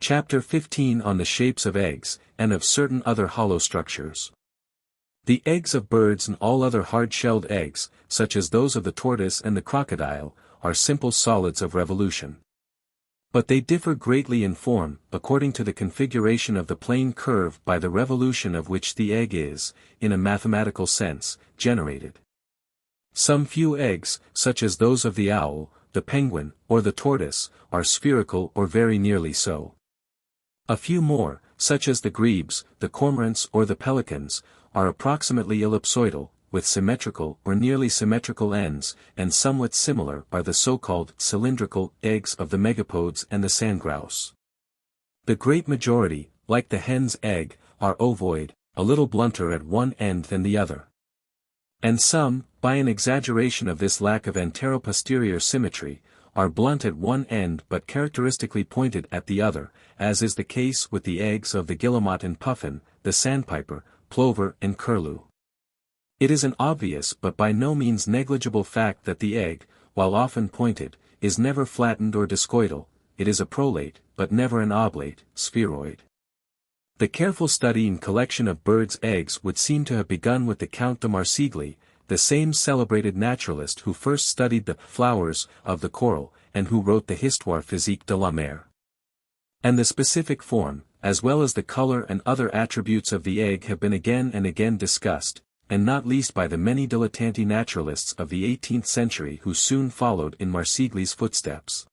Chapter 15 on the shapes of eggs, and of certain other hollow structures. The eggs of birds and all other hard-shelled eggs, such as those of the tortoise and the crocodile, are simple solids of revolution. But they differ greatly in form, according to the configuration of the plane curve by the revolution of which the egg is, in a mathematical sense, generated. Some few eggs, such as those of the owl, the penguin, or the tortoise, are spherical or very nearly so. A few more, such as the grebes, the cormorants or the pelicans, are approximately ellipsoidal, with symmetrical or nearly symmetrical ends, and somewhat similar are the so-called cylindrical eggs of the megapodes and the sandgrouse. The great majority, like the hen's egg, are ovoid, a little blunter at one end than the other. And some, by an exaggeration of this lack of antero-posterior symmetry, are blunt at one end but characteristically pointed at the other, as is the case with the eggs of the guillemot and puffin, the sandpiper, plover and curlew. It is an obvious but by no means negligible fact that the egg, while often pointed, is never flattened or discoidal. It is a prolate, but never an oblate, spheroid. The careful study and collection of birds' eggs would seem to have begun with the Count de Marsigli, the same celebrated naturalist who first studied the flowers of the coral, and who wrote the Histoire physique de la mer. And the specific form, as well as the color and other attributes of the egg have been again and again discussed, and not least by the many dilettanti naturalists of the 18th century who soon followed in Marsigli's footsteps.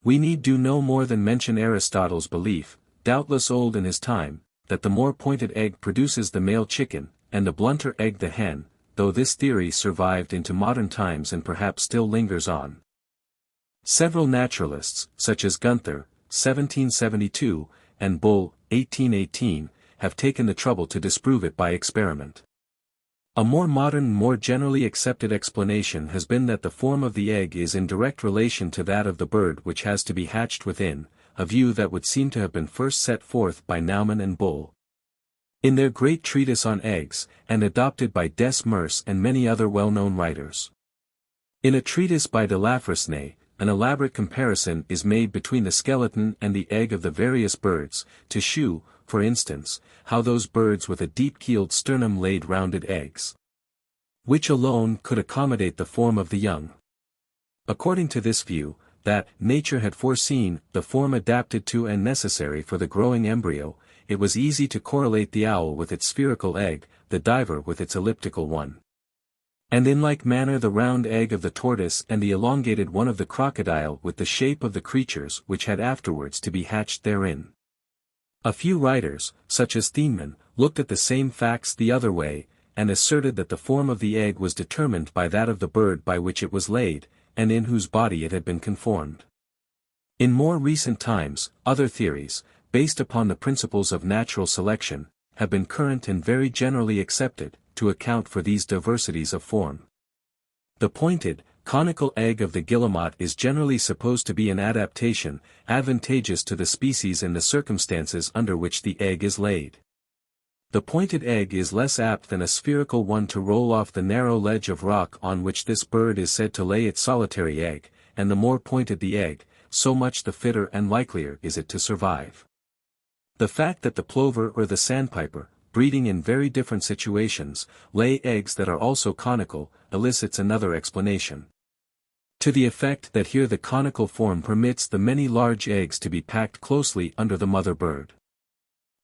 We need do no more than mention Aristotle's belief, doubtless old in his time, that the more pointed egg produces the male chicken, and the blunter egg the hen, though this theory survived into modern times and perhaps still lingers on. Several naturalists, such as Gunther, 1772, and Bull, 1818, have taken the trouble to disprove it by experiment. A more modern and more generally accepted explanation has been that the form of the egg is in direct relation to that of the bird which has to be hatched within, a view that would seem to have been first set forth by Naumann and Bull. In their great treatise on eggs, and adopted by Des Merce and many other well-known writers. In a treatise by de Lafresnaye, an elaborate comparison is made between the skeleton and the egg of the various birds, to shew, for instance, how those birds with a deep-keeled sternum laid rounded eggs, which alone could accommodate the form of the young. According to this view, that nature had foreseen the form adapted to and necessary for the growing embryo, it was easy to correlate the owl with its spherical egg, the diver with its elliptical one. And in like manner the round egg of the tortoise and the elongated one of the crocodile with the shape of the creatures which had afterwards to be hatched therein. A few writers, such as Thienemann, looked at the same facts the other way, and asserted that the form of the egg was determined by that of the bird by which it was laid, and in whose body it had been conformed. In more recent times, other theories, based upon the principles of natural selection, have been current and very generally accepted, to account for these diversities of form. The pointed, conical egg of the guillemot is generally supposed to be an adaptation, advantageous to the species in the circumstances under which the egg is laid. The pointed egg is less apt than a spherical one to roll off the narrow ledge of rock on which this bird is said to lay its solitary egg, and the more pointed the egg, so much the fitter and likelier is it to survive. The fact that the plover or the sandpiper, breeding in very different situations, lay eggs that are also conical, elicits another explanation. To the effect that here the conical form permits the many large eggs to be packed closely under the mother bird.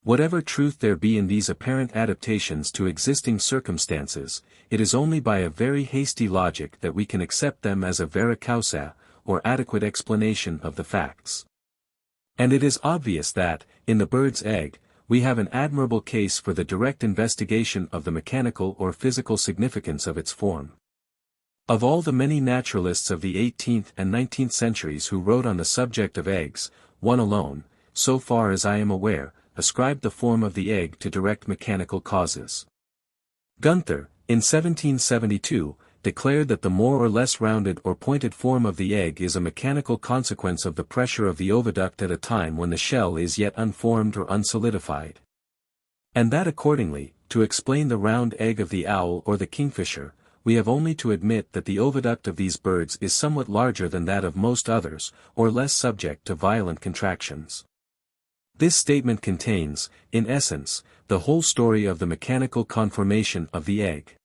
Whatever truth there be in these apparent adaptations to existing circumstances, it is only by a very hasty logic that we can accept them as a vera causa, or adequate explanation of the facts. And it is obvious that, in the bird's egg, we have an admirable case for the direct investigation of the mechanical or physical significance of its form. Of all the many naturalists of the 18th and 19th centuries who wrote on the subject of eggs, one alone, so far as I am aware, ascribed the form of the egg to direct mechanical causes. Gunther, in 1772, declared that the more or less rounded or pointed form of the egg is a mechanical consequence of the pressure of the oviduct at a time when the shell is yet unformed or unsolidified. And that accordingly, to explain the round egg of the owl or the kingfisher, we have only to admit that the oviduct of these birds is somewhat larger than that of most others, or less subject to violent contractions. This statement contains, in essence, the whole story of the mechanical conformation of the egg.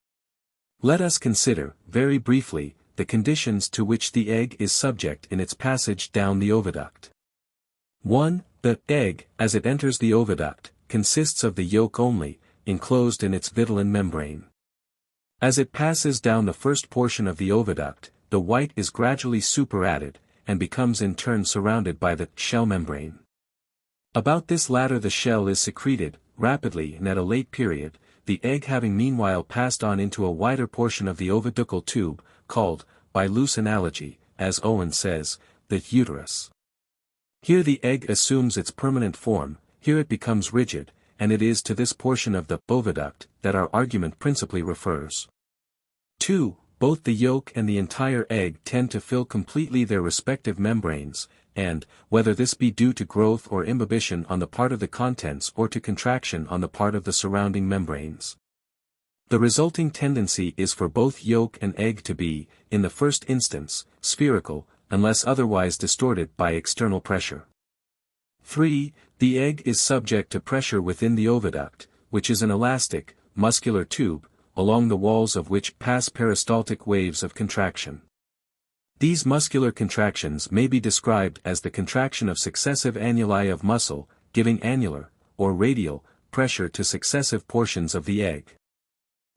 Let us consider, very briefly, the conditions to which the egg is subject in its passage down the oviduct. 1. The egg, as it enters the oviduct, consists of the yolk only, enclosed in its vitelline membrane. As it passes down the first portion of the oviduct, the white is gradually superadded, and becomes in turn surrounded by the shell membrane. About this latter the shell is secreted, rapidly and at a late period, the egg having meanwhile passed on into a wider portion of the oviducal tube, called, by loose analogy, as Owen says, the uterus. Here the egg assumes its permanent form, here it becomes rigid, and it is to this portion of the oviduct that our argument principally refers. 2. Both the yolk and the entire egg tend to fill completely their respective membranes, and, whether this be due to growth or imbibition on the part of the contents or to contraction on the part of the surrounding membranes, the resulting tendency is for both yolk and egg to be, in the first instance, spherical, unless otherwise distorted by external pressure. 3. The egg is subject to pressure within the oviduct, which is an elastic, muscular tube, along the walls of which pass peristaltic waves of contraction. These muscular contractions may be described as the contraction of successive annuli of muscle, giving annular, or radial, pressure to successive portions of the egg.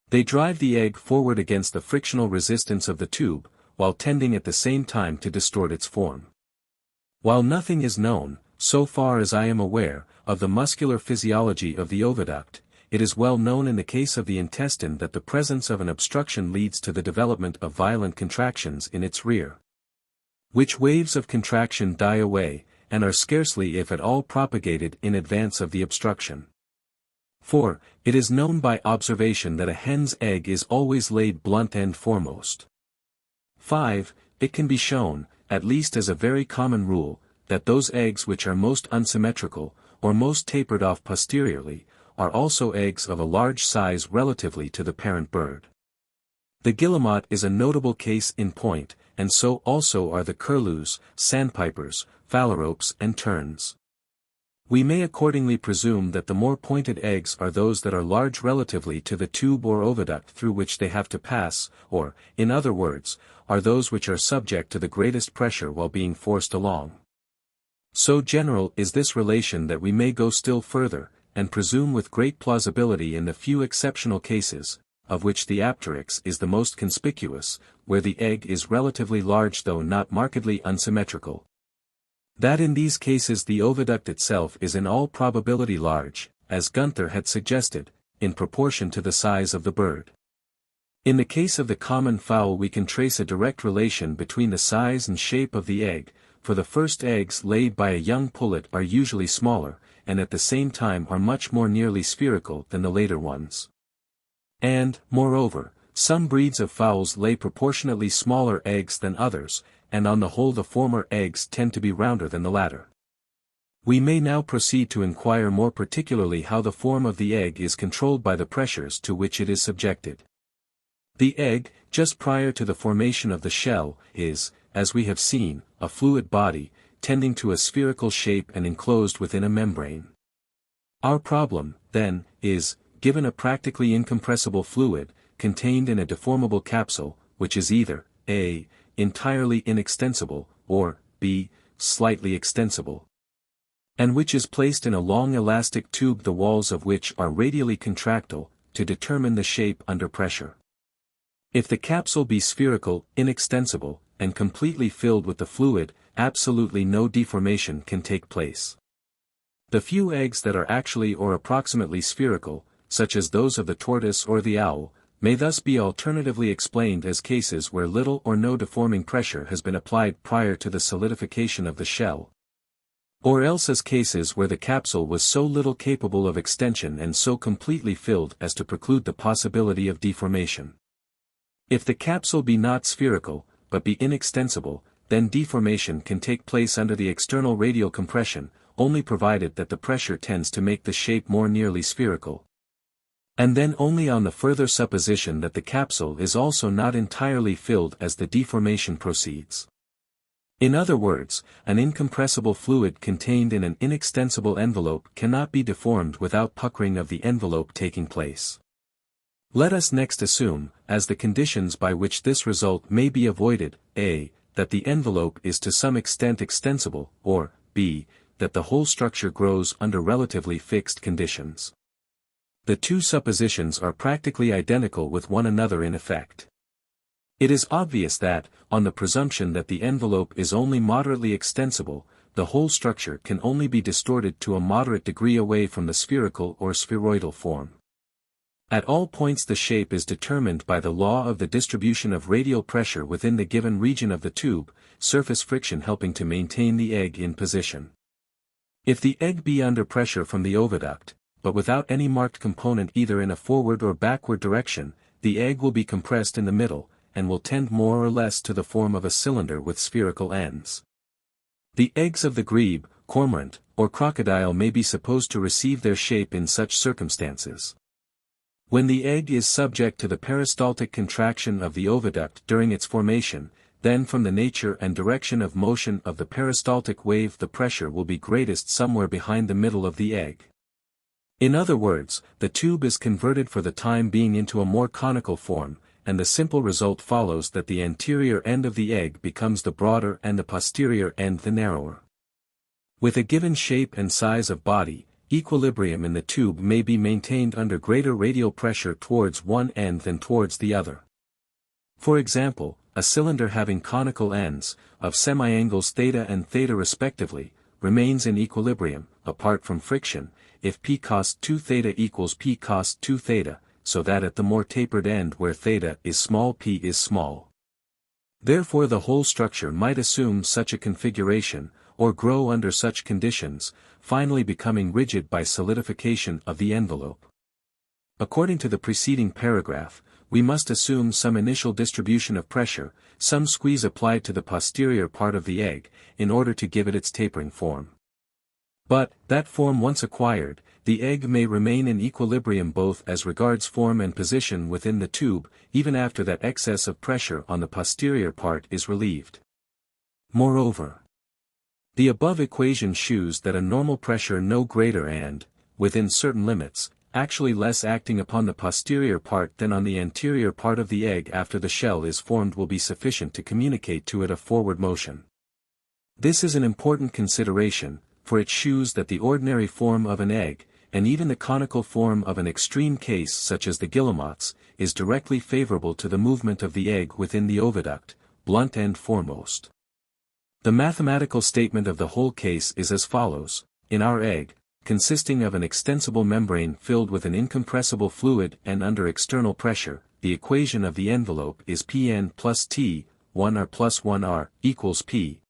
They drive the egg forward against the frictional resistance of the tube, while tending at the same time to distort its form. While nothing is known, so far as I am aware, of the muscular physiology of the oviduct, it is well known in the case of the intestine that the presence of an obstruction leads to the development of violent contractions in its rear, which waves of contraction die away, and are scarcely if at all propagated in advance of the obstruction. 4. It is known by observation that a hen's egg is always laid blunt end foremost. 5. It can be shown, at least as a very common rule, that those eggs which are most unsymmetrical, or most tapered off posteriorly, are also eggs of a large size relatively to the parent bird. The guillemot is a notable case in point, and so also are the curlews, sandpipers, phalaropes and terns. We may accordingly presume that the more pointed eggs are those that are large relatively to the tube or oviduct through which they have to pass, or, in other words, are those which are subject to the greatest pressure while being forced along. So general is this relation that we may go still further, and presume with great plausibility in the few exceptional cases, of which the apteryx is the most conspicuous, where the egg is relatively large though not markedly unsymmetrical, that in these cases the oviduct itself is in all probability large, as Gunther had suggested, in proportion to the size of the bird. In the case of the common fowl we can trace a direct relation between the size and shape of the egg, for the first eggs laid by a young pullet are usually smaller, and at the same time are much more nearly spherical than the later ones. And, moreover, some breeds of fowls lay proportionately smaller eggs than others, and on the whole the former eggs tend to be rounder than the latter. We may now proceed to inquire more particularly how the form of the egg is controlled by the pressures to which it is subjected. The egg, just prior to the formation of the shell, is, as we have seen, a fluid body, tending to a spherical shape and enclosed within a membrane. Our problem, then, is, given a practically incompressible fluid, contained in a deformable capsule, which is either, a, entirely inextensible, or, b, slightly extensible, and which is placed in a long elastic tube the walls of which are radially contractile, to determine the shape under pressure. If the capsule be spherical, inextensible, and completely filled with the fluid, absolutely no deformation can take place. The few eggs that are actually or approximately spherical, such as those of the tortoise or the owl, may thus be alternatively explained as cases where little or no deforming pressure has been applied prior to the solidification of the shell, or else as cases where the capsule was so little capable of extension and so completely filled as to preclude the possibility of deformation. If the capsule be not spherical, but be inextensible, then deformation can take place under the external radial compression, only provided that the pressure tends to make the shape more nearly spherical, and then only on the further supposition that the capsule is also not entirely filled as the deformation proceeds. In other words, an incompressible fluid contained in an inextensible envelope cannot be deformed without puckering of the envelope taking place. Let us next assume, as the conditions by which this result may be avoided, a. that the envelope is to some extent extensible, or, b. that the whole structure grows under relatively fixed conditions. The two suppositions are practically identical with one another in effect. It is obvious that, on the presumption that the envelope is only moderately extensible, the whole structure can only be distorted to a moderate degree away from the spherical or spheroidal form. At all points the shape is determined by the law of the distribution of radial pressure within the given region of the tube, surface friction helping to maintain the egg in position. If the egg be under pressure from the oviduct, but without any marked component either in a forward or backward direction, the egg will be compressed in the middle, and will tend more or less to the form of a cylinder with spherical ends. The eggs of the grebe, cormorant, or crocodile may be supposed to receive their shape in such circumstances. When the egg is subject to the peristaltic contraction of the oviduct during its formation, then from the nature and direction of motion of the peristaltic wave the pressure will be greatest somewhere behind the middle of the egg. In other words, the tube is converted for the time being into a more conical form, and the simple result follows that the anterior end of the egg becomes the broader and the posterior end the narrower. With a given shape and size of body, equilibrium in the tube may be maintained under greater radial pressure towards one end than towards the other. For example, a cylinder having conical ends, of semi-angles theta and theta respectively, remains in equilibrium, apart from friction, if p cos 2 theta equals p cos 2 theta, so that at the more tapered end where theta is small p is small. Therefore the whole structure might assume such a configuration, or grow under such conditions, finally becoming rigid by solidification of the envelope. According to the preceding paragraph, we must assume some initial distribution of pressure, some squeeze applied to the posterior part of the egg, in order to give it its tapering form. But, that form once acquired, the egg may remain in equilibrium both as regards form and position within the tube, even after that excess of pressure on the posterior part is relieved. Moreover, the above equation shews that a normal pressure no greater and, within certain limits, actually less acting upon the posterior part than on the anterior part of the egg after the shell is formed will be sufficient to communicate to it a forward motion. This is an important consideration, for it shews that the ordinary form of an egg, and even the conical form of an extreme case such as the guillemots, is directly favorable to the movement of the egg within the oviduct, blunt end foremost. The mathematical statement of the whole case is as follows: in our egg, consisting of an extensible membrane filled with an incompressible fluid and under external pressure, the equation of the envelope is Pn plus T, 1R plus 1R, equals P.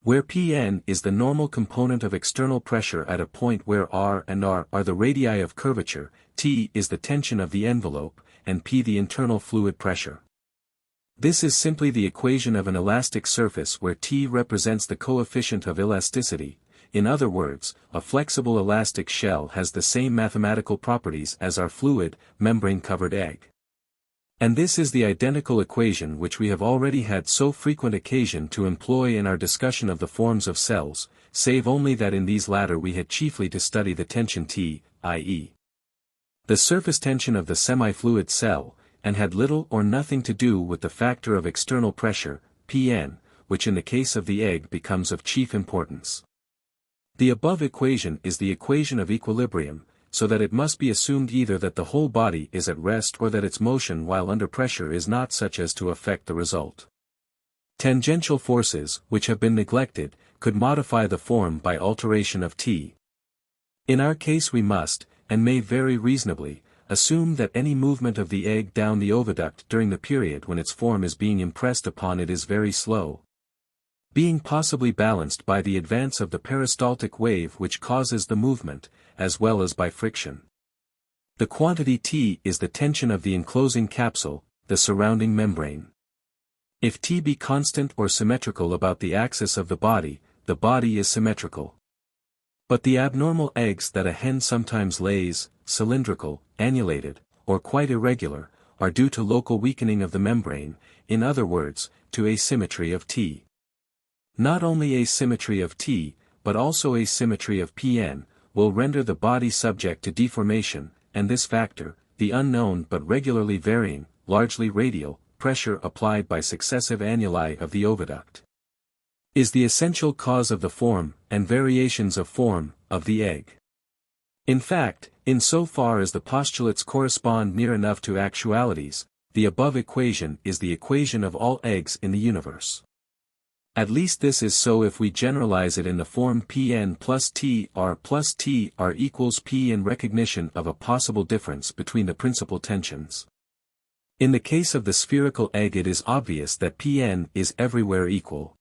Where Pn is the normal component of external pressure at a point where R and R are the radii of curvature, T is the tension of the envelope, and P the internal fluid pressure. This is simply the equation of an elastic surface where T represents the coefficient of elasticity. In other words, a flexible elastic shell has the same mathematical properties as our fluid, membrane-covered egg. And this is the identical equation which we have already had so frequent occasion to employ in our discussion of the forms of cells, save only that in these latter we had chiefly to study the tension T, i.e. the surface tension of the semi-fluid cell, and had little or nothing to do with the factor of external pressure, Pn, which in the case of the egg becomes of chief importance. The above equation is the equation of equilibrium, so that it must be assumed either that the whole body is at rest or that its motion while under pressure is not such as to affect the result. Tangential forces, which have been neglected, could modify the form by alteration of T. In our case we must, and may very reasonably, assume that any movement of the egg down the oviduct during the period when its form is being impressed upon it is very slow, being possibly balanced by the advance of the peristaltic wave which causes the movement, as well as by friction. The quantity T is the tension of the enclosing capsule, the surrounding membrane. If T be constant or symmetrical about the axis of the body is symmetrical. But the abnormal eggs that a hen sometimes lays, cylindrical, annulated, or quite irregular, are due to local weakening of the membrane, in other words, to asymmetry of T. Not only asymmetry of T, but also asymmetry of Pn, will render the body subject to deformation, and this factor, the unknown but regularly varying, largely radial, pressure applied by successive annuli of the oviduct, is the essential cause of the form, and variations of form, of the egg. In fact, in so far as the postulates correspond near enough to actualities, the above equation is the equation of all eggs in the universe. At least this is so if we generalize it in the form Pn plus Tr equals P in recognition of a possible difference between the principal tensions. In the case of the spherical egg it is obvious that Pn is everywhere equal.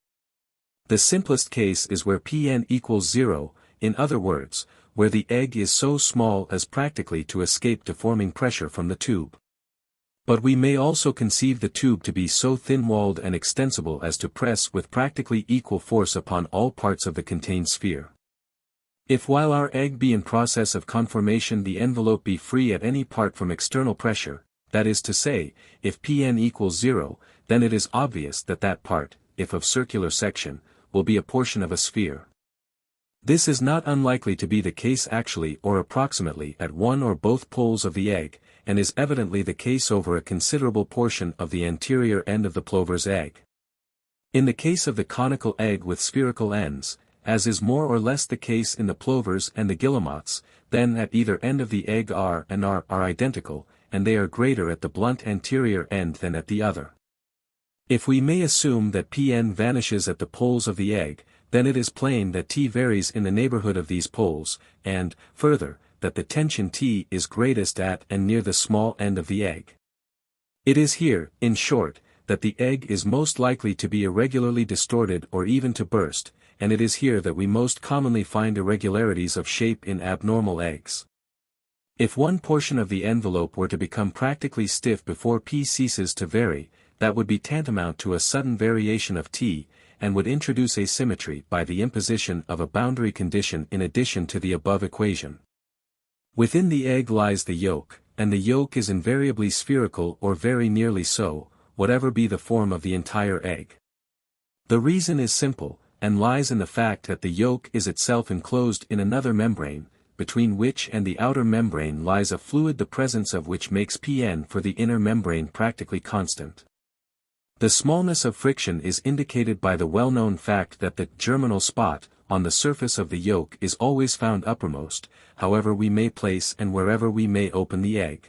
The simplest case is where Pn equals 0, in other words, where the egg is so small as practically to escape deforming pressure from the tube. But we may also conceive the tube to be so thin-walled and extensible as to press with practically equal force upon all parts of the contained sphere. If while our egg be in process of conformation the envelope be free at any part from external pressure, that is to say, if Pn equals 0, then it is obvious that that part, if of circular section, will be a portion of a sphere. This is not unlikely to be the case actually or approximately at one or both poles of the egg, and is evidently the case over a considerable portion of the anterior end of the plover's egg. In the case of the conical egg with spherical ends, as is more or less the case in the plovers and the guillemots, then at either end of the egg R and R are identical, and they are greater at the blunt anterior end than at the other. If we may assume that Pn vanishes at the poles of the egg, then it is plain that T varies in the neighborhood of these poles, and, further, that the tension T is greatest at and near the small end of the egg. It is here, in short, that the egg is most likely to be irregularly distorted or even to burst, and it is here that we most commonly find irregularities of shape in abnormal eggs. If one portion of the envelope were to become practically stiff before P ceases to vary, that would be tantamount to a sudden variation of T, and would introduce asymmetry by the imposition of a boundary condition in addition to the above equation. Within the egg lies the yolk, and the yolk is invariably spherical or very nearly so, whatever be the form of the entire egg. The reason is simple, and lies in the fact that the yolk is itself enclosed in another membrane, between which and the outer membrane lies a fluid the presence of which makes Pn for the inner membrane practically constant. The smallness of friction is indicated by the well-known fact that the germinal spot on the surface of the yolk is always found uppermost, however we may place and wherever we may open the egg.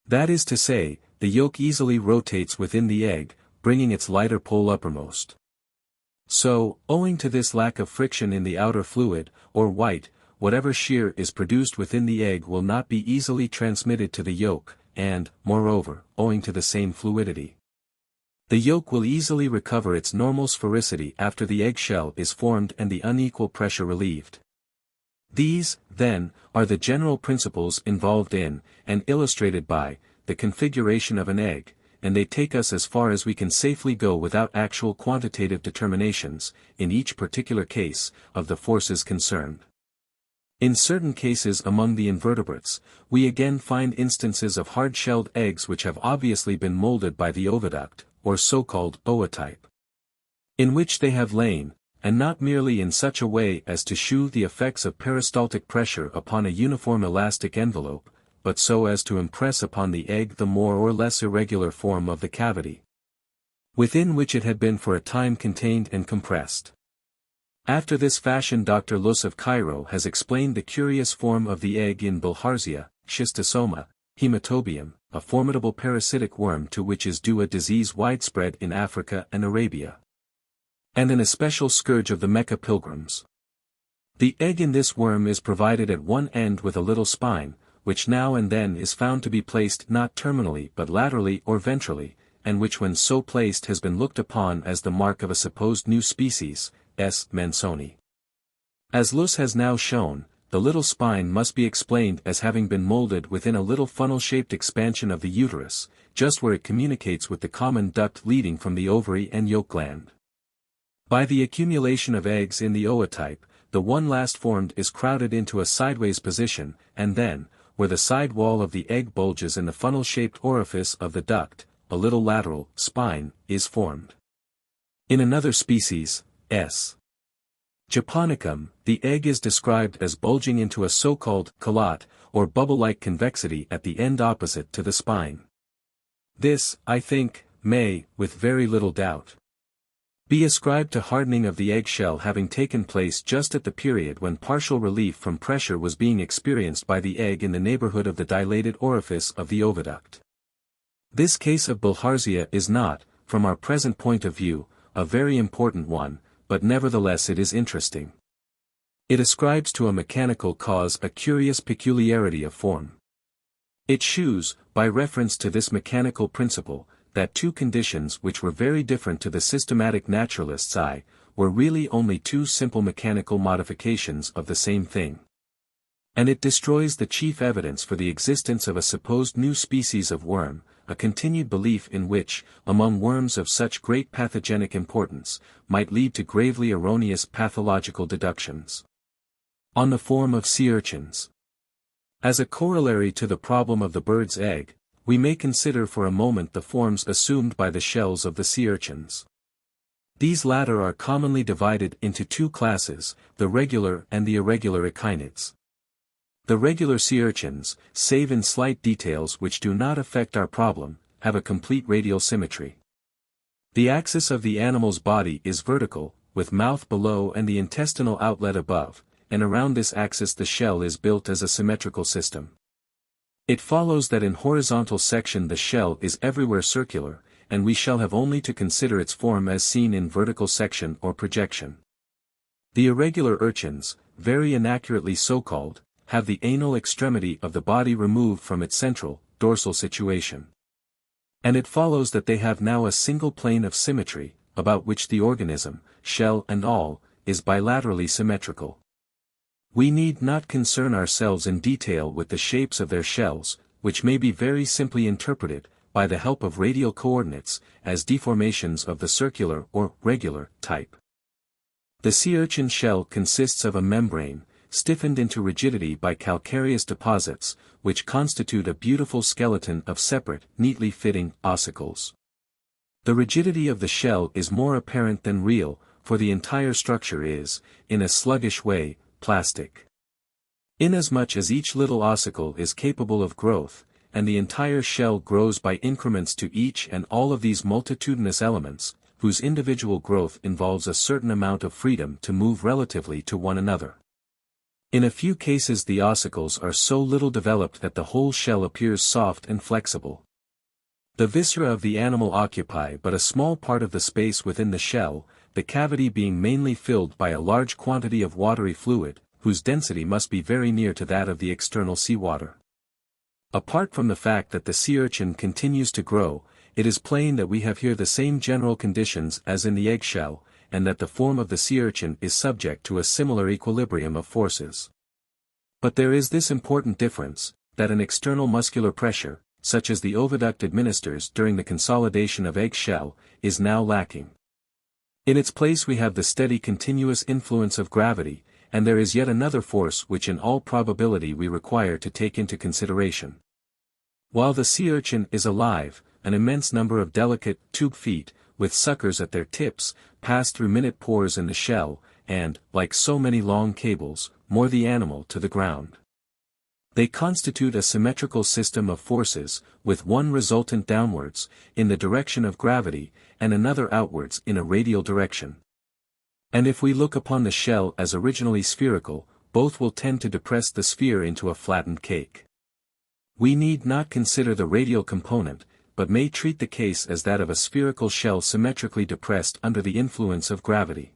That is to say, the yolk easily rotates within the egg, bringing its lighter pole uppermost. So, owing to this lack of friction in the outer fluid, or white, whatever shear is produced within the egg will not be easily transmitted to the yolk, and, moreover, owing to the same fluidity, the yolk will easily recover its normal sphericity after the eggshell is formed and the unequal pressure relieved. These, then, are the general principles involved in, and illustrated by, the configuration of an egg, and they take us as far as we can safely go without actual quantitative determinations, in each particular case, of the forces concerned. In certain cases among the invertebrates, we again find instances of hard-shelled eggs which have obviously been molded by the oviduct, or so-called ootype, in which they have lain, and not merely in such a way as to shew the effects of peristaltic pressure upon a uniform elastic envelope, but so as to impress upon the egg the more or less irregular form of the cavity, within which it had been for a time contained and compressed. After this fashion Dr. Luss of Cairo has explained the curious form of the egg in Bilharzia, Schistosoma, Hematobium, a formidable parasitic worm to which is due a disease widespread in Africa and Arabia, and an especial scourge of the Mecca pilgrims. The egg in this worm is provided at one end with a little spine, which now and then is found to be placed not terminally but laterally or ventrally, and which when so placed has been looked upon as the mark of a supposed new species, S. mansoni. As Luss has now shown, the little spine must be explained as having been molded within a little funnel-shaped expansion of the uterus, just where it communicates with the common duct leading from the ovary and yolk gland. By the accumulation of eggs in the ootype, the one last formed is crowded into a sideways position, and then, where the side wall of the egg bulges in the funnel-shaped orifice of the duct, a little lateral spine is formed. In another species, S. japonicum, the egg is described as bulging into a so-called calotte, or bubble-like convexity at the end opposite to the spine. This, I think, may, with very little doubt, be ascribed to hardening of the eggshell having taken place just at the period when partial relief from pressure was being experienced by the egg in the neighborhood of the dilated orifice of the oviduct. This case of bilharzia is not, from our present point of view, a very important one, but nevertheless it is interesting. It ascribes to a mechanical cause a curious peculiarity of form. It shews, by reference to this mechanical principle, that two conditions which were very different to the systematic naturalist's eye, were really only two simple mechanical modifications of the same thing. And it destroys the chief evidence for the existence of a supposed new species of worm, a continued belief in which, among worms of such great pathogenic importance, might lead to gravely erroneous pathological deductions. On the form of sea urchins. As a corollary to the problem of the bird's egg, we may consider for a moment the forms assumed by the shells of the sea urchins. These latter are commonly divided into two classes, the regular and the irregular echinids. The regular sea urchins, save in slight details which do not affect our problem, have a complete radial symmetry. The axis of the animal's body is vertical, with mouth below and the intestinal outlet above, and around this axis the shell is built as a symmetrical system. It follows that in horizontal section the shell is everywhere circular, and we shall have only to consider its form as seen in vertical section or projection. The irregular urchins, very inaccurately so called, have the anal extremity of the body removed from its central, dorsal situation. And it follows that they have now a single plane of symmetry, about which the organism, shell and all, is bilaterally symmetrical. We need not concern ourselves in detail with the shapes of their shells, which may be very simply interpreted, by the help of radial coordinates, as deformations of the circular or regular type. The sea urchin shell consists of a membrane, stiffened into rigidity by calcareous deposits, which constitute a beautiful skeleton of separate, neatly fitting ossicles. The rigidity of the shell is more apparent than real, for the entire structure is, in a sluggish way, plastic. Inasmuch as each little ossicle is capable of growth, and the entire shell grows by increments to each and all of these multitudinous elements, whose individual growth involves a certain amount of freedom to move relatively to one another. In a few cases the ossicles are so little developed that the whole shell appears soft and flexible. The viscera of the animal occupy but a small part of the space within the shell, the cavity being mainly filled by a large quantity of watery fluid, whose density must be very near to that of the external seawater. Apart from the fact that the sea urchin continues to grow, it is plain that we have here the same general conditions as in the eggshell, and that the form of the sea urchin is subject to a similar equilibrium of forces. But there is this important difference, that an external muscular pressure, such as the oviduct administers during the consolidation of eggshell, is now lacking. In its place we have the steady continuous influence of gravity, and there is yet another force which in all probability we require to take into consideration. While the sea urchin is alive, an immense number of delicate, tube feet, with suckers at their tips, pass through minute pores in the shell, and, like so many long cables, moor the animal to the ground. They constitute a symmetrical system of forces, with one resultant downwards, in the direction of gravity, and another outwards in a radial direction. And if we look upon the shell as originally spherical, both will tend to depress the sphere into a flattened cake. We need not consider the radial component, but may treat the case as that of a spherical shell symmetrically depressed under the influence of gravity.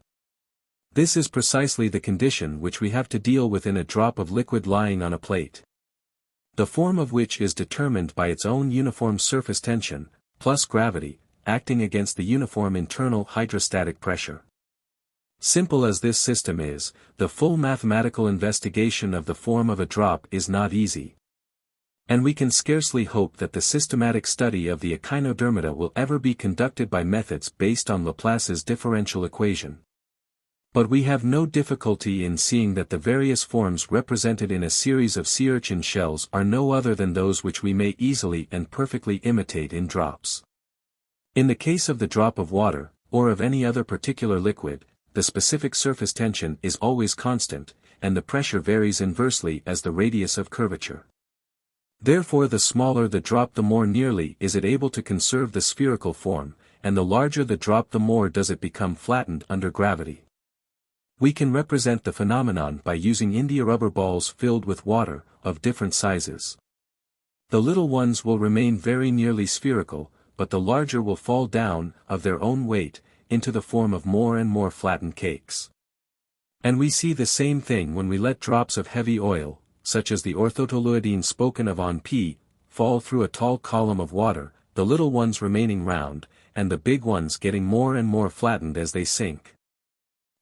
This is precisely the condition which we have to deal with in a drop of liquid lying on a plate. The form of which is determined by its own uniform surface tension, plus gravity, acting against the uniform internal hydrostatic pressure. Simple as this system is, the full mathematical investigation of the form of a drop is not easy. And we can scarcely hope that the systematic study of the echinodermata will ever be conducted by methods based on Laplace's differential equation. But we have no difficulty in seeing that the various forms represented in a series of sea urchin shells are no other than those which we may easily and perfectly imitate in drops. In the case of the drop of water, or of any other particular liquid, the specific surface tension is always constant, and the pressure varies inversely as the radius of curvature. Therefore the smaller the drop the more nearly is it able to conserve the spherical form, and the larger the drop the more does it become flattened under gravity. We can represent the phenomenon by using India rubber balls filled with water, of different sizes. The little ones will remain very nearly spherical, but the larger will fall down, of their own weight, into the form of more and more flattened cakes. And we see the same thing when we let drops of heavy oil, such as the orthotoluidine spoken of on p, fall through a tall column of water, the little ones remaining round, and the big ones getting more and more flattened as they sink.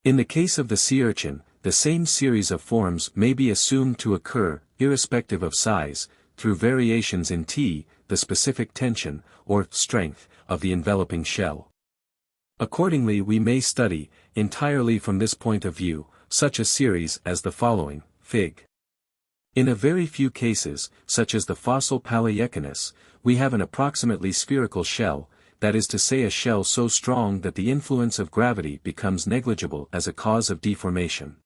In the case of the sea urchin, the same series of forms may be assumed to occur, irrespective of size, through variations in T, the specific tension, or strength, of the enveloping shell. Accordingly we may study, entirely from this point of view, such a series as the following, Fig. In a very few cases, such as the fossil Paleoechinus, we have an approximately spherical shell, that is to say a shell so strong that the influence of gravity becomes negligible as a cause of deformation.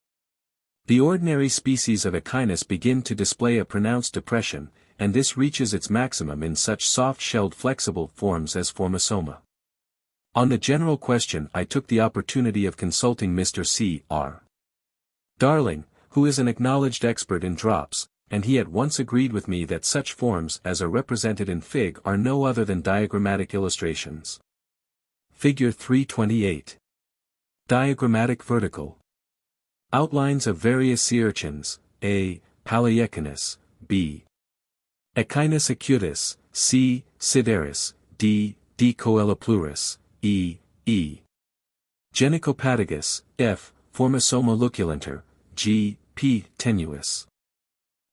The ordinary species of Echinus begin to display a pronounced depression, and this reaches its maximum in such soft-shelled flexible forms as Formosoma. On the general question I took the opportunity of consulting Mr. C.R. Darling, who is an acknowledged expert in drops, and he at once agreed with me that such forms as are represented in Fig are no other than diagrammatic illustrations. Figure 328. Diagrammatic vertical. Outlines of various sea urchins, A. Paleoechinus, B. Echinus acutus, C. Sideris, D. Coeloplurus, E. Genicopatagus, F. Formosoma luculenter, G. P. tenuis.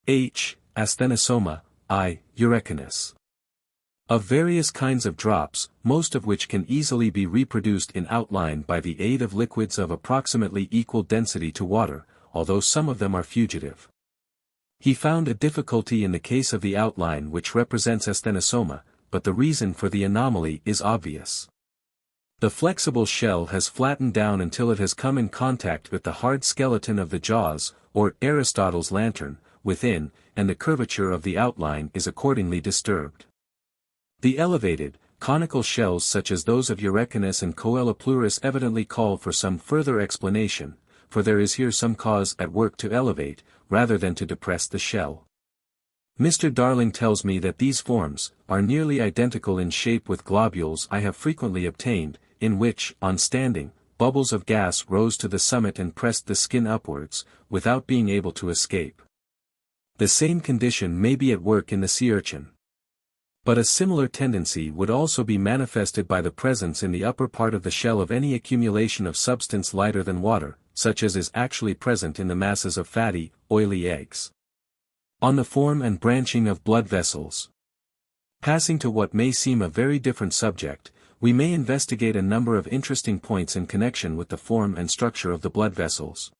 H. Asthenosoma, I. Eurechinus. Of various kinds of drops, most of which can easily be reproduced in outline by the aid of liquids of approximately equal density to water, although some of them are fugitive. He found a difficulty in the case of the outline which represents asthenosoma, but the reason for the anomaly is obvious. The flexible shell has flattened down until it has come in contact with the hard skeleton of the jaws, or Aristotle's lantern, within, and the curvature of the outline is accordingly disturbed. The elevated, conical shells such as those of Eurechinus and Coeloplurus evidently call for some further explanation, for there is here some cause at work to elevate, rather than to depress the shell. Mr. Darling tells me that these forms are nearly identical in shape with globules I have frequently obtained, in which, on standing, bubbles of gas rose to the summit and pressed the skin upwards, without being able to escape. The same condition may be at work in the sea urchin. But a similar tendency would also be manifested by the presence in the upper part of the shell of any accumulation of substance lighter than water, such as is actually present in the masses of fatty, oily eggs. On the form and branching of blood vessels. Passing to what may seem a very different subject, we may investigate a number of interesting points in connection with the form and structure of the blood vessels.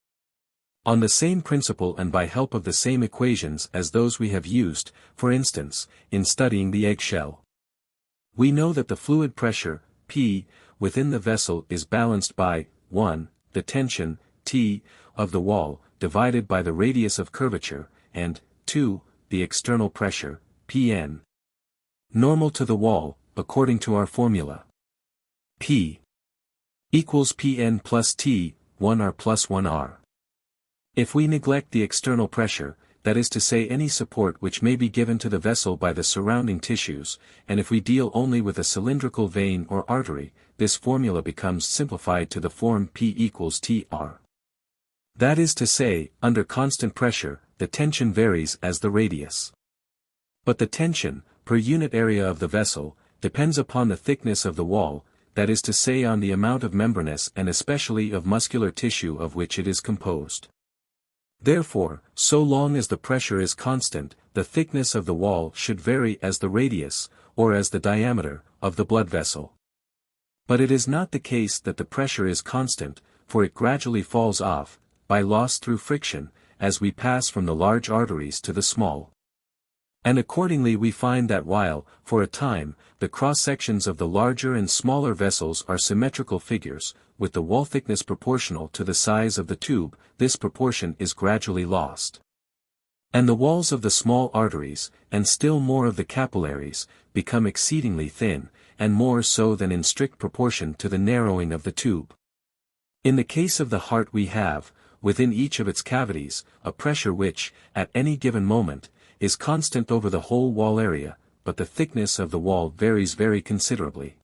On the same principle and by help of the same equations as those we have used, for instance, in studying the eggshell. We know that the fluid pressure, P, within the vessel is balanced by, 1, the tension, T, of the wall, divided by the radius of curvature, and, 2, the external pressure, Pn. Normal to the wall, according to our formula. P equals Pn plus T, 1R plus 1R. If we neglect the external pressure, that is to say any support which may be given to the vessel by the surrounding tissues, and if we deal only with a cylindrical vein or artery, this formula becomes simplified to the form P equals TR. That is to say, under constant pressure, the tension varies as the radius. But the tension, per unit area of the vessel, depends upon the thickness of the wall, that is to say on the amount of membranous and especially of muscular tissue of which it is composed. Therefore, so long as the pressure is constant, the thickness of the wall should vary as the radius, or as the diameter, of the blood vessel. But it is not the case that the pressure is constant, for it gradually falls off, by loss through friction, as we pass from the large arteries to the small. And accordingly we find that while, for a time, the cross-sections of the larger and smaller vessels are symmetrical figures, with the wall thickness proportional to the size of the tube, this proportion is gradually lost. And the walls of the small arteries, and still more of the capillaries, become exceedingly thin, and more so than in strict proportion to the narrowing of the tube. In the case of the heart we have, within each of its cavities, a pressure which, at any given moment, is constant over the whole wall area, but the thickness of the wall varies very considerably.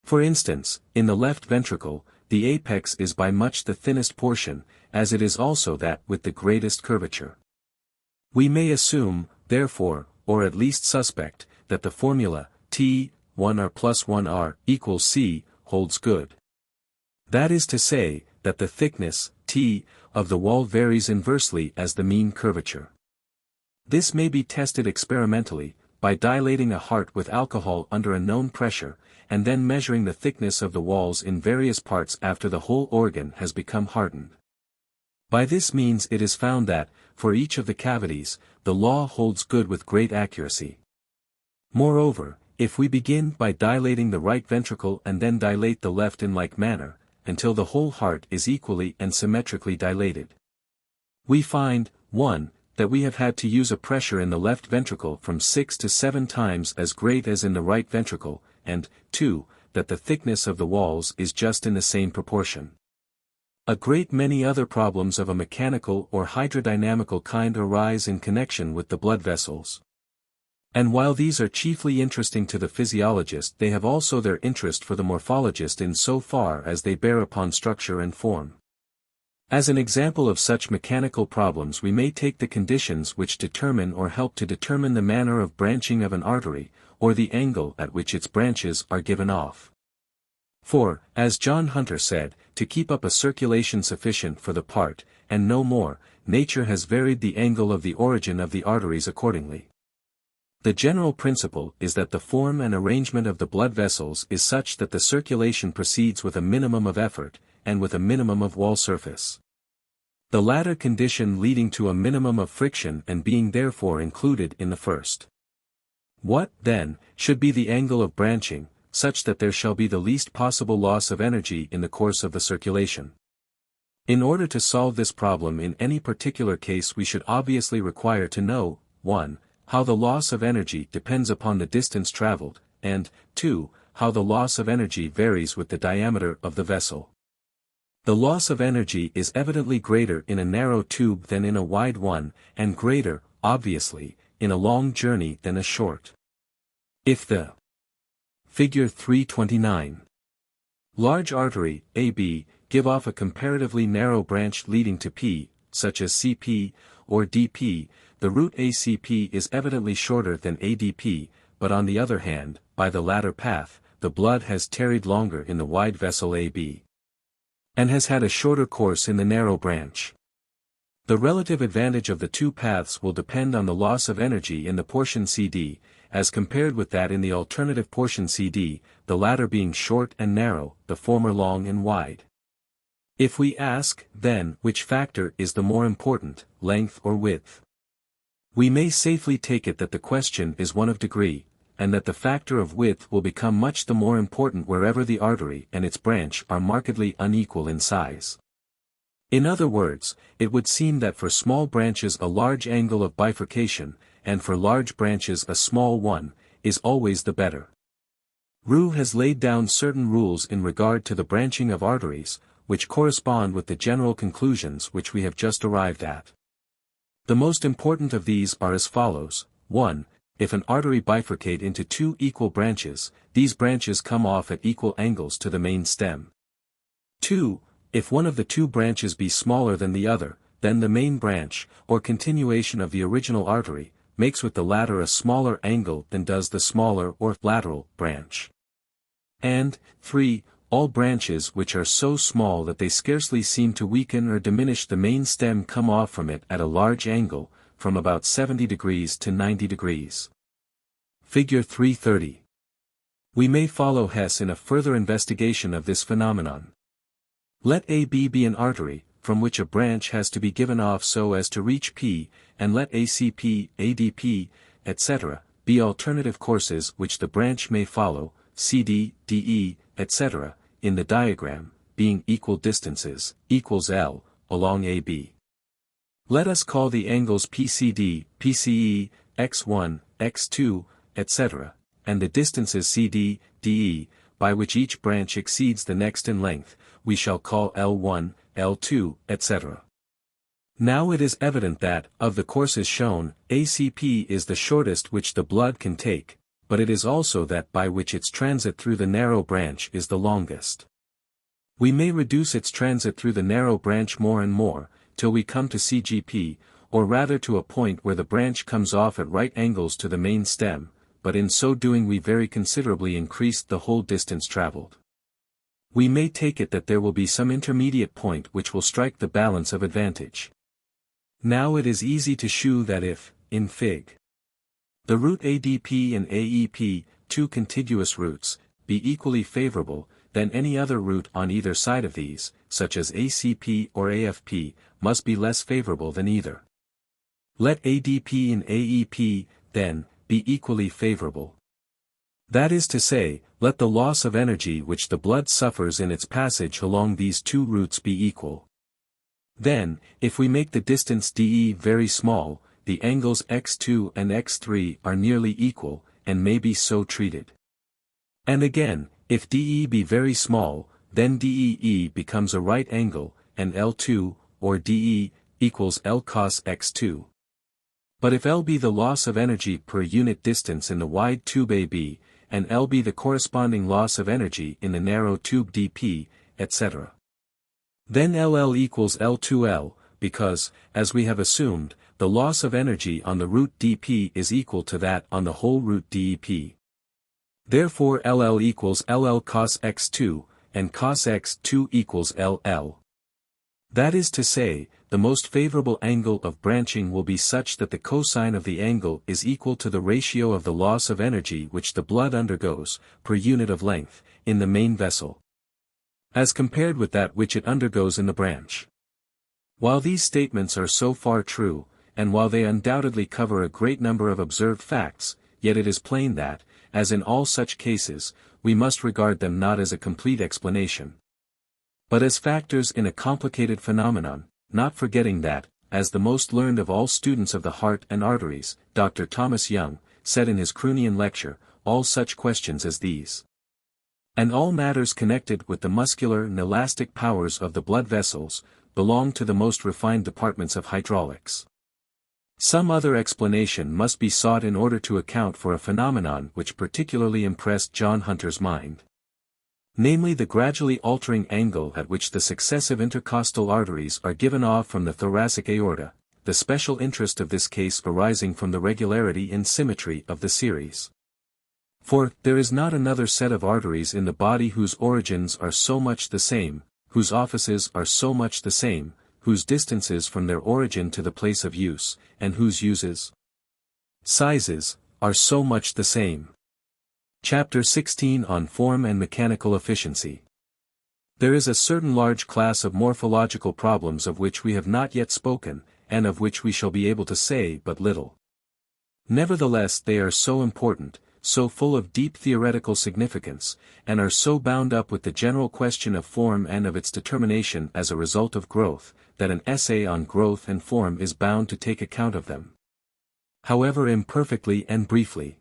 For instance, in the left ventricle, the apex is by much the thinnest portion, as it is also that with the greatest curvature. We may assume, therefore, or at least suspect, that the formula, T, 1R plus 1R equals C, holds good. That is to say, that the thickness, T, of the wall varies inversely as the mean curvature. This may be tested experimentally, by dilating a heart with alcohol under a known pressure, and then measuring the thickness of the walls in various parts after the whole organ has become hardened. By this means it is found that, for each of the cavities, the law holds good with great accuracy. Moreover, if we begin by dilating the right ventricle and then dilate the left in like manner, until the whole heart is equally and symmetrically dilated, we find, 1. That we have had to use a pressure in the left ventricle from 6 to 7 times as great as in the right ventricle, and, 2, that the thickness of the walls is just in the same proportion. A great many other problems of a mechanical or hydrodynamical kind arise in connection with the blood vessels. And while these are chiefly interesting to the physiologist, they have also their interest for the morphologist in so far as they bear upon structure and form. As an example of such mechanical problems we may take the conditions which determine or help to determine the manner of branching of an artery, or the angle at which its branches are given off. For, as John Hunter said, to keep up a circulation sufficient for the part, and no more, nature has varied the angle of the origin of the arteries accordingly. The general principle is that the form and arrangement of the blood vessels is such that the circulation proceeds with a minimum of effort, and with a minimum of wall surface. The latter condition leading to a minimum of friction and being therefore included in the first. What, then, should be the angle of branching, such that there shall be the least possible loss of energy in the course of the circulation? In order to solve this problem in any particular case we should obviously require to know, 1. How the loss of energy depends upon the distance traveled, and, 2. How the loss of energy varies with the diameter of the vessel. The loss of energy is evidently greater in a narrow tube than in a wide one, and greater, obviously, in a long journey than a short. If the Figure 329 large artery, AB, give off a comparatively narrow branch leading to P, such as CP, or DP, the route ACP is evidently shorter than ADP, but on the other hand, by the latter path, the blood has tarried longer in the wide vessel AB, and has had a shorter course in the narrow branch. The relative advantage of the two paths will depend on the loss of energy in the portion CD, as compared with that in the alternative portion CD, the latter being short and narrow, the former long and wide. If we ask, then, which factor is the more important, length or width, we may safely take it that the question is one of degree, and that the factor of width will become much the more important wherever the artery and its branch are markedly unequal in size. In other words, it would seem that for small branches a large angle of bifurcation, and for large branches a small one, is always the better. Roux has laid down certain rules in regard to the branching of arteries, which correspond with the general conclusions which we have just arrived at. The most important of these are as follows: 1. If an artery bifurcate into two equal branches, these branches come off at equal angles to the main stem. 2. If one of the two branches be smaller than the other, then the main branch, or continuation of the original artery, makes with the latter a smaller angle than does the smaller or lateral branch. And, 3. All branches which are so small that they scarcely seem to weaken or diminish the main stem come off from it at a large angle, from about 70 degrees to 90 degrees. Figure 330. We may follow Hess in a further investigation of this phenomenon. Let AB be an artery, from which a branch has to be given off so as to reach P, and let ACP, ADP, etc., be alternative courses which the branch may follow, CD, DE, etc., in the diagram, being equal distances, equals L, along AB. Let us call the angles PCD, PCE, X1, X2, etc., and the distances CD, DE, by which each branch exceeds the next in length, we shall call L1, L2, etc. Now it is evident that, of the courses shown, ACP is the shortest which the blood can take, but it is also that by which its transit through the narrow branch is the longest. We may reduce its transit through the narrow branch more and more, till we come to CGP, or rather to a point where the branch comes off at right angles to the main stem, but in so doing we very considerably increased the whole distance traveled. We may take it that there will be some intermediate point which will strike the balance of advantage. Now it is easy to shew that if, in Fig. the root ADP and AEP, two contiguous roots, be equally favorable, then any other root on either side of these, such as ACP or AFP, must be less favorable than either. Let ADP and AEP, then, be equally favorable. That is to say, let the loss of energy which the blood suffers in its passage along these two roots be equal. Then, if we make the distance DE very small, the angles x2 and x3 are nearly equal, and may be so treated. And again, if DE be very small, then DEE becomes a right angle, and L2, or DE, equals L cos x2. But if L be the loss of energy per unit distance in the wide tube AB, and L be the corresponding loss of energy in the narrow tube DP, etc., then LL equals L2L, because, as we have assumed, the loss of energy on the root dP is equal to that on the whole root DEP. Therefore LL equals LL cos x2, and cos x2 equals LL. That is to say, the most favorable angle of branching will be such that the cosine of the angle is equal to the ratio of the loss of energy which the blood undergoes, per unit of length, in the main vessel, as compared with that which it undergoes in the branch. While these statements are so far true, and while they undoubtedly cover a great number of observed facts, yet it is plain that, as in all such cases, we must regard them not as a complete explanation, but as factors in a complicated phenomenon, not forgetting that, as the most learned of all students of the heart and arteries, Dr. Thomas Young, said in his Croonian lecture, all such questions as these, and all matters connected with the muscular and elastic powers of the blood vessels, belong to the most refined departments of hydraulics. Some other explanation must be sought in order to account for a phenomenon which particularly impressed John Hunter's mind, namely the gradually altering angle at which the successive intercostal arteries are given off from the thoracic aorta, the special interest of this case arising from the regularity and symmetry of the series. For, there is not another set of arteries in the body whose origins are so much the same, whose offices are so much the same, whose distances from their origin to the place of use, and whose uses, sizes, are so much the same. Chapter 16 on Form and Mechanical Efficiency. There is a certain large class of morphological problems of which we have not yet spoken, and of which we shall be able to say but little. Nevertheless they are so important, so full of deep theoretical significance, and are so bound up with the general question of form and of its determination as a result of growth, that an essay on growth and form is bound to take account of them, however imperfectly and briefly.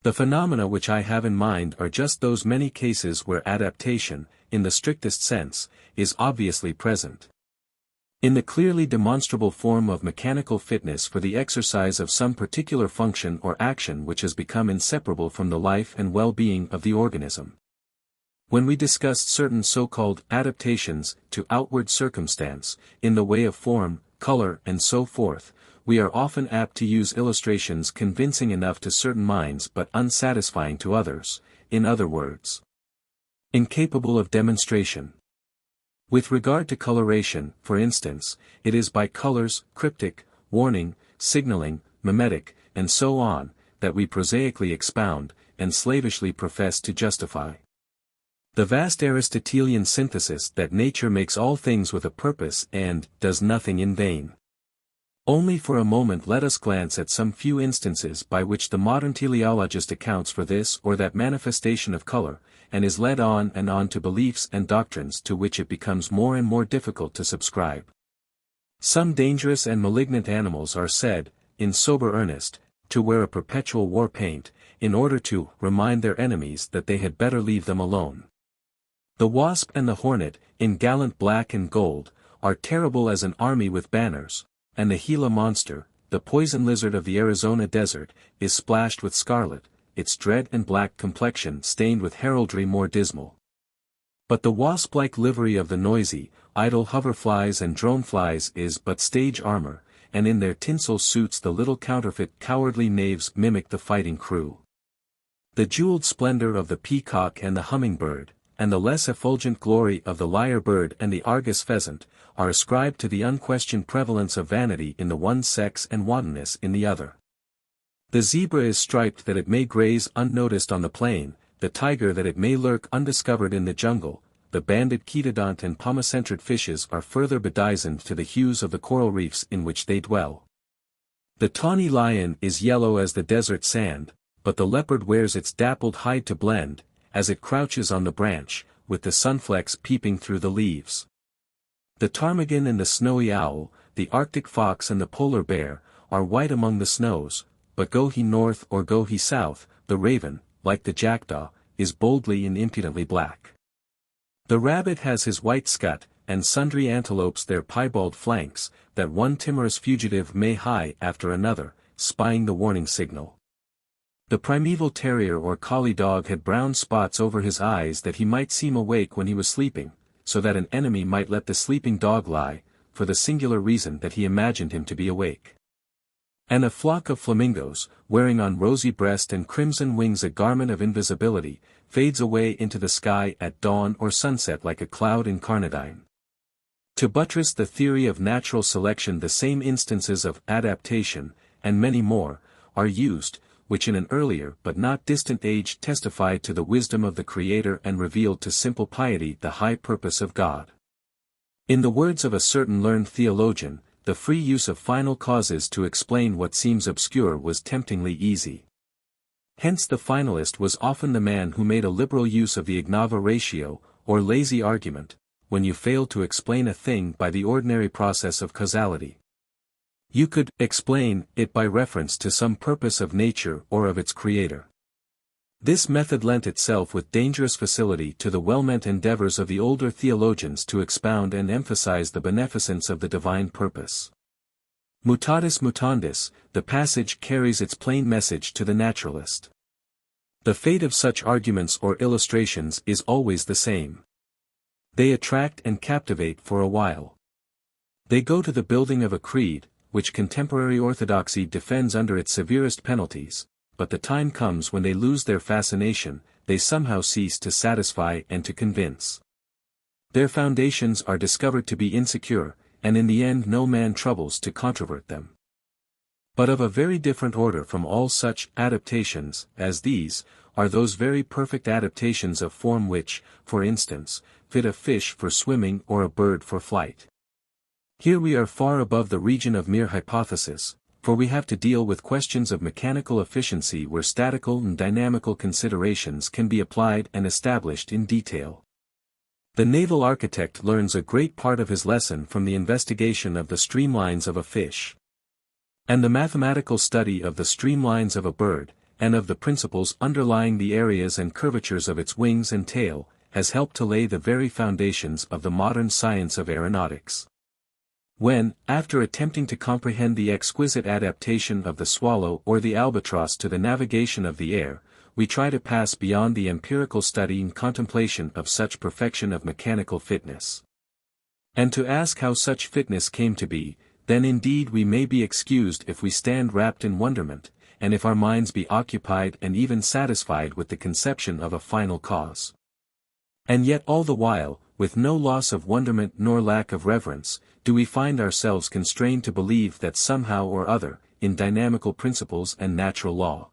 The phenomena which I have in mind are just those many cases where adaptation, in the strictest sense, is obviously present. In the clearly demonstrable form of mechanical fitness for the exercise of some particular function or action which has become inseparable from the life and well-being of the organism. When we discussed certain so-called adaptations to outward circumstance, in the way of form, color and so forth, we are often apt to use illustrations convincing enough to certain minds but unsatisfying to others, in other words, incapable of demonstration. With regard to coloration, for instance, it is by colors, cryptic, warning, signaling, mimetic, and so on, that we prosaically expound, and slavishly profess to justify the vast Aristotelian synthesis that nature makes all things with a purpose and does nothing in vain. Only for a moment let us glance at some few instances by which the modern teleologist accounts for this or that manifestation of color, and is led on and on to beliefs and doctrines to which it becomes more and more difficult to subscribe. Some dangerous and malignant animals are said, in sober earnest, to wear a perpetual war paint, in order to remind their enemies that they had better leave them alone. The wasp and the hornet, in gallant black and gold, are terrible as an army with banners, and the Gila monster, the poison lizard of the Arizona desert, is splashed with scarlet, its dread and black complexion stained with heraldry more dismal. But the wasp-like livery of the noisy, idle hoverflies and droneflies is but stage armor, and in their tinsel suits the little counterfeit cowardly knaves mimic the fighting crew. The jeweled splendor of the peacock and the hummingbird, and the less effulgent glory of the lyrebird and the Argus pheasant, are ascribed to the unquestioned prevalence of vanity in the one sex and wantonness in the other. The zebra is striped that it may graze unnoticed on the plain, the tiger that it may lurk undiscovered in the jungle, the banded chaetodont and pomacentrid fishes are further bedizened to the hues of the coral reefs in which they dwell. The tawny lion is yellow as the desert sand, but the leopard wears its dappled hide to blend, as it crouches on the branch, with the sunflecks peeping through the leaves. The ptarmigan and the snowy owl, the arctic fox and the polar bear, are white among the snows, but go he north or go he south, the raven, like the jackdaw, is boldly and impudently black. The rabbit has his white scut, and sundry antelopes their piebald flanks, that one timorous fugitive may hie after another, spying the warning signal. The primeval terrier or collie dog had brown spots over his eyes that he might seem awake when he was sleeping, so that an enemy might let the sleeping dog lie, for the singular reason that he imagined him to be awake. And a flock of flamingos, wearing on rosy breast and crimson wings a garment of invisibility, fades away into the sky at dawn or sunset like a cloud incarnadine. To buttress the theory of natural selection, the same instances of adaptation, and many more, are used, which in an earlier but not distant age testified to the wisdom of the Creator and revealed to simple piety the high purpose of God. In the words of a certain learned theologian, the free use of final causes to explain what seems obscure was temptingly easy. Hence the finalist was often the man who made a liberal use of the ignava ratio, or lazy argument, when you failed to explain a thing by the ordinary process of causality. You could explain it by reference to some purpose of nature or of its creator. This method lent itself with dangerous facility to the well-meant endeavors of the older theologians to expound and emphasize the beneficence of the divine purpose. Mutatis mutandis, the passage carries its plain message to the naturalist. The fate of such arguments or illustrations is always the same. They attract and captivate for a while. They go to the building of a creed, which contemporary orthodoxy defends under its severest penalties, but the time comes when they lose their fascination, they somehow cease to satisfy and to convince. Their foundations are discovered to be insecure, and in the end no man troubles to controvert them. But of a very different order from all such adaptations, as these, are those very perfect adaptations of form which, for instance, fit a fish for swimming or a bird for flight. Here we are far above the region of mere hypothesis, for we have to deal with questions of mechanical efficiency where statical and dynamical considerations can be applied and established in detail. The naval architect learns a great part of his lesson from the investigation of the streamlines of a fish. And the mathematical study of the streamlines of a bird, and of the principles underlying the areas and curvatures of its wings and tail, has helped to lay the very foundations of the modern science of aeronautics. When, after attempting to comprehend the exquisite adaptation of the swallow or the albatross to the navigation of the air, we try to pass beyond the empirical study and contemplation of such perfection of mechanical fitness, and to ask how such fitness came to be, then indeed we may be excused if we stand wrapped in wonderment, and if our minds be occupied and even satisfied with the conception of a final cause. And yet all the while, with no loss of wonderment nor lack of reverence, do we find ourselves constrained to believe that somehow or other, in dynamical principles and natural law,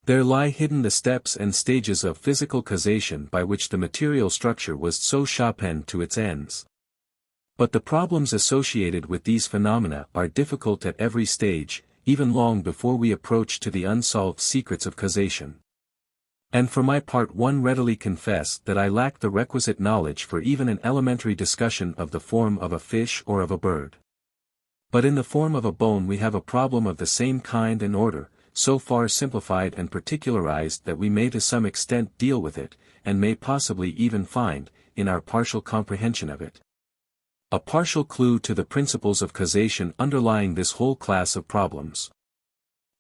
there lie hidden the steps and stages of physical causation by which the material structure was so sharpened to its ends. But the problems associated with these phenomena are difficult at every stage, even long before we approach to the unsolved secrets of causation. And for my part one readily confess that I lack the requisite knowledge for even an elementary discussion of the form of a fish or of a bird. But in the form of a bone we have a problem of the same kind and order, so far simplified and particularized that we may to some extent deal with it, and may possibly even find, in our partial comprehension of it, a partial clue to the principles of causation underlying this whole class of problems.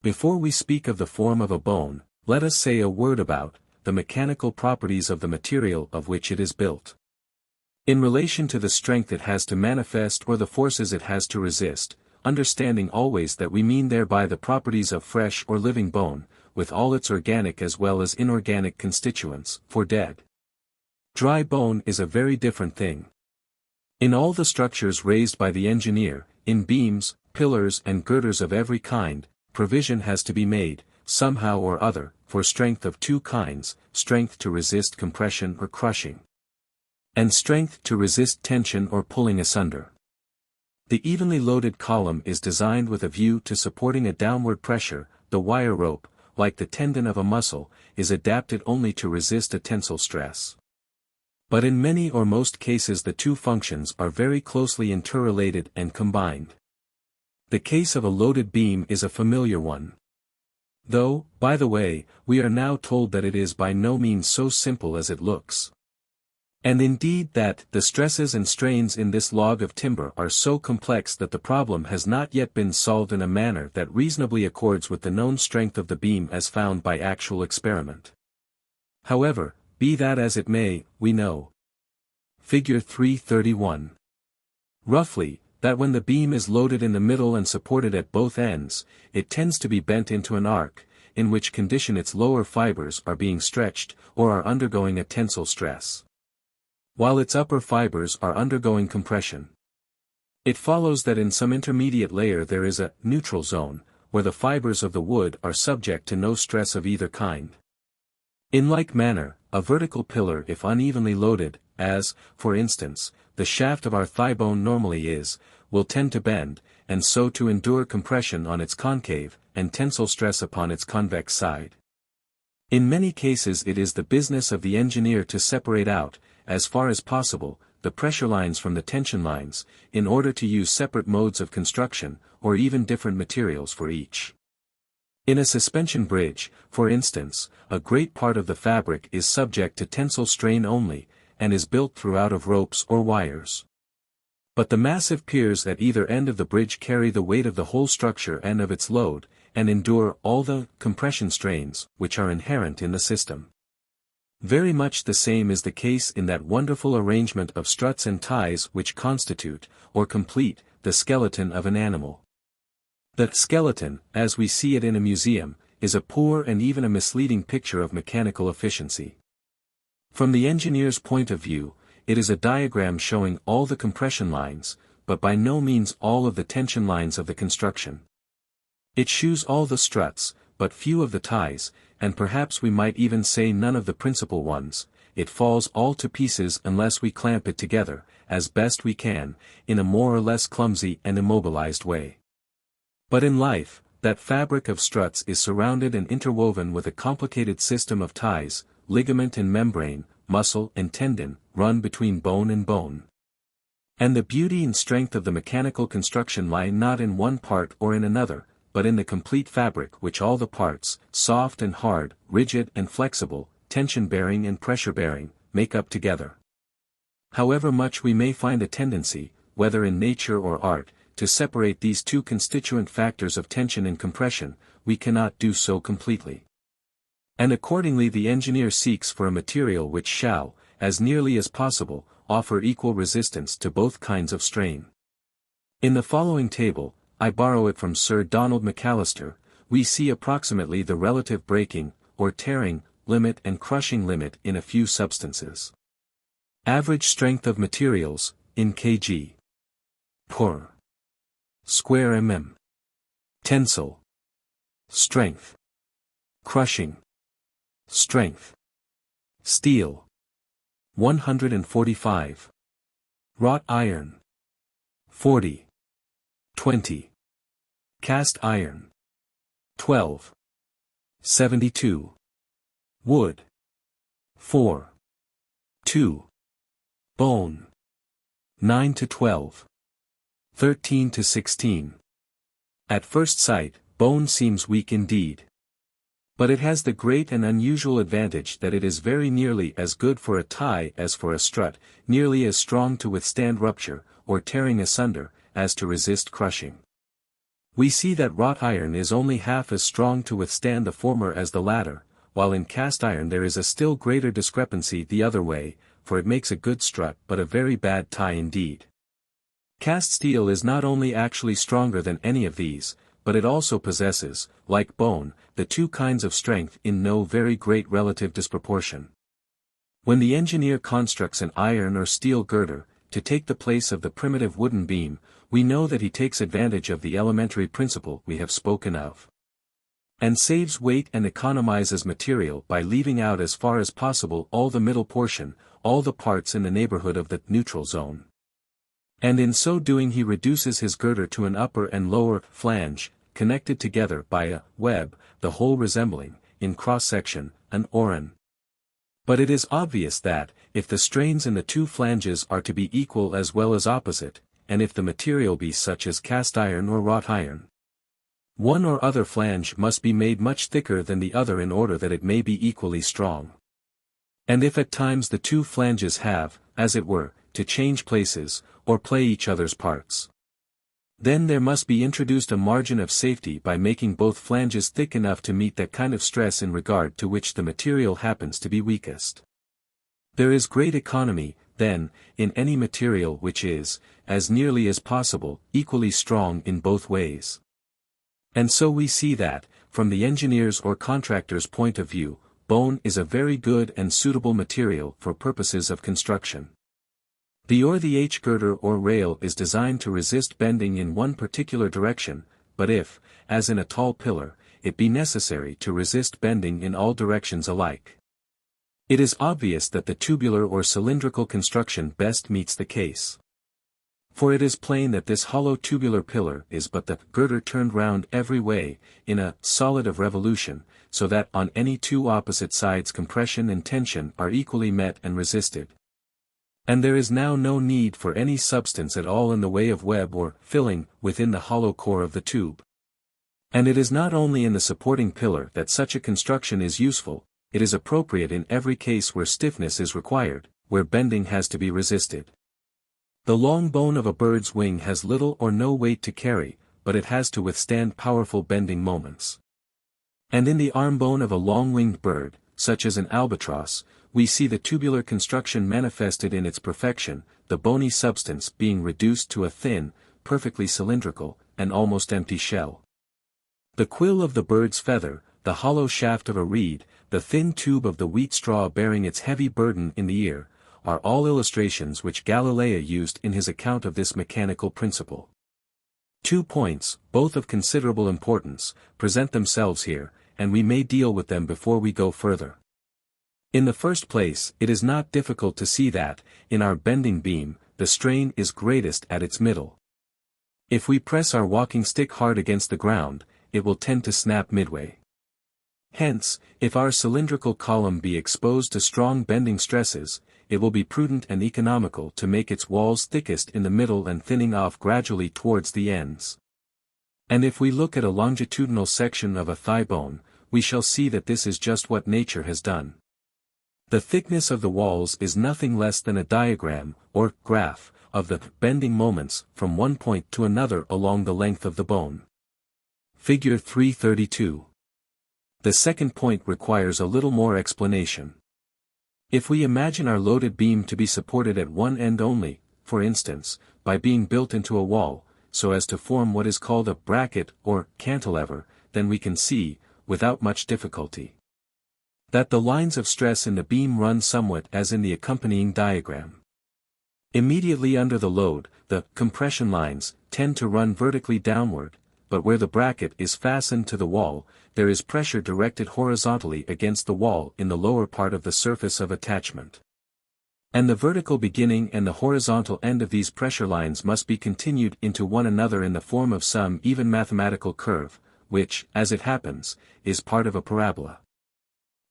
Before we speak of the form of a bone, let us say a word about the mechanical properties of the material of which it is built. In relation to the strength it has to manifest or the forces it has to resist, understanding always that we mean thereby the properties of fresh or living bone, with all its organic as well as inorganic constituents, for dead, dry bone is a very different thing. In all the structures raised by the engineer, in beams, pillars and girders of every kind, provision has to be made, somehow or other, for strength of two kinds, strength to resist compression or crushing, and strength to resist tension or pulling asunder. The evenly loaded column is designed with a view to supporting a downward pressure. The wire rope, like the tendon of a muscle, is adapted only to resist a tensile stress. But in many or most cases the two functions are very closely interrelated and combined. The case of a loaded beam is a familiar one. Though, by the way, we are now told that it is by no means so simple as it looks. And indeed that the stresses and strains in this log of timber are so complex that the problem has not yet been solved in a manner that reasonably accords with the known strength of the beam as found by actual experiment. However, be that as it may, we know. Figure 331. Roughly, that when the beam is loaded in the middle and supported at both ends, it tends to be bent into an arc, in which condition its lower fibers are being stretched, or are undergoing a tensile stress, while its upper fibers are undergoing compression. It follows that in some intermediate layer there is a neutral zone, where the fibers of the wood are subject to no stress of either kind. In like manner, a vertical pillar if unevenly loaded, as, for instance, the shaft of our thigh bone normally is, will tend to bend, and so to endure compression on its concave, and tensile stress upon its convex side. In many cases it is the business of the engineer to separate out, as far as possible, the pressure lines from the tension lines, in order to use separate modes of construction, or even different materials for each. In a suspension bridge, for instance, a great part of the fabric is subject to tensile strain only, and is built throughout of ropes or wires. But the massive piers at either end of the bridge carry the weight of the whole structure and of its load, and endure all the compression strains, which are inherent in the system. Very much the same is the case in that wonderful arrangement of struts and ties which constitute, or complete, the skeleton of an animal. The skeleton, as we see it in a museum, is a poor and even a misleading picture of mechanical efficiency. From the engineer's point of view, it is a diagram showing all the compression lines, but by no means all of the tension lines of the construction. It shews all the struts, but few of the ties, and perhaps we might even say none of the principal ones. It falls all to pieces unless we clamp it together, as best we can, in a more or less clumsy and immobilized way. But in life, that fabric of struts is surrounded and interwoven with a complicated system of ties, ligament and membrane, muscle and tendon, run between bone and bone. And the beauty and strength of the mechanical construction lie not in one part or in another, but in the complete fabric which all the parts, soft and hard, rigid and flexible, tension-bearing and pressure-bearing, make up together. However much we may find a tendency, whether in nature or art, to separate these two constituent factors of tension and compression, we cannot do so completely. And accordingly the engineer seeks for a material which shall, as nearly as possible, offer equal resistance to both kinds of strain. In the following table, I borrow it from Sir Donald Macalister, we see approximately the relative breaking, or tearing, limit and crushing limit in a few substances. Average strength of materials, in kg. Per. Square mm. Tensile. Strength. Crushing. Strength. Steel. 145. Wrought iron. 40. 20. Cast iron. 12. 72. Wood. 4. 2. Bone. 9 to 12. 13 to 16. At first sight, bone seems weak indeed. But it has the great and unusual advantage that it is very nearly as good for a tie as for a strut, nearly as strong to withstand rupture, or tearing asunder, as to resist crushing. We see that wrought iron is only half as strong to withstand the former as the latter, while in cast iron there is a still greater discrepancy the other way, for it makes a good strut but a very bad tie indeed. Cast steel is not only actually stronger than any of these, but it also possesses, like bone, the two kinds of strength in no very great relative disproportion. When the engineer constructs an iron or steel girder, to take the place of the primitive wooden beam, we know that he takes advantage of the elementary principle we have spoken of, and saves weight and economizes material by leaving out as far as possible all the middle portion, all the parts in the neighborhood of the neutral zone. And in so doing he reduces his girder to an upper and lower flange, connected together by a web, the whole resembling, in cross-section, an oren. But it is obvious that, if the strains in the two flanges are to be equal as well as opposite, and if the material be such as cast iron or wrought iron, one or other flange must be made much thicker than the other in order that it may be equally strong. And if at times the two flanges have, as it were, to change places, or play each other's parts, then there must be introduced a margin of safety by making both flanges thick enough to meet that kind of stress in regard to which the material happens to be weakest. There is great economy, then, in any material which is, as nearly as possible, equally strong in both ways. And so we see that, from the engineer's or contractor's point of view, bone is a very good and suitable material for purposes of construction. The H-girder or rail is designed to resist bending in one particular direction, but if, as in a tall pillar, it be necessary to resist bending in all directions alike, it is obvious that the tubular or cylindrical construction best meets the case. For it is plain that this hollow tubular pillar is but the girder turned round every way, in a solid of revolution, so that on any two opposite sides compression and tension are equally met and resisted. And there is now no need for any substance at all in the way of web or filling within the hollow core of the tube. And it is not only in the supporting pillar that such a construction is useful, it is appropriate in every case where stiffness is required, where bending has to be resisted. The long bone of a bird's wing has little or no weight to carry, but it has to withstand powerful bending moments. And in the arm bone of a long-winged bird, such as an albatross, we see the tubular construction manifested in its perfection, the bony substance being reduced to a thin, perfectly cylindrical, and almost empty shell. The quill of the bird's feather, the hollow shaft of a reed, the thin tube of the wheat straw bearing its heavy burden in the ear, are all illustrations which Galileo used in his account of this mechanical principle. 2 points, both of considerable importance, present themselves here, and we may deal with them before we go further. In the first place, it is not difficult to see that, in our bending beam, the strain is greatest at its middle. If we press our walking stick hard against the ground, it will tend to snap midway. Hence, if our cylindrical column be exposed to strong bending stresses, it will be prudent and economical to make its walls thickest in the middle and thinning off gradually towards the ends. And if we look at a longitudinal section of a thigh bone, we shall see that this is just what nature has done. The thickness of the walls is nothing less than a diagram, or graph, of the bending moments from one point to another along the length of the bone. Figure 332. The second point requires a little more explanation. If we imagine our loaded beam to be supported at one end only, for instance, by being built into a wall, so as to form what is called a bracket or cantilever, then we can see, without much difficulty, that the lines of stress in the beam run somewhat as in the accompanying diagram. Immediately under the load, the compression lines tend to run vertically downward, but where the bracket is fastened to the wall, there is pressure directed horizontally against the wall in the lower part of the surface of attachment. And the vertical beginning and the horizontal end of these pressure lines must be continued into one another in the form of some even mathematical curve, which, as it happens, is part of a parabola.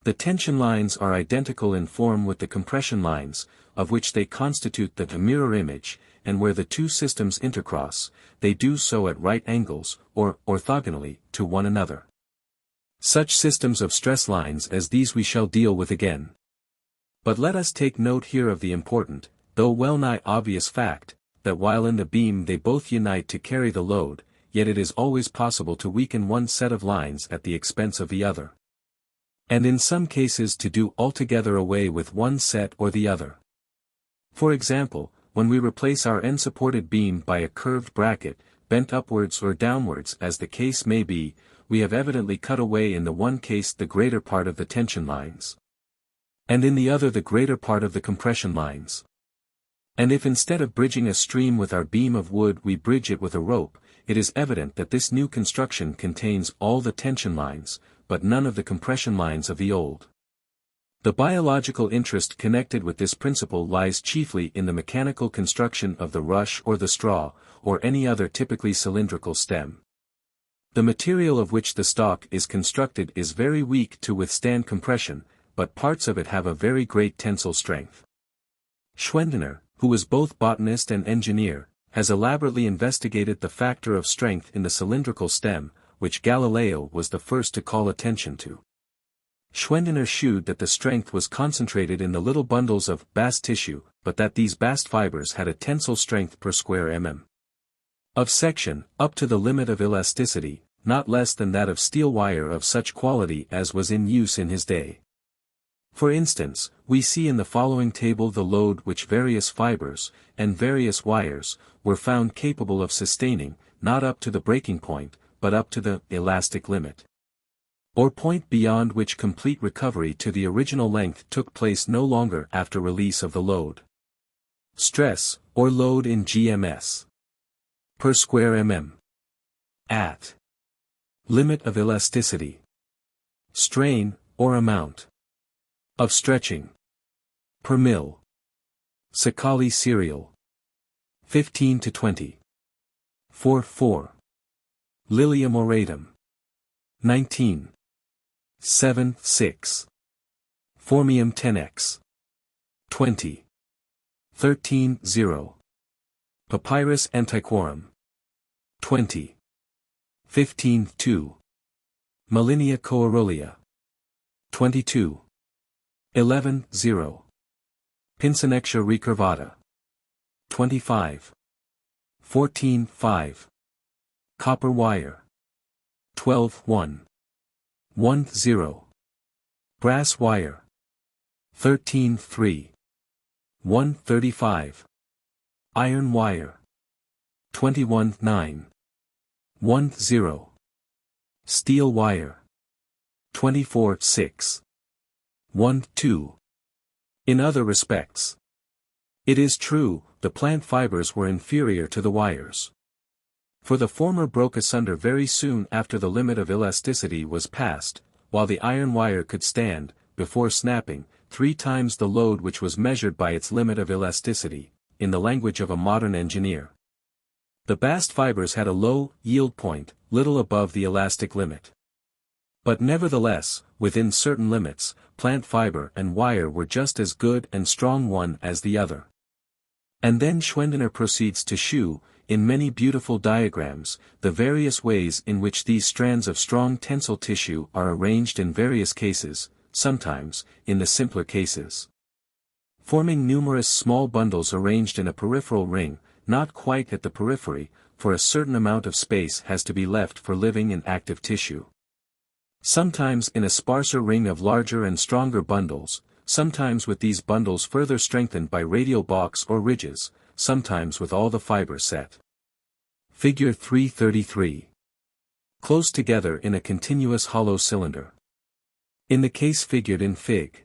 The tension lines are identical in form with the compression lines, of which they constitute the mirror image, and where the two systems intercross, they do so at right angles, or orthogonally, to one another. Such systems of stress lines as these we shall deal with again. But let us take note here of the important, though well-nigh obvious fact, that while in the beam they both unite to carry the load, yet it is always possible to weaken one set of lines at the expense of the other. And in some cases to do altogether away with one set or the other. For example, when we replace our end-supported beam by a curved bracket, bent upwards or downwards as the case may be, we have evidently cut away in the one case the greater part of the tension lines, and in the other the greater part of the compression lines. And if instead of bridging a stream with our beam of wood we bridge it with a rope, it is evident that this new construction contains all the tension lines, but none of the compression lines of the old. The biological interest connected with this principle lies chiefly in the mechanical construction of the rush or the straw, or any other typically cylindrical stem. The material of which the stalk is constructed is very weak to withstand compression, but parts of it have a very great tensile strength. Schwendener, who was both botanist and engineer, has elaborately investigated the factor of strength in the cylindrical stem, which Galileo was the first to call attention to. Schwendener shewed that the strength was concentrated in the little bundles of bast tissue, but that these bast fibers had a tensile strength per square mm of section, up to the limit of elasticity, not less than that of steel wire of such quality as was in use in his day. For instance, we see in the following table the load which various fibers, and various wires, were found capable of sustaining, not up to the breaking point, but up to the elastic limit, or point beyond which complete recovery to the original length took place no longer after release of the load. Stress, or load in GMS. Per square mm. At limit of elasticity. Strain, or amount of stretching. Per mil. Sakali serial. 15 to 20. 4. Lilium auratum. 19. 7, 6. Formium 10x. 20. 13, 0. Papyrus antiquorum. 20. 15, 2. Malinia coeruleia. 22. 11, 0. Pincenexia recurvata. 25. 14, 5. Copper wire. 12, 1. 1, 0. Brass wire. 13, 3. 1, 35. Iron wire. 21, 9. 1, 0. Steel wire. 24, 6. 1, 2. In other respects. It is true, the plant fibers were inferior to the wires. For the former broke asunder very soon after the limit of elasticity was passed, while the iron wire could stand, before snapping, 3 times the load which was measured by its limit of elasticity, in the language of a modern engineer. The bast fibers had a low yield point, little above the elastic limit. But nevertheless, within certain limits, plant fiber and wire were just as good and strong one as the other. And then Schwendener proceeds to shew, in many beautiful diagrams, the various ways in which these strands of strong tensile tissue are arranged in various cases, sometimes, in the simpler cases, forming numerous small bundles arranged in a peripheral ring, not quite at the periphery, for a certain amount of space has to be left for living and active tissue. Sometimes in a sparser ring of larger and stronger bundles, sometimes with these bundles further strengthened by radial balks or ridges, sometimes with all the fibers set. Figure 333. Close together in a continuous hollow cylinder. In the case figured in Fig.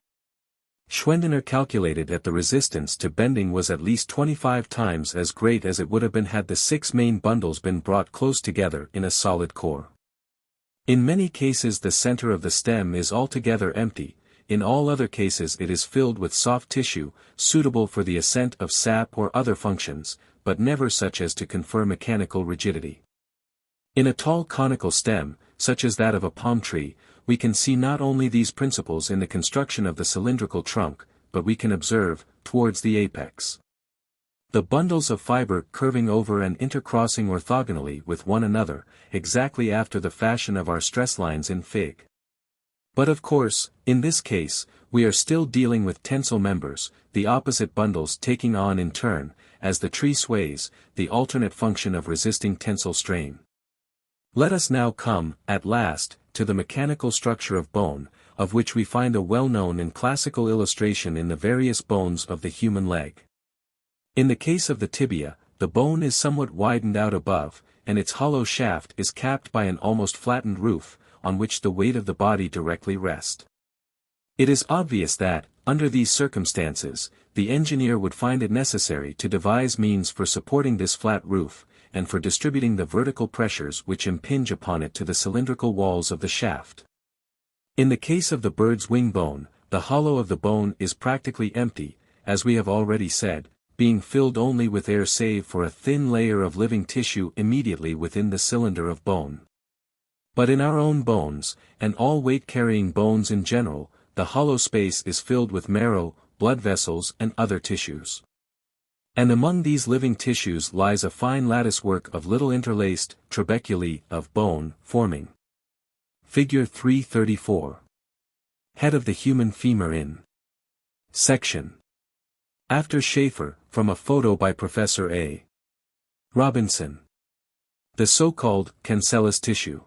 Schwendener calculated that the resistance to bending was at least 25 times as great as it would have been had the 6 main bundles been brought close together in a solid core. In many cases the center of the stem is altogether empty, in all other cases it is filled with soft tissue, suitable for the ascent of sap or other functions, but never such as to confer mechanical rigidity. In a tall conical stem, such as that of a palm tree, we can see not only these principles in the construction of the cylindrical trunk, but we can observe, towards the apex, the bundles of fiber curving over and intercrossing orthogonally with one another, exactly after the fashion of our stress lines in Fig. But of course, in this case, we are still dealing with tensile members, the opposite bundles taking on in turn, as the tree sways, the alternate function of resisting tensile strain. Let us now come, at last, to the mechanical structure of bone, of which we find a well-known and classical illustration in the various bones of the human leg. In the case of the tibia, the bone is somewhat widened out above, and its hollow shaft is capped by an almost flattened roof, on which the weight of the body directly rests. It is obvious that, under these circumstances, the engineer would find it necessary to devise means for supporting this flat roof, and for distributing the vertical pressures which impinge upon it to the cylindrical walls of the shaft. In the case of the bird's wing bone, the hollow of the bone is practically empty, as we have already said, being filled only with air save for a thin layer of living tissue immediately within the cylinder of bone. But in our own bones, and all weight-carrying bones in general, the hollow space is filled with marrow, blood vessels and other tissues. And among these living tissues lies a fine lattice-work of little interlaced trabeculae of bone, forming Figure 334. Head of the human femur in section. After Schaefer, from a photo by Professor A. Robinson. The so-called cancellous tissue.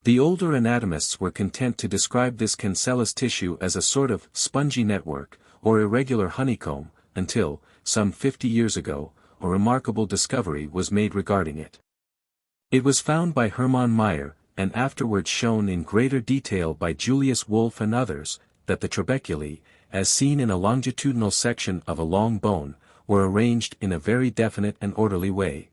The older anatomists were content to describe this cancellous tissue as a sort of spongy network, or irregular honeycomb, until, some 50 years ago, a remarkable discovery was made regarding it. It was found by Hermann Mayer, and afterwards shown in greater detail by Julius Wolff and others, that the trabeculae, as seen in a longitudinal section of a long bone, were arranged in a very definite and orderly way.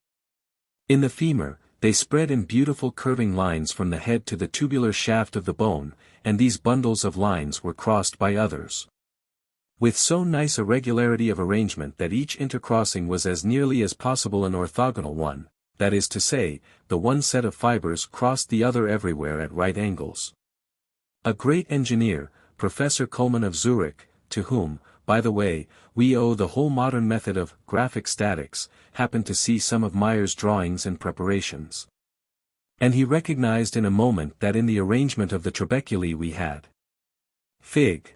In the femur, they spread in beautiful curving lines from the head to the tubular shaft of the bone, and these bundles of lines were crossed by others with so nice a regularity of arrangement that each intercrossing was as nearly as possible an orthogonal one, that is to say, the one set of fibers crossed the other everywhere at right angles. A great engineer, Professor Coleman of Zurich, to whom, by the way, we owe the whole modern method of graphic statics, happened to see some of Mayer's drawings and preparations. And he recognized in a moment that in the arrangement of the trabeculae we had Fig.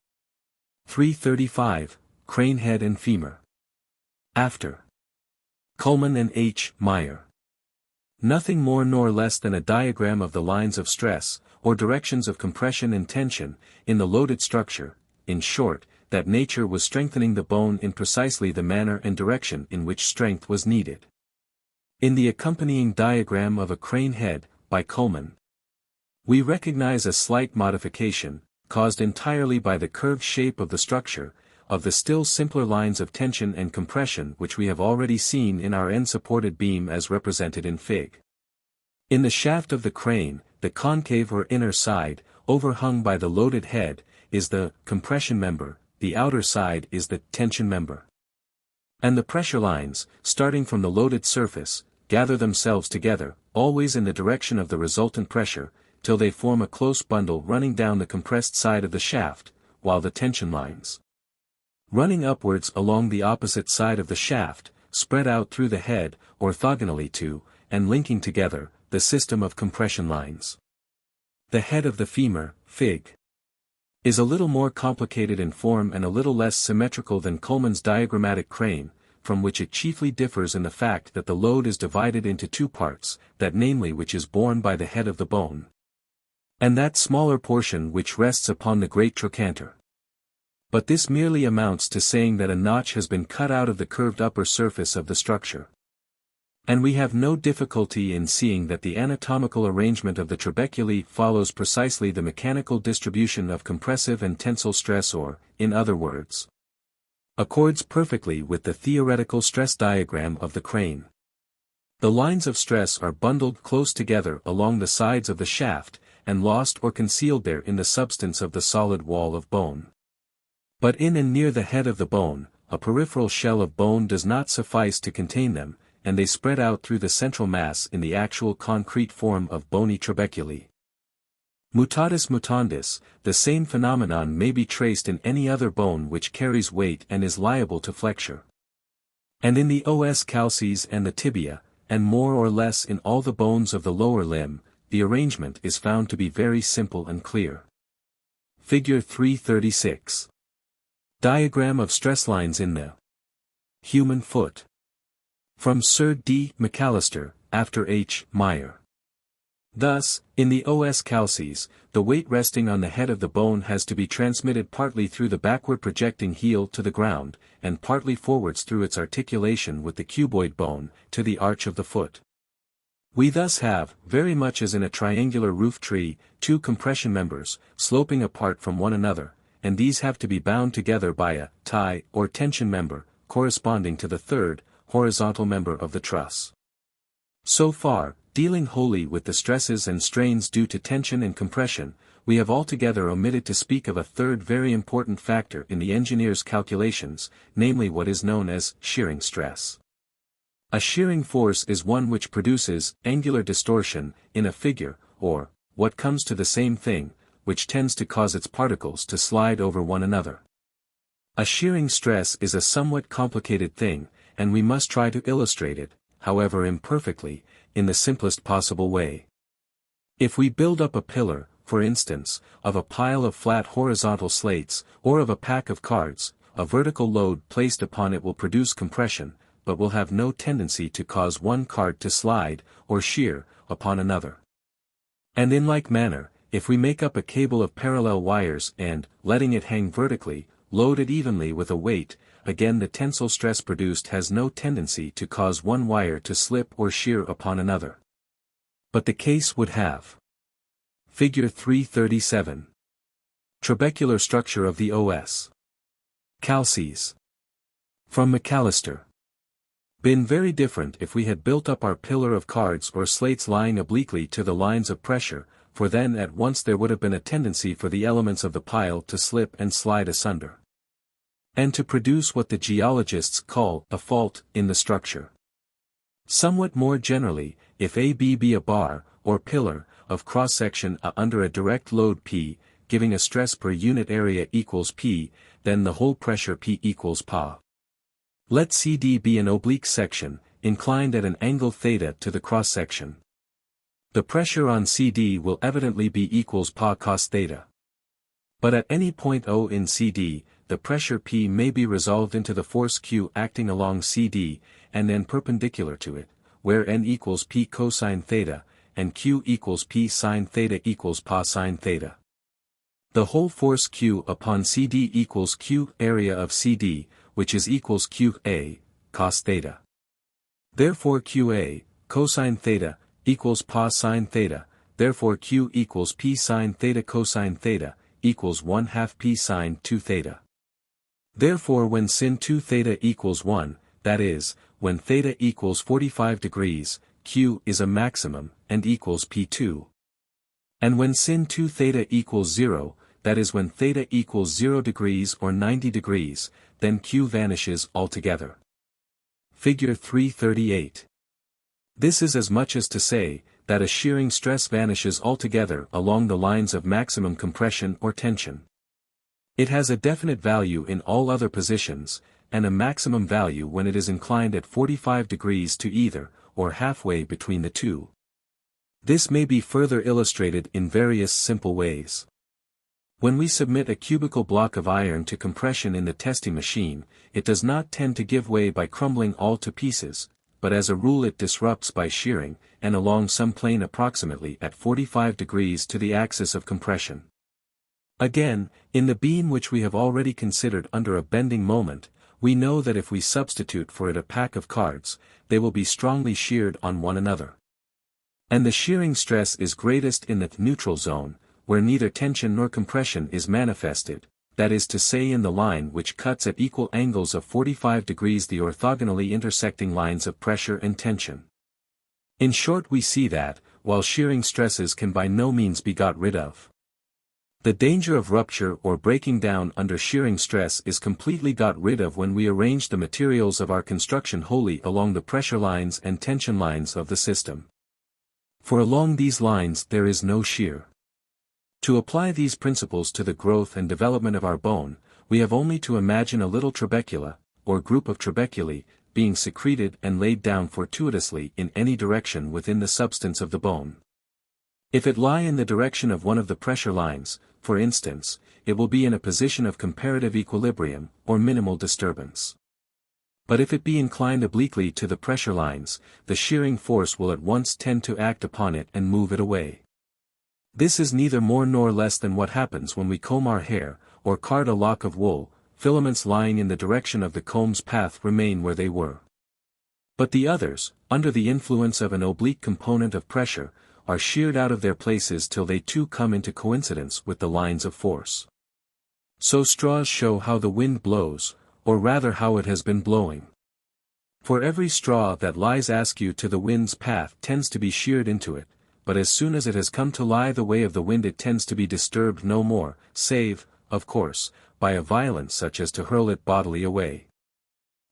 335, crane head and femur. After Coleman and H. Mayer. Nothing more nor less than a diagram of the lines of stress, or directions of compression and tension, in the loaded structure, in short, that nature was strengthening the bone in precisely the manner and direction in which strength was needed. In the accompanying diagram of a crane head, by Coleman, we recognize a slight modification, caused entirely by the curved shape of the structure, of the still simpler lines of tension and compression which we have already seen in our end-supported beam as represented in Fig. In the shaft of the crane, the concave or inner side, overhung by the loaded head, is the compression member, the outer side is the tension member. And the pressure lines, starting from the loaded surface, gather themselves together, always in the direction of the resultant pressure, till they form a close bundle running down the compressed side of the shaft, while the tension lines, running upwards along the opposite side of the shaft, spread out through the head, orthogonally to, and linking together, the system of compression lines. The head of the femur, Fig. is a little more complicated in form and a little less symmetrical than Coleman's diagrammatic crane, from which it chiefly differs in the fact that the load is divided into two parts, that namely which is borne by the head of the bone, and that smaller portion which rests upon the great trochanter. But this merely amounts to saying that a notch has been cut out of the curved upper surface of the structure. And we have no difficulty in seeing that the anatomical arrangement of the trabeculae follows precisely the mechanical distribution of compressive and tensile stress, or, in other words, accords perfectly with the theoretical stress diagram of the crane. The lines of stress are bundled close together along the sides of the shaft, and lost or concealed there in the substance of the solid wall of bone. But in and near the head of the bone, a peripheral shell of bone does not suffice to contain them, and they spread out through the central mass in the actual concrete form of bony trabeculae. Mutatis mutandis, the same phenomenon may be traced in any other bone which carries weight and is liable to flexure. And in the os calces and the tibia, and more or less in all the bones of the lower limb, the arrangement is found to be very simple and clear. Figure 336. Diagram of stress lines in the human foot. From Sir D. McAllister, after H. Meyer. Thus, in the os calces, the weight resting on the head of the bone has to be transmitted partly through the backward projecting heel to the ground, and partly forwards through its articulation with the cuboid bone, to the arch of the foot. We thus have, very much as in a triangular roof tree, two compression members, sloping apart from one another, and these have to be bound together by a tie or tension member, corresponding to the third, horizontal member of the truss. So far, dealing wholly with the stresses and strains due to tension and compression, we have altogether omitted to speak of a third very important factor in the engineer's calculations, namely what is known as shearing stress. A shearing force is one which produces angular distortion in a figure, or, what comes to the same thing, which tends to cause its particles to slide over one another. A shearing stress is a somewhat complicated thing, and we must try to illustrate it, however imperfectly, in the simplest possible way. If we build up a pillar, for instance, of a pile of flat horizontal slates, or of a pack of cards, a vertical load placed upon it will produce compression, but will have no tendency to cause one card to slide, or shear, upon another. And in like manner, if we make up a cable of parallel wires and, letting it hang vertically, load it evenly with a weight, again the tensile stress produced has no tendency to cause one wire to slip or shear upon another. But the case would have. Figure 337. Trabecular structure of the os calces. From McAllister. Been very different if we had built up our pillar of cards or slates lying obliquely to the lines of pressure, for then at once there would have been a tendency for the elements of the pile to slip and slide asunder, and to produce what the geologists call a fault in the structure. Somewhat more generally, if AB be a bar, or pillar, of cross-section A under a direct load P, giving a stress per unit area equals P, then the whole pressure P equals Pa. Let CD be an oblique section, inclined at an angle theta to the cross-section. The pressure on CD will evidently be equals Pa cos theta. But at any point O in CD, the pressure P may be resolved into the force Q acting along CD, and then perpendicular to it, where N equals P cosine theta, and Q equals P sine theta equals Pa sine theta. The whole force Q upon CD equals Q area of CD, which is equals QA, cos theta. Therefore QA, cosine theta, equals Pa sine theta, therefore Q equals P sine theta cosine theta, equals 1/2 P sine 2 theta. Therefore when sin 2 theta equals 1, that is, when theta equals 45 degrees, Q is a maximum, and equals P2. And when sin 2 theta equals 0, that is when theta equals 0 degrees or 90 degrees, then Q vanishes altogether. Figure 338. This is as much as to say, that a shearing stress vanishes altogether along the lines of maximum compression or tension. It has a definite value in all other positions, and a maximum value when it is inclined at 45 degrees to either, or halfway between the two. This may be further illustrated in various simple ways. When we submit a cubical block of iron to compression in the testing machine, it does not tend to give way by crumbling all to pieces, but as a rule it disrupts by shearing, and along some plane approximately at 45 degrees to the axis of compression. Again, in the beam which we have already considered under a bending moment, we know that if we substitute for it a pack of cards, they will be strongly sheared on one another. And the shearing stress is greatest in the neutral zone, where neither tension nor compression is manifested, that is to say in the line which cuts at equal angles of 45 degrees the orthogonally intersecting lines of pressure and tension. In short we see that, while shearing stresses can by no means be got rid of. The danger of rupture or breaking down under shearing stress is completely got rid of when we arrange the materials of our construction wholly along the pressure lines and tension lines of the system. For along these lines there is no shear. To apply these principles to the growth and development of our bone, we have only to imagine a little trabecula, or group of trabeculae, being secreted and laid down fortuitously in any direction within the substance of the bone. If it lie in the direction of one of the pressure lines, for instance, it will be in a position of comparative equilibrium, or minimal disturbance. But if it be inclined obliquely to the pressure lines, the shearing force will at once tend to act upon it and move it away. This is neither more nor less than what happens when we comb our hair, or card a lock of wool. Filaments lying in the direction of the comb's path remain where they were. But the others, under the influence of an oblique component of pressure, are sheared out of their places till they too come into coincidence with the lines of force. So straws show how the wind blows, or rather how it has been blowing. For every straw that lies askew to the wind's path tends to be sheared into it, but as soon as it has come to lie the way of the wind it tends to be disturbed no more, save, of course, by a violence such as to hurl it bodily away.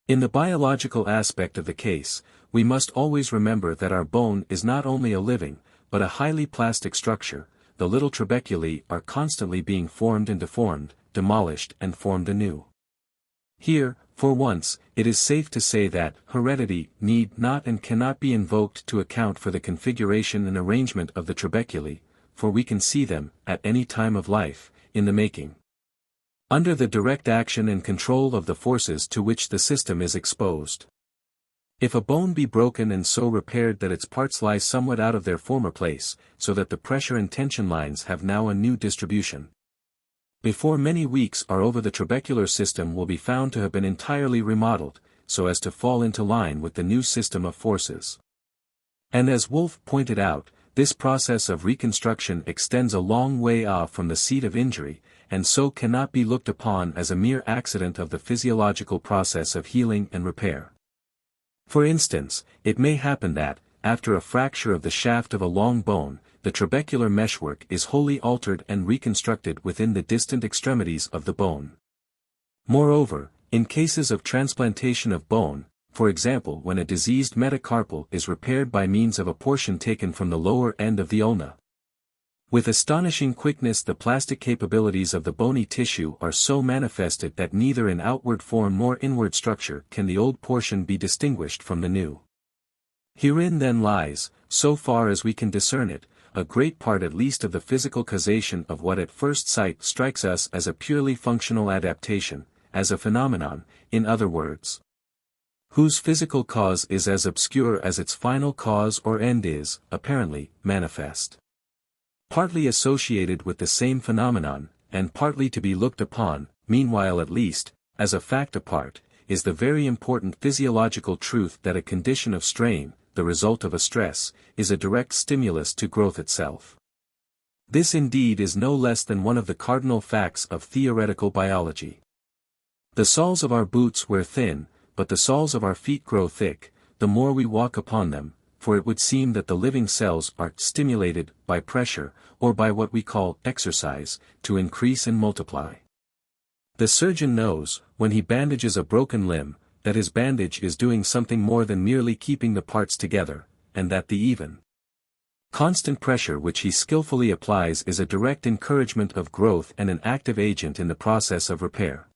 In the biological aspect of the case, we must always remember that our bone is not only a living, but a highly plastic structure. The little trabeculae are constantly being formed and deformed, demolished and formed anew. Here, for once, it is safe to say that heredity need not and cannot be invoked to account for the configuration and arrangement of the trabeculae, for we can see them, at any time of life, in the making. Under the direct action and control of the forces to which the system is exposed. If a bone be broken and so repaired that its parts lie somewhat out of their former place, so that the pressure and tension lines have now a new distribution, before many weeks are over the trabecular system will be found to have been entirely remodeled, so as to fall into line with the new system of forces. And as Wolff pointed out, this process of reconstruction extends a long way off from the seat of injury, and so cannot be looked upon as a mere accident of the physiological process of healing and repair. For instance, it may happen that, after a fracture of the shaft of a long bone, the trabecular meshwork is wholly altered and reconstructed within the distant extremities of the bone. Moreover, in cases of transplantation of bone, for example when a diseased metacarpal is repaired by means of a portion taken from the lower end of the ulna, with astonishing quickness the plastic capabilities of the bony tissue are so manifested that neither in outward form nor inward structure can the old portion be distinguished from the new. Herein then lies, so far as we can discern it, a great part at least of the physical causation of what at first sight strikes us as a purely functional adaptation, as a phenomenon, in other words, whose physical cause is as obscure as its final cause or end is, apparently, manifest. Partly associated with the same phenomenon, and partly to be looked upon, meanwhile at least, as a fact apart, is the very important physiological truth that a condition of strain, the result of a stress, is a direct stimulus to growth itself. This indeed is no less than one of the cardinal facts of theoretical biology. The soles of our boots wear thin, but the soles of our feet grow thick, the more we walk upon them, for it would seem that the living cells are stimulated by pressure, or by what we call exercise, to increase and multiply. The surgeon knows, when he bandages a broken limb, that his bandage is doing something more than merely keeping the parts together, and that the even, constant pressure which he skillfully applies is a direct encouragement of growth and an active agent in the process of repair.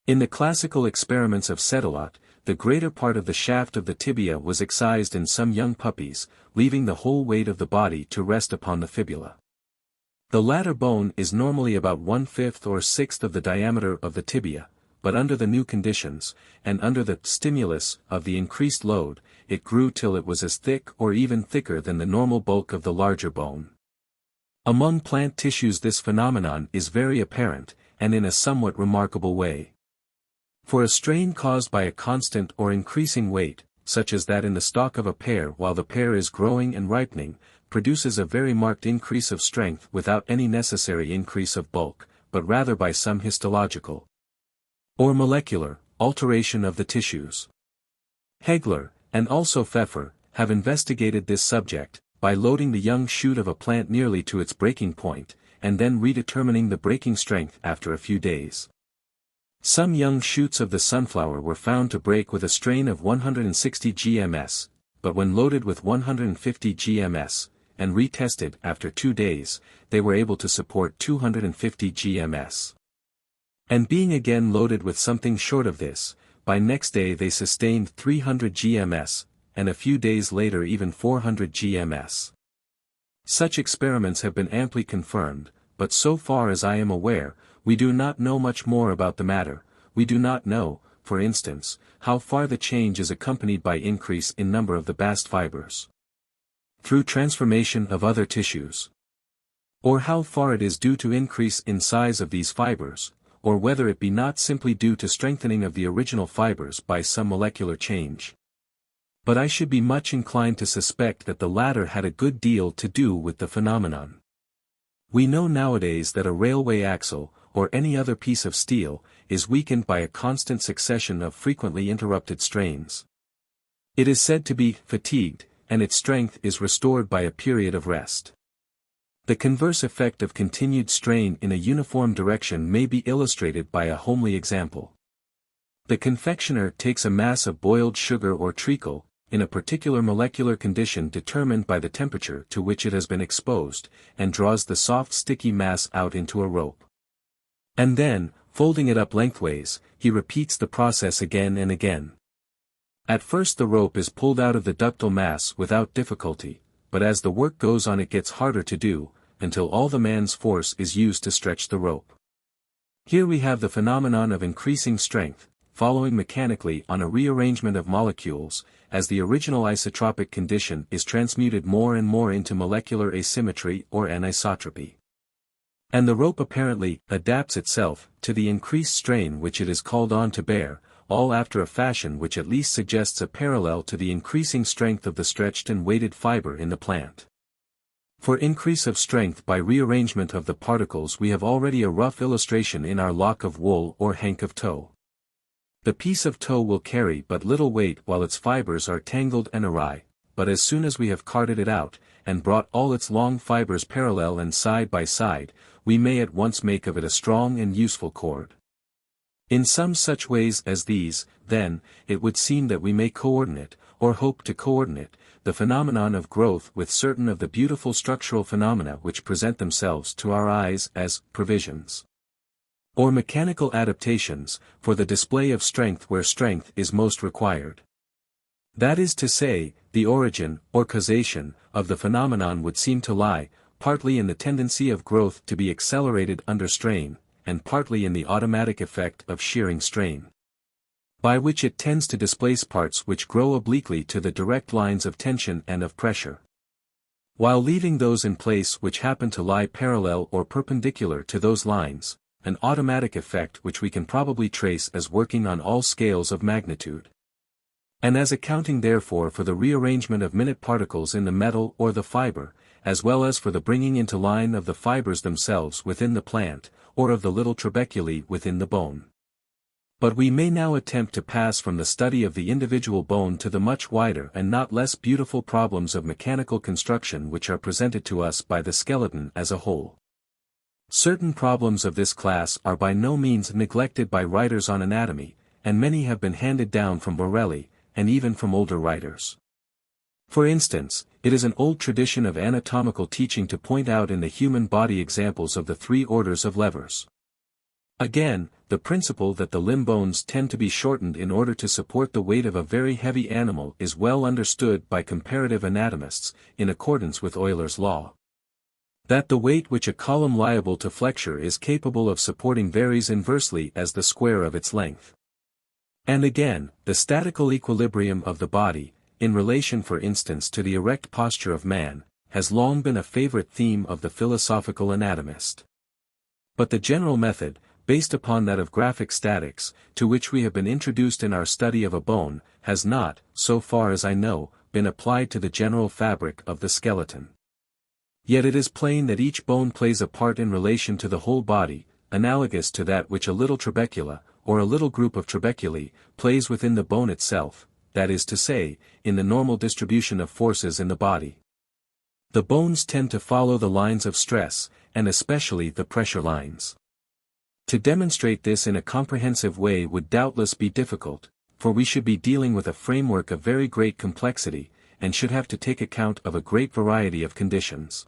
In the classical experiments of Sedilot, the greater part of the shaft of the tibia was excised in some young puppies, leaving the whole weight of the body to rest upon the fibula. The latter bone is normally about 1/5 or 1/6 of the diameter of the tibia, but under the new conditions, and under the stimulus of the increased load, it grew till it was as thick or even thicker than the normal bulk of the larger bone. Among plant tissues this phenomenon is very apparent, and in a somewhat remarkable way. For a strain caused by a constant or increasing weight, such as that in the stalk of a pear while the pear is growing and ripening, produces a very marked increase of strength without any necessary increase of bulk, but rather by some histological or molecular alteration of the tissues. Hegler, and also Pfeffer, have investigated this subject, by loading the young shoot of a plant nearly to its breaking point, and then redetermining the breaking strength after a few days. Some young shoots of the sunflower were found to break with a strain of 160 gms, but when loaded with 150 gms, and retested after 2 days, they were able to support 250 gms. And being again loaded with something short of this, by next day they sustained 300 gms, and a few days later even 400 gms. Such experiments have been amply confirmed, but so far as I am aware, we do not know much more about the matter. We do not know, for instance, how far the change is accompanied by increase in number of the bast fibers through transformation of other tissues, or how far it is due to increase in size of these fibers, or whether it be not simply due to strengthening of the original fibers by some molecular change. But I should be much inclined to suspect that the latter had a good deal to do with the phenomenon. We know nowadays that a railway axle, or any other piece of steel, is weakened by a constant succession of frequently interrupted strains. It is said to be fatigued, and its strength is restored by a period of rest. The converse effect of continued strain in a uniform direction may be illustrated by a homely example. The confectioner takes a mass of boiled sugar or treacle, in a particular molecular condition determined by the temperature to which it has been exposed, and draws the soft sticky mass out into a rope. And then, folding it up lengthways, he repeats the process again and again. At first the rope is pulled out of the ductile mass without difficulty, but as the work goes on it gets harder to do, until all the man's force is used to stretch the rope. Here we have the phenomenon of increasing strength, following mechanically on a rearrangement of molecules, as the original isotropic condition is transmuted more and more into molecular asymmetry or anisotropy. And the rope apparently adapts itself to the increased strain which it is called on to bear, all after a fashion which at least suggests a parallel to the increasing strength of the stretched and weighted fiber in the plant. For increase of strength by rearrangement of the particles we have already a rough illustration in our lock of wool or hank of tow. The piece of tow will carry but little weight while its fibers are tangled and awry, but as soon as we have carted it out, and brought all its long fibers parallel and side by side, we may at once make of it a strong and useful cord. In some such ways as these, then, it would seem that we may coordinate, or hope to coordinate, the phenomenon of growth with certain of the beautiful structural phenomena which present themselves to our eyes as provisions, or mechanical adaptations, for the display of strength where strength is most required. That is to say, the origin, or causation, of the phenomenon would seem to lie, partly in the tendency of growth to be accelerated under strain, and partly in the automatic effect of shearing strain, by which it tends to displace parts which grow obliquely to the direct lines of tension and of pressure, while leaving those in place which happen to lie parallel or perpendicular to those lines, an automatic effect which we can probably trace as working on all scales of magnitude, and as accounting therefore for the rearrangement of minute particles in the metal or the fiber, as well as for the bringing into line of the fibers themselves within the plant, or of the little trabeculae within the bone. But we may now attempt to pass from the study of the individual bone to the much wider and not less beautiful problems of mechanical construction which are presented to us by the skeleton as a whole. Certain problems of this class are by no means neglected by writers on anatomy, and many have been handed down from Borelli, and even from older writers. For instance, it is an old tradition of anatomical teaching to point out in the human body examples of the 3 orders of levers. Again, the principle that the limb bones tend to be shortened in order to support the weight of a very heavy animal is well understood by comparative anatomists, in accordance with Euler's law. That the weight which a column liable to flexure is capable of supporting varies inversely as the square of its length. And again, the statical equilibrium of the body, in relation for instance to the erect posture of man, has long been a favorite theme of the philosophical anatomist. But the general method, based upon that of graphic statics, to which we have been introduced in our study of a bone, has not, so far as I know, been applied to the general fabric of the skeleton. Yet it is plain that each bone plays a part in relation to the whole body, analogous to that which a little trabecula, or a little group of trabeculae, plays within the bone itself, that is to say, in the normal distribution of forces in the body. The bones tend to follow the lines of stress, and especially the pressure lines. To demonstrate this in a comprehensive way would doubtless be difficult, for we should be dealing with a framework of very great complexity, and should have to take account of a great variety of conditions.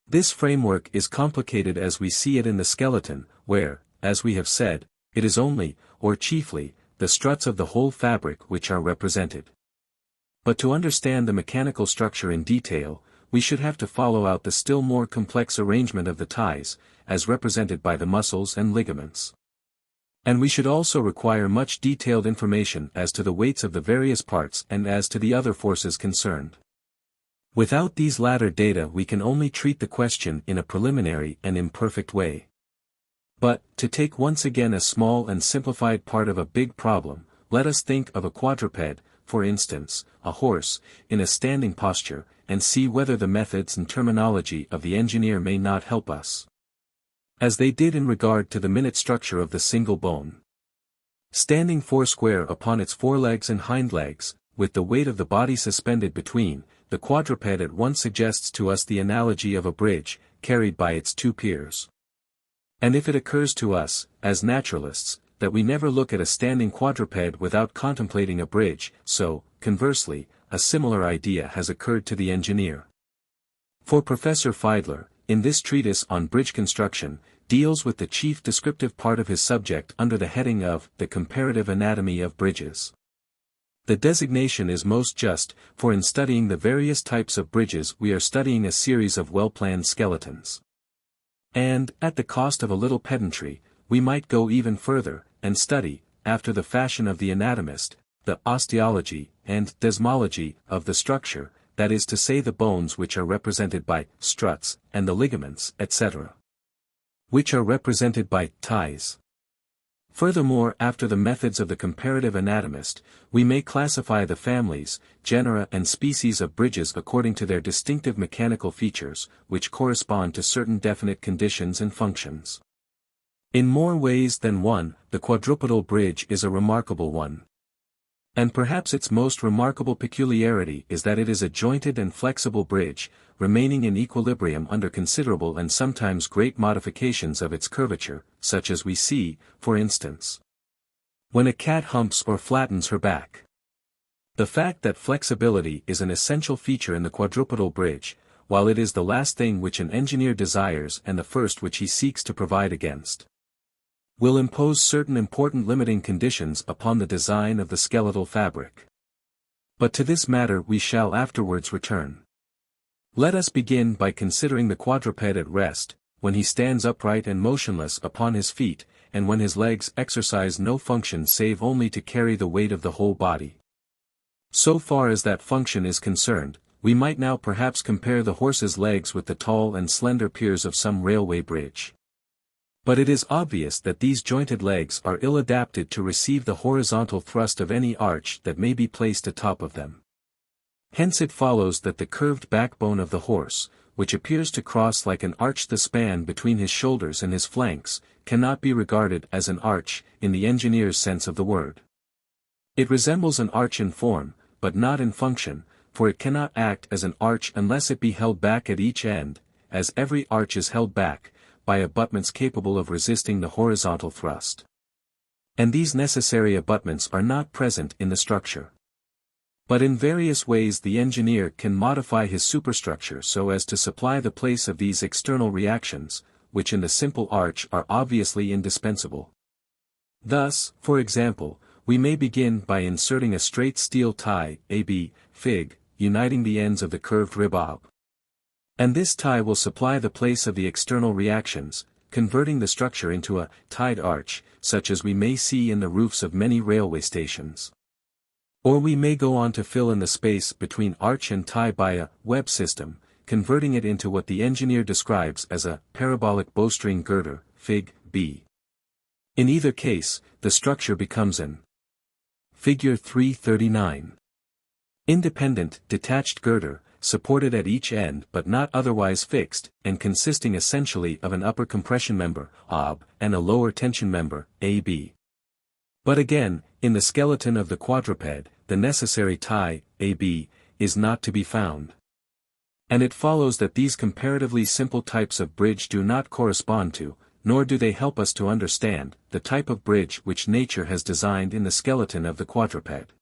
This framework is complicated as we see it in the skeleton, where, as we have said, it is only, or chiefly, the struts of the whole fabric which are represented. But to understand the mechanical structure in detail, we should have to follow out the still more complex arrangement of the ties, as represented by the muscles and ligaments. And we should also require much detailed information as to the weights of the various parts and as to the other forces concerned. Without these latter data we can only treat the question in a preliminary and imperfect way. But, to take once again a small and simplified part of a big problem, let us think of a quadruped, for instance, a horse, in a standing posture, and see whether the methods and terminology of the engineer may not help us. As they did in regard to the minute structure of the single bone. Standing foursquare upon its forelegs and hind legs, with the weight of the body suspended between, the quadruped at once suggests to us the analogy of a bridge, carried by its two piers. And if it occurs to us, as naturalists, that we never look at a standing quadruped without contemplating a bridge, so, conversely, a similar idea has occurred to the engineer. For Professor Fiedler, in this treatise on bridge construction, deals with the chief descriptive part of his subject under the heading of the comparative anatomy of bridges. The designation is most just, for in studying the various types of bridges we are studying a series of well-planned skeletons. And, at the cost of a little pedantry, we might go even further, and study, after the fashion of the anatomist, the osteology and desmology of the structure, that is to say the bones which are represented by struts, and the ligaments, etc. which are represented by ties. Furthermore, after the methods of the comparative anatomist, we may classify the families, genera and species of bridges according to their distinctive mechanical features, which correspond to certain definite conditions and functions. In more ways than one, the quadrupedal bridge is a remarkable one. And perhaps its most remarkable peculiarity is that it is a jointed and flexible bridge, remaining in equilibrium under considerable and sometimes great modifications of its curvature, such as we see, for instance, when a cat humps or flattens her back. The fact that flexibility is an essential feature in the quadrupedal bridge, while it is the last thing which an engineer desires and the first which he seeks to provide against, will impose certain important limiting conditions upon the design of the skeletal fabric. But to this matter we shall afterwards return. Let us begin by considering the quadruped at rest, when he stands upright and motionless upon his feet, and when his legs exercise no function save only to carry the weight of the whole body. So far as that function is concerned, we might now perhaps compare the horse's legs with the tall and slender piers of some railway bridge. But it is obvious that these jointed legs are ill adapted to receive the horizontal thrust of any arch that may be placed atop of them. Hence it follows that the curved backbone of the horse, which appears to cross like an arch the span between his shoulders and his flanks, cannot be regarded as an arch, in the engineer's sense of the word. It resembles an arch in form, but not in function, for it cannot act as an arch unless it be held back at each end, as every arch is held back, by abutments capable of resisting the horizontal thrust. And these necessary abutments are not present in the structure. But in various ways the engineer can modify his superstructure so as to supply the place of these external reactions, which in the simple arch are obviously indispensable. Thus, for example, we may begin by inserting a straight steel tie, AB, Fig, uniting the ends of the curved rib ob. And this tie will supply the place of the external reactions, converting the structure into a tied arch, such as we may see in the roofs of many railway stations. Or we may go on to fill in the space between arch and tie by a web system, converting it into what the engineer describes as a parabolic bowstring girder, Fig. B. In either case, the structure becomes an Figure 339. Independent, detached girder, supported at each end but not otherwise fixed, and consisting essentially of an upper compression member, OB, and a lower tension member, AB. But again, in the skeleton of the quadruped, the necessary tie, AB, is not to be found. And it follows that these comparatively simple types of bridge do not correspond to, nor do they help us to understand, the type of bridge which nature has designed in the skeleton of the quadruped.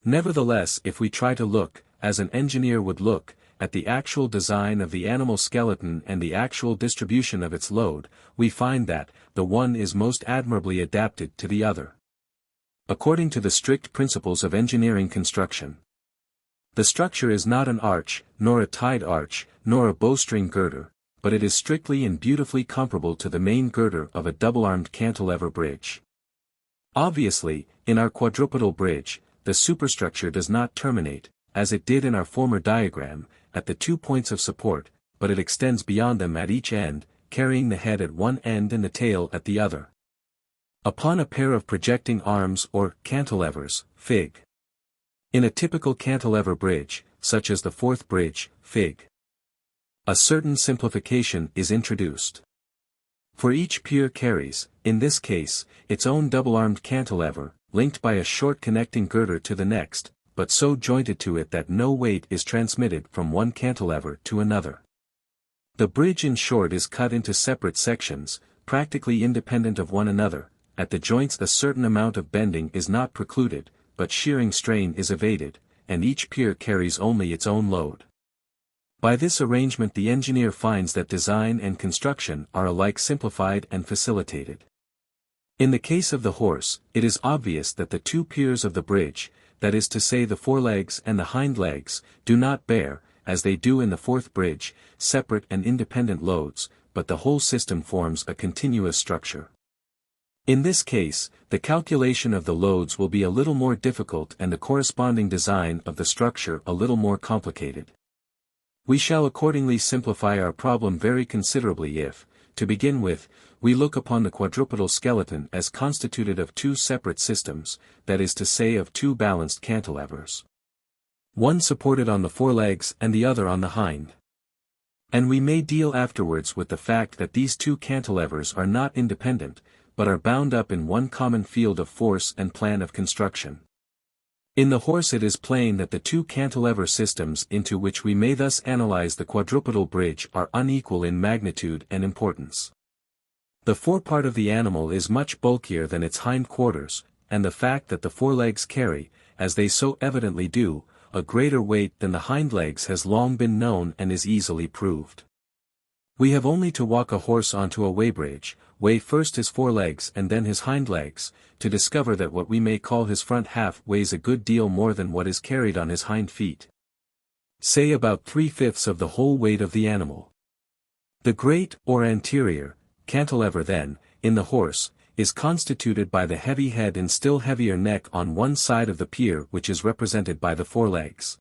Nevertheless, if we try to look, as an engineer would look, at the actual design of the animal skeleton and the actual distribution of its load, we find that, the one is most admirably adapted to the other. According to the strict principles of engineering construction, the structure is not an arch, nor a tied arch, nor a bowstring girder, but it is strictly and beautifully comparable to the main girder of a double-armed cantilever bridge. Obviously, in our quadrupedal bridge, the superstructure does not terminate, as it did in our former diagram, at the 2 points of support, but it extends beyond them at each end, carrying the head at one end and the tail at the other. Upon a pair of projecting arms or cantilevers, Fig. In a typical cantilever bridge, such as the fourth bridge, Fig. A certain simplification is introduced. For each pier carries, in this case, its own double-armed cantilever, linked by a short connecting girder to the next, but so jointed to it that no weight is transmitted from one cantilever to another. The bridge in short is cut into separate sections, practically independent of one another. At the joints a certain amount of bending is not precluded, but shearing strain is evaded, and each pier carries only its own load. By this arrangement the engineer finds that design and construction are alike simplified and facilitated. In the case of the horse, it is obvious that the 2 piers of the bridge, that is to say the forelegs and the hind legs, do not bear, as they do in the fourth bridge, separate and independent loads, but the whole system forms a continuous structure. In this case, the calculation of the loads will be a little more difficult and the corresponding design of the structure a little more complicated. We shall accordingly simplify our problem very considerably if, to begin with, we look upon the quadrupedal skeleton as constituted of 2 separate systems, that is to say of 2 balanced cantilevers. One supported on the forelegs and the other on the hind. And we may deal afterwards with the fact that these 2 cantilevers are not independent, but are bound up in one common field of force and plan of construction. In the horse it is plain that the 2 cantilever systems into which we may thus analyze the quadrupedal bridge are unequal in magnitude and importance. The forepart of the animal is much bulkier than its hind quarters, and the fact that the forelegs carry, as they so evidently do, a greater weight than the hind legs has long been known and is easily proved. We have only to walk a horse onto a weighbridge, weigh first his forelegs and then his hind legs, to discover that what we may call his front half weighs a good deal more than what is carried on his hind feet. Say about 3/5 of the whole weight of the animal. The great, or anterior, cantilever then, in the horse, is constituted by the heavy head and still heavier neck on one side of the pier which is represented by the forelegs,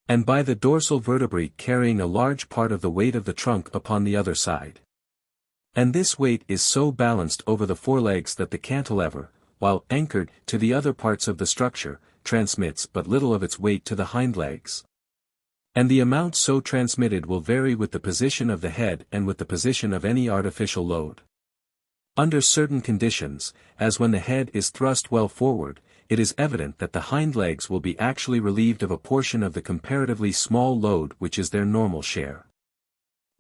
and by the dorsal vertebrae carrying a large part of the weight of the trunk upon the other side. And this weight is so balanced over the forelegs that the cantilever, while anchored to the other parts of the structure, transmits but little of its weight to the hind legs. And the amount so transmitted will vary with the position of the head and with the position of any artificial load. Under certain conditions, as when the head is thrust well forward, it is evident that the hind legs will be actually relieved of a portion of the comparatively small load which is their normal share.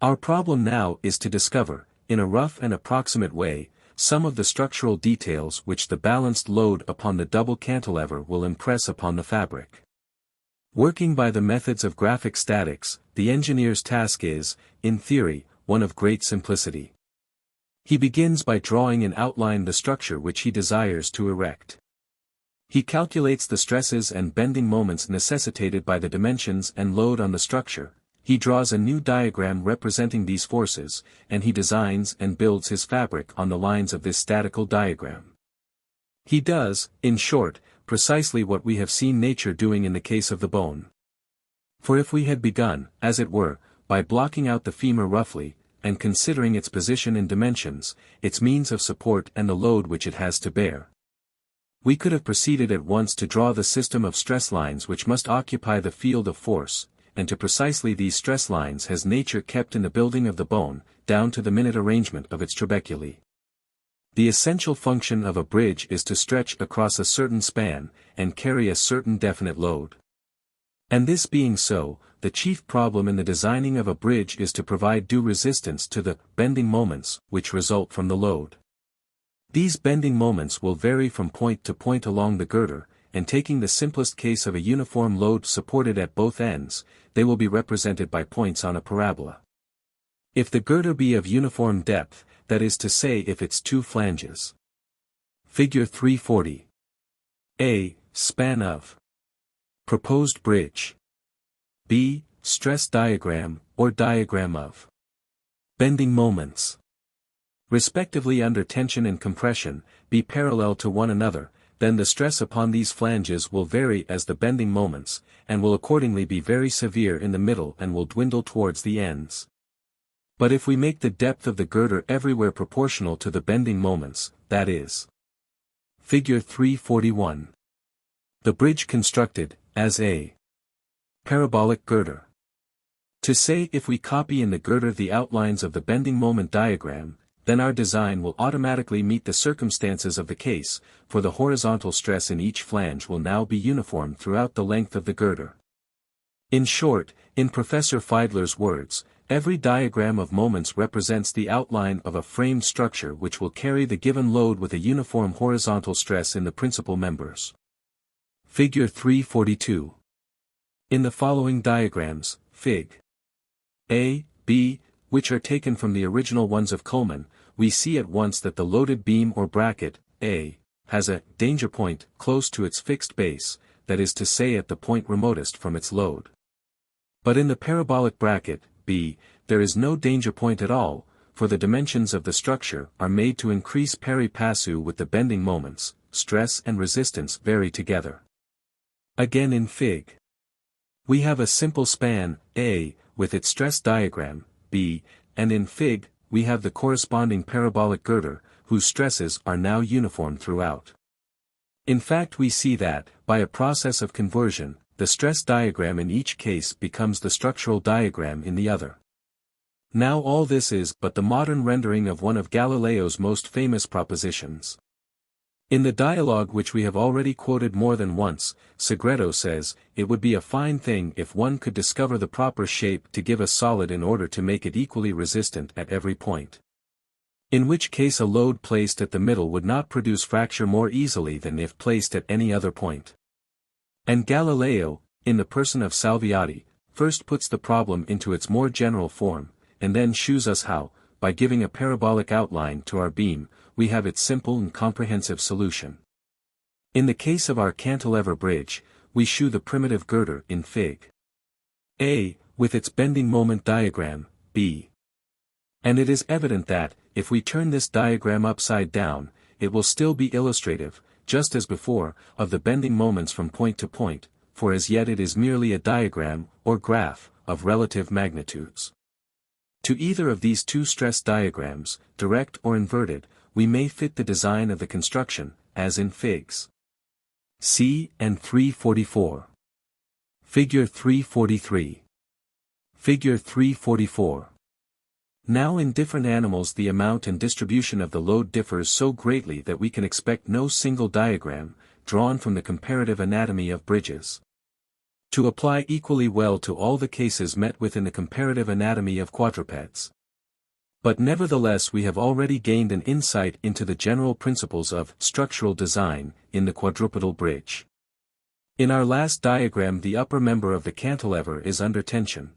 Our problem now is to discover, in a rough and approximate way, some of the structural details which the balanced load upon the double cantilever will impress upon the fabric. Working by the methods of graphic statics, the engineer's task is, in theory, one of great simplicity. He begins by drawing in outline the structure which he desires to erect. He calculates the stresses and bending moments necessitated by the dimensions and load on the structure. He draws a new diagram representing these forces, and he designs and builds his fabric on the lines of this statical diagram. He does, in short, precisely what we have seen nature doing in the case of the bone. For if we had begun, as it were, by blocking out the femur roughly, and considering its position and dimensions, its means of support and the load which it has to bear, we could have proceeded at once to draw the system of stress lines which must occupy the field of force, and to precisely these stress lines has nature kept in the building of the bone, down to the minute arrangement of its trabeculae. The essential function of a bridge is to stretch across a certain span, and carry a certain definite load. And this being so, the chief problem in the designing of a bridge is to provide due resistance to the bending moments which result from the load. These bending moments will vary from point to point along the girder, and taking the simplest case of a uniform load supported at both ends, they will be represented by points on a parabola. If the girder be of uniform depth, that is to say if its two flanges. Figure 340. A. Span of proposed bridge. B. Stress diagram, or diagram of bending moments, respectively under tension and compression, be parallel to one another, then the stress upon these flanges will vary as the bending moments, and will accordingly be very severe in the middle and will dwindle towards the ends. But if we make the depth of the girder everywhere proportional to the bending moments, that is. Figure 341. The bridge constructed, as a parabolic girder. To say if we copy in the girder the outlines of the bending moment diagram, then our design will automatically meet the circumstances of the case, for the horizontal stress in each flange will now be uniform throughout the length of the girder. In short, in Professor Fiedler's words, every diagram of moments represents the outline of a framed structure which will carry the given load with a uniform horizontal stress in the principal members. Figure 342. In the following diagrams, Fig. A, B, which are taken from the original ones of Coleman, we see at once that the loaded beam or bracket, A, has a danger point close to its fixed base, that is to say at the point remotest from its load. But in the parabolic bracket, B, there is no danger point at all, for the dimensions of the structure are made to increase pari passu with the bending moments, stress and resistance vary together. Again in Fig. We have a simple span, A, with its stress diagram, B, and in Fig, we have the corresponding parabolic girder, whose stresses are now uniform throughout. In fact we see that, by a process of conversion, the stress diagram in each case becomes the structural diagram in the other. Now all this is but the modern rendering of one of Galileo's most famous propositions. In the dialogue which we have already quoted more than once, Sagredo says, it would be a fine thing if one could discover the proper shape to give a solid in order to make it equally resistant at every point. In which case a load placed at the middle would not produce fracture more easily than if placed at any other point. And Galileo, in the person of Salviati, first puts the problem into its more general form, and then shews us how, by giving a parabolic outline to our beam, we have its simple and comprehensive solution. In the case of our cantilever bridge, we shew the primitive girder in Fig. A, with its bending moment diagram, B. And it is evident that, if we turn this diagram upside down, it will still be illustrative, just as before, of the bending moments from point to point, for as yet it is merely a diagram, or graph, of relative magnitudes. To either of these two stress diagrams, direct or inverted, we may fit the design of the construction, as in Figs. C and 344. Figure 343. Figure 344. Now in different animals the amount and distribution of the load differs so greatly that we can expect no single diagram, drawn from the comparative anatomy of bridges, to apply equally well to all the cases met with in the comparative anatomy of quadrupeds. But nevertheless we have already gained an insight into the general principles of structural design in the quadrupedal bridge. In our last diagram the upper member of the cantilever is under tension.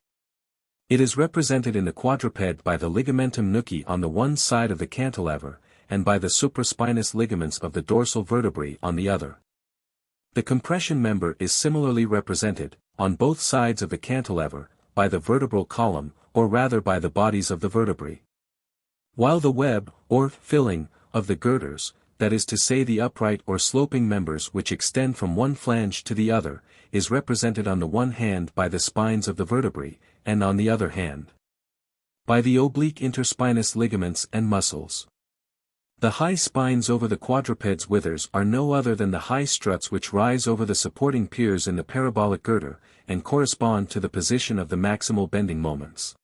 It is represented in the quadruped by the ligamentum nuchae on the one side of the cantilever, and by the supraspinous ligaments of the dorsal vertebrae on the other. The compression member is similarly represented, on both sides of the cantilever, by the vertebral column, or rather by the bodies of the vertebrae. While the web, or filling, of the girders, that is to say the upright or sloping members which extend from one flange to the other, is represented on the one hand by the spines of the vertebrae, and on the other hand by the oblique interspinous ligaments and muscles. The high spines over the quadruped's withers are no other than the high struts which rise over the supporting piers in the parabolic girder, and correspond to the position of the maximal bending moments.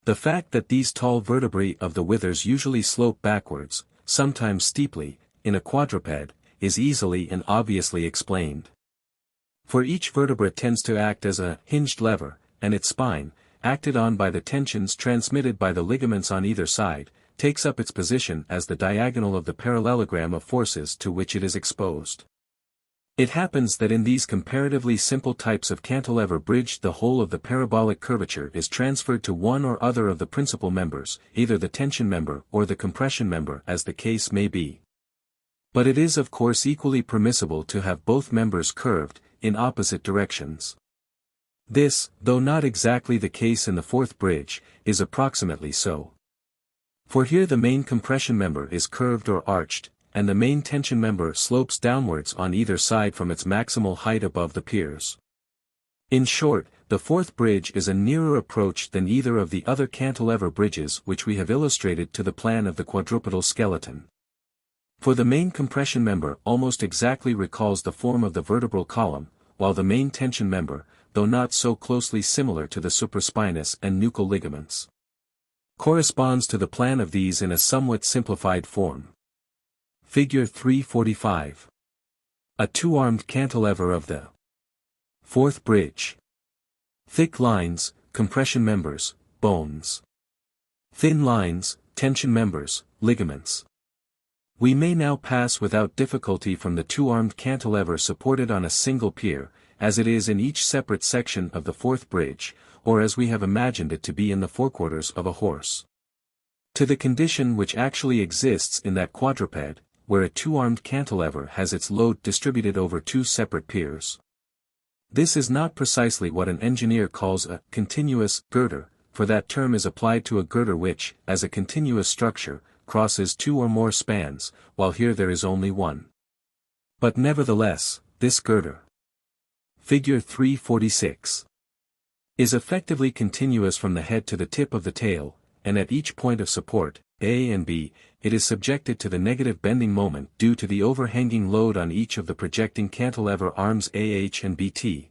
The fact that these tall vertebrae of the withers usually slope backwards, sometimes steeply, in a quadruped, is easily and obviously explained. For each vertebra tends to act as a hinged lever, and its spine, acted on by the tensions transmitted by the ligaments on either side, takes up its position as the diagonal of the parallelogram of forces to which it is exposed. It happens that in these comparatively simple types of cantilever bridge the whole of the parabolic curvature is transferred to one or other of the principal members, either the tension member or the compression member as the case may be. But it is of course equally permissible to have both members curved, in opposite directions. This, though not exactly the case in the fourth bridge, is approximately so. For here the main compression member is curved or arched, and the main tension member slopes downwards on either side from its maximal height above the piers. In short, the fourth bridge is a nearer approach than either of the other cantilever bridges which we have illustrated to the plan of the quadrupedal skeleton. For the main compression member almost exactly recalls the form of the vertebral column, while the main tension member, though not so closely similar to the supraspinous and nuchal ligaments, corresponds to the plan of these in a somewhat simplified form. Figure 345. A two-armed cantilever of the fourth bridge. Thick lines, compression members, bones. Thin lines, tension members, ligaments. We may now pass without difficulty from the two-armed cantilever supported on a single pier, as it is in each separate section of the fourth bridge, or as we have imagined it to be in the forequarters of a horse, to the condition which actually exists in that quadruped, where a two-armed cantilever has its load distributed over two separate piers. This is not precisely what an engineer calls a continuous girder, for that term is applied to a girder which, as a continuous structure, crosses two or more spans, while here there is only one. But nevertheless, this girder, Figure 346, is effectively continuous from the head to the tip of the tail, and at each point of support, A and B, it is subjected to the negative bending moment due to the overhanging load on each of the projecting cantilever arms AH and BT.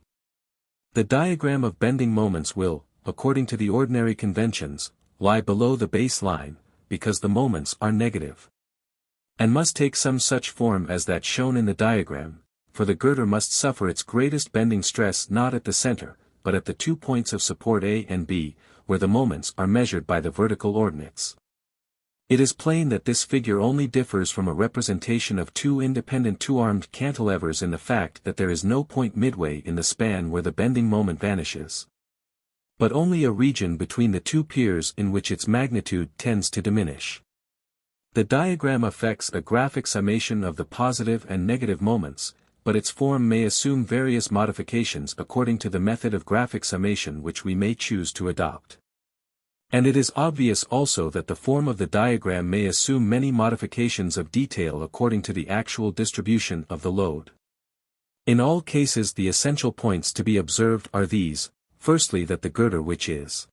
The diagram of bending moments will, according to the ordinary conventions, lie below the base line, because the moments are negative, and must take some such form as that shown in the diagram, for the girder must suffer its greatest bending stress not at the center, but at the 2 points of support A and B, where the moments are measured by the vertical ordinates. It is plain that this figure only differs from a representation of two independent two-armed cantilevers in the fact that there is no point midway in the span where the bending moment vanishes, but only a region between the two piers in which its magnitude tends to diminish. The diagram affects a graphic summation of the positive and negative moments, but its form may assume various modifications according to the method of graphic summation which we may choose to adopt. And it is obvious also that the form of the diagram may assume many modifications of detail according to the actual distribution of the load. In all cases the essential points to be observed are these: firstly that the girder which is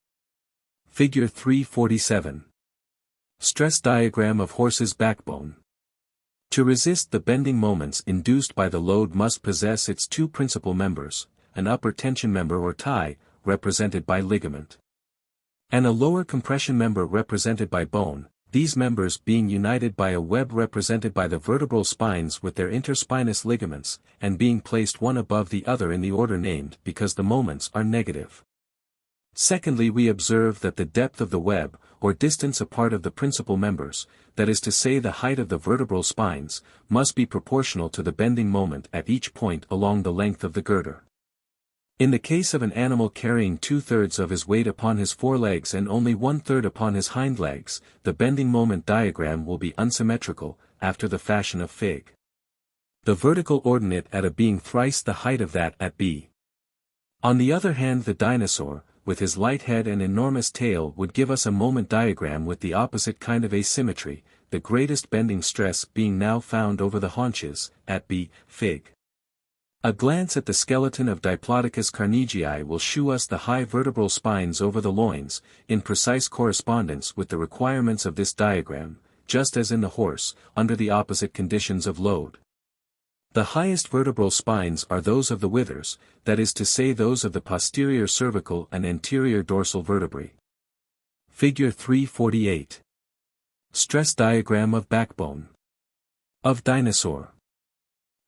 Figure 347. Stress diagram of horse's backbone. To resist the bending moments induced by the load must possess its two principal members, an upper tension member or tie, represented by ligament, and a lower compression member represented by bone, these members being united by a web represented by the vertebral spines with their interspinous ligaments, and being placed one above the other in the order named because the moments are negative. Secondly, we observe that the depth of the web, or distance apart of the principal members, that is to say the height of the vertebral spines, must be proportional to the bending moment at each point along the length of the girder. In the case of an animal carrying 2/3 of his weight upon his forelegs and only 1/3 upon his hind legs, the bending moment diagram will be unsymmetrical, after the fashion of Fig. The vertical ordinate at A being thrice the height of that at B. On the other hand, the dinosaur, with his light head and enormous tail, would give us a moment diagram with the opposite kind of asymmetry, the greatest bending stress being now found over the haunches, at B, Fig. A glance at the skeleton of Diplodocus carnegii will shew us the high vertebral spines over the loins, in precise correspondence with the requirements of this diagram, just as in the horse, under the opposite conditions of load. The highest vertebral spines are those of the withers, that is to say those of the posterior cervical and anterior dorsal vertebrae. Figure 348. Stress diagram of backbone of dinosaur.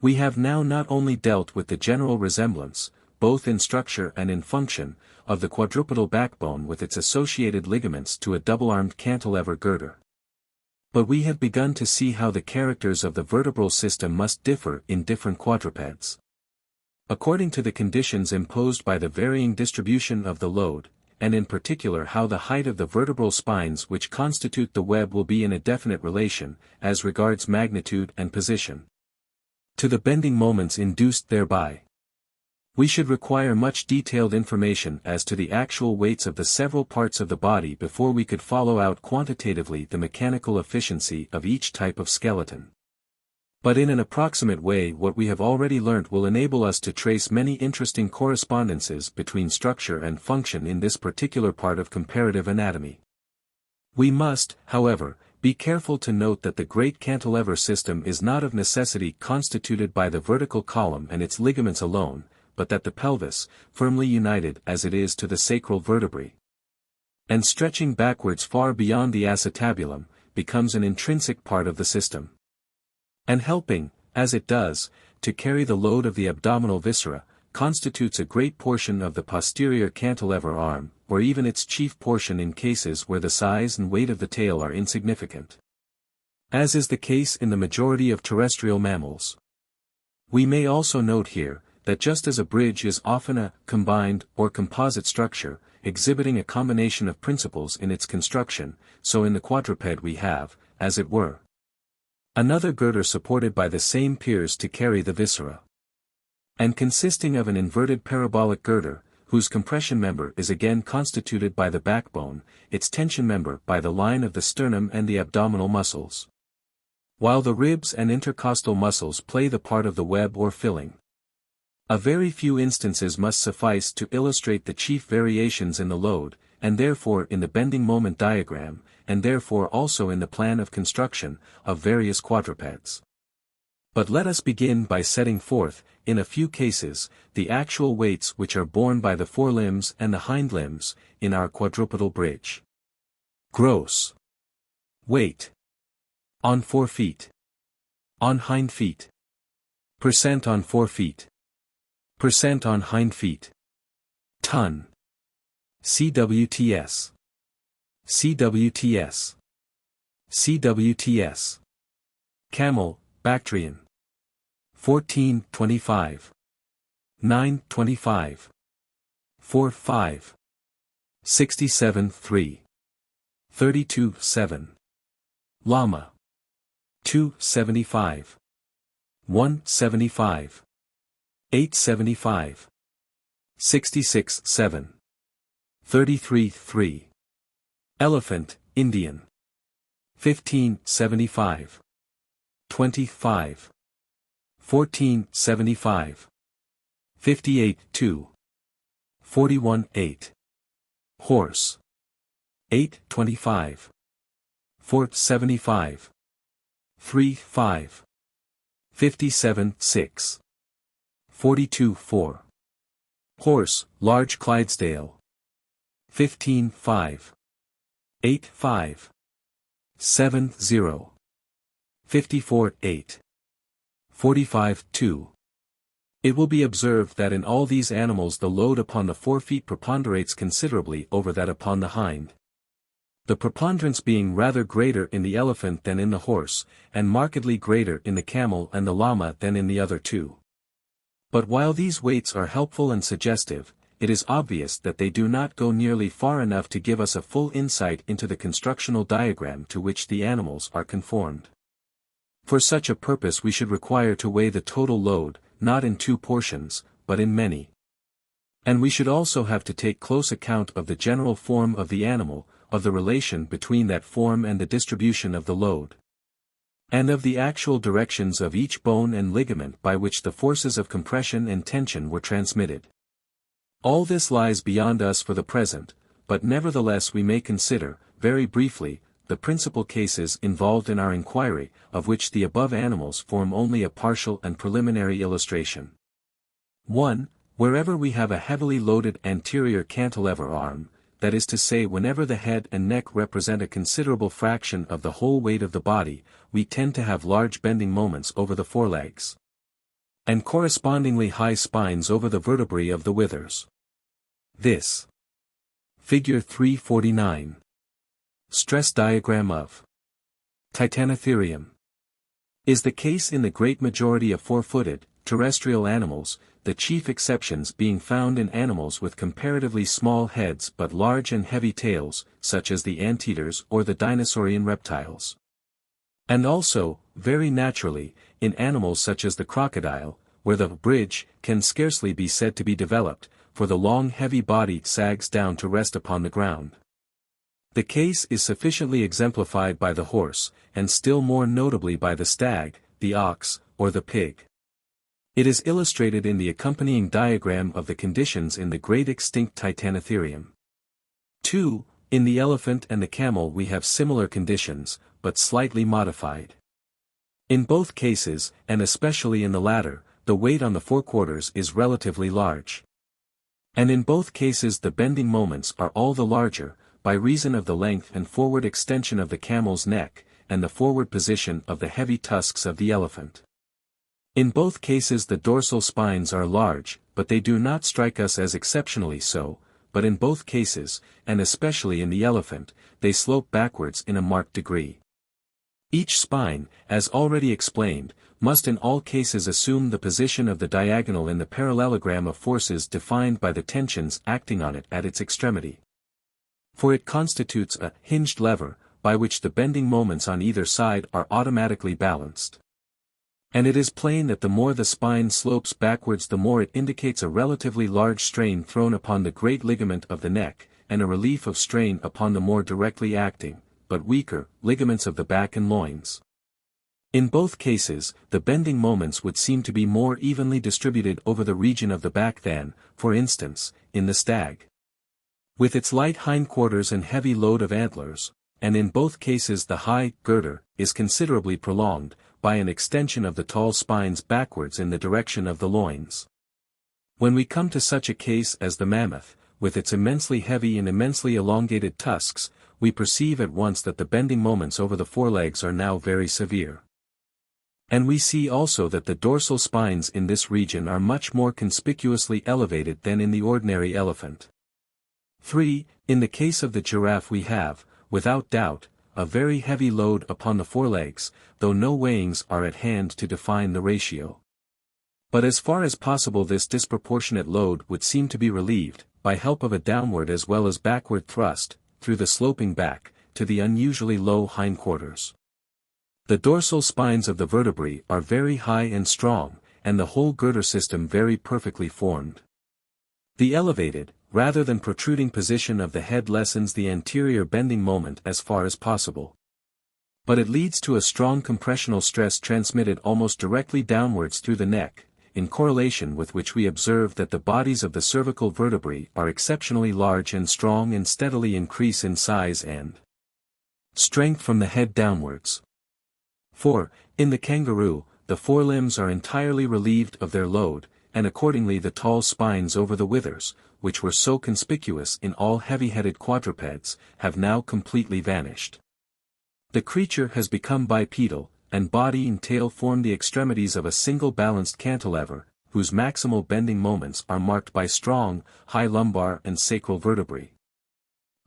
We have now not only dealt with the general resemblance, both in structure and in function, of the quadrupedal backbone with its associated ligaments to a double-armed cantilever girder. But we have begun to see how the characters of the vertebral system must differ in different quadrupeds. According to the conditions imposed by the varying distribution of the load, and in particular how the height of the vertebral spines which constitute the web will be in a definite relation, as regards magnitude and position, to the bending moments induced thereby. We should require much detailed information as to the actual weights of the several parts of the body before we could follow out quantitatively the mechanical efficiency of each type of skeleton. But in an approximate way what we have already learnt will enable us to trace many interesting correspondences between structure and function in this particular part of comparative anatomy. We must, however, be careful to note that the great cantilever system is not of necessity constituted by the vertical column and its ligaments alone, but that the pelvis, firmly united as it is to the sacral vertebrae, and stretching backwards far beyond the acetabulum, becomes an intrinsic part of the system, and helping, as it does, to carry the load of the abdominal viscera, constitutes a great portion of the posterior cantilever arm, or even its chief portion in cases where the size and weight of the tail are insignificant, as is the case in the majority of terrestrial mammals. We may also note here, that just as a bridge is often a combined or composite structure, exhibiting a combination of principles in its construction, so in the quadruped we have, as it were, another girder supported by the same piers to carry the viscera, and consisting of an inverted parabolic girder, whose compression member is again constituted by the backbone, its tension member by the line of the sternum and the abdominal muscles, while the ribs and intercostal muscles play the part of the web or filling. A very few instances must suffice to illustrate the chief variations in the load, and therefore in the bending moment diagram, and therefore also in the plan of construction, of various quadrupeds. But let us begin by setting forth, in a few cases, the actual weights which are borne by the forelimbs and the hind limbs, in our quadrupedal bridge. Gross weight on 4 feet. On hind feet. Percent on 4 feet. Percent on hind feet. Ton. CWTS. CWTS. CWTS. Camel, Bactrian. 1425. 925. 45. 67 3. 32 7. Llama. 275. 175. 875. 66 7. 33 3. Elephant, Indian. 1575. 25. 1475. 58 2. 41 8. Horse. 825. 475. 3 5. 57 6. 42 4. Horse, large Clydesdale. 15 5. 8 5. 7 0. 54 8. 45 2. It will be observed that in all these animals the load upon the forefeet preponderates considerably over that upon the hind, the preponderance being rather greater in the elephant than in the horse, and markedly greater in the camel and the llama than in the other two. But while these weights are helpful and suggestive, it is obvious that they do not go nearly far enough to give us a full insight into the constructional diagram to which the animals are conformed. For such a purpose we should require to weigh the total load, not in 2 portions, but in many. And we should also have to take close account of the general form of the animal, of the relation between that form and the distribution of the load, and of the actual directions of each bone and ligament by which the forces of compression and tension were transmitted. All this lies beyond us for the present, but nevertheless we may consider, very briefly, the principal cases involved in our inquiry, of which the above animals form only a partial and preliminary illustration. 1. Wherever we have a heavily loaded anterior cantilever arm, that is to say whenever the head and neck represent a considerable fraction of the whole weight of the body, we tend to have large bending moments over the forelegs. and correspondingly high spines over the vertebrae of the withers. This. Figure 349. Stress diagram of Titanotherium. Is the case in the great majority of four-footed, terrestrial animals, the chief exceptions being found in animals with comparatively small heads but large and heavy tails, such as the anteaters or the dinosaurian reptiles. And also, very naturally, in animals such as the crocodile, where the bridge can scarcely be said to be developed, for the long heavy body sags down to rest upon the ground. The case is sufficiently exemplified by the horse, and still more notably by the stag, the ox, or the pig. It is illustrated in the accompanying diagram of the conditions in the great extinct Titanotherium. 2. In the elephant and the camel we have similar conditions, but slightly modified. In both cases, and especially in the latter, the weight on the forequarters is relatively large. And in both cases the bending moments are all the larger, by reason of the length and forward extension of the camel's neck, and the forward position of the heavy tusks of the elephant. In both cases the dorsal spines are large, but they do not strike us as exceptionally so, but in both cases, and especially in the elephant, they slope backwards in a marked degree. Each spine, as already explained, must in all cases assume the position of the diagonal in the parallelogram of forces defined by the tensions acting on it at its extremity. For it constitutes a hinged lever, by which the bending moments on either side are automatically balanced. And it is plain that the more the spine slopes backwards the more it indicates a relatively large strain thrown upon the great ligament of the neck, and a relief of strain upon the more directly acting, but weaker, ligaments of the back and loins. In both cases, the bending moments would seem to be more evenly distributed over the region of the back than, for instance, in the stag. With its light hindquarters and heavy load of antlers, and in both cases the high girder is considerably prolonged, by an extension of the tall spines backwards in the direction of the loins. When we come to such a case as the mammoth, with its immensely heavy and immensely elongated tusks, we perceive at once that the bending moments over the forelegs are now very severe. And we see also that the dorsal spines in this region are much more conspicuously elevated than in the ordinary elephant. 3. In the case of the giraffe we have, without doubt, a very heavy load upon the forelegs, though no weighings are at hand to define the ratio. But as far as possible this disproportionate load would seem to be relieved, by help of a downward as well as backward thrust, through the sloping back, to the unusually low hindquarters. The dorsal spines of the vertebrae are very high and strong, and the whole girder system very perfectly formed. The elevated, rather than protruding position of the head lessens the anterior bending moment as far as possible. But it leads to a strong compressional stress transmitted almost directly downwards through the neck, in correlation with which we observe that the bodies of the cervical vertebrae are exceptionally large and strong and steadily increase in size and strength from the head downwards. 4. In the kangaroo, the forelimbs are entirely relieved of their load, and accordingly the tall spines over the withers, which were so conspicuous in all heavy-headed quadrupeds, have now completely vanished. The creature has become bipedal, and body and tail form the extremities of a single balanced cantilever, whose maximal bending moments are marked by strong, high lumbar and sacral vertebrae,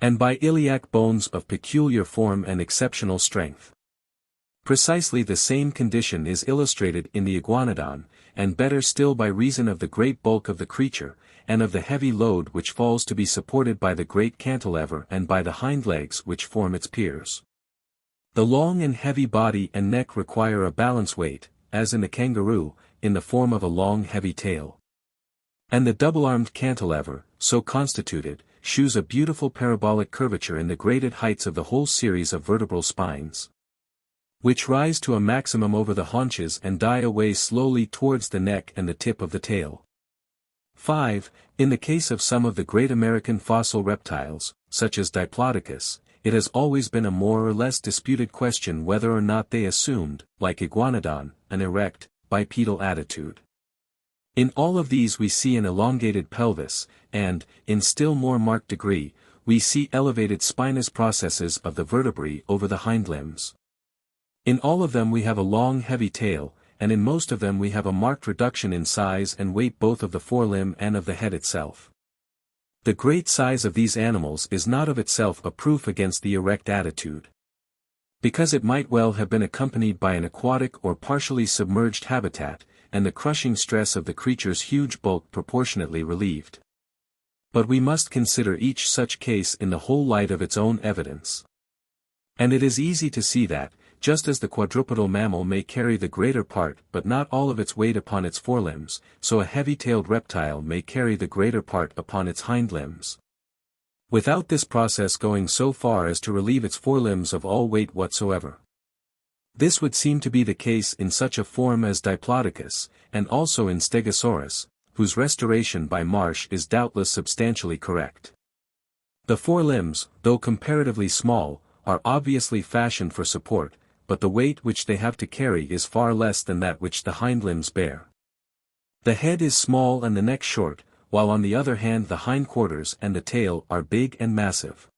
and by iliac bones of peculiar form and exceptional strength. Precisely the same condition is illustrated in the iguanodon, and better still by reason of the great bulk of the creature, and of the heavy load which falls to be supported by the great cantilever and by the hind legs which form its piers. The long and heavy body and neck require a balance weight, as in the kangaroo, in the form of a long heavy tail. And the double-armed cantilever, so constituted, shews a beautiful parabolic curvature in the graded heights of the whole series of vertebral spines, which rise to a maximum over the haunches and die away slowly towards the neck and the tip of the tail. 5. In the case of some of the great American fossil reptiles, such as Diplodocus, it has always been a more or less disputed question whether or not they assumed, like Iguanodon, an erect, bipedal attitude. In all of these we see an elongated pelvis, and, in still more marked degree, we see elevated spinous processes of the vertebrae over the hind limbs. In all of them we have a long heavy tail, and in most of them we have a marked reduction in size and weight both of the forelimb and of the head itself. The great size of these animals is not of itself a proof against the erect attitude, because it might well have been accompanied by an aquatic or partially submerged habitat, and the crushing stress of the creature's huge bulk proportionately relieved. But we must consider each such case in the whole light of its own evidence. And it is easy to see that, just as the quadrupedal mammal may carry the greater part but not all of its weight upon its forelimbs, so a heavy-tailed reptile may carry the greater part upon its hind limbs, without this process going so far as to relieve its forelimbs of all weight whatsoever. This would seem to be the case in such a form as Diplodocus, and also in Stegosaurus, whose restoration by Marsh is doubtless substantially correct. The forelimbs, though comparatively small, are obviously fashioned for support, but the weight which they have to carry is far less than that which the hind limbs bear. The head is small and the neck short, while on the other hand the hindquarters and the tail are big and massive.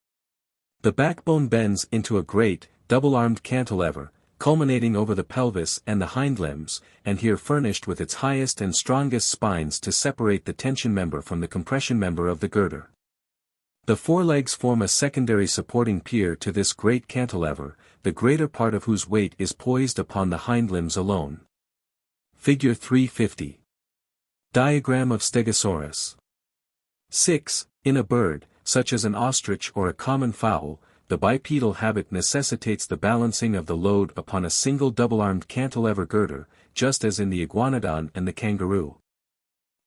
The backbone bends into a great, double-armed cantilever, culminating over the pelvis and the hind limbs, and here furnished with its highest and strongest spines to separate the tension member from the compression member of the girder. The forelegs form a secondary supporting pier to this great cantilever, the greater part of whose weight is poised upon the hind limbs alone. Figure 350. Diagram of Stegosaurus. 6. In a bird, such as an ostrich or a common fowl, the bipedal habit necessitates the balancing of the load upon a single double-armed cantilever girder, just as in the iguanodon and the kangaroo.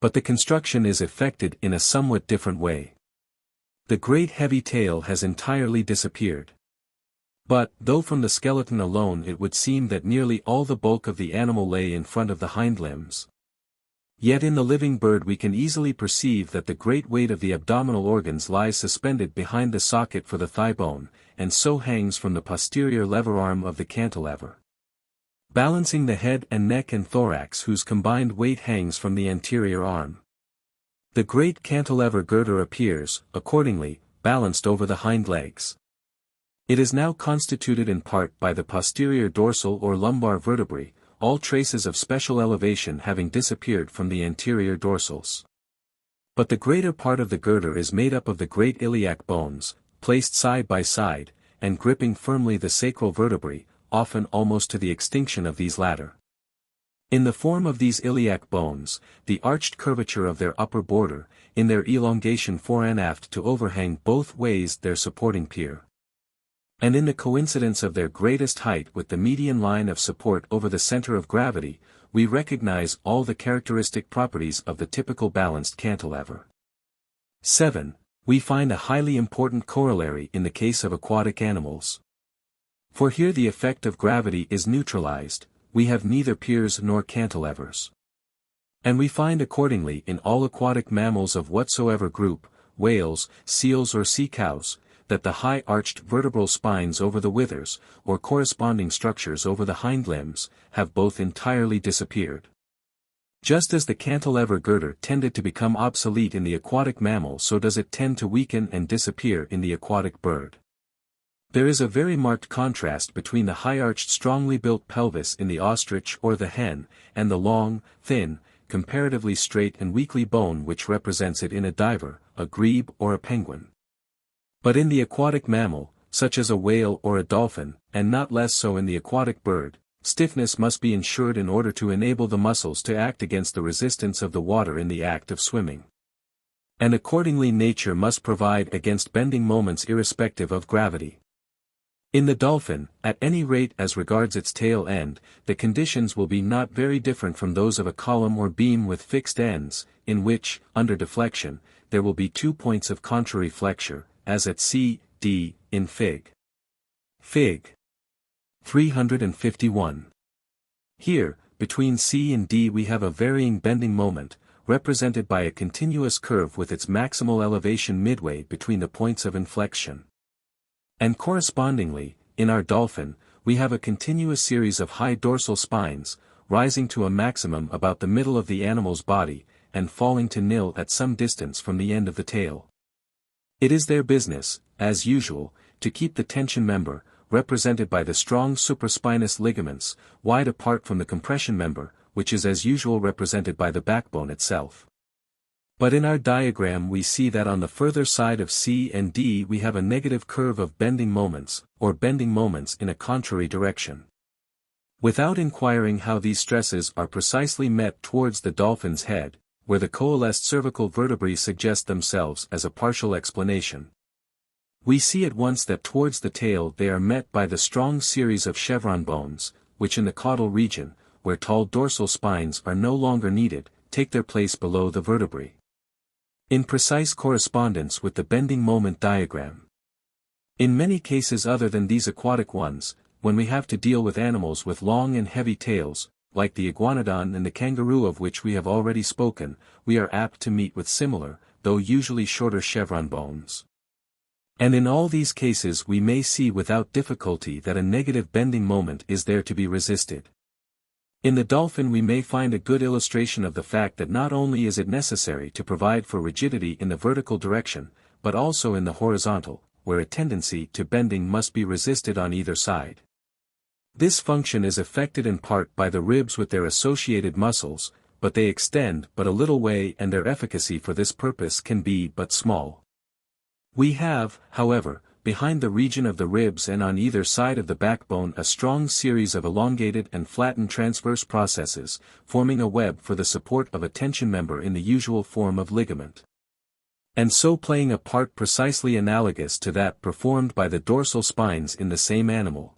But the construction is effected in a somewhat different way. The great heavy tail has entirely disappeared. But, though from the skeleton alone it would seem that nearly all the bulk of the animal lay in front of the hind limbs, yet in the living bird we can easily perceive that the great weight of the abdominal organs lies suspended behind the socket for the thigh bone, and so hangs from the posterior lever arm of the cantilever, balancing the head and neck and thorax whose combined weight hangs from the anterior arm. The great cantilever girder appears, accordingly, balanced over the hind legs. It is now constituted in part by the posterior dorsal or lumbar vertebrae, all traces of special elevation having disappeared from the anterior dorsals. But the greater part of the girder is made up of the great iliac bones, placed side by side, and gripping firmly the sacral vertebrae, often almost to the extinction of these latter. In the form of these iliac bones, the arched curvature of their upper border, in their elongation fore and aft to overhang both ways their supporting pier, and in the coincidence of their greatest height with the median line of support over the center of gravity, we recognize all the characteristic properties of the typical balanced cantilever. 7. We find a highly important corollary in the case of aquatic animals. For here the effect of gravity is neutralized, we have neither piers nor cantilevers. And we find accordingly in all aquatic mammals of whatsoever group, whales, seals or sea cows, that the high arched vertebral spines over the withers, or corresponding structures over the hind limbs, have both entirely disappeared. Just as the cantilever girder tended to become obsolete in the aquatic mammal, so does it tend to weaken and disappear in the aquatic bird. There is a very marked contrast between the high-arched strongly built pelvis in the ostrich or the hen, and the long, thin, comparatively straight and weakly bone which represents it in a diver, a grebe or a penguin. But in the aquatic mammal, such as a whale or a dolphin, and not less so in the aquatic bird, stiffness must be ensured in order to enable the muscles to act against the resistance of the water in the act of swimming. And accordingly nature must provide against bending moments irrespective of gravity. In the dolphin, at any rate as regards its tail end, the conditions will be not very different from those of a column or beam with fixed ends, in which, under deflection, there will be 2 points of contrary flexure, as at C, D, in Fig. 351. Here, between C and D we have a varying bending moment, represented by a continuous curve with its maximal elevation midway between the points of inflection. And correspondingly, in our dolphin, we have a continuous series of high dorsal spines, rising to a maximum about the middle of the animal's body, and falling to nil at some distance from the end of the tail. It is their business, as usual, to keep the tension member, represented by the strong supraspinous ligaments, wide apart from the compression member, which is as usual represented by the backbone itself. But in our diagram we see that on the further side of C and D we have a negative curve of bending moments, or bending moments in a contrary direction. Without inquiring how these stresses are precisely met towards the dolphin's head, where the coalesced cervical vertebrae suggest themselves as a partial explanation, we see at once that towards the tail they are met by the strong series of chevron bones, which in the caudal region, where tall dorsal spines are no longer needed, take their place below the vertebrae, in precise correspondence with the bending moment diagram. In many cases other than these aquatic ones, when we have to deal with animals with long and heavy tails, like the iguanodon and the kangaroo of which we have already spoken, we are apt to meet with similar, though usually shorter chevron bones. And in all these cases we may see without difficulty that a negative bending moment is there to be resisted. In the dolphin we may find a good illustration of the fact that not only is it necessary to provide for rigidity in the vertical direction, but also in the horizontal, where a tendency to bending must be resisted on either side. This function is effected in part by the ribs with their associated muscles, but they extend but a little way and their efficacy for this purpose can be but small. We have, however, behind the region of the ribs and on either side of the backbone a strong series of elongated and flattened transverse processes, forming a web for the support of a tension member in the usual form of ligament, and so playing a part precisely analogous to that performed by the dorsal spines in the same animal.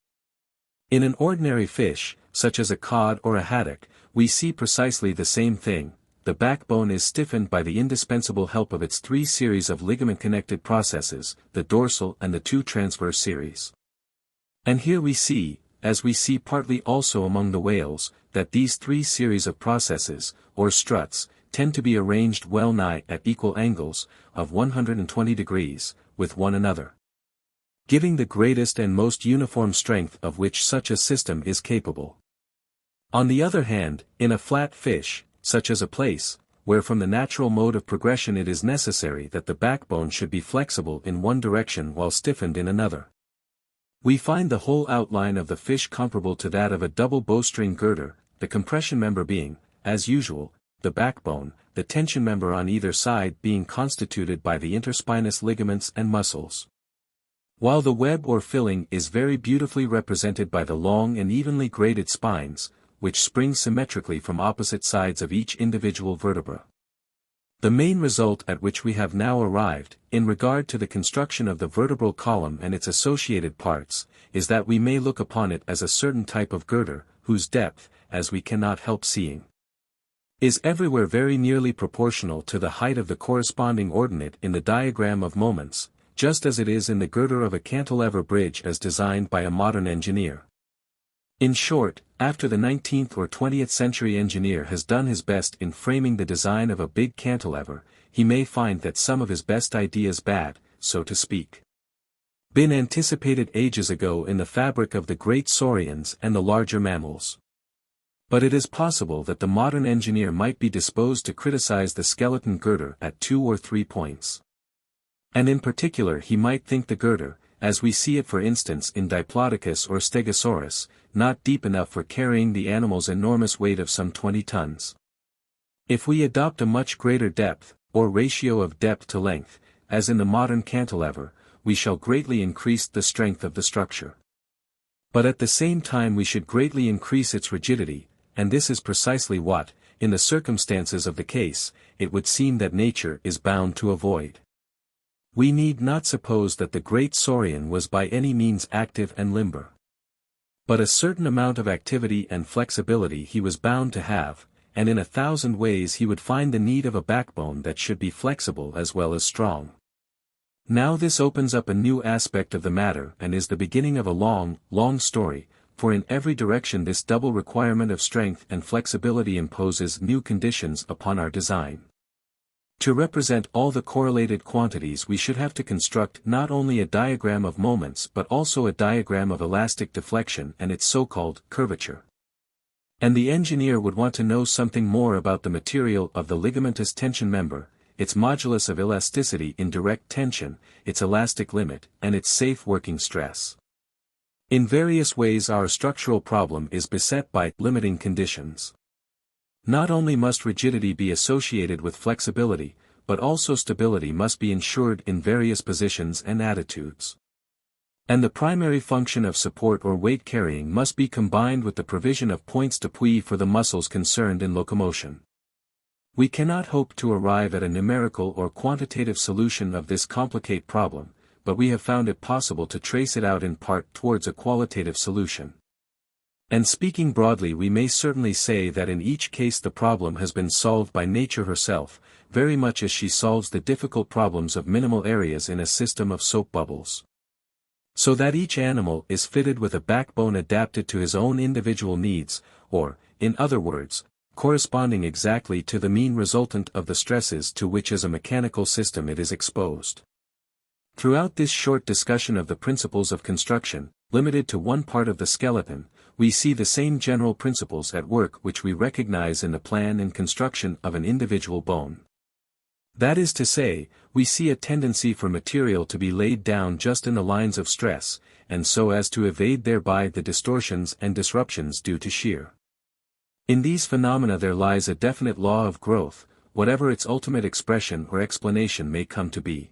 In an ordinary fish, such as a cod or a haddock, we see precisely the same thing. The backbone is stiffened by the indispensable help of its three series of ligament-connected processes, the dorsal and the two transverse series. And here we see, as we see partly also among the whales, that these three series of processes, or struts, tend to be arranged well nigh at equal angles, of 120 degrees, with one another, giving the greatest and most uniform strength of which such a system is capable. On the other hand, in a flat fish, such as a plaice, where from the natural mode of progression it is necessary that the backbone should be flexible in one direction while stiffened in another, we find the whole outline of the fish comparable to that of a double bowstring girder, the compression member being, as usual, the backbone, the tension member on either side being constituted by the interspinous ligaments and muscles, while the web or filling is very beautifully represented by the long and evenly graded spines, which spring symmetrically from opposite sides of each individual vertebra. The main result at which we have now arrived, in regard to the construction of the vertebral column and its associated parts, is that we may look upon it as a certain type of girder, whose depth, as we cannot help seeing, is everywhere very nearly proportional to the height of the corresponding ordinate in the diagram of moments, just as it is in the girder of a cantilever bridge as designed by a modern engineer. In short, after the 19th or 20th century engineer has done his best in framing the design of a big cantilever, he may find that some of his best ideas bad, so to speak, been anticipated ages ago in the fabric of the great saurians and the larger mammals. But it is possible that the modern engineer might be disposed to criticize the skeleton girder at 2 or 3 points. And in particular he might think the girder, as we see it for instance in Diplodocus or Stegosaurus, not deep enough for carrying the animal's enormous weight of some 20 tons. If we adopt a much greater depth, or ratio of depth to length, as in the modern cantilever, we shall greatly increase the strength of the structure. But at the same time we should greatly increase its rigidity, and this is precisely what, in the circumstances of the case, it would seem that nature is bound to avoid. We need not suppose that the great saurian was by any means active and limber. But a certain amount of activity and flexibility he was bound to have, and in 1,000 ways he would find the need of a backbone that should be flexible as well as strong. Now this opens up a new aspect of the matter and is the beginning of a long, long story, for in every direction this double requirement of strength and flexibility imposes new conditions upon our design. To represent all the correlated quantities we should have to construct not only a diagram of moments but also a diagram of elastic deflection and its so-called curvature. And the engineer would want to know something more about the material of the ligamentous tension member, its modulus of elasticity in direct tension, its elastic limit, and its safe working stress. In various ways our structural problem is beset by limiting conditions. Not only must rigidity be associated with flexibility, but also stability must be ensured in various positions and attitudes. And the primary function of support or weight carrying must be combined with the provision of points d'appui for the muscles concerned in locomotion. We cannot hope to arrive at a numerical or quantitative solution of this complicated problem, but we have found it possible to trace it out in part towards a qualitative solution. And speaking broadly, we may certainly say that in each case the problem has been solved by nature herself, very much as she solves the difficult problems of minimal areas in a system of soap bubbles. So that each animal is fitted with a backbone adapted to his own individual needs, or, in other words, corresponding exactly to the mean resultant of the stresses to which as a mechanical system it is exposed. Throughout this short discussion of the principles of construction, limited to one part of the skeleton, we see the same general principles at work which we recognize in the plan and construction of an individual bone. That is to say, we see a tendency for material to be laid down just in the lines of stress, and so as to evade thereby the distortions and disruptions due to shear. In these phenomena there lies a definite law of growth, whatever its ultimate expression or explanation may come to be.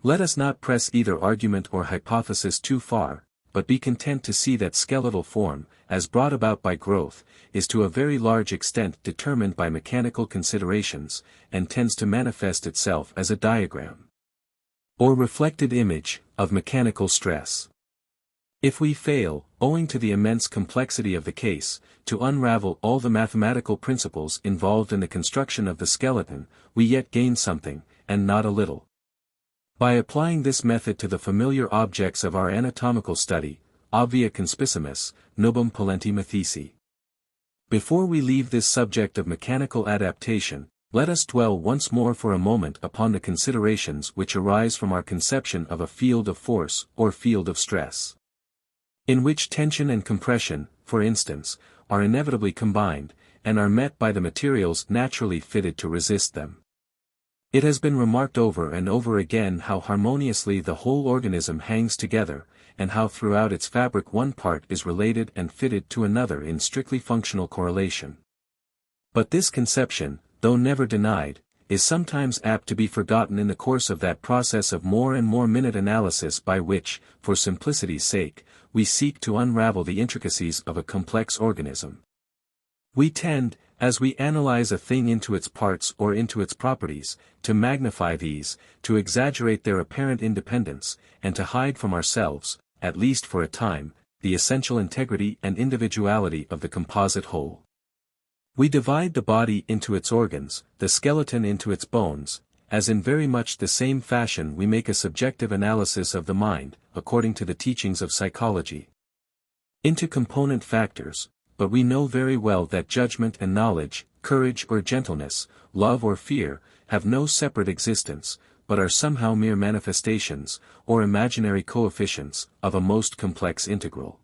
Let us not press either argument or hypothesis too far, but be content to see that skeletal form, as brought about by growth, is to a very large extent determined by mechanical considerations, and tends to manifest itself as a diagram, or reflected image, of mechanical stress. If we fail, owing to the immense complexity of the case, to unravel all the mathematical principles involved in the construction of the skeleton, we yet gain something, and not a little. By applying this method to the familiar objects of our anatomical study, obvia conspicuimus, nubum polenti mathesi. Before we leave this subject of mechanical adaptation, let us dwell once more for a moment upon the considerations which arise from our conception of a field of force or field of stress, in which tension and compression, for instance, are inevitably combined, and are met by the materials naturally fitted to resist them. It has been remarked over and over again how harmoniously the whole organism hangs together, and how throughout its fabric one part is related and fitted to another in strictly functional correlation. But this conception, though never denied, is sometimes apt to be forgotten in the course of that process of more and more minute analysis by which, for simplicity's sake, we seek to unravel the intricacies of a complex organism. We tend, as we analyze a thing into its parts or into its properties, to magnify these, to exaggerate their apparent independence, and to hide from ourselves, at least for a time, the essential integrity and individuality of the composite whole. We divide the body into its organs, the skeleton into its bones, as in very much the same fashion we make a subjective analysis of the mind, according to the teachings of psychology, into component factors. But we know very well that judgment and knowledge, courage or gentleness, love or fear, have no separate existence, but are somehow mere manifestations, or imaginary coefficients, of a most complex integral.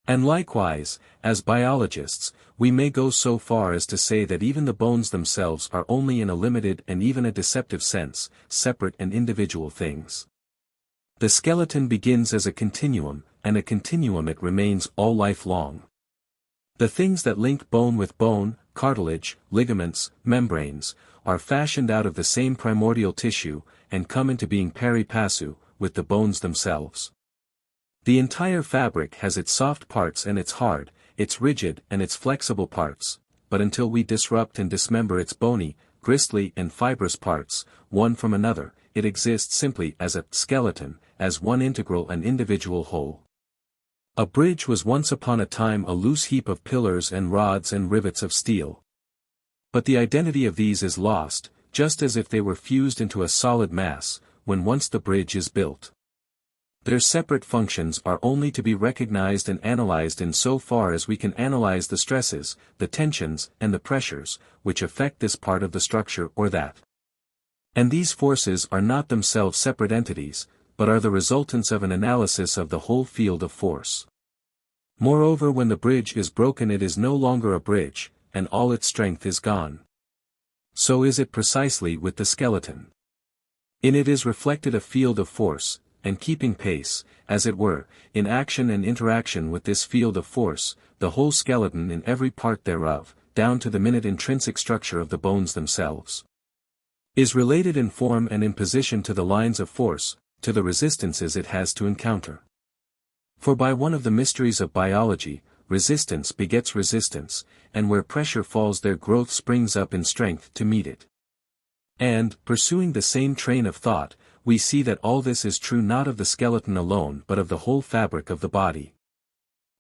And likewise, as biologists, we may go so far as to say that even the bones themselves are only in a limited and even a deceptive sense, separate and individual things. The skeleton begins as a continuum, and a continuum it remains all life long. The things that link bone with bone, cartilage, ligaments, membranes, are fashioned out of the same primordial tissue, and come into being pari passu, with the bones themselves. The entire fabric has its soft parts and its hard, its rigid and its flexible parts, but until we disrupt and dismember its bony, gristly and fibrous parts, one from another, it exists simply as a skeleton, as one integral and individual whole. A bridge was once upon a time a loose heap of pillars and rods and rivets of steel. But the identity of these is lost, just as if they were fused into a solid mass, when once the bridge is built. Their separate functions are only to be recognized and analyzed in so far as we can analyze the stresses, the tensions, and the pressures, which affect this part of the structure or that. And these forces are not themselves separate entities, but are the resultants of an analysis of the whole field of force. Moreover, when the bridge is broken it is no longer a bridge, and all its strength is gone. So is it precisely with the skeleton. In it is reflected a field of force, and keeping pace, as it were, in action and interaction with this field of force, the whole skeleton in every part thereof, down to the minute intrinsic structure of the bones themselves, is related in form and in position to the lines of force, to the resistances it has to encounter. For by one of the mysteries of biology, resistance begets resistance, and where pressure falls there growth springs up in strength to meet it. And, pursuing the same train of thought, we see that all this is true not of the skeleton alone but of the whole fabric of the body.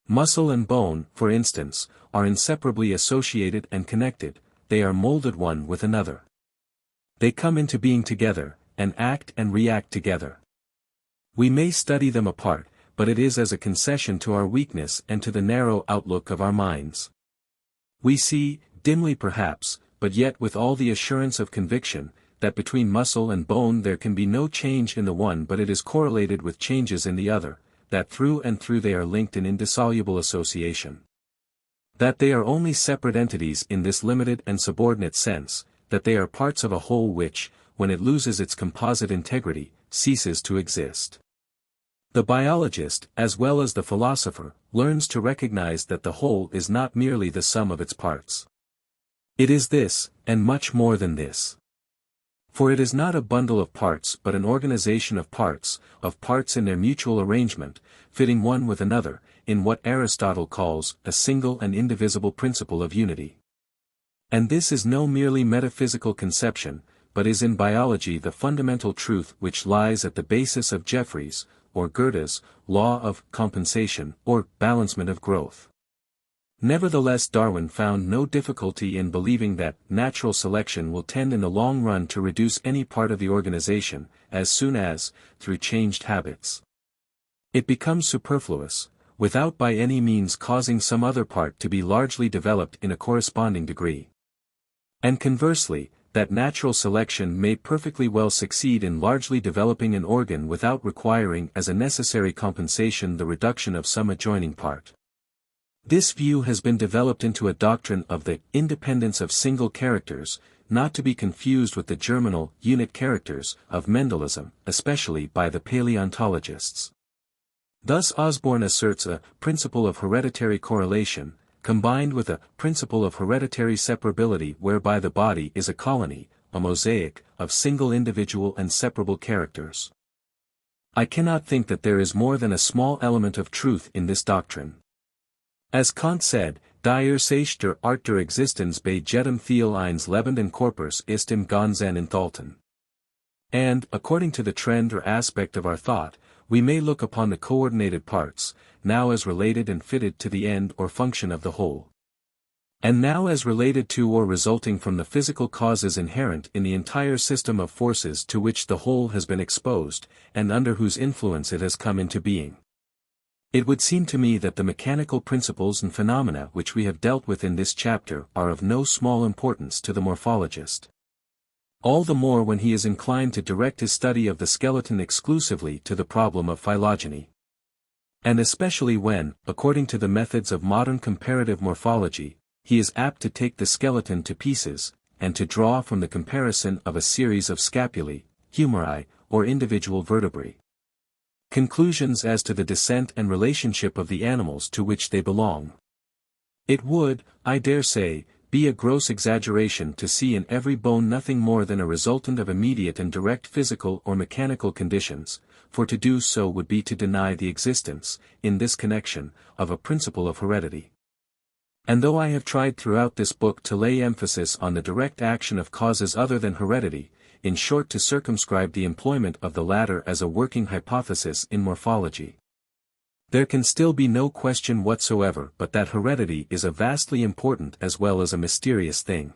Muscle and bone, for instance, are inseparably associated and connected, they are molded one with another. They come into being together, and act and react together. We may study them apart, but it is as a concession to our weakness and to the narrow outlook of our minds. We see, dimly perhaps, but yet with all the assurance of conviction, that between muscle and bone there can be no change in the one but it is correlated with changes in the other, that through and through they are linked in indissoluble association. That they are only separate entities in this limited and subordinate sense, that they are parts of a whole which, when it loses its composite integrity, ceases to exist. The biologist, as well as the philosopher, learns to recognize that the whole is not merely the sum of its parts. It is this, and much more than this. For it is not a bundle of parts but an organization of parts in their mutual arrangement, fitting one with another, in what Aristotle calls a single and indivisible principle of unity. And this is no merely metaphysical conception, but is in biology the fundamental truth which lies at the basis of Jeffrey's, or Goethe's, law of compensation, or balancement of growth. Nevertheless, Darwin found no difficulty in believing that natural selection will tend in the long run to reduce any part of the organization, as soon as, through changed habits, it becomes superfluous, without by any means causing some other part to be largely developed in a corresponding degree. And conversely, that natural selection may perfectly well succeed in largely developing an organ without requiring as a necessary compensation the reduction of some adjoining part. This view has been developed into a doctrine of the independence of single characters, not to be confused with the germinal, unit characters, of Mendelism, especially by the paleontologists. Thus Osborn asserts a principle of hereditary correlation, combined with a principle of hereditary separability whereby the body is a colony, a mosaic, of single individual and separable characters. I cannot think that there is more than a small element of truth in this doctrine. As Kant said, Die Ursache der Art der Existenz bei jedem Teil eines lebenden Körpers ist im Ganzen enthalten. And, according to the trend or aspect of our thought, we may look upon the coordinated parts, now as related and fitted to the end or function of the whole, and now as related to or resulting from the physical causes inherent in the entire system of forces to which the whole has been exposed, and under whose influence it has come into being. It would seem to me that the mechanical principles and phenomena which we have dealt with in this chapter are of no small importance to the morphologist. All the more when he is inclined to direct his study of the skeleton exclusively to the problem of phylogeny. And especially when, according to the methods of modern comparative morphology, he is apt to take the skeleton to pieces, and to draw from the comparison of a series of scapulae, humeri, or individual vertebrae, conclusions as to the descent and relationship of the animals to which they belong. It would, I dare say, be a gross exaggeration to see in every bone nothing more than a resultant of immediate and direct physical or mechanical conditions, for to do so would be to deny the existence, in this connection, of a principle of heredity. And though I have tried throughout this book to lay emphasis on the direct action of causes other than heredity, in short to circumscribe the employment of the latter as a working hypothesis in morphology, there can still be no question whatsoever but that heredity is a vastly important as well as a mysterious thing.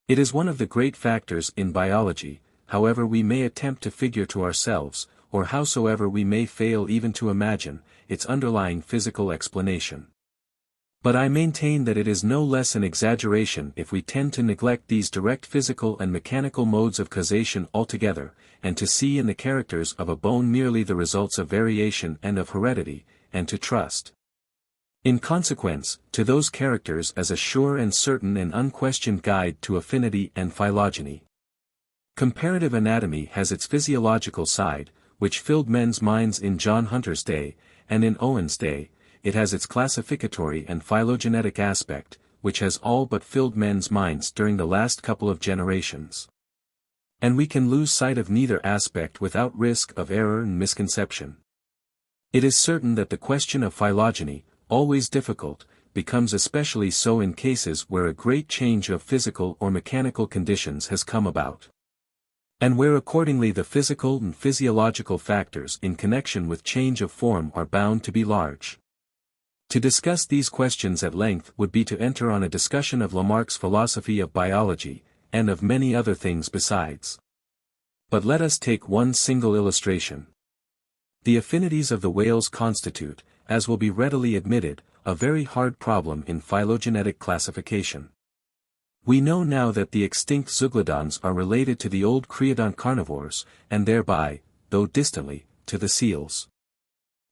It is one of the great factors in biology, however we may attempt to figure to ourselves, or howsoever we may fail even to imagine, its underlying physical explanation. But I maintain that it is no less an exaggeration if we tend to neglect these direct physical and mechanical modes of causation altogether, and to see in the characters of a bone merely the results of variation and of heredity, and to trust, in consequence, to those characters as a sure and certain and unquestioned guide to affinity and phylogeny. Comparative anatomy has its physiological side, which filled men's minds in John Hunter's day, and in Owen's day, it has its classificatory and phylogenetic aspect, which has all but filled men's minds during the last couple of generations. And we can lose sight of neither aspect without risk of error and misconception. It is certain that the question of phylogeny, always difficult, becomes especially so in cases where a great change of physical or mechanical conditions has come about, and where accordingly the physical and physiological factors in connection with change of form are bound to be large. To discuss these questions at length would be to enter on a discussion of Lamarck's philosophy of biology, and of many other things besides. But let us take one single illustration. The affinities of the whales constitute, as will be readily admitted, a very hard problem in phylogenetic classification. We know now that the extinct zeuglodons are related to the old creodont carnivores, and thereby, though distantly, to the seals.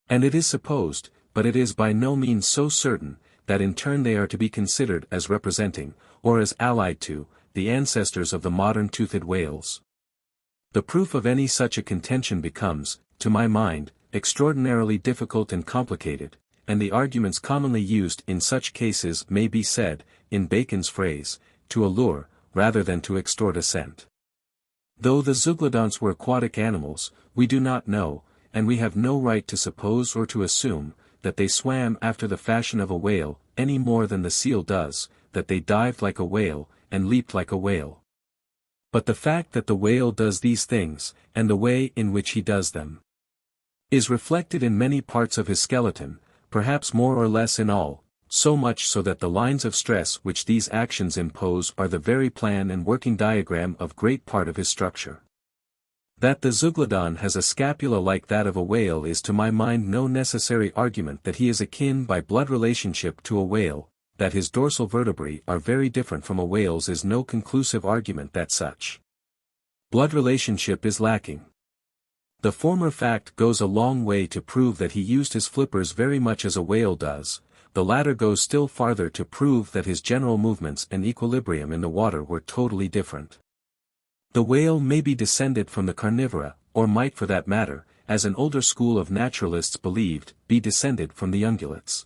And it is supposed, but it is by no means so certain, that in turn they are to be considered as representing, or as allied to, the ancestors of the modern toothed whales. The proof of any such a contention becomes, to my mind, extraordinarily difficult and complicated, and the arguments commonly used in such cases may be said, in Bacon's phrase, to allure, rather than to extort assent. Though the zeuglodonts were aquatic animals, we do not know, and we have no right to suppose or to assume, that they swam after the fashion of a whale, any more than the seal does, that they dived like a whale, and leaped like a whale. But the fact that the whale does these things, and the way in which he does them, is reflected in many parts of his skeleton, perhaps more or less in all, so much so that the lines of stress which these actions impose are the very plan and working diagram of great part of his structure. That the zeuglodon has a scapula like that of a whale is to my mind no necessary argument that he is akin by blood relationship to a whale, that his dorsal vertebrae are very different from a whale's is no conclusive argument that such blood relationship is lacking. The former fact goes a long way to prove that he used his flippers very much as a whale does, the latter goes still farther to prove that his general movements and equilibrium in the water were totally different. The whale may be descended from the carnivora, or might for that matter, as an older school of naturalists believed, be descended from the ungulates.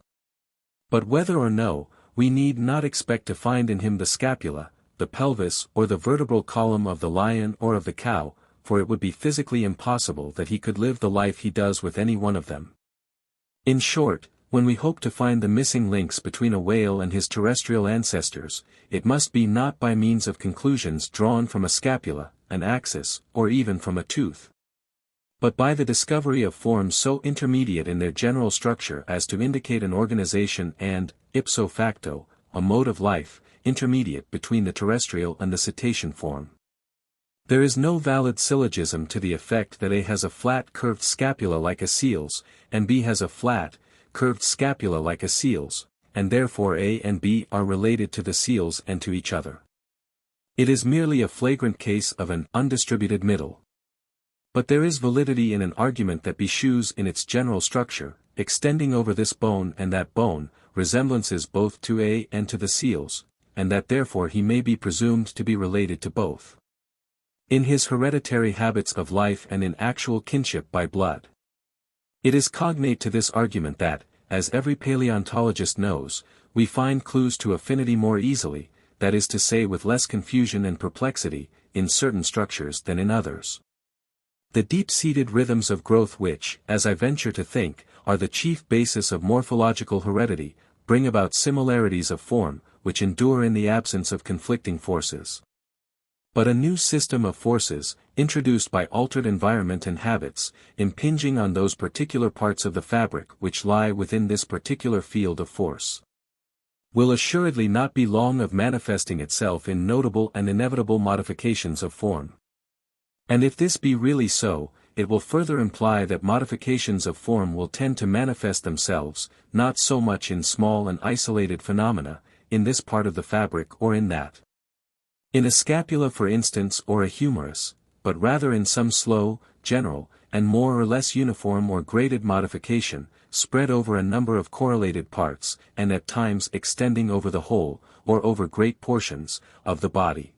But whether or no, we need not expect to find in him the scapula, the pelvis or the vertebral column of the lion or of the cow, for it would be physically impossible that he could live the life he does with any one of them. In short, when we hope to find the missing links between a whale and his terrestrial ancestors, it must be not by means of conclusions drawn from a scapula, an axis, or even from a tooth, but by the discovery of forms so intermediate in their general structure as to indicate an organization and, ipso facto, a mode of life, intermediate between the terrestrial and the cetacean form. There is no valid syllogism to the effect that A has a flat curved scapula like a seal's, and B has a flat, curved scapula like a seal's, and therefore A and B are related to the seals and to each other. It is merely a flagrant case of an undistributed middle. But there is validity in an argument that B shews in its general structure, extending over this bone and that bone, resemblances both to A and to the seals, and that therefore he may be presumed to be related to both, in his hereditary habits of life and in actual kinship by blood. It is cognate to this argument that, as every paleontologist knows, we find clues to affinity more easily, that is to say with less confusion and perplexity, in certain structures than in others. The deep-seated rhythms of growth which, as I venture to think, are the chief basis of morphological heredity, bring about similarities of form, which endure in the absence of conflicting forces. But a new system of forces, introduced by altered environment and habits, impinging on those particular parts of the fabric which lie within this particular field of force, will assuredly not be long of manifesting itself in notable and inevitable modifications of form. And if this be really so, it will further imply that modifications of form will tend to manifest themselves, not so much in small and isolated phenomena, in this part of the fabric or in that, in a scapula for instance or a humerus, but rather in some slow, general, and more or less uniform or graded modification, spread over a number of correlated parts, and at times extending over the whole, or over great portions, of the body.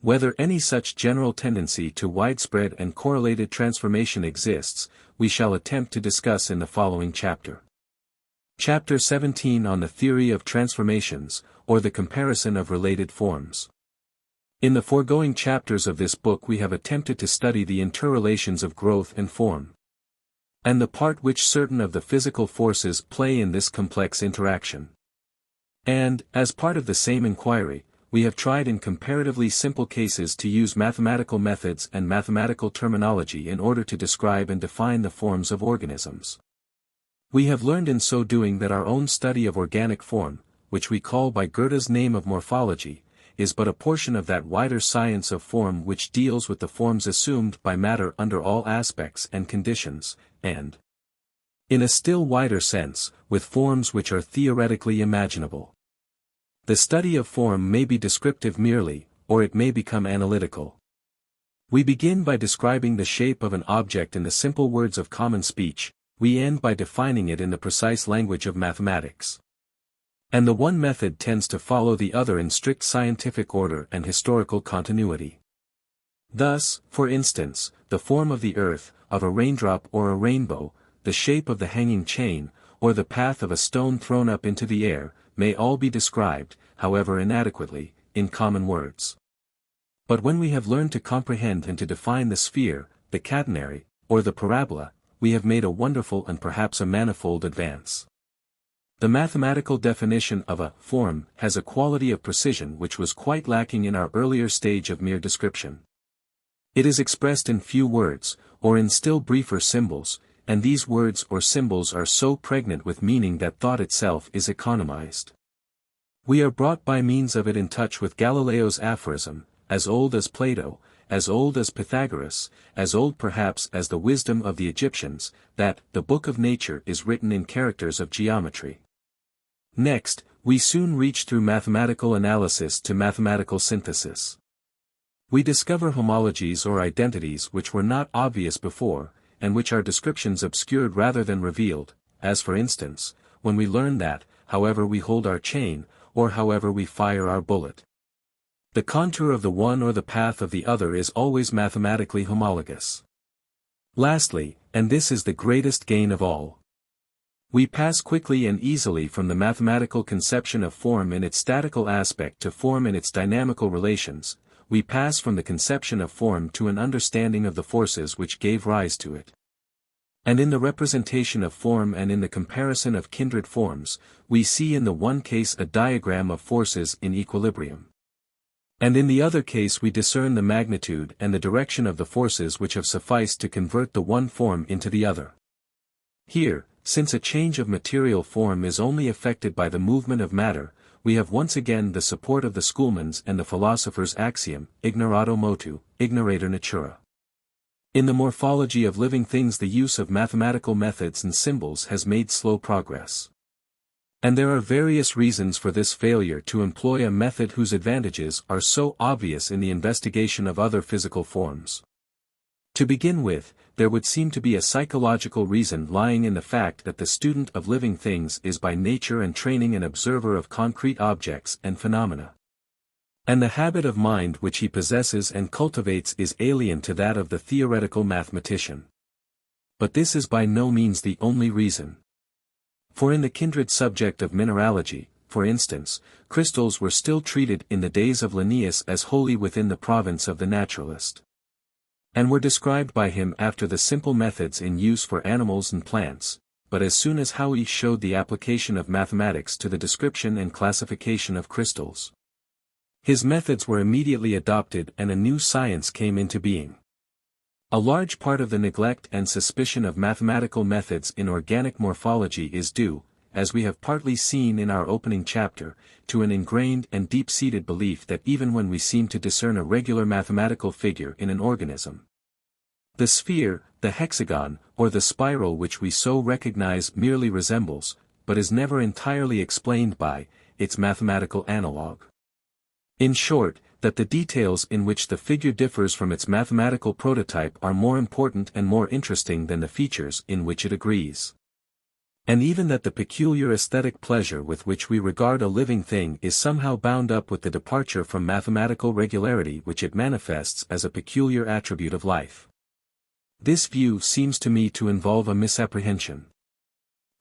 Whether any such general tendency to widespread and correlated transformation exists, we shall attempt to discuss in the following chapter. Chapter 17 on the theory of transformations, or the comparison of related forms. In the foregoing chapters of this book we have attempted to study the interrelations of growth and form, and the part which certain of the physical forces play in this complex interaction. And, as part of the same inquiry, we have tried in comparatively simple cases to use mathematical methods and mathematical terminology in order to describe and define the forms of organisms. We have learned in so doing that our own study of organic form, which we call by Goethe's name of morphology, is but a portion of that wider science of form which deals with the forms assumed by matter under all aspects and conditions, and, in a still wider sense, with forms which are theoretically imaginable. The study of form may be descriptive merely, or it may become analytical. We begin by describing the shape of an object in the simple words of common speech, we end by defining it in the precise language of mathematics. And the one method tends to follow the other in strict scientific order and historical continuity. Thus, for instance, the form of the earth, of a raindrop or a rainbow, the shape of the hanging chain, or the path of a stone thrown up into the air, may all be described, however inadequately, in common words. But when we have learned to comprehend and to define the sphere, the catenary, or the parabola, we have made a wonderful and perhaps a manifold advance. The mathematical definition of a form has a quality of precision which was quite lacking in our earlier stage of mere description. It is expressed in few words, or in still briefer symbols, and these words or symbols are so pregnant with meaning that thought itself is economized. We are brought by means of it in touch with Galileo's aphorism, as old as Plato, as old as Pythagoras, as old perhaps as the wisdom of the Egyptians, that the book of nature is written in characters of geometry. Next, we soon reach through mathematical analysis to mathematical synthesis. We discover homologies or identities which were not obvious before, and which are descriptions obscured rather than revealed, as for instance, when we learn that, however we hold our chain, or however we fire our bullet, the contour of the one or the path of the other is always mathematically homologous. Lastly, and this is the greatest gain of all, we pass quickly and easily from the mathematical conception of form in its statical aspect to form in its dynamical relations. We pass from the conception of form to an understanding of the forces which gave rise to it. And in the representation of form and in the comparison of kindred forms, we see in the one case a diagram of forces in equilibrium. And in the other case we discern the magnitude and the direction of the forces which have sufficed to convert the one form into the other. Here, since a change of material form is only effected by the movement of matter, we have once again the support of the schoolman's and the philosopher's axiom, ignorato motu, ignorator natura. In the morphology of living things the use of mathematical methods and symbols has made slow progress. And there are various reasons for this failure to employ a method whose advantages are so obvious in the investigation of other physical forms. To begin with, there would seem to be a psychological reason lying in the fact that the student of living things is by nature and training an observer of concrete objects and phenomena. And the habit of mind which he possesses and cultivates is alien to that of the theoretical mathematician. But this is by no means the only reason. For in the kindred subject of mineralogy, for instance, crystals were still treated in the days of Linnaeus as wholly within the province of the naturalist, and were described by him after the simple methods in use for animals and plants, but as soon as Hauy showed the application of mathematics to the description and classification of crystals, his methods were immediately adopted and a new science came into being. A large part of the neglect and suspicion of mathematical methods in organic morphology is due, as we have partly seen in our opening chapter, to an ingrained and deep-seated belief that even when we seem to discern a regular mathematical figure in an organism, the sphere, the hexagon, or the spiral which we so recognize merely resembles, but is never entirely explained by, its mathematical analogue. In short, that the details in which the figure differs from its mathematical prototype are more important and more interesting than the features in which it agrees. And even that the peculiar aesthetic pleasure with which we regard a living thing is somehow bound up with the departure from mathematical regularity which it manifests as a peculiar attribute of life. This view seems to me to involve a misapprehension.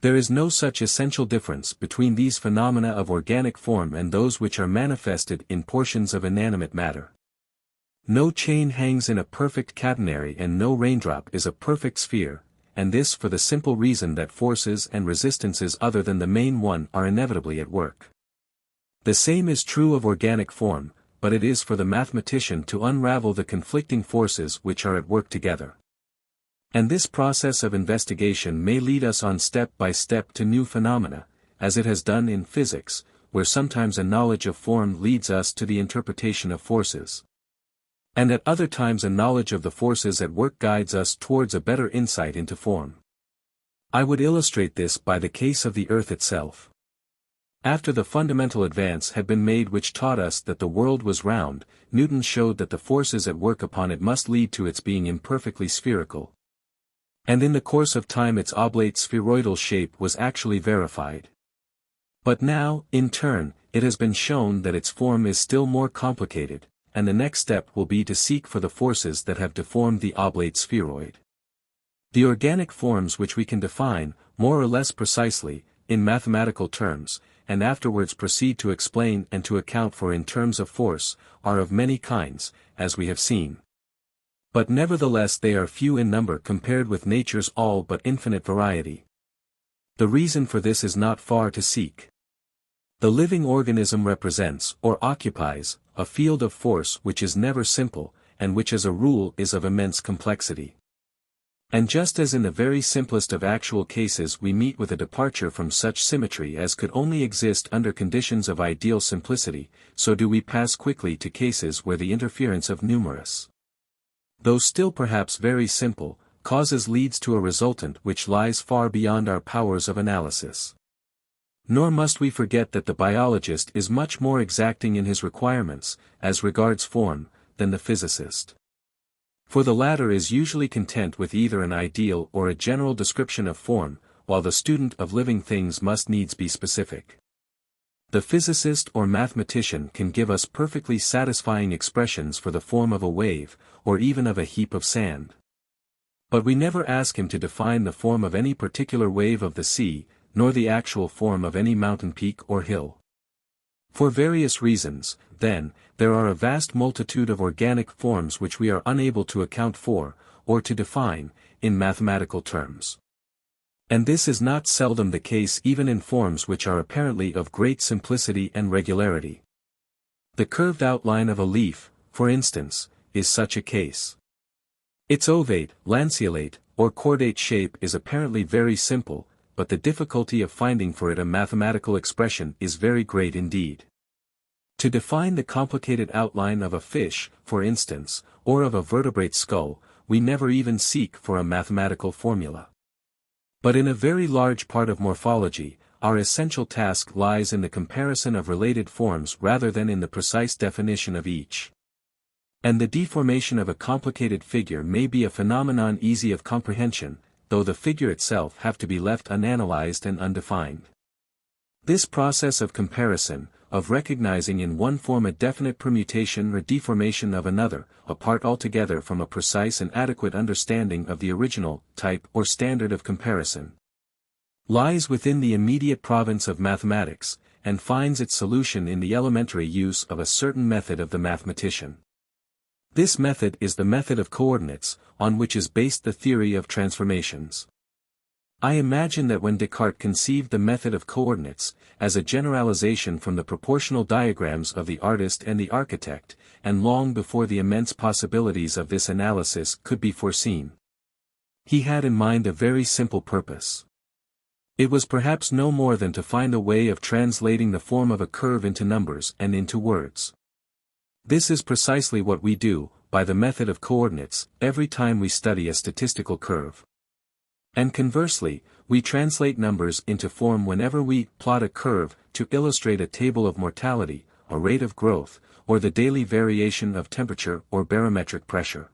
There is no such essential difference between these phenomena of organic form and those which are manifested in portions of inanimate matter. No chain hangs in a perfect catenary and no raindrop is a perfect sphere, and this for the simple reason that forces and resistances other than the main one are inevitably at work. The same is true of organic form, but it is for the mathematician to unravel the conflicting forces which are at work together. And this process of investigation may lead us on step by step to new phenomena, as it has done in physics, where sometimes a knowledge of form leads us to the interpretation of forces. And at other times a knowledge of the forces at work guides us towards a better insight into form. I would illustrate this by the case of the earth itself. After the fundamental advance had been made which taught us that the world was round, Newton showed that the forces at work upon it must lead to its being imperfectly spherical. And in the course of time its oblate spheroidal shape was actually verified. But now, in turn, it has been shown that its form is still more complicated, and the next step will be to seek for the forces that have deformed the oblate spheroid. The organic forms which we can define, more or less precisely, in mathematical terms, and afterwards proceed to explain and to account for in terms of force, are of many kinds, as we have seen. But nevertheless they are few in number compared with nature's all but infinite variety. The reason for this is not far to seek. The living organism represents, or occupies, a field of force which is never simple, and which as a rule is of immense complexity. And just as in the very simplest of actual cases we meet with a departure from such symmetry as could only exist under conditions of ideal simplicity, so do we pass quickly to cases where the interference of numerous, though still perhaps very simple, causes leads to a resultant which lies far beyond our powers of analysis. Nor must we forget that the biologist is much more exacting in his requirements, as regards form, than the physicist. For the latter is usually content with either an ideal or a general description of form, while the student of living things must needs be specific. The physicist or mathematician can give us perfectly satisfying expressions for the form of a wave, or even of a heap of sand. But we never ask him to define the form of any particular wave of the sea, nor the actual form of any mountain peak or hill. For various reasons, then, there are a vast multitude of organic forms which we are unable to account for, or to define, in mathematical terms. And this is not seldom the case even in forms which are apparently of great simplicity and regularity. The curved outline of a leaf, for instance, is such a case. Its ovate, lanceolate, or cordate shape is apparently very simple, but the difficulty of finding for it a mathematical expression is very great indeed. To define the complicated outline of a fish, for instance, or of a vertebrate skull, we never even seek for a mathematical formula. But in a very large part of morphology, our essential task lies in the comparison of related forms rather than in the precise definition of each. And the deformation of a complicated figure may be a phenomenon easy of comprehension, though the figure itself have to be left unanalyzed and undefined. This process of comparison, of recognizing in one form a definite permutation or deformation of another, apart altogether from a precise and adequate understanding of the original type or standard of comparison, lies within the immediate province of mathematics, and finds its solution in the elementary use of a certain method of the mathematician. This method is the method of coordinates, on which is based the theory of transformations. I imagine that when Descartes conceived the method of coordinates, as a generalization from the proportional diagrams of the artist and the architect, and long before the immense possibilities of this analysis could be foreseen, he had in mind a very simple purpose. It was perhaps no more than to find a way of translating the form of a curve into numbers and into words. This is precisely what we do, by the method of coordinates, every time we study a statistical curve. And conversely, we translate numbers into form whenever we plot a curve to illustrate a table of mortality, a rate of growth, or the daily variation of temperature or barometric pressure.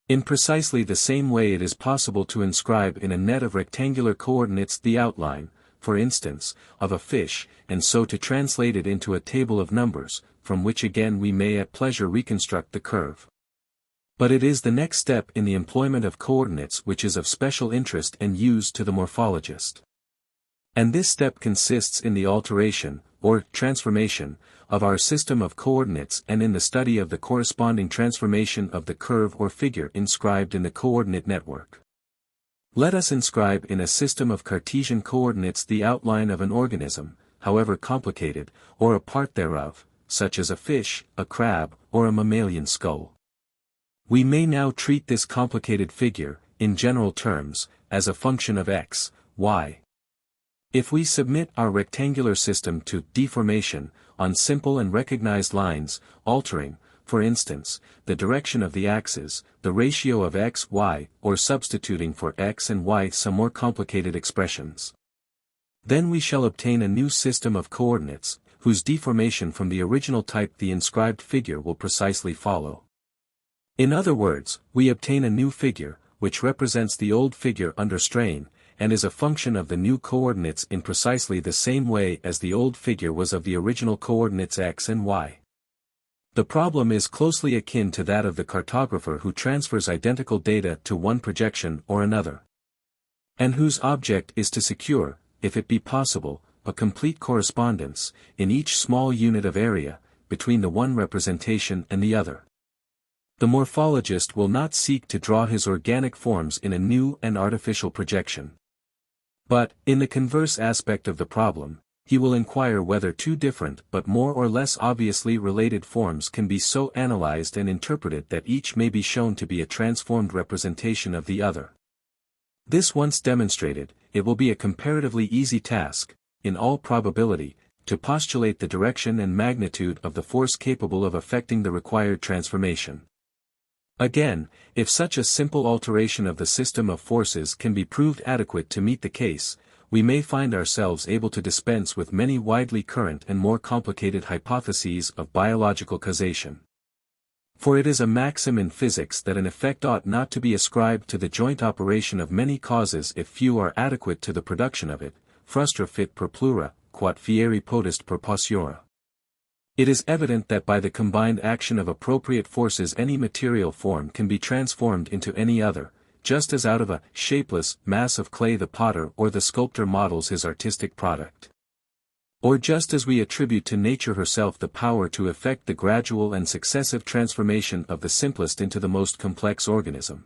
In precisely the same way it is possible to inscribe in a net of rectangular coordinates the outline, for instance, of a fish, and so to translate it into a table of numbers, from which again we may at pleasure reconstruct the curve. But it is the next step in the employment of coordinates which is of special interest and use to the morphologist. And this step consists in the alteration, or transformation, of our system of coordinates and in the study of the corresponding transformation of the curve or figure inscribed in the coordinate network. Let us inscribe in a system of Cartesian coordinates the outline of an organism, however complicated, or a part thereof, such as a fish, a crab, or a mammalian skull. We may now treat this complicated figure, in general terms, as a function of x, y. If we submit our rectangular system to deformation, on simple and recognized lines, altering, for instance, the direction of the axes, the ratio of x, y, or substituting for x and y some more complicated expressions, then we shall obtain a new system of coordinates, whose deformation from the original type the inscribed figure will precisely follow. In other words, we obtain a new figure, which represents the old figure under strain, and is a function of the new coordinates in precisely the same way as the old figure was of the original coordinates x and y. The problem is closely akin to that of the cartographer who transfers identical data to one projection or another, and whose object is to secure, if it be possible, a complete correspondence, in each small unit of area, between the one representation and the other. The morphologist will not seek to draw his organic forms in a new and artificial projection. But, in the converse aspect of the problem, he will inquire whether two different but more or less obviously related forms can be so analyzed and interpreted that each may be shown to be a transformed representation of the other. This once demonstrated, it will be a comparatively easy task, in all probability, to postulate the direction and magnitude of the force capable of effecting the required transformation. Again, if such a simple alteration of the system of forces can be proved adequate to meet the case, we may find ourselves able to dispense with many widely current and more complicated hypotheses of biological causation. For it is a maxim in physics that an effect ought not to be ascribed to the joint operation of many causes if few are adequate to the production of it, frustra fit per plura, quod fieri potest per potiora. It is evident that by the combined action of appropriate forces any material form can be transformed into any other, just as out of a shapeless mass of clay the potter or the sculptor models his artistic product. Or just as we attribute to nature herself the power to effect the gradual and successive transformation of the simplest into the most complex organism.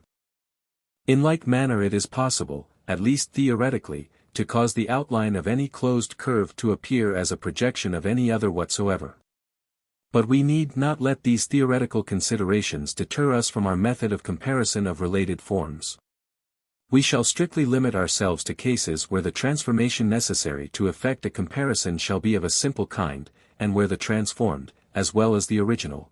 In like manner it is possible, at least theoretically, to cause the outline of any closed curve to appear as a projection of any other whatsoever. But we need not let these theoretical considerations deter us from our method of comparison of related forms. We shall strictly limit ourselves to cases where the transformation necessary to effect a comparison shall be of a simple kind, and where the transformed, as well as the original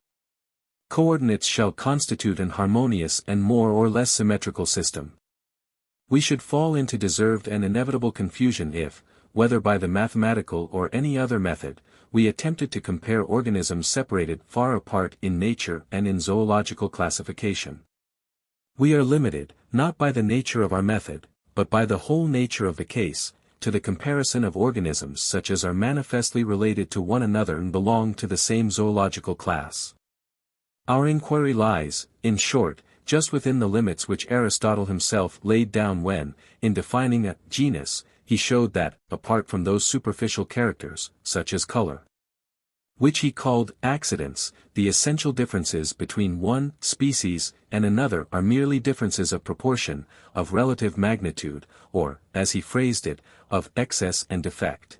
coordinates shall constitute an harmonious and more or less symmetrical system. We should fall into deserved and inevitable confusion if, whether by the mathematical or any other method, we attempted to compare organisms separated far apart in nature and in zoological classification. We are limited, not by the nature of our method, but by the whole nature of the case, to the comparison of organisms such as are manifestly related to one another and belong to the same zoological class. Our inquiry lies, in short, just within the limits which Aristotle himself laid down when, in defining a genus, he showed that, apart from those superficial characters, such as color, which he called accidents, the essential differences between one species and another are merely differences of proportion, of relative magnitude, or, as he phrased it, of excess and defect.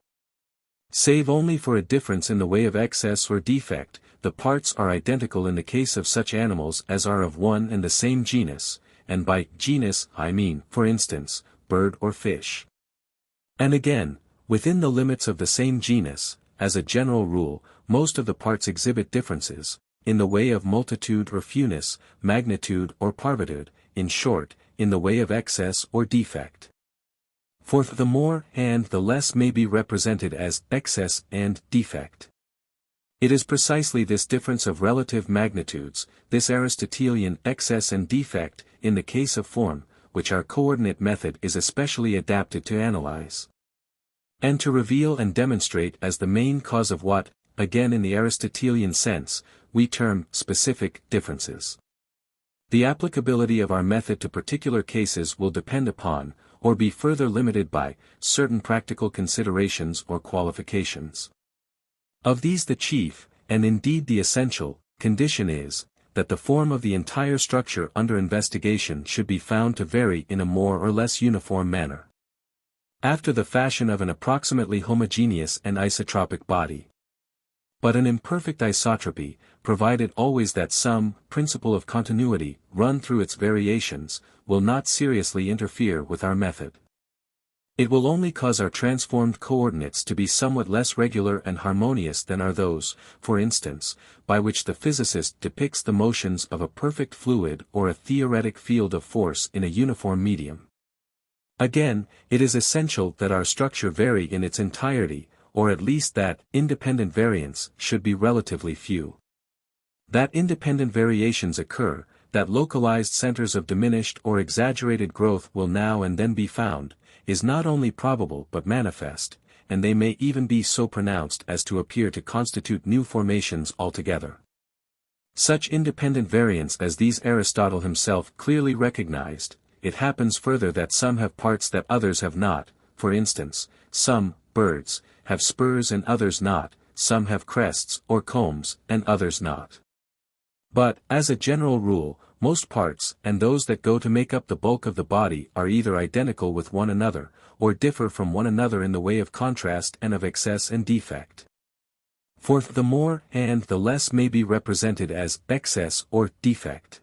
Save only for a difference in the way of excess or defect, the parts are identical in the case of such animals as are of one and the same genus, and by genus I mean, for instance, bird or fish. And again, within the limits of the same genus, as a general rule, most of the parts exhibit differences, in the way of multitude or fewness, magnitude or parvitude, in short, in the way of excess or defect. For the more and the less may be represented as excess and defect. It is precisely this difference of relative magnitudes, this Aristotelian excess and defect, in the case of form, which our coordinate method is especially adapted to analyze. And to reveal and demonstrate as the main cause of what, again in the Aristotelian sense, we term specific differences. The applicability of our method to particular cases will depend upon, or be further limited by, certain practical considerations or qualifications. Of these the chief, and indeed the essential, condition is, that the form of the entire structure under investigation should be found to vary in a more or less uniform manner, after the fashion of an approximately homogeneous and isotropic body. But an imperfect isotropy, provided always that some principle of continuity run through its variations, will not seriously interfere with our method. It will only cause our transformed coordinates to be somewhat less regular and harmonious than are those, for instance, by which the physicist depicts the motions of a perfect fluid or a theoretic field of force in a uniform medium. Again, it is essential that our structure vary in its entirety, or at least that independent variants should be relatively few. That independent variations occur, that localized centers of diminished or exaggerated growth will now and then be found, is not only probable but manifest, and they may even be so pronounced as to appear to constitute new formations altogether. Such independent variants as these Aristotle himself clearly recognized. It happens further that some have parts that others have not, for instance, some birds have spurs and others not, some have crests or combs and others not. But, as a general rule, most parts, and those that go to make up the bulk of the body, are either identical with one another, or differ from one another in the way of contrast and of excess and defect. For the more and the less may be represented as excess or defect.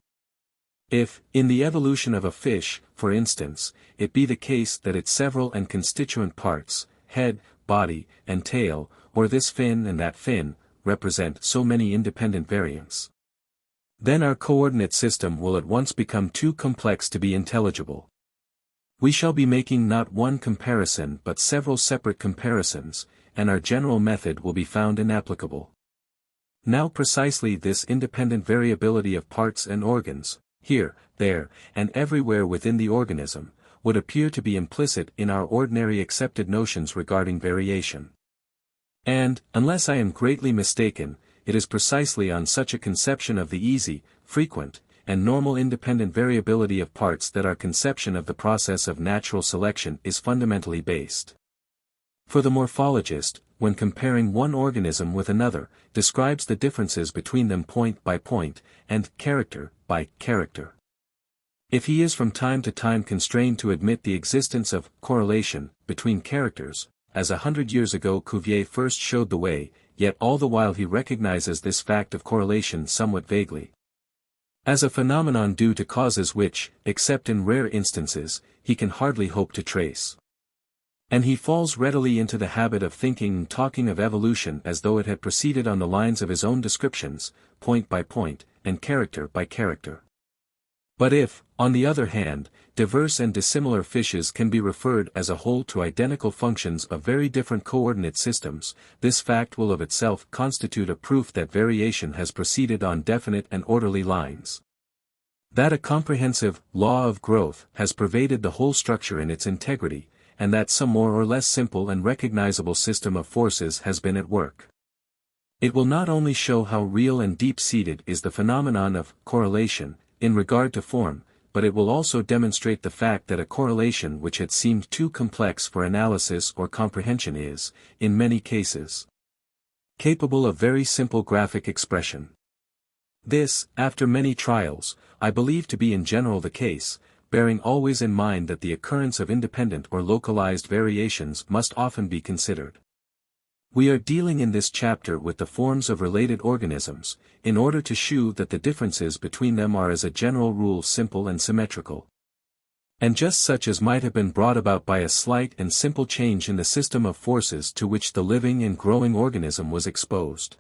If, in the evolution of a fish, for instance, it be the case that its several and constituent parts, head, body, and tail, or this fin and that fin, represent so many independent variants, then our coordinate system will at once become too complex to be intelligible. We shall be making not one comparison but several separate comparisons, and our general method will be found inapplicable. Now precisely this independent variability of parts and organs, here, there, and everywhere within the organism, would appear to be implicit in our ordinary accepted notions regarding variation. And, unless I am greatly mistaken, it is precisely on such a conception of the easy, frequent, and normal independent variability of parts that our conception of the process of natural selection is fundamentally based. For the morphologist, when comparing one organism with another, describes the differences between them point by point, and character by character. If he is from time to time constrained to admit the existence of correlation between characters, as 100 years ago Cuvier first showed the way, yet all the while he recognizes this fact of correlation somewhat vaguely, as a phenomenon due to causes which, except in rare instances, he can hardly hope to trace. And he falls readily into the habit of thinking and talking of evolution as though it had proceeded on the lines of his own descriptions, point by point, and character by character. But if, on the other hand, diverse and dissimilar fishes can be referred as a whole to identical functions of very different coordinate systems, this fact will of itself constitute a proof that variation has proceeded on definite and orderly lines. That a comprehensive law of growth has pervaded the whole structure in its integrity, and that some more or less simple and recognizable system of forces has been at work. It will not only show how real and deep-seated is the phenomenon of correlation, in regard to form, but it will also demonstrate the fact that a correlation which had seemed too complex for analysis or comprehension is, in many cases, capable of very simple graphic expression. This, after many trials, I believe to be in general the case, bearing always in mind that the occurrence of independent or localized variations must often be considered. We are dealing in this chapter with the forms of related organisms, in order to shew that the differences between them are as a general rule simple and symmetrical, and just such as might have been brought about by a slight and simple change in the system of forces to which the living and growing organism was exposed.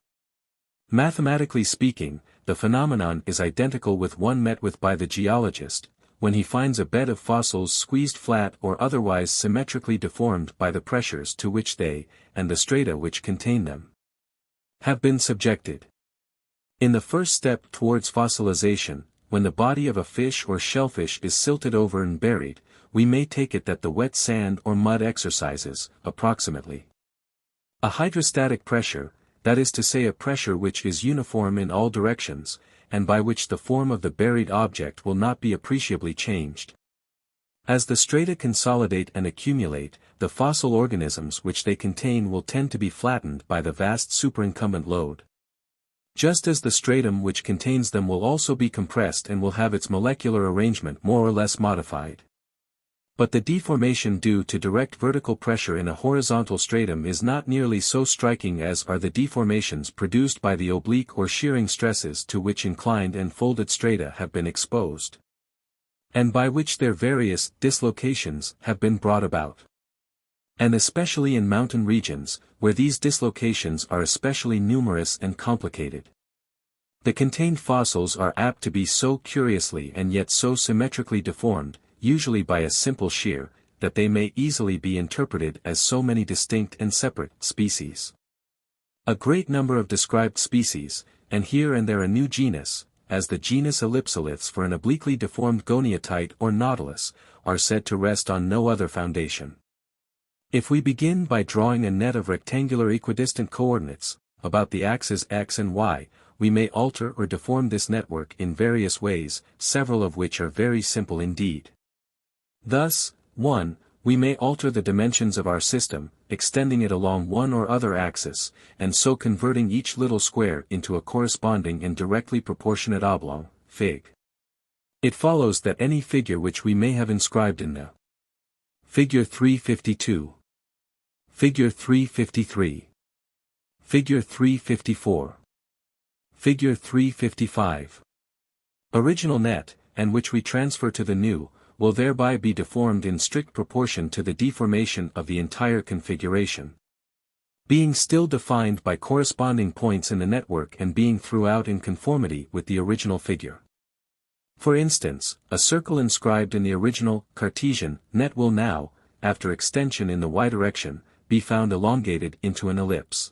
Mathematically speaking, the phenomenon is identical with one met with by the geologist, when he finds a bed of fossils squeezed flat or otherwise symmetrically deformed by the pressures to which they, and the strata which contain them, have been subjected. In the first step towards fossilization, when the body of a fish or shellfish is silted over and buried, we may take it that the wet sand or mud exercises, approximately, a hydrostatic pressure, that is to say a pressure which is uniform in all directions, and by which the form of the buried object will not be appreciably changed. As the strata consolidate and accumulate, the fossil organisms which they contain will tend to be flattened by the vast superincumbent load. Just as the stratum which contains them will also be compressed and will have its molecular arrangement more or less modified. But the deformation due to direct vertical pressure in a horizontal stratum is not nearly so striking as are the deformations produced by the oblique or shearing stresses to which inclined and folded strata have been exposed, and by which their various dislocations have been brought about. And especially in mountain regions, where these dislocations are especially numerous and complicated. The contained fossils are apt to be so curiously and yet so symmetrically deformed, usually by a simple shear, that they may easily be interpreted as so many distinct and separate species. A great number of described species, and here and there a new genus, as the genus Ellipsoliths for an obliquely deformed goniatite or nautilus, are said to rest on no other foundation. If we begin by drawing a net of rectangular equidistant coordinates, about the axes x and y, we may alter or deform this network in various ways, several of which are very simple indeed. Thus, 1. We may alter the dimensions of our system, extending it along one or other axis, and so converting each little square into a corresponding and directly proportionate oblong, Fig. It follows that any figure which we may have inscribed in the Figure 352, Figure 353, Figure 354, Figure 355, original net, and which we transfer to the new, will thereby be deformed in strict proportion to the deformation of the entire configuration, being still defined by corresponding points in the network and being throughout in conformity with the original figure. For instance, a circle inscribed in the original Cartesian net will now, after extension in the y direction, be found elongated into an ellipse.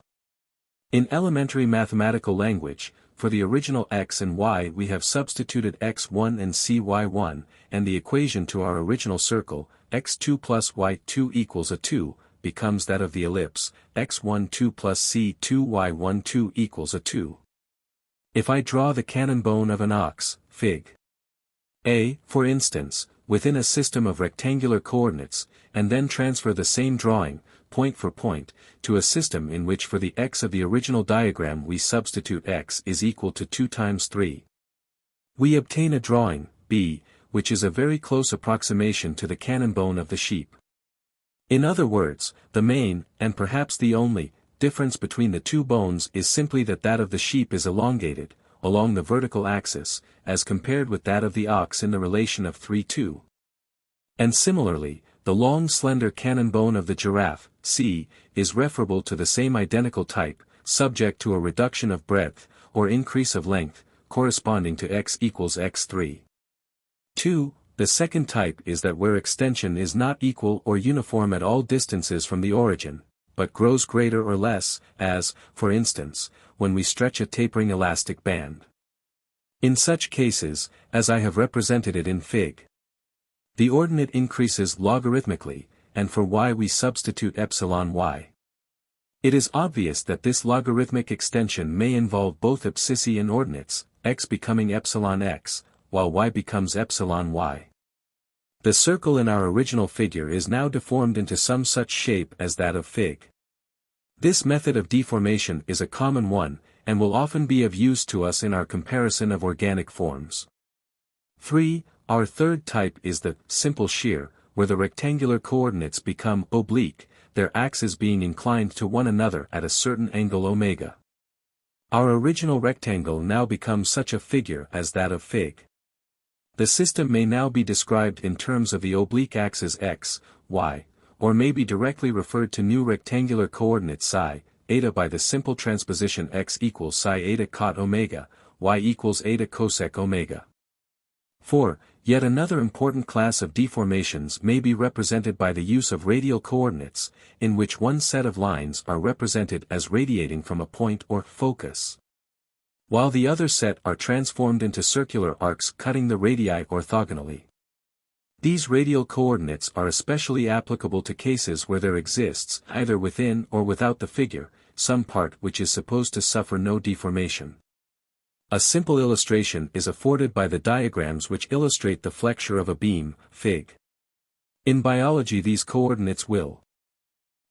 In elementary mathematical language, for the original x and y we have substituted x1 and cy1, and the equation to our original circle, x2 plus y2 equals a 2, becomes that of the ellipse, x12 plus c2 y12 equals a 2. If I draw the cannon bone of an ox, Fig. A, for instance, within a system of rectangular coordinates, and then transfer the same drawing, point for point, to a system in which for the x of the original diagram we substitute x is equal to 2 times 3. We obtain a drawing, B, which is a very close approximation to the cannon bone of the sheep. In other words, the main, and perhaps the only, difference between the two bones is simply that of the sheep is elongated, along the vertical axis, as compared with that of the ox in the relation of 3:2. And similarly, the long slender cannon bone of the giraffe, C, is referable to the same identical type, subject to a reduction of breadth, or increase of length, corresponding to x equals x3. 2. The second type is that where extension is not equal or uniform at all distances from the origin, but grows greater or less, as, for instance, when we stretch a tapering elastic band. In such cases, as I have represented it in Fig. The ordinate increases logarithmically, and for y we substitute epsilon y. It is obvious that this logarithmic extension may involve both abscissae ordinates, x becoming epsilon x, while y becomes epsilon y. The circle in our original figure is now deformed into some such shape as that of Fig. This method of deformation is a common one, and will often be of use to us in our comparison of organic forms. 3. Our third type is the simple shear, where the rectangular coordinates become oblique, their axes being inclined to one another at a certain angle omega. Our original rectangle now becomes such a figure as that of Fig. The system may now be described in terms of the oblique axes x, y, or may be directly referred to new rectangular coordinates psi, eta by the simple transposition x equals psi eta cot omega, y equals eta cosec omega. 4. Yet another important class of deformations may be represented by the use of radial coordinates, in which one set of lines are represented as radiating from a point or focus, while the other set are transformed into circular arcs cutting the radii orthogonally. These radial coordinates are especially applicable to cases where there exists, either within or without the figure, some part which is supposed to suffer no deformation. A simple illustration is afforded by the diagrams which illustrate the flexure of a beam, Fig. In biology these coordinates will.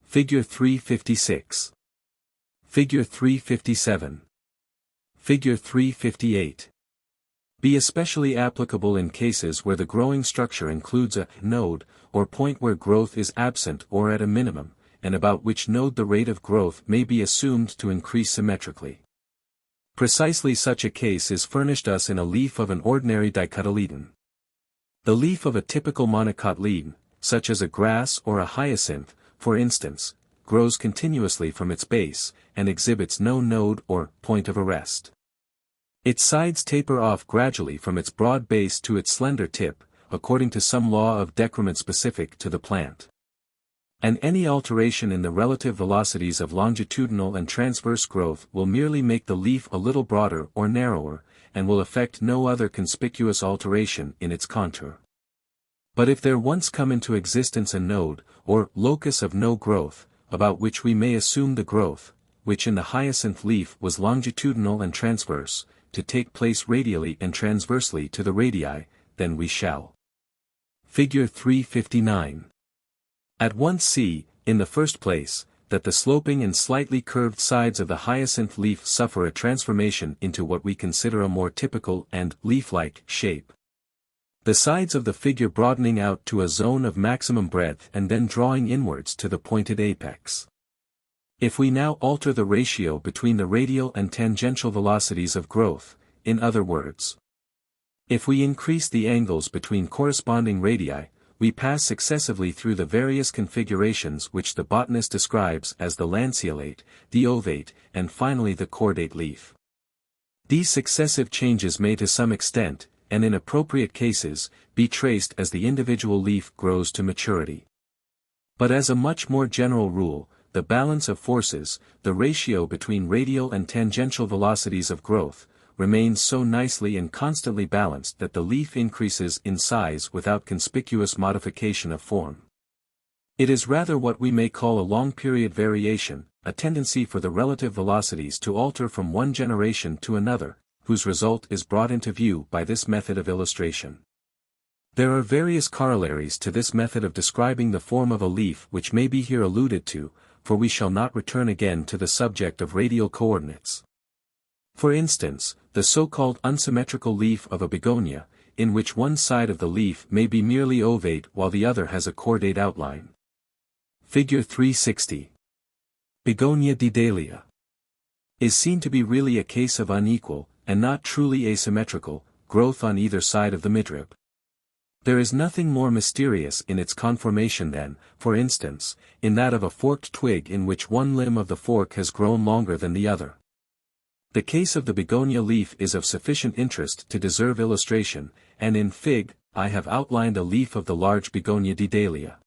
Figure 356. Figure 357. Figure 358. Be especially applicable in cases where the growing structure includes a node, or point where growth is absent or at a minimum, and about which node the rate of growth may be assumed to increase symmetrically. Precisely such a case is furnished us in a leaf of an ordinary dicotyledon. The leaf of a typical monocotyledon, such as a grass or a hyacinth, for instance, grows continuously from its base, and exhibits no node or point of arrest. Its sides taper off gradually from its broad base to its slender tip, according to some law of decrement specific to the plant. And any alteration in the relative velocities of longitudinal and transverse growth will merely make the leaf a little broader or narrower, and will affect no other conspicuous alteration in its contour. But if there once come into existence a node, or locus of no growth, about which we may assume the growth, which in the hyacinth leaf was longitudinal and transverse, to take place radially and transversely to the radii, then we shall. Figure 359. At once see, in the first place, that the sloping and slightly curved sides of the hyacinth leaf suffer a transformation into what we consider a more typical and leaf-like shape. The sides of the figure broadening out to a zone of maximum breadth and then drawing inwards to the pointed apex. If we now alter the ratio between the radial and tangential velocities of growth, in other words, if we increase the angles between corresponding radii, we pass successively through the various configurations which the botanist describes as the lanceolate, the ovate, and finally the cordate leaf. These successive changes may to some extent, and in appropriate cases, be traced as the individual leaf grows to maturity. But as a much more general rule, the balance of forces, the ratio between radial and tangential velocities of growth, remains so nicely and constantly balanced that the leaf increases in size without conspicuous modification of form. It is rather what we may call a long-period variation, a tendency for the relative velocities to alter from one generation to another, whose result is brought into view by this method of illustration. There are various corollaries to this method of describing the form of a leaf which may be here alluded to, for we shall not return again to the subject of radial coordinates. For instance, the so-called unsymmetrical leaf of a begonia, in which one side of the leaf may be merely ovate while the other has a cordate outline. Figure 360. Begonia didalia is seen to be really a case of unequal, and not truly asymmetrical, growth on either side of the midrib. There is nothing more mysterious in its conformation than, for instance, in that of a forked twig in which one limb of the fork has grown longer than the other. The case of the begonia leaf is of sufficient interest to deserve illustration, and in Fig. I have outlined a leaf of the large begonia didalia.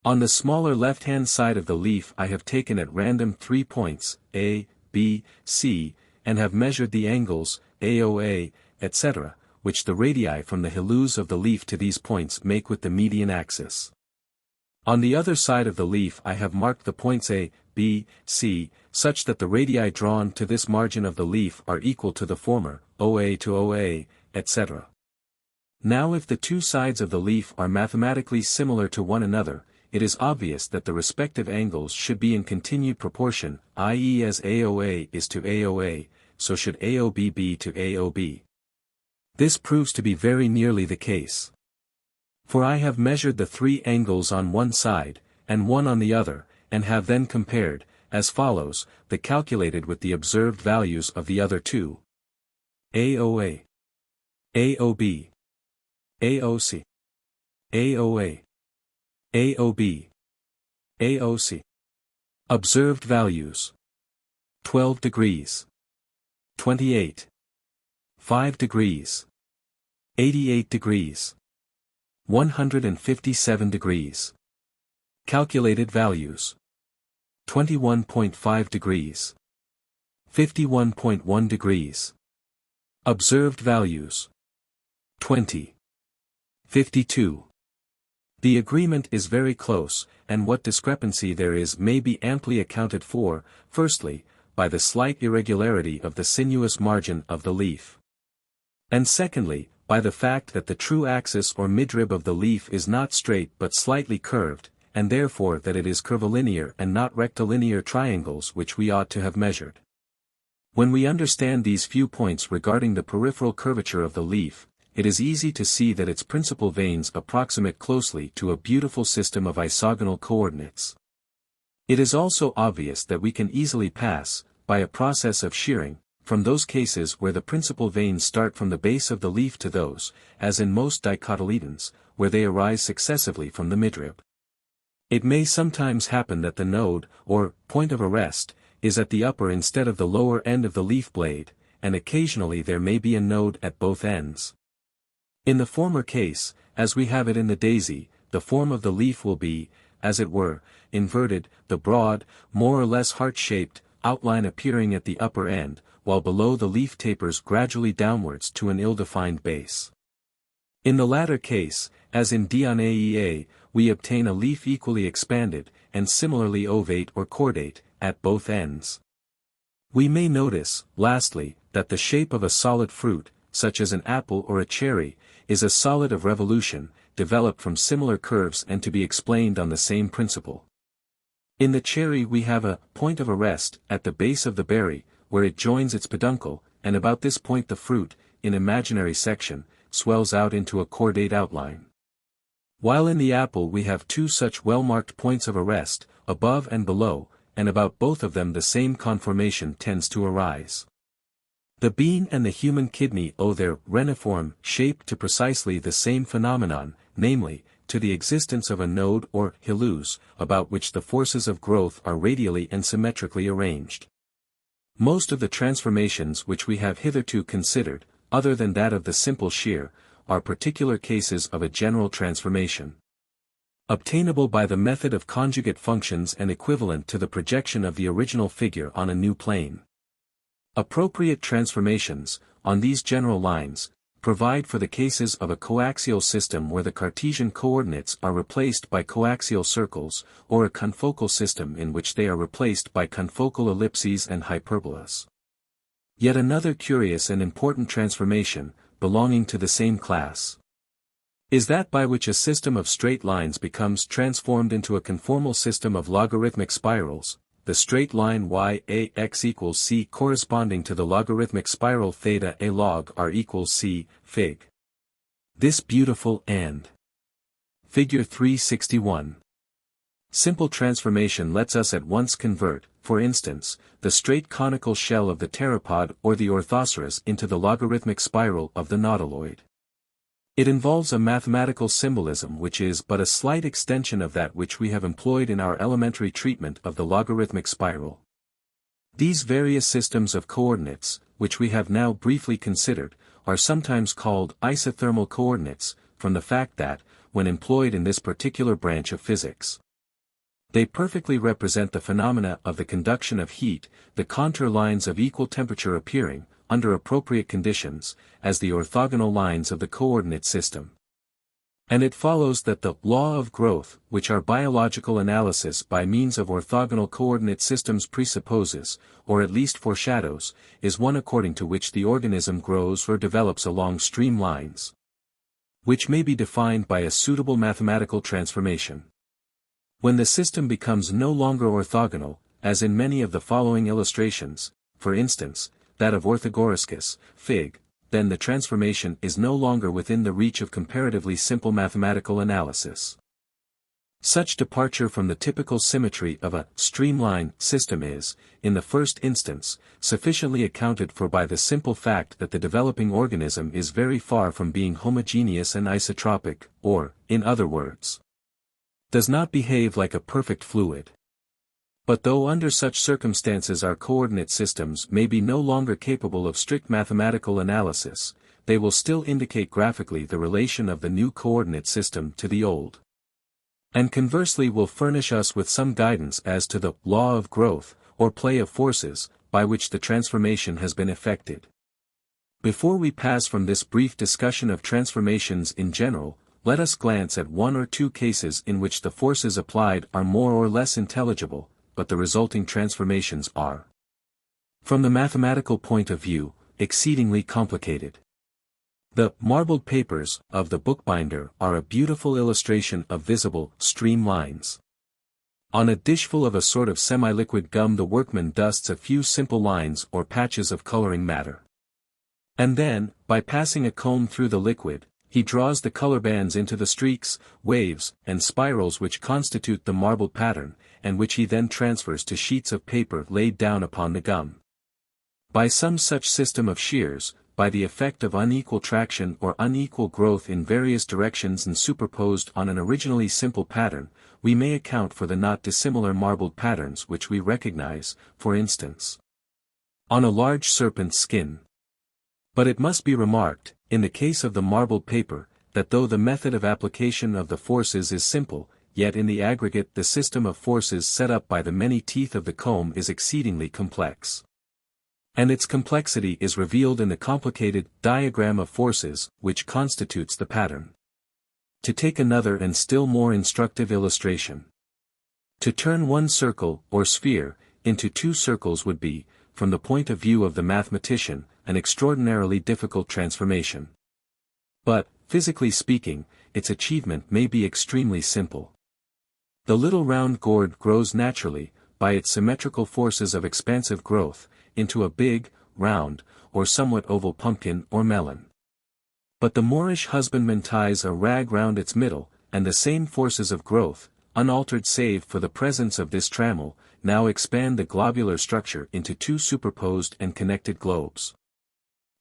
On the smaller left-hand side of the leaf I have taken at random 3 points, A, B, C, and have measured the angles, AOA, etc., which the radii from the hilus of the leaf to these points make with the median axis. On the other side of the leaf I have marked the points A, B, C, such that the radii drawn to this margin of the leaf are equal to the former, OA to OA, etc. Now if the two sides of the leaf are mathematically similar to one another, it is obvious that the respective angles should be in continued proportion, i.e. as AOA is to AOA, so should AOB be to AOB. This proves to be very nearly the case. For I have measured the 3 angles on one side, and one on the other, and have then compared, as follows, the calculated with the observed values of the other 2. AOA, AOB, AOC, AOA, AOB, AOC. Observed values. 12 degrees. 28. 5 degrees. 88 degrees. 157 degrees. Calculated values. 21.5 degrees. 51.1 degrees. Observed values. 20. 52. The agreement is very close, and what discrepancy there is may be amply accounted for, firstly, by the slight irregularity of the sinuous margin of the leaf. And secondly, by the fact that the true axis or midrib of the leaf is not straight but slightly curved, and therefore that it is curvilinear and not rectilinear triangles which we ought to have measured. When we understand these few points regarding the peripheral curvature of the leaf, it is easy to see that its principal veins approximate closely to a beautiful system of isogonal coordinates. It is also obvious that we can easily pass, by a process of shearing, from those cases where the principal veins start from the base of the leaf to those, as in most dicotyledons, where they arise successively from the midrib. It may sometimes happen that the node, or point of arrest, is at the upper instead of the lower end of the leaf blade, and occasionally there may be a node at both ends. In the former case, as we have it in the daisy, the form of the leaf will be, as it were, inverted, the broad, more or less heart-shaped, outline appearing at the upper end, while below the leaf tapers gradually downwards to an ill-defined base. In the latter case, as in D'Arcy, we obtain a leaf equally expanded, and similarly ovate or cordate, at both ends. We may notice, lastly, that the shape of a solid fruit, such as an apple or a cherry, is a solid of revolution, developed from similar curves and to be explained on the same principle. In the cherry we have a point of arrest at the base of the berry, where it joins its peduncle, and about this point the fruit, in imaginary section, swells out into a cordate outline. While in the apple we have two such well-marked points of arrest, above and below, and about both of them the same conformation tends to arise. The bean and the human kidney owe their reniform shape to precisely the same phenomenon, namely, to the existence of a node or hilus, about which the forces of growth are radially and symmetrically arranged. Most of the transformations which we have hitherto considered, other than that of the simple shear, are particular cases of a general transformation, obtainable by the method of conjugate functions and equivalent to the projection of the original figure on a new plane. Appropriate transformations, on these general lines, provide for the cases of a coaxial system where the Cartesian coordinates are replaced by coaxial circles, or a confocal system in which they are replaced by confocal ellipses and hyperbolas. Yet another curious and important transformation, belonging to the same class, is that by which a system of straight lines becomes transformed into a conformal system of logarithmic spirals, the straight line y(a)x equals c corresponding to the logarithmic spiral theta a log r equals c, fig. This beautiful and Figure 361. Simple transformation lets us at once convert, for instance, the straight conical shell of the pteropod or the orthoceras into the logarithmic spiral of the nautiloid. It involves a mathematical symbolism which is but a slight extension of that which we have employed in our elementary treatment of the logarithmic spiral. These various systems of coordinates, which we have now briefly considered, are sometimes called isothermal coordinates, from the fact that, when employed in this particular branch of physics, they perfectly represent the phenomena of the conduction of heat, the contour lines of equal temperature appearing, under appropriate conditions, as the orthogonal lines of the coordinate system. And it follows that the law of growth, which our biological analysis by means of orthogonal coordinate systems presupposes, or at least foreshadows, is one according to which the organism grows or develops along streamlines, which may be defined by a suitable mathematical transformation. When the system becomes no longer orthogonal, as in many of the following illustrations, for instance, that of Orthogoriscus, Fig., then the transformation is no longer within the reach of comparatively simple mathematical analysis. Such departure from the typical symmetry of a streamline system is, in the first instance, sufficiently accounted for by the simple fact that the developing organism is very far from being homogeneous and isotropic, or, in other words, does not behave like a perfect fluid. But though under such circumstances our coordinate systems may be no longer capable of strict mathematical analysis, they will still indicate graphically the relation of the new coordinate system to the old. And conversely will furnish us with some guidance as to the law of growth, or play of forces, by which the transformation has been effected. Before we pass from this brief discussion of transformations in general, let us glance at one or two cases in which the forces applied are more or less intelligible, but the resulting transformations are, from the mathematical point of view, exceedingly complicated. The marbled papers of the bookbinder are a beautiful illustration of visible stream lines. On a dishful of a sort of semi-liquid gum the workman dusts a few simple lines or patches of coloring matter. And then, by passing a comb through the liquid, he draws the color bands into the streaks, waves, and spirals which constitute the marbled pattern, and which he then transfers to sheets of paper laid down upon the gum. By some such system of shears, by the effect of unequal traction or unequal growth in various directions and superposed on an originally simple pattern, we may account for the not dissimilar marbled patterns which we recognize, for instance, on a large serpent's skin. But it must be remarked, in the case of the marbled paper, that though the method of application of the forces is simple, yet in the aggregate the system of forces set up by the many teeth of the comb is exceedingly complex. And its complexity is revealed in the complicated diagram of forces which constitutes the pattern. To take another and still more instructive illustration. To turn one circle, or sphere, into two circles would be, from the point of view of the mathematician, an extraordinarily difficult transformation. But, physically speaking, its achievement may be extremely simple. The little round gourd grows naturally, by its symmetrical forces of expansive growth, into a big, round, or somewhat oval pumpkin or melon. But the Moorish husbandman ties a rag round its middle, and the same forces of growth, unaltered save for the presence of this trammel, now expand the globular structure into two superposed and connected globes.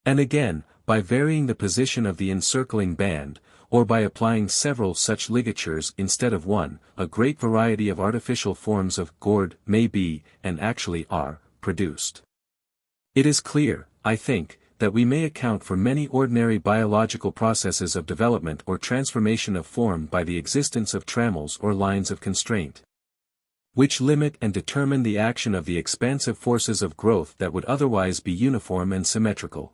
And again, by varying the position of the encircling band, or by applying several such ligatures instead of one, a great variety of artificial forms of gourd may be, and actually are, produced. It is clear, I think, that we may account for many ordinary biological processes of development or transformation of form by the existence of trammels or lines of constraint, which limit and determine the action of the expansive forces of growth that would otherwise be uniform and symmetrical.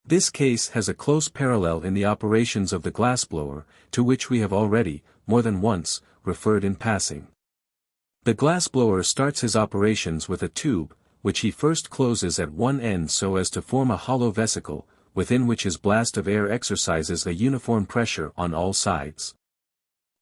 This case has a close parallel in the operations of the glassblower, to which we have already, more than once, referred in passing. The glassblower starts his operations with a tube, which he first closes at one end so as to form a hollow vesicle, within which his blast of air exercises a uniform pressure on all sides.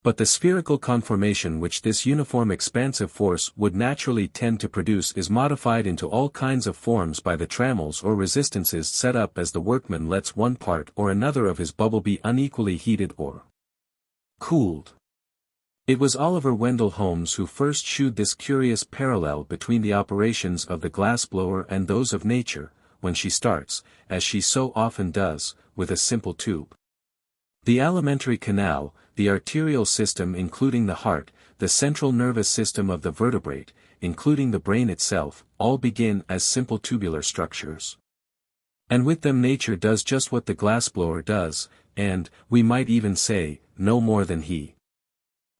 But the spherical conformation which this uniform expansive force would naturally tend to produce is modified into all kinds of forms by the trammels or resistances set up as the workman lets one part or another of his bubble be unequally heated or cooled. It was Oliver Wendell Holmes who first shewed this curious parallel between the operations of the glassblower and those of nature, when she starts, as she so often does, with a simple tube. The alimentary canal, the arterial system including the heart, the central nervous system of the vertebrate, including the brain itself, all begin as simple tubular structures. And with them nature does just what the glassblower does, and, we might even say, no more than he.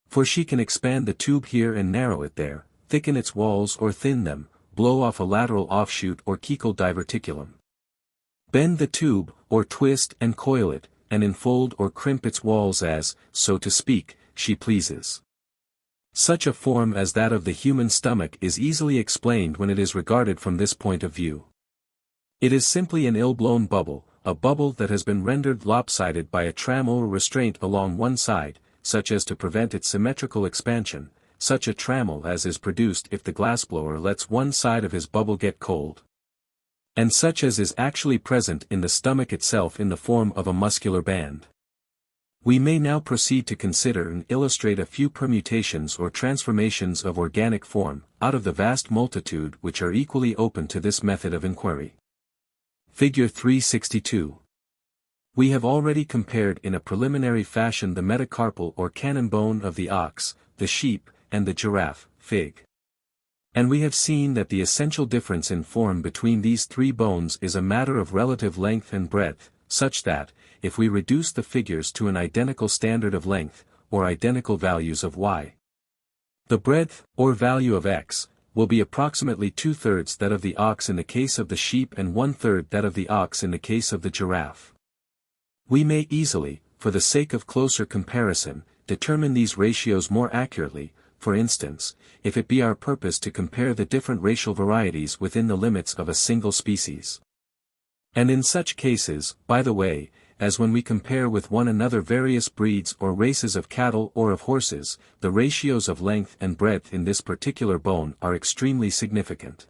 For she can expand the tube here and narrow it there, thicken its walls or thin them, blow off a lateral offshoot or caecal diverticulum, bend the tube, or twist and coil it, and enfold or crimp its walls as, so to speak, she pleases. Such a form as that of the human stomach is easily explained when it is regarded from this point of view. It is simply an ill-blown bubble, a bubble that has been rendered lopsided by a trammel or restraint along one side, such as to prevent its symmetrical expansion, such a trammel as is produced if the glassblower lets one side of his bubble get cold, and such as is actually present in the stomach itself in the form of a muscular band. We may now proceed to consider and illustrate a few permutations or transformations of organic form, out of the vast multitude which are equally open to this method of inquiry. Figure 362. We have already compared in a preliminary fashion the metacarpal or cannon bone of the ox, the sheep, and the giraffe, Fig. And we have seen that the essential difference in form between these three bones is a matter of relative length and breadth, such that, if we reduce the figures to an identical standard of length, or identical values of y, the breadth, or value of x, will be approximately 2/3 that of the ox in the case of the sheep and 1/3 that of the ox in the case of the giraffe. We may easily, for the sake of closer comparison, determine these ratios more accurately, for instance, if it be our purpose to compare the different racial varieties within the limits of a single species. And in such cases, by the way, as when we compare with one another various breeds or races of cattle or of horses, the ratios of length and breadth in this particular bone are extremely significant.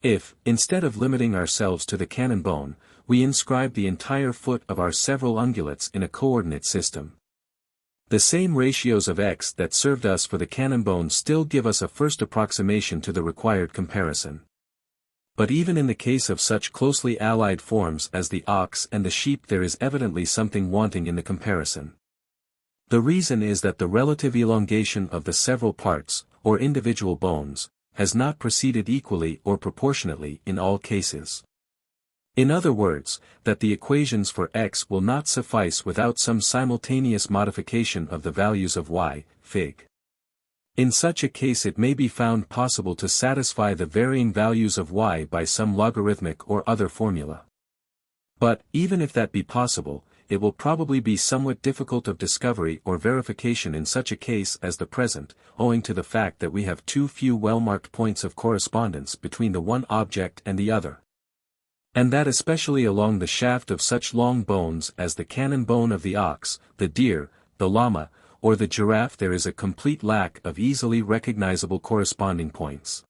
If, instead of limiting ourselves to the cannon bone, we inscribe the entire foot of our several ungulates in a coordinate system, the same ratios of x that served us for the cannon bone still give us a first approximation to the required comparison. But even in the case of such closely allied forms as the ox and the sheep there is evidently something wanting in the comparison. The reason is that the relative elongation of the several parts, or individual bones, has not proceeded equally or proportionately in all cases. In other words, that the equations for x will not suffice without some simultaneous modification of the values of y, fig. In such a case it may be found possible to satisfy the varying values of y by some logarithmic or other formula. But, even if that be possible, it will probably be somewhat difficult of discovery or verification in such a case as the present, owing to the fact that we have too few well-marked points of correspondence between the one object and the other. And that especially along the shaft of such long bones as the cannon bone of the ox, the deer, the llama, or the giraffe there is a complete lack of easily recognizable corresponding points.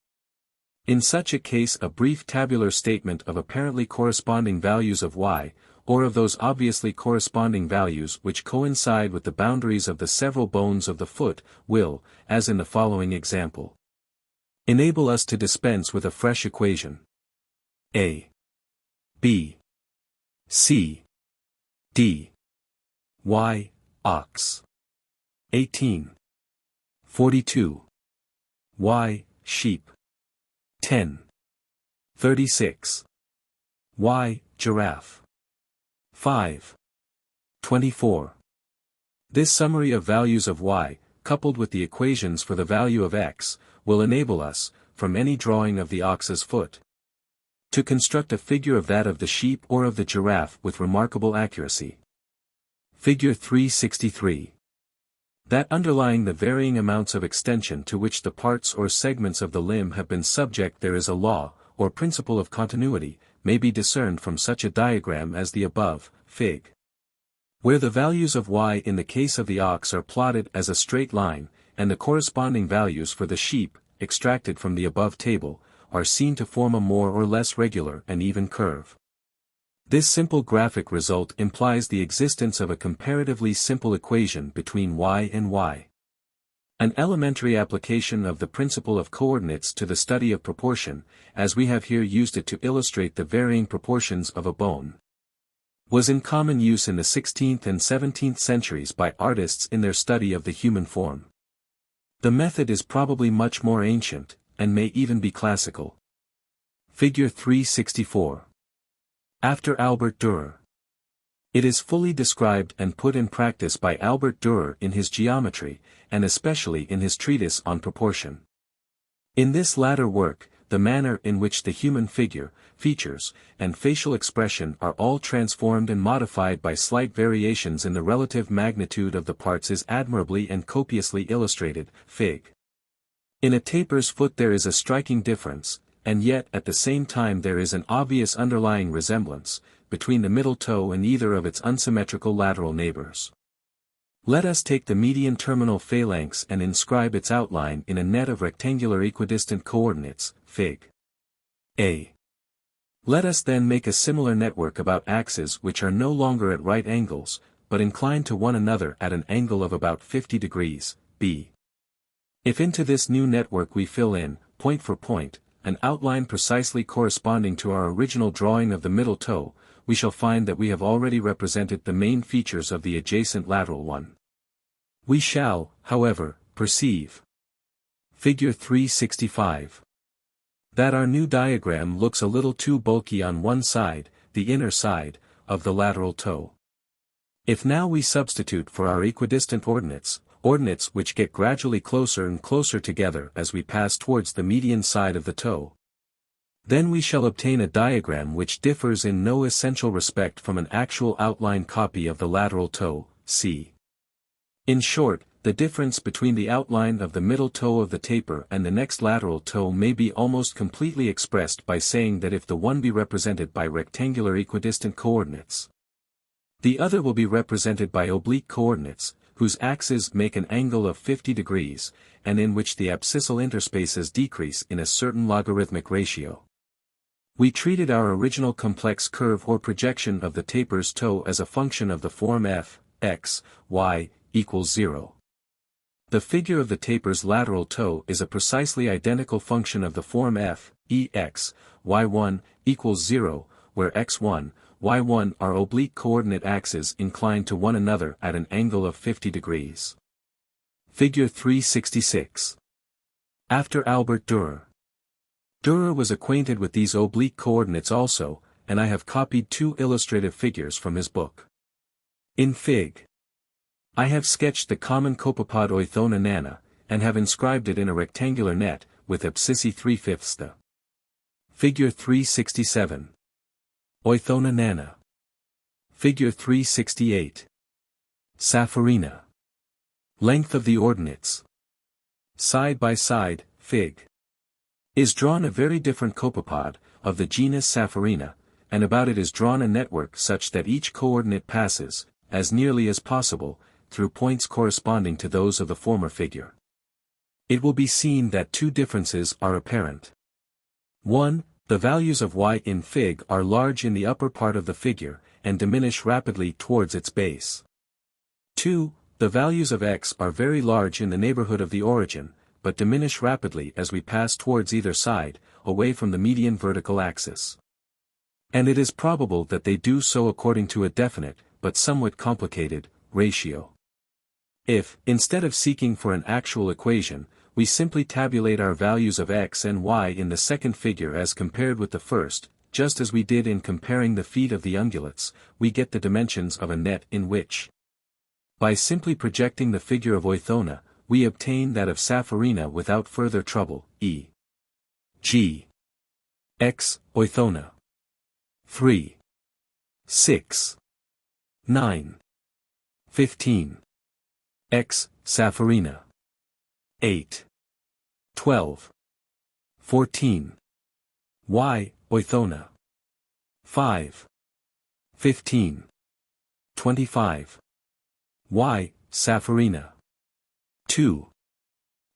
In such a case a brief tabular statement of apparently corresponding values of y, or of those obviously corresponding values which coincide with the boundaries of the several bones of the foot, will, as in the following example, enable us to dispense with a fresh equation. A, B, C, D, Y, ox. 18. 42. Y, sheep. 10. 36. Y, giraffe. 5. 24. This summary of values of y, coupled with the equations for the value of x, will enable us, from any drawing of the ox's foot, to construct a figure of that of the sheep or of the giraffe with remarkable accuracy. Figure 363. That underlying the varying amounts of extension to which the parts or segments of the limb have been subject there is a law, or principle of continuity, may be discerned from such a diagram as the above, fig. Where the values of y in the case of the ox are plotted as a straight line, and the corresponding values for the sheep, extracted from the above table, are seen to form a more or less regular and even curve. This simple graphic result implies the existence of a comparatively simple equation between y and y. An elementary application of the principle of coordinates to the study of proportion, as we have here used it to illustrate the varying proportions of a bone, was in common use in the 16th and 17th centuries by artists in their study of the human form. The method is probably much more ancient, and may even be classical. Figure 364. After Albert Dürer. It is fully described and put in practice by Albert Dürer in his geometry, and especially in his treatise on proportion. In this latter work, the manner in which the human figure, features, and facial expression are all transformed and modified by slight variations in the relative magnitude of the parts is admirably and copiously illustrated, fig. In a tapir's foot there is a striking difference, and yet at the same time there is an obvious underlying resemblance, between the middle toe and either of its unsymmetrical lateral neighbors. Let us take the median terminal phalanx and inscribe its outline in a net of rectangular equidistant coordinates, fig. A. Let us then make a similar network about axes which are no longer at right angles, but inclined to one another at an angle of about 50 degrees, b. If into this new network we fill in, point for point, an outline precisely corresponding to our original drawing of the middle toe, we shall find that we have already represented the main features of the adjacent lateral one. We shall, however, perceive. Figure 365. That our new diagram looks a little too bulky on one side, the inner side, of the lateral toe. If now we substitute for our equidistant ordinates, ordinates which get gradually closer and closer together as we pass towards the median side of the toe, then we shall obtain a diagram which differs in no essential respect from an actual outline copy of the lateral toe, c. In short, the difference between the outline of the middle toe of the taper and the next lateral toe may be almost completely expressed by saying that if the one be represented by rectangular equidistant coordinates, the other will be represented by oblique coordinates, whose axes make an angle of 50 degrees, and in which the abscissal interspaces decrease in a certain logarithmic ratio. We treated our original complex curve or projection of the taper's toe as a function of the form f, x, y, equals 0. The figure of the taper's lateral toe is a precisely identical function of the form f, e x, y1, equals 0, where x1, y1 are oblique coordinate axes inclined to one another at an angle of 50 degrees. Figure 366. After Albert Dürer. Dürer was acquainted with these oblique coordinates also, and I have copied two illustrative figures from his book. In Fig. I have sketched the common copepod Oithona nana, and have inscribed it in a rectangular net, with abscissae 3/5 the. Figure 367. Oithona nana. Figure 368. Sapphirina. Length of the ordinates. Side by side, Fig. Is drawn a very different copepod, of the genus Sapphirina, and about it is drawn a network such that each coordinate passes, as nearly as possible, through points corresponding to those of the former figure. It will be seen that two differences are apparent. 1. The values of y in Fig are large in the upper part of the figure, and diminish rapidly towards its base. 2. The values of x are very large in the neighborhood of the origin, but diminish rapidly as we pass towards either side, away from the median vertical axis. And it is probable that they do so according to a definite, but somewhat complicated, ratio. If, instead of seeking for an actual equation, we simply tabulate our values of x and y in the second figure as compared with the first, just as we did in comparing the feet of the ungulates, we get the dimensions of a net in which, by simply projecting the figure of Oithona, we obtain that of Sapphirina without further trouble, e. g. x, Oithona. 3. 6. 9. 15. x, Sapphirina. 8. 12. 14. y, Oithona. 5. 15. 25. y, Sapphirina. 2.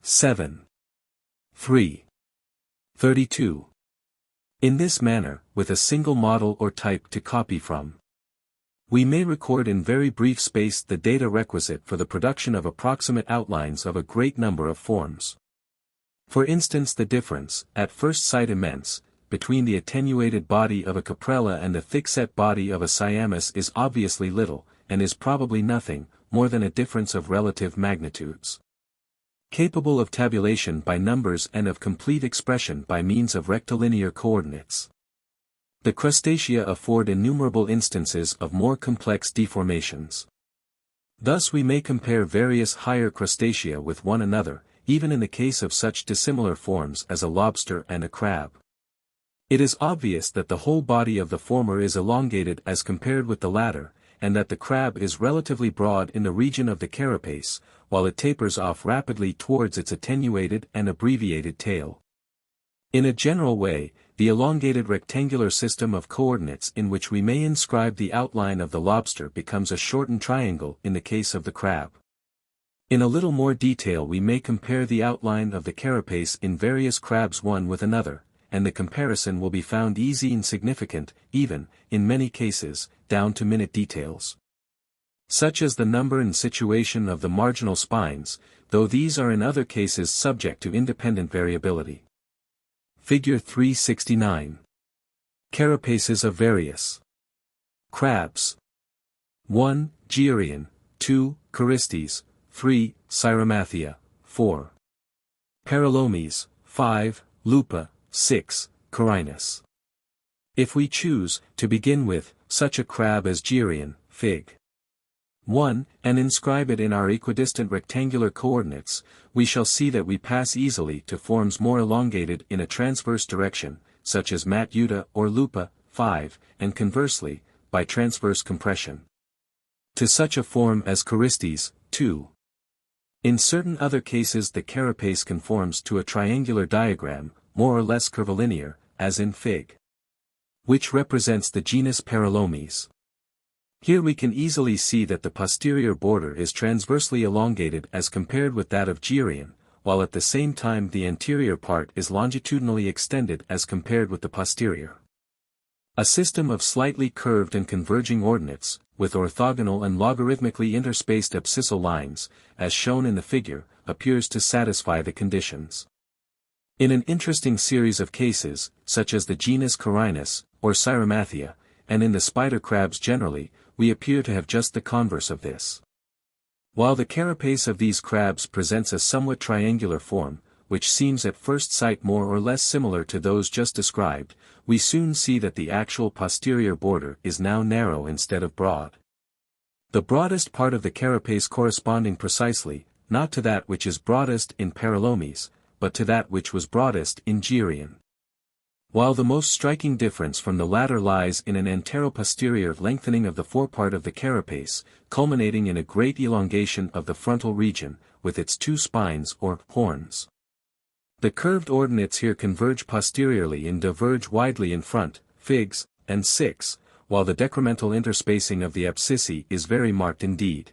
7. 3. 32. In this manner, with a single model or type to copy from, we may record in very brief space the data requisite for the production of approximate outlines of a great number of forms. For instance, the difference, at first sight immense, between the attenuated body of a caprella and the thick-set body of a Siamese is obviously little, and is probably nothing more than a difference of relative magnitudes. Capable of tabulation by numbers and of complete expression by means of rectilinear coordinates. The crustacea afford innumerable instances of more complex deformations. Thus we may compare various higher crustacea with one another, even in the case of such dissimilar forms as a lobster and a crab. It is obvious that the whole body of the former is elongated as compared with the latter, and that the crab is relatively broad in the region of the carapace, while it tapers off rapidly towards its attenuated and abbreviated tail. In a general way, the elongated rectangular system of coordinates in which we may inscribe the outline of the lobster becomes a shortened triangle in the case of the crab. In a little more detail we may compare the outline of the carapace in various crabs one with another, and the comparison will be found easy and significant, even, in many cases, down to minute details. Such as the number and situation of the marginal spines, though these are in other cases subject to independent variability. Figure 369. Carapaces of various crabs. 1. Gearion, 2. Charistes, 3. Cyromathia, 4. Paralomes, 5. Lupa, 6. Carinus. If we choose, to begin with, such a crab as Gyrion, Fig. 1, and inscribe it in our equidistant rectangular coordinates, we shall see that we pass easily to forms more elongated in a transverse direction, such as mat Uta or lupa, 5, and conversely, by transverse compression, to such a form as Choristes, 2. In certain other cases the carapace conforms to a triangular diagram, more or less curvilinear, as in Fig. Which represents the genus Paralomes. Here we can easily see that the posterior border is transversely elongated as compared with that of Gyrion, while at the same time the anterior part is longitudinally extended as compared with the posterior. A system of slightly curved and converging ordinates, with orthogonal and logarithmically interspaced abscissal lines, as shown in the figure, appears to satisfy the conditions. In an interesting series of cases, such as the genus Corinus, or Cyromathia, and in the spider crabs generally, we appear to have just the converse of this. While the carapace of these crabs presents a somewhat triangular form, which seems at first sight more or less similar to those just described, we soon see that the actual posterior border is now narrow instead of broad. The broadest part of the carapace corresponding precisely, not to that which is broadest in Paralomes, but to that which was broadest in Gyrion. While the most striking difference from the latter lies in an antero-posterior lengthening of the forepart of the carapace, culminating in a great elongation of the frontal region, with its two spines or horns. The curved ordinates here converge posteriorly and diverge widely in front, Figs, and 6, while the decremental interspacing of the abscissae is very marked indeed.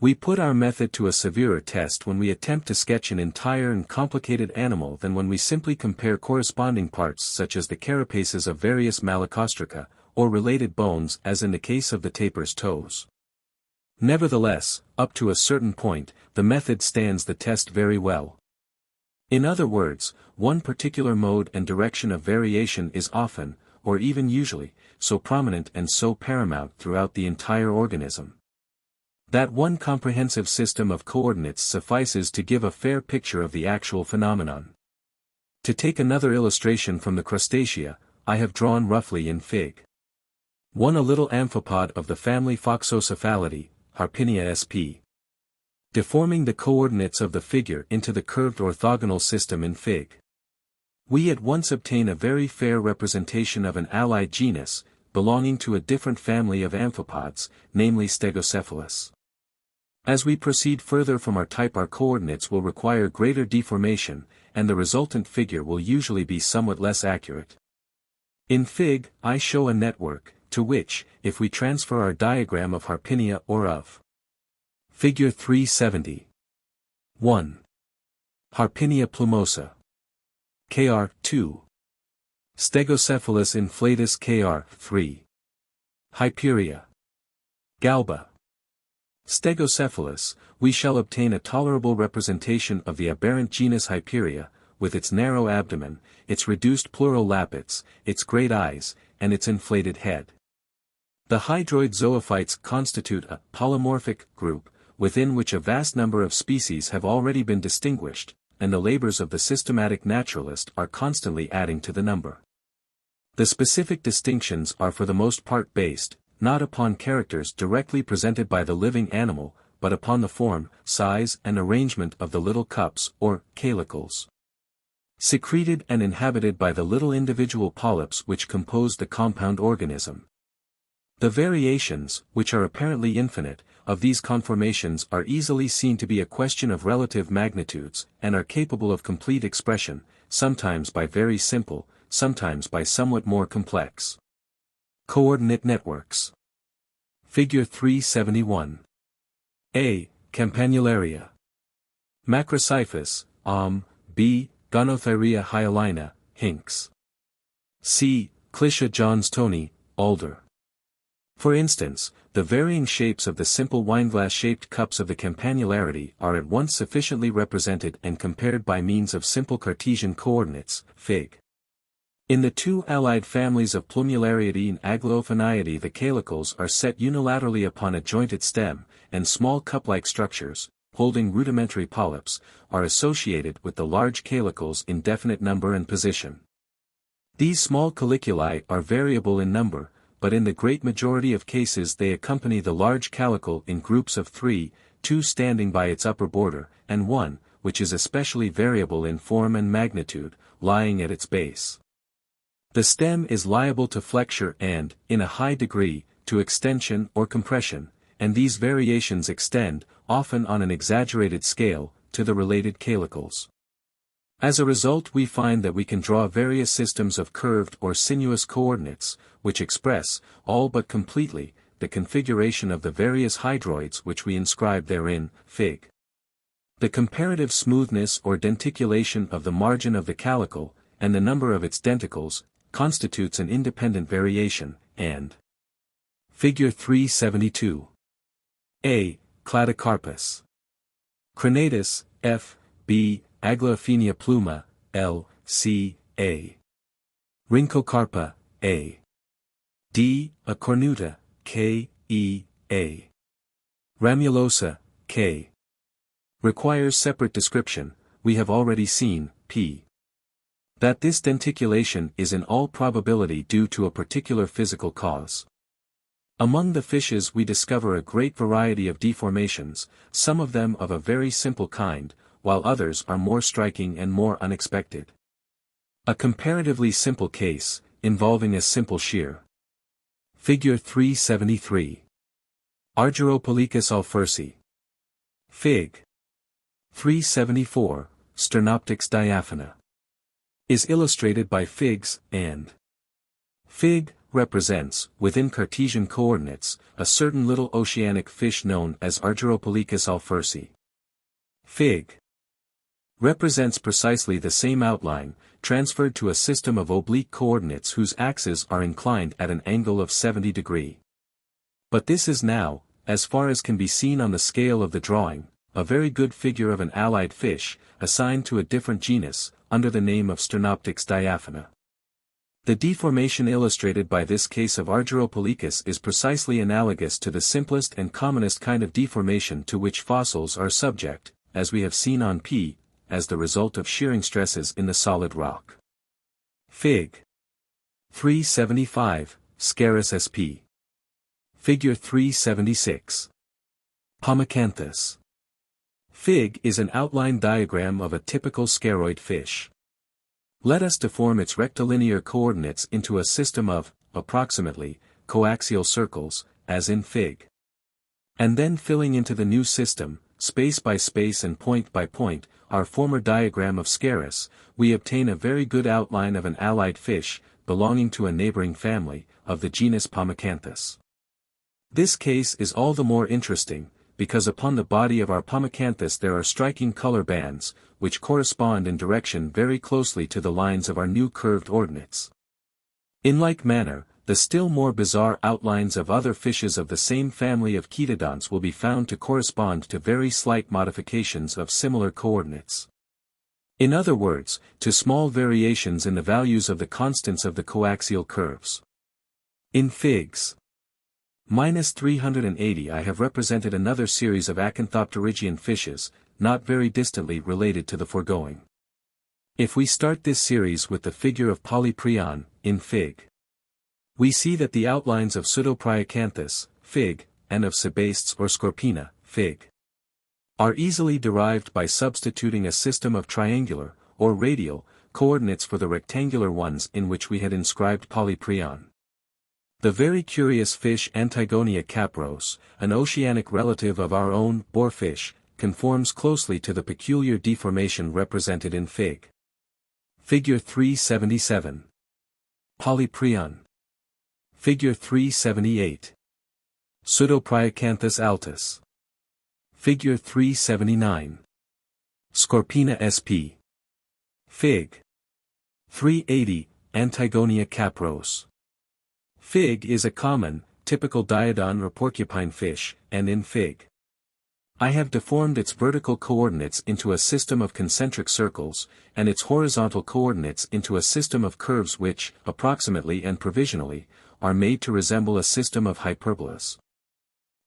We put our method to a severer test when we attempt to sketch an entire and complicated animal than when we simply compare corresponding parts such as the carapaces of various Malacostraca, or related bones as in the case of the tapir's toes. Nevertheless, up to a certain point, the method stands the test very well. In other words, one particular mode and direction of variation is often, or even usually, so prominent and so paramount throughout the entire organism, that one comprehensive system of coordinates suffices to give a fair picture of the actual phenomenon. To take another illustration from the crustacea, I have drawn roughly in Fig. 1 a little amphipod of the family Phoxocephalidae, Harpinia sp. Deforming the coordinates of the figure into the curved orthogonal system in Fig. We at once obtain a very fair representation of an allied genus, belonging to a different family of amphipods, namely Stegocephalus. As we proceed further from our type, our coordinates will require greater deformation, and the resultant figure will usually be somewhat less accurate. In Fig, I show a network, to which, if we transfer our diagram of Harpinia or of Figure 370. 1. Harpinia plumosa. Kr. 2. Stegocephalus inflatus Kr. 3. Hyperia. Galba. Stegocephalus, we shall obtain a tolerable representation of the aberrant genus Hyperia, with its narrow abdomen, its reduced pleural lappets, its great eyes, and its inflated head. The hydroid zoophytes constitute a polymorphic group, within which a vast number of species have already been distinguished, and the labors of the systematic naturalist are constantly adding to the number. The specific distinctions are for the most part based, not upon characters directly presented by the living animal, but upon the form, size and arrangement of the little cups or calicles, secreted and inhabited by the little individual polyps which compose the compound organism. The variations, which are apparently infinite, of these conformations are easily seen to be a question of relative magnitudes, and are capable of complete expression, sometimes by very simple, sometimes by somewhat more complex coordinate networks. Figure 371. A. Campanularia. Macrocyphus, B. Gonothyrea hyalina, Hinks. C. Clitia johnstoni, Alder. For instance, the varying shapes of the simple wineglass-shaped cups of the Campanularidae are at once sufficiently represented and compared by means of simple Cartesian coordinates, Fig. In the two allied families of Plumulariidae and Aglaophoniidae, the calicles are set unilaterally upon a jointed stem, and small cup-like structures, holding rudimentary polyps, are associated with the large calicles in definite number and position. These small caliculi are variable in number, but in the great majority of cases they accompany the large calicle in groups of 3, 2 standing by its upper border, and 1, which is especially variable in form and magnitude, lying at its base. The stem is liable to flexure and, in a high degree, to extension or compression, and these variations extend, often on an exaggerated scale, to the related calicles. As a result, we find that we can draw various systems of curved or sinuous coordinates, which express, all but completely, the configuration of the various hydroids which we inscribe therein, Fig. The comparative smoothness or denticulation of the margin of the calicle, and the number of its denticles, constitutes an independent variation, and Figure 372. A. Cladocarpus. Crenatus, F. B. Aglaophenia pluma, L. C. A. Rhynchocarpa, A. D. A cornuta, K. E. A. Ramulosa, K. Requires separate description. We have already seen, p. that this denticulation is in all probability due to a particular physical cause. Among the fishes we discover a great variety of deformations, some of them of a very simple kind, while others are more striking and more unexpected. A comparatively simple case, involving a simple shear. Figure 373. Argyropolicus alfersi. Fig. 374, Sternoptex diaphana. Is illustrated by figs, and Fig represents, within Cartesian coordinates, a certain little oceanic fish known as Argyropolicus alfersi. Fig represents precisely the same outline, transferred to a system of oblique coordinates whose axes are inclined at an angle of 70 degrees. But this is now, as far as can be seen on the scale of the drawing, a very good figure of an allied fish, assigned to a different genus, under the name of Sternoptex diaphana. The deformation illustrated by this case of Argyropolicus is precisely analogous to the simplest and commonest kind of deformation to which fossils are subject, as we have seen on p, as the result of shearing stresses in the solid rock. Fig. 375, Scarus sp. Figure 376. Pomacanthus. Fig is an outline diagram of a typical scaroid fish. Let us deform its rectilinear coordinates into a system of, approximately, coaxial circles, as in Fig. And then filling into the new system, space by space and point by point, our former diagram of Scarus, we obtain a very good outline of an allied fish, belonging to a neighboring family, of the genus Pomacanthus. This case is all the more interesting, because upon the body of our Pomacanthus there are striking color bands, which correspond in direction very closely to the lines of our new curved ordinates. In like manner, the still more bizarre outlines of other fishes of the same family of Chaetodonts will be found to correspond to very slight modifications of similar coordinates. In other words, to small variations in the values of the constants of the coaxial curves. In Figs. -380 I have represented another series of acanthopterygian fishes, not very distantly related to the foregoing. If we start this series with the figure of Polyprion, in Fig. We see that the outlines of Pseudopriocanthus, Fig, and of Sebastes or Scorpina, Fig, are easily derived by substituting a system of triangular, or radial, coordinates for the rectangular ones in which we had inscribed Polyprion. The very curious fish Antigonia capros, an oceanic relative of our own boarfish, conforms closely to the peculiar deformation represented in Fig. Figure 377. Polyprion. Figure 378. Pseudopriocanthus altus. Figure 379. Scorpina sp. Fig. 380, Antigonia capros. Fig is a common, typical diodon or porcupine fish, and in Fig. I have deformed its vertical coordinates into a system of concentric circles, and its horizontal coordinates into a system of curves which, approximately and provisionally, are made to resemble a system of hyperbolas.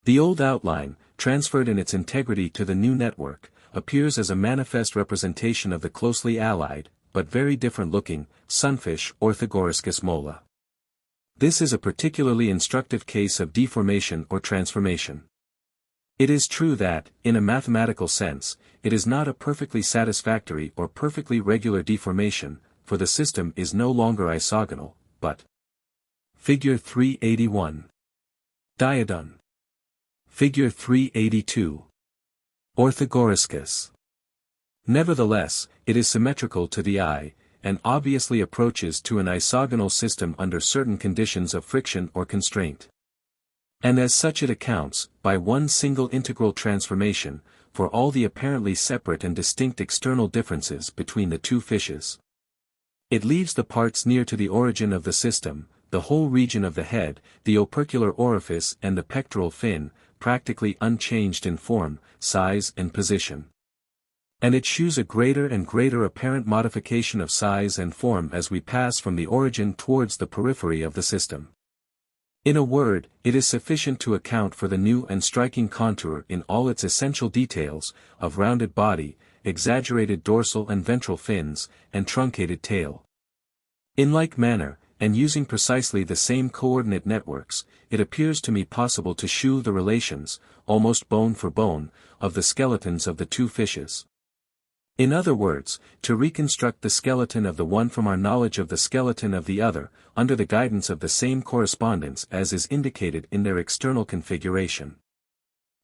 The old outline, transferred in its integrity to the new network, appears as a manifest representation of the closely allied, but very different-looking, sunfish Orthogorhyscus mola. This is a particularly instructive case of deformation or transformation. It is true that, in a mathematical sense, it is not a perfectly satisfactory or perfectly regular deformation, for the system is no longer isogonal, but Figure 381. Diadon. Figure 382. Orthogorhyscus. Nevertheless, it is symmetrical to the eye, and obviously approaches to an isogonal system under certain conditions of friction or constraint. And as such it accounts, by one single integral transformation, for all the apparently separate and distinct external differences between the two fishes. It leaves the parts near to the origin of the system, the whole region of the head, the opercular orifice and the pectoral fin, practically unchanged in form, size and position. And it shews a greater and greater apparent modification of size and form as we pass from the origin towards the periphery of the system. In a word, it is sufficient to account for the new and striking contour in all its essential details, of rounded body, exaggerated dorsal and ventral fins, and truncated tail. In like manner, and using precisely the same coordinate networks, it appears to me possible to shew the relations, almost bone for bone, of the skeletons of the two fishes. In other words, to reconstruct the skeleton of the one from our knowledge of the skeleton of the other, under the guidance of the same correspondence as is indicated in their external configuration.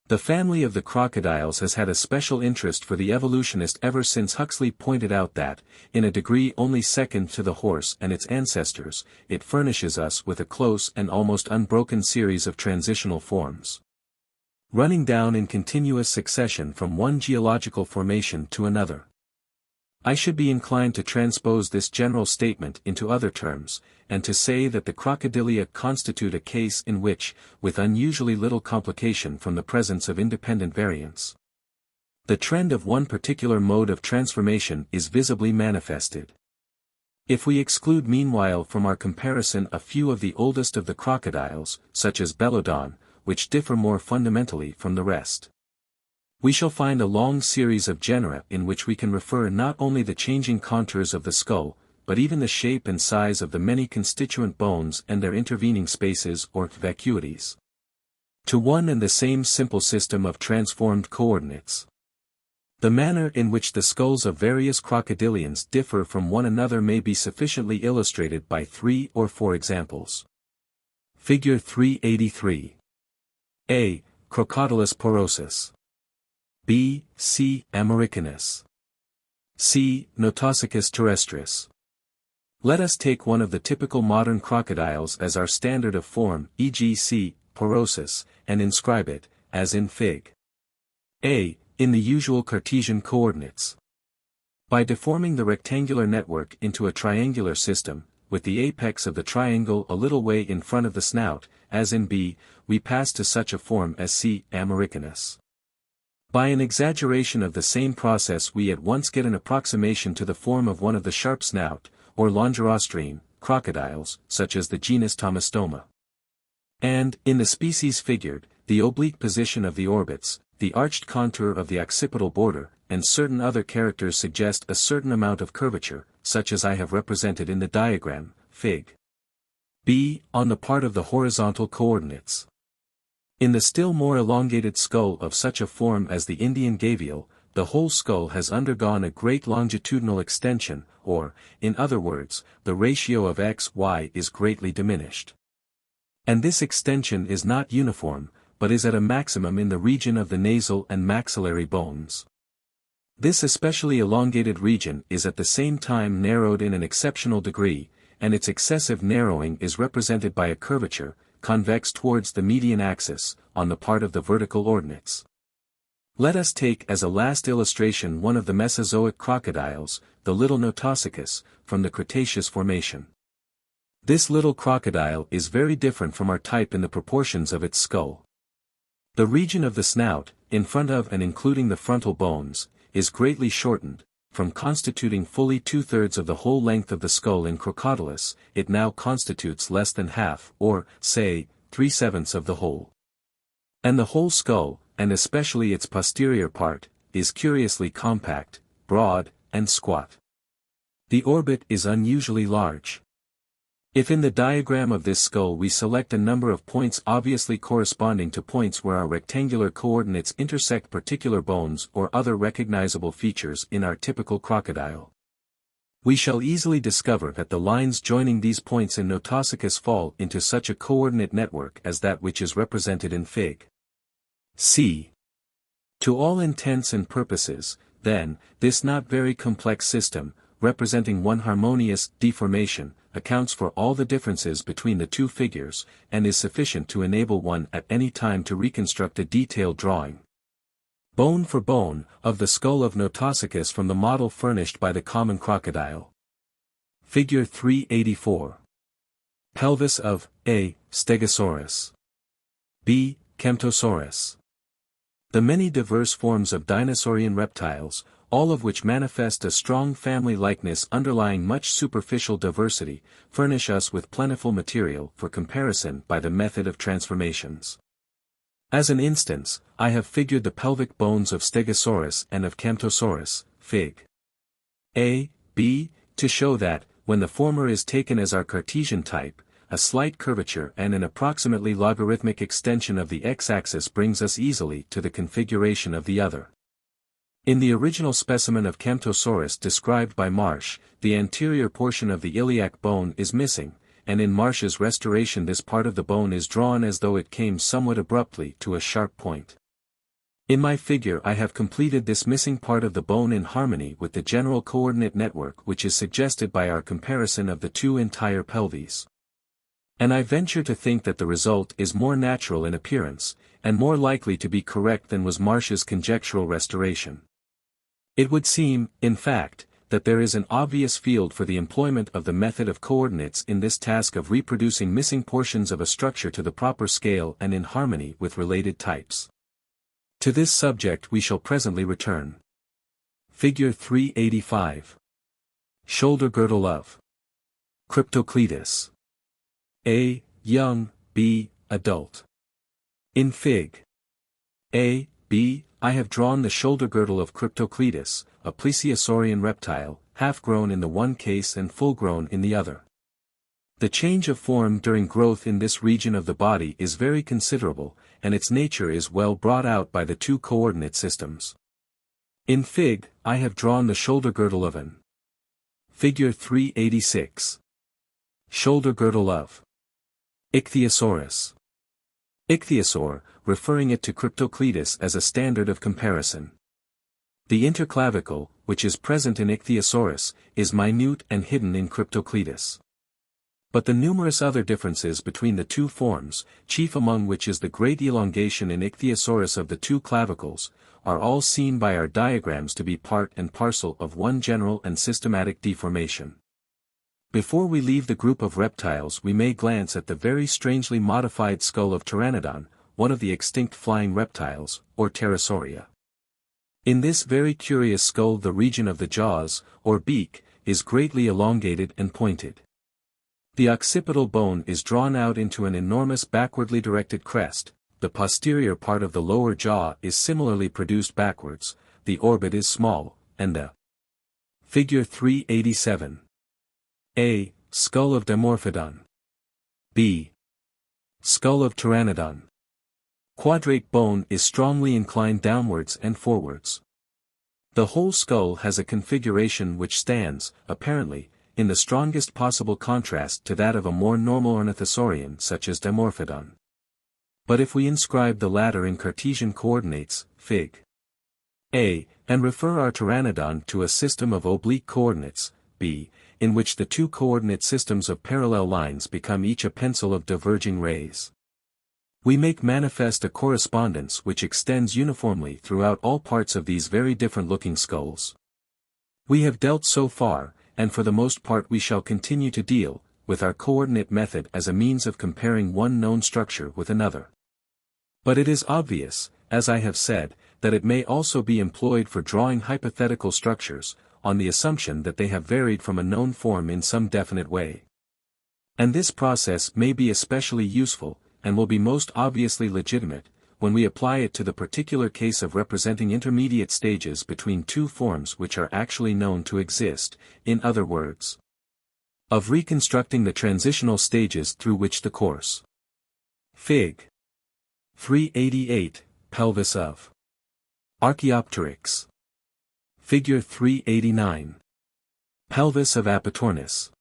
The family of the crocodiles has had a special interest for the evolutionist ever since Huxley pointed out that, in a degree only second to the horse and its ancestors, it furnishes us with a close and almost unbroken series of transitional forms, running down in continuous succession from one geological formation to another. I should be inclined to transpose this general statement into other terms, and to say that the crocodilia constitute a case in which, with unusually little complication from the presence of independent variants, the trend of one particular mode of transformation is visibly manifested. If we exclude meanwhile from our comparison a few of the oldest of the crocodiles, such as Belodon, which differ more fundamentally from the rest, we shall find a long series of genera in which we can refer not only the changing contours of the skull, but even the shape and size of the many constituent bones and their intervening spaces or vacuities, to one and the same simple system of transformed coordinates. The manner in which the skulls of various crocodilians differ from one another may be sufficiently illustrated by 3 or 4 examples. Figure 383. A. Crocodilus porosus. B. C. Americanus. C. Notosicus terrestris. Let us take one of the typical modern crocodiles as our standard of form, e.g. C. porosus, and inscribe it, as in Fig. A, in the usual Cartesian coordinates. By deforming the rectangular network into a triangular system, with the apex of the triangle a little way in front of the snout, as in B, we pass to such a form as C. Americanus. By an exaggeration of the same process we at once get an approximation to the form of one of the sharp snout, or longirostrine, crocodiles, such as the genus Tomistoma. And, in the species figured, the oblique position of the orbits, the arched contour of the occipital border, and certain other characters suggest a certain amount of curvature, such as I have represented in the diagram, Fig. B, on the part of the horizontal coordinates. In the still more elongated skull of such a form as the Indian gavial, the whole skull has undergone a great longitudinal extension, or, in other words, the ratio of x-y is greatly diminished. And this extension is not uniform, but is at a maximum in the region of the nasal and maxillary bones. This especially elongated region is at the same time narrowed in an exceptional degree, and its excessive narrowing is represented by a curvature, convex towards the median axis, on the part of the vertical ordinates. Let us take as a last illustration one of the Mesozoic crocodiles, the little Notosicus, from the Cretaceous formation. This little crocodile is very different from our type in the proportions of its skull. The region of the snout, in front of and including the frontal bones, is greatly shortened. From constituting fully 2/3 of the whole length of the skull in Crocodilus, it now constitutes less than half, or, say, 3/7 of the whole. And the whole skull, and especially its posterior part, is curiously compact, broad, and squat. The orbit is unusually large. If in the diagram of this skull we select a number of points obviously corresponding to points where our rectangular coordinates intersect particular bones or other recognizable features in our typical crocodile, we shall easily discover that the lines joining these points in Notosuchus fall into such a coordinate network as that which is represented in Fig. C. To all intents and purposes, then, this not very complex system, representing one harmonious deformation, accounts for all the differences between the two figures, and is sufficient to enable one at any time to reconstruct a detailed drawing, bone for bone, of the skull of Notosuchus from the model furnished by the common crocodile. Figure 384. Pelvis of A. Stegosaurus. B. Camptosaurus. The many diverse forms of dinosaurian reptiles, all of which manifest a strong family likeness underlying much superficial diversity, furnish us with plentiful material for comparison by the method of transformations. As an instance, I have figured the pelvic bones of Stegosaurus and of Camptosaurus, Fig. A, B, to show that, when the former is taken as our Cartesian type, a slight curvature and an approximately logarithmic extension of the x-axis brings us easily to the configuration of the other. In the original specimen of Camptosaurus described by Marsh, the anterior portion of the iliac bone is missing, and in Marsh's restoration this part of the bone is drawn as though it came somewhat abruptly to a sharp point. In my figure I have completed this missing part of the bone in harmony with the general coordinate network which is suggested by our comparison of the two entire pelvis. And I venture to think that the result is more natural in appearance, and more likely to be correct than was Marsh's conjectural restoration. It would seem, in fact, that there is an obvious field for the employment of the method of coordinates in this task of reproducing missing portions of a structure to the proper scale and in harmony with related types. To this subject we shall presently return. Figure 385. Shoulder girdle of Cryptocletus. A. Young, B. Adult. In Fig. A, B, I have drawn the shoulder girdle of Cryptocletus, a plesiosaurian reptile, half-grown in the one case and full-grown in the other. The change of form during growth in this region of the body is very considerable, and its nature is well brought out by the two coordinate systems. In Fig, I have drawn the shoulder girdle of an. Figure 386. Shoulder girdle of Ichthyosaurus. Ichthyosaur, referring it to Cryptocletus as a standard of comparison. The interclavicle, which is present in Ichthyosaurus, is minute and hidden in Cryptocletus. But the numerous other differences between the two forms, chief among which is the great elongation in Ichthyosaurus of the two clavicles, are all seen by our diagrams to be part and parcel of one general and systematic deformation. Before we leave the group of reptiles we may glance at the very strangely modified skull of Pteranodon, one of the extinct flying reptiles, or Pterosauria. In this very curious skull the region of the jaws, or beak, is greatly elongated and pointed. The occipital bone is drawn out into an enormous backwardly directed crest, the posterior part of the lower jaw is similarly produced backwards, the orbit is small, and the Figure 387. A. Skull of Dimorphodon. B. Skull of Pteranodon. Quadrate bone is strongly inclined downwards and forwards. The whole skull has a configuration which stands, apparently, in the strongest possible contrast to that of a more normal ornithosaurian such as Dimorphodon. But if we inscribe the latter in Cartesian coordinates, Fig. A, and refer our Pteranodon to a system of oblique coordinates, B, in which the two coordinate systems of parallel lines become each a pencil of diverging rays, we make manifest a correspondence which extends uniformly throughout all parts of these very different-looking skulls. We have dealt so far, and for the most part we shall continue to deal, with our coordinate method as a means of comparing one known structure with another. But it is obvious, as I have said, that it may also be employed for drawing hypothetical structures, on the assumption that they have varied from a known form in some definite way. And this process may be especially useful, and will be most obviously legitimate, when we apply it to the particular case of representing intermediate stages between two forms which are actually known to exist, in other words, of reconstructing the transitional stages through which the course. Fig. 388, pelvis of Archaeopteryx. Figure 389. Pelvis of Apatornis.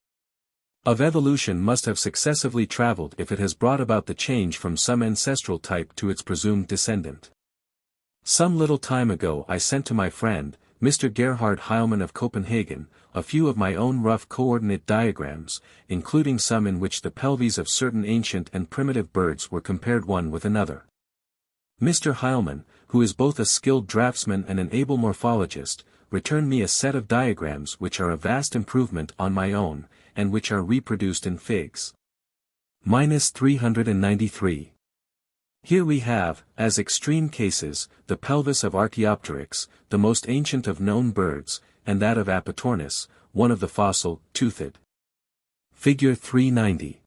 Of evolution must have successively traveled if it has brought about the change from some ancestral type to its presumed descendant. Some little time ago I sent to my friend, Mr. Gerhard Heilmann of Copenhagen, a few of my own rough coordinate diagrams, including some in which the pelvises of certain ancient and primitive birds were compared one with another. Mr. Heilmann, who is both a skilled draftsman and an able morphologist, returned me a set of diagrams which are a vast improvement on my own, and which are reproduced in Figs. -393. Here we have, as extreme cases, the pelvis of Archaeopteryx, the most ancient of known birds, and that of Apatornis, one of the fossil, toothed. Figure 390.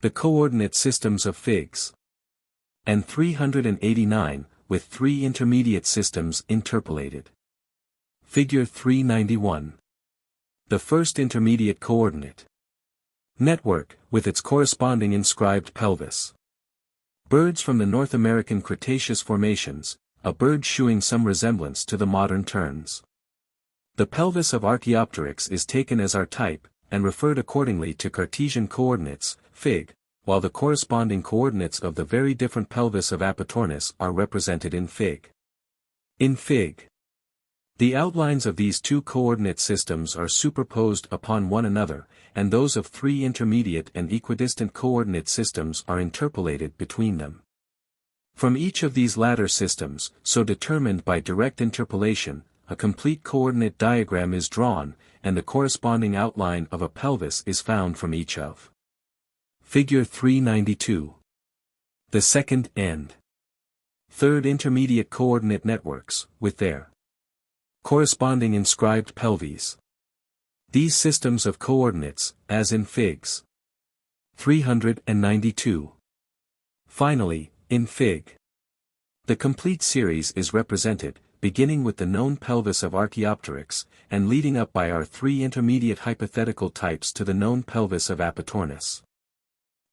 The coordinate systems of Figs. And 389, with three intermediate systems interpolated. Figure 391. The first intermediate coordinate network, with its corresponding inscribed pelvis. Birds from the North American Cretaceous formations, a bird shewing some resemblance to the modern terns. The pelvis of Archaeopteryx is taken as our type, and referred accordingly to Cartesian coordinates, Fig, while the corresponding coordinates of the very different pelvis of Apatornis are represented in Fig. In Fig. The outlines of these two coordinate systems are superposed upon one another, and those of three intermediate and equidistant coordinate systems are interpolated between them. From each of these latter systems, so determined by direct interpolation, a complete coordinate diagram is drawn, and the corresponding outline of a pelvis is found from each of. Figure 392. The second and third intermediate coordinate networks, with their corresponding inscribed pelvises. These systems of coordinates, as in Figs. 392. Finally, in Fig. The complete series is represented, beginning with the known pelvis of Archaeopteryx, and leading up by our three intermediate hypothetical types to the known pelvis of Apatornis.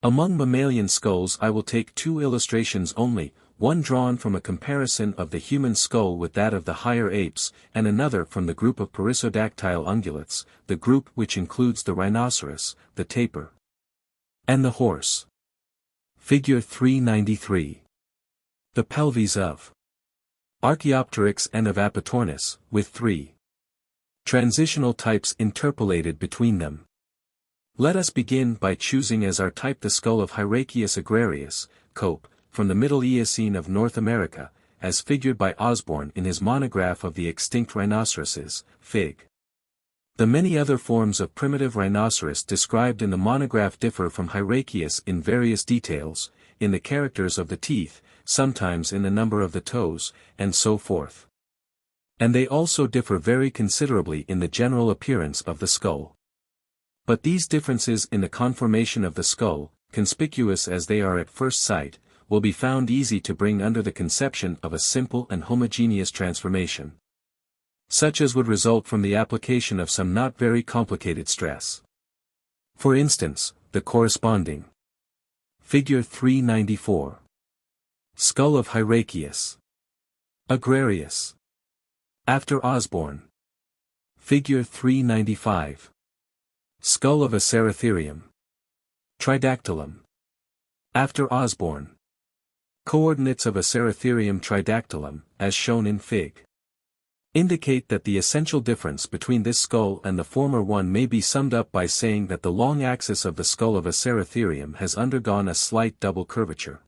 Among mammalian skulls I will take two illustrations only, one drawn from a comparison of the human skull with that of the higher apes, and another from the group of perissodactyle ungulates, the group which includes the rhinoceros, the tapir, and the horse. Figure 393. The pelvises of Archaeopteryx and of Apatornis, with three transitional types interpolated between them. Let us begin by choosing as our type the skull of Hyraceus agrarius, Cope, from the Middle Eocene of North America, as figured by Osborn in his monograph of the extinct rhinoceroses, Fig. The many other forms of primitive rhinoceros described in the monograph differ from Hyraceus in various details, in the characters of the teeth, sometimes in the number of the toes, and so forth. And they also differ very considerably in the general appearance of the skull. But these differences in the conformation of the skull, conspicuous as they are at first sight, will be found easy to bring under the conception of a simple and homogeneous transformation, such as would result from the application of some not very complicated stress. For instance, the corresponding Figure 394. Skull of Hyraceus agrarius. After Osborn. Figure 395. Skull of Aceratherium tridactylum. After Osborn. Coordinates of Aceratherium tridactylum, as shown in Fig. Indicate that the essential difference between this skull and the former one may be summed up by saying that the long axis of the skull of Aceratherium has undergone a slight double curvature,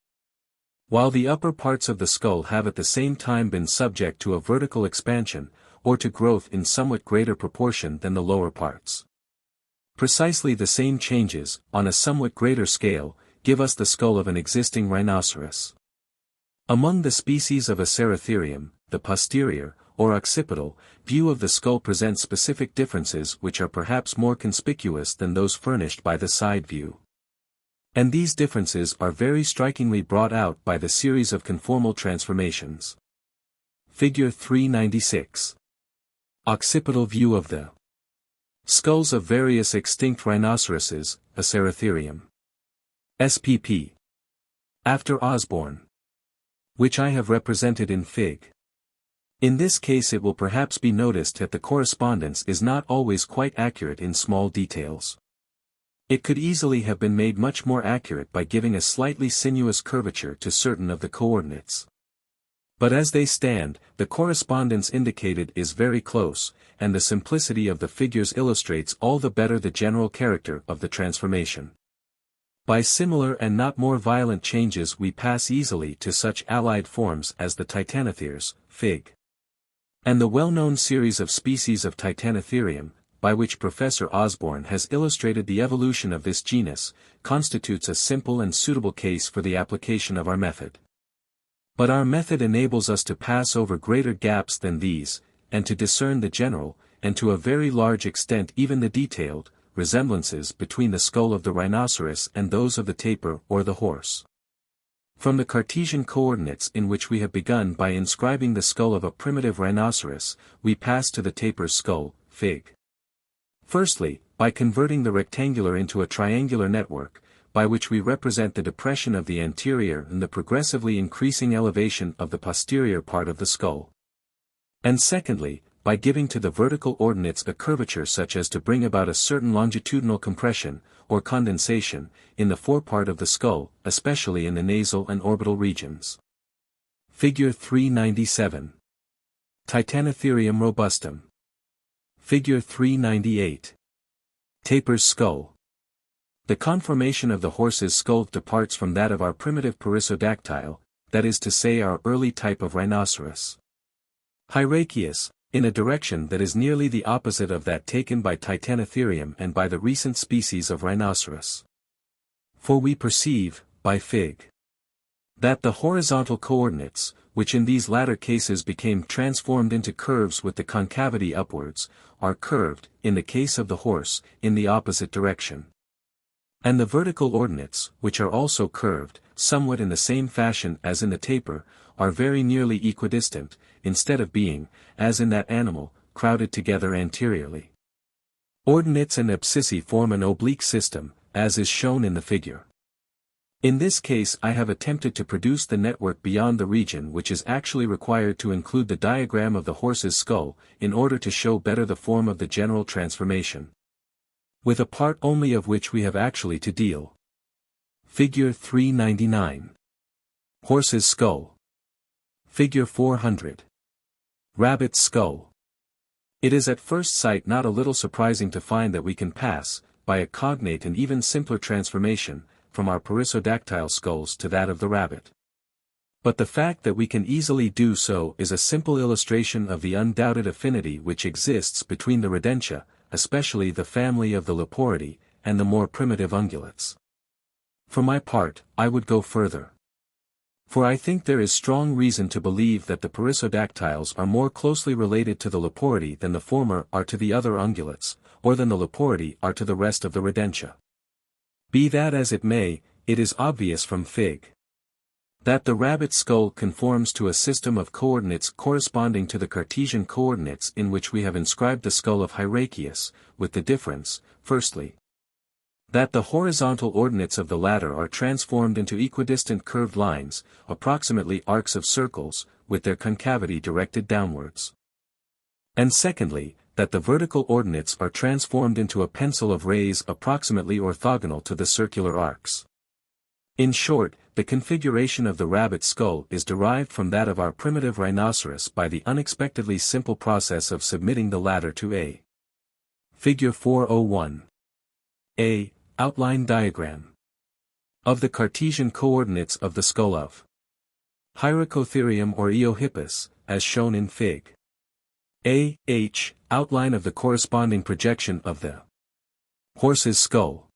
while the upper parts of the skull have at the same time been subject to a vertical expansion, or to growth in somewhat greater proportion than the lower parts. Precisely the same changes, on a somewhat greater scale, give us the skull of an existing rhinoceros. Among the species of Aceratherium, the posterior, or occipital, view of the skull presents specific differences which are perhaps more conspicuous than those furnished by the side view. And these differences are very strikingly brought out by the series of conformal transformations. Figure 396. Occipital view of the skulls of various extinct rhinoceroses, Aceratherium. SPP. After Osborn. Which I have represented in Fig. In this case it will perhaps be noticed that the correspondence is not always quite accurate in small details. It could easily have been made much more accurate by giving a slightly sinuous curvature to certain of the coordinates. But as they stand, the correspondence indicated is very close, and the simplicity of the figures illustrates all the better the general character of the transformation. By similar and not more violent changes we pass easily to such allied forms as the Titanotheres, Fig. And the well-known series of species of Titanotherium, by which Professor Osborn has illustrated the evolution of this genus, constitutes a simple and suitable case for the application of our method. But our method enables us to pass over greater gaps than these, and to discern the general, and to a very large extent even the detailed, resemblances between the skull of the rhinoceros and those of the tapir or the horse. From the Cartesian coordinates in which we have begun by inscribing the skull of a primitive rhinoceros, we pass to the tapir's skull, Fig. Firstly, by converting the rectangular into a triangular network, by which we represent the depression of the anterior and the progressively increasing elevation of the posterior part of the skull. And secondly, by giving to the vertical ordinates a curvature such as to bring about a certain longitudinal compression, or condensation, in the forepart of the skull, especially in the nasal and orbital regions. Figure 397. Titanotherium robustum. Figure 398. Tapir's skull. The conformation of the horse's skull departs from that of our primitive perissodactyle, that is to say our early type of rhinoceros. Hyraceus, in a direction that is nearly the opposite of that taken by Titanotherium and by the recent species of rhinoceros. For we perceive, by Fig. that the horizontal coordinates, which in these latter cases became transformed into curves with the concavity upwards, are curved, in the case of the horse, in the opposite direction. And the vertical ordinates, which are also curved, somewhat in the same fashion as in the tapir, are very nearly equidistant, instead of being, as in that animal, crowded together anteriorly. Ordinates and abscissae form an oblique system, as is shown in the figure. In this case I have attempted to produce the network beyond the region which is actually required to include the diagram of the horse's skull, in order to show better the form of the general transformation. With a part only of which we have actually to deal. Figure 399. Horse's skull. Figure 400. Rabbit's skull. It is at first sight not a little surprising to find that we can pass, by a cognate and even simpler transformation, from our perissodactyle skulls to that of the rabbit. But the fact that we can easily do so is a simple illustration of the undoubted affinity which exists between the rodentia, especially the family of the Leporidae, and the more primitive ungulates. For my part, I would go further. For I think there is strong reason to believe that the perissodactyls are more closely related to the Leporidae than the former are to the other ungulates, or than the Leporidae are to the rest of the rodentia. Be that as it may, it is obvious from Fig. that the rabbit skull conforms to a system of coordinates corresponding to the Cartesian coordinates in which we have inscribed the skull of Hyraceus, with the difference, firstly, that the horizontal ordinates of the latter are transformed into equidistant curved lines, approximately arcs of circles, with their concavity directed downwards. And secondly, that the vertical ordinates are transformed into a pencil of rays approximately orthogonal to the circular arcs. In short, the configuration of the rabbit skull is derived from that of our primitive rhinoceros by the unexpectedly simple process of submitting the latter to a. Figure 401. A. Outline diagram of the Cartesian coordinates of the skull of Hyracotherium or Eohippus, as shown in Fig. A. H. Outline of the corresponding projection of the horse's skull.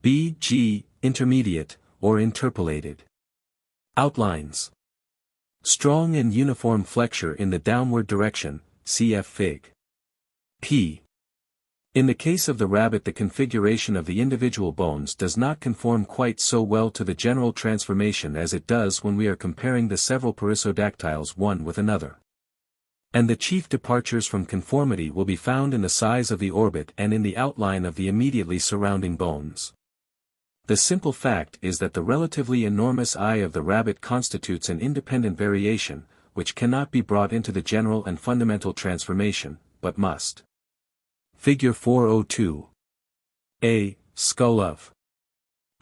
B. G. Intermediate, or interpolated outlines. Strong and uniform flexure in the downward direction, cf. Fig. P. In the case of the rabbit, the configuration of the individual bones does not conform quite so well to the general transformation as it does when we are comparing the several perissodactyls one with another. And the chief departures from conformity will be found in the size of the orbit and in the outline of the immediately surrounding bones. The simple fact is that the relatively enormous eye of the rabbit constitutes an independent variation, which cannot be brought into the general and fundamental transformation, but must. Figure 402. A. Skull of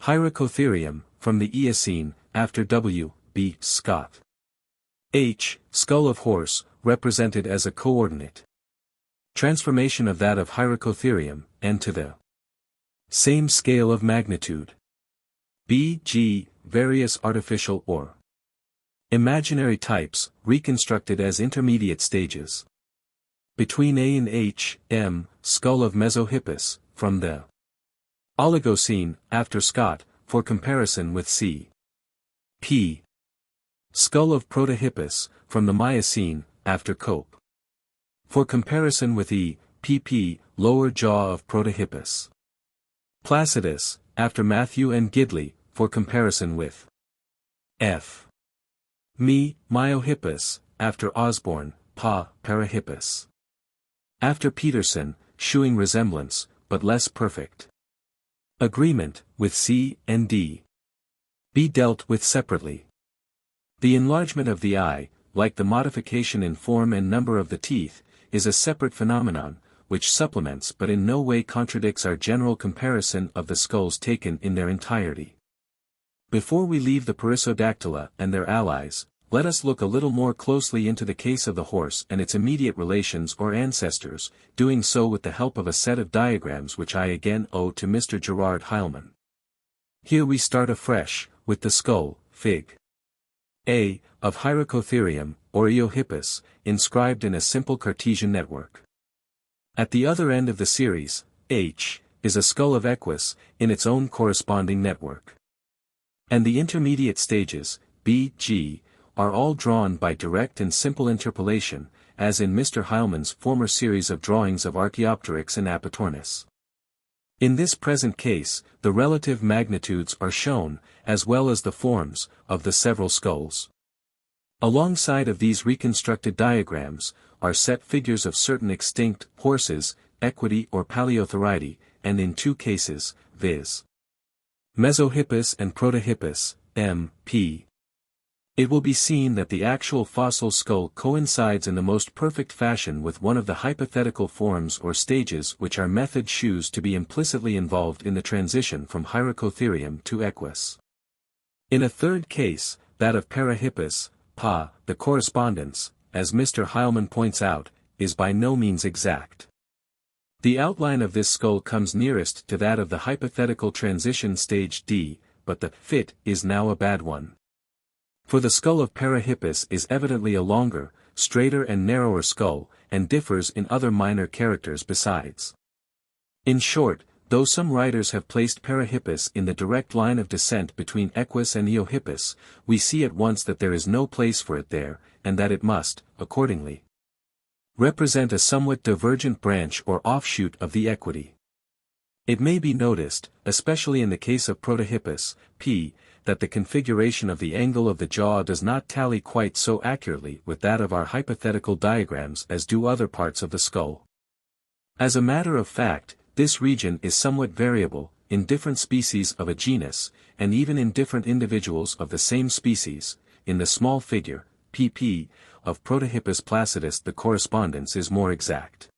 Hyracotherium, from the Eocene, after W. B. Scott. H. Skull of horse, represented as a coordinate transformation of that of Hyracotherium, and to the same scale of magnitude. B. G. Various artificial or imaginary types, reconstructed as intermediate stages. Between A and H. M. Skull of Mesohippus, from the Oligocene, after Scott, for comparison with C. P. Skull of Protohippus, from the Miocene, after Cope. For comparison with E. Pp. Lower jaw of Protohippus. Placidus, after Matthew and Gidley, for comparison with F. Me. Myohippus, after Osborne, Pa. Parahippus. After Peterson, shewing resemblance, but less perfect. Agreement, with C and D. Be dealt with separately. The enlargement of the eye, like the modification in form and number of the teeth, is a separate phenomenon, which supplements but in no way contradicts our general comparison of the skulls taken in their entirety. Before we leave the perissodactyla and their allies, let us look a little more closely into the case of the horse and its immediate relations or ancestors, doing so with the help of a set of diagrams which I again owe to Mr. Gerard Heilmann. Here we start afresh, with the skull, Fig. A, of Hyracotherium, or Eohippus, inscribed in a simple Cartesian network. At the other end of the series, H, is a skull of Equus, in its own corresponding network. And the intermediate stages, B, G, are all drawn by direct and simple interpolation, as in Mr. Heilmann's former series of drawings of Archaeopteryx and Apatornis. In this present case, the relative magnitudes are shown, as well as the forms, of the several skulls. Alongside of these reconstructed diagrams, are set figures of certain extinct horses, Equidae or Paleotheridae, and in two cases, viz. Mesohippus and Protohippus, M. P. It will be seen that the actual fossil skull coincides in the most perfect fashion with one of the hypothetical forms or stages which our method shews to be implicitly involved in the transition from Hyracotherium to Equus. In a third case, that of Parahippus, Pa, the correspondence, as Mr. Heilmann points out, is by no means exact. The outline of this skull comes nearest to that of the hypothetical transition stage D, but the fit is now a bad one. For the skull of Parahippus is evidently a longer, straighter and narrower skull, and differs in other minor characters besides. In short, though some writers have placed Parahippus in the direct line of descent between Equus and Eohippus, we see at once that there is no place for it there, and that it must, accordingly, represent a somewhat divergent branch or offshoot of the Equidae. It may be noticed, especially in the case of Protohippus, P, that the configuration of the angle of the jaw does not tally quite so accurately with that of our hypothetical diagrams as do other parts of the skull. As a matter of fact, this region is somewhat variable, in different species of a genus, and even in different individuals of the same species. In the small figure, pp, of Protohippus placidus the correspondence is more exact.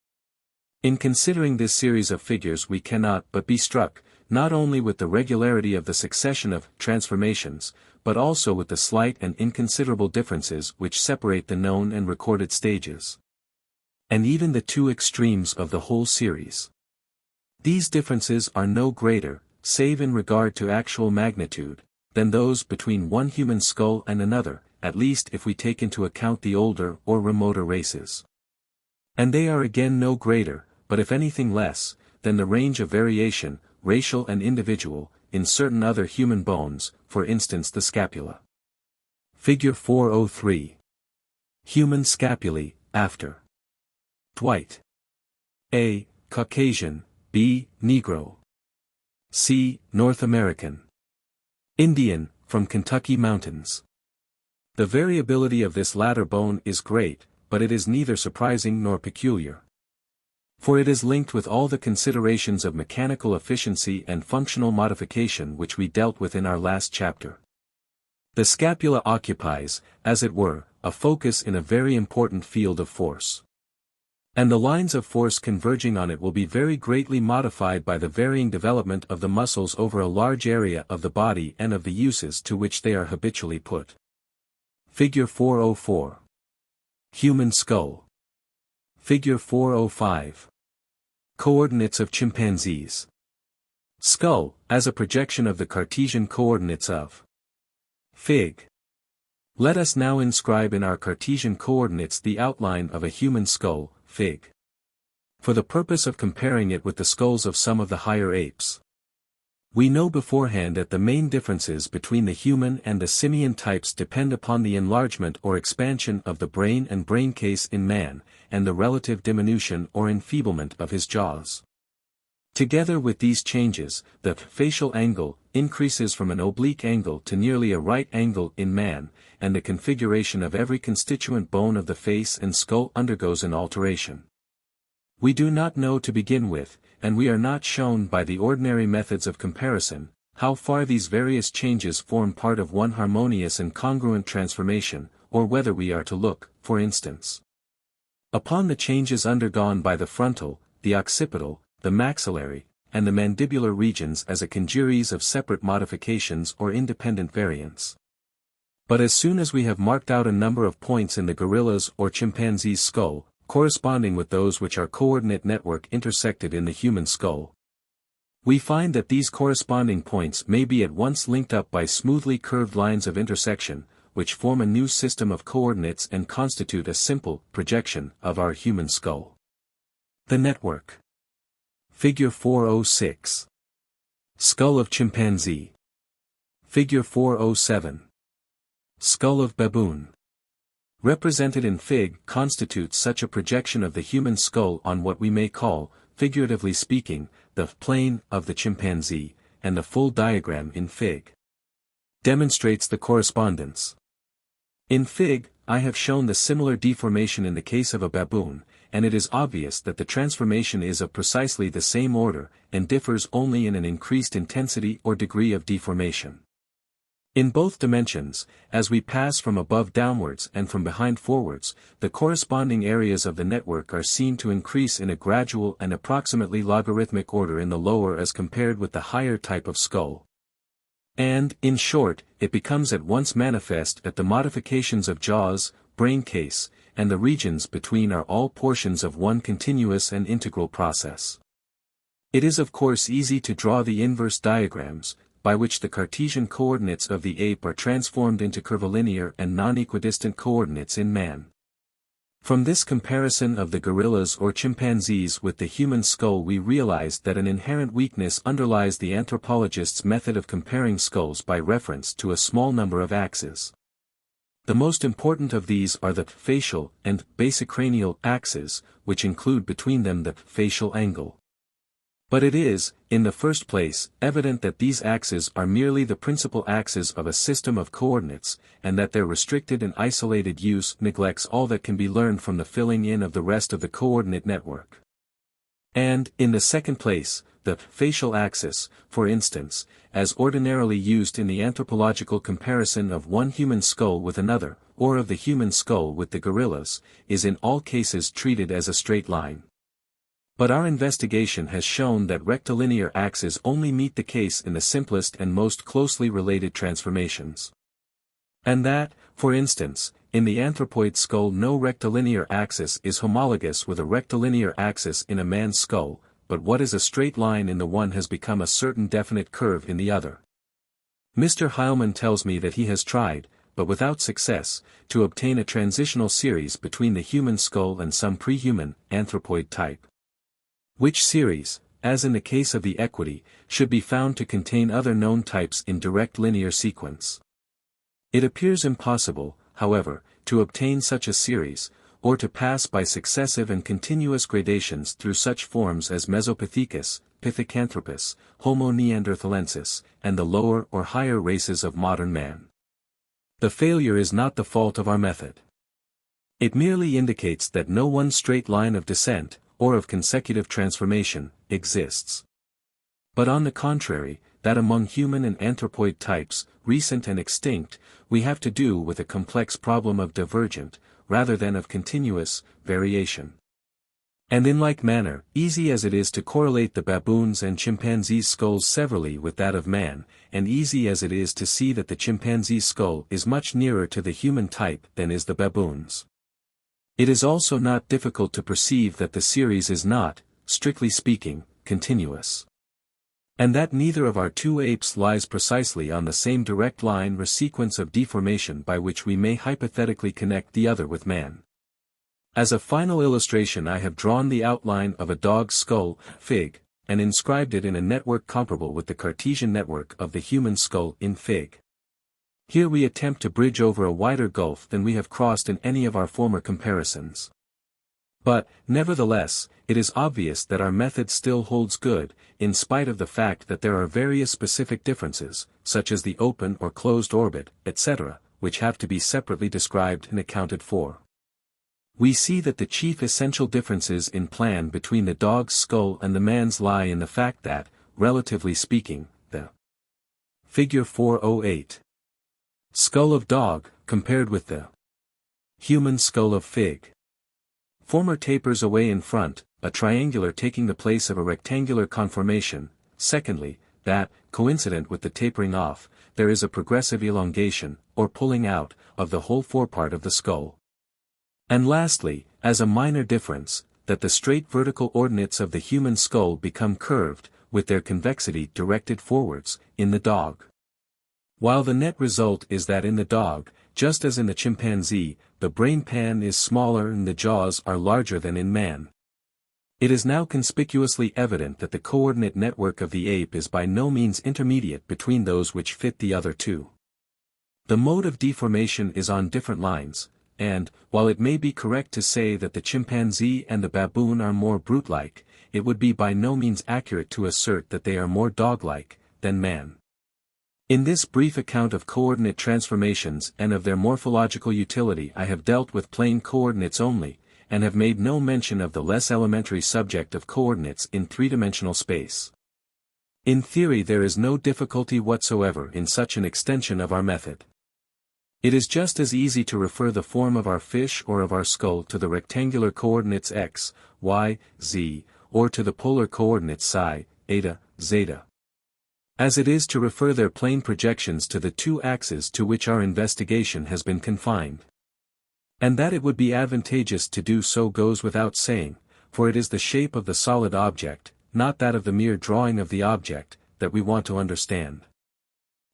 In considering this series of figures we cannot but be struck, not only with the regularity of the succession of transformations, but also with the slight and inconsiderable differences which separate the known and recorded stages, and even the two extremes of the whole series. These differences are no greater, save in regard to actual magnitude, than those between one human skull and another, at least if we take into account the older or remoter races. And they are again no greater, but if anything less, than the range of variation, racial and individual, in certain other human bones, for instance the scapula. Figure 403. Human scapulae, after Dwight A. Caucasian, B. Negro. C. North American. Indian, from Kentucky mountains. The variability of this latter bone is great, but it is neither surprising nor peculiar. For it is linked with all the considerations of mechanical efficiency and functional modification which we dealt with in our last chapter. The scapula occupies, as it were, a focus in a very important field of force. And the lines of force converging on it will be very greatly modified by the varying development of the muscles over a large area of the body and of the uses to which they are habitually put. Figure 404. Human skull. Figure 405. Coordinates of chimpanzees. Skull, as a projection of the Cartesian coordinates of Fig. Let us now inscribe in our Cartesian coordinates the outline of a human skull, Fig. For the purpose of comparing it with the skulls of some of the higher apes. We know beforehand that the main differences between the human and the simian types depend upon the enlargement or expansion of the brain and brain case in man, and the relative diminution or enfeeblement of his jaws. Together with these changes, the facial angle increases from an oblique angle to nearly a right angle in man, and the configuration of every constituent bone of the face and skull undergoes an alteration. We do not know to begin with, and we are not shown by the ordinary methods of comparison, how far these various changes form part of one harmonious and congruent transformation, or whether we are to look, for instance, upon the changes undergone by the frontal, the occipital, the maxillary, and the mandibular regions as a congeries of separate modifications or independent variants. But as soon as we have marked out a number of points in the gorilla's or chimpanzee's skull, corresponding with those which are coordinate network intersected in the human skull, we find that these corresponding points may be at once linked up by smoothly curved lines of intersection, which form a new system of coordinates and constitute a simple projection of our human skull. The network. Figure 406. Skull of chimpanzee. Figure 407. Skull of baboon. Represented in Fig constitutes such a projection of the human skull on what we may call, figuratively speaking, the plane of the chimpanzee, and the full diagram in Fig demonstrates the correspondence. In Fig, I have shown the similar deformation in the case of a baboon, and it is obvious that the transformation is of precisely the same order, and differs only in an increased intensity or degree of deformation. In both dimensions, as we pass from above downwards and from behind forwards, the corresponding areas of the network are seen to increase in a gradual and approximately logarithmic order in the lower as compared with the higher type of skull. And, in short, it becomes at once manifest that the modifications of jaws, brain case, and the regions between are all portions of one continuous and integral process. It is of course easy to draw the inverse diagrams, by which the Cartesian coordinates of the ape are transformed into curvilinear and non-equidistant coordinates in man. From this comparison of the gorillas or chimpanzees with the human skull we realize that an inherent weakness underlies the anthropologist's method of comparing skulls by reference to a small number of axes. The most important of these are the facial and basicranial axes, which include between them the facial angle. But it is, in the first place, evident that these axes are merely the principal axes of a system of coordinates, and that their restricted and isolated use neglects all that can be learned from the filling in of the rest of the coordinate network. And, in the second place, the facial axis, for instance, as ordinarily used in the anthropological comparison of one human skull with another, or of the human skull with the gorillas, is in all cases treated as a straight line. But our investigation has shown that rectilinear axes only meet the case in the simplest and most closely related transformations. And that, for instance, in the anthropoid skull no rectilinear axis is homologous with a rectilinear axis in a man's skull, but what is a straight line in the one has become a certain definite curve in the other. Mr. Heilmann tells me that he has tried, but without success, to obtain a transitional series between the human skull and some pre-human, anthropoid type. Which series, as in the case of the equity, should be found to contain other known types in direct linear sequence. It appears impossible, however, to obtain such a series, or to pass by successive and continuous gradations through such forms as Mesopithecus, Pithecanthropus, Homo neanderthalensis, and the lower or higher races of modern man. The failure is not the fault of our method. It merely indicates that no one straight line of descent, or of consecutive transformation, exists. But on the contrary, that among human and anthropoid types, recent and extinct, we have to do with a complex problem of divergent, rather than of continuous, variation. And in like manner, easy as it is to correlate the baboons' and chimpanzees' skulls severally with that of man, and easy as it is to see that the chimpanzee's skull is much nearer to the human type than is the baboon's, it is also not difficult to perceive that the series is not, strictly speaking, continuous. And that neither of our two apes lies precisely on the same direct line or sequence of deformation by which we may hypothetically connect the other with man. As a final illustration, I have drawn the outline of a dog's skull, Fig, and inscribed it in a network comparable with the Cartesian network of the human skull in Fig. Here we attempt to bridge over a wider gulf than we have crossed in any of our former comparisons. But, nevertheless, it is obvious that our method still holds good, in spite of the fact that there are various specific differences, such as the open or closed orbit, etc., which have to be separately described and accounted for. We see that the chief essential differences in plan between the dog's skull and the man's lie in the fact that, relatively speaking, the Figure 408 skull of dog, compared with the human skull of Fig, former tapers away in front, a triangular taking the place of a rectangular conformation. Secondly, that, coincident with the tapering off, there is a progressive elongation, or pulling out, of the whole forepart of the skull. And lastly, as a minor difference, that the straight vertical ordinates of the human skull become curved, with their convexity directed forwards, in the dog. While the net result is that in the dog, just as in the chimpanzee, the brain pan is smaller and the jaws are larger than in man. It is now conspicuously evident that the coordinate network of the ape is by no means intermediate between those which fit the other two. The mode of deformation is on different lines, and, while it may be correct to say that the chimpanzee and the baboon are more brute-like, it would be by no means accurate to assert that they are more dog-like than man. In this brief account of coordinate transformations and of their morphological utility, I have dealt with plane coordinates only, and have made no mention of the less elementary subject of coordinates in three-dimensional space. In theory, there is no difficulty whatsoever in such an extension of our method. It is just as easy to refer the form of our fish or of our skull to the rectangular coordinates x, y, z, or to the polar coordinates psi, eta, zeta, as it is to refer their plane projections to the two axes to which our investigation has been confined. And that it would be advantageous to do so goes without saying, for it is the shape of the solid object, not that of the mere drawing of the object, that we want to understand.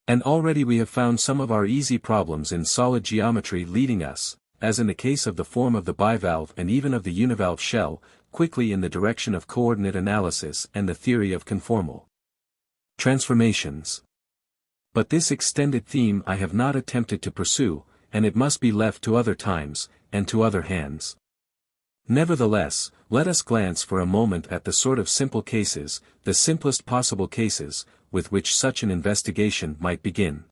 And already we have found some of our easy problems in solid geometry leading us, as in the case of the form of the bivalve and even of the univalve shell, quickly in the direction of coordinate analysis and the theory of conformal transformations. But this extended theme I have not attempted to pursue, and it must be left to other times, and to other hands. Nevertheless, let us glance for a moment at the sort of simple cases, the simplest possible cases, with which such an investigation might begin.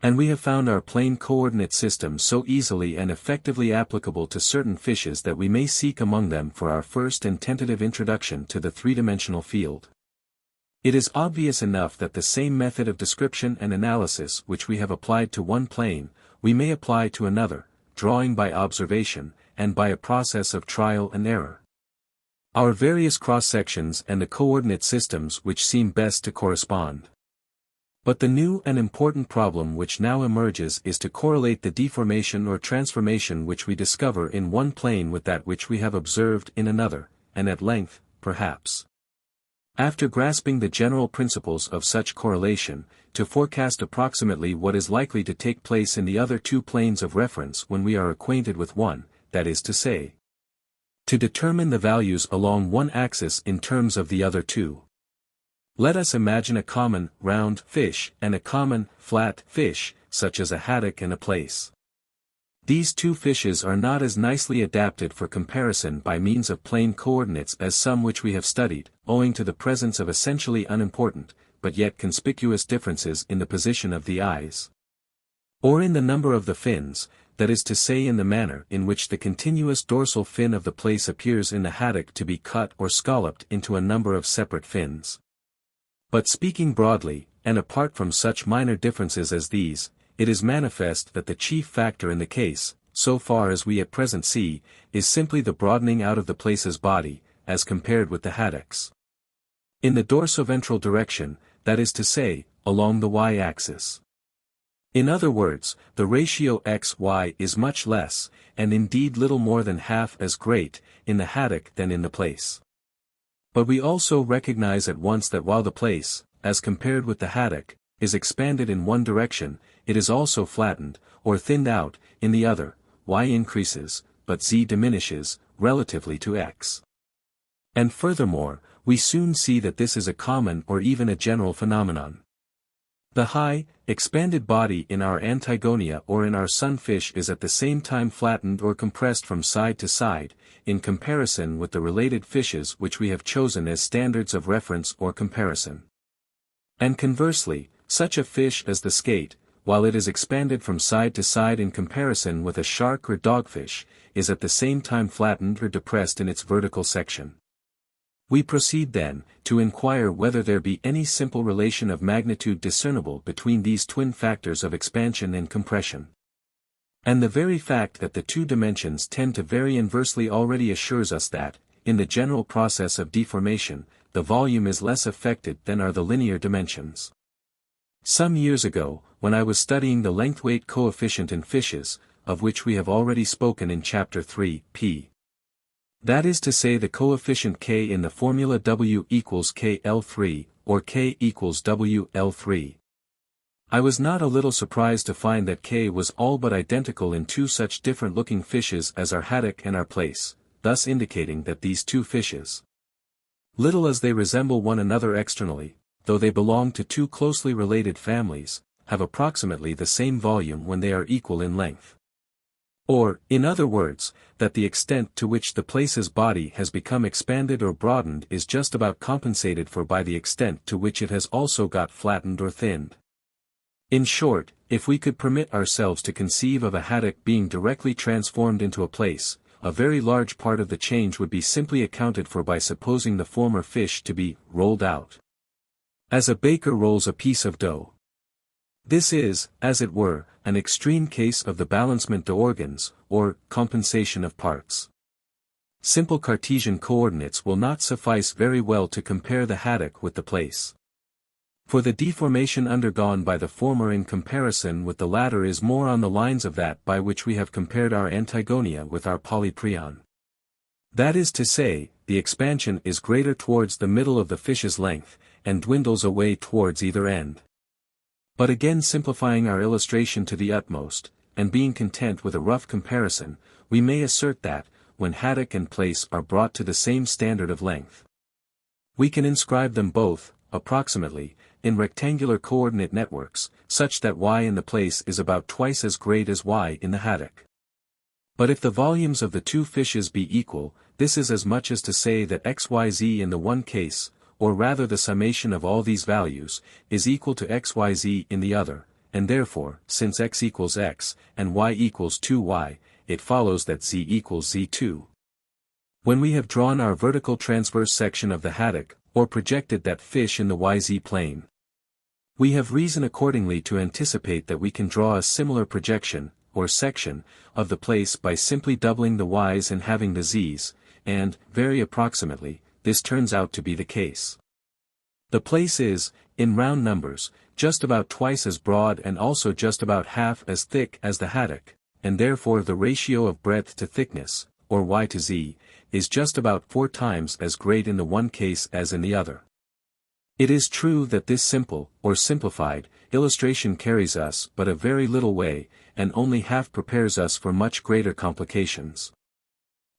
And we have found our plane coordinate system so easily and effectively applicable to certain fishes that we may seek among them for our first and tentative introduction to the three-dimensional field. It is obvious enough that the same method of description and analysis which we have applied to one plane, we may apply to another, drawing by observation, and by a process of trial and error. Our various cross-sections and the coordinate systems which seem best to correspond. But the new and important problem which now emerges is to correlate the deformation or transformation which we discover in one plane with that which we have observed in another, and at length, perhaps, after grasping the general principles of such correlation, to forecast approximately what is likely to take place in the other two planes of reference when we are acquainted with one, that is to say, to determine the values along one axis in terms of the other two. Let us imagine a common, round, fish, and a common, flat, fish, such as a haddock and a plaice. These two fishes are not as nicely adapted for comparison by means of plane coordinates as some which we have studied, owing to the presence of essentially unimportant, but yet conspicuous differences in the position of the eyes, or in the number of the fins, that is to say in the manner in which the continuous dorsal fin of the plaice appears in the haddock to be cut or scalloped into a number of separate fins. But speaking broadly, and apart from such minor differences as these, it is manifest that the chief factor in the case, so far as we at present see, is simply the broadening out of the plaice's body, as compared with the haddock's. In the dorsoventral direction, that is to say, along the y-axis. In other words, the ratio x-y is much less, and indeed little more than half as great, in the haddock than in the plaice. But we also recognize at once that while the plaice, as compared with the haddock, is expanded in one direction, it is also flattened, or thinned out, in the other. Y increases, but z diminishes, relatively to x. And furthermore, we soon see that this is a common or even a general phenomenon. The high, expanded body in our Antigonia or in our sunfish is at the same time flattened or compressed from side to side, in comparison with the related fishes which we have chosen as standards of reference or comparison. And conversely, such a fish as the skate, while it is expanded from side to side in comparison with a shark or dogfish, is at the same time flattened or depressed in its vertical section. We proceed then, to inquire whether there be any simple relation of magnitude discernible between these twin factors of expansion and compression. And the very fact that the two dimensions tend to vary inversely already assures us that, in the general process of deformation, the volume is less affected than are the linear dimensions. Some years ago, when I was studying the length-weight coefficient in fishes, of which we have already spoken in Chapter 3, p. That is to say the coefficient k in the formula W equals KL3, or k equals WL3. I was not a little surprised to find that k was all but identical in two such different-looking fishes as our haddock and our plaice, thus indicating that these two fishes, little as they resemble one another externally, though they belong to two closely related families, have approximately the same volume when they are equal in length. Or, in other words, that the extent to which the plaice's body has become expanded or broadened is just about compensated for by the extent to which it has also got flattened or thinned. In short, if we could permit ourselves to conceive of a haddock being directly transformed into a plaice, a very large part of the change would be simply accounted for by supposing the former fish to be rolled out, as a baker rolls a piece of dough. This is, as it were, an extreme case of the balancement d'organes, or compensation of parts. Simple Cartesian coordinates will not suffice very well to compare the haddock with the plaice. For the deformation undergone by the former in comparison with the latter is more on the lines of that by which we have compared our Antigonia with our Polyprion. That is to say, the expansion is greater towards the middle of the fish's length, and dwindles away towards either end. But again simplifying our illustration to the utmost, and being content with a rough comparison, we may assert that, when haddock and plaice are brought to the same standard of length, we can inscribe them both, approximately, in rectangular coordinate networks, such that y in the plaice is about twice as great as y in the haddock. But if the volumes of the two fishes be equal, this is as much as to say that xyz in the one case, or rather the summation of all these values, is equal to xyz in the other, and therefore, since x equals x, and y equals 2y, it follows that z equals z2. When we have drawn our vertical transverse section of the haddock, or projected that fish in the yz plane, we have reason accordingly to anticipate that we can draw a similar projection, or section, of the plaice by simply doubling the y's and having the z's, and, very approximately, this turns out to be the case. The plaice is, in round numbers, just about twice as broad and also just about half as thick as the haddock, and therefore the ratio of breadth to thickness, or y to z, is just about 4 times as great in the one case as in the other. It is true that this simple, or simplified, illustration carries us but a very little way, and only half prepares us for much greater complications.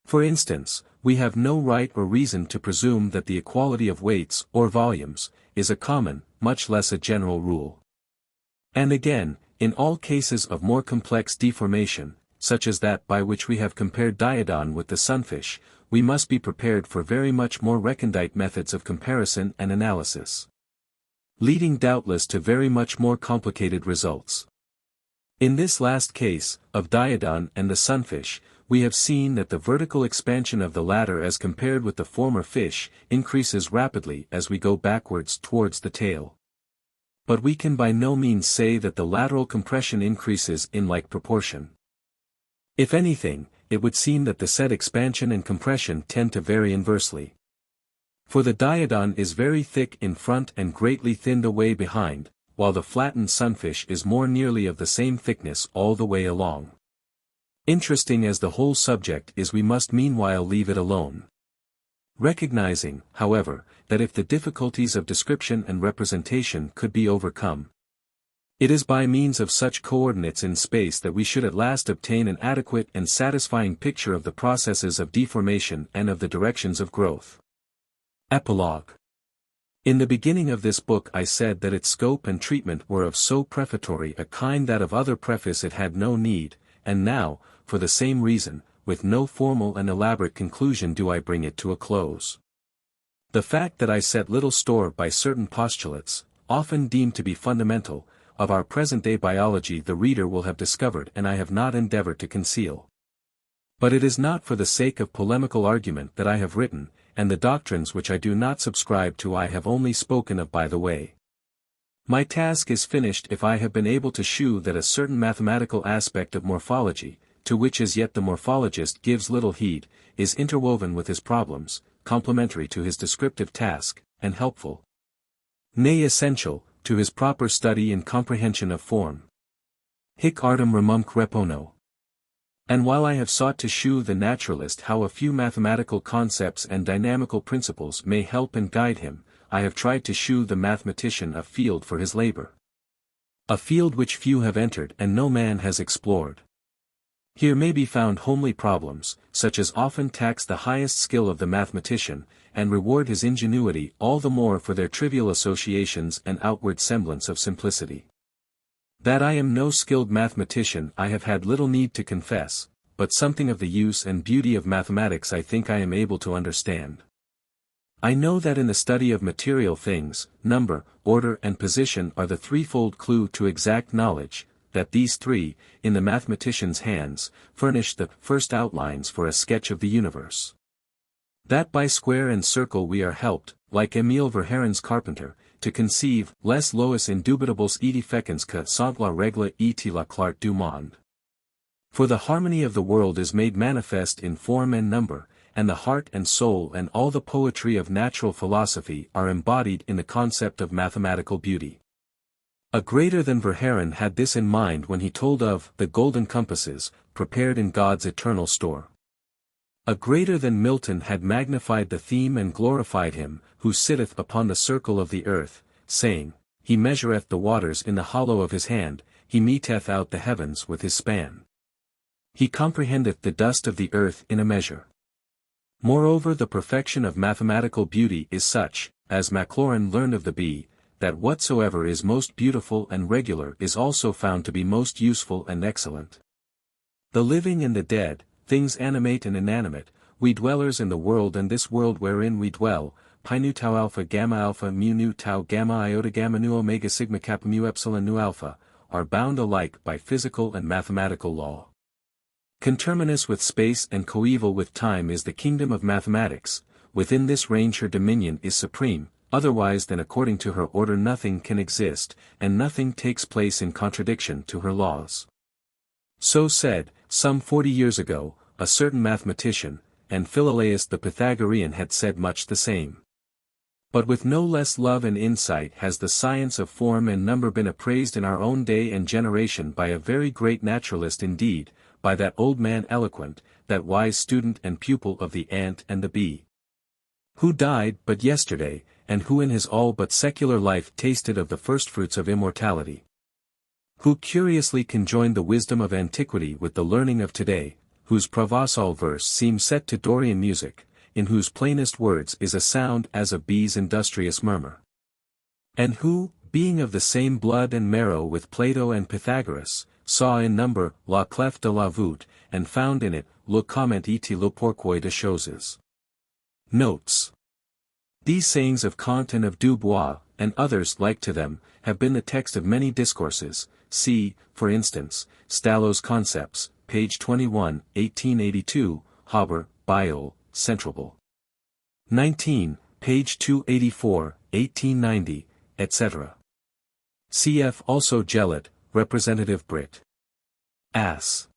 For instance, we have no right or reason to presume that the equality of weights, or volumes, is a common, much less a general rule. And again, in all cases of more complex deformation, such as that by which we have compared Diodon with the sunfish, we must be prepared for very much more recondite methods of comparison and analysis, leading doubtless to very much more complicated results. In this last case, of Diodon and the sunfish, we have seen that the vertical expansion of the latter as compared with the former fish, increases rapidly as we go backwards towards the tail. But we can by no means say that the lateral compression increases in like proportion. If anything, it would seem that the said expansion and compression tend to vary inversely. For the Diodon is very thick in front and greatly thinned away behind, while the flattened sunfish is more nearly of the same thickness all the way along. Interesting as the whole subject is, we must meanwhile leave it alone. Recognizing, however, that if the difficulties of description and representation could be overcome, it is by means of such coordinates in space that we should at last obtain an adequate and satisfying picture of the processes of deformation and of the directions of growth. Epilogue. In the beginning of this book I said that its scope and treatment were of so prefatory a kind that of other preface it had no need, and now, for the same reason, with no formal and elaborate conclusion do I bring it to a close. The fact that I set little store by certain postulates, often deemed to be fundamental, of our present-day biology the reader will have discovered and I have not endeavored to conceal. But it is not for the sake of polemical argument that I have written, and the doctrines which I do not subscribe to I have only spoken of by the way. My task is finished if I have been able to shew that a certain mathematical aspect of morphology, to which as yet the morphologist gives little heed, is interwoven with his problems, complementary to his descriptive task, and helpful, nay essential, to his proper study and comprehension of form. Hic artem remumque repono. And while I have sought to shew the naturalist how a few mathematical concepts and dynamical principles may help and guide him, I have tried to shew the mathematician a field for his labor. A field which few have entered and no man has explored. Here may be found homely problems, such as often tax the highest skill of the mathematician, and reward his ingenuity all the more for their trivial associations and outward semblance of simplicity. That I am no skilled mathematician I have had little need to confess, but something of the use and beauty of mathematics I think I am able to understand. I know that in the study of material things, number, order and position are the threefold clue to exact knowledge, that these three, in the mathematician's hands, furnish the first outlines for a sketch of the universe. That by square and circle we are helped, like Émile Verhairen's carpenter, to conceive, les lois indubitables edifecens que sont la règle et la clarté du monde. For the harmony of the world is made manifest in form and number, and the heart and soul and all the poetry of natural philosophy are embodied in the concept of mathematical beauty. A greater than Verhaeren had this in mind when he told of the golden compasses, prepared in God's eternal store. A greater than Milton had magnified the theme and glorified him, who sitteth upon the circle of the earth, saying, He measureth the waters in the hollow of his hand, he meteth out the heavens with his span. He comprehendeth the dust of the earth in a measure. Moreover, the perfection of mathematical beauty is such, as Maclaurin learned of the bee, that whatsoever is most beautiful and regular is also found to be most useful and excellent. The living and the dead, things animate and inanimate, we dwellers in the world and this world wherein we dwell, pi nu tau alpha mu nu tau gamma iota gamma nu omega sigma kappa mu epsilon nu alpha, are bound alike by physical and mathematical law. Conterminous with space and coeval with time is the kingdom of mathematics, within this range her dominion is supreme, otherwise than according to her order nothing can exist, and nothing takes place in contradiction to her laws. So said, some 40 years ago, a certain mathematician, and Philolaus the Pythagorean had said much the same. But with no less love and insight has the science of form and number been appraised in our own day and generation by a very great naturalist indeed, by that old man eloquent, that wise student and pupil of the ant and the bee, who died but yesterday, and who in his all but secular life tasted of the firstfruits of immortality, who curiously conjoined the wisdom of antiquity with the learning of today, whose Provençal verse seems set to Dorian music, in whose plainest words is a sound as a bee's industrious murmur, and who, being of the same blood and marrow with Plato and Pythagoras, saw in number la clef de la voûte, and found in it le comment et le pourquoi de choses. Notes. These sayings of Kant and of Dubois, and others like to them, have been the text of many discourses. See, for instance, Stallow's Concepts, page 21, 1882, Haber, Biol, Centrable. 19, page 284, 1890, etc. Cf. also Gellett, Representative Brit. Ass.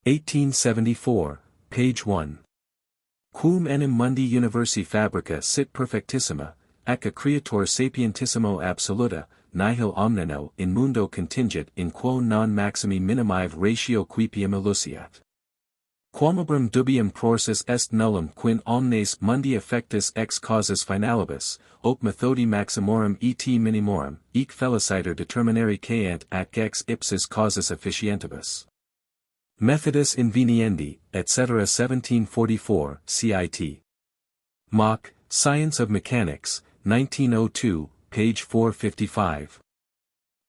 1874, page 1. Quum enim mundi universi fabrica sit perfectissima, ac a creator sapientissimo absoluta, nihil omnino in mundo contingit in quo non maximi minimive ratio quipium eluciat. Quamabrum dubium prorsus est nullum quin omnes mundi effectus ex causis finalibus, op methodi maximorum et minimorum, ec feliciter determinari caent ac ex ipsis causis efficientibus. Methodus inveniendi, etc. 1744, cit. Mach, Science of Mechanics, 1902, page 455.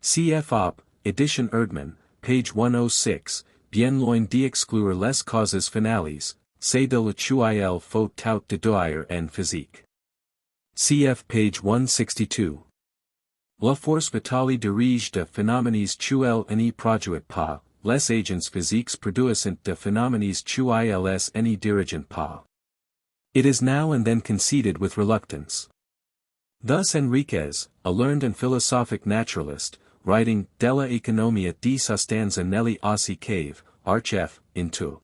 Cf. Op. Edition Erdmann, page 106, bien loin d'exclure les causes finales, c'est de l'huil faut tout déduire en physique. Cf. page 162. La force vitale dirige de phénomènes tuels n'y produit pas, les agents physiques produisent de phénomènes tuils n'y dirigent pas. It is now and then conceded with reluctance. Thus Enriquez, a learned and philosophic naturalist, writing Della Economia di Sostanza negli Ossi Cave, Arch F. into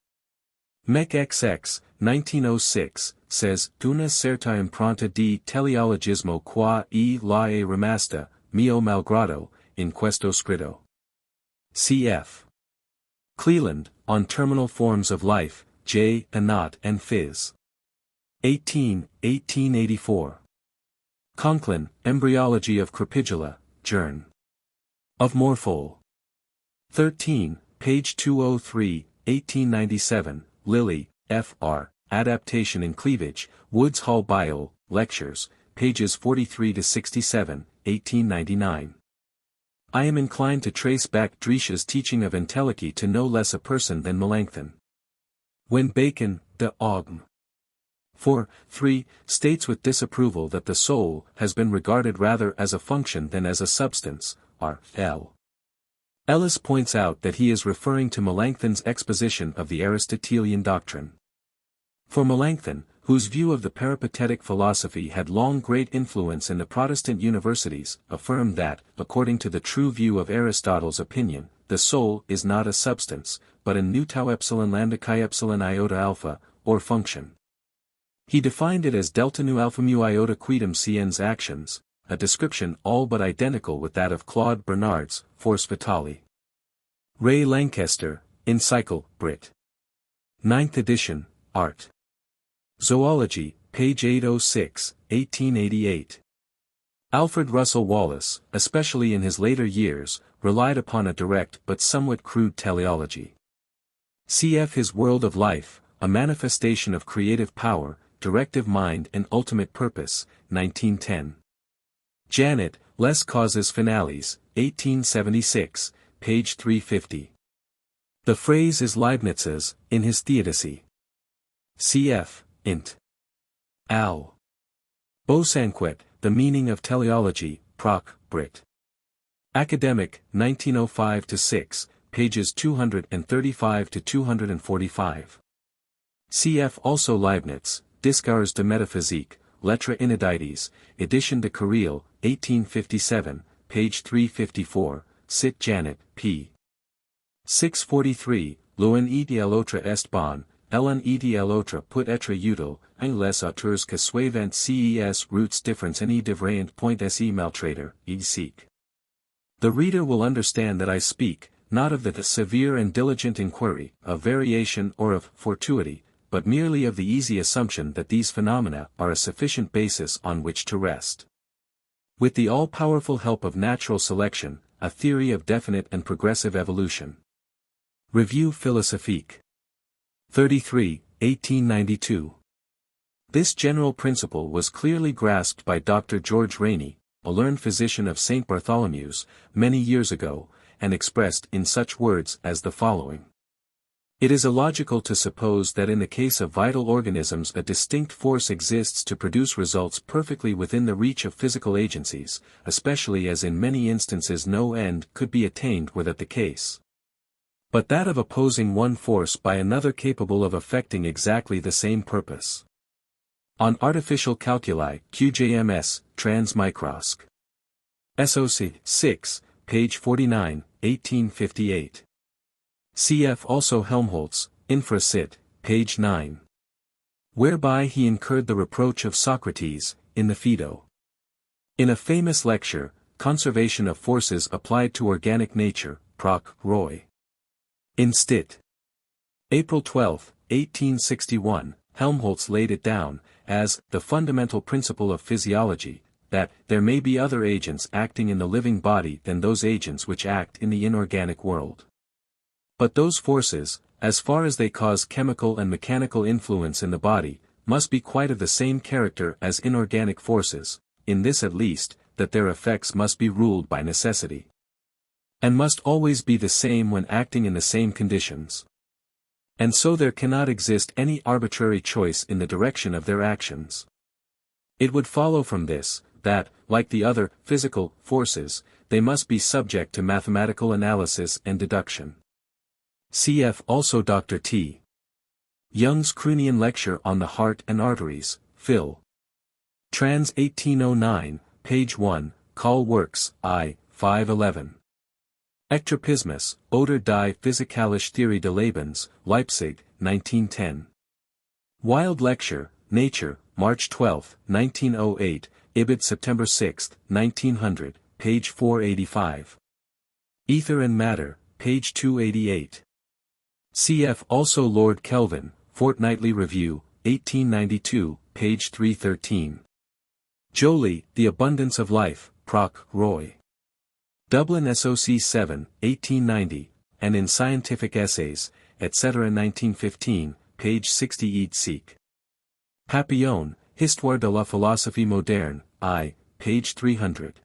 Mech XX, 1906, says, D'una certa impronta di teleologismo qua e la è rimasta, mio malgrado, in questo scritto. Cf. Cleland, On Terminal Forms of Life, J. Anat and Phys. 1884. Conklin, Embryology of Crepidula, Journ. Of Morphole. 13, page 203, 1897, Lilly, F.R., Adaptation in Cleavage, Woods Hall Biol, Lectures, pages 43-67, 1899. I am inclined to trace back Driesch's teaching of entelechy to no less a person than Melanchthon. When Bacon, de Ogm. 3, states with disapproval that the soul has been regarded rather as a function than as a substance, R.L. Ellis points out that he is referring to Melanchthon's exposition of the Aristotelian doctrine. For Melanchthon, whose view of the peripatetic philosophy had long great influence in the Protestant universities, affirmed that, according to the true view of Aristotle's opinion, the soul is not a substance, but a nu tau epsilon lambda chi epsilon iota alpha, or function. He defined it as delta nu alpha mu iota quidem ciens actions, a description all but identical with that of Claude Bernard's Force Vitale. Ray Lankester, Encycl. Brit. 9th edition, Art. Zoology, page 806, 1888. Alfred Russel Wallace, especially in his later years, relied upon a direct but somewhat crude teleology. Cf. His World of Life, a manifestation of creative power, directive mind and ultimate purpose, 1910. Janet, Les Causes Finales, 1876, page 350. The phrase is Leibniz's, in his Theodicy. Cf. Int. Al. Bosanquet, The Meaning of Teleology, Proc. Brit. Academic, 1905-6, pages 235-245. Cf. also Leibniz, Discours de Métaphysique, Lettres Inédites, Edition de Carrel, 1857, page 354, Cit Janet, p. 643, L'un et l'autre est bon, l'un et l'autre peut être utile, en les auteurs que suivent ces roots difference en devraient point se maltraiter, seek. The reader will understand that I speak, not of the severe and diligent inquiry, of variation or of fortuity, but merely of the easy assumption that these phenomena are a sufficient basis on which to rest. With the all-powerful help of natural selection, a theory of definite and progressive evolution. Revue Philosophique. 33, 1892. This general principle was clearly grasped by Dr. George Rainey, a learned physician of St. Bartholomew's, many years ago, and expressed in such words as the following. It is illogical to suppose that in the case of vital organisms a distinct force exists to produce results perfectly within the reach of physical agencies, especially as in many instances no end could be attained were that the case. But that of opposing one force by another capable of effecting exactly the same purpose. On Artificial Calculi, QJMS, Trans Microsc. SOC 6, page 49, 1858. Cf. also Helmholtz, Infra Cit., page 9. Whereby he incurred the reproach of Socrates, in the Phaedo. In a famous lecture, Conservation of Forces Applied to Organic Nature, Proc. Roy. Instit. April 12, 1861, Helmholtz laid it down, as the fundamental principle of physiology, that there may be other agents acting in the living body than those agents which act in the inorganic world. But those forces, as far as they cause chemical and mechanical influence in the body, must be quite of the same character as inorganic forces, in this at least, that their effects must be ruled by necessity. And must always be the same when acting in the same conditions. And so there cannot exist any arbitrary choice in the direction of their actions. It would follow from this, that, like the other, physical, forces, they must be subject to mathematical analysis and deduction. Cf. also Dr. T. Young's Croonian Lecture on the Heart and Arteries, Phil. Trans 1809, page 1, Call Works, I, 511. Ectropismus, oder die physikalische Theorie des Lebens, Leipzig, 1910. Wild Lecture, Nature, March 12, 1908, Ibid September 6, 1900, page 485. Ether and Matter, page 288. Cf. also Lord Kelvin, Fortnightly Review, 1892, page 313. Joly, The Abundance of Life, Proc. Roy. Dublin SOC 7, 1890, and in Scientific Essays, etc. 1915, page 60 ed. Seek. Papillon, Histoire de la Philosophie Moderne, I, page 300.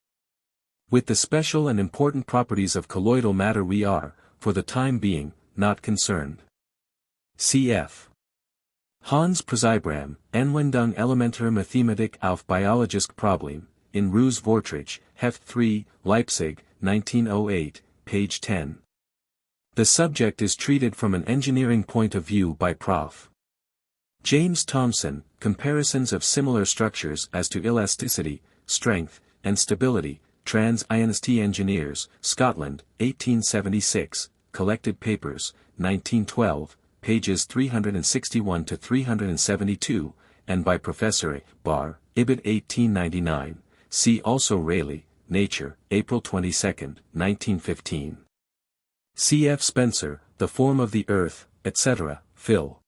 With the special and important properties of colloidal matter we are, for the time being, not concerned. Cf. Hans Präzibram, Anwendung elementarer Mathematik auf biologisch Problem, in Ruse Vortrage, Heft 3, Leipzig, 1908, page 10. The subject is treated from an engineering point of view by Prof. James Thomson, Comparisons of Similar Structures as to Elasticity, Strength, and Stability, Trans INST Engineers, Scotland, 1876, Collected Papers, 1912, pages 361 to 372, and by Professor A. Barr, Ibid 1899, see also Rayleigh, Nature, April 22, 1915. C.F. Spencer, The Form of the Earth, etc., Phil.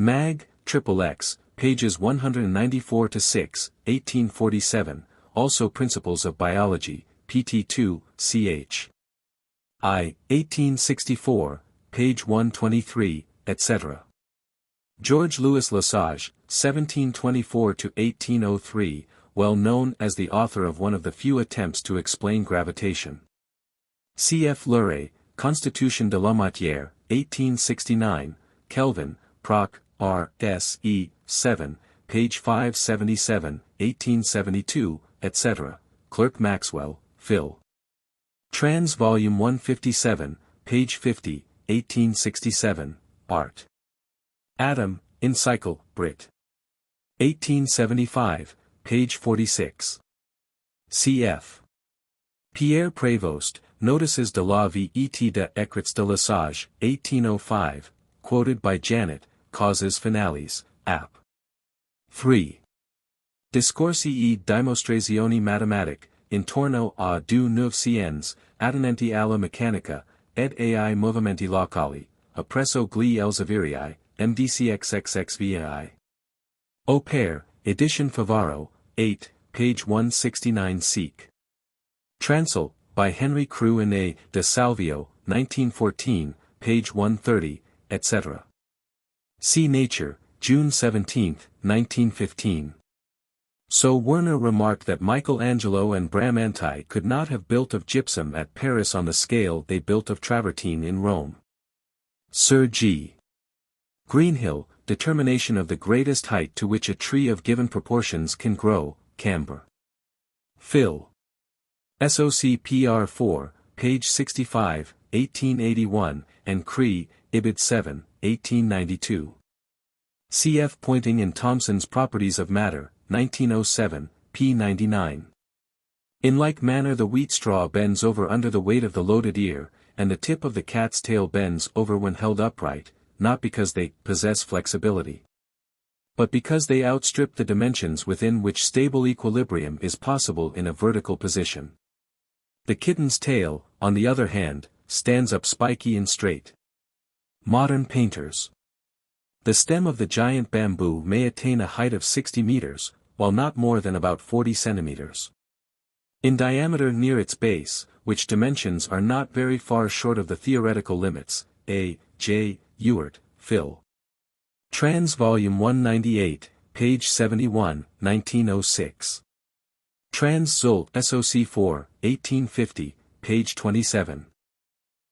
Mag, XXX, pages 194 to 6, 1847, also Principles of Biology, pt 2, ch. I, 1864, page 123, etc. George Louis Lesage, 1724 to 1803, well known as the author of one of the few attempts to explain gravitation. C.F. Luray, Constitution de la Matière, 1869, Kelvin, Proc. R. S. E. 7, page 577, 1872, etc., Clerk Maxwell, Phil. Trans Volume 157, page 50, 1867, Art. Adam, Encycl. Brit. 1875, page 46. Cf. Pierre Prévost, Notices de la vie et de écrits de Lesage, 1805, quoted by Janet, Causes Finales, App. 3. Discorsi e dimostrazioni matematiche, intorno a due nuove scienze, attinenti alla meccanica, ed ai movimenti locali, appresso gli Elsevieri, MDCXXXVI. Au pair, Edition Favaro, 8, page 169 seek. Transl, by Henry Crew and A. de Salvio, 1914, page 130, etc. See Nature, June 17, 1915. So Werner remarked that Michelangelo and Bramante could not have built of gypsum at Paris on the scale they built of travertine in Rome. Sir G. Greenhill, Determination of the greatest height to which a tree of given proportions can grow, Camber. Phil. SOCPR 4, page 65, 1881, and Cree, Ibid 7, 1892. Cf. Pointing in Thomson's Properties of Matter, 1907, p. 99. In like manner the wheat straw bends over under the weight of the loaded ear, and the tip of the cat's tail bends over when held upright, not because they possess flexibility, but because they outstrip the dimensions within which stable equilibrium is possible in a vertical position. The kitten's tail, on the other hand, stands up spiky and straight. Modern painters. The stem of the giant bamboo may attain a height of 60 meters, while not more than about 40 centimeters in diameter near its base, which dimensions are not very far short of the theoretical limits. A. J. Ewart, Phil. Trans Volume 198, page 71, 1906. Trans Zult SOC 4, 1850, page 27.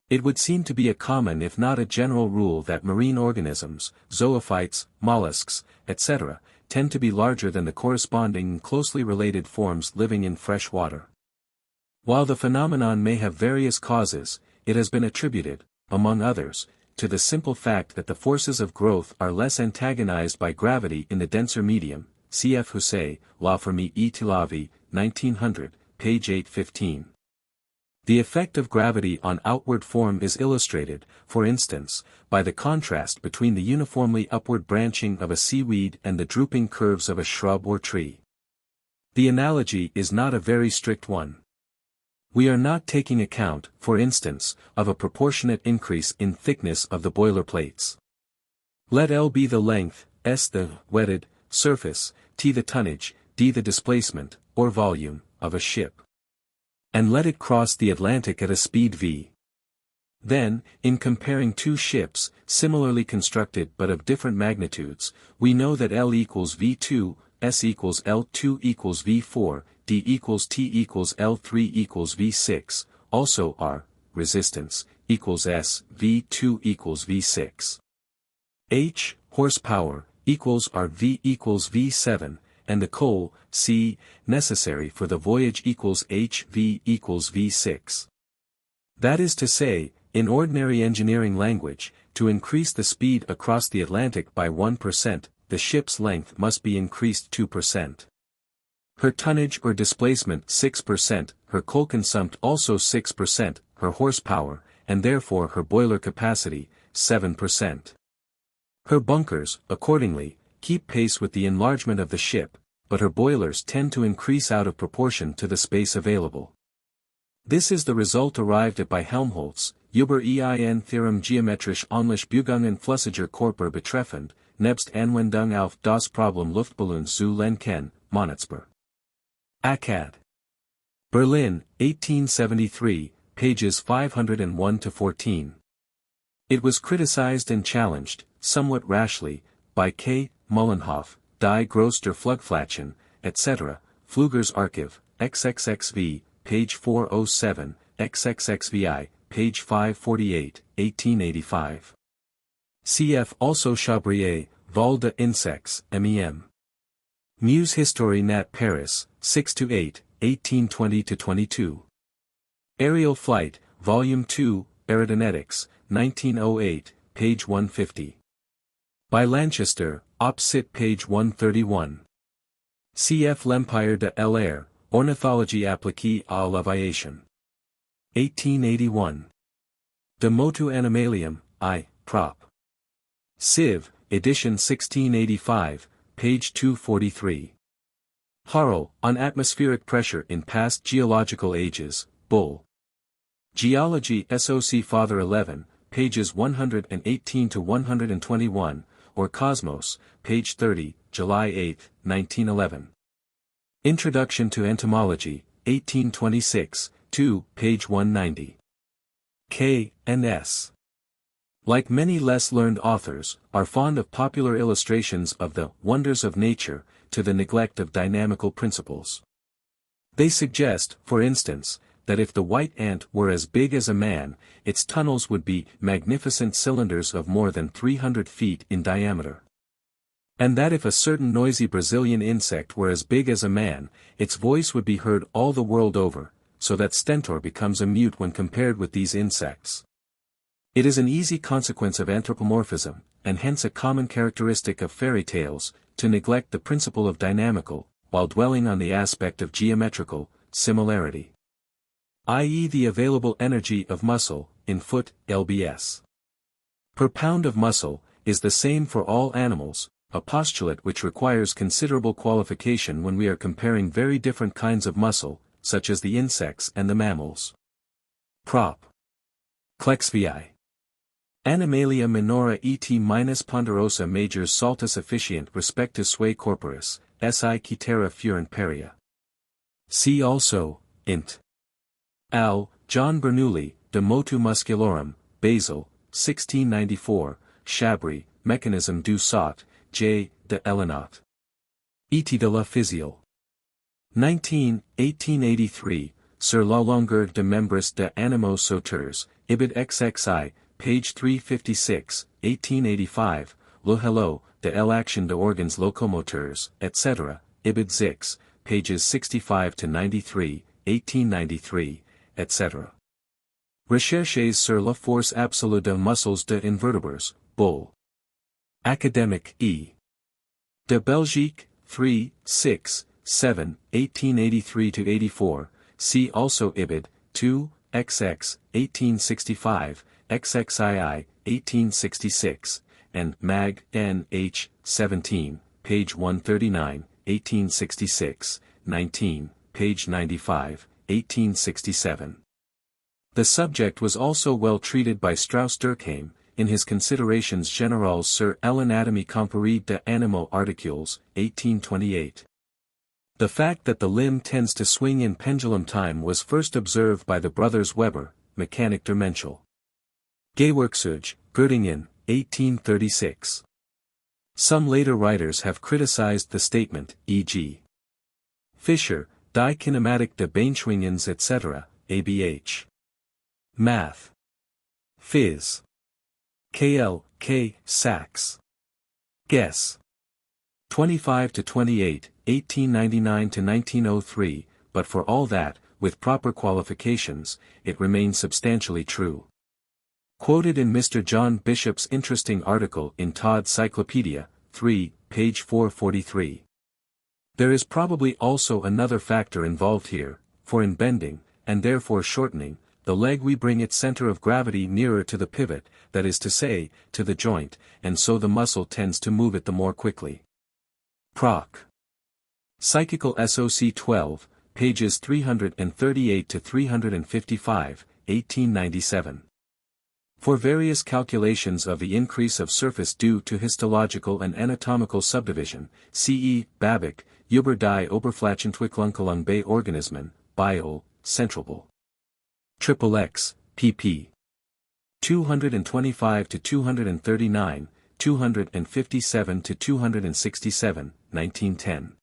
It would seem to be a common if not a general rule that marine organisms, zoophytes, mollusks, etc., tend to be larger than the corresponding closely related forms living in fresh water. While the phenomenon may have various causes, it has been attributed, among others, to the simple fact that the forces of growth are less antagonized by gravity in the denser medium. Cf. Husset, La Fermi et Tilavi, 1900, page 815. The effect of gravity on outward form is illustrated, for instance, by the contrast between the uniformly upward branching of a seaweed and the drooping curves of a shrub or tree. The analogy is not a very strict one. We are not taking account, for instance, of a proportionate increase in thickness of the boiler plates. Let L be the length, S the wetted surface, T the tonnage, D the displacement, or volume, of a ship. And let it cross the Atlantic at a speed v. Then, in comparing two ships, similarly constructed but of different magnitudes, we know that L equals V2, S equals L2 equals V4, D equals T equals L3 equals V6, also R, resistance, equals S, V2 equals V6. H, horsepower, equals R V equals V7, and the coal, C, necessary for the voyage equals H V equals V6. That is to say, in ordinary engineering language, to increase the speed across the Atlantic by 1%, the ship's length must be increased 2%. Her tonnage or displacement 6%, her coal consumption also 6%, her horsepower, and therefore her boiler capacity, 7%. Her bunkers, accordingly, keep pace with the enlargement of the ship, but her boilers tend to increase out of proportion to the space available. This is the result arrived at by Helmholtz, über ein Theorem geometrisch ähnlich Begungen Flüssiger Körper betreffend, nebst Anwendung auf das Problem Luftballons zu lenken, Monitzber. Akkad. Berlin, 1873, pages 501-14. It was criticized and challenged, somewhat rashly, by K. Mullenhoff, Die Groß der Flugflächen, etc., Flüger's Archiv, XXXV, page 407, XXXVI, page 548, 1885. Cf. also Chabrier, Vol de Insects, MEM. Muse History Nat Paris, 6-8, 1820-22. Aerial Flight, Volume 2, Aerodynamics, 1908, page 150. By Lanchester, Op. Cit. page 131. Cf. L'Empire de l'Air, Ornithologie appliquée à l'aviation. 1881. De Motu Animalium, I, Prop. Civ, edition 1685, page 243. Harrell, on atmospheric pressure in past geological ages, Bull. Geology SOC Father 11, pages 118-121, or Cosmos, page 30, July 8, 1911. Introduction to Entomology, 1826, 2, page 190. K. and S. Like many less learned authors, are fond of popular illustrations of the wonders of nature, to the neglect of dynamical principles. They suggest, for instance, that if the white ant were as big as a man, its tunnels would be magnificent cylinders of more than 300 feet in diameter. And that if a certain noisy Brazilian insect were as big as a man, its voice would be heard all the world over, so that stentor becomes a mute when compared with these insects. It is an easy consequence of anthropomorphism, and hence a common characteristic of fairy tales, to neglect the principle of dynamical, while dwelling on the aspect of geometrical, similarity. I.e. the available energy of muscle, in foot, lbs. per pound of muscle, is the same for all animals, a postulate which requires considerable qualification when we are comparing very different kinds of muscle, such as the insects and the mammals. Prop. XVII. Animalia minora et minus ponderosa majors saltus efficient respectus suae corporis, si cetera fuerent peria. See also, int. Al. John Bernoulli, De Motu Musculorum, Basel, 1694, Chabry, Mécanisme du saut, J. de Elinot. Et de la physiale. 19, 1883, Sur la longueur de membres de animaux sauteurs, Ibid XXI, page 356, 1885, Le Hello, de l'action de organes locomoteurs, etc., Ibid Zix, pages 65 to 93, 1893, etc. Recherches sur la force absolue des muscles de invertébrés, Bull. Academic E. de Belgique, 3, 6, 7, 1883-84, see also Ibid, 2, XX, 1865, XXII, 1866, and Mag. N. H. 17, page 139, 1866, 19, page 95, 1867. The subject was also well treated by Strauss-Durkheim, in his Considerations générales sur l'anatomie comparée des animaux articules, 1828. The fact that the limb tends to swing in pendulum time was first observed by the brothers Weber, Mechanik der Menschel. Gewerkzeuge, Göttingen, 1836. Some later writers have criticized the statement, e.g. Fischer, Die Kinematik des Beinschwingens etc., ABH. Math. Phys. KL, K. Sachs. Guess. 25 to 28, 1899 to 1903, but for all that, with proper qualifications, it remains substantially true. Quoted in Mr. John Bishop's interesting article in Todd's Cyclopedia, 3, page 443. There is probably also another factor involved here, for in bending, and therefore shortening, the leg we bring its center of gravity nearer to the pivot, that is to say, to the joint, and so the muscle tends to move it the more quickly. Proc. Psychical SOC 12, pages 338 to 355, 1897. For various calculations of the increase of surface due to histological and anatomical subdivision, C.E. Babbitt, über die Oberflächenentwicklung bei Organismen, Bio, Centralbul. XXX, pp. 225 to 239, 257 to 267, 1910.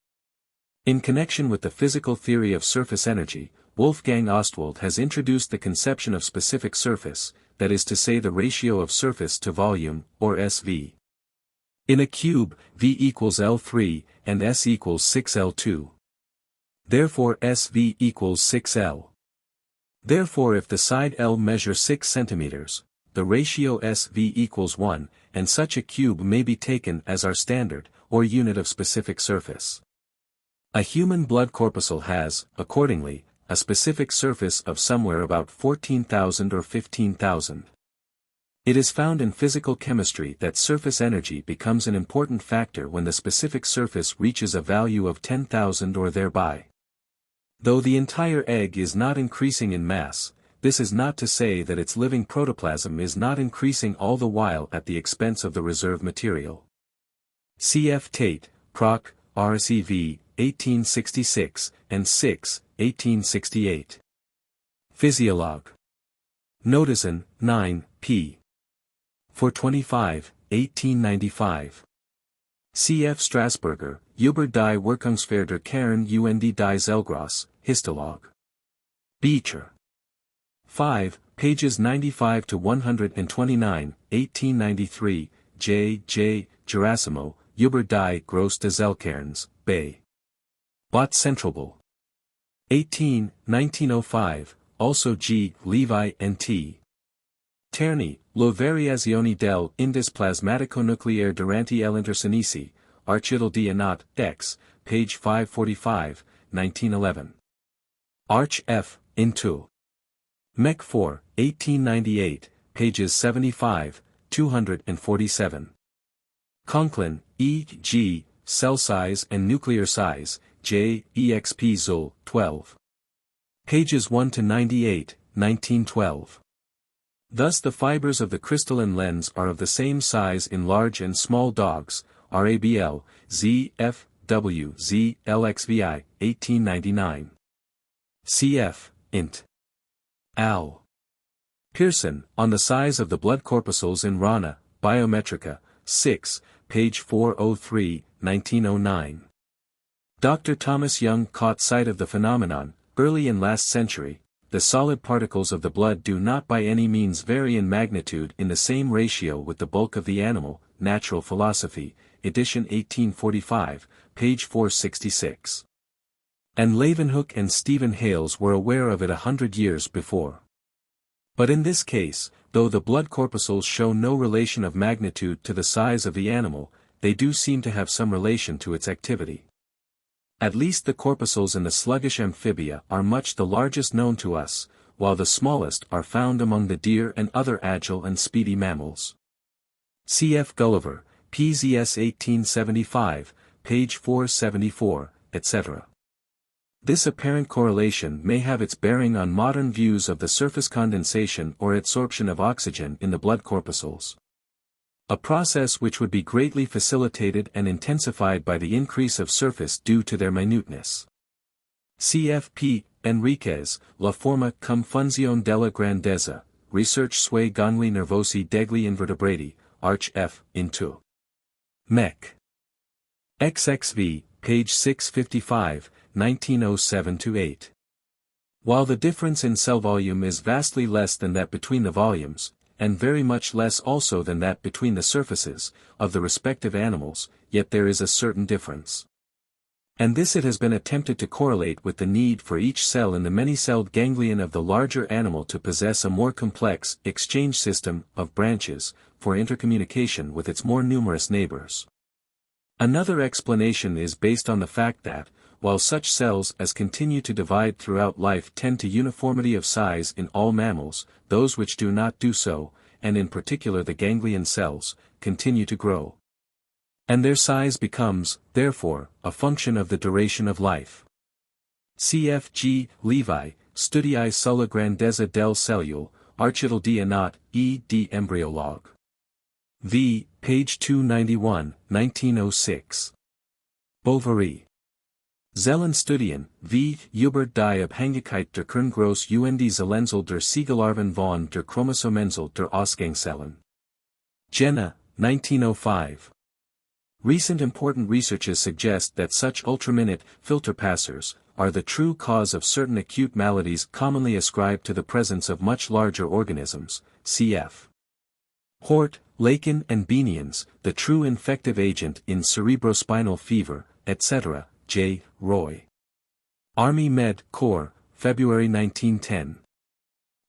In connection with the physical theory of surface energy, Wolfgang Ostwald has introduced the conception of specific surface, that is to say the ratio of surface to volume, or SV. In a cube, V equals L3, and S equals 6L2. Therefore SV equals 6L. Therefore if the side L measures 6 cm, the ratio SV equals 1, and such a cube may be taken as our standard, or unit of specific surface. A human blood corpuscle has, accordingly, a specific surface of somewhere about 14,000 or 15,000. It is found in physical chemistry that surface energy becomes an important factor when the specific surface reaches a value of 10,000 or thereby. Though the entire egg is not increasing in mass, this is not to say that its living protoplasm is not increasing all the while at the expense of the reserve material. C.F. Tate, Proc. RCV, 1866, and 6, 1868. Physiologue. Notizen, 9, p. 425, 1895. C.F. Strasburger, über die Wirkungsweise der Kern und die Zellgross, Histolog. Beecher. 5, pages 95 to 129, 1893, J. Gerasimo, über die Groß des Zellkerns, Bay. Bot Centralbull. 18, 1905, also G. Levi and T. Terni, lo variazioni del indis plasmatico-nucleare durante l'intersenisi, Architl di Anat, X, page 545, 1911. Arch F. Into. Mech 4, 1898, pages 75, 247. Conklin, E. G., Cell Size and Nuclear Size, J. Exp. Zul, 12. Pages 1 to 98, 1912. Thus the fibers of the crystalline lens are of the same size in large and small dogs, RABL, Z. F. W. Z. LXVI, 1899. Cf. Int. Al. Pearson, on the size of the blood corpuscles in Rana, Biometrica, 6, page 403, 1909. Dr. Thomas Young caught sight of the phenomenon, early in last century. The solid particles of the blood do not by any means vary in magnitude in the same ratio with the bulk of the animal, Natural Philosophy, edition 1845, page 466. And Leeuwenhoek and Stephen Hales were aware of it 100 years before. But in this case, though the blood corpuscles show no relation of magnitude to the size of the animal, they do seem to have some relation to its activity. At least the corpuscles in the sluggish amphibia are much the largest known to us, while the smallest are found among the deer and other agile and speedy mammals. C.F. Gulliver, PZS 1875, page 474, etc. This apparent correlation may have its bearing on modern views of the surface condensation or adsorption of oxygen in the blood corpuscles. A process which would be greatly facilitated and intensified by the increase of surface due to their minuteness. C.F.P. Enriquez, La forma cum funzione della grandezza, Research sui gangli nervosi degli invertebrati, Arch F. Into. Mech. XXV, page 655, 1907-8. While the difference in cell volume is vastly less than that between the volumes, and very much less also than that between the surfaces, of the respective animals, yet there is a certain difference. And this it has been attempted to correlate with the need for each cell in the many-celled ganglion of the larger animal to possess a more complex exchange system of branches, for intercommunication with its more numerous neighbors. Another explanation is based on the fact that, while such cells as continue to divide throughout life tend to uniformity of size in all mammals, those which do not do so, and in particular the ganglion cells, continue to grow. And their size becomes, therefore, a function of the duration of life. C.F.G. Levi, Studii sulla grandezza del cellule, Architl di Anat, ed. Embryolog. V. page 291, 1906. Bovary. Zellenstudien, v. über die Abhängigkeit der Kerngroß und Zellenzahl der Siegelarven von der Chromosomensel der Ausgangszellen. Jena, 1905. Recent important researches suggest that such ultraminute filter passers are the true cause of certain acute maladies commonly ascribed to the presence of much larger organisms, cf. Hort, Lakin and Benians, the true infective agent in cerebrospinal fever, etc., J. Roy. Army Med. Corps, February 1910.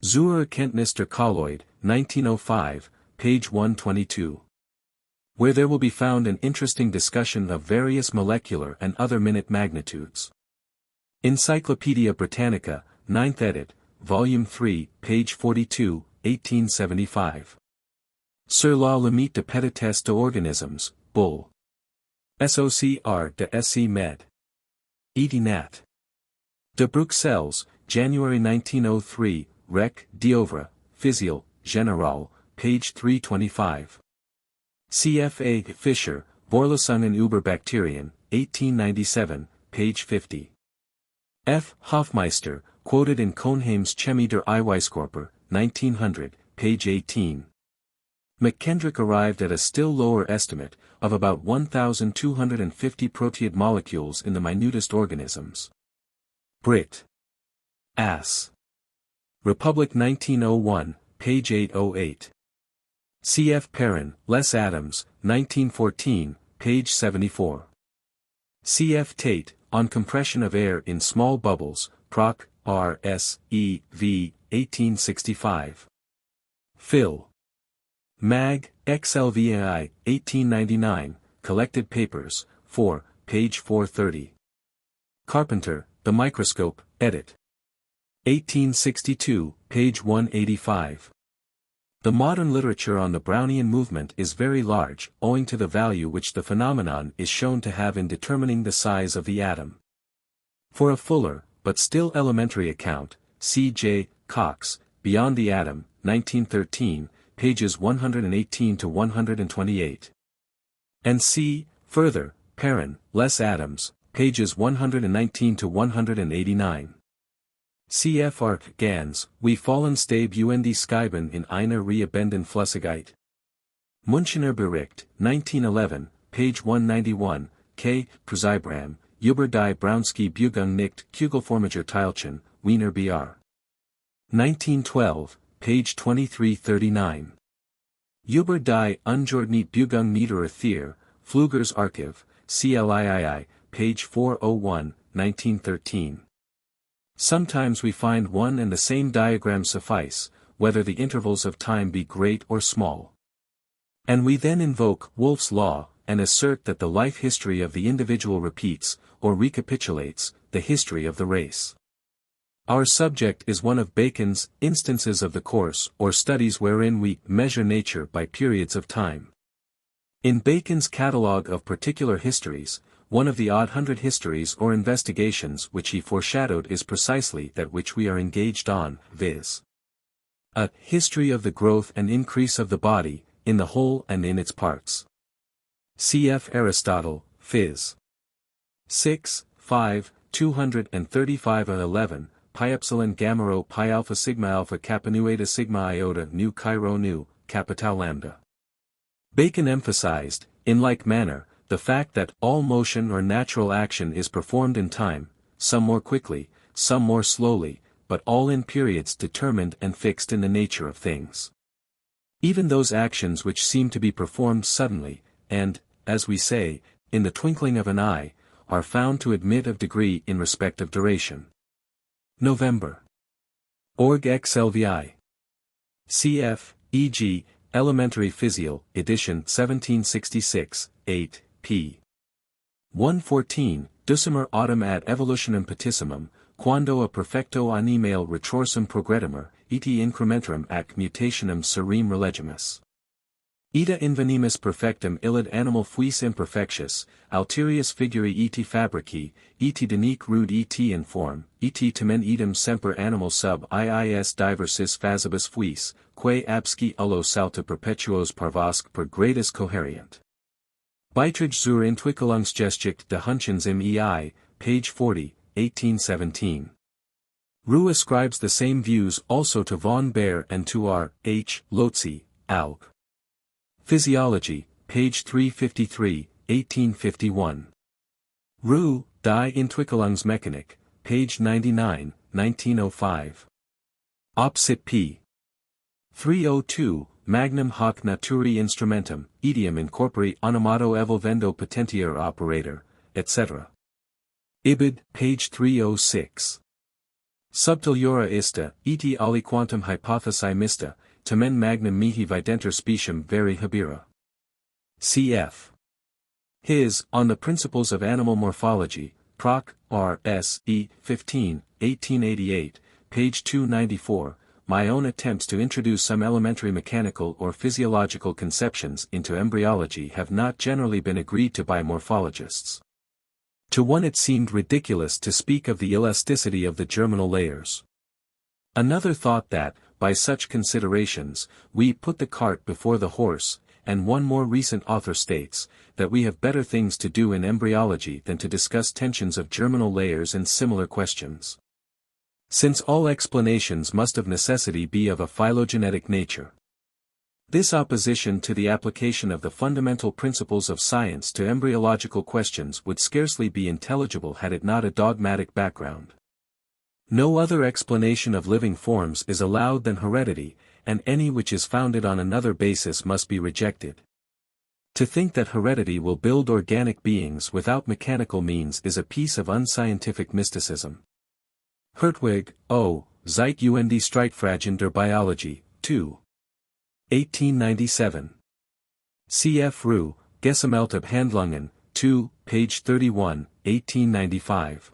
Zur Erkenntnis der Kolloid, 1905, page 122. Where there will be found an interesting discussion of various molecular and other minute magnitudes. Encyclopaedia Britannica, 9th edit, volume 3, page 42, 1875. Sur la limite de petitesse d'organismes, Bull. SOCR de SC Med. Nat. De Bruxelles, January 1903, Rec. D'Oeuvre, Physial, General, page 325. C.F.A. Fischer, Vorlesungen über Bakterien, 1897, page 50. F. Hofmeister, quoted in Cohnheim's Chemie der Eiweißkörper, 1900, page 18. McKendrick arrived at a still lower estimate, of about 1,250 proteid molecules in the minutest organisms. Brit. Ass. Republic 1901, page 808. C.F. Perrin, Les Atoms, 1914, page 74. C.F. Tate, On Compression of Air in Small Bubbles, Proc. R.S. E. v. 1865. Phil. Mag. XLVI, 1899, Collected Papers, 4, page 430. Carpenter, The Microscope, edit. 1862, page 185. The modern literature on the Brownian movement is very large, owing to the value which the phenomenon is shown to have in determining the size of the atom. For a fuller, but still elementary account, C. J. Cox, Beyond the Atom, 1913, pages 118 to 128. And C. Further, Perrin, Les Atoms, pages 119 to 189. C.F. Arc. Gans, Wie fallen Stab und Scheiben in einer Reabenden Flüssigkeit. Münchener Bericht, 1911, page 191, K. Präzibram, über die Brownski Bugung nicht Kugelformiger Teilchen, Wiener Br. 1912, page 2339. Über die Ungeordnete Bugung niederer Thier, Pflüger's Archiv, CLIII, page 401, 1913. Sometimes we find one and the same diagram suffice, whether the intervals of time be great or small. And we then invoke Wolff's law, and assert that the life history of the individual repeats, or recapitulates, the history of the race. Our subject is one of Bacon's Instances of the Course or Studies wherein we measure nature by periods of time. In Bacon's Catalogue of Particular Histories, one of the odd 100 histories or investigations which he foreshadowed is precisely that which we are engaged on, viz. A history of the growth and increase of the body, in the whole and in its parts. Cf. Aristotle, Phys. 6, 5, 235 and 11, pi epsilon gamma rho pi alpha kappa nu eta sigma iota nu chi rho nu, kappa tau lambda. Bacon emphasized, in like manner, the fact that all motion or natural action is performed in time, some more quickly, some more slowly, but all in periods determined and fixed in the nature of things. Even those actions which seem to be performed suddenly, and, as we say, in the twinkling of an eye, are found to admit of degree in respect of duration. November. Org XLVI. Cf. e.g., Elementary Physial, edition 1766, 8, p. 114, Ducimer autem ad evolutionem petissimum, quando a perfecto animale retrorsum progredimer, et incrementum ac mutationem serem relegimus. Ita invenimus perfectum illid animal fuis imperfectius, alterius figuri et fabrici, et denique rude et in form, et tamen idem semper animal sub iis diversis phasibus fuis, quae absci ullo salta perpetuos parvasque per gradus coherient. Beiträge zur Entwicklungsgeschichte des Hunchens im EI, page 40, 1817. Roux ascribes the same views also to von Baer and to R. H. Lotze, Alg. Physiology, page 353, 1851. Roux, Die Entwicklungsmechanik, page 99, 1905. Opsit p. 302, Magnum hoc naturae instrumentum, etiam incorpore animato evolvendo potentiae operator, etc. Ibid, page 306. Subtiliora ista, eti aliquantum hypothesae mista, tamen magnum mihi videnter speciem veri habira. Cf. His, On the Principles of Animal Morphology, Proc. R.S. E. 15, 1888, page 294, My own attempts to introduce some elementary mechanical or physiological conceptions into embryology have not generally been agreed to by morphologists. To one it seemed ridiculous to speak of the elasticity of the germinal layers. Another thought that, by such considerations, we put the cart before the horse, and one more recent author states, that we have better things to do in embryology than to discuss tensions of germinal layers and similar questions. Since all explanations must of necessity be of a phylogenetic nature. This opposition to the application of the fundamental principles of science to embryological questions would scarcely be intelligible had it not a dogmatic background. No other explanation of living forms is allowed than heredity, and any which is founded on another basis must be rejected. To think that heredity will build organic beings without mechanical means is a piece of unscientific mysticism. Hertwig, O., Zeit und Streitfragen der Biologie, 2. 1897. C.F. Roux, Gesammelte Handlungen, 2, page 31, 1895.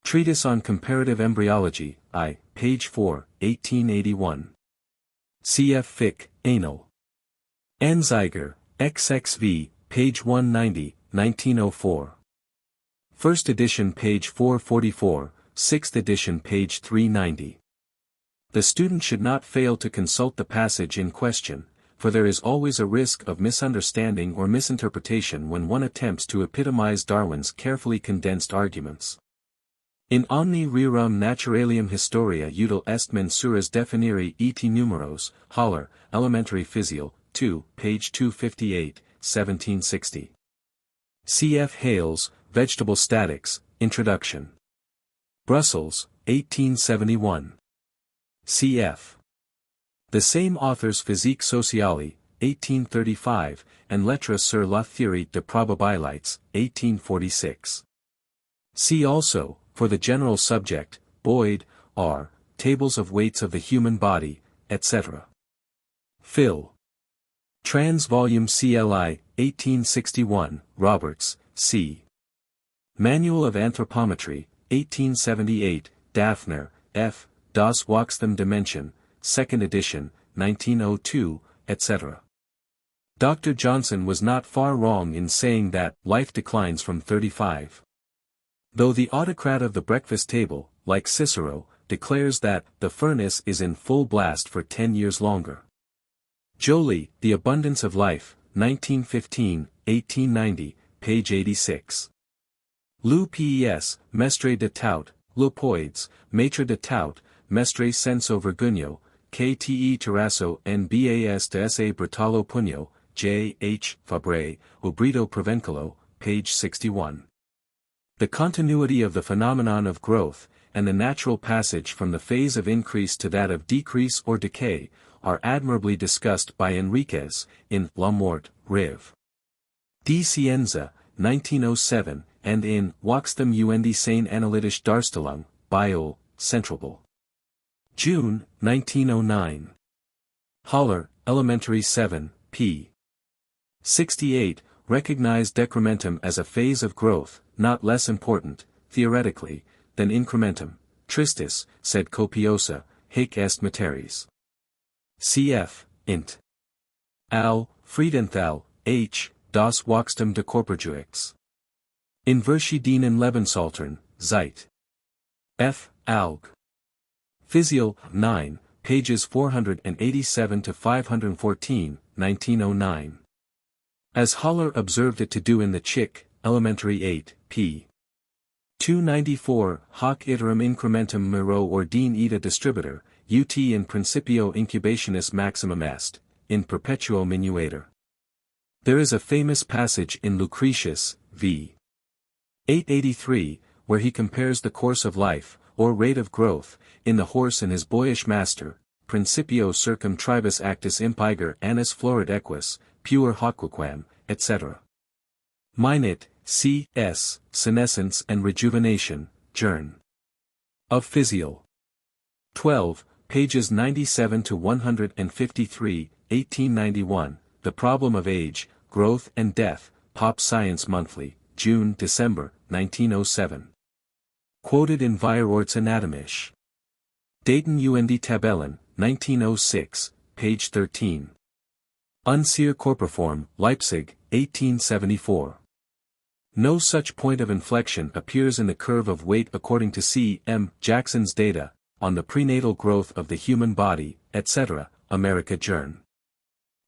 Treatise on Comparative Embryology, I, page 4, 1881. C.F. Fick, Anal. Anzeiger, XXV, page 190, 1904. First edition page 444, sixth edition page 390. The student should not fail to consult the passage in question, for there is always a risk of misunderstanding or misinterpretation when one attempts to epitomize Darwin's carefully condensed arguments. In omni rerum naturalium historia util est mensuras definiri et numeros, Haller, Elementary Physio, 2, page 258, 1760. C.F. Hales, Vegetable Statics, Introduction. Brussels, 1871. C.F. The same authors Physique sociale, 1835, and Lettres sur la théorie de probabilités, 1846. See also, for the general subject, Boyd, R., Tables of Weights of the Human Body, etc. Phil. Trans Volume CLI, 1861, Roberts, C. Manual of Anthropometry, 1878, Daphner, F., Das Wachstum Dimension, 2nd edition, 1902, etc. Dr. Johnson was not far wrong in saying that life declines from 35. Though the autocrat of the breakfast table, like Cicero, declares that the furnace is in full blast for 10 years longer. Joly, The Abundance of Life, 1915, 1890, page 86. Lou Pes, Mestre de Tout, Lepoids, Maître de Tout, Mestre Senso Vergugno, Kte Terrasso and Bas de S. A. Bretalo Pugno, J. H. Fabre, Obrito Provencalo, page 61. The continuity of the phenomenon of growth, and the natural passage from the phase of increase to that of decrease or decay, are admirably discussed by Enriquez, in La Mort, Riv. Die Scienza, 1907, and in Wachstum und seine analytische Darstellung, Bio, Centralbul. June, 1909. Haller, Elementary 7, p. 68, recognized decrementum as a phase of growth, not less important, theoretically, than incrementum. Tristis, sed copiosa, haec est materies. Cf. Int. Al. Friedenthal, H. Das Wachstum de Körpergewichts. In verschiedenen Lebensaltern, Zeit. F. Alg. Physial, 9, pages 487 to 514, 1909. As Haller observed it to do in the Chick, Elementary 8, p. 294, hoc iterum incrementum miro ordine ita distributor, ut in principio incubationis maximum est, in perpetuo minuator. There is a famous passage in Lucretius, v. 883, where he compares the course of life, or rate of growth, in the horse and his boyish master, principio circum tribus actus impiger annis florid equus, puer hoquequam, etc. Minute, C. S., Senescence and Rejuvenation, Journ. Of Physial. 12, pages 97 to 153, 1891, The Problem of Age, Growth and Death, Pop Science Monthly, June-December, 1907. Quoted in Weierorts Anatomisch. Daten und Tabellen, 1906, page 13. Unzier Körperform, Leipzig, 1874. No such point of inflection appears in the curve of weight according to C. M. Jackson's data, on the prenatal growth of the human body, etc., America Journ.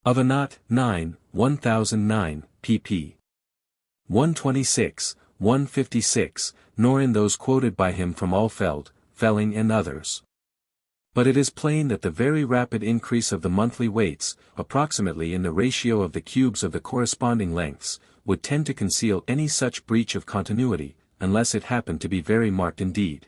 Of Anat, 9, 1009, pp. 126, 156, nor in those quoted by him from Alfeld, Felling and others. But it is plain that the very rapid increase of the monthly weights, approximately in the ratio of the cubes of the corresponding lengths, would tend to conceal any such breach of continuity, unless it happened to be very marked indeed.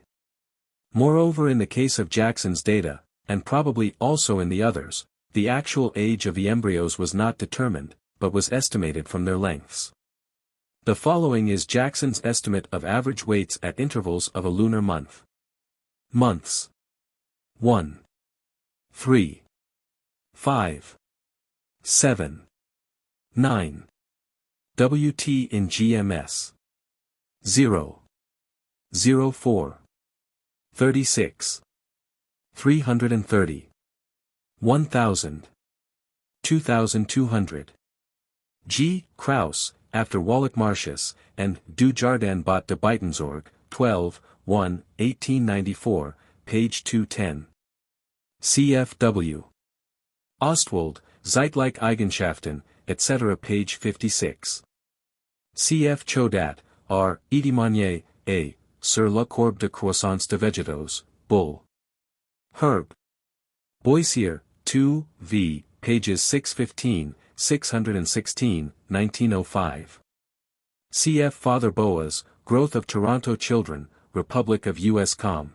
Moreover, in the case of Jackson's data, and probably also in the others, the actual age of the embryos was not determined, but was estimated from their lengths. The following is Jackson's estimate of average weights at intervals of a lunar month. Months: 1, 3, 5, 7, 9. WT in GMS. 0, 04, 36, 330, 1000, 2200. G. Krauss, after Wallach Martius, and Du Jardin Bot de Buitenzorg, 12, 1, 1894, page 210. CFW. Ostwald, Zeitliche Eigenschaften, etc. page 56. Cf. Chodat, R. Edimonier, A. Sur la courbe de croissance de végétaux, Bull. Herb. Boissier, 2, v. pages 615, 616, 1905. Cf. Father Boas, Growth of Toronto Children, Republic of U.S. Com.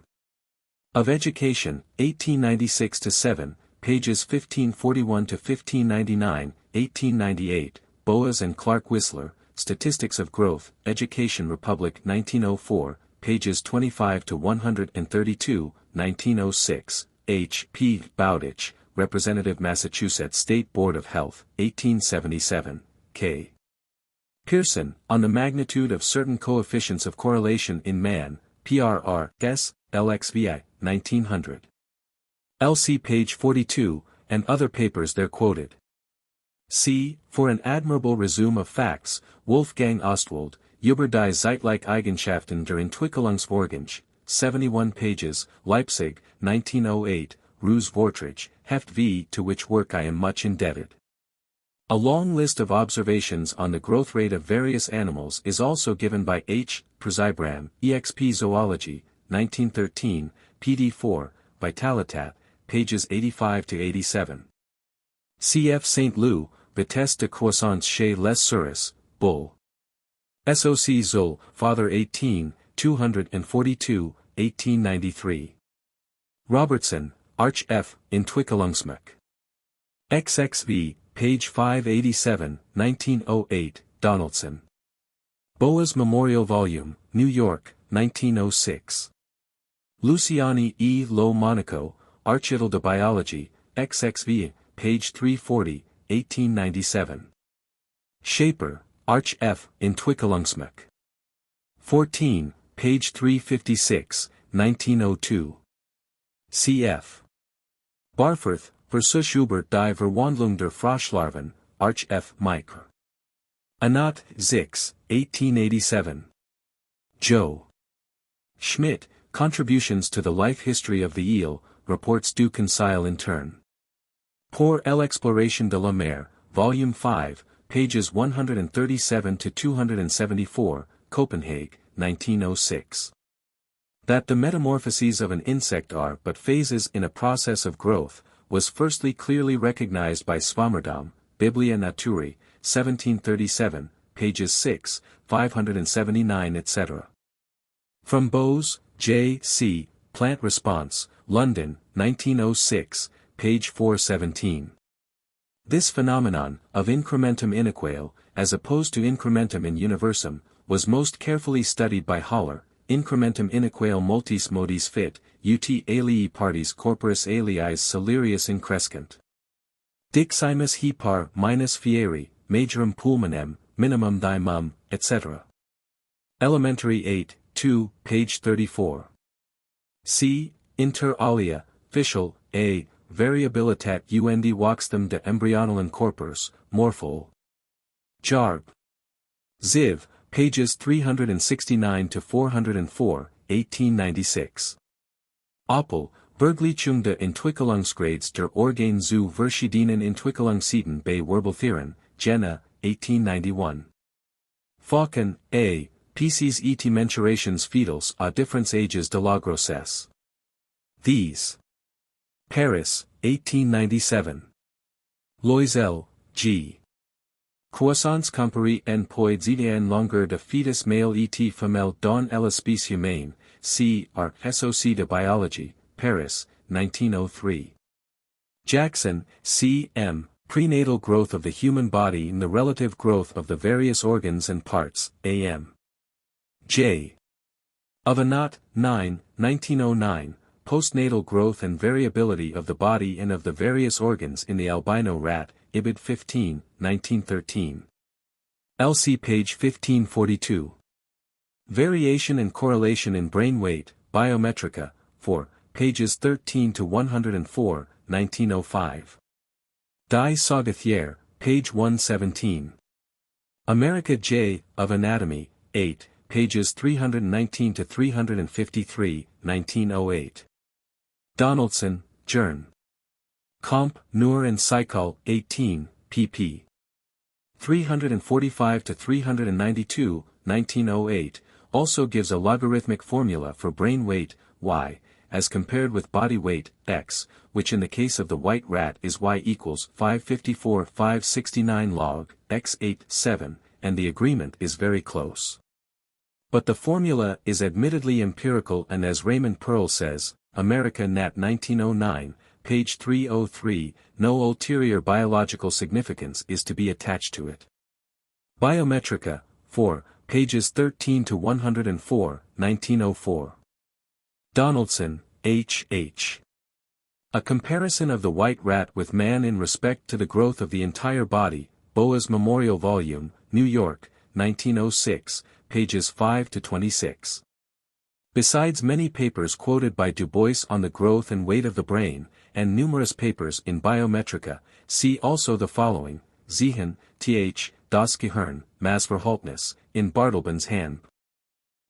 Of Education, 1896-7, pages 1541 to 1599, 1898, Boas and Clark Whistler, Statistics of Growth, Education Republic 1904, pages 25 to 132, 1906, H. P. Bowditch, Representative Massachusetts State Board of Health, 1877, K. Pearson, On the Magnitude of Certain Coefficients of Correlation in Man, PRR, S. LXVI, 1900. LC page 42, and other papers there quoted. C. For an admirable resume of facts, Wolfgang Ostwald, Über die Zeitliche Eigenschaften der Entwicklungsvorgänge, 71 pages, Leipzig, 1908, Ruse Vortrage, Heft V, to which work I am much indebted. A long list of observations on the growth rate of various animals is also given by H. Przybram, EXP Zoology, 1913, PD 4, Vitalitat, pages 85 to 87. Cf. St. Loup, Vitesse de croissance chez les souris, Bull. SOC Zool, Father 18, 242, 1893. Robertson, Arch F. Entwicklungsmech. XXV, page 587, 1908, Donaldson. Boas Memorial Volume, New York, 1906. Luciani E. Lo Monaco, Architel de Biology, XXV, page 340, 1897. Schaper, Arch F. Entwicklungsmech. 14, page 356, 1902. Cf. Barforth, Versuch über die Verwandlung der Froschlarven, Arch F. Micro. Anat, Zix, 1887. Joe. Schmidt, Contributions to the Life History of the Eel, Reports du Concile in turn. Pour l'exploration de la mer, Volume 5, pages 137 to 274, Copenhagen, 1906. That the metamorphoses of an insect are but phases in a process of growth, was firstly clearly recognized by Swammerdam, Biblia Naturae, 1737, pages 6, 579 etc. From Bose, J. C., Plant Response, London, 1906, page 417. This phenomenon, of incrementum inequale, as opposed to incrementum in universum, was most carefully studied by Haller, incrementum inequale multis modis fit, ut alii partis corporis aliis salarius increscent. Diximus hepar minus fieri, majorum pulmonem, minimum dimum, etc. Elementary 8, 2, page 34. C. Inter alia, Fischl, A. Variabilitat und Wachstum de embryonalen corpus, Morphol. Jarb. Ziv, pages 369 to 404, 1896. Oppel, Vergleichung der Entwicklungsgrades der Organe zu verschiedenen Entwicklungszeiten bei Wirbeltieren, Jena, 1891. Fauchen, A. Species et mensurations fetals à differents ages de la grossesse. These Paris, 1897. Loisel, G. Croissance comparée en poids longueur de fœtus male et femelle dans l'espèce humaine, C. R. SOC de Biology, Paris, 1903. Jackson, C. M. Prenatal growth of the human body and the relative growth of the various organs and parts, A.M. J. Avenat, 9, 1909, Postnatal growth and variability of the body and of the various organs in the albino rat, Ibid 15, 1913. LC page 1542. Variation and correlation in brain weight, Biometrica, 4, pages 13 to 104, 1905. Die Saugethier, page 117. America J. of Anatomy, 8, pages 319 to 353, 1908. Donaldson, Jern. Comp. Noor and Cycle, 18, pp. 345 to 392, 1908, also gives a logarithmic formula for brain weight, y, as compared with body weight, x, which in the case of the white rat is y equals 554/569 log, x 8/7, and the agreement is very close. But the formula is admittedly empirical, and as Raymond Pearl says, America Nat 1909, page 303, no ulterior biological significance is to be attached to it. Biometrica, 4, pages 13 to 104, 1904. Donaldson, H. H. A comparison of the white rat with man in respect to the growth of the entire body, Boas Memorial Volume, New York, 1906, pages 5 to 26. Besides many papers quoted by Du Bois on the growth and weight of the brain, and numerous papers in Biometrica, see also the following: Ziehen, Th. Das Gehirn, Maßverhältnis, in Bartlebin's Hand.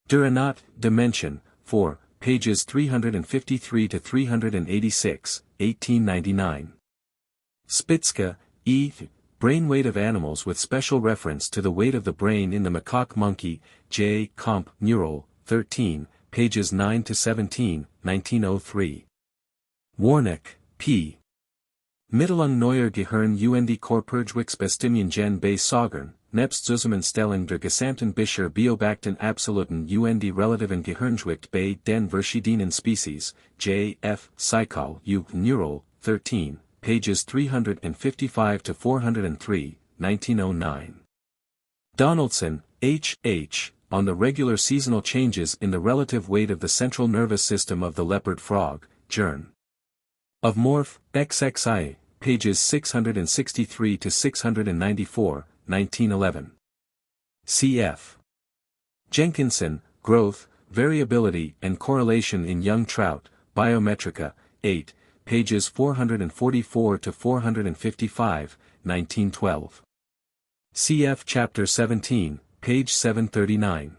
Duranat, Dimension, 4, pages 353 to 386, 1899. Spitzka, E. Brain weight of animals with special reference to the weight of the brain in the macaque monkey, J. Comp. Neural, 13, pages 9 to 17, 1903. Warnick, P. Mittelung neuer Gehirn und Körpergewichts bei Saugern, nebst Zusammenstellung der gesamten Bisher Biobakten absoluten und relativen Gehirngewicht bei den verschiedenen Species, J. F. Cycle U. Neural, 13, pages 355 to 403, 1909. Donaldson, H. H., on the regular seasonal changes in the relative weight of the central nervous system of the leopard frog, Journ. Of Morph, XXI, pages 663 to 694, 1911. Cf. Jenkinson, Growth, Variability and Correlation in Young Trout, Biometrica, 8, pages 444 to 455, 1912. Cf. Chapter 17, page 739.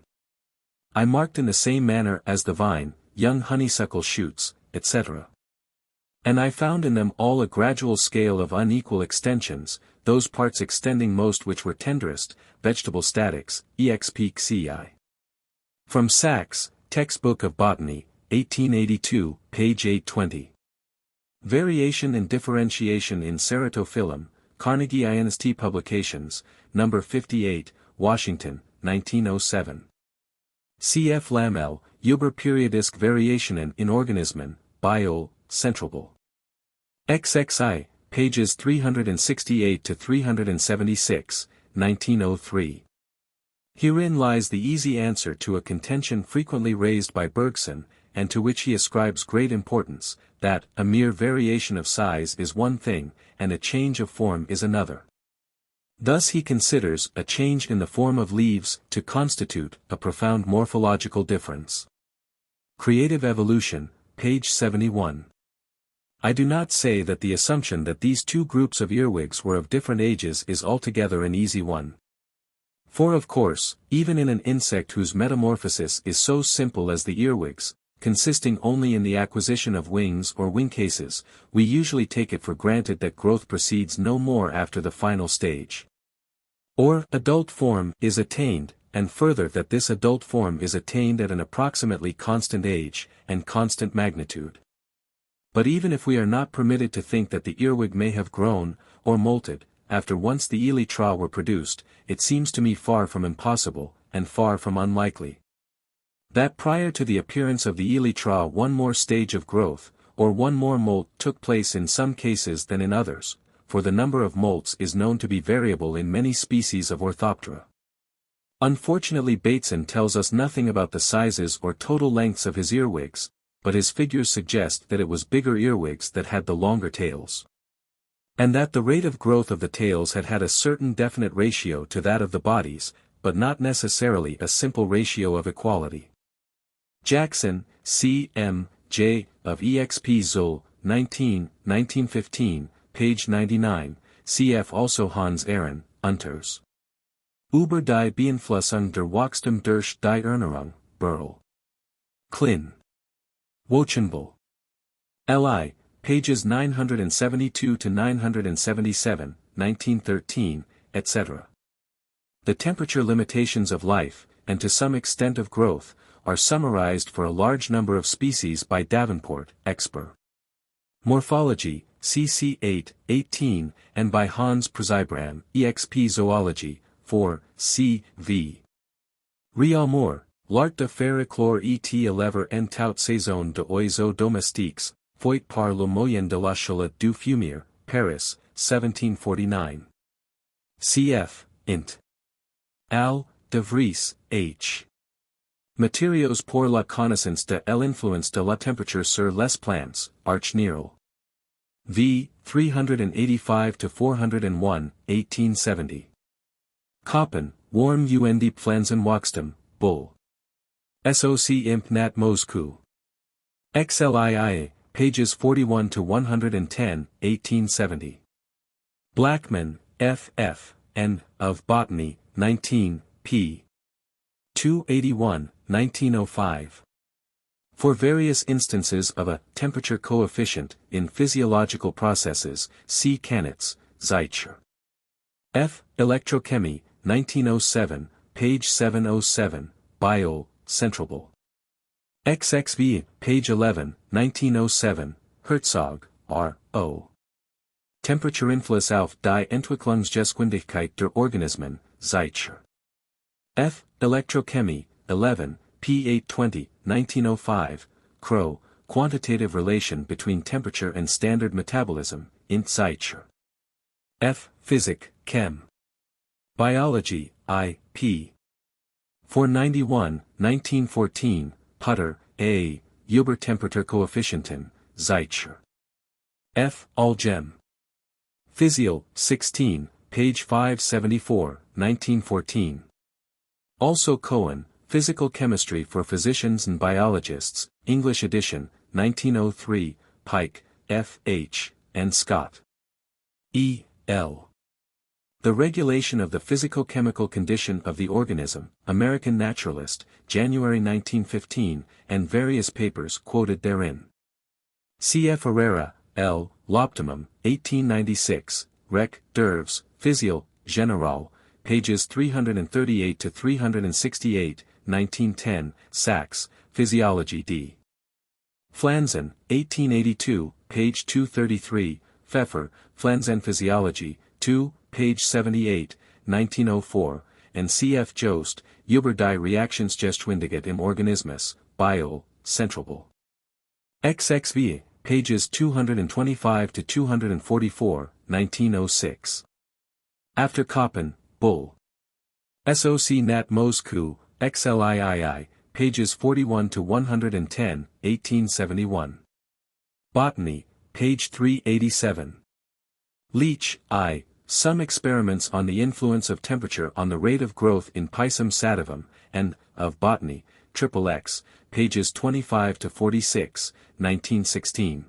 I marked in the same manner as the vine, young honeysuckle shoots, etc. And I found in them all a gradual scale of unequal extensions, those parts extending most which were tenderest, vegetable statics, exp. Ci. From Sachs, Textbook of Botany, 1882, page 820. Variation and Differentiation in Ceratophyllum, Carnegie INST Publications, No. 58, Washington, 1907. Cf. Lamel, Über periodisk Variationen in Organismen, Bio, Centralbull. XXI, pages 368 to 376, 1903. Herein lies the easy answer to a contention frequently raised by Bergson, and to which he ascribes great importance, that a mere variation of size is one thing, and a change of form is another. Thus he considers a change in the form of leaves to constitute a profound morphological difference. Creative Evolution, page 71. I do not say that the assumption that these two groups of earwigs were of different ages is altogether an easy one. For of course, even in an insect whose metamorphosis is so simple as the earwigs, consisting only in the acquisition of wings or wing cases, we usually take it for granted that growth proceeds no more after the final stage. Or adult form is attained, and further that this adult form is attained at an approximately constant age, and constant magnitude. But even if we are not permitted to think that the earwig may have grown, or molted, after once the elytra were produced, it seems to me far from impossible, and far from unlikely. That prior to the appearance of the elytra one more stage of growth, or one more molt took place in some cases than in others, for the number of molts is known to be variable in many species of Orthoptera. Unfortunately Bateson tells us nothing about the sizes or total lengths of his earwigs, but his figures suggest that it was bigger earwigs that had the longer tails. And that the rate of growth of the tails had a certain definite ratio to that of the bodies, but not necessarily a simple ratio of equality. Jackson, C. M. J., of Exp. Zul, 1915, page 99, cf. Also Hans Aaron, Unters. Über die Beeinflussung der Wachstum durch die Ernährung, Burl. Klin. Wochenbull. L.I., pages 972 to 977, 1913, etc. The temperature limitations of life, and to some extent of growth, are summarized for a large number of species by Davenport, Expert. Morphology, cc 8, 18, and by Hans Przybran, Exp. Zoology, 4, c.v. Rialmore, L'art de faire éclore et élever en toute saison de oiseaux domestiques, fait par le moyen de la chaleur du fumier, Paris, 1749. Cf. Int. Al. de Vries, H. Matériaux pour la connaissance de l'influence de la température sur les plantes, Arch-Nierl. V. 385-401, 1870. Koppen, Warm und Pflanzenwachstum, Bull. SOC Imp Nat Moscou. XLIIA, pages 41 to 110, 1870. Blackman, F. F., and, of Botany, 19, p. 281, 1905. For various instances of a temperature coefficient in physiological processes, see Kanitz, Zeitschr. F. Electrochemy, 1907, page 707, Bio, Centralbull. XXV, page 11, 1907, Herzog, R. O. Temperaturinfluss auf die Entwicklungsgeschwindigkeit der Organismen, Zeitschr. F. Electrochemy, 11, p. 820, 1905, Crow, Quantitative Relation Between Temperature and Standard Metabolism, int Zeitschr. F. Physik, Chem. Biology, I. p. 491, 1914, Putter, A. Übertemperaturkoeffizienten, Zeitschr. F. Algem. Physial, 16, page 574, 1914. Also Cohen, Physical Chemistry for Physicians and Biologists, English edition, 1903, Pike, F. H., and Scott. E. L. The Regulation of the Physico-Chemical Condition of the Organism, American Naturalist, January 1915, and various papers quoted therein. C. F. Herrera, L., L'Optimum, 1896, Rec. D'Herves, Physial, Générale, pages 338 to 368, 1910, Sachs, Physiology D. Flanzen, 1882, page 233, Pfeffer, Pflanzenphysiology, 2, page 78, 1904, and C. F. Jost, Über die Reaktionsgeschwindigkeit im Organismus, Bio, Centralbull. XXV, pages 225 to 244, 1906. After Koppen, Bull. SOC Nat Moscou, XLIII, pages 41 to 110, 1871. Botany, page 387. Leach, I. Some Experiments on the Influence of Temperature on the Rate of Growth in Pisum sativum, and, of Botany, XXX, pages 25 to 46, 1916.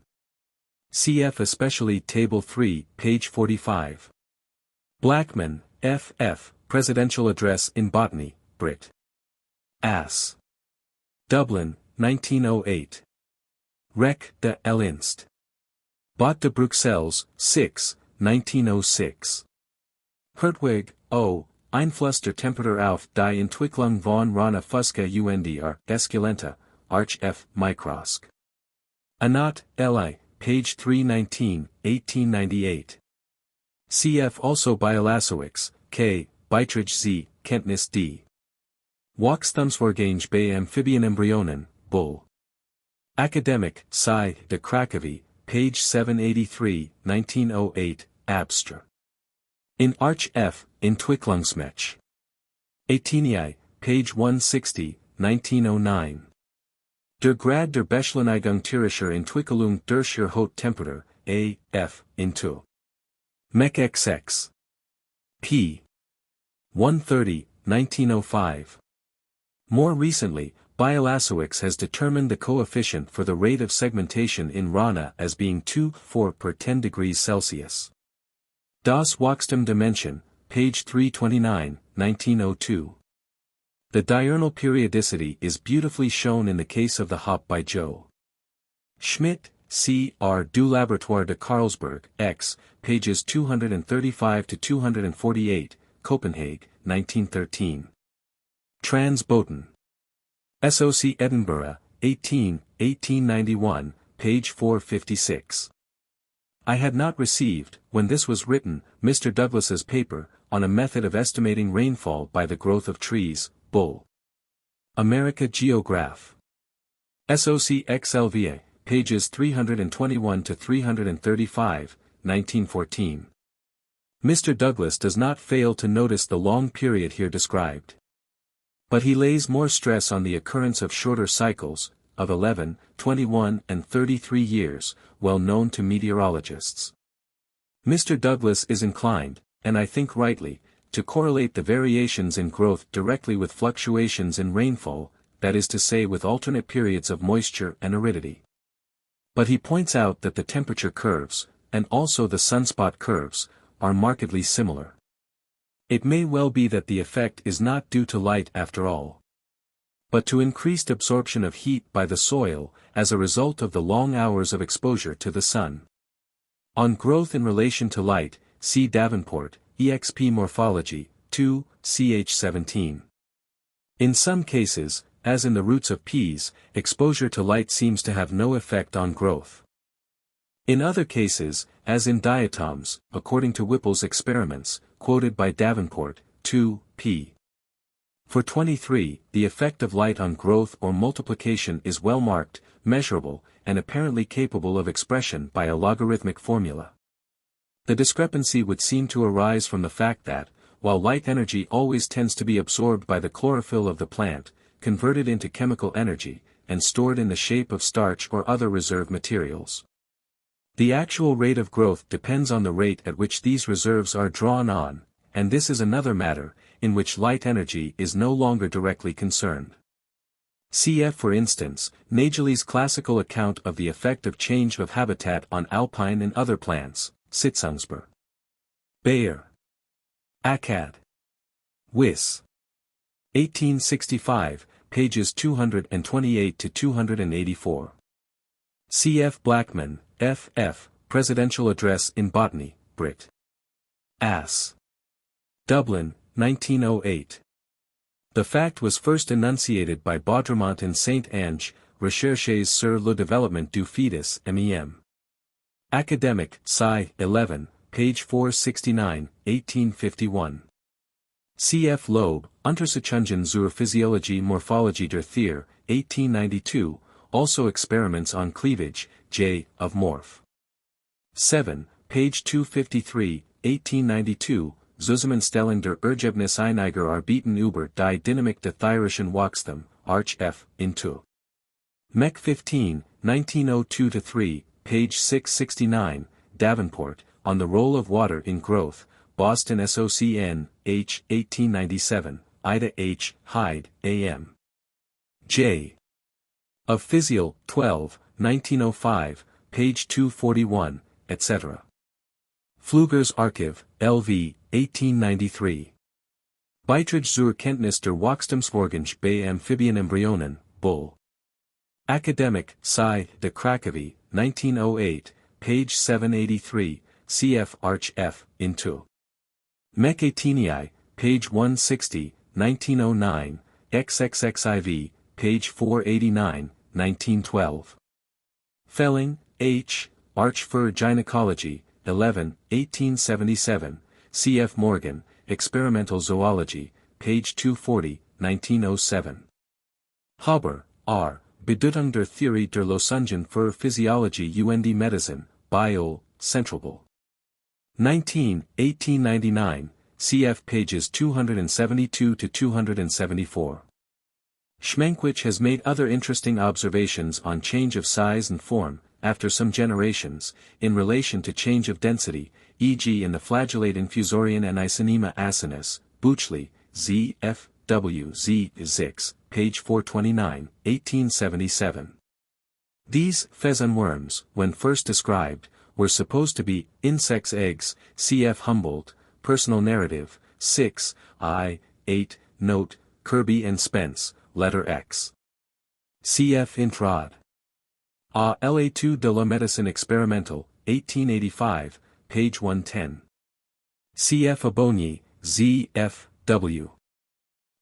Cf. especially Table 3, page 45. Blackman, F. F., Presidential Address in Botany, Brit. Ass. Dublin, 1908. Rec. de l'Inst. Bot de Bruxelles, 6, 1906. Hertwig, O. Einfluss der Temperatur auf die Entwicklung von Rana Fusca und der Esculenta, Arch F. Microsk. Anat, Li, page 319, 1898. Cf. Also Biologist, K., Beiträge Z., Kenntnis D. Wachstumsvorgänge bei Amphibienembryonen, Bull. Academic, Sci. de Cracovie, page 783, 1908, Abstr. In Arch F. Entwicklungsmech. Ethenii, page 160, 1909. Der Grad der Beschleunigung tierischer Entwicklung durch ihr Haute Temperatur, A. F. into. Mech XX. p. 130, 1905. More recently, Biologist has determined the coefficient for the rate of segmentation in Rana as being 2,4 per 10 degrees Celsius. Das Wachstumsdimension, page 329, 1902. The diurnal periodicity is beautifully shown in the case of the hop by Joe Schmidt, C.R. du Laboratoire de Carlsberg, X, pages 235 to 248, Copenhagen, 1913. Trans Boten. SOC Edinburgh, 1891, page 456. I had not received, when this was written, Mr. Douglas's paper, on a method of estimating rainfall by the growth of trees, Bull. America Geograph. SOC XLVA, pages 321 to 335, 1914. Mr. Douglas does not fail to notice the long period here described. But he lays more stress on the occurrence of shorter cycles, of 11, 21 and 33 years, well known to meteorologists. Mr. Douglas is inclined, and I think rightly, to correlate the variations in growth directly with fluctuations in rainfall, that is to say with alternate periods of moisture and aridity. But he points out that the temperature curves, and also the sunspot curves, are markedly similar. It may well be that the effect is not due to light after all, but to increased absorption of heat by the soil, as a result of the long hours of exposure to the sun. On growth in relation to light, see Davenport, EXP Morphology, 2, ch 17. In some cases, as in the roots of peas, exposure to light seems to have no effect on growth. In other cases, as in diatoms, according to Whipple's experiments, quoted by Davenport, 2, p. For 23, the effect of light on growth or multiplication is well marked, measurable, and apparently capable of expression by a logarithmic formula. The discrepancy would seem to arise from the fact that, while light energy always tends to be absorbed by the chlorophyll of the plant, converted into chemical energy, and stored in the shape of starch or other reserve materials, the actual rate of growth depends on the rate at which these reserves are drawn on, and this is another matter, in which light energy is no longer directly concerned. Cf. for instance, Nageli's classical account of the effect of change of habitat on alpine and other plants, Sitzungsbau. Bayer. Akkad. Wyss. 1865, pages 228 to 284. C.F. Blackman, F.F., Presidential Address in Botany, Brit. Ass. Dublin, 1908. The fact was first enunciated by Baudremont in Saint-Ange, Recherches sur le développement du fœtus, MEM. Academic, Sci. 11, page 469, 1851. C.F. Loeb, Untersuchungen zur Physiologie Morphologie der Tiere, 1892, also Experiments on Cleavage, J. of Morph. 7, page 253, 1892, Zusammenstellung der Ergebnis einiger Arbeiten über die Dynamik des tierischen Wachstums, Arch F. into. Mech 15, 1902-3, page 669, Davenport, On the Role of Water in Growth, Boston SOCN, H. 1897, Ida H. Hyde, A.M. J. Of Physiol, 12, 1905, page 241, etc. Pfluger's Archiv, L.V., 1893. Beiträge zur Kenntnis der Wachstumsvorgänge bei Amphibienembryonen, Bull. Academic, Sci. de Cracovie, 1908, page 783, cf. Arch F. into. Mech Ethenii, page 160, 1909, XXXIV, page 489, 1912. Felling, H., Arch für Gynecology, 11, 1877, C.F. Morgan, Experimental Zoology, page 240, 1907. Haber, R., Bedeutung der Theorie der Lösungen für Physiologie und Medizin, Bio, Centralbull. 19, 1899, cf. pages 272 to 274. Schmankwich has made other interesting observations on change of size and form, after some generations, in relation to change of density, e.g. in the flagellate infusorian and Isonema asinus, Buchley, Z. F. W. Z. Zix, page 429, 1877. These pheasant worms, when first described, were supposed to be insects' eggs, cf. Humboldt, Personal Narrative, 6, I, 8, note, Kirby and Spence, letter X. Cf. Introd. A la2 de la Médecine Expérimentale, 1885, page 110. Cf. Abogny, Z. F. W.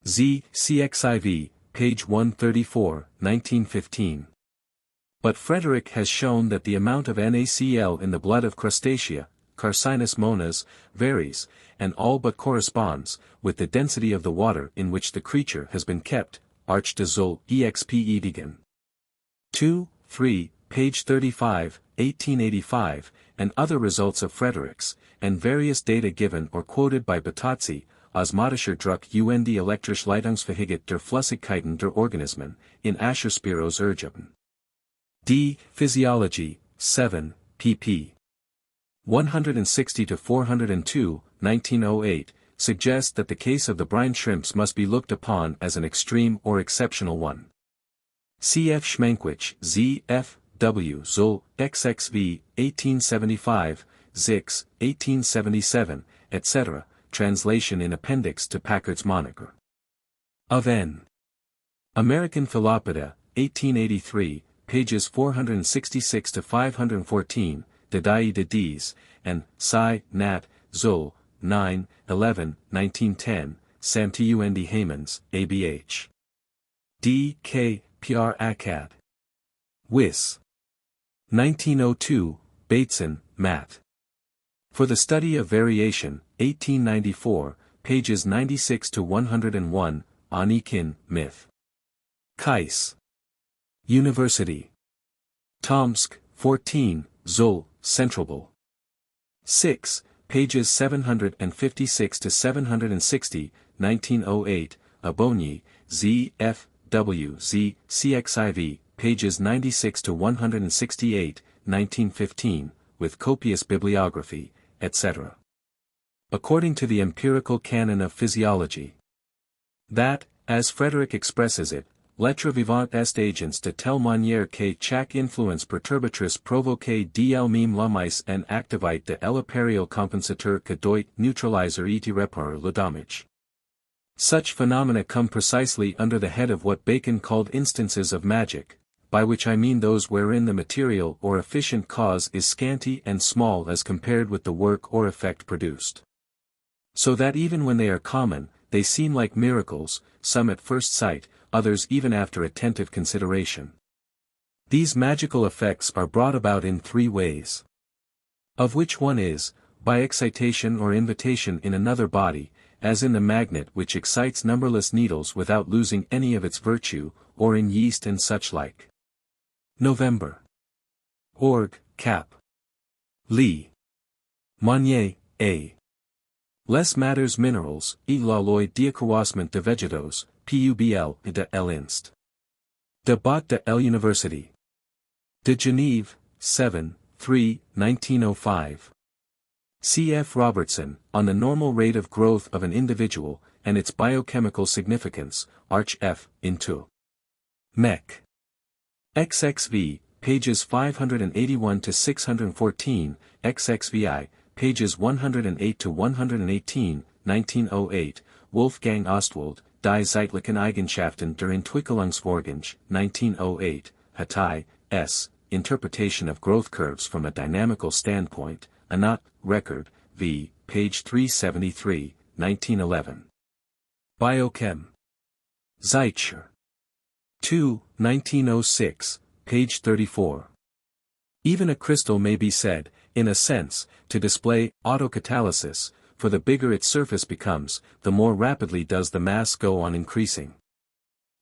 Z. CXIV, page 134, 1915. But Frederick has shown that the amount of NaCl in the blood of Crustacea, Carcinus monas, varies, and all but corresponds, with the density of the water in which the creature has been kept, Arch de Zoll exp Edigen. 2, 3, page 35, 1885, and other results of Frederick's, and various data given or quoted by Batazzi, Osmotischer Druck und elektrische Leitungsfähigkeit der Flüssigkeiten der Organismen, in Ascherspiros Ergeben. D. Physiology, 7, pp. 160-402, 1908, suggest that the case of the brine shrimps must be looked upon as an extreme or exceptional one. C.F. Schmankwich, Z. F. W. Zoll, XXV, 1875, Zix, 1877, etc., translation in appendix to Packard's Moniker. Of N. American Philopoda, 1883, pages 466 to 514, Dadae de Dies, and Sci. Nat. Zoll, 9, 11, 1910, Samtund Haymans, ABH. D. K. Pr. Acad. Wis. 1902, Bateson, Matt. For the Study of Variation, 1894, pages 96 to 101, Anikin, Myth. Kais. University. Tomsk, 14, Zoll, Centralbull. 6, pages 756 to 760, 1908, Abogny, Z. F. W. Z. CXIV, pages 96 to 168, 1915, with copious bibliography, etc. According to the empirical canon of physiology. That, as Frederick expresses it, l'être vivant est agents de telle manière que chaque influence perturbatrice provoque d'elle-même l'amice and activite de l'appareil compensateur que doit neutraliser et réparer le damage. Such phenomena come precisely under the head of what Bacon called instances of magic, by which I mean those wherein the material or efficient cause is scanty and small as compared with the work or effect produced. So that even when they are common, they seem like miracles, some at first sight, others even after attentive consideration. These magical effects are brought about in three ways. Of which one is, by excitation or invitation in another body, as in the magnet which excites numberless needles without losing any of its virtue, or in yeast and such like. November. Org. Cap. Lee. Monnier, A. Les matters minerals, et l'alloy diaccroissement de végétaux, publ de l'inst. Débat de l'Université de Genève, 7, 3, 1905. C. F. Robertson, on the normal rate of growth of an individual, and its biochemical significance, Arch F. into Mech. XXV, pages 581 to 614, XXVI, pages 108 to 118, 1908, Wolfgang Ostwald, Die zeitlichen Eigenschaften der Entwicklungsvorgänge, 1908, Hatay, S., Interpretation of Growth Curves from a Dynamical Standpoint, Anat, Record, v., page 373, 1911. Biochem. Zeitschr. 2, 1906, page 34. Even a crystal may be said, in a sense, to display autocatalysis, for the bigger its surface becomes, the more rapidly does the mass go on increasing.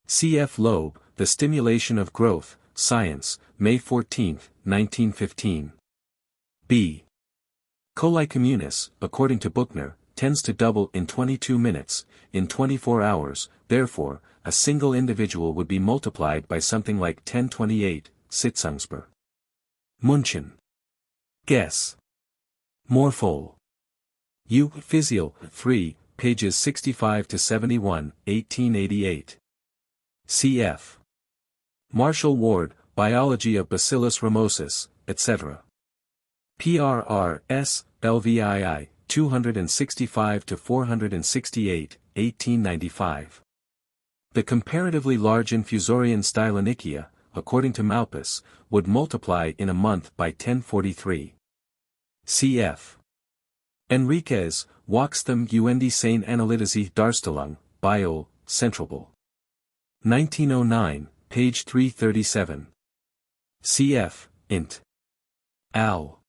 C.F. Loeb, The Stimulation of Growth, Science, May 14, 1915. B. Coli communis, according to Buchner, tends to double in 22 minutes, in 24 hours, therefore, a single individual would be multiplied by something like 1028, Sitzungsper. München. Guess. Morphol. U. Physial, 3, pages 65 to 71, 1888. Cf. Marshall Ward, Biology of Bacillus ramosus, etc. PRRS, LVII, 265 to 468, 1895. The comparatively large infusorian Stylonychia, according to Malpas, would multiply in a month by 1043. Cf. Enriquez, Wachstum und seine Analytische Darstellung, Bio, Centralbull. 1909, page 337. Cf. Int. Al.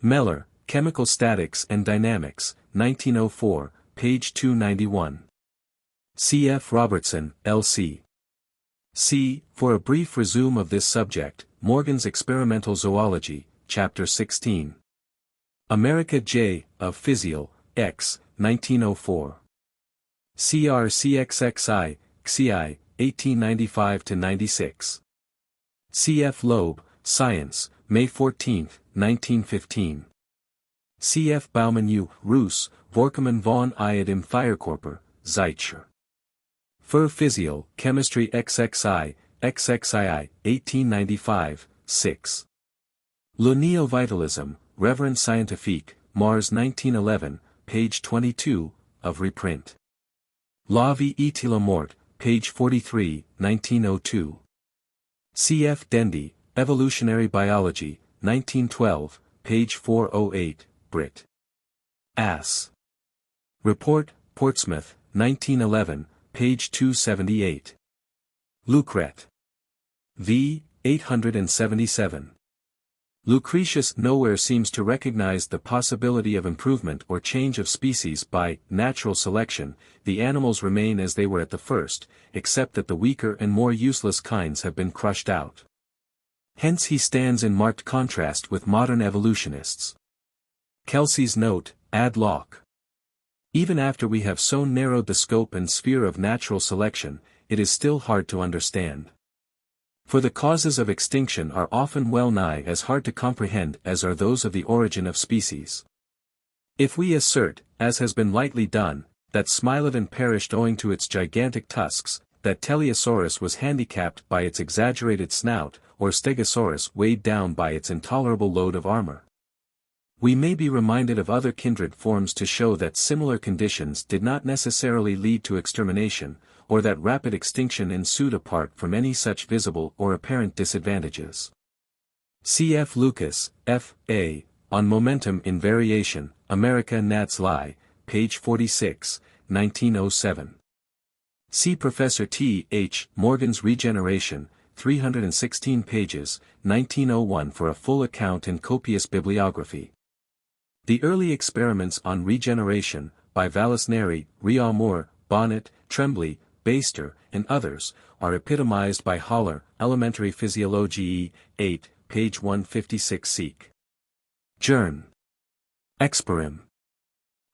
Meller, Chemical Statics and Dynamics, 1904, page 291. Cf. Robertson, L.C. C. For a brief resume of this subject, Morgan's Experimental Zoology, Chapter 16. America J. of Physial, X, 1904. CRCXXI, XI, 1895-96. C.F. Loeb, Science, May 14, 1915. C.F. Baumann U. Roos, Vorkommen von Iodem Thierkörper, Zeitscher. Für Physial, Chemistry XXI, XXII, 1895, 6. Le Néo-Vitalisme, Reverend Scientifique, Mars 1911, page 22, of reprint. La vie et la mort, page 43, 1902. C.F. Dendy, Evolutionary Biology, 1912, page 408, Brit. Ass. Report, Portsmouth, 1911, page 278. Lucret. v. 877. Lucretius nowhere seems to recognize the possibility of improvement or change of species by natural selection. The animals remain as they were at the first, except that the weaker and more useless kinds have been crushed out. Hence he stands in marked contrast with modern evolutionists. Kelsey's note, ad loc. Even after we have so narrowed the scope and sphere of natural selection, it is still hard to understand. For the causes of extinction are often well nigh as hard to comprehend as are those of the origin of species. If we assert, as has been lightly done, that Smilodon perished owing to its gigantic tusks, that Teleosaurus was handicapped by its exaggerated snout, or Stegosaurus weighed down by its intolerable load of armor, we may be reminded of other kindred forms to show that similar conditions did not necessarily lead to extermination, or that rapid extinction ensued apart from any such visible or apparent disadvantages. C.F. Lucas, F.A., On Momentum in Variation, America Nats Lie, page 46, 1907. See Professor T. H. Morgan's Regeneration, 316 pages, 1901 for a full account and copious bibliography. The early experiments on regeneration, by Vallisneri, Réaumur, Bonnet, Tremblay, Baster, and others, are epitomized by Haller, Elementary Physiologie, 8, page 156 seq. Jern. Experim.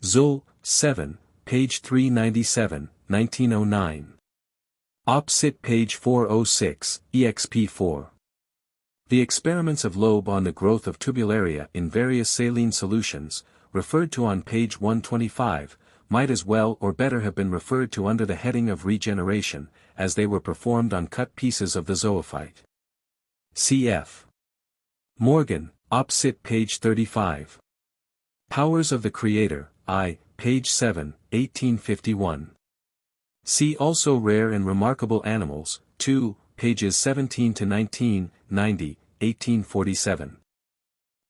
Zul, 7, page 397, 1909. Op. Cit. page 406, exp4. The experiments of Loeb on the growth of tubularia in various saline solutions, referred to on page 125, might as well or better have been referred to under the heading of regeneration, as they were performed on cut pieces of the zoophyte. Cf. Morgan, Op. Cit. page 35. Powers of the Creator, I, page 7, 1851. See also Rare and Remarkable Animals, 2, pages 17 to 19, 90, 1847.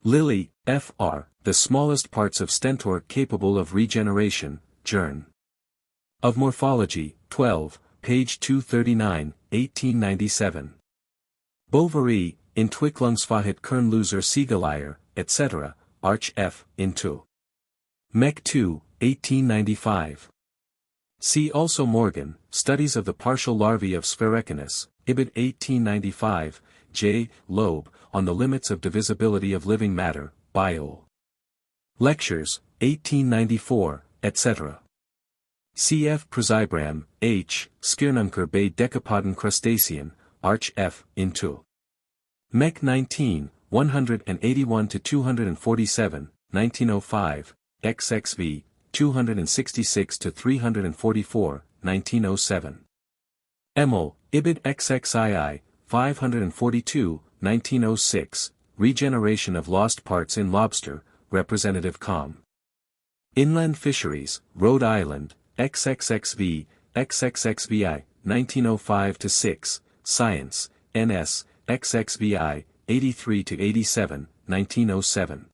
Lilly, F.R., The Smallest Parts of Stentor Capable of Regeneration, Journ. Of Morphology, 12, page 239, 1897. Bovary, Entwicklungsfähigkeit Kernloser Siegeleier, etc., Arch F. into Mech 2, 1895. See also Morgan, Studies of the Partial Larvae of Sphaerechinus, Ibid 1895, J. Loeb, On the Limits of Divisibility of Living Matter, Biol. Lectures, 1894, etc. C.F. Prosibram, H. Skirnunker bei Decapoden Crustacean, Arch F. into Mech 19, 181-247, 1905, XXV, 266-344, 1907. Emil, Ibid XXII, 542, 1906, Regeneration of Lost Parts in Lobster, Representative Com. Inland Fisheries, Rhode Island, XXXV, XXXVI, 1905-6, Science, NS, XXVI, 83-87, 1907.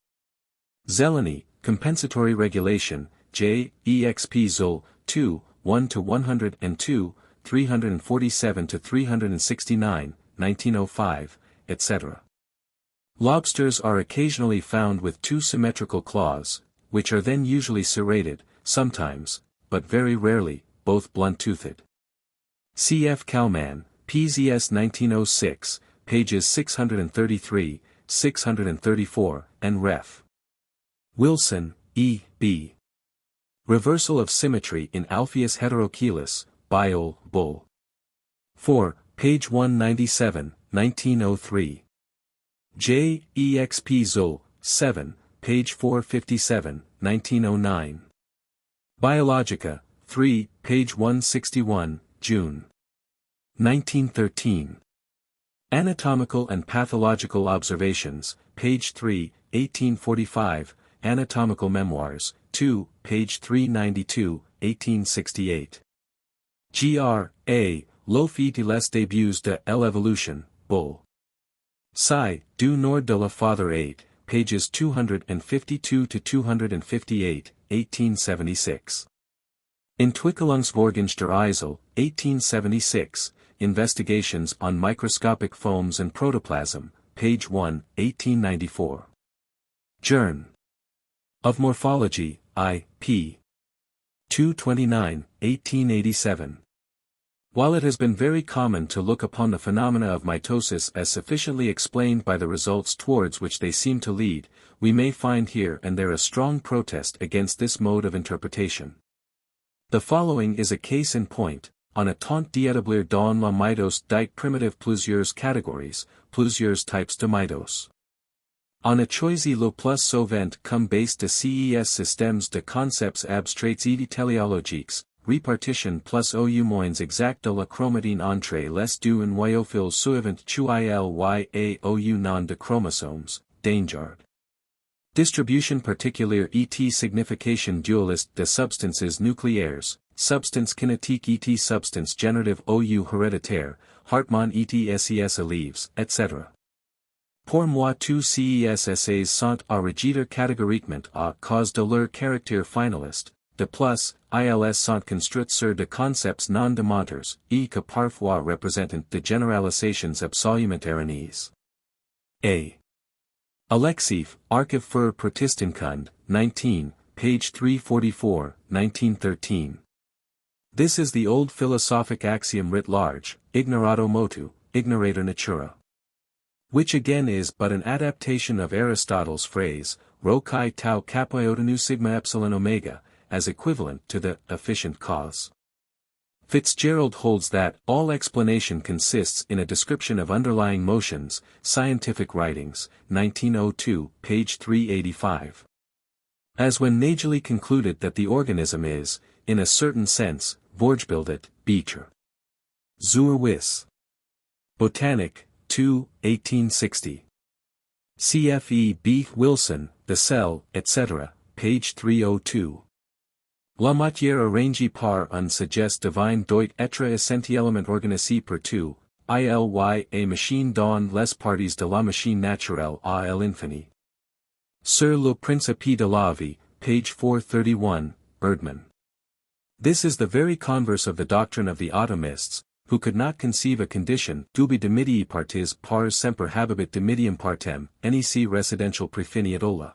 Zeleny, Compensatory Regulation, J. EXP Zol, 2, 1-102, 347-369, 1905, etc. Lobsters are occasionally found with two symmetrical claws, which are then usually serrated, sometimes, but very rarely, both blunt-toothed. C.F. Kalman, PZS 1906, pages 633, 634, and ref. Wilson, E. B. Reversal of Symmetry in Alpheus heterocheilus, Biol, Bull. 4, page 197, 1903. J. EXP Zol, 7, page 457, 1909. Biologica, 3, page 161, June. 1913. Anatomical and Pathological Observations, page 3, 1845, Anatomical Memoirs, 2, page 392, 1868. Gr. A. L'Office de les débuts de l'évolution, Bull. Sci. du Nord de la Father 8, pages 252-258, 1876. Entwicklungsvorgänge der Eisel, 1876, Investigations on Microscopic Foams and Protoplasm, page 1, 1894. Journ. Of Morphology, I. p. 229, 1887. While it has been very common to look upon the phenomena of mitosis as sufficiently explained by the results towards which they seem to lead, we may find here and there a strong protest against this mode of interpretation. The following is a case in point, on a tant d'établir dans la mitos dit primitive plusieurs catégories, plusieurs types de mitos. On a choisi le plus souvent comme base de ces systèmes de concepts abstraits et téléologiques, repartition plus ou moins exact de la chromatine entre les deux noyophiles suivant QILY ou non de chromosomes, Dainjard. Distribution particulière et signification dualiste de substances nucléaires, substance kinétique et substance générative ou héréditaire, Hartmann et ses élèves, etc. Pour moi tous ces essays sont à rejeter catégoriquement à cause de leur caractère finaliste, de plus, ils sont construits sur de concepts non démenteurs, et que parfois représentent de généralisations absolument erronées. A. Alexeev, Archiv für Protistenkunde, 19, page 344, 1913. This is the old philosophic axiom writ large, ignorato motu, ignorator natura. Which again is but an adaptation of Aristotle's phrase, rho chi tau kappa sigma epsilon omega, as equivalent to the efficient cause. Fitzgerald holds that all explanation consists in a description of underlying motions, Scientific Writings, 1902, page 385. As when Nageli concluded that the organism is, in a certain sense, Vorgebildet, Beecher. Zur Wiss. Botanic, 2, 1860. CFE B. Wilson, The Cell, etc., page 302. La matière arrangée par un suggest divine doit être essentiellement organisée per tout, ILY a machine dans les parties de la machine naturelle à l'infini. Sur le principe de la vie, page 431, Erdmann. This is the very converse of the doctrine of the atomists, who could not conceive a condition dubi dimidii partis pars semper habebit dimidium partem, nec residential prefiniat ola.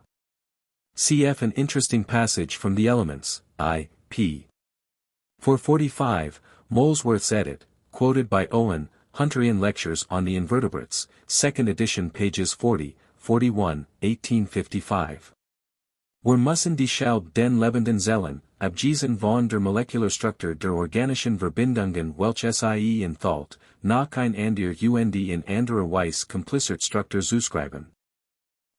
Cf. An interesting passage from the Elements, I. p. 445, Molesworth's edit, quoted by Owen, Hunterian Lectures on the Invertebrates, 2nd edition pages 40, 41, 1855. Wir müssen die Schaub den lebenden Zellen, abgesen von der Molekularstruktur der organischen Verbindungen welche sie enthält, nach ein anderer und in anderer Weise kompliziert Struktur zuschreiben.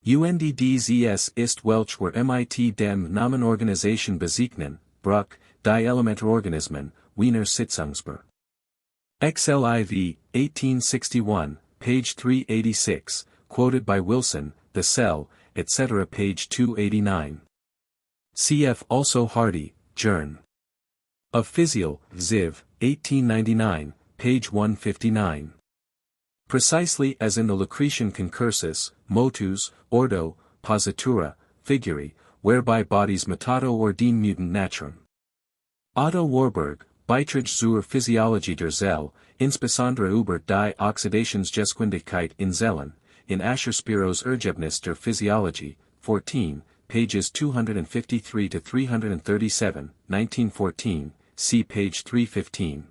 DZS ist welch wir mit dem Namen Organisation bezeichnen, Bruck, die Elementarorganismen, Wiener Sitzungsbuch. XLIV, 1861, page 386, quoted by Wilson, The Cell, etc. page 289. Cf. Also Hardy, Journ. Of Physiol, Ziv, 1899, page 159. Precisely as in the Lucretian concursus, motus, ordo, positura, figuri, whereby bodies mutato ordine mutant naturam. Otto Warburg, Beitrag zur Physiologie der Zelle, insbesondere über die Oxidationsgeschwindigkeit in Zellen, in Asher Spiro's Ergebnis der Physiologie, 14, pages 253 to 337, 1914, see page 315.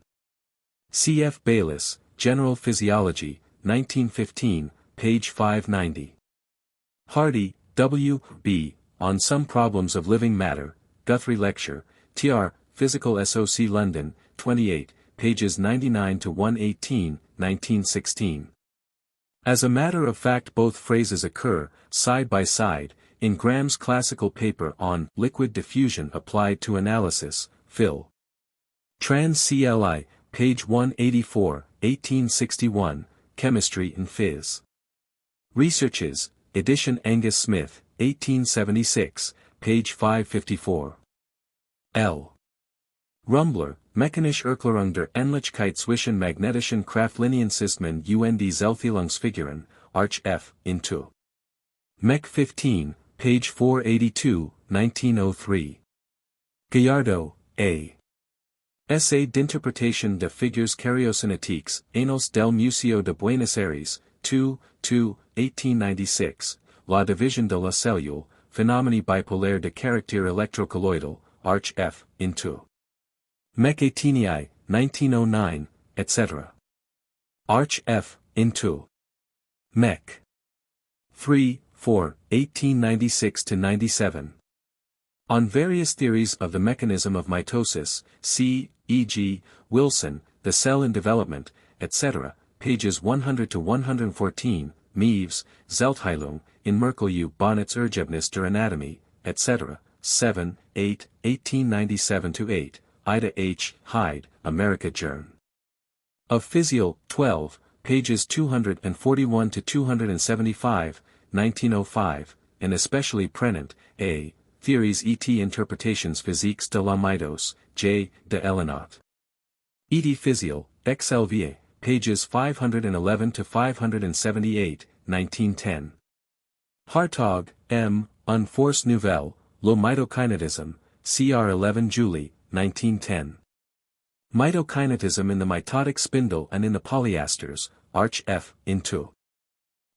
C.F. Bayliss, General Physiology, 1915, page 590. Hardy, W. B., On Some Problems of Living Matter, Guthrie Lecture, Tr. Physical SOC London, 28, pages 99 to 118, 1916. As a matter of fact, both phrases occur, side by side, in Graham's classical paper on Liquid Diffusion Applied to Analysis, Phil. Trans CLI, page 184, 1861, Chemistry and Phys. Researches, edition Angus Smith, 1876, page 554. L. Rumbler, Mechanische Erklärung der Ähnlichkeit zwischen magnetischen Kraftlinieensystem und Zellteilungsfiguren, Arch F. into. Mech 15, page 482, 1903. Gallardo, A. Essay d'Interpretation de Figures Karyosynetiques, Anos del Museo de Buenos Aires, 2, 1896, La Division de la Cellule, Phenomeni bipolaire de caractère électrocolloidal, Arch F. into. Mech 18i, 1909, etc. Arch F. into. Mech. 3, 4, 1896-97. On Various Theories of the Mechanism of Mitosis, c. e.g., Wilson, The Cell in Development, etc., pages 100 to 114, Meves, Zeltheilung, in Merkel Bonnet's Ergebnis der Anatomie, etc., 7, 8, 1897-8, Ida H. Hyde, America Journ. Of Physiol, 12, pages 241 to 275, 1905, and especially Prenant, A. Theories et Interpretations Physiques de la Mitos, J. de Elinot. Et Physiol, XLVA, pages 511 to 578, 1910. Hartog, M., Un Force Nouvelle, Le Mitokinetisme, Cr. 11 Julie, 1910. Mitokinetism in the mitotic spindle and in the polyasters, Arch F. into.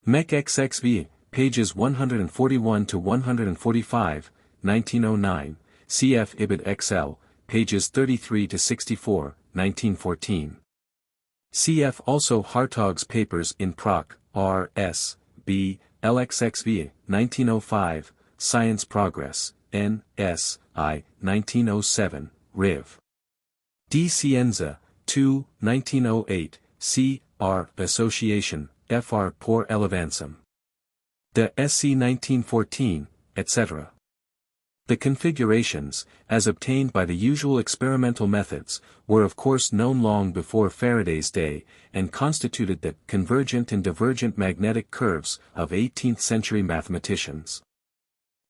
Mech XXV, pages 141 to 145, 1909, Cf. Ibid XL, pages 33 to 64, 1914. Cf. also Hartog's papers in Proc. R. S. B. LXXV, 1905, Science Progress, N. S. I. 1907, Riv. D. Cienza, 2, 1908, C. R. Association, Fr. por el Avancem. De SC 1914, etc. The configurations, as obtained by the usual experimental methods, were of course known long before Faraday's day, and constituted the convergent and divergent magnetic curves of 18th-century mathematicians.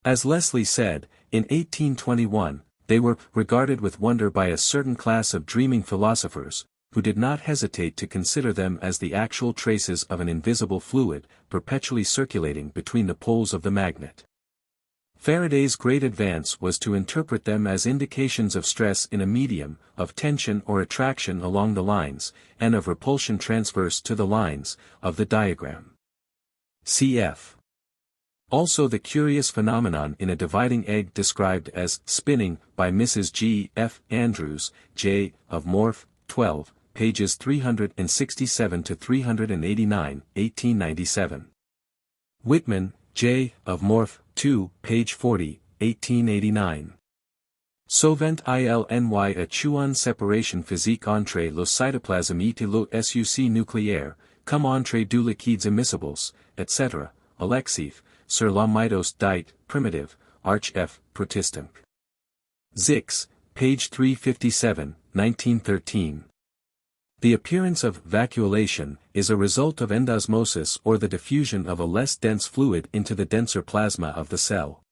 As Leslie said, in 1821, they were regarded with wonder by a certain class of dreaming philosophers, who did not hesitate to consider them as the actual traces of an invisible fluid, perpetually circulating between the poles of the magnet. Faraday's great advance was to interpret them as indications of stress in a medium, of tension or attraction along the lines, and of repulsion transverse to the lines, of the diagram. Cf. Also the curious phenomenon in a dividing egg described as spinning by Mrs. G. F. Andrews, J. of Morph, 12, pages 367 to 389, 1897. Whitman, J. of Morph, 2, page 40, 1889. Sauvant ilny a chuan séparation physique entre le cytoplasme et le suc nucléaire, comme entre deux liquides immiscibles, etc., Alexiev, sur la mitos dit, primitive, Arch F. Protestant. Zix, page 357, 1913. The appearance of vacuolation is a result of endosmosis or the diffusion of a less dense fluid into the denser plasma of the cell.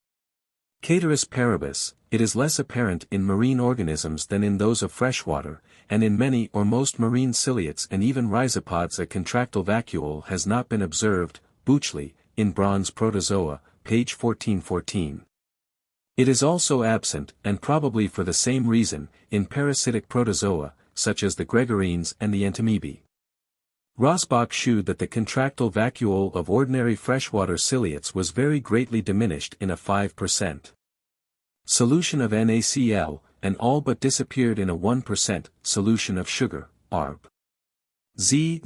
Ceteris paribus, it is less apparent in marine organisms than in those of freshwater, and in many or most marine ciliates and even rhizopods a contractile vacuole has not been observed. Buchley, in Bronze Protozoa, page 1414. It is also absent, and probably for the same reason, in parasitic protozoa, such as the gregarines and the entamoebae. Rossbach shewed that the contractile vacuole of ordinary freshwater ciliates was very greatly diminished in a 5% solution of NaCl, and all but disappeared in a 1% solution of sugar, Arb. Z.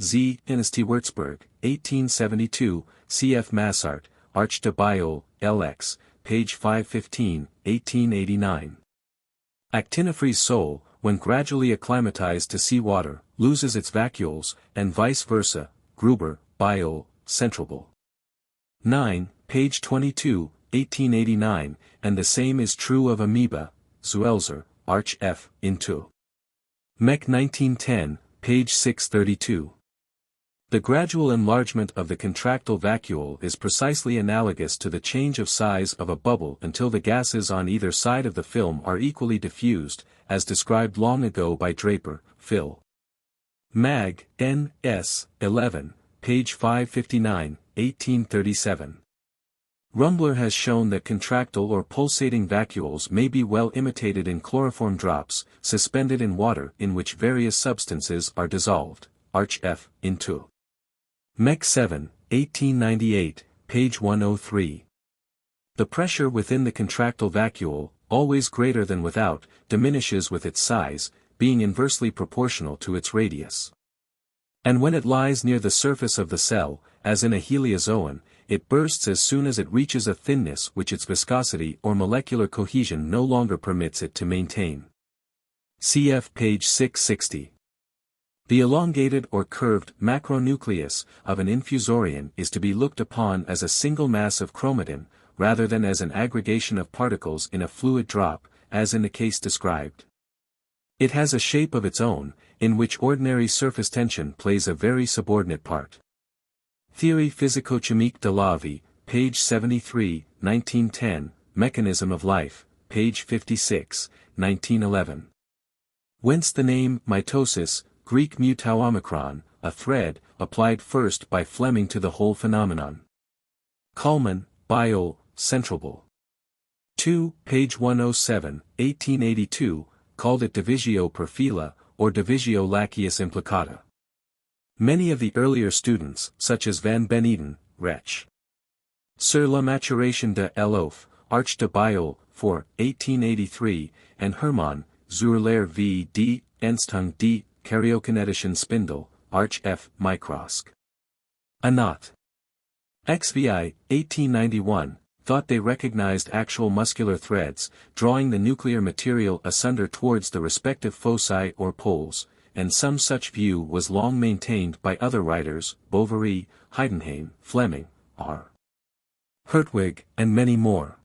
Dynasty Würzburg, 1872, cf. Massart, Arch de Biol, LX, page 515, 1889. Actinophrys sole, when gradually acclimatized to seawater, loses its vacuoles, and vice versa, Gruber, Biol, Centralbel. 9, page 22, 1889, and the same is true of amoeba, Zuelzer, Arch F. Into. Mech 1910, page 632. The gradual enlargement of the contractile vacuole is precisely analogous to the change of size of a bubble until the gases on either side of the film are equally diffused, as described long ago by Draper, Phil. Mag. N. S. 11, page 559, 1837. Rumbler has shown that contractile or pulsating vacuoles may be well imitated in chloroform drops, suspended in water in which various substances are dissolved, Arch F. Into. Mech 7, 1898, page 103. The pressure within the contractile vacuole, always greater than without, diminishes with its size, being inversely proportional to its radius. And when it lies near the surface of the cell, as in a heliozoan, it bursts as soon as it reaches a thinness which its viscosity or molecular cohesion no longer permits it to maintain. Cf. page 660. The elongated or curved macronucleus of an infusorian is to be looked upon as a single mass of chromatin, rather than as an aggregation of particles in a fluid drop, as in the case described. It has a shape of its own, in which ordinary surface tension plays a very subordinate part. Theorie physico-chimique de la vie, page 73, 1910, Mechanism of Life, page 56, 1911. Whence the name mitosis, Greek mu tau omicron, a thread, applied first by Fleming to the whole phenomenon. Kuhlmann, Biol, Centralbel. 2, page 107, 1882, called it divisio per fila, or divisio lacius implicata. Many of the earlier students, such as Van Beneden, Rech. Sur la maturation de l'oeuf, Arch de Biol, 4, 1883, and Hermann, zur Lehre v. d. Enstung d. Karyokinetischen Spindel, Arch F. Microsk. Anat. XVII, 1891, thought they recognized actual muscular threads, drawing the nuclear material asunder towards the respective foci or poles, and some such view was long maintained by other writers, Bovary, Heidenheim, Fleming, R. Hertwig, and many more.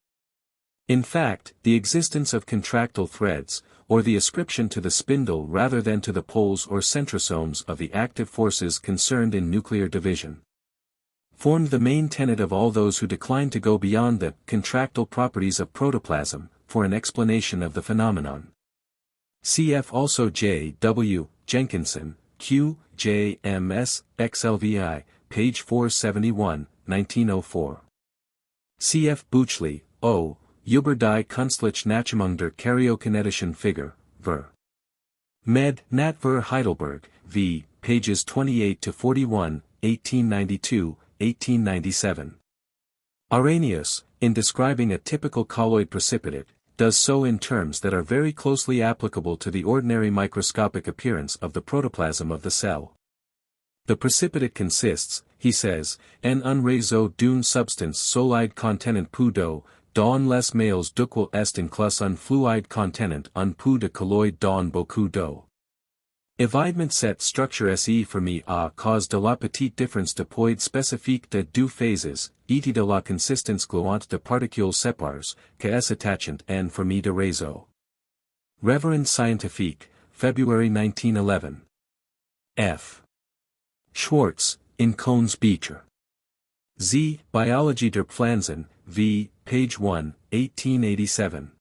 In fact, the existence of contractile threads, or the ascription to the spindle rather than to the poles or centrosomes of the active forces concerned in nuclear division, formed the main tenet of all those who declined to go beyond the contractile properties of protoplasm, for an explanation of the phenomenon. Cf. also J. W. Jenkinson, Q. J. M. S. XLVI, page 471, 1904. Cf. Buchley, O., über die Kunstliche Nachahmung der karyokinetischen Figur, ver. Med. Nat. ver. Heidelberg, v. pages 28 to 41, 1892, 1897. Arrhenius, in describing a typical colloid precipitate, does so in terms that are very closely applicable to the ordinary microscopic appearance of the protoplasm of the cell. The precipitate consists, he says, en un réseau d'une substance solide contenant peu d'eau, dans les males duquel est inclus un fluide contenant un peu de colloid dans beaucoup d'eau. Évidemment cette structure est for me à cause de la petite différence de poids spécifique de deux phases, et de la consistance gluante de particules séparées, que est attachant en forme de réseau. Reverend Scientifique, February 1911. F. Schwartz, in Kohns Beecher. Z. Biologie der Pflanzen, v. page 1, 1887.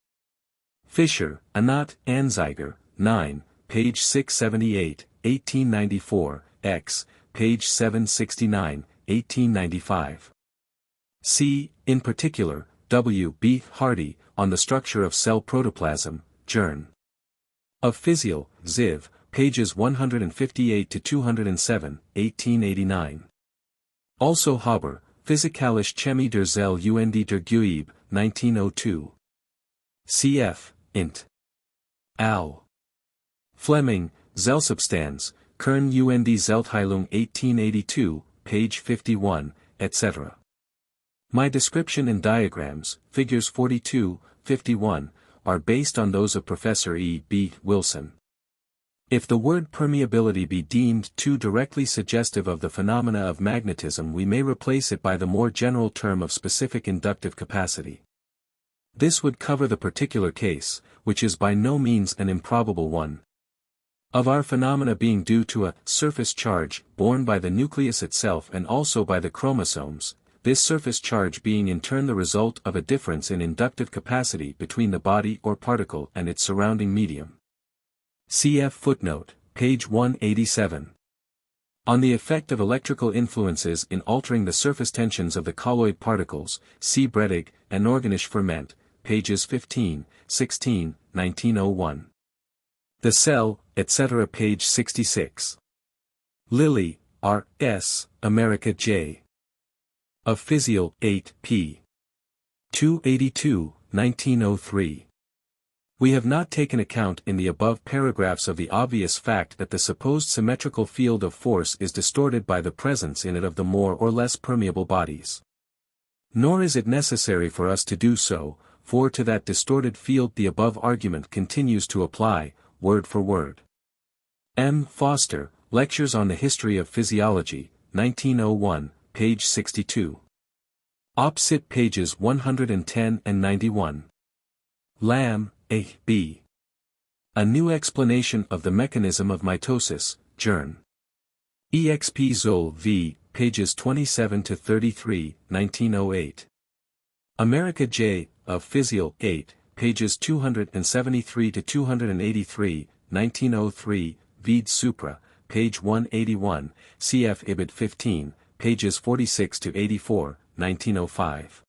Fischer, Anat, Anzeiger, 9, page 678, 1894, X, page 769, 1895. C. In particular, W. B. Hardy, on the structure of cell protoplasm, Journ. Of Physial, Ziv, pages 158 to 207, 1889. Also Haber, Physikalische Chemie der Zelle und der Gewebe, 1902. Cf. Int. Al. Fleming, Zellsubstanz, Kern und Zellteilung 1882, page 51, etc. My description and diagrams, figures 42, 51, are based on those of Professor E. B. Wilson. If the word permeability be deemed too directly suggestive of the phenomena of magnetism, we may replace it by the more general term of specific inductive capacity. This would cover the particular case, which is by no means an improbable one, of our phenomena being due to a surface charge borne by the nucleus itself and also by the chromosomes, this surface charge being in turn the result of a difference in inductive capacity between the body or particle and its surrounding medium. Cf. footnote, page 187. On the effect of electrical influences in altering the surface tensions of the colloid particles, see Bredig, An organische Ferment, pages 15, 16, 1901. The Cell, etc. page 66. Lilly, R. S., America J. Of Physial, 8, p. 282, 1903. We have not taken account in the above paragraphs of the obvious fact that the supposed symmetrical field of force is distorted by the presence in it of the more or less permeable bodies. Nor is it necessary for us to do so, for to that distorted field the above argument continues to apply, word for word. M. Foster, Lectures on the History of Physiology, 1901, page 62. Opposite pages 110 and 91. Lamb, A. B. A New Explanation of the Mechanism of Mitosis, Journ. Exp. Zoll v. pages 27 to 33, 1908. America J. Of Physial, 8, pages 273 to 283, 1903, Vide Supra, page 181, cf. Ibid 15, pages 46 to 84, 1905.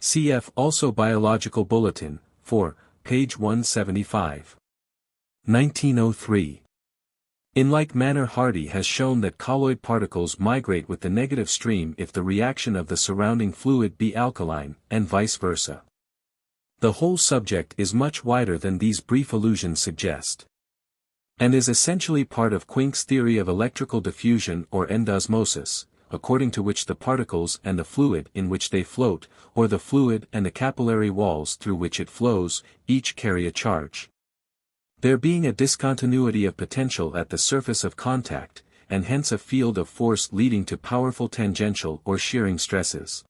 Cf. also Biological Bulletin, 4, page 175. 1903. In like manner Hardy has shown that colloid particles migrate with the negative stream if the reaction of the surrounding fluid be alkaline, and vice versa. The whole subject is much wider than these brief allusions suggest, and is essentially part of Quincke's theory of electrical diffusion or endosmosis, according to which the particles and the fluid in which they float, or the fluid and the capillary walls through which it flows, each carry a charge. There being a discontinuity of potential at the surface of contact, and hence a field of force leading to powerful tangential or shearing stresses,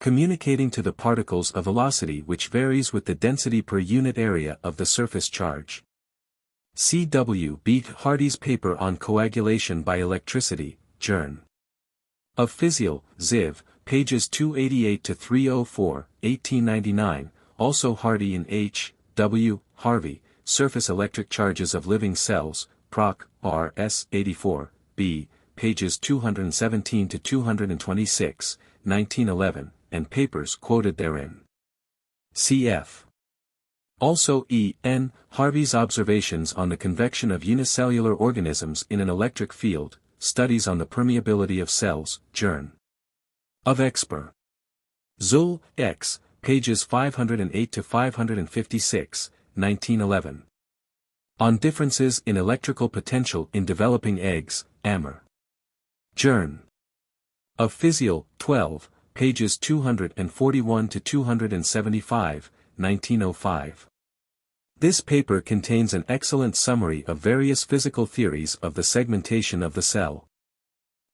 communicating to the particles a velocity which varies with the density per unit area of the surface charge. C.W. B. Hardy's paper on coagulation by electricity, Journ. Of Physial, Ziv, pages 288 to 304, 1899, also Hardy and H. W. Harvey, Surface Electric Charges of Living Cells, Proc. R.S. 84, b. pages 217 to 226, 1911, and papers quoted therein. Cf. Also E. N. Harvey's Observations on the Convection of Unicellular Organisms in an Electric Field, Studies on the Permeability of Cells, Journ. Of Expr. Zul, X, pages 508 to 556, 1911. On Differences in Electrical Potential in Developing Eggs, Amr. Journ. Of Physiol, 12, pages 241 to 275, 1905. This paper contains an excellent summary of various physical theories of the segmentation of the cell.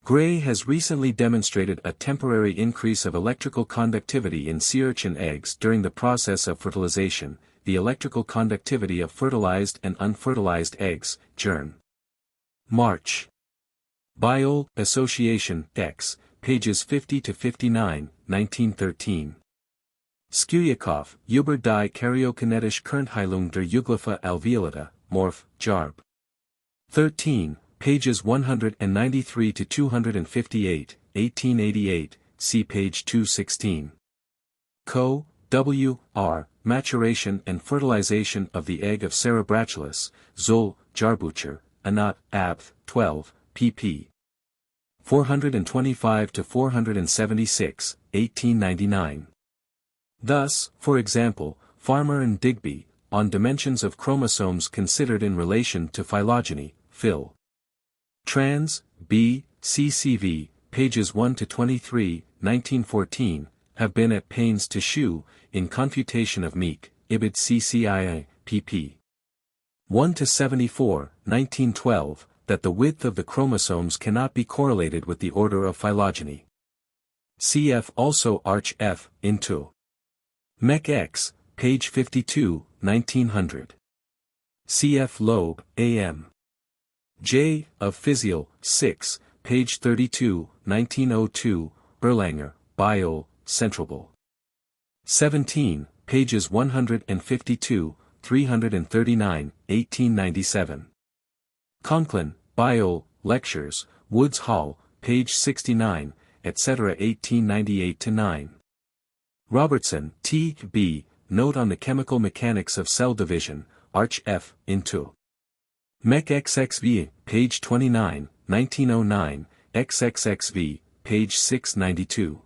Gray has recently demonstrated a temporary increase of electrical conductivity in sea urchin eggs during the process of fertilization, the electrical conductivity of fertilized and unfertilized eggs, Journ. March. Biol, Association, X, pages 50 to 59, 1913. Skyryakov, Über die karyokinetische Kernheilung der Euglypha alveolata, Morph, Jarb. 13, pages 193 to 258, 1888, see page 216. Co. W. R. Maturation and Fertilization of the Egg of Cerebrachylus, Zol, Jarbucher, Anat, Abth, 12, pp. 425 to 476, 1899. Thus, for example, Farmer and Digby, on dimensions of chromosomes considered in relation to phylogeny, Phil. Trans, B, CCV, pages 1 to 23, 1914, have been at pains to shew, in confutation of Meek, Ibid CCII, pp. 1 to 74, 1912, that the width of the chromosomes cannot be correlated with the order of phylogeny. Cf. also Arch F. into Mech X, page 52, 1900. Cf. Loeb, A.M. J. of Physiol, 6, page 32, 1902, Erlanger, Biol, Centralbul. 17, pages 152, 339, 1897. Conklin, Biol, Lectures, Woods Hall, page 69, etc. 1898-9. Robertson, T. B., Note on the Chemical Mechanics of Cell Division, Arch F. into Mech XXV, page 29, 1909, XXXV, page 692.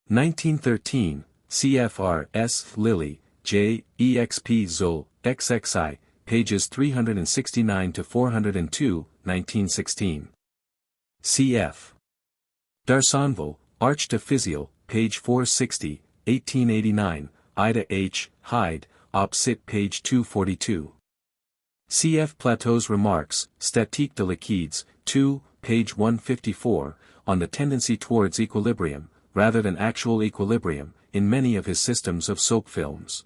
1913, CFR S. Lilly, J. EXP Zol, XXI, pages 369 to 402, 1916. Cf. D'Arsonval, Arch de Physiol, page 460, 1889, Ida H. Hyde, Op. Cit. page 242. Cf. Plateau's Remarks, Statique de Liquides, 2, page 154, on the tendency towards equilibrium, rather than actual equilibrium, in many of his systems of soap films.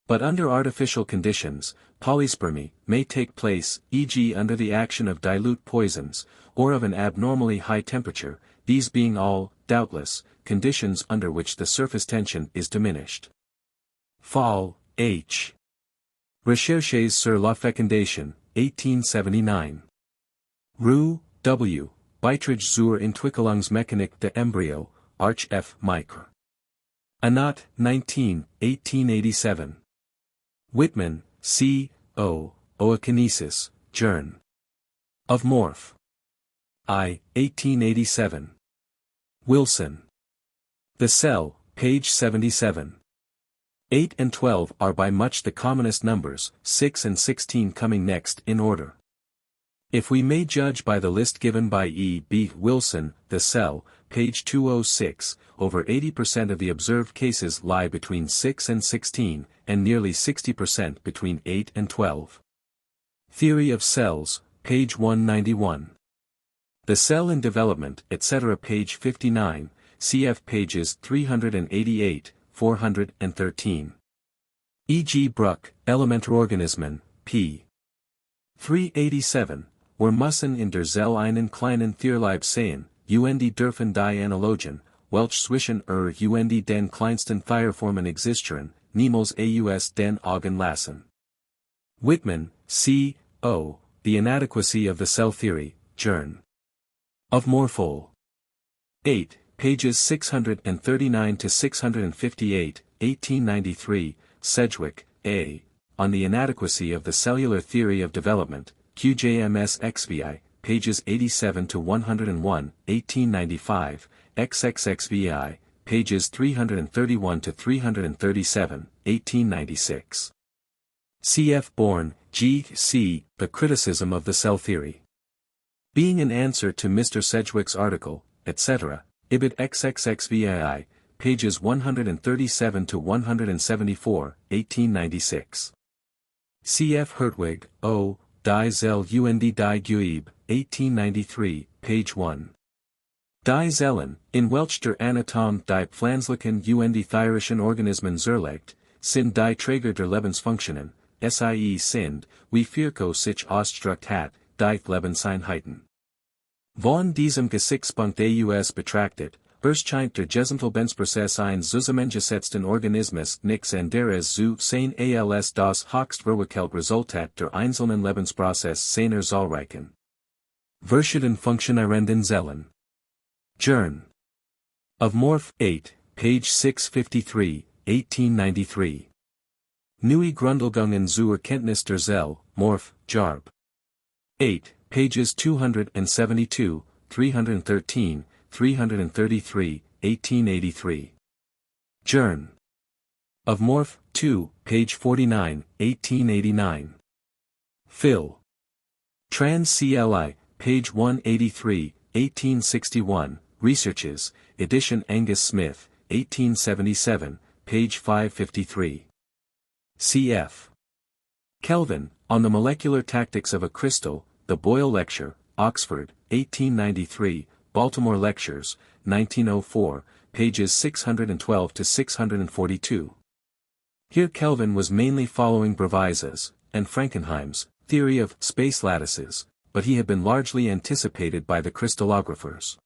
But under artificial conditions, polyspermy may take place, e.g. under the action of dilute poisons, or of an abnormally high temperature, these being all, doubtless, conditions under which the surface tension is diminished. Fall, H. Recherches sur la fécondation, 1879. Roux, W. Beitrag zur Entwicklungsmechanik des Embryo, Arch F. Micr. Anat, 19, 1887. Whitman, C. O. Ookinesis, Journ. Of Morph. I, 1887. Wilson. The Cell, page 77. 8 and 12 are by much the commonest numbers, 6 and 16 coming next in order. If we may judge by the list given by E. B. Wilson, The Cell, page 206, over 80% of the observed cases lie between 6 and 16, and nearly 60% between 8 and 12. Theory of Cells, page 191. The Cell in Development, etc. page 59, cf. pages 388, 413. E. G. Bruck, Elementarorganismen, p. 387, were Mussen in der Zell einen kleinen Tierleib sehen, und dürfen die Analogen, welche zwischen und den kleinsten Tierformen existieren, niemals aus den Augen lassen. Whitman, C. O., The Inadequacy of the Cell Theory, Journ. Of Morphol. 8, pages 639 to 658, 1893, Sedgwick, A. On the Inadequacy of the Cellular Theory of Development, QJMS XVI, pages 87 to 101, 1895, XXXVI, pages 331 to 337, 1896. C.F. Bourne, G.C., The Criticism of the Cell Theory. Being an answer to Mr. Sedgwick's article, etc., Ibid XXXVI, pages 137 to 174, 1896. C.F. Hertwig, O. Die Zell und die Gewebe, 1893, page 1. Die Zellen, in Welch der Anatom die Pflanzlichen und tierischen Organismen zerlegt, sind die Träger der Lebensfunktionen, sie sind, wie Virchow sich ausgedrückt hat, die Lebenseinheiten. Von diesem Gesichtspunkt aus betrachtet, erscheint der Gesamtlebensprozess eines zusammengesetzten Organismus nichts anderes zu sein als das höchstverwirklichte Resultat der einzelnen Lebensprozess seiner zahlreichen verschieden funktionierenden Zellen. Journ. Of Morph 8, page 653, 1893. Neue Grundlegungen zur Kenntnis der Zelle, Morph, Jarb. 8, pages 272, 313, 333, 1883. Journ. Of Morph 2, page 49, 1889. Phil. Trans CLI, page 183, 1861, Researches, edition Angus Smith, 1877, page 553. Cf. Kelvin, On the Molecular Tactics of a Crystal, The Boyle Lecture, Oxford, 1893, Baltimore Lectures, 1904, pages 612 to 642. Here Kelvin was mainly following Bravaisa's, and Frankenheim's, theory of space lattices, but he had been largely anticipated by the crystallographers.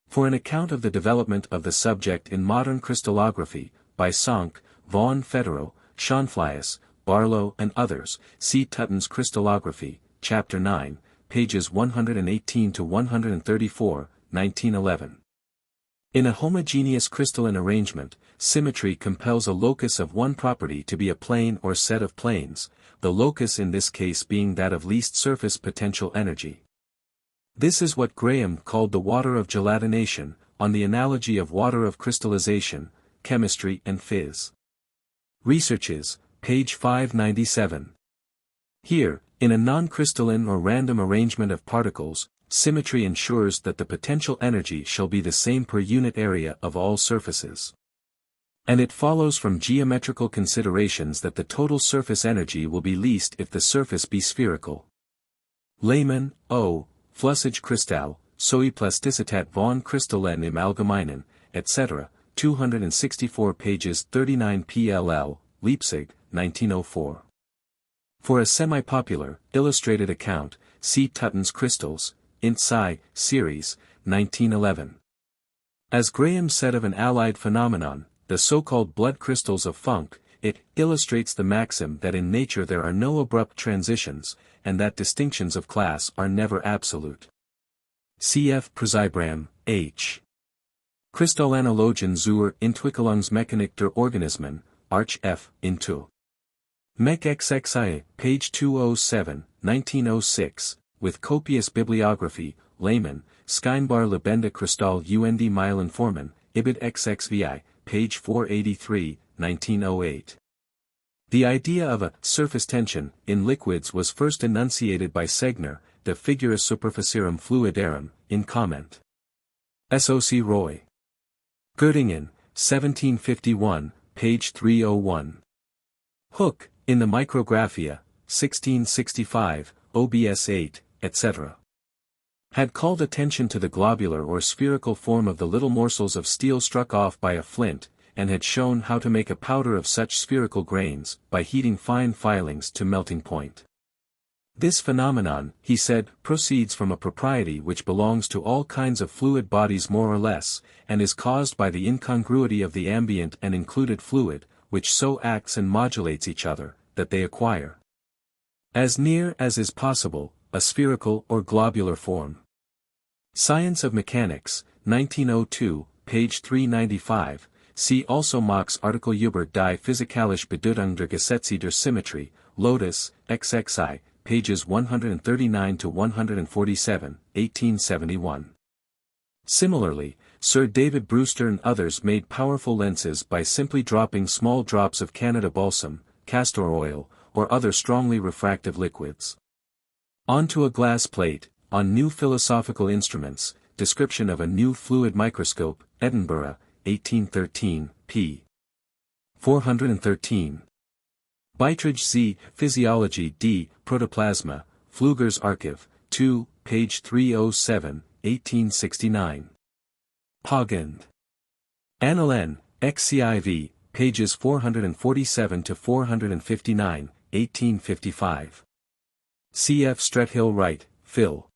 For an account of the development of the subject in modern crystallography, by Sonck, Vaughan Federer, Schonflies, Barlow and others, see Tutton's Crystallography, Chapter 9, pages 118 to 134, 1911. In a homogeneous crystalline arrangement, symmetry compels a locus of one property to be a plane or set of planes, the locus in this case being that of least surface potential energy. This is what Graham called the water of gelatination, on the analogy of water of crystallization, Chemistry and Phys. Researches, page 597. Here, in a non-crystalline or random arrangement of particles, symmetry ensures that the potential energy shall be the same per unit area of all surfaces. And it follows from geometrical considerations that the total surface energy will be least if the surface be spherical. Lehmann, O., Flüssig Kristall, Soe Plastizität von Kristallen im Allgemeinen, etc., 264 pages 39 PLL, Leipzig, 1904. For a semi-popular, illustrated account, see Tutton's Crystals, Int Sci, Series, 1911. As Graham said of an allied phenomenon, the so-called blood crystals of Funk, it illustrates the maxim that in nature there are no abrupt transitions, and that distinctions of class are never absolute. Cf. Präzibram, H. Kristallanalogen zur Entwicklungsmechanik der Organismen, Arch F. Into. Mech XXI, page 207, 1906, with copious bibliography, Lehmann, Scheinbar lebende Kristall und Myelinformen, Ibid XXVI, page 483, 1908. The idea of a surface tension in liquids was first enunciated by Segner, De Figura Superficiarum Fluidarum, in comment. S.O.C. Roy. Göttingen, 1751, page 301. Hooke, in the Micrographia, 1665, OBS 8, etc. had called attention to the globular or spherical form of the little morsels of steel struck off by a flint, and had shown how to make a powder of such spherical grains, by heating fine filings to melting point. This phenomenon, he said, proceeds from a propriety which belongs to all kinds of fluid bodies more or less, and is caused by the incongruity of the ambient and included fluid, which so acts and modulates each other, that they acquire, as near as is possible, a spherical or globular form. Science of Mechanics, 1902, page 395, See also Mach's Artikel über die physikalische Bedeutung der Gesetze der Symmetrie, Lotus, XXI, pages 139 to 147, 1871. Similarly, Sir David Brewster and others made powerful lenses by simply dropping small drops of Canada balsam, castor oil, or other strongly refractive liquids onto a glass plate. On New Philosophical Instruments, Description of a New Fluid Microscope, Edinburgh, 1813, p. 413. Beiträge Z. Physiology D. Protoplasma, Pfluger's Archive, 2, page 307, 1869. Pogand. Annalen, XVII, pages 447 to 459, 1855. C. F. Strethill Wright, Phil.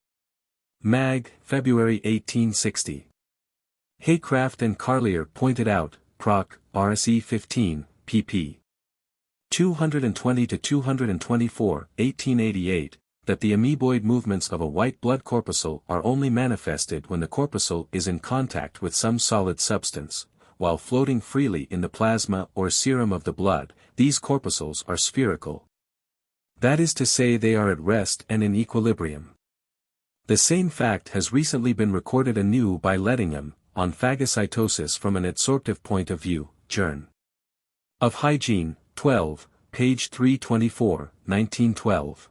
Mag, February 1860. Haycraft and Carlier pointed out, Proc. RSE 15, pp. 220 to 224, 1888, that the amoeboid movements of a white blood corpuscle are only manifested when the corpuscle is in contact with some solid substance, while floating freely in the plasma or serum of the blood, these corpuscles are spherical. That is to say, they are at rest and in equilibrium. The same fact has recently been recorded anew by Lettingham, on phagocytosis from an adsorptive point of view, Journ. Of Hygiene, 12, page 324, 1912.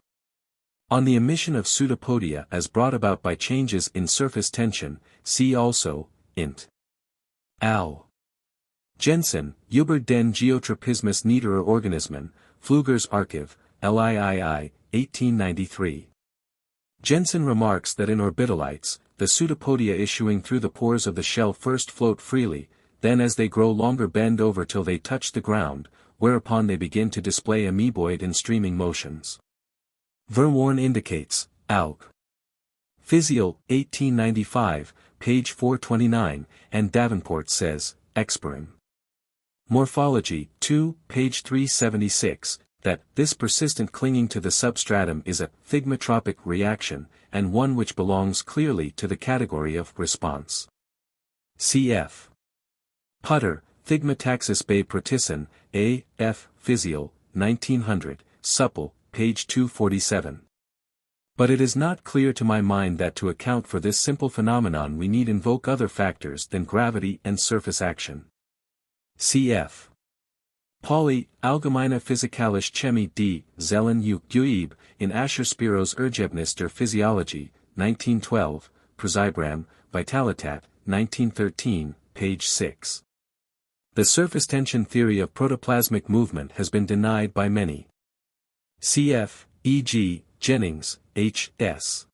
On the emission of pseudopodia as brought about by changes in surface tension, see also, int. Al. Jensen, Über den Geotropismus niederer Organismen, Pfluger's Archive, LIII, 1893. Jensen remarks that in orbitolites, the pseudopodia issuing through the pores of the shell first float freely, then as they grow longer bend over till they touch the ground, whereupon they begin to display amoeboid and streaming motions. Verworn indicates, Alc. Physial, 1895, page 429, and Davenport says, Experim. Morphology, 2, page 376, that this persistent clinging to the substratum is a thigmotropic reaction, and one which belongs clearly to the category of response. Cf. Putter, Thigmotaxis bei Protissen, A. F. Physial, 1900, supple, page 247. But it is not clear to my mind that to account for this simple phenomenon we need invoke other factors than gravity and surface action. Cf. Pauli, Allgemeine Physikalische Chemie D. Zellen u Guib, in Ascher Spiro's Ergebnis der Physiologie, 1912, Prosibram, Vitalitat, 1913, page 6. The surface tension theory of protoplasmic movement has been denied by many. Cf. E.g., Jennings, H. S.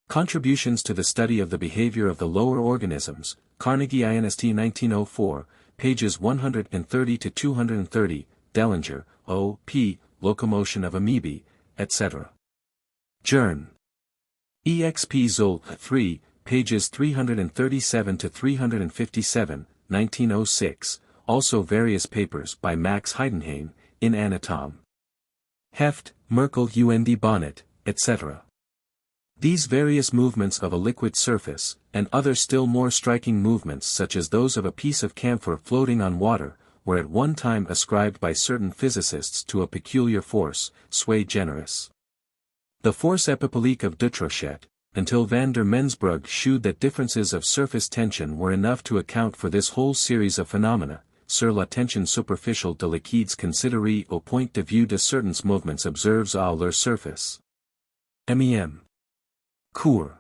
Contributions to the Study of the Behavior of the Lower Organisms, Carnegie INST 1904, pages 130 to 230, Dellinger, O. P., Locomotion of Amoebae, etc. Journ. Exp. Zoll. 3, pages 337 to 357, 1906, also various papers by Max Heidenhain, in Anatom. Heft, Merkel und Bonnet, etc. These various movements of a liquid surface, and other still more striking movements such as those of a piece of camphor floating on water, were at one time ascribed by certain physicists to a peculiar force, sui generis. The force epipelique of Dutrochet, until van der Mensbrugge shewed that differences of surface tension were enough to account for this whole series of phenomena, sur la tension superficielle de liquides considérée au point de vue de certains mouvements observés à leur surface. Mem. Cours.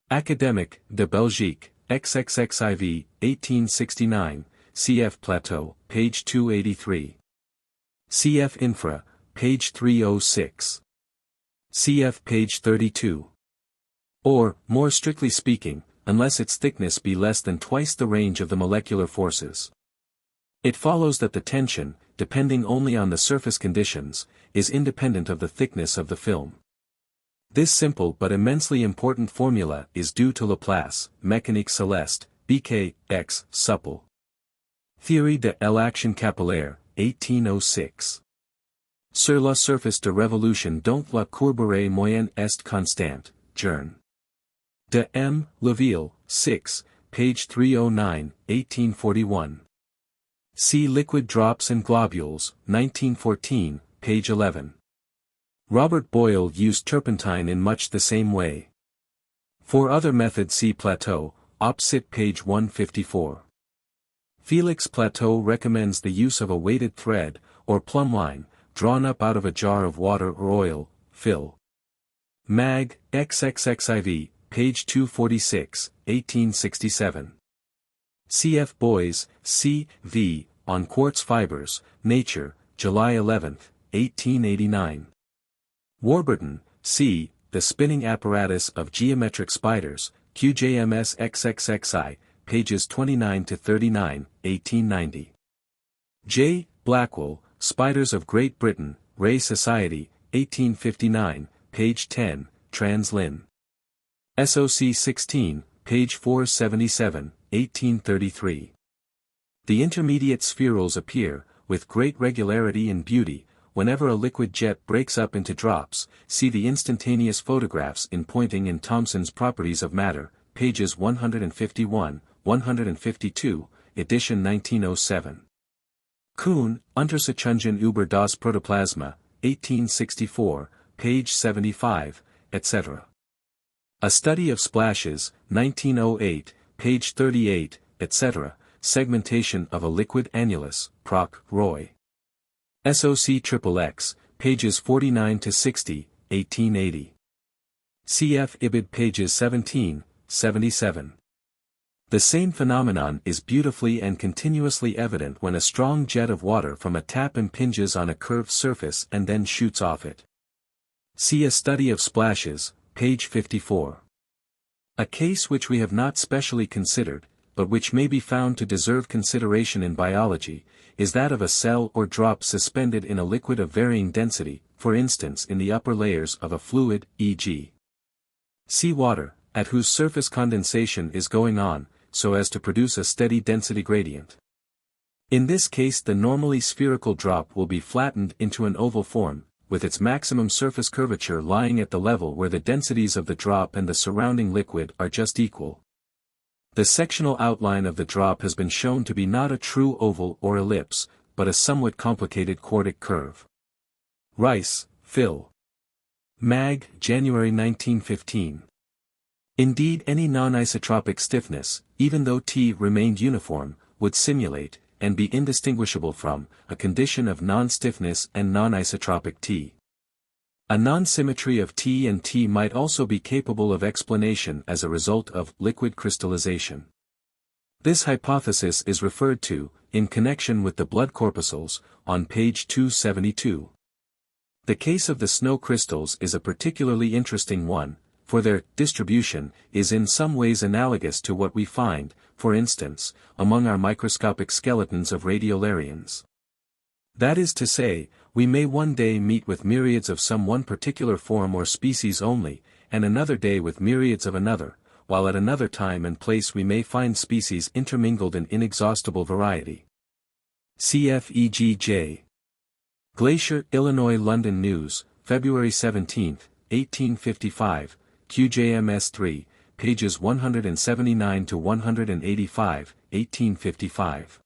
Académique, de Belgique, XXXIV, 1869, cf. Plateau, page 283. Cf. Infra, page 306. Cf. page 32. Or, more strictly speaking, unless its thickness be less than twice the range of the molecular forces. It follows that the tension, depending only on the surface conditions, is independent of the thickness of the film. This simple but immensely important formula is due to Laplace, Mécanique Céleste, BK, X, supple. Théorie de l'action capillaire, 1806. Sur la surface de révolution dont la courbe moyenne est constante, Journ. De M. Leville, 6, page 309, 1841. See Liquid Drops and Globules, 1914, page 11. Robert Boyle used turpentine in much the same way. For other methods see Plateau, op. cit. page 154. Felix Plateau recommends the use of a weighted thread, or plumb line, drawn up out of a jar of water or oil, Phil. Mag, XXXIV, page 246, 1867. C.F. Boys, C.V., on Quartz Fibers, Nature, July 11, 1889. Warburton, C., The Spinning Apparatus of Geometric Spiders, QJMS XXXI, pages 29 to 39, 1890. J. Blackwell, Spiders of Great Britain, Ray Society, 1859, page 10, trans. Lin. SOC 16, page 477, 1833. The intermediate spherules appear, with great regularity and beauty, whenever a liquid jet breaks up into drops. See the instantaneous photographs in Poynting and Thomson's Properties of Matter, pages 151, 152, edition 1907. Kuhn, Untersuchungen über das Protoplasma, 1864, page 75, etc. A Study of Splashes, 1908, page 38, etc., Segmentation of a Liquid Annulus, Proc. Roy. SOC XXX, pages 49 to 60, 1880. Cf. Ibid pages 17, 77. The same phenomenon is beautifully and continuously evident when a strong jet of water from a tap impinges on a curved surface and then shoots off it. See A Study of Splashes, page 54. A case which we have not specially considered, but which may be found to deserve consideration in biology, is that of a cell or drop suspended in a liquid of varying density, for instance in the upper layers of a fluid, e.g. sea water, at whose surface condensation is going on, so as to produce a steady density gradient. In this case the normally spherical drop will be flattened into an oval form, with its maximum surface curvature lying at the level where the densities of the drop and the surrounding liquid are just equal. The sectional outline of the drop has been shown to be not a true oval or ellipse, but a somewhat complicated quartic curve. Rice, Phil. Mag, January 1915. Indeed any non-isotropic stiffness, even though T remained uniform, would simulate, and be indistinguishable from, a condition of non-stiffness and non-isotropic T. A non-symmetry of T and T might also be capable of explanation as a result of liquid crystallization. This hypothesis is referred to, in connection with the blood corpuscles, on page 272. The case of the snow crystals is a particularly interesting one, for their distribution is in some ways analogous to what we find, for instance, among our microscopic skeletons of radiolarians. That is to say, we may one day meet with myriads of some one particular form or species only, and another day with myriads of another, while at another time and place we may find species intermingled in inexhaustible variety. Cf. E.G.J. Glacier, Illinois. London News, February 17, 1855, QJMS 3, pages 179 to 185, 1855.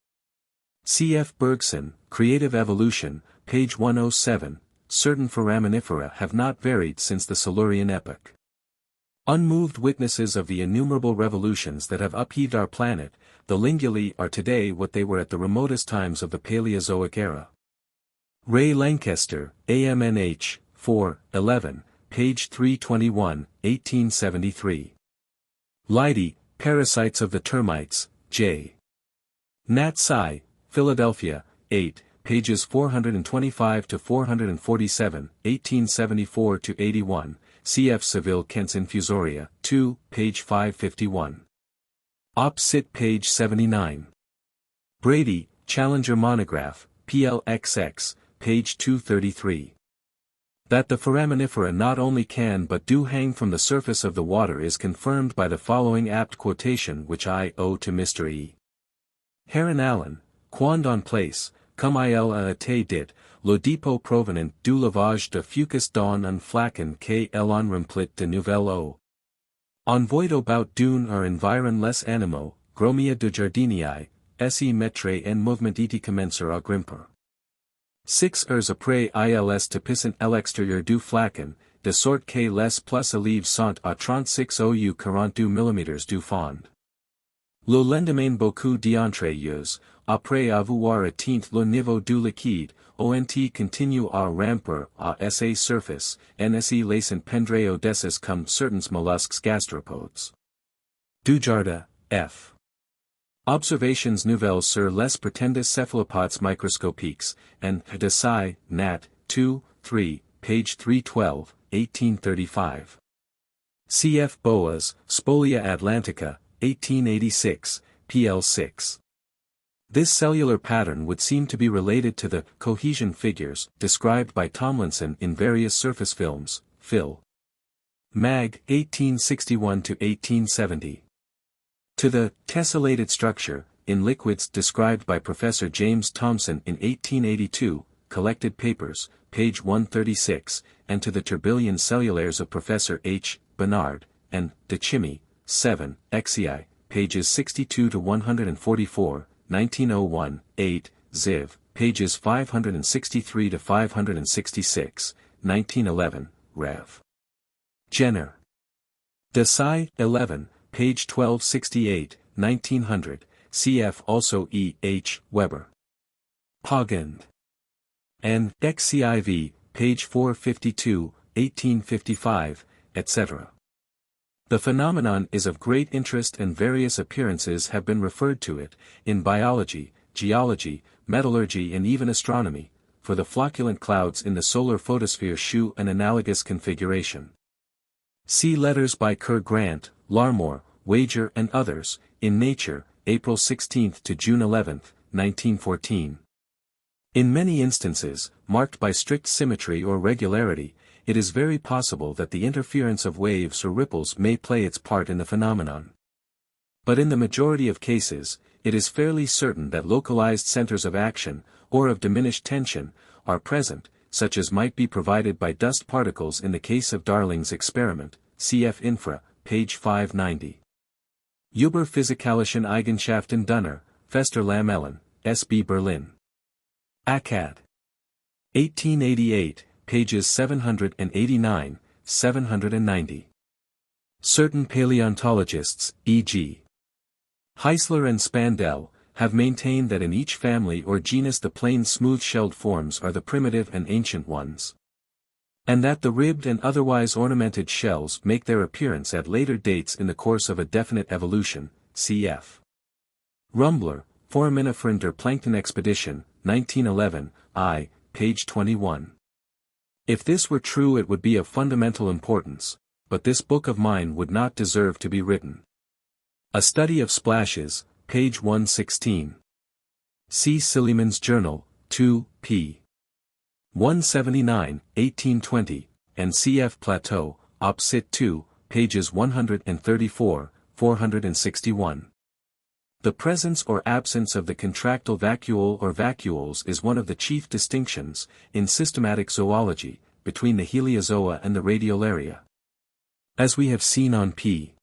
C.F. Bergson, Creative Evolution, page 107, certain foraminifera have not varied since the Silurian epoch. Unmoved witnesses of the innumerable revolutions that have upheaved our planet, the Lingulae are today what they were at the remotest times of the Paleozoic era. Ray Lankester, AMNH, 4, 11, page 321, 1873. Leidy, Parasites of the Termites, J. Nat. Sci., Philadelphia, 8, pages 425 to 447, 1874 to 81, cf. Seville Kent's Infusoria, 2, page 551. Op. cit. page 79. Brady, Challenger Monograph, PLXX, page 233. That the foraminifera not only can but do hang from the surface of the water is confirmed by the following apt quotation which I owe to Mr. E. Heron Allen, Quand en place, comme il a été dit, le dépôt provenant du lavage de fucus dans un flacon que l'on remplit de nouvelle eau. Envoyed about d'une or environ les animaux, gromia de jardiniae, se metre en mouvement et commencer à grimper. 6 heures après ils tapissent à l'extérieur du flacon, de sorte que les plus élèves sont à 36 ou 42 mm du fond. Le lendemain beaucoup d'entre après avoir atteint le niveau du liquide, ont continue à ramper à sa surface, nse laissant pendre au-dessus comme certains mollusques gastropodes. Dujardin, F. Observations nouvelles sur les pretendes cephalopods microscopiques, and D'Arcy, Nat. 2, 3, page 312, 1835. Cf. Boas, Spolia Atlantica, 1886, pl. 6. This cellular pattern would seem to be related to the cohesion figures described by Tomlinson in various surface films, Phil. Mag. 1861-1870. To the tessellated structure, in liquids described by Professor James Thomson in 1882, Collected Papers, page 136, and to the tourbillon cellulaires of Professor H. Bernard, and De Chimie, 7, XVII, pages 62-144, 1901, 8, Ziv, pages 563-566, 1911, Rev. Jenner. D'Arcy, 11, page 1268, 1900, cf. also E. H. Weber. Pogand. N. XCIV, page 452, 1855, etc. The phenomenon is of great interest and various appearances have been referred to it, in biology, geology, metallurgy and even astronomy, for the flocculent clouds in the solar photosphere shew an analogous configuration. See letters by Kerr Grant, Larmor, Wager and others, in Nature, April 16 to June 11, 1914. In many instances, marked by strict symmetry or regularity, it is very possible that the interference of waves or ripples may play its part in the phenomenon. But in the majority of cases, it is fairly certain that localized centers of action, or of diminished tension, are present, such as might be provided by dust particles in the case of Darling's experiment, cf. Infra, page 590. Über physikalischen Eigenschaften Dunner, Fester Lamellen, S.B. Berlin. Akkad. 1888, pages 789, 790. Certain paleontologists, e.g. Heisler and Spandell, have maintained that in each family or genus the plain smooth-shelled forms are the primitive and ancient ones. And that the ribbed and otherwise ornamented shells make their appearance at later dates in the course of a definite evolution, cf. Rumbler, Foraminiferin der Planktonexpedition, 1911, I, page 21. If this were true it would be of fundamental importance, but this book of mine would not deserve to be written. A Study of Splashes, page 116. C. Silliman's Journal, 2, p. 179, 1820, and cf. Plateau, Op. Cit. 2, pages 134, 461. The presence or absence of the contractile vacuole or vacuoles is one of the chief distinctions, in systematic zoology, between the Heliozoa and the Radiolaria. As we have seen on p.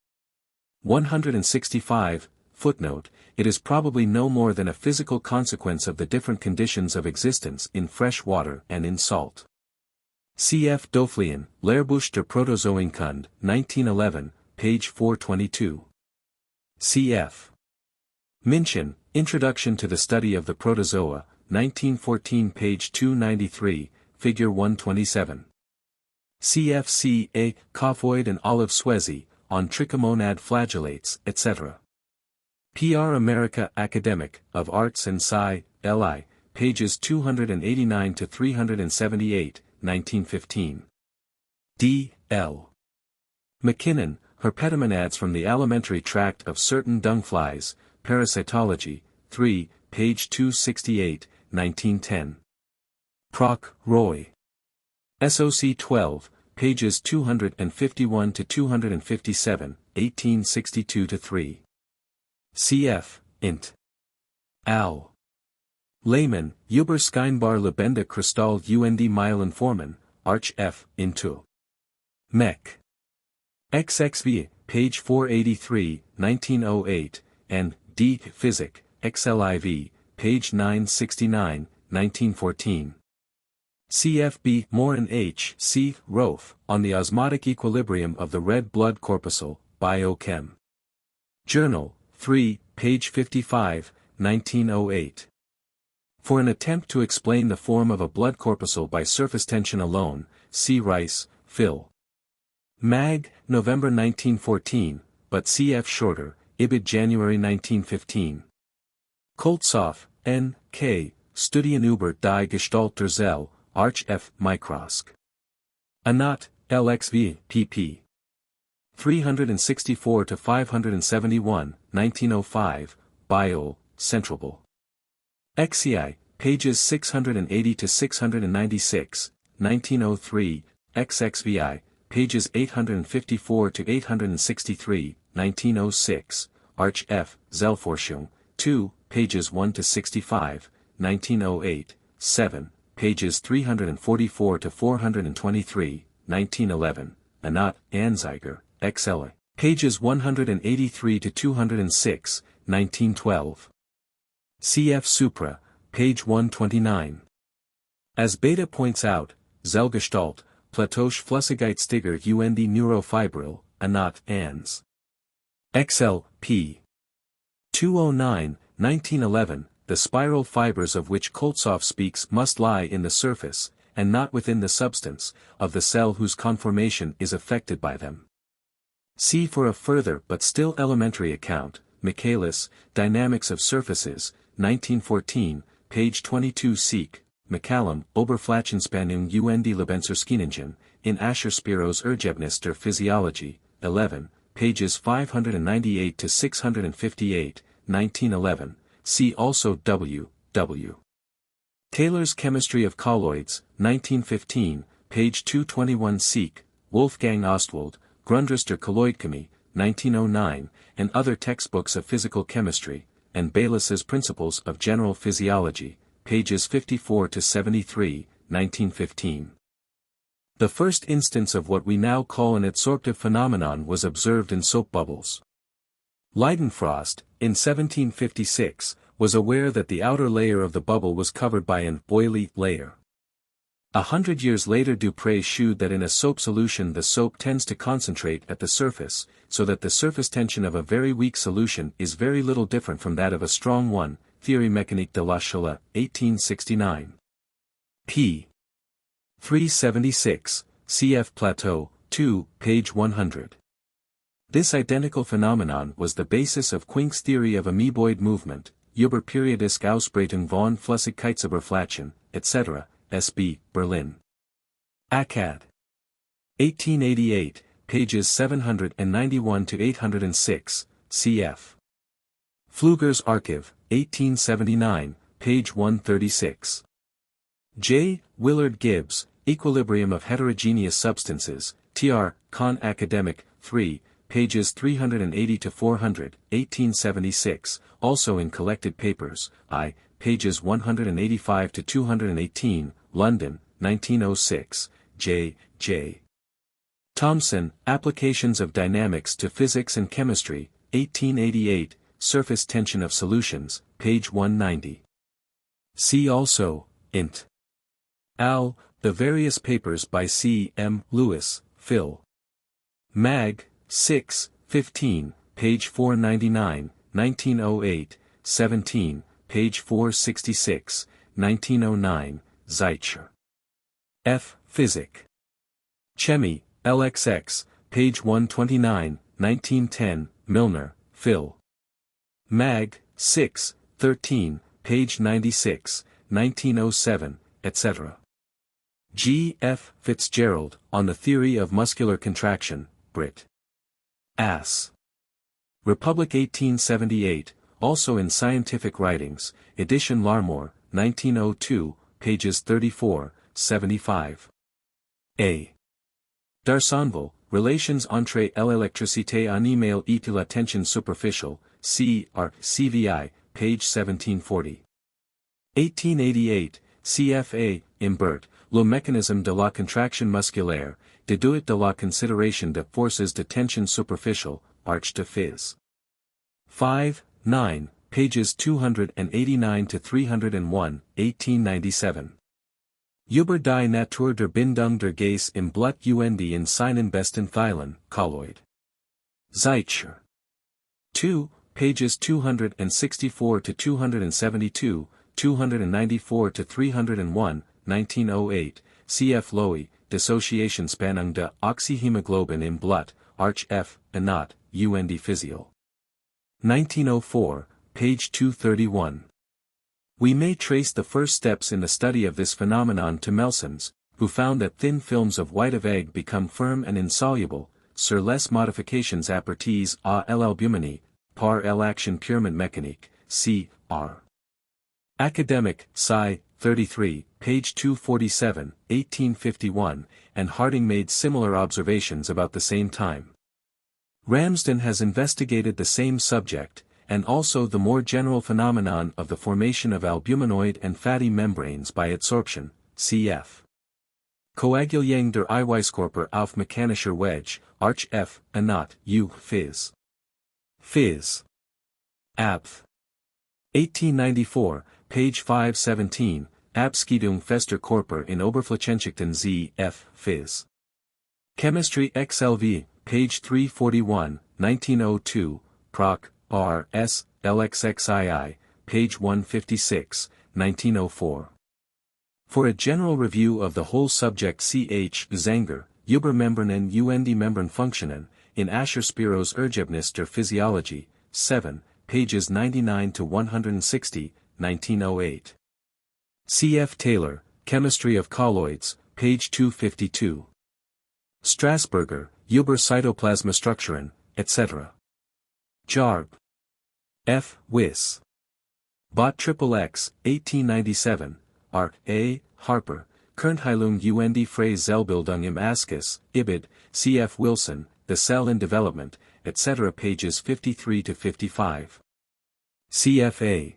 165, footnote, it is probably no more than a physical consequence of the different conditions of existence in fresh water and in salt. Cf. Doflian, Lehrbuch der Protozoenkund, 1911, page 422. Cf. Minchin, Introduction to the Study of the Protozoa, 1914 page 293, figure 127. Cf. C. A. Kaufvoid and Olive Swezi, on trichomonad flagellates, etc. Pr. America Academic, of Arts and Sci., L.I., pages 289-378, 1915. D. L. McKinnon, Herpetomonads from the Alimentary Tract of Certain Dungflies, Parasitology, 3, page 268, 1910. Proc. Roy. SOC 12, pages 251-257, 1862-3. Cf. Int. Al. Lehmann, Über Scheinbar lebende Kristall und Myelinformen, Arch F. Into. Mech. XXV, page 483, 1908, and D. Physik, XLIV, page 969, 1914. CFB Morin H. C. Rofe, on the osmotic equilibrium of the red blood corpuscle, Biochem. Journal, 3, page 55, 1908. For an attempt to explain the form of a blood corpuscle by surface tension alone, see Rice, Phil. Mag, November 1914, but cf. Shorter, Ibid January 1915. Koltzoff, N. K., Studien über die Gestalt der Zelle, Arch F. Microsk. Anat, LXV, pp. 364-571, 1905, Bio, Centralbull. XCI, pages 680-696, 1903, XXVI, pages 854-863, 1906, Arch F. Zellforschung, 2, pages 1-65, 1908, 7, pages 344-423, 1911, Anat, Anzeiger, XL, pages 183-206, 1912. Cf. Supra, page 129. As Beta points out, Zellgestalt, Platosch Flüssigkeitsstiger und Neurofibril, Anat, Ans. XL, p. 209, 1911, the spiral fibers of which Koltzoff speaks must lie in the surface, and not within the substance, of the cell whose conformation is affected by them. See for a further but still elementary account, Michaelis, Dynamics of Surfaces, 1914, page 22 Seek, McCallum, Oberflächenspannung und Lebenserscheinungen, in Ascher Spiros Ergebnis der Physiologie, 11, pages 598-658, 1911, see also W. W. Taylor's Chemistry of Colloids, 1915, page 221 Seek, Wolfgang Ostwald, Grundriss der Kolloidchemie, 1909, and other textbooks of physical chemistry, and Baylis's Principles of General Physiology, pages 54-73, 1915. The first instance of what we now call an adsorptive phenomenon was observed in soap bubbles. Leidenfrost, in 1756, was aware that the outer layer of the bubble was covered by an oily layer. 100 years later Dupré shewed that in a soap solution the soap tends to concentrate at the surface, so that the surface tension of a very weak solution is very little different from that of a strong one, Théorie mécanique de la chaleur, 1869. p. 376, cf. Plateau, 2, page 100. This identical phenomenon was the basis of Quink's theory of amoeboid movement, über periodische Ausbreitung von Flüssigkeitsüberflächen, etc., S.B., Berlin. Akkad. 1888, pages 791-806, cf. Pfluger's Archive, 1879, page 136. J. Willard Gibbs, Equilibrium of Heterogeneous Substances, Tr. Con Academic, 3, pages 380-400, 1876, also in Collected Papers, I, pages 185-218, London, 1906, J. J. Thomson, Applications of Dynamics to Physics and Chemistry, 1888, Surface Tension of Solutions, page 190. See also, Int. Al., the various papers by C. M. Lewis, Phil. Mag. 6, 15, page 499, 1908, 17, page 466, 1909, Zeitcher. F. Physik. Chemie, LXX, page 129, 1910, Milner, Phil. Mag. 6, 13, page 96, 1907, etc. G. F. Fitzgerald, On the Theory of Muscular Contraction, Brit. Ass. Republic 1878, also in Scientific Writings, edition Larmor, 1902, pages 34, 75. A. D'Arsonval, Relations entre l'électricité animale et la tension superficielle, C.R. CVI, page 1740. 1888, CFA, Imbert, Le mécanisme de la contraction musculaire, déduit de la considération de forces de tension superficielle, Arch de Phys. 5, 9, pages 289 to 301, 1897. Über die Natur der Bindung der Gase im Blut und in seinen besten Teilen, Colloid. Zeitschr. 2, pages 264 to 272, 294 to 301, 1908, cf. Lowy, Dissociationsspannung der Oxyhemoglobin im Blut, Arch F. Anat, und Physial. 1904, page 231. We may trace the first steps in the study of this phenomenon to Melsens, who found that thin films of white of egg become firm and insoluble, sur les modifications apportées à l'albumine, par l'action purement mécanique, c.r. Academic, Sci. 33, page 247, 1851, and Harding made similar observations about the same time. Ramsden has investigated the same subject, and also the more general phenomenon of the formation of albuminoid and fatty membranes by adsorption, cf. Coagulierung der Eiweißkörper auf mechanischer Wedge, Arch F. Anat, U. Phys. Phys. Apf. 1894, page 517, Abschiedung fester Körper in Oberflächenschichten Z. F. Phys. Chemistry XLV, page 341, 1902, Proc. R. S. LXXII, page 156, 1904. For a general review of the whole subject Ch. Zenger, über Membranen und Membranfunktionen, in Ascher Spiro's Ergebnis der Physiologie, 7, pages 99 to 160, 1908. C. F. Taylor, Chemistry of Colloids, page 252. Strasburger, über Cytoplasmastrukturen, etc. Jarb. F. Wyss. Bot XXX, 1897, R. A. Harper, Kernheilung und Freie Zellbildung im Ascus, Ibid, C. F. Wilson, The Cell in Development, etc. pages 53 to 55. C. F. A.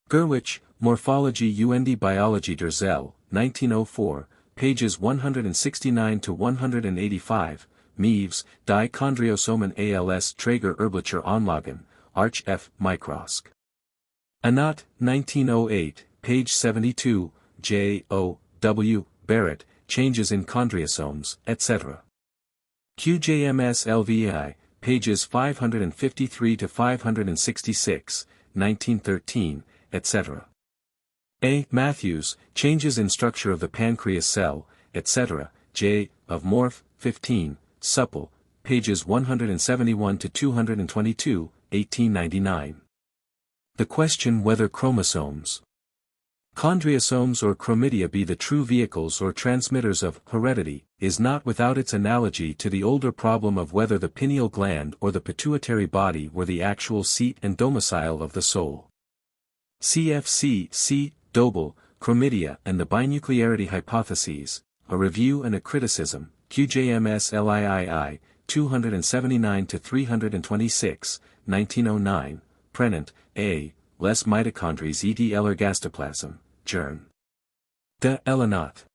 Gerwich, Morphology und Biologie der Zelle, 1904, pages 169 to 185, Meves, Die Chondriosomen als Träger Erblicher Anlagen, Arch F. Microsk. Anat, 1908, page 72, J. O. W. Barrett, Changes in Chondriosomes, etc. QJMS LVI, pages 553 to 566, 1913, etc. A. Matthews, Changes in Structure of the Pancreas Cell, etc., J. of Morph, 15, Supple, pages 171 to 222, 1899. The question whether chromosomes, chondriosomes or chromidia be the true vehicles or transmitters of heredity, is not without its analogy to the older problem of whether the pineal gland or the pituitary body were the actual seat and domicile of the soul. CFC, C. Doble, Chromidia and the Binuclearity Hypotheses, a Review and a Criticism, QJMS LIII, 279 to 326, 1909, Prenant, A. Les mitochondries et l'ergastoplasme, Journ. De Elenat.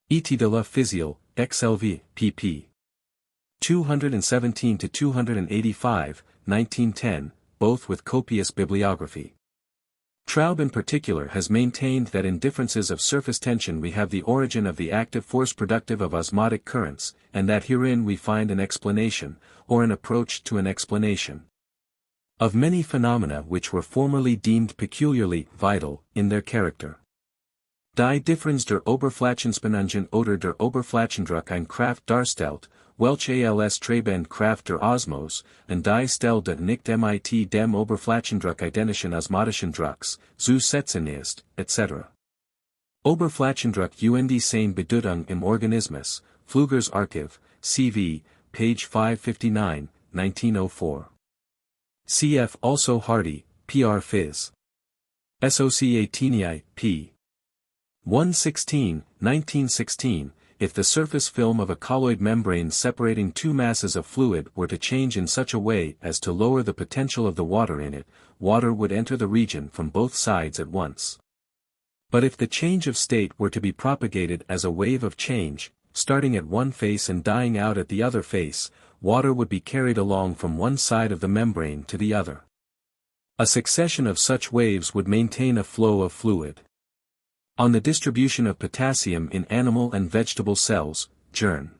Et de la Physiale, XLV, pp. 217 to 285, 1910, both with copious bibliography. Traub in particular has maintained that in differences of surface tension we have the origin of the active force productive of osmotic currents, and that herein we find an explanation, or an approach to an explanation, of many phenomena which were formerly deemed peculiarly vital in their character. Die Differenz der Oberflächenspannungen oder der Oberflächendruck ein Kraft darstellt, welche als Trebend Kraft der Osmos, und die Stelle de nicht mit dem Oberflächendruck identischen osmotischen Drucks, zu setzen ist, etc. Oberflächendruck und seine Bedeutung im Organismus, Pflügers Archiv, CV, page 559, 1904. Cf. also Hardy, Pr. Phys. Associatini, p. 116, 1916, if the surface film of a colloid membrane separating two masses of fluid were to change in such a way as to lower the potential of the water in it, water would enter the region from both sides at once. But if the change of state were to be propagated as a wave of change, starting at one face and dying out at the other face, water would be carried along from one side of the membrane to the other. A succession of such waves would maintain a flow of fluid. On the distribution of potassium in animal and vegetable cells, Journ.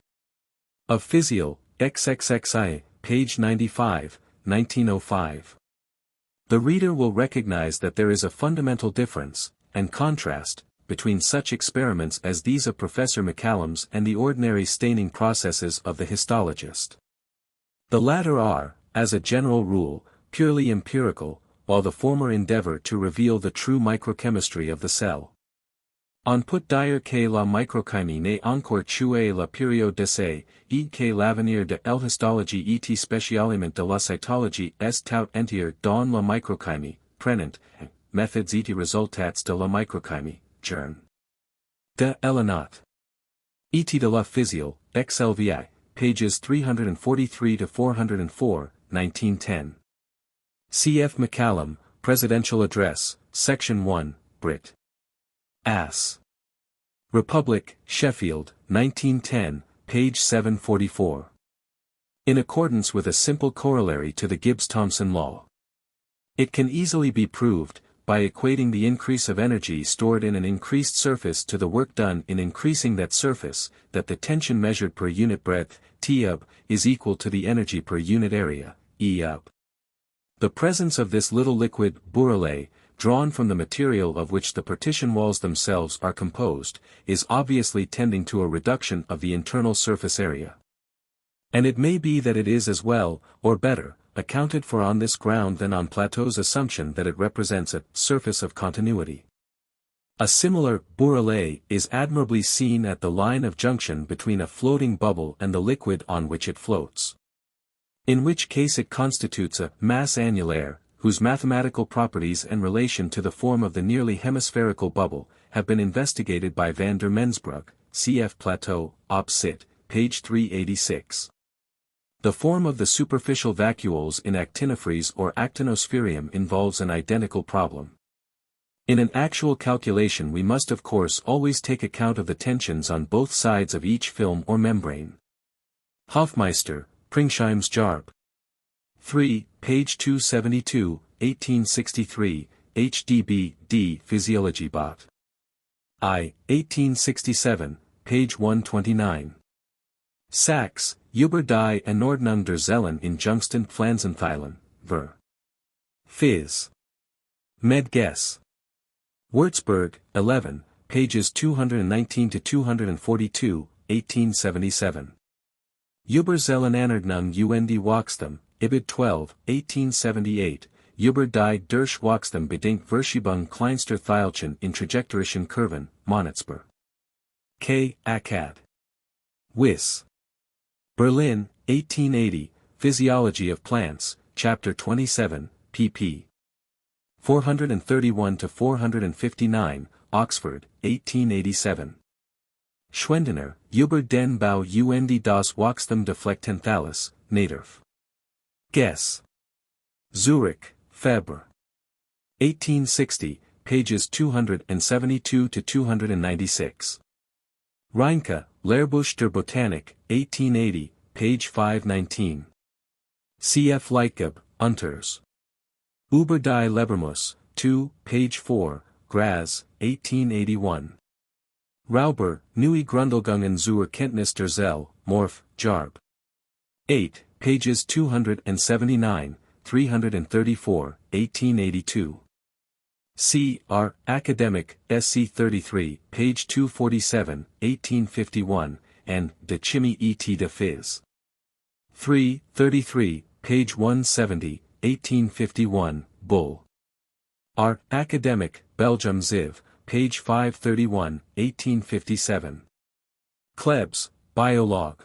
Of Physio, XXXI, page 95, 1905. The reader will recognize that there is a fundamental difference, and contrast, between such experiments as these of Professor McCallum's and the ordinary staining processes of the histologist. The latter are, as a general rule, purely empirical, while the former endeavor to reveal the true microchemistry of the cell. On put dire que la microchimie n'est encore tué la période d'essai, et que l'avenir de l'histologie et spécialement de la cytologie est tout entier dans la microchimie, prenant, methods et résultats de la microchimie, Journ. De Elenot. Et de la physio, XVII, pages 343-404, 1910. C.F. McCallum, Presidential Address, Section 1, Brit. Ass. Republic, Sheffield, 1910, page 744. In accordance with a simple corollary to the Gibbs-Thomson law. It can easily be proved, by equating the increase of energy stored in an increased surface to the work done in increasing that surface, that the tension measured per unit breadth, T_, is equal to the energy per unit area, E_. The presence of this little liquid, bourrelet, drawn from the material of which the partition walls themselves are composed, is obviously tending to a reduction of the internal surface area. And it may be that it is as well, or better, accounted for on this ground than on Plateau's assumption that it represents a surface of continuity. A similar bourrelet is admirably seen at the line of junction between a floating bubble and the liquid on which it floats. In which case it constitutes a mass annulaire, whose mathematical properties and relation to the form of the nearly hemispherical bubble, have been investigated by van der Mensbrugh, cf. Plateau, Op. Cit., page 386. The form of the superficial vacuoles in actinophrys or actinospherium involves an identical problem. In an actual calculation we must of course always take account of the tensions on both sides of each film or membrane. Hofmeister, Pringsheim's Jarb. 3, page 272, 1863, HDB, D. Physiology Bot. I, 1867, page 129. Sachs, Über die Anordnung der Zellen in Jungsten Pflanzenteilen, ver. Phys. Med. Guess. Würzburg, 11, pages 219-242, 1877. Über Zellenanordnung und Wachstum, Ibid 12, 1878, Über die durch Wachstum bedingt Verschiebung kleinster Teilchen in trajektorischen Kurven, Monitzburg. K. Akkad. Wyss. Berlin, 1880, Physiology of Plants, Chapter 27, pp. 431-459, Oxford, 1887. Schwendener, Über den Bau und das Wachstum der Flechtenthalis, Naderf. Guess. Zurich, Fabre. 1860, pages 272-296. Reinke, Lehrbuch der Botanik, 1880, page 519. C.F. Leitgeb, Unters. Über die Lebermus, 2, page 4, Graz, 1881. Rauber, Neue Grundlegungen zur Kenntnis der Zelle, Morph, Jarb. 8, pages 279, 334, 1882. C. R. Academic, SC 33, page 247, 1851, and De Chimie et de Phys. 3, 33, page 170, 1851, Bull. R. Academic, Belgium Ziv, page 531, 1857. Klebs, Biolog.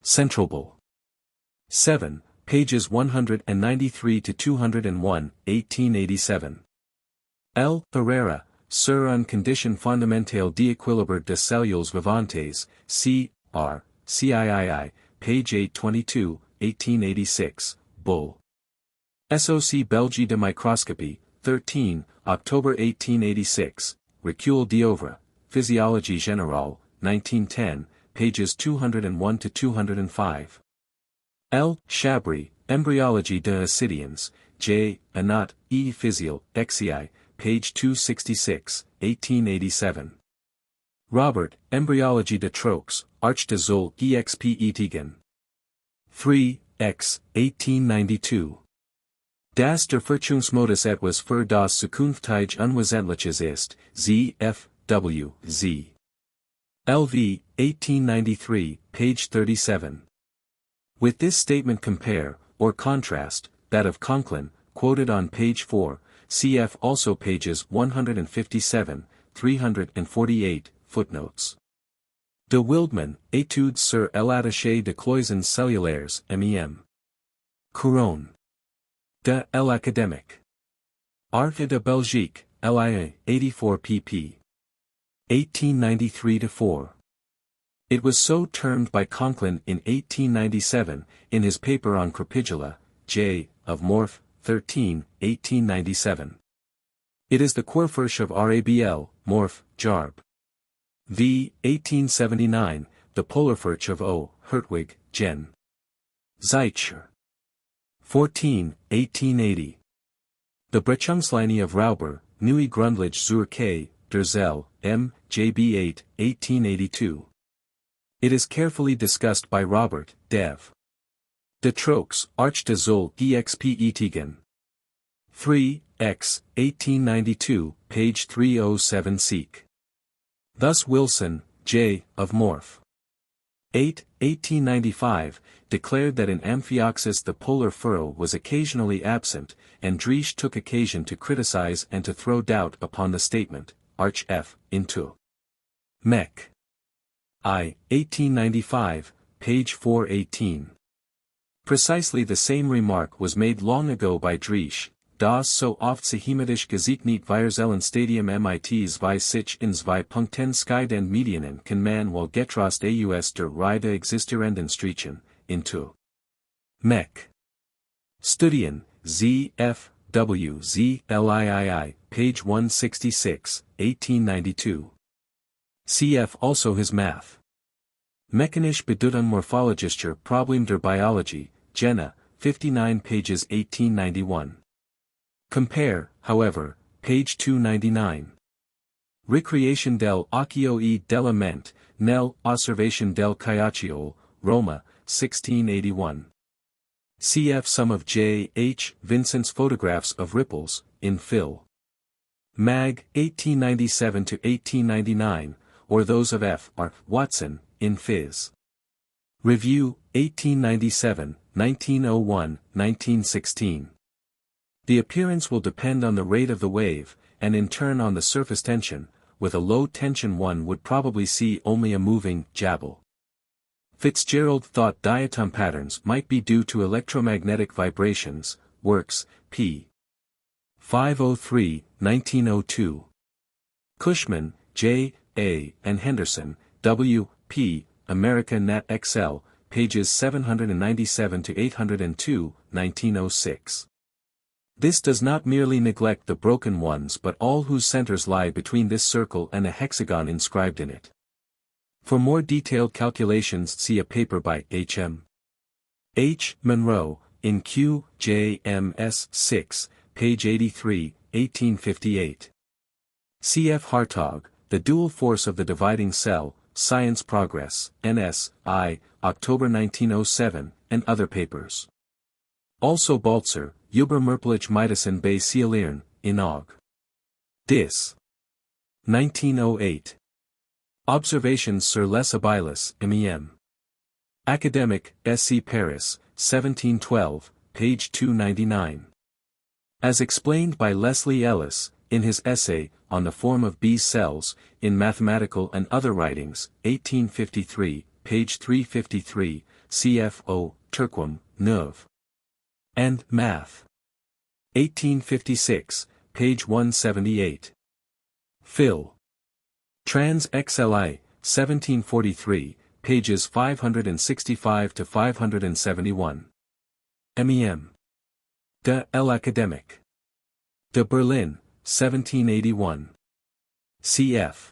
Central Bull. 7, pages 193-201, 1887. L. Herrera, Sur une condition fondamentale d'équilibre des cellules vivantes, C. R. CIII, page 822, 1886, Bull. SOC Belgique de Microscopie, 13, October 1886, Recul d'Oeuvre, Physiologie Générale, 1910, pages 201-205. L. Chabry, Embryology des Ascidians, J. Anat, E. Physial, XVII, page 266, 1887. Robert, Embryologie de Troches, Arch de Zol, exp. Etigen. 3, X, 1892. Das der Verfügungsmodus etwas für das zukünftige Unwesentliches ist, Z. F. W. Z. LV, 1893, page 37. With this statement compare, or contrast, that of Conklin, quoted on page 4, cf. also pages 157, 348, footnotes. De Wildman, Études sur l'attaché de cloisons cellulaires, MEM. Couronne. De l'Académique. Art de Belgique, LIA, 84 pp. 1893-4. It was so termed by Conklin in 1897, in his paper on Cropygula, J. of Morph, 13, 1897. It is the Querfurche of RABL, Morph, Jarb. V. 1879, the Polarfurche of O. Hertwig, Gen. Zeitschr. 14, 1880. The Brechungslinie of Rauber, Neue Grundlage zur K. der Zell, M. JB 8, 1882. It is carefully discussed by Robert, Dev. De Troches, Arch de Zol, exp. Etigen. 3, X, 1892, page 307 seek. Thus Wilson, J., of Morph. 8, 1895, declared that in Amphioxus the polar furrow was occasionally absent, and Driesch took occasion to criticize and to throw doubt upon the statement, Arch F. into Mech. I, 1895, page 418. Precisely the same remark was made long ago by Driesch, das so oft sehematisch gesegnet Vierzellen Stadium MITs wie sich in zwei Punkten scheiden Medien kann man wohl getrost aus der Ride existierenden Strechen, into Mech. Studien, Z. F. W. Z. Lii, page 166, 1892. Cf. also his Math. Mechanische Bedeutung morphologischer Problem der Biologie, Jena, 59 pages 1891. Compare, however, page 299. Recreation del Occhio e della Mente, nel Osservation del Chiocciole, Roma, 1681. Cf. some of J. H. Vincent's photographs of ripples, in Phil. Mag, 1897-1899, or those of F. R. Watson, in Phys. Review, 1897, 1901, 1916. The appearance will depend on the rate of the wave, and in turn on the surface tension. With a low tension one would probably see only a moving jabble. Fitzgerald thought diatom patterns might be due to electromagnetic vibrations, Works, p. 503, 1902. Cushman, J. A., and Henderson, W. P., America Nat XL, pages 797-802, 1906. This does not merely neglect the broken ones but all whose centers lie between this circle and a hexagon inscribed in it. For more detailed calculations see a paper by H. M. H. Monroe, in Q. J. M. S. 6, page 83, 1858. C. F. Hartog, The Dual Force of the Dividing Cell, Science Progress, N.S., I., October 1907, and other papers. Also Balzer, Übermerpliche Medicine bei Seelern, in Aug. Dis. 1908. Observations sur les Abeilles, MEM. Academic, SC Paris, 1712, page 299. As explained by Leslie Ellis, in his essay, On the Form of Bee Cells, in Mathematical and Other Writings, 1853, page 353, CFO, Turquam, Neuve. And Math. 1856, page 178. Phil. Trans XLI, 1743, pages 565-571. MEM. De l'Académique. De Berlin, 1781. Cf.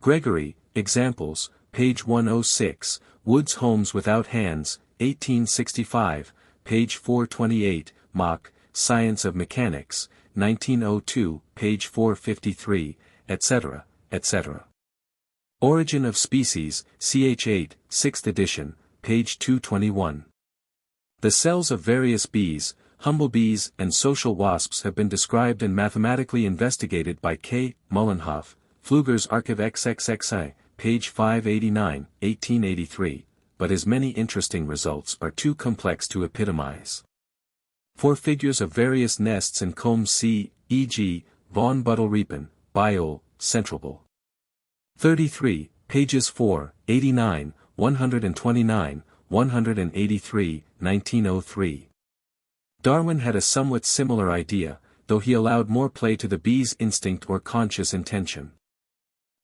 Gregory, Examples, page 106, Woods Homes Without Hands, 1865, page 428, Mach, Science of Mechanics, 1902, page 453, etc., etc. Origin of Species, ch8, 6th edition, page 221. The cells of various bees, humblebees and social wasps have been described and mathematically investigated by K. Mullenhoff, Pfluger's Archiv XXXI, page 589, 1883, but his many interesting results are too complex to epitomize. For figures of various nests and combs see, e.g., von Buttelriepen, Biol, Centralbel. 33, pages 4, 89, 129, 183, 1903. Darwin had a somewhat similar idea, though he allowed more play to the bee's instinct or conscious intention.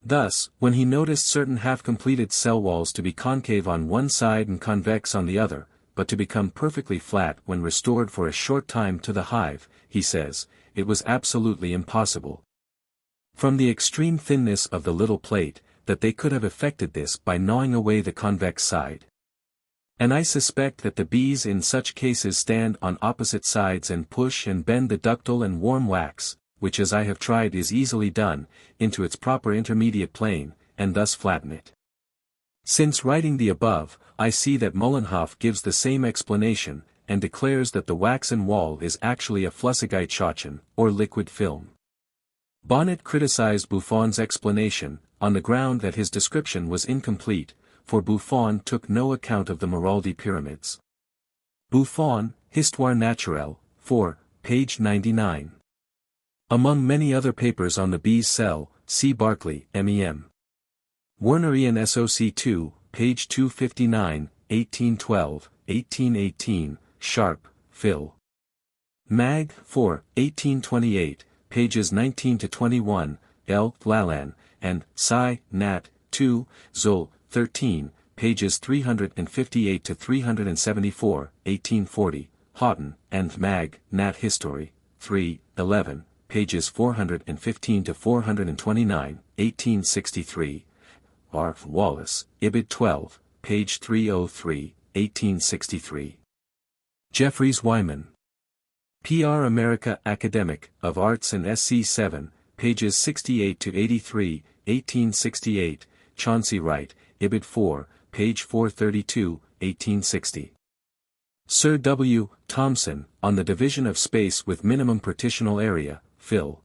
Thus, when he noticed certain half-completed cell walls to be concave on one side and convex on the other, but to become perfectly flat when restored for a short time to the hive, he says, it was absolutely impossible, from the extreme thinness of the little plate, that they could have effected this by gnawing away the convex side. And I suspect that the bees in such cases stand on opposite sides and push and bend the ductile and warm wax, which as I have tried is easily done, into its proper intermediate plane, and thus flatten it. Since writing the above, I see that Mullenhoff gives the same explanation, and declares that the waxen wall is actually a Flüssigkeit Schottchen, or liquid film. Bonnet criticized Buffon's explanation, on the ground that his description was incomplete, for Buffon took no account of the Maraldi pyramids. Buffon, Histoire naturelle, 4, page 99. Among many other papers on the bee's cell, see Barclay, M.E.M. Wernerian SOC 2, page 259, 1812, 1818, Sharp, Phil. Mag. 4, 1828, pages 19 to 21, L. Lalanne, and Sci. Nat. 2, Zol. 13, pages 358 to 374, 1840, Houghton, and Mag. Nat. History. 3, 11, pages 415 to 429, 1863. R. Wallace, Ibid 12, page 303, 1863. Jeffries Wyman. P.R. America Academic of Arts and SC 7, pages 68 to 83, 1868, Chauncey Wright, Ibid 4, page 432, 1860. Sir W. Thomson, On the Division of Space with Minimum Partitional Area, Phil.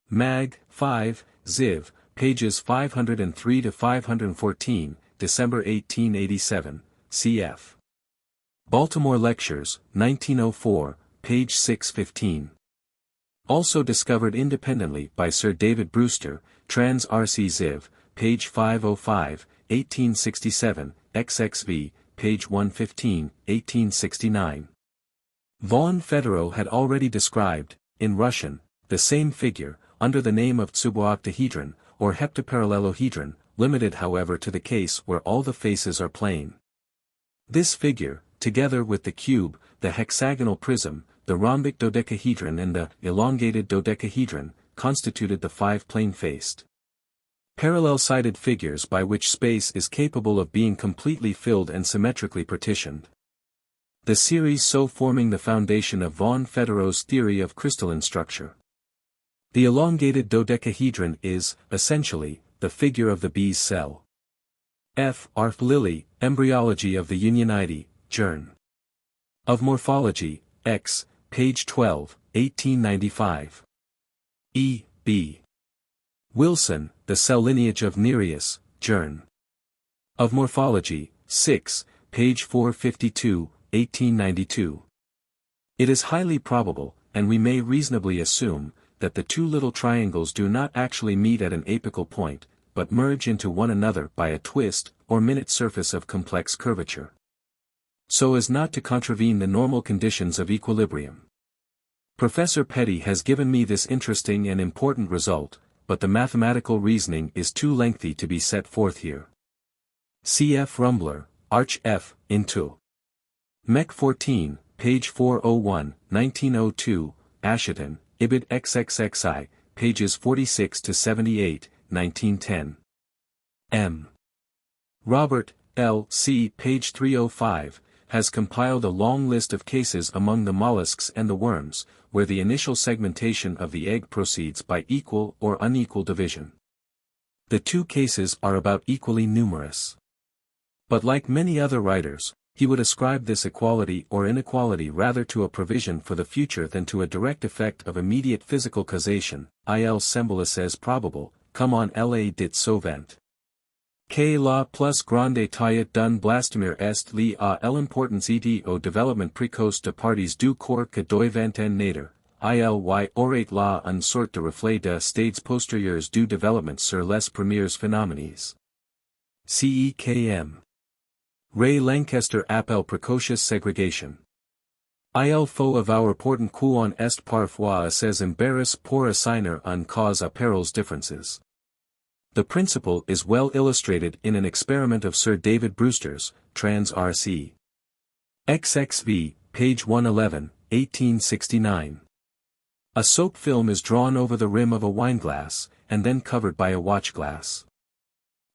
Mag. 5, Ziv, pages 503 to 514, December 1887, cf. Baltimore Lectures, 1904, page 615. Also discovered independently by Sir David Brewster, Trans RC Ziv, page 505, 1867, XXV, page 115, 1869. Von Federow had already described, in Russian, the same figure, under the name of tsubooctahedron, or heptaparallelohedron, limited however to the case where all the faces are plane. This figure, together with the cube, the hexagonal prism, the rhombic dodecahedron and the elongated dodecahedron, constituted the five plane-faced, parallel-sided figures by which space is capable of being completely filled and symmetrically partitioned. The series so forming the foundation of von Federow's theory of crystalline structure. The elongated dodecahedron is, essentially, the figure of the bee's cell. F. R. Lilly, Embryology of the Unionidae, Journ. Of Morphology, X, page 12, 1895. E. B. Wilson, The Cell Lineage of Nereus, Journ. Of Morphology, 6, page 452, 1892. It is highly probable, and we may reasonably assume, that the two little triangles do not actually meet at an apical point, but merge into one another by a twist, or minute surface of complex curvature, so as not to contravene the normal conditions of equilibrium. Professor Petty has given me this interesting and important result, but the mathematical reasoning is too lengthy to be set forth here. C. F. Rumbler, Arch F. Into. Mech 14, page 401, 1902, Asheton, Ibid XXXI, pages 46 to 78, 1910. M. Robert, L. C. page 305, has compiled a long list of cases among the mollusks and the worms, where the initial segmentation of the egg proceeds by equal or unequal division. The two cases are about equally numerous. But like many other writers, he would ascribe this equality or inequality rather to a provision for the future than to a direct effect of immediate physical causation. Il semble as probable, comme on la dit souvent. Que la plus grande taille d'un blastomère est liée à l'importance et au développement précoce de parties du corps que doivent en naître. Il y aurait là une sorte de reflet de stades postérieurs du développement sur les premiers phénomènes. CEKM. Ray Lancaster appelle precocious segregation. Il faut avoir portant qu'on est parfois assez embarrassé pour assigner une cause à pareilles differences. The principle is well illustrated in an experiment of Sir David Brewster's, trans RC. XVII, page 111, 1869. A soap film is drawn over the rim of a wineglass, and then covered by a watchglass.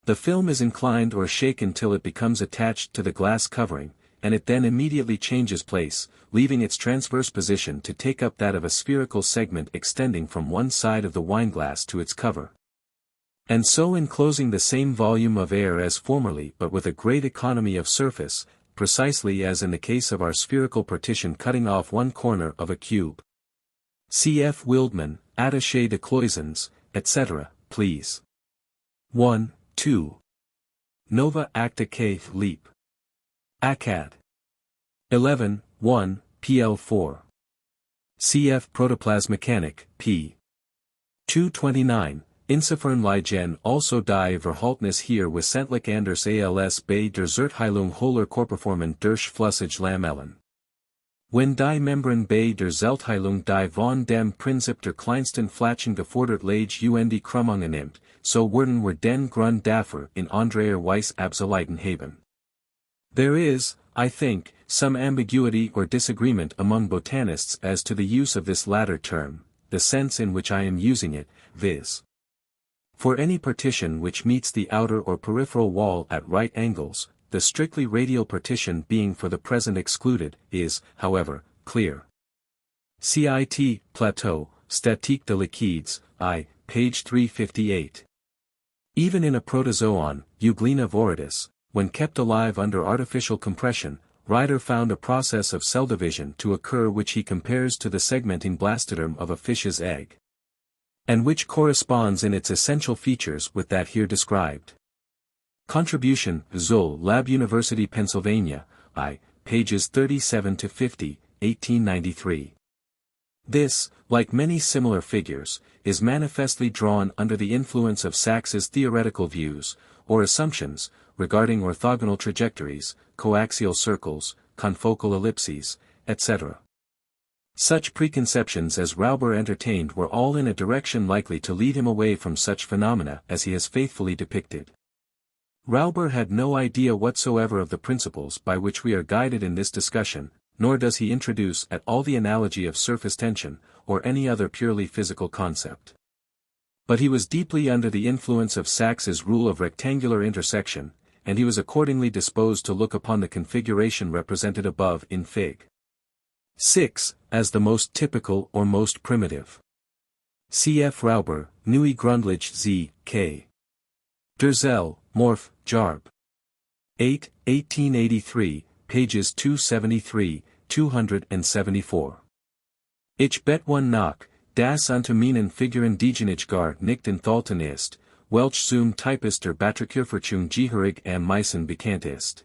The film is inclined or shaken till it becomes attached to the glass covering, and it then immediately changes place, leaving its transverse position to take up that of a spherical segment extending from one side of the wineglass to its cover. And so enclosing the same volume of air as formerly but with a great economy of surface, precisely as in the case of our spherical partition cutting off one corner of a cube. Cf. Wildman, Attaché de cloisons, etc., please. 1, 2. Nova Acta K. Leap. Acad. 11, 1, PL4. Cf. Protoplasmechanic, p. 229. Insofern liegen also die Verhaltnis hier wissentlich anders als bei der Zerteilung hohler Körperformen durch Flüssige Lamellen. Wenn die Membran bei der Zerteilung die von dem Prinzip der kleinsten Flächen gefordert lag und Krümmungen nimmt, so werden wir den Grund dafür in anderer Weise abzuleiten haben. There is, I think, some ambiguity or disagreement among botanists as to the use of this latter term, the sense in which I am using it, viz. For any partition which meets the outer or peripheral wall at right angles, the strictly radial partition being for the present excluded, is, however, clear. Cit. Plateau, Statique de liquides, I, page 358. Even in a protozoon, Euglena viridis, when kept alive under artificial compression, Ryder found a process of cell division to occur which he compares to the segmenting blastoderm of a fish's egg, and which corresponds in its essential features with that here described. Contribution, Zoll Lab University Pennsylvania, I, pages 37 to 50, 1893. This, like many similar figures, is manifestly drawn under the influence of Sachs's theoretical views, or assumptions, regarding orthogonal trajectories, coaxial circles, confocal ellipses, etc. Such preconceptions as Rauber entertained were all in a direction likely to lead him away from such phenomena as he has faithfully depicted. Rauber had no idea whatsoever of the principles by which we are guided in this discussion, nor does he introduce at all the analogy of surface tension, or any other purely physical concept. But he was deeply under the influence of Sachs's rule of rectangular intersection, and he was accordingly disposed to look upon the configuration represented above in Fig. 6, as the most typical or most primitive. Cf. Rauber, Neue Grundlage Z. K. Derzell, Morph, Jarb. 8, 1883, pages 273, 274. Ich betwan nach, das unter meinen Figuren Digenich gar nicht enthalten ist, welch zum Typist der Batrikürverchung gehörig am meisten bekannt ist.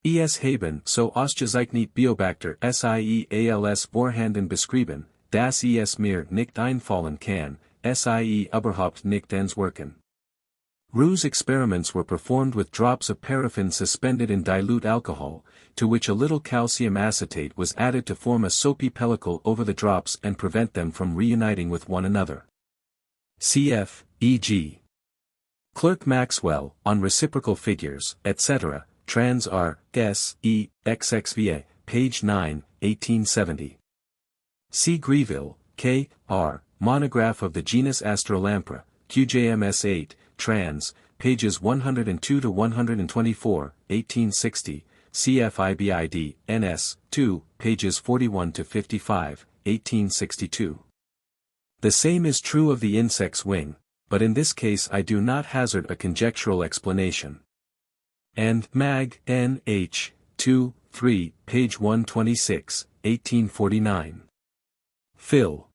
Es haben so ausgezeichnet Biobacter SIE-ALS Vorhanden beschrieben, dass es mir nicht einfallen kann, SIE überhaupt nicht wirken. Roux's experiments were performed with drops of paraffin suspended in dilute alcohol, to which a little calcium acetate was added to form a soapy pellicle over the drops and prevent them from reuniting with one another. Cf. e.g. Clerk Maxwell, on reciprocal figures, etc., trans R. S. E. XXVA, page 9, 1870. C. Greville, K. R., Monograph of the genus Astrolampra, QJMS 8, trans, pages 102 to 124, 1860, CFIBID, NS, 2, pages 41 to 55, 1862. The same is true of the insect's wing, but in this case I do not hazard a conjectural explanation. And Mag, N.H., 2, 3, page 126, 1849. Phil.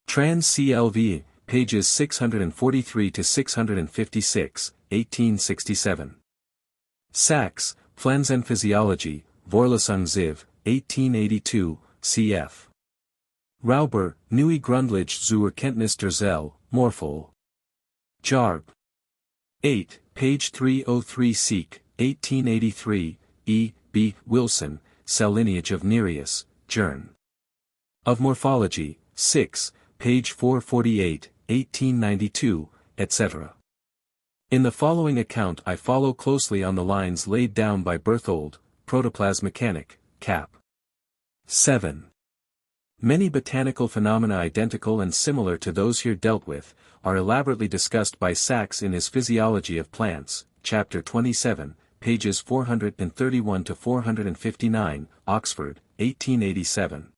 Trans CLV, pages 643 to 656, 1867. Sachs, Pflanzenphysiologie, Vorlesung Ziv, 1882, cf. Rauber, Neue Grundlage zur Kenntnis der Zelle, Morphol. Jarb. 8, page 303 Seek, 1883, E. B. Wilson, Cell Lineage of Nereus, Journ. Of Morphology, 6, page 448, 1892, etc. In the following account I follow closely on the lines laid down by Berthold, Protoplasmechanic, Cap. 7. Many botanical phenomena identical and similar to those here dealt with, are elaborately discussed by Sachs in his Physiology of Plants, chapter 27, pages 431 to 459, Oxford, 1887.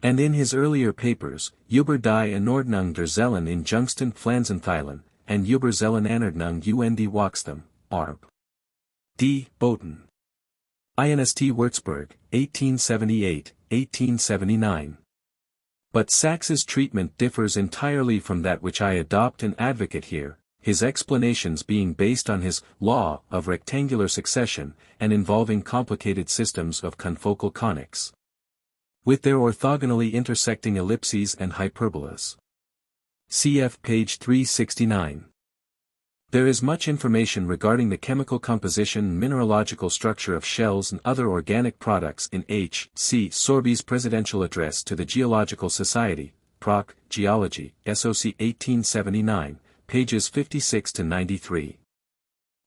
And in his earlier papers, Über die Anordnung der Zellen in Jungsten Pflanzenteilen, and Über Zellenanordnung und Wachstum, Arb. D. Boten. Inst Würzburg, 1878, 1879. But Sachs's treatment differs entirely from that which I adopt and advocate here, his explanations being based on his law of rectangular succession and involving complicated systems of confocal conics, with their orthogonally intersecting ellipses and hyperbolas. Cf. page 369. There is much information regarding the chemical composition and mineralogical structure of shells and other organic products in H. C. Sorby's Presidential Address to the Geological Society, Proc. Geology, SOC 1879, pages 56 to 93.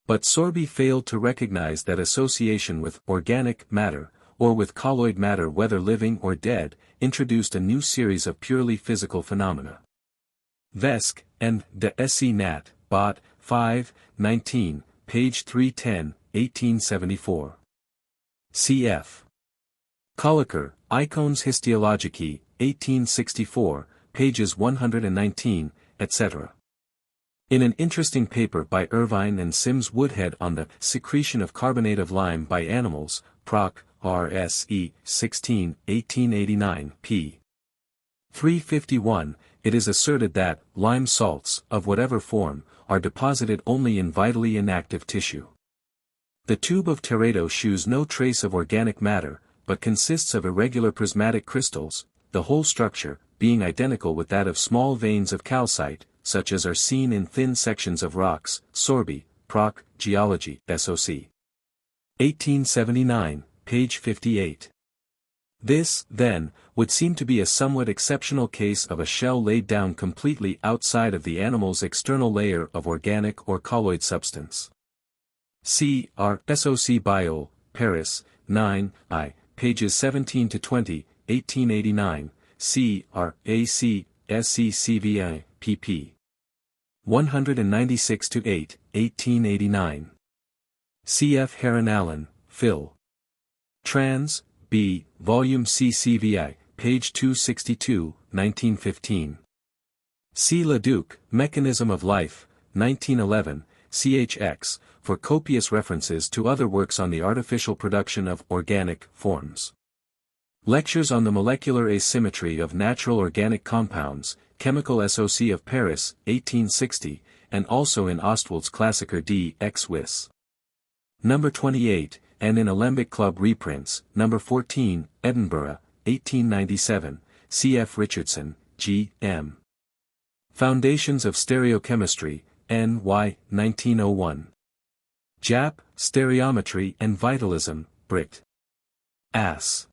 But Sorby failed to recognize that association with organic matter, or with colloid matter whether living or dead, introduced a new series of purely physical phenomena. Vesk, and de S.C. Nat, Bot. 5, 19, page 310, 1874. Cf. Kolliker, Icons Histologicae, 1864, pages 119, etc. In an interesting paper by Irvine and Sims Woodhead on the secretion of carbonate of lime by animals, Proc. RSE, 16, 1889, p. 351, it is asserted that lime salts, of whatever form, are deposited only in vitally inactive tissue. The tube of Teredo shews no trace of organic matter, but consists of irregular prismatic crystals, the whole structure being identical with that of small veins of calcite, such as are seen in thin sections of rocks. Sorby, Proc. Geology, SOC. 1879, page 58. This, then, would seem to be a somewhat exceptional case of a shell laid down completely outside of the animal's external layer of organic or colloid substance. C. R. SOC Biol, Paris, 9, I, pages 17 to 20, 1889, C. R. A. C. SC CVI, pp. 196 to 8, 1889. C. F. Heron Allen, Phil. Trans. B. Volume C. CVI, page 262, 1915. C. Leduc, Mechanism of Life, 1911, CHX, for copious references to other works on the artificial production of organic forms. Lectures on the Molecular Asymmetry of Natural Organic Compounds, Chemical SOC of Paris, 1860, and also in Ostwald's Klassiker D. X. Wiss. Number 28, and in Alembic Club reprints, number 14, Edinburgh, 1897, C.F. Richardson, G.M. Foundations of Stereochemistry, N.Y., 1901. Jap, Stereometry and Vitalism, Brit. Ass.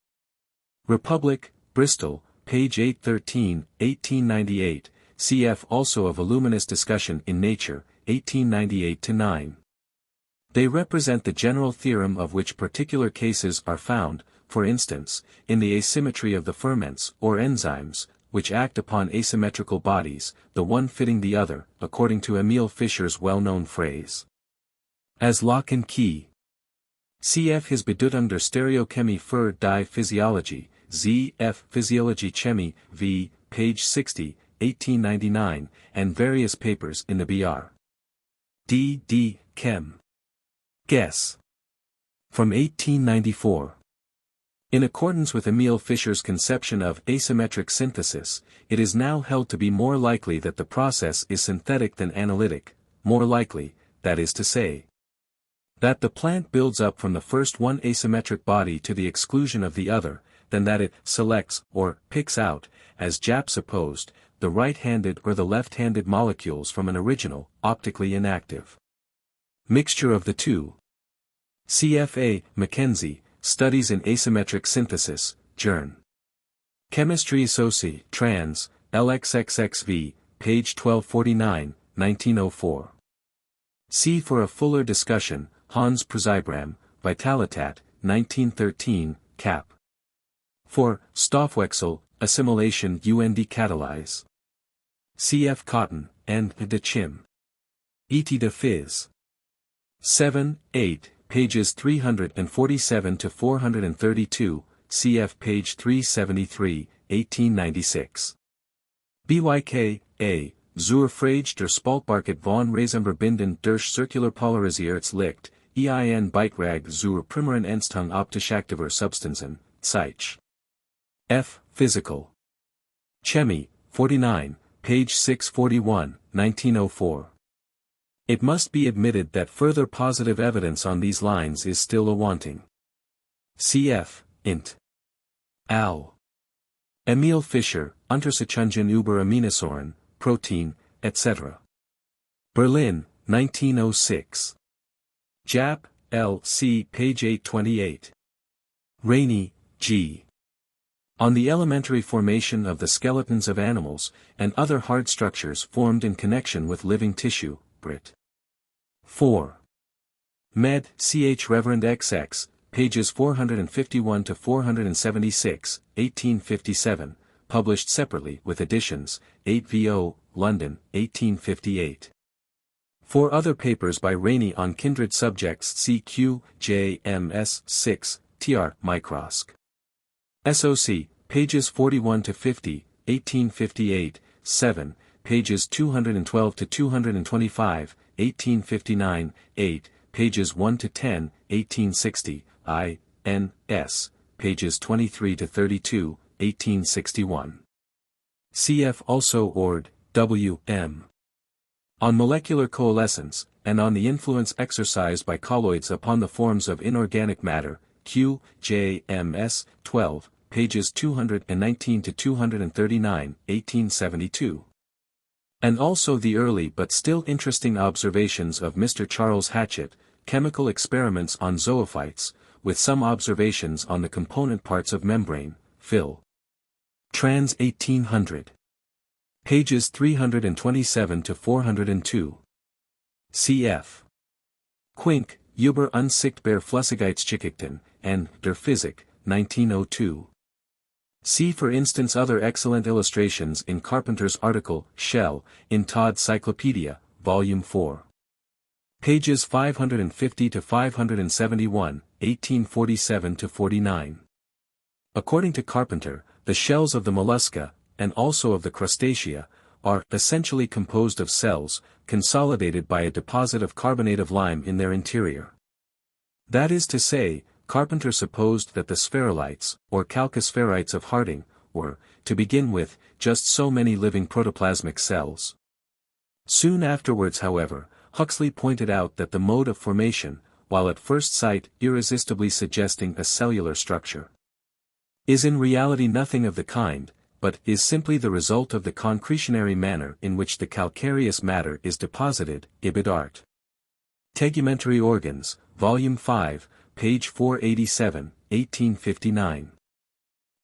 Republic, Bristol, page 813, 1898, cf. Also a voluminous discussion in Nature, 1898-9. They represent the general theorem of which particular cases are found, for instance, in the asymmetry of the ferments or enzymes, which act upon asymmetrical bodies, the one fitting the other, according to Emil Fischer's well-known phrase. As lock and key. Cf. His Bedeutung der Stereochemie für die Physiologie, Z.F. Physiologie Chemie, v. page 60, 1899, and various papers in the Br. D. Chem. Guess. From 1894. In accordance with Emil Fischer's conception of asymmetric synthesis, it is now held to be more likely that the process is synthetic than analytic, more likely, that is to say, that the plant builds up from the first one asymmetric body to the exclusion of the other, than that it selects, or picks out, as Japp supposed, the right-handed or the left-handed molecules from an original, optically inactive mixture of the two. CFA, Mackenzie, Studies in Asymmetric Synthesis, Journ. Chemistry Soci, Trans, LXXXV, page 1249, 1904. See for a fuller discussion, Hans Präsiebram, Vitalitat, 1913, cap. 4. Stoffwechsel, Assimilation und Katalyse. C.F. Cotton, and de Chim. Et de Phys. 7, 8, pages 347 to 432, cf. page 373, 1896. Byk, A. Zur Frage der Spaltbarkeit von Reisenverbinden durch Circularpolarisierungslicht, ein Beitrag zur primären Entstehung optisch-aktiver Substanzen, Zeich. F. Physical. Chemie, 49, page 641, 1904. It must be admitted that further positive evidence on these lines is still a-wanting. Cf. Int. Al. Emil Fischer, Untersuchungen über Aminosäuren, Protein, etc. Berlin, 1906. Japp, L. C. page 828. Rainey, G. On the elementary formation of the skeletons of animals, and other hard structures formed in connection with living tissue, Brit. 4. Med. Ch. Reverend XX, pages 451 to 476, 1857, published separately with additions, 8 vo, London, 1858. 4 other papers by Rainey on kindred subjects CQ, J. M.S. 6, tr. Microsk. SOC, pages 41 to 50, 1858, 7, pages 212 to 225, 1859, 8, pages 1 to 10, 1860, I, N, S, pages 23 to 32, 1861. Cf. also Ord, W. M. On molecular coalescence, and on the influence exercised by colloids upon the forms of inorganic matter, Q, J. M. S. 12, pages 219 to 239, 1872. And also the early but still interesting observations of Mr. Charles Hatchett, Chemical Experiments on Zoophytes, with some observations on the component parts of membrane, Phil. Trans 1800. Pages 327 to 402. Cf. Quink, Über unsichtbare Flüssigkeitsgeschichten, and Der Physik, 1902. See for instance other excellent illustrations in Carpenter's article, Shell, in Todd's Cyclopedia, Volume 4. Pages 550 to 571, 1847 to 49. According to Carpenter, the shells of the mollusca, and also of the crustacea, are essentially composed of cells, consolidated by a deposit of carbonate of lime in their interior. That is to say, Carpenter supposed that the spherolites, or chalcospherites of Harding, were, to begin with, just so many living protoplasmic cells. Soon afterwards however, Huxley pointed out that the mode of formation, while at first sight irresistibly suggesting a cellular structure, is in reality nothing of the kind, but is simply the result of the concretionary manner in which the calcareous matter is deposited, ibid art. Tegumentary Organs, Volume 5, page 487, 1859.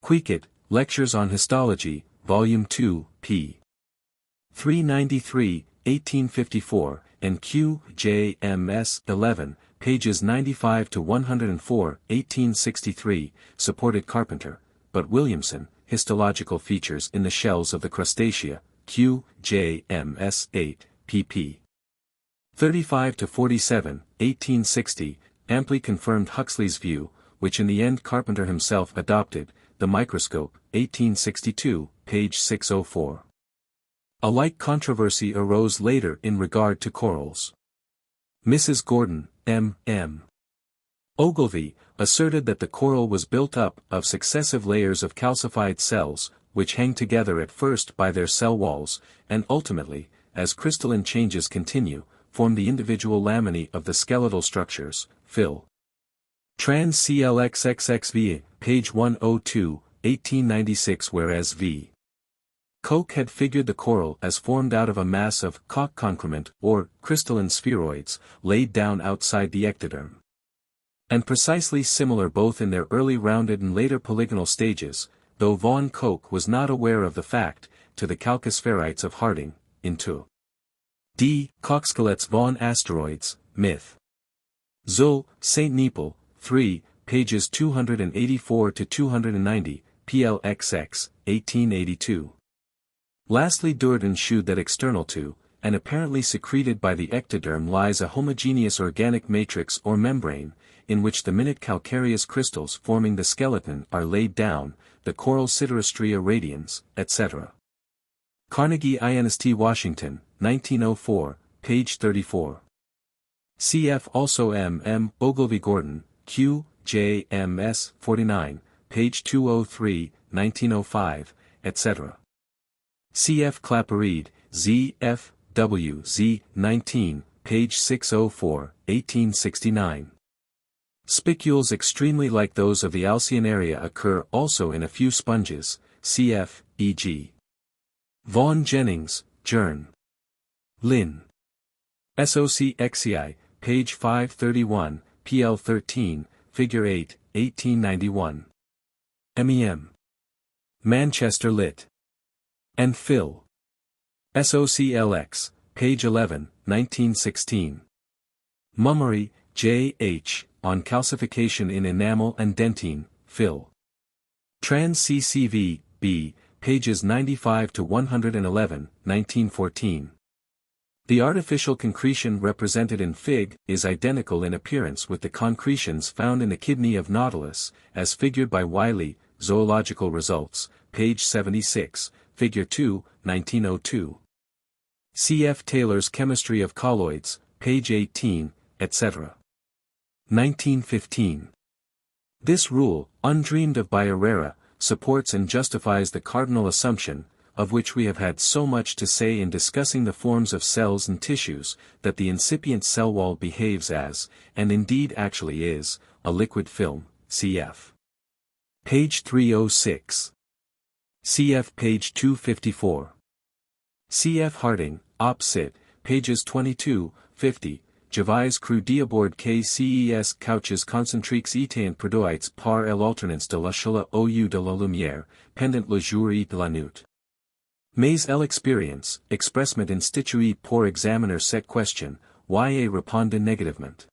Quiquet, Lectures on Histology, Volume 2, p. 393, 1854, and Q. J. M. S. 11, pages 95 to 104, 1863, supported Carpenter, but Williamson, Histological Features in the Shells of the Crustacea, Q. J. M. S. 8, pp. 35 to 47, 1860, amply confirmed Huxley's view, which in the end Carpenter himself adopted, The Microscope, 1862, page 604. A like controversy arose later in regard to corals. Mrs. Gordon, M.M. Ogilvy, asserted that the coral was built up of successive layers of calcified cells, which hang together at first by their cell walls, and ultimately, as crystalline changes continue, form the individual laminae of the skeletal structures, Phil. Trans CLXXXV, page 102, 1896. Whereas V. Koch had figured the coral as formed out of a mass of Koch concrement, or crystalline spheroids, laid down outside the ectoderm. And precisely similar both in their early rounded and later polygonal stages, though von Koch was not aware of the fact, to the calcospherites of Harding, into D. Kochskeletts von Asteroids, Myth. Zul, St. Nepal, 3, pages 284 to 290, PLXX, 1882. Lastly, Durden shewed that external to, and apparently secreted by the ectoderm lies a homogeneous organic matrix or membrane, in which the minute calcareous crystals forming the skeleton are laid down, the coral siderostria radians, etc. Carnegie INST Washington, 1904, page 34. Cf. also M. Ogilvy Gordon, Q. J. M. S. 49, page 203, 1905, etc. Cf. Claparede, Z. F. W. Z. 19, page 604, 1869. Spicules extremely like those of the Alcyonaria occur also in a few sponges, cf. e.g. Vaughan Jennings, Jern. Lin. SOC page 531, PL 13, figure 8, 1891. MEM. Manchester Lit. And Phil. SOCLX, page 11, 1916. Mummery, J. H., on calcification in enamel and dentine, Phil. Trans CCV, B., pages 95 to 111, 1914. The artificial concretion represented in Fig. is identical in appearance with the concretions found in the kidney of Nautilus, as figured by Wiley, Zoological Results, page 76, figure 2, 1902. C.F. Taylor's Chemistry of Colloids, page 18, etc. 1915. This rule, undreamed of by Herrera, supports and justifies the cardinal assumption, of which we have had so much to say in discussing the forms of cells and tissues, that the incipient cell wall behaves as, and indeed actually is, a liquid film, cf. Page 306. Cf. page 254. Cf. Harding, Op. Cit., pages 22, 50, Gervais Cru Diabord KCES Couches Concentriques Étain Produits par l'alternance de la chaleur au de la lumière, pendant le jour et la nuit. Mais l'expérience, expressement instituée pour examiner cette question, y répondre négativement.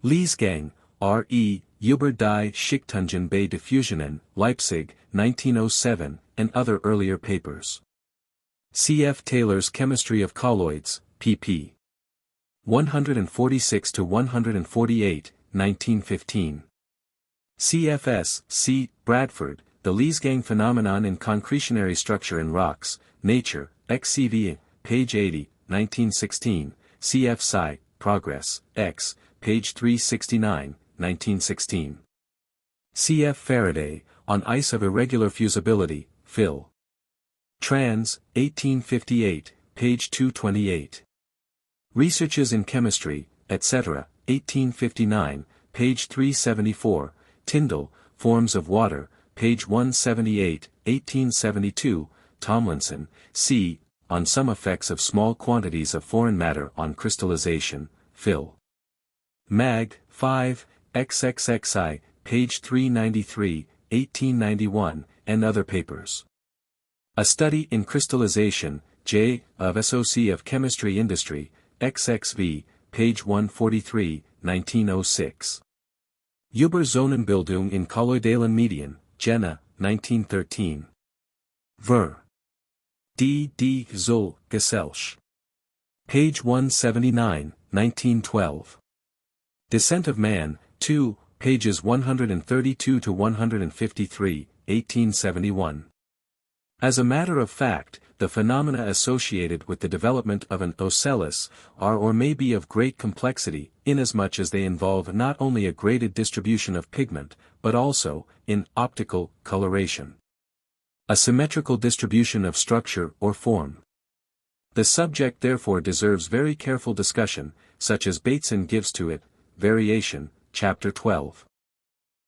Liesgang, R.E., über die Schichtungen bei Diffusionen, Leipzig, 1907, and other earlier papers. C.F. Taylor's Chemistry of Colloids, pp. 146 to 148, 1915. CFS, C. Bradford, The Liesgang Phenomenon in Concretionary Structure in Rocks, Nature, XVII, page 80, 1916, CF Sci. Progress, X, page 369, 1916. CF Faraday, On Ice of Irregular Fusibility, Phil. Trans, 1858, page 228. Researches in Chemistry, etc., 1859, page 374, Tyndall, Forms of Water, page 178, 1872, Tomlinson, C., On Some Effects of Small Quantities of Foreign Matter on Crystallization, Phil. Mag. 5, XXXI, page 393, 1891, and other papers. A Study in Crystallization, J. of SOC of Chemistry Industry, XXV, page 143, 1906. Über Zonenbildung in kolloidalen Medien, Jena, 1913. Ver. D. D. Zoll, Gesellschaft. Page 179, 1912. Descent of Man, 2, pages 132 to 153, 1871. As a matter of fact, the phenomena associated with the development of an ocellus are or may be of great complexity, inasmuch as they involve not only a graded distribution of pigment, but also, in optical coloration, a symmetrical distribution of structure or form. The subject therefore deserves very careful discussion, such as Bateson gives to it, Variation, Chapter 12.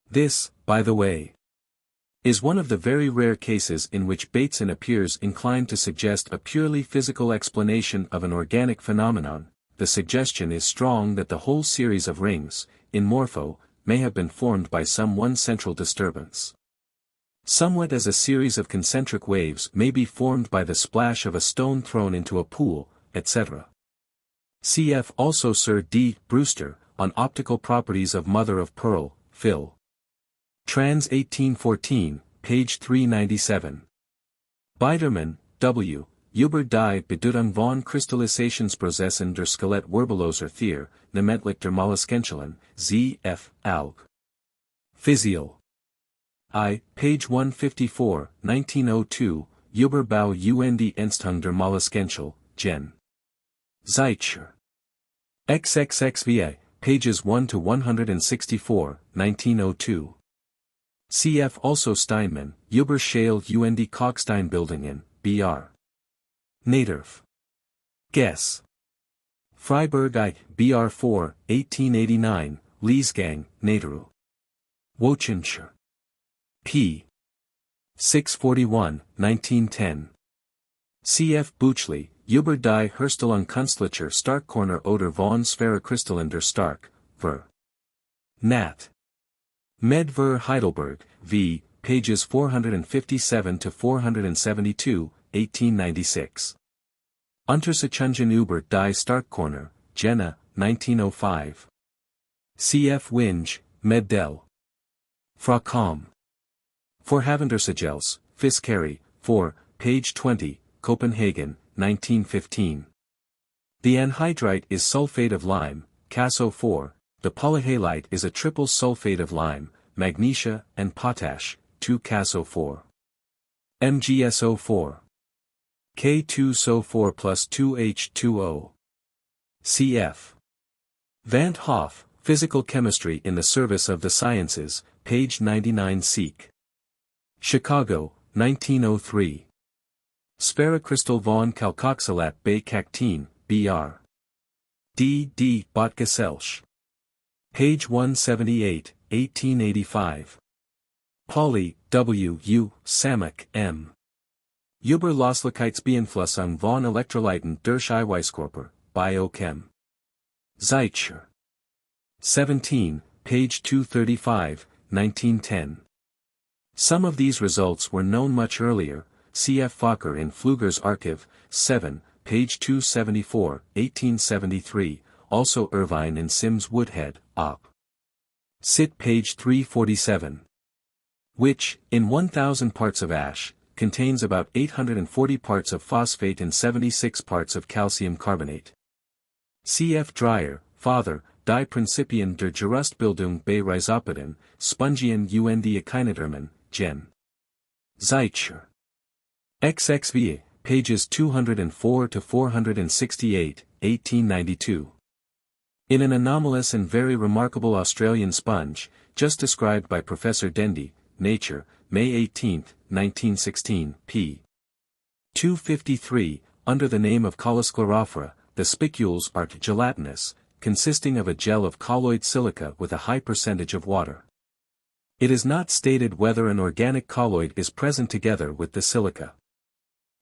This, by the way, is one of the very rare cases in which Bateson appears inclined to suggest a purely physical explanation of an organic phenomenon. The suggestion is strong that the whole series of rings, in Morpho, may have been formed by some one central disturbance. Somewhat as a series of concentric waves may be formed by the splash of a stone thrown into a pool, etc. Cf. also Sir D. Brewster, on Optical Properties of Mother of Pearl, Phil. Trans 1814, page 397. Biedermann, W., über die Bedeutung von Kristallisationsprozessen der Skelett-Wirbelloser Thier, namentlich der Molluskenschalen, Z. F. Alg. Physial. I, page 154, 1902, über Bau und Entstehung der Molluskenschal, Gen. Zeitschrift. XXXVA, pages 1 to 164, 1902. Cf. also Steinmann, über Schale und Kalksteinbildungen, Br. Naderf. Guess. Freiburg I, Br. 4, 1889, Leesgang, Naderu. Wochenshire. P. 641, 1910. Cf. Buchley, über die Herstellung Kunstlicher Starkkorner oder von Sphärokristallen der Stark, ver. Nat. Med ver Heidelberg, v. pages 457 to 472, 1896. Untersuchungen über die Starkkorner, Jena, 1905. Cf. Winge, Med del. Fracom. Forhavendersigels, Fiskari, 4, page 20, Copenhagen, 1915. The anhydrite is sulfate of lime, CaSO4, the polyhalite is a triple sulfate of lime, magnesia and potash, 2-CaSO4. MgSO4. K2SO4 plus 2H2O. Cf. Van't Hoff, Physical Chemistry in the Service of the Sciences, page 99 Seek. Chicago, 1903. Sphärokristal von Kalkoxylat bei Kakteen, Br. D. D. Botgesellschaft. Page 178, 1885. Pauli, W. U. Samek, M. Über Löslichkeitsbeeinflussung von Elektrolyten durch Eiweißkörper, Biochem. Zeitschrift. 17, page 235, 1910. Some of these results were known much earlier, cf. Fokker in Pfluger's Archive, 7, page 274, 1873, also Irvine in Sims Woodhead, Op. Cit. page 347. Which, in 1,000 parts of ash, contains about 840 parts of phosphate and 76 parts of calcium carbonate. Cf. Dreyer, Father, Die Prinzipien der Gerüstbildung bei Rhizopoden, Spongien und Echinodermen, Gen. Zeitschrift. XXVA, pages 204 to 468, 1892. In an anomalous and very remarkable Australian sponge, just described by Professor Dendy, Nature, May 18, 1916, p. 253, under the name of Cholisclerophora, the spicules are gelatinous, consisting of a gel of colloid silica with a high percentage of water. It is not stated whether an organic colloid is present together with the silica.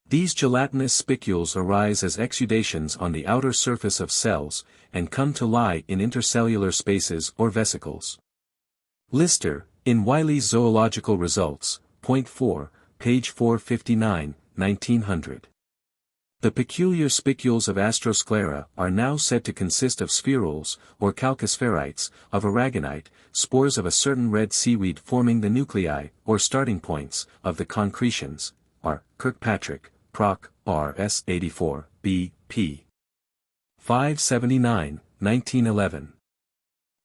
These gelatinous spicules arise as exudations on the outer surface of cells, and come to lie in intercellular spaces or vesicles. Lister, in Wiley's Zoological Results, Point 4, page 459, 1900. The peculiar spicules of Astrosclera are now said to consist of spherules, or calcospherites, of aragonite, spores of a certain red seaweed forming the nuclei, or starting points, of the concretions, are, Kirkpatrick, Proc. R.S. 84, B. p. 579, 1911.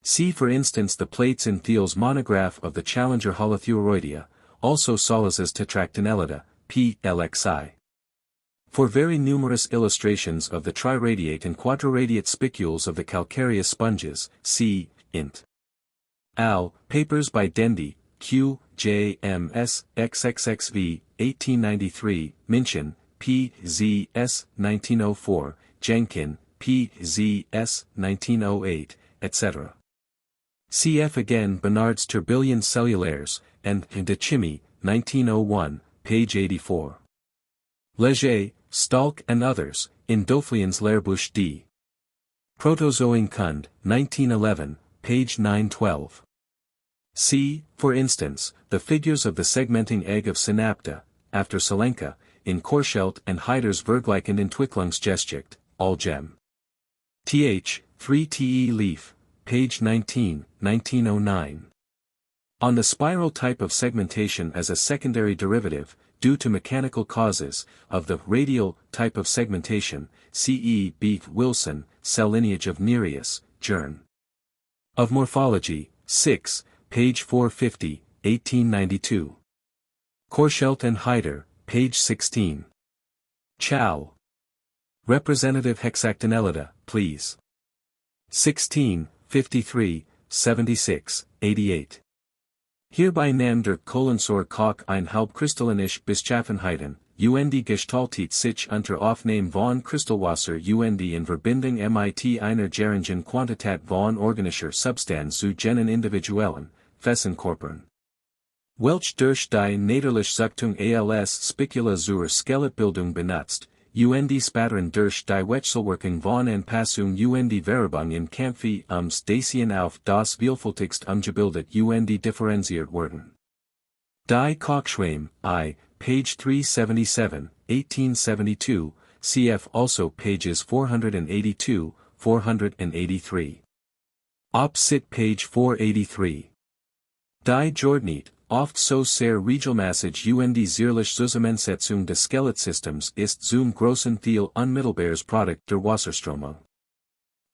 See for instance the plates in Thiel's monograph of the Challenger Holotheuroidea, also Solaz's Tetractinellida, p. lxi. For very numerous illustrations of the triradiate and quadriradiate spicules of the calcareous sponges, see, int. Al. Papers by Dendy, Q. J. M. S. XXXV, 1893, Minchin, P. Z. S. 1904, Jenkin, P. Z. S. 1908, etc. Cf. again Bernard's Tourbillon cellulaires, and De Chimie, 1901, page 84. Leger, Stalk and others, in Dauphlien's L'Herbouche d. Protozoing Kund, 1911, page 912. See, for instance, the figures of the segmenting egg of Synapta, after Selenca, in Korschelt and Heider's Vergleichende Entwicklungsgeschichte, Allgem. Th. 3 Te Leaf, page 19, 1909. On the spiral type of segmentation as a secondary derivative, due to mechanical causes, of the radial type of segmentation, C.E. B. Wilson, Cell Lineage of Nereus, Journ. Of Morphology, 6, page 450, 1892. Korschelt and Heider, page 16. Chal. Representative Hexactinellida, please. 16, 53, 76, 88. Hierbei nahm der Kohlensäure Koch ein halbkristallinisch Beschaffenheiten, UND gestaltet sich unter Aufnahme von Kristallwasser UND in Verbindung mit einer geringen Quantität von organischer Substanz zu jenen individuellen, Fessenkörpern. Welch durch die Niederlichzuchtung als Spicula zur Skelettbildung benutzt, UND spattern durch die Wechselwirkung von Anpassung UND Veribung in Kämpfe ums Dasein auf das vielfältigst umgebildet UND differenziert werden. Die Kochschwämme, I, page 377, 1872, cf. also pages 482, 483. Op. Cit. page 483. Die Jordnit, oft so sehr regelmäßig und zierlich Zusammensetzung des Skelettsystems ist zum großen Teil unmittelbares Produkt der Wasserströmung.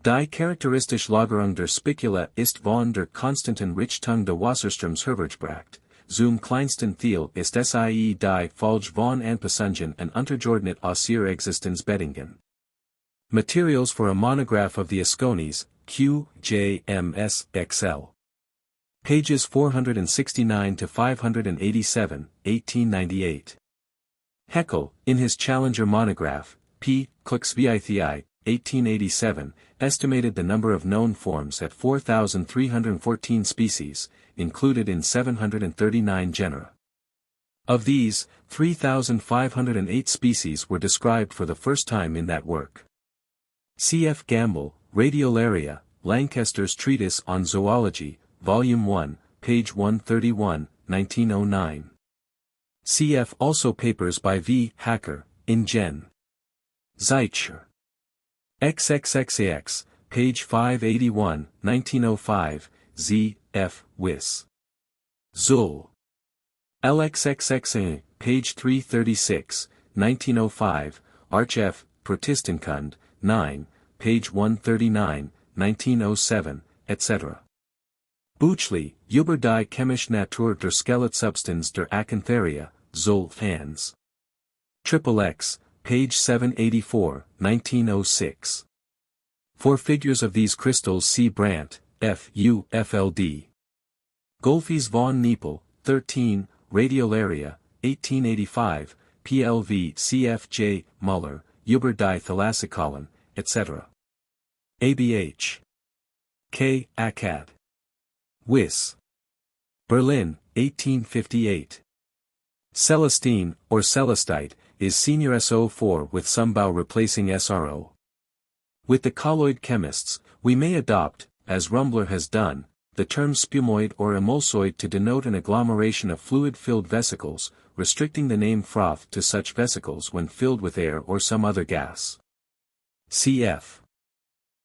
Die charakteristische Lagerung der Spicula ist von der konstanten Richtung der Wasserstroms hervorgebracht, zum kleinsten Teil ist sie die Folge von Anpassungen und Untergeordnet aus ihrer Existenz bedingen. Materials for a monograph of the Asconis, Q. J. M. S. XL. Pages 469 to 587, 1898. Haeckel, in his Challenger monograph, P. XVII, 1887, estimated the number of known forms at 4,314 species, included in 739 genera. Of these, 3,508 species were described for the first time in that work. C.F. Gamble, Radiolaria, Lancaster's Treatise on Zoology, Volume 1, page 131, 1909. Cf. also papers by V. Hacker, in Gen. Zeitschr. XXXAX, page 581, 1905, Z. F. Wiss. Zul. LXXXA, page 336, 1905, Arch F. Protistenkund, 9, page 139, 1907, etc. Buchley, Über die chemische Natur der Skelettsubstanz der Acantheria, Zul. Hans. XXX, page 784, 1906. For figures of these crystals see Brandt, F. U. FLD. Golfis von Niepel, 13, Radiolaria, 1885, PLV CFJ, Muller, Über die Thalassikollen, etc. ABH. K. Akkad. Wiss. Berlin, 1858. Celestine, or Celestite, is senior SO4 with Sumbau replacing SRO. With the colloid chemists, we may adopt, as Rumbler has done, the term spumoid or emulsoid to denote an agglomeration of fluid-filled vesicles, restricting the name froth to such vesicles when filled with air or some other gas. Cf.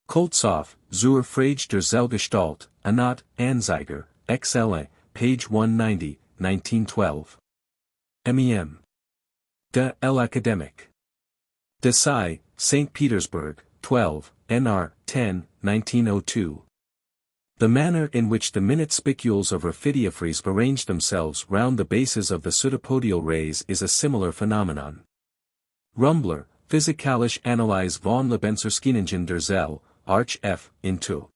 Koltzoff, Zur Frage der Zellgestalt, Anat, Anzeiger, XLA, page 190, 1912. MEM. De L'Academic. Desai, St. Petersburg, 12, NR, 10, 1902. The manner in which the minute spicules of Raphidiophrys arrange themselves round the bases of the pseudopodial rays is a similar phenomenon. Rumbler, Physikalische Analyse von Lebenserscheinungen der Zelle, Arch F. into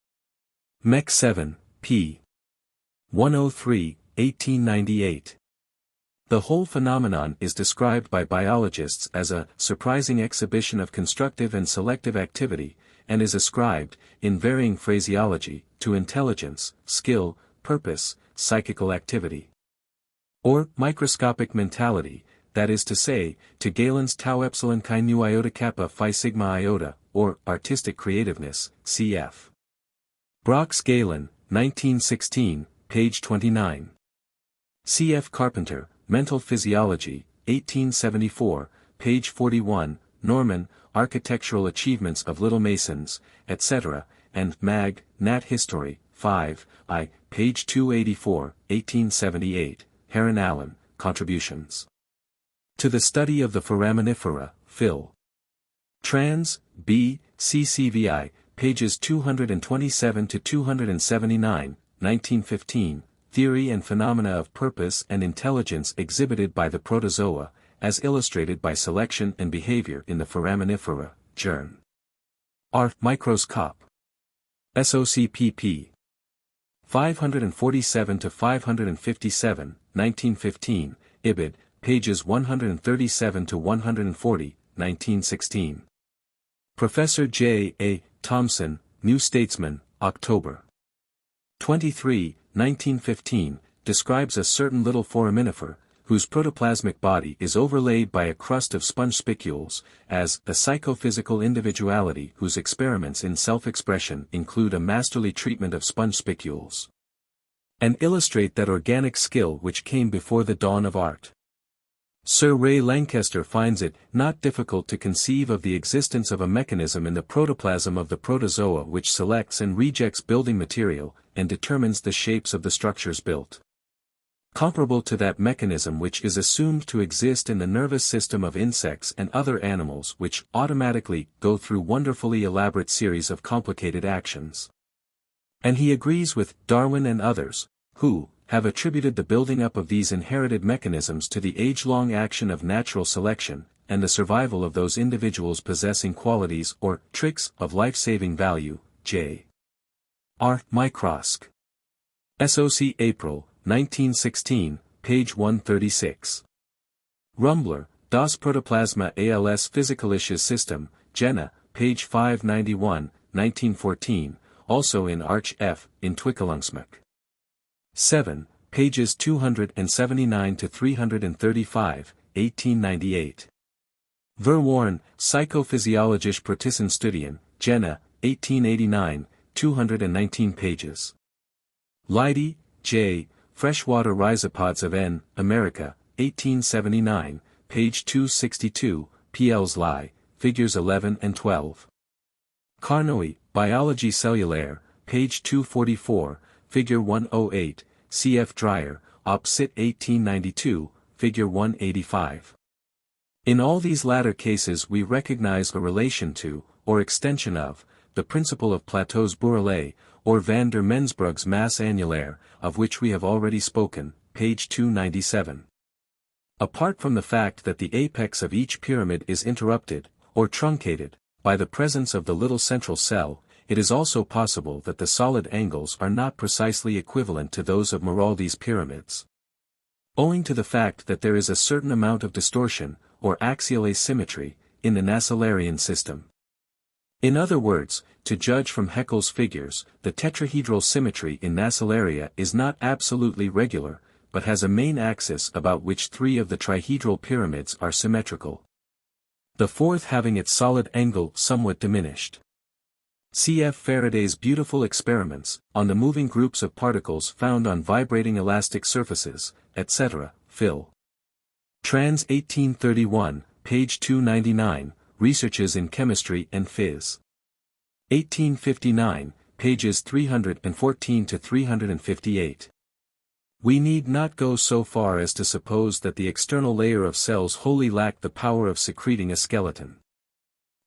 Mech 7, p. 103, 1898. The whole phenomenon is described by biologists as a surprising exhibition of constructive and selective activity, and is ascribed, in varying phraseology, to intelligence, skill, purpose, psychical activity. Or microscopic mentality, that is to say, to Galen's tau epsilon chi nu iota kappa phi sigma iota, or artistic creativeness, cf. Brock's Galen, 1916, page 29. C.F. Carpenter, Mental Physiology, 1874, page 41, Norman, Architectural Achievements of Little Masons, etc., and Mag, Nat History, 5, I, page 284, 1878, Heron Allen, Contributions to the Study of the Foraminifera, Phil. Trans, B, CCVI, pages 227 to 279, 1915, Theory and Phenomena of Purpose and Intelligence exhibited by the Protozoa, as illustrated by Selection and Behavior in the Foraminifera, Journ. R. Microscop. SOCPP. 547 to 557, 1915, Ibid, pages 137 to 140, 1916. Professor J. A. Thompson, New Statesman, October 23, 1915, describes a certain little foraminifer, whose protoplasmic body is overlaid by a crust of sponge spicules, as a psychophysical individuality whose experiments in self-expression include a masterly treatment of sponge spicules, and illustrate that organic skill which came before the dawn of art. Sir Ray Lankester finds it not difficult to conceive of the existence of a mechanism in the protoplasm of the protozoa which selects and rejects building material, and determines the shapes of the structures built. Comparable to that mechanism which is assumed to exist in the nervous system of insects and other animals which automatically go through wonderfully elaborate series of complicated actions. And he agrees with Darwin and others, who have attributed the building up of these inherited mechanisms to the age-long action of natural selection, and the survival of those individuals possessing qualities or tricks of life-saving value. J. R. Microsk. SOC April, 1916, page 136. Rumbler, Das Protoplasma als Physikalisches System, Jena, page 591, 1914, also in Arch F. Entwicklungsmech. 7, pages 279 to 335, 1898. Verworn, Psychophysiologische Protessenstudien, Jena, 1889, 219 pages. Leidy, J., Freshwater Rhizopods of N. America, 1879, page 262, P.L.'s Lie, figures 11 and 12. Carnoy, Biologie Cellulaire, page 244, figure 108, C.F. Dreyer, Op. Cit. 1892, figure 185. In all these latter cases we recognize a relation to, or extension of, the principle of Plateau's Bourrelet, or van der Mensbrug's mass annulaire, of which we have already spoken, page 297. Apart from the fact that the apex of each pyramid is interrupted, or truncated, by the presence of the little central cell, it is also possible that the solid angles are not precisely equivalent to those of Maraldi's pyramids, owing to the fact that there is a certain amount of distortion, or axial asymmetry, in the Nassalarian system. In other words, to judge from Haeckel's figures, the tetrahedral symmetry in Nassallaria is not absolutely regular, but has a main axis about which three of the trihedral pyramids are symmetrical, the fourth having its solid angle somewhat diminished. Cf. Faraday's beautiful experiments, on the moving groups of particles found on vibrating elastic surfaces, etc., Phil. Trans 1831, page 299, Researches in Chemistry and Phys. 1859, pages 314 to 358. We need not go so far as to suppose that the external layer of cells wholly lack the power of secreting a skeleton.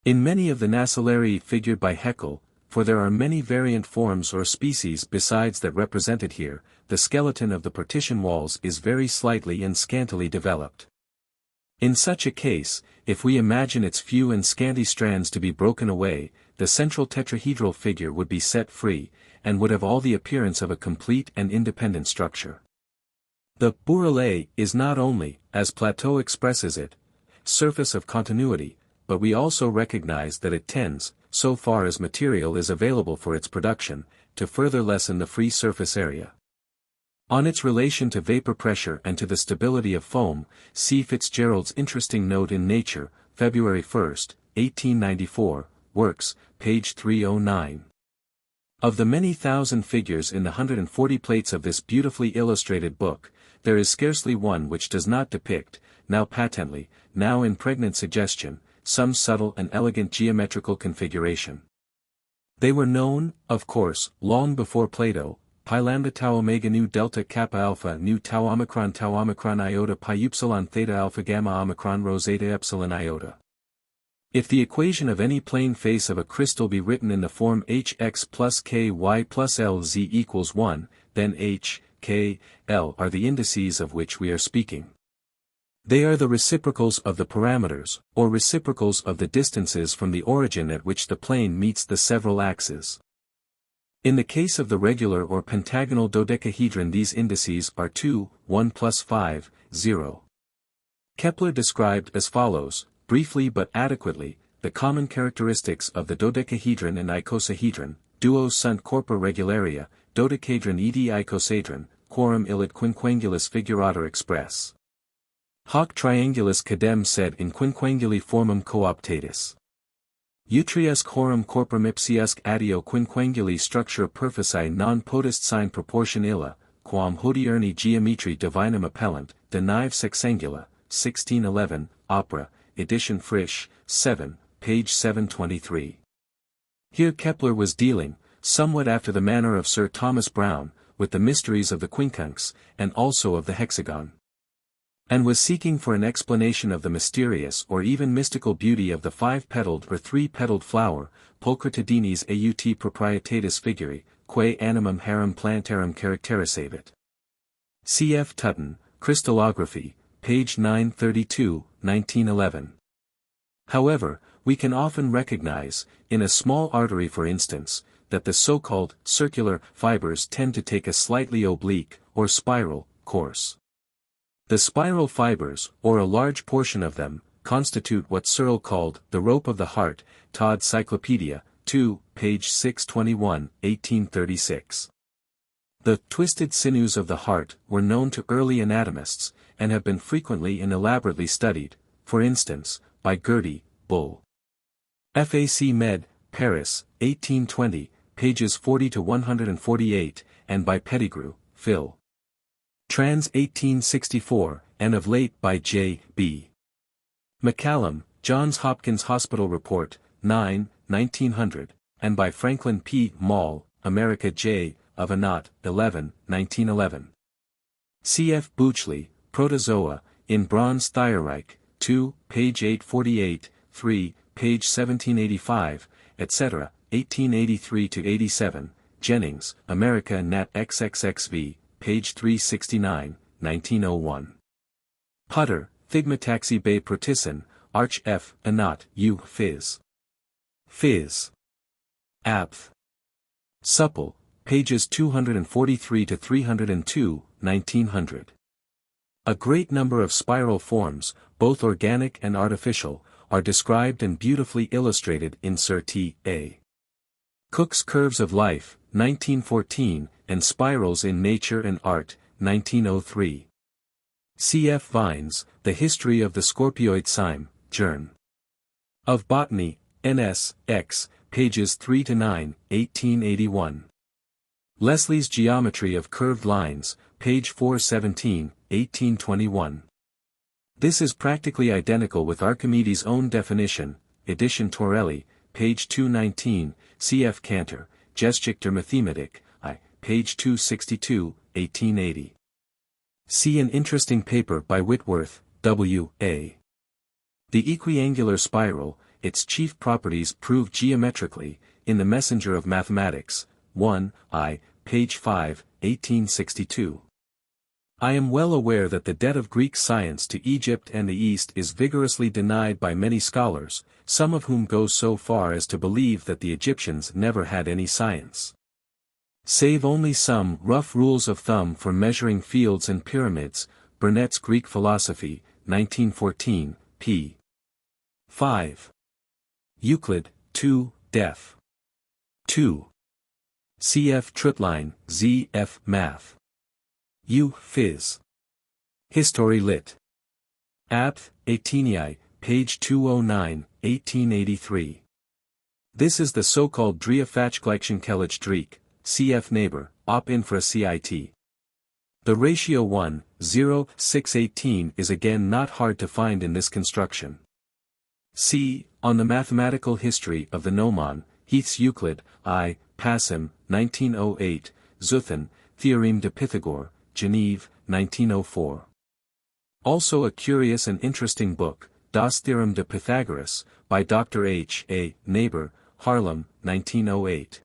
In many of the Nassallarii figured by Haeckel, for there are many variant forms or species besides that represented here. The skeleton of the partition walls is very slightly and scantily developed. In such a case, if we imagine its few and scanty strands to be broken away, the central tetrahedral figure would be set free, and would have all the appearance of a complete and independent structure. The bourrelet is not only, as Plateau expresses it, surface of continuity, but we also recognize that it tends, so far as material is available for its production, to further lessen the free surface area. On its relation to vapor pressure and to the stability of foam, see Fitzgerald's interesting note in Nature, February 1, 1894, Works, page 309. Of the many thousand figures in the 140 plates of this beautifully illustrated book, there is scarcely one which does not depict, now patently, now in pregnant suggestion, some subtle and elegant geometrical configuration. They were known, of course, long before Plato. Pi lambda tau omega nu delta kappa alpha nu tau omicron iota pi upsilon theta alpha gamma omicron rho zeta epsilon iota. If the equation of any plane face of a crystal be written in the form hx plus ky plus lz equals 1, then h, k, l are the indices of which we are speaking. They are the reciprocals of the parameters, or reciprocals of the distances from the origin at which the plane meets the several axes. In the case of the regular or pentagonal dodecahedron these indices are 2, 1 plus 5, 0. Kepler described as follows, briefly but adequately, the common characteristics of the dodecahedron and icosahedron: duos sunt corpora regularia, dodecahedron ed icosaedron, quorum illit quinquangulus figurator express. Hoc triangulus cadem sed in quinquanguli formum cooptatus. Utriusque horum corporum ipsiusque adio quinquanguli structura perfici non potest sine proportion illa, quam hodierni geometri divinum appellant, de nive sexangula, 1611, Opera, edition Frisch, 7, page 723. Here Kepler was dealing, somewhat after the manner of Sir Thomas Browne, with the mysteries of the quincunx, and also of the hexagon. And was seeking for an explanation of the mysterious or even mystical beauty of the five-petaled or three-petaled flower, pulchritidinis aut proprietatis figuri, quae animum harum plantarum characterisavit. C.F. Tutton, Crystallography, page 932, 1911. However, we can often recognize, in a small artery for instance, that the so-called circular fibers tend to take a slightly oblique, or spiral, course. The spiral fibers, or a large portion of them, constitute what Searle called the rope of the heart, Todd's Cyclopedia, 2, page 621, 1836. The twisted sinews of the heart were known to early anatomists, and have been frequently and elaborately studied, for instance, by Gerty, Bull. Fac Med, Paris, 1820, pages 40 to 148, and by Pettigrew, Phil. Trans 1864, and of late by J. B. McCallum, Johns Hopkins Hospital Report, 9, 1900, and by Franklin P. Mall, America J. of Anat, 11, 1911. C. F. Buchley, Protozoa, in Bronze Thierreich, 2, page 848, 3, page 1785, etc., 1883-87, Jennings, America Nat XXXV, page 369, 1901. Putter, Thigmataxi Bay Protisson, Arch F. Anat, U. Phys. Phys. Apth. Supple, pages 243-302, 1900. A great number of spiral forms, both organic and artificial, are described and beautifully illustrated in Sir T. A. Cook's Curves of Life, 1914, and Spirals in Nature and Art, 1903. C. F. Vines, The History of the Scorpioid Cyme, Journ. Of Botany, N.S., X, pages 3-9, 1881. Leslie's Geometry of Curved Lines, page 417, 1821. This is practically identical with Archimedes' own definition, edition Torelli, page 219, C.F. Cantor, Geschichte der Mathematik, I, page 262, 1880. See an interesting paper by Whitworth, W. A. The equiangular spiral, its chief properties proved geometrically, in The Messenger of Mathematics, 1, I, page 5, 1862. I am well aware that the debt of Greek science to Egypt and the East is vigorously denied by many scholars, some of whom go so far as to believe that the Egyptians never had any science. Save only some rough rules of thumb for measuring fields and pyramids, Burnett's Greek Philosophy, 1914, p. 5. Euclid, 2, Def. 2. Cf. Trutline, Z. F. Math. U. Phys. History Lit. Abt, Atenei, page 209, 1883. This is the so-called Dreifachgleichungskellach Dreek, cf. Neighbor, op infra cit. The ratio 1:0:618 is again not hard to find in this construction. C. On the Mathematical History of the Gnomon, Heath's Euclid, I, Passim, 1908, Zuthen, Theoreme de Pythagore, Geneve, 1904. Also a curious and interesting book, Das Theorem de Pythagoras, by Dr. H. A. Neighbor, Harlem, 1908.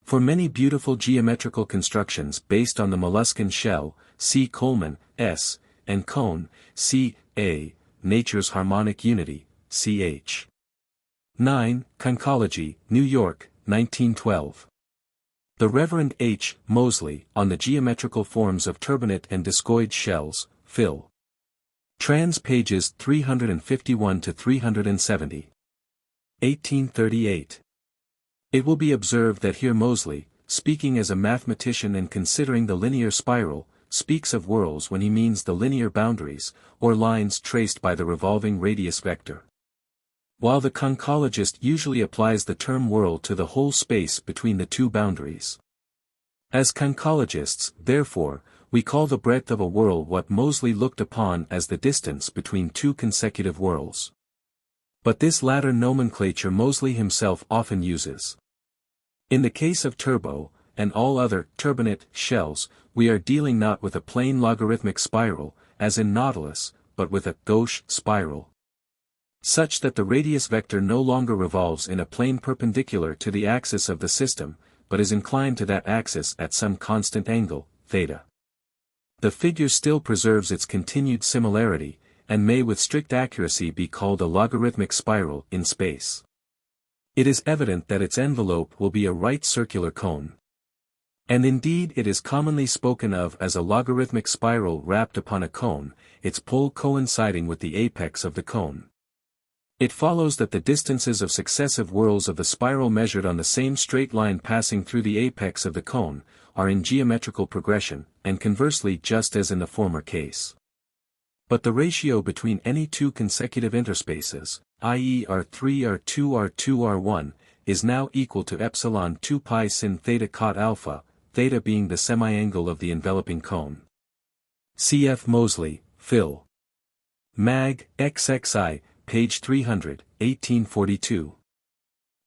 For many beautiful geometrical constructions based on the molluscan shell, see Coleman, S., and Cohn, C. A., Nature's Harmonic Unity, ch. 9, Conchology, New York, 1912. The Reverend H. Moseley, on the Geometrical Forms of Turbinate and Discoid Shells, Phil. Trans pages 351 to 370. 1838. It will be observed that here Moseley, speaking as a mathematician and considering the linear spiral, speaks of whirls when he means the linear boundaries, or lines traced by the revolving radius vector. While the conchologist usually applies the term whirl to the whole space between the two boundaries. As conchologists, therefore, we call the breadth of a whirl what Moseley looked upon as the distance between two consecutive whirls. But this latter nomenclature Moseley himself often uses. In the case of turbo, and all other turbinate shells, we are dealing not with a plain logarithmic spiral, as in Nautilus, but with a gauche spiral. Such that the radius vector no longer revolves in a plane perpendicular to the axis of the system, but is inclined to that axis at some constant angle, theta. The figure still preserves its continued similarity, and may with strict accuracy be called a logarithmic spiral in space. It is evident that its envelope will be a right circular cone. And indeed it is commonly spoken of as a logarithmic spiral wrapped upon a cone, its pole coinciding with the apex of the cone. It follows that the distances of successive whirls of the spiral measured on the same straight line passing through the apex of the cone, are in geometrical progression, and conversely just as in the former case. But the ratio between any two consecutive interspaces, i.e. R3 R2 R2 R1, is now equal to epsilon 2 pi sin theta cot alpha, theta being the semiangle of the enveloping cone. Cf. Moseley, Phil. Mag, XXI, page 300, 1842.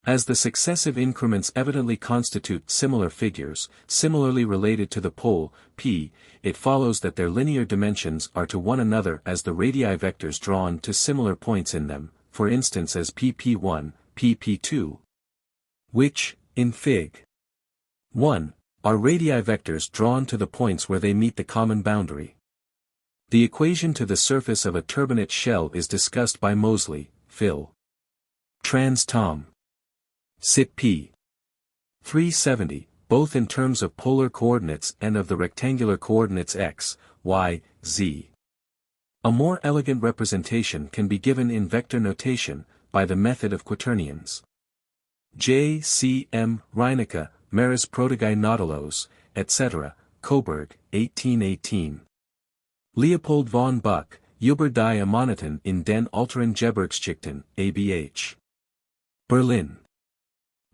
As the successive increments evidently constitute similar figures, similarly related to the pole, p, it follows that their linear dimensions are to one another as the radii vectors drawn to similar points in them, for instance as pp1, pp2. Which, in Fig. 1, are radii vectors drawn to the points where they meet the common boundary. The equation to the surface of a turbinate shell is discussed by Moseley, Phil. Trans Tom. Cit p. 370, both in terms of polar coordinates and of the rectangular coordinates x, y, z. A more elegant representation can be given in vector notation, by the method of quaternions. J. C. M. Reinecke, Meris Protegae Nautilos, etc., Coburg, 1818. Leopold von Buck, Über die Amoniten in den Alteren Gebirgschichten, ABH. Berlin.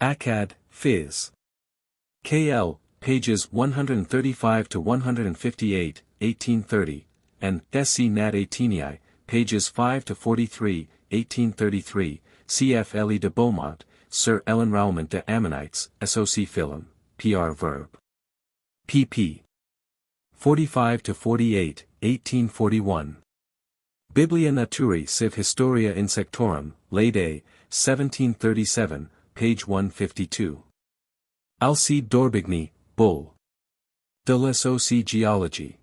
Akkad, Phys. KL, pages 135 to 158, 1830, and SC Nat Atenei, pages 5 to 43, 1833, cf. Elie de Beaumont, Sir Enrolment de Ammonites, SOC Philem, PR Verb. pp. 45 to 48, 1841. Biblia Naturae civ Historia Insectorum, Leyde, 1737, page 152. Alcide d'Orbigny, Bull. De la Sociologie.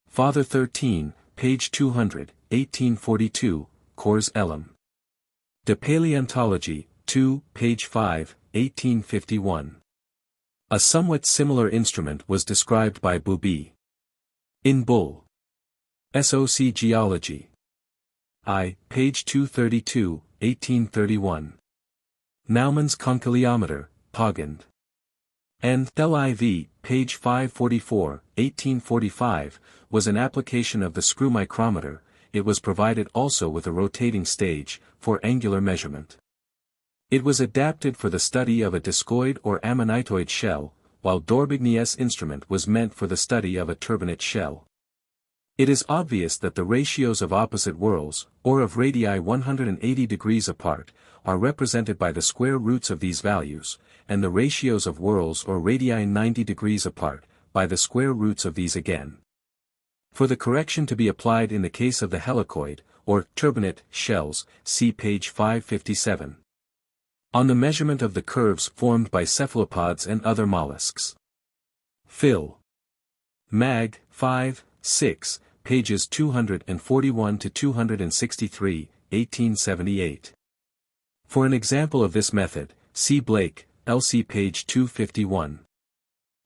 Father 13, page 200, 1842, Cours Elam. De Paleontologie, 2, page 5, 1851. A somewhat similar instrument was described by Bouby. In Bull. Sociology. I, page 232, 1831. Naumann's concyliometer, Pogand. And LIV, page 544, 1845, was an application of the screw micrometer. It was provided also with a rotating stage, for angular measurement. It was adapted for the study of a discoid or ammonitoid shell, while d'Orbigny's instrument was meant for the study of a turbinate shell. It is obvious that the ratios of opposite whorls, or of radii 180 degrees apart, are represented by the square roots of these values, and the ratios of whorls or radii 90 degrees apart, by the square roots of these again. For the correction to be applied in the case of the helicoid, or turbinate, shells, see page 557. On the measurement of the curves formed by cephalopods and other mollusks. Phil. Mag. 5, 6, pages 241 to 263, 1878. For an example of this method, see Blake, L.C. page 251.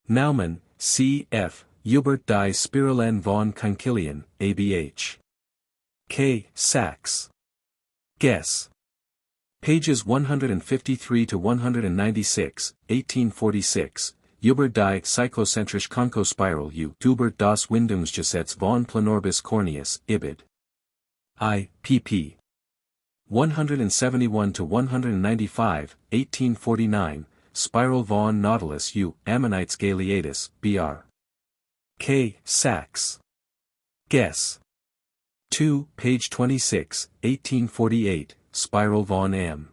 Naumann, C. F., Hubert die Spiralen von Concylien, ABH. K. Sachs. Guess. Pages 153 to 196, 1846. Über die cyclocentrisch Konkospiral U. Dubert das Windungsgesetz von Planorbis corneus, Ibid. I. pp. 171 to 195, 1849. Spiral von Nautilus U. Ammonites Galeatus, Br. K. Sachs. Guess. 2, page 26, 1848. Spiral von M.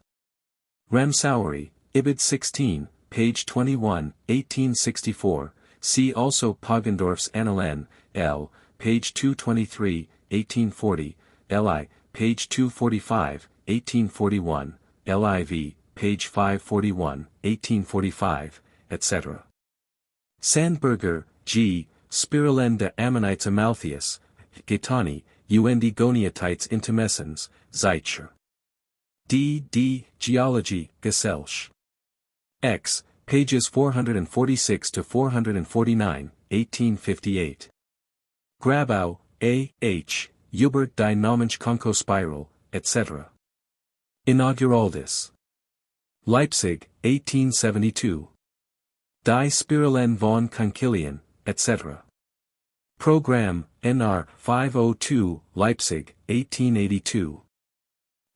Ramsaueri, Ibid 16, page 21, 1864, see also Poggendorf's Annalen, L., page 223, 1840, Li, page 245, 1841, Liv, page 541, 1845, etc. Sandberger, G., Spiralen de Ammonites Amaltheus, Gaetani, Und Goniatites Intimessens, Zeitschr. D. Geology, Gesellschaft. X, pages 446 to 449, 1858. Grabau, A. H., Hubert die Naumannsche Konkospiral, etc. Inauguraldis. Leipzig, 1872. Die Spiralen von Concylien, etc. Program, NR 502, Leipzig, 1882.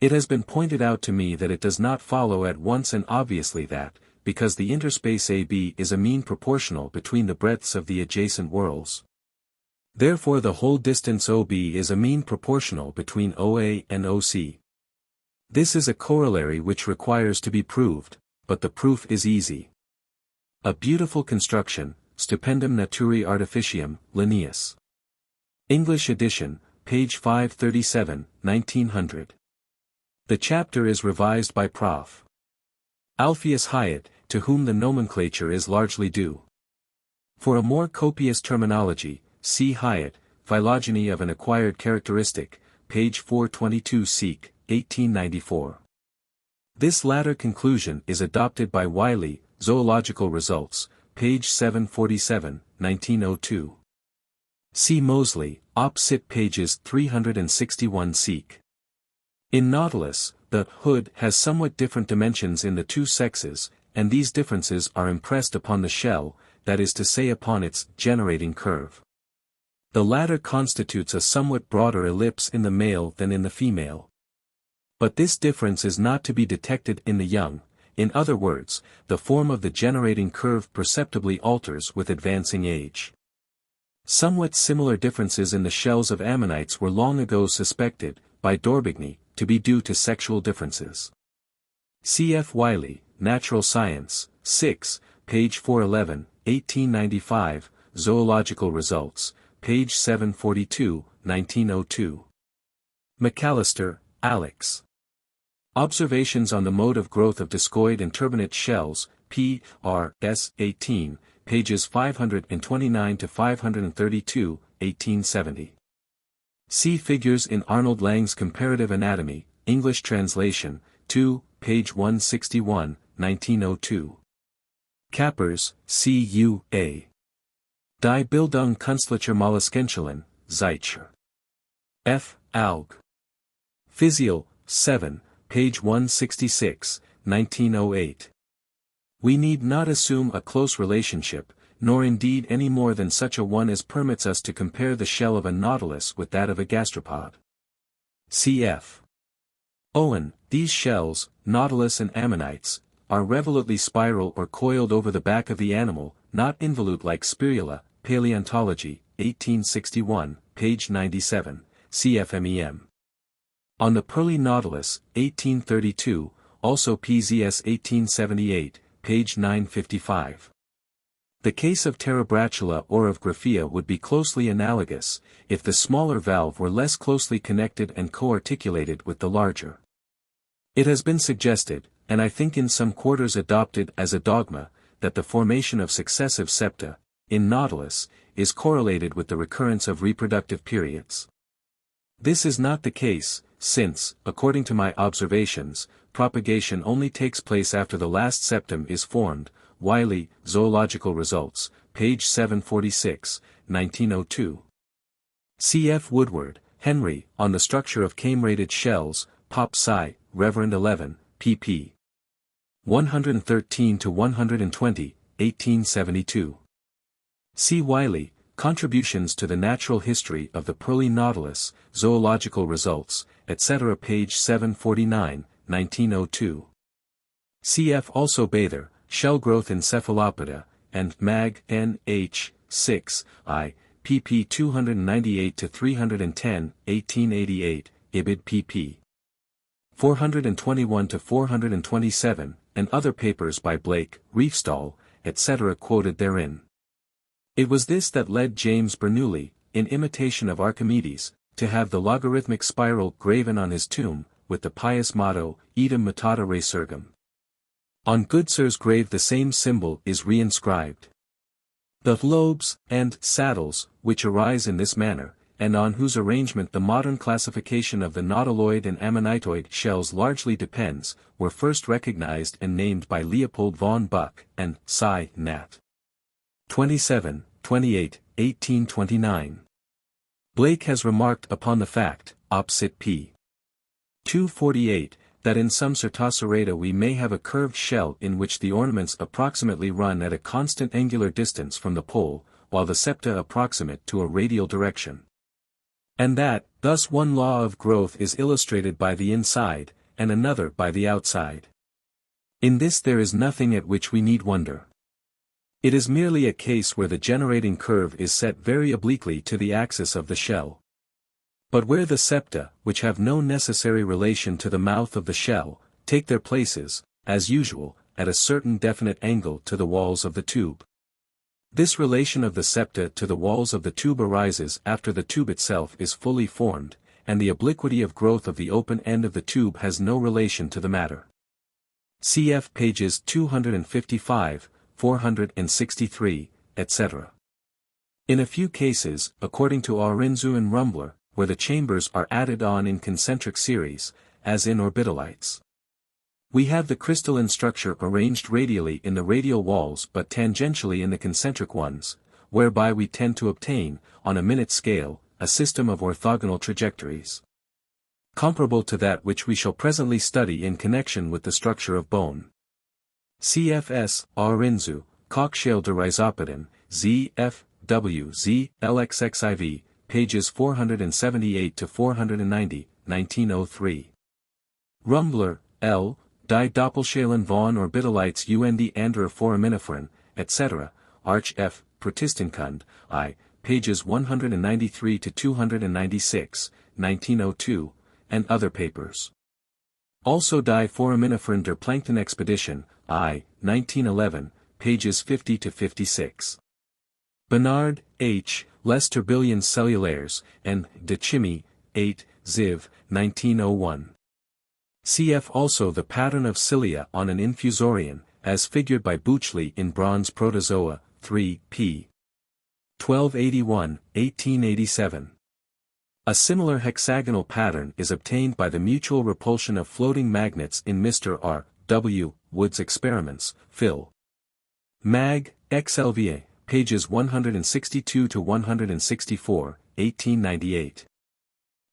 It has been pointed out to me that it does not follow at once and obviously that, because the interspace AB is a mean proportional between the breadths of the adjacent whorls. Therefore the whole distance OB is a mean proportional between OA and OC. This is a corollary which requires to be proved, but the proof is easy. A beautiful construction, Stupendum Naturae Artificium, Linnaeus. English edition, page 537, 1900. The chapter is revised by Prof. Alpheus Hyatt, to whom the nomenclature is largely due. For a more copious terminology, see Hyatt, Phylogeny of an Acquired Characteristic, page 422 seq., 1894. This latter conclusion is adopted by Wiley, Zoological Results, page 747, 1902. See Moseley, Op. Cit. pages 361 seq. In Nautilus, the hood has somewhat different dimensions in the two sexes, and these differences are impressed upon the shell, that is to say upon its generating curve. The latter constitutes a somewhat broader ellipse in the male than in the female. But this difference is not to be detected in the young. In other words, the form of the generating curve perceptibly alters with advancing age. Somewhat similar differences in the shells of ammonites were long ago suspected, by d'Orbigny, to be due to sexual differences. C. F. Wiley, Natural Science, 6, page 411, 1895, Zoological Results, page 742, 1902. McAllister, Alex. Observations on the mode of growth of discoid and turbinate shells, p. r. s. 18, pages 529 to 532, 1870. See figures in Arnold Lang's Comparative Anatomy, English translation, 2, page 161, 1902. Kappers, C. U. A. Die Bildung Künstlicher Molluskenschalen, Zeitschr. F. Aug. Physial, 7, page 166, 1908. We need not assume a close relationship, nor indeed any more than such a one as permits us to compare the shell of a nautilus with that of a gastropod. Cf. Owen, these shells, nautilus and ammonites, are revolutely spiral or coiled over the back of the animal, not involute like spirula, Paleontology, 1861, page 97, cfmem. On the pearly nautilus, 1832, also PZS 1878, page 955. The case of Terebratula or of Graphia would be closely analogous, if the smaller valve were less closely connected and co-articulated with the larger. It has been suggested, and I think in some quarters adopted as a dogma, that the formation of successive septa, in Nautilus, is correlated with the recurrence of reproductive periods. This is not the case, since, according to my observations, propagation only takes place after the last septum is formed. Wiley, Zoological Results, page 746, 1902. C.F. Woodward, Henry, On the Structure of Camerated Shells, Pop Sci, Reverend 11, pp. 113 to 120, 1872. C. Wiley, Contributions to the Natural History of the Pearly Nautilus, Zoological Results, etc. page 749, 1902. C.F. also Bather, Shell Growth in Cephalopoda, and Mag. N. H. 6, I, pp 298 to 310, 1888, Ibid pp. 421 to 427, and other papers by Blake, Riefstall, etc. quoted therein. It was this that led James Bernoulli, in imitation of Archimedes, to have the logarithmic spiral graven on his tomb, with the pious motto, Idem mutata resurgam. On Goodsir's grave the same symbol is reinscribed. The lobes, and saddles, which arise in this manner, and on whose arrangement the modern classification of the nautiloid and ammonitoid shells largely depends, were first recognized and named by Leopold von Buch, and Sci. Nat. 27, 28, 1829. Blake has remarked upon the fact, opposite p. 248, that in some Certocerata we may have a curved shell in which the ornaments approximately run at a constant angular distance from the pole, while the septa approximate to a radial direction. And that, thus one law of growth is illustrated by the inside, and another by the outside. In this there is nothing at which we need wonder. It is merely a case where the generating curve is set very obliquely to the axis of the shell. But where the septa, which have no necessary relation to the mouth of the shell, take their places, as usual, at a certain definite angle to the walls of the tube. This relation of the septa to the walls of the tube arises after the tube itself is fully formed, and the obliquity of growth of the open end of the tube has no relation to the matter. Cf. pages 255, 463, etc. In a few cases, according to Arinzu and Rumbler, where the chambers are added on in concentric series, as in orbitolites. We have the crystalline structure arranged radially in the radial walls but tangentially in the concentric ones, whereby we tend to obtain, on a minute scale, a system of orthogonal trajectories. Comparable to that which we shall presently study in connection with the structure of bone. CFS, Arinzu, Cockshale de Rhizopodon, Z. F. W. Z. LXXIV, pages 478 to 490, 1903. Rumbler, L. Die Doppelschalen von Orbitolites und andere Foraminiferen, etc., Arch F. Protistenkund, I, pages 193 to 296, 1902, and other papers. Also Die Foraminiferen der Planktonexpedition, I, 1911, pages 50 to 56. Bernard, H., Les Tourbillons Cellulaires, and De Chimie, 8, Ziv., 1901. Cf. also the pattern of cilia on an infusorian, as figured by Büchli in Bronze Protozoa, 3 p. 1281, 1887. A similar hexagonal pattern is obtained by the mutual repulsion of floating magnets in Mr. R. W. Wood's experiments, Phil. Mag. XLVA, pages 162 to 164, 1898.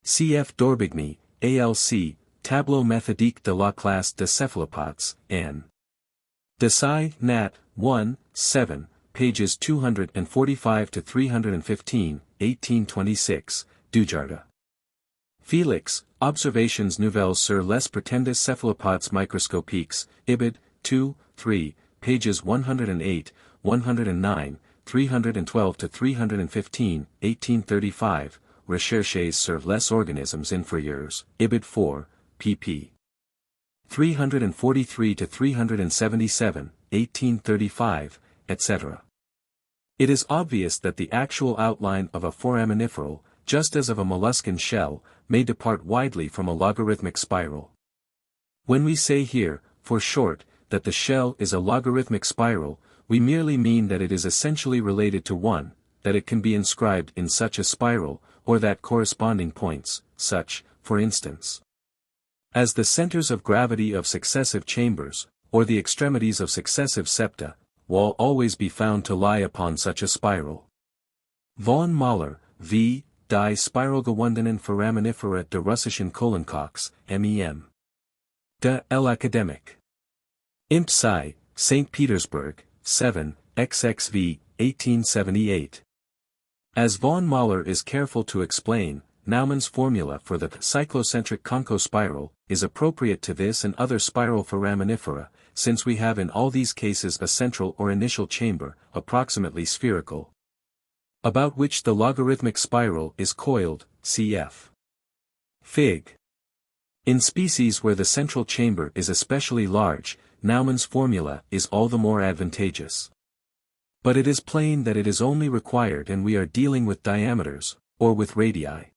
Cf. D'Orbigny, ALC, Tableau méthodique de la classe des cephalopods, N. Desai, Nat. 1, 7, pages 245 to 315, 1826, Dujardin. Felix, Observations Nouvelles sur les prétendus cephalopods microscopiques, Ibid. 2, 3, pages 108, 109, 312 to 315, 1835, Recherches sur les organismes inférieurs, Ibid. 4, pp. 343 to 377, 1835, etc. It is obvious that the actual outline of a foraminiferal, just as of a molluscan shell, may depart widely from a logarithmic spiral. When we say here, for short, that the shell is a logarithmic spiral, we merely mean that it is essentially related to one, that it can be inscribed in such a spiral, or that corresponding points, such, for instance, as the centers of gravity of successive chambers, or the extremities of successive septa, will always be found to lie upon such a spiral. Von Mahler, v. Die spiralgewundenen Foraminifera der russischen Kohlenkoks, MEM. De L'Academic. Imp Sci, St. Petersburg, 7, XXV, 1878. As von Mahler is careful to explain, Naumann's formula for the cyclocentric conchospiral is appropriate to this and other spiral foraminifera, since we have in all these cases a central or initial chamber, approximately spherical, about which the logarithmic spiral is coiled, cf. Fig. In species where the central chamber is especially large, Naumann's formula is all the more advantageous. But it is plain that it is only required and we are dealing with diameters, or with radii.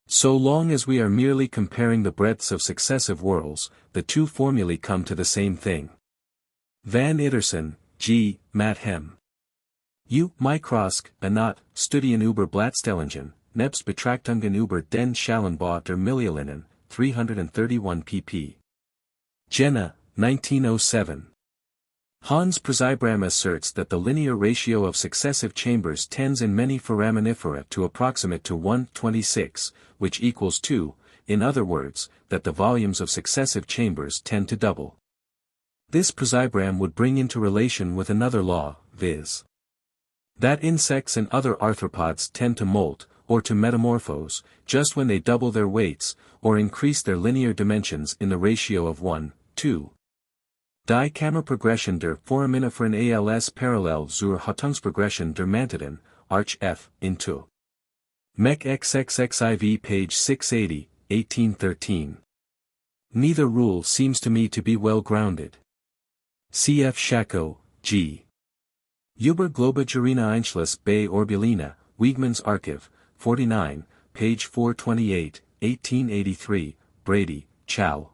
So long as we are merely comparing the breadths of successive whorls, the two formulae come to the same thing. Van Itterson, G. Matt Hem. U. Mikrosk, Anat, Studien über Blattstellungen, nebst Betrachtungen über den Schallenbau der Miliolinen, 331 pp. Jena, 1907. Hans Przeibram asserts that the linear ratio of successive chambers tends in many foraminifera to approximate to 1:26, which equals 2, in other words, that the volumes of successive chambers tend to double. This Przeibram would bring into relation with another law, viz. that insects and other arthropods tend to molt, or to metamorphose, just when they double their weights, or increase their linear dimensions in the ratio of 1:2. Die Kammerprogression der Foraminiferen als parallel zur Hautungsprogression der Mantiden, Arch F. into Mech XXXIV page 680, 1813. Neither rule seems to me to be well grounded. Cf. Shako, G. Über Globagerina Einschluss bei Orbulina, Wiegmann's Archive, 49, page 428, 1883, Brady, Chow.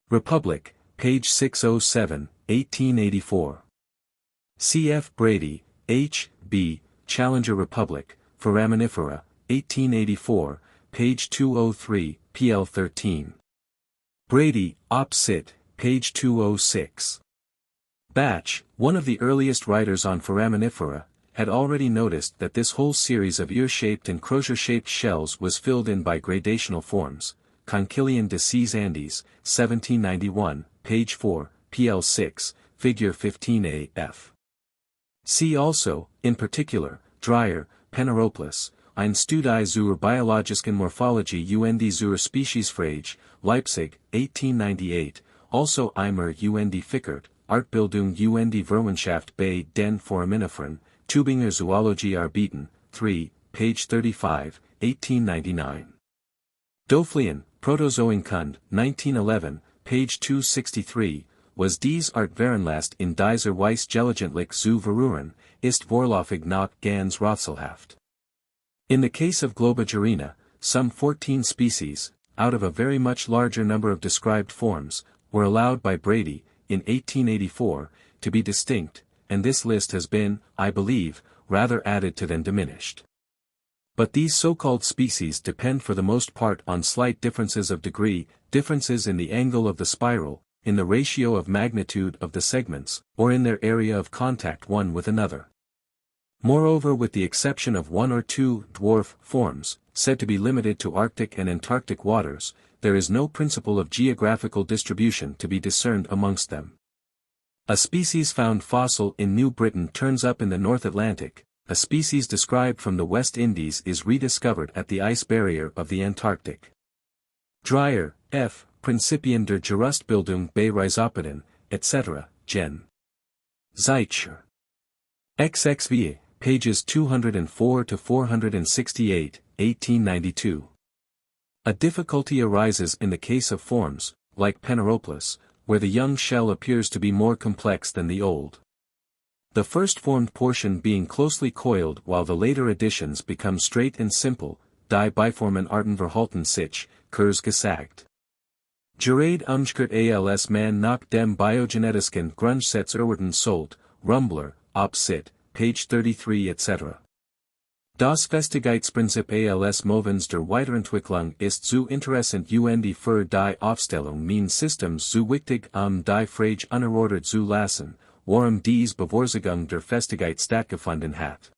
Republic, page 607, 1884. Cf. Brady, H. B., Challenger Republic, Foraminifera, 1884, page 203, pl 13. Brady, Op. Cit., page 206. Batch, one of the earliest writers on foraminifera, had already noticed that this whole series of ear-shaped and crosier-shaped shells was filled in by gradational forms. Concilian de Cs Andes, 1791, page 4, pl 6, figure 15a f. See also, in particular, Dreyer, Peneropoulos, Ein Studie zur biologischen Morphologie und zur Speziesfrage, Leipzig, 1898, also Eimer und Fickert, Artbildung und Verwandtschaft bei den Foraminiferen, Tübinger Zoologie Arbeiten, 3, page 35, 1899. Doflian, Protozoenkunde, 1911, page 263, was dies Art Veranlast in dieser Weise gelegentlich zu verruhren, ist vorläufig noch ganz rätselhaft. In the case of Globagerina, some 14 species, out of a very much larger number of described forms, were allowed by Brady, in 1884, to be distinct, and this list has been, I believe, rather added to than diminished. But these so-called species depend for the most part on slight differences of degree, differences in the angle of the spiral, in the ratio of magnitude of the segments, or in their area of contact one with another. Moreover, with the exception of one or two dwarf forms, said to be limited to Arctic and Antarctic waters, there is no principle of geographical distribution to be discerned amongst them. A species found fossil in New Britain turns up in the North Atlantic, a species described from the West Indies is rediscovered at the ice barrier of the Antarctic. Dreyer, F. Principien der Gerüstbildung bei Rhizopodon, etc., Gen. Zeitschr. XVII, pages 204 to 468, 1892. A difficulty arises in the case of forms, like Peneroplus, where the young shell appears to be more complex than the old. The first formed portion being closely coiled while the later additions become straight and simple, die Beiformen Artenverhalten sich, Kurz gesagt. Gerade umgekehrt als man nach dem biogenetischen Grundsatz erwarten sollt, Rumbler, Op. Cit., page 33 etc. Das Festigkeitsprinzip als Movens der Weiterentwicklung ist zu interessant und für die Aufstellung meines Systems zu wichtig die Frage unerörtert zu lassen, warum dies Bevorzugung der Festigkeit stattgefunden hat.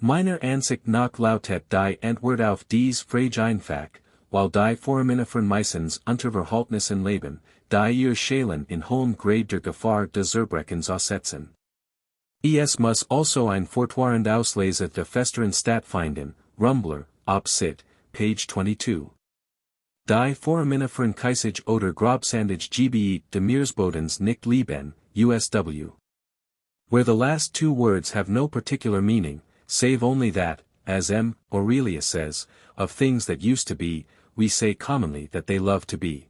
Meiner Ansicht nach lautet die Antwort auf dies Frage einfach, weil die Foraminiferen meistens Unterverhaltnissen leben, die ihr Schälen in hohem Grade der Gefahr des Zerbrechens aussetzen. Es muss also ein fortwährend Auslese der festeren stattfinden, Rumbler, Op. Cit., page 22. Die Foraminiferen Kaisig oder Grobsandig Gbe de Meeresbodens nicht lieben, USW. Where the last two words have no particular meaning, save only that, as M. Aurelius says, of things that used to be, we say commonly that they love to be.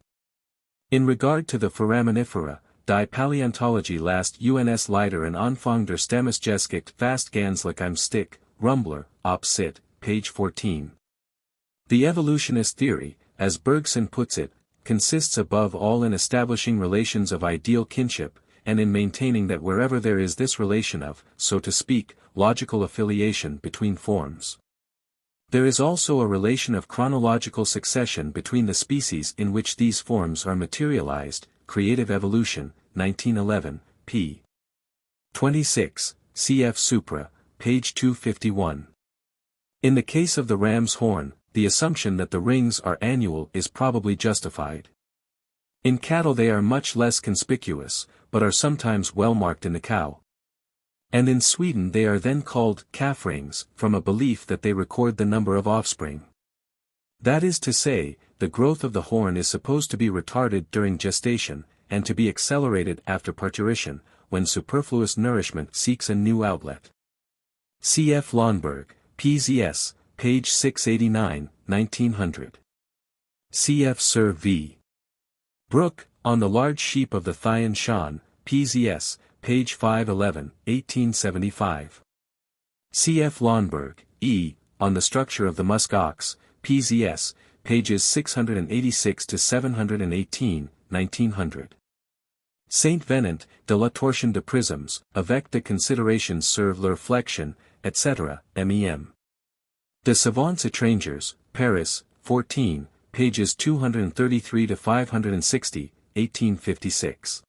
In regard to the Foraminifera, die Paleontology last uns Leiter and Anfang der Stammesgeschichte fast Ganslich im Stick, Rumbler, Op. Cit., page 14. The evolutionist theory, as Bergson puts it, consists above all in establishing relations of ideal kinship, and in maintaining that wherever there is this relation of, so to speak, logical affiliation between forms, there is also a relation of chronological succession between the species in which these forms are materialized. Creative Evolution, 1911, p. 26, cf. Supra, page 251. In the case of the ram's horn, the assumption that the rings are annual is probably justified. In cattle they are much less conspicuous, but are sometimes well marked in the cow. And in Sweden they are then called calf rings, from a belief that they record the number of offspring. That is to say, the growth of the horn is supposed to be retarded during gestation, and to be accelerated after parturition, when superfluous nourishment seeks a new outlet. Cf. Lahnberg, PZS, page 689, 1900. Cf. Sir V. Brooke, On the Large Sheep of the Thian Shan, PZS, page 511, 1875. Cf. Lahnberg, E., On the Structure of the Musk Ox, PZS, pages 686 to 718, 1900. Saint Venant, de la torsion de prisms, avec de considérations sur leur flexion, etc., mem. De Savants Étrangers, Paris, 14, pages 233 to 560, 1856.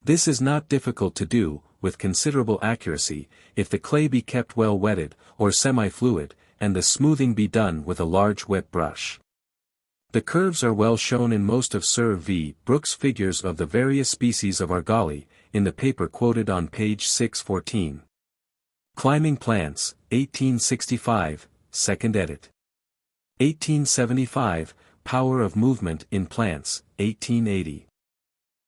This is not difficult to do, with considerable accuracy, if the clay be kept well wetted, or semi-fluid, and the smoothing be done with a large wet brush. The curves are well shown in most of Sir V. Brooke's figures of the various species of argali, in the paper quoted on page 614. Climbing Plants, 1865, 2nd edit. 1875, Power of Movement in Plants, 1880.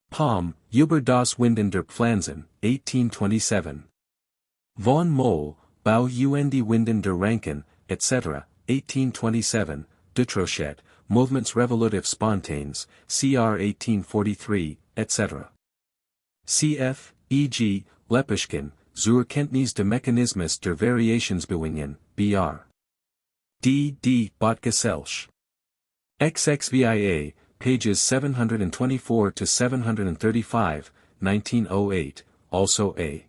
Palm, Über das Winden der Pflanzen, 1827. Von Moll, Bau und Winden der Ranken, etc., 1827, Dutrochet, Movements Revolutive Spontanes, cr. 1843, etc. Cf. e.g., Lepishkin, Zur Kenntnis de Mechanismus der Variationsbewegungen, br. D. D. Botgesellsch. XVII, pages 724 to 735, 1908, also A.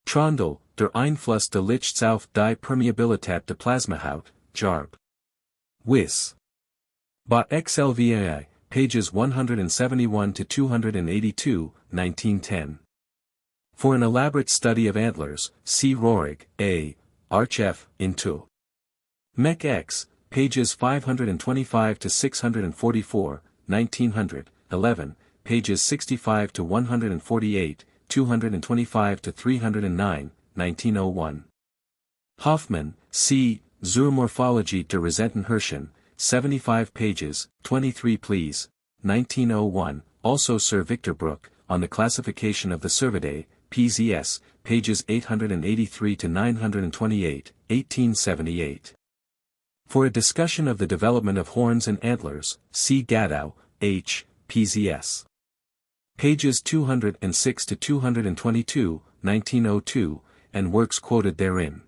Trondel, der Einfluss der Licht auf die Permeabilität der Plasmahaut, Jarb. Wis. Bot XLVI, pages 171 to 282, 1910. For an elaborate study of antlers, see Rohrig, A. Arch F. Into. Mech X, pages 525 to 644, 1900, 11, pages 65 to 148, 225 to 309, 1901. Hoffmann, C. Zur Morphologie der Resentenhirschen, 75 pages, 23 please, 1901, also Sir Victor Brooke, on the classification of the Cervidae, PZS, pages 883 to 928, 1878. For a discussion of the development of horns and antlers, see Gadow, H., PZS. Pages 206 to 222, 1902, and works quoted therein.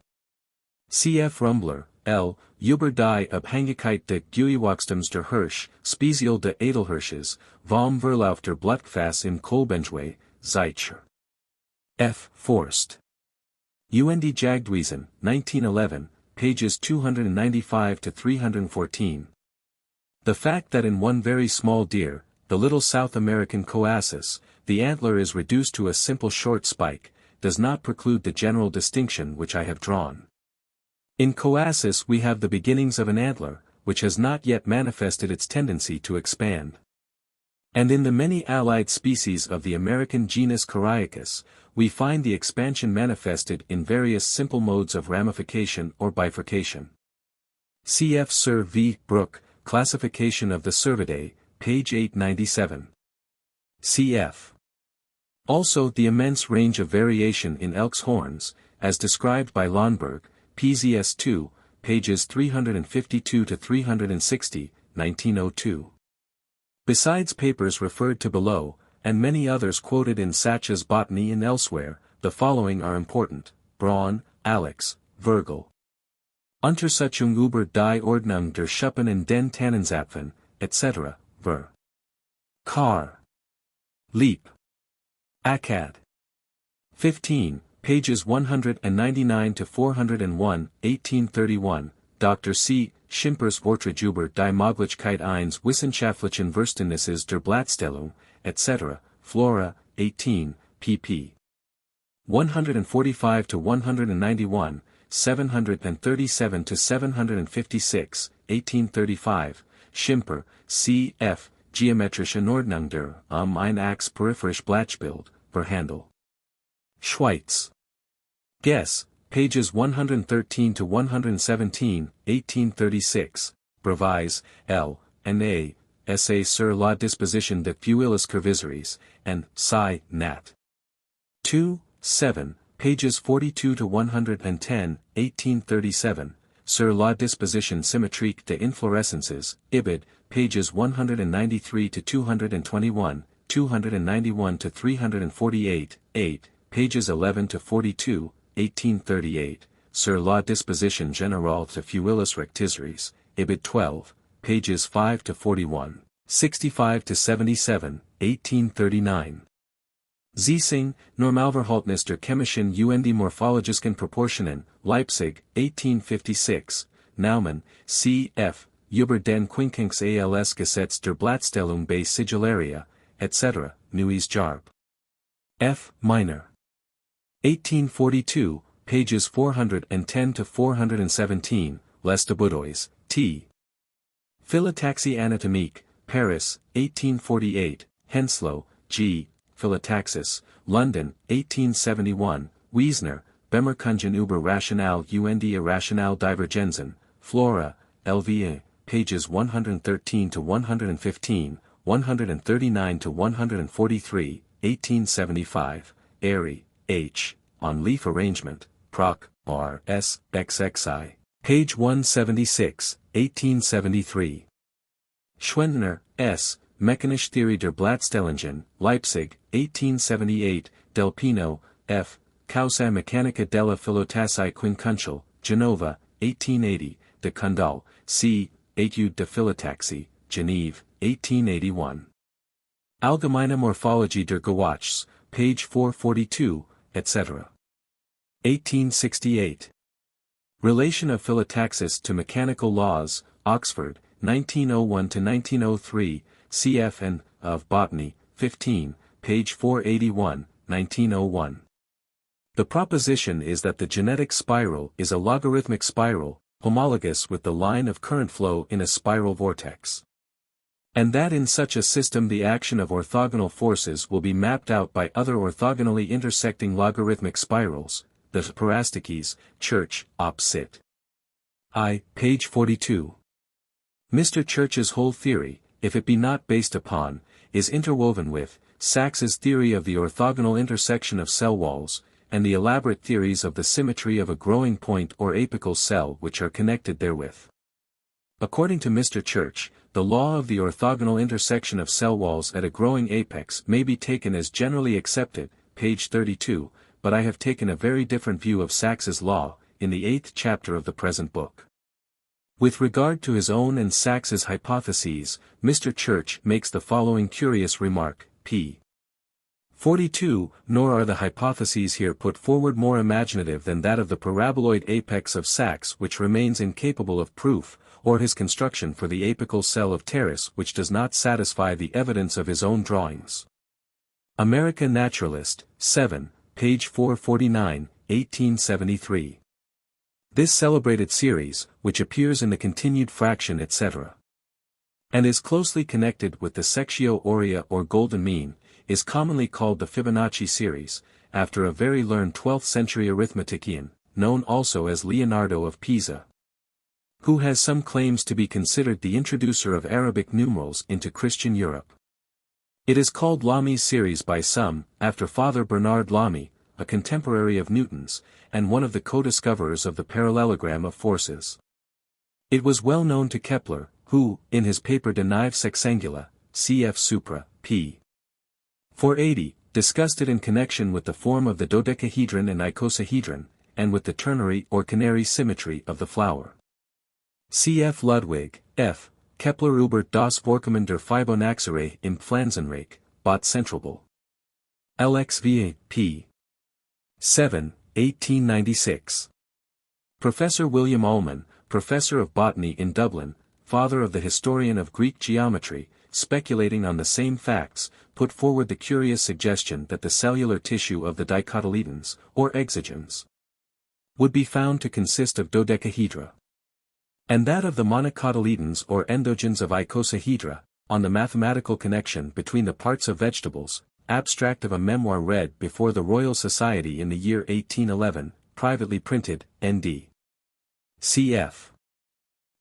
C.F. Rumbler, L., Über die Abhängigkeit der Gewachstums der Hirsch, Spezial der Edelhirsches, vom Verlauf der Blattgefäße im Kolbenjwe, Zeitschr. F. Forst. Und Jagdwiesen, 1911, pages 295 to 314. The fact that in one very small deer, the little South American coasis, the antler is reduced to a simple short spike, does not preclude the general distinction which I have drawn. In coasis we have the beginnings of an antler, which has not yet manifested its tendency to expand. And in the many allied species of the American genus Coriacus, we find the expansion manifested in various simple modes of ramification or bifurcation. Cf. Sir V. Brooke, Classification of the Cervidae, page 897. Cf. Also the immense range of variation in elk's horns, as described by Lonberg, PZS 2, pages 352 to 360, 1902. Besides papers referred to below, and many others quoted in Sach's Botany and elsewhere, the following are important: Braun, Alex, Virgil. Untersuchung über die Ordnung der Schuppen in den Tannenzapfen, etc., ver. Carr. Leap. Akkad. 15, pages 199 to 401, 1831, Dr. C. Schimpers Vortrag über die Möglichkeit eines wissenschaftlichen Verständnisses der Blattstellung, etc., Flora, 18, pp. 145 to 191, 737 to 756, 1835, Schimper, C. F., Geometrische Ordnung der ein Achs peripherisch Blattbild, Verhandel. Schweitz. Guess, pages 113 to 117, 1836, Brevis, L., and A., Essay sur la disposition de fuiles curvisoires, and Sci. Nat. 2, 7, pages 42 to 110, 1837, sur la disposition symétrique de inflorescences, Ibid, pages 193 to 221, 291 to 348, 8, pages 11 to 42, 1838, sur la disposition générale de fuiles rectisoires, Ibid 12, pages 5 to 41, 65 to 77, 1839. Ziesing, Normalverhältnis der chemischen und morphologischen Proportionen, Leipzig, 1856, Naumann, C. F., über den Quincunx als Gesetz der Blattstellung bei Sigillaria, etc., Neues Jarb. F. Minor. 1842, pages 410 to 417, Les Deboudois, T. Phyllotaxie anatomique, Paris, 1848, Henslow, G., Phyllotaxis, London, 1871, Wiesner, Bemerkungen über Rational und Irrational Divergenzen, Flora, LVA, pages 113 to 115, 139 to 143, 1875, Airy, H., on leaf arrangement, Proc. R. S. XXI, page 176, 1873. Schwendner, S., Mechanische Theorie der Blattstellungen, Leipzig, 1878, Del Pino, F., Causa Mechanica della Phyllotaxie Quincuntial, Genova, 1880, de Condal, C., Études de Phyllotaxie, Genève, 1881. Allgemeine Morphologie der Gewachs, page 442, etc. 1868. Relation of Phyllotaxis to Mechanical Laws, Oxford, 1901–1903, cf. and of Botany, 15, page 481, 1901. The proposition is that the genetic spiral is a logarithmic spiral, homologous with the line of current flow in a spiral vortex. And that in such a system the action of orthogonal forces will be mapped out by other orthogonally intersecting logarithmic spirals, the parastiches, Church, op. cit. I, page 42. Mr. Church's whole theory, if it be not based upon, is interwoven with, Sachs's theory of the orthogonal intersection of cell walls, and the elaborate theories of the symmetry of a growing point or apical cell which are connected therewith. According to Mr. Church, the law of the orthogonal intersection of cell walls at a growing apex may be taken as generally accepted, page 32, but I have taken a very different view of Sachs's law, in the 8th chapter of the present book. With regard to his own and Sachs's hypotheses, Mr. Church makes the following curious remark, p. 42, nor are the hypotheses here put forward more imaginative than that of the paraboloid apex of Sachs which remains incapable of proof, or his construction for the apical cell of Terrace which does not satisfy the evidence of his own drawings. America Naturalist, 7, page 449, 1873. This celebrated series, which appears in the continued fraction etc. and is closely connected with the sectio aurea or golden mean, is commonly called the Fibonacci series, after a very learned 12th-century arithmetician, known also as Leonardo of Pisa, who has some claims to be considered the introducer of Arabic numerals into Christian Europe. It is called Lamy's series by some, after Father Bernard Lamy, a contemporary of Newton's, and one of the co-discoverers of the parallelogram of forces. It was well known to Kepler, who, in his paper De Nive Sexangula, cf. Supra, p. 480, discussed it in connection with the form of the dodecahedron and icosahedron, and with the ternary or canary symmetry of the flower. Cf. Ludwig, F. Kepler über das Vorkommen der Fibonacciere im Pflanzenreich, Bot Centralbel. LXVA, p. 7, 1896. Professor William Ullmann, Professor of Botany in Dublin, father of the historian of Greek geometry, speculating on the same facts, put forward the curious suggestion that the cellular tissue of the dicotyledons, or exogens, would be found to consist of dodecahedra, and that of the monocotyledons or endogens of icosahedra, on the mathematical connection between the parts of vegetables, abstract of a memoir read before the Royal Society in the year 1811, privately printed, N.D. Cf.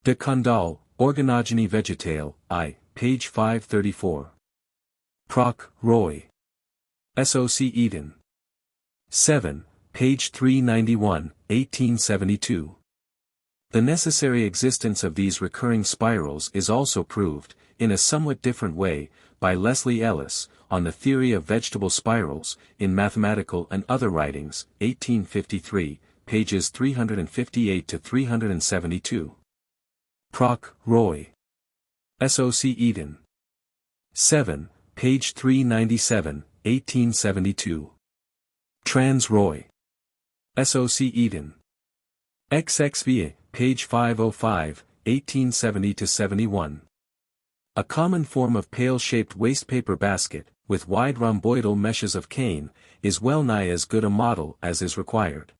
De Condal, Organogeny Vegetale, I, page 534. Proc. Roy. S.O.C. Eden. 7, page 391, 1872. The necessary existence of these recurring spirals is also proved, in a somewhat different way, by Leslie Ellis, on the theory of vegetable spirals, in Mathematical and Other Writings, 1853, pages 358 to 372. Proc. Roy. S.O.C. Eden. 7, page 397, 1872. Trans. Roy. S.O.C. Eden. XXVA, page 505, 1870–71. A common form of pail-shaped wastepaper basket, with wide rhomboidal meshes of cane, is well nigh as good a model as is required.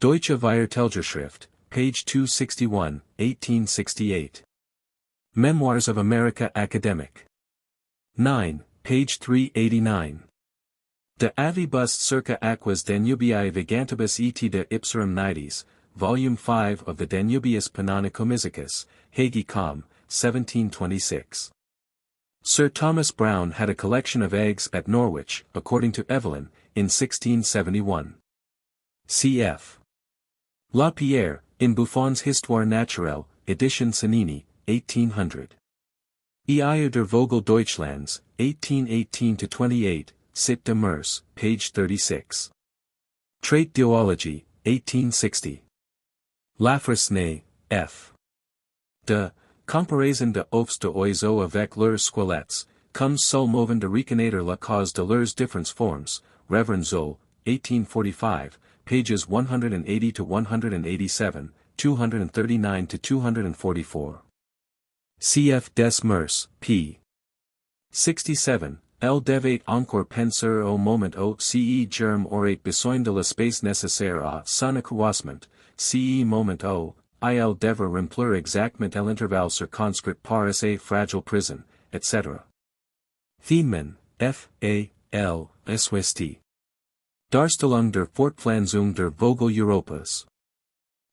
Deutsche Viertelgerschrift, page 261, 1868. Memoirs of America Academic. 9, page 389. De avibus circa aquas Danubiae vegantibus et de ipserum nides, Volume 5 of the Danubius Pannonicomysicus, Hagi Com, 1726. Sir Thomas Browne had a collection of eggs at Norwich, according to Evelyn, in 1671. Cf. La Pierre, in Buffon's Histoire naturelle, edition Sanini, 1800. Eia der Vogel Deutschlands, 1818–28, Cit de Meurs, page 36. Trait d'Oology, 1860. Lafresnaye, F. De comparaison de oeufs de oiseaux avec leurs squelettes, comme seul mouvement de reconnaître la cause de leurs différentes formes, Reverend Zoll, 1845, pages 180 to 187, 239 to 244. Cf. Des Mers, p. 67, Elle devait encore penser au moment où ce germe aurait besoin de l'espace nécessaire à son accroissement, ce moment où, il devait remplir exactement l'intervalle circonscrit par sa fragile prison, etc. Thiemann, F. A. L. Swst. Darstellung der Fortpflanzung der Vogel Europas.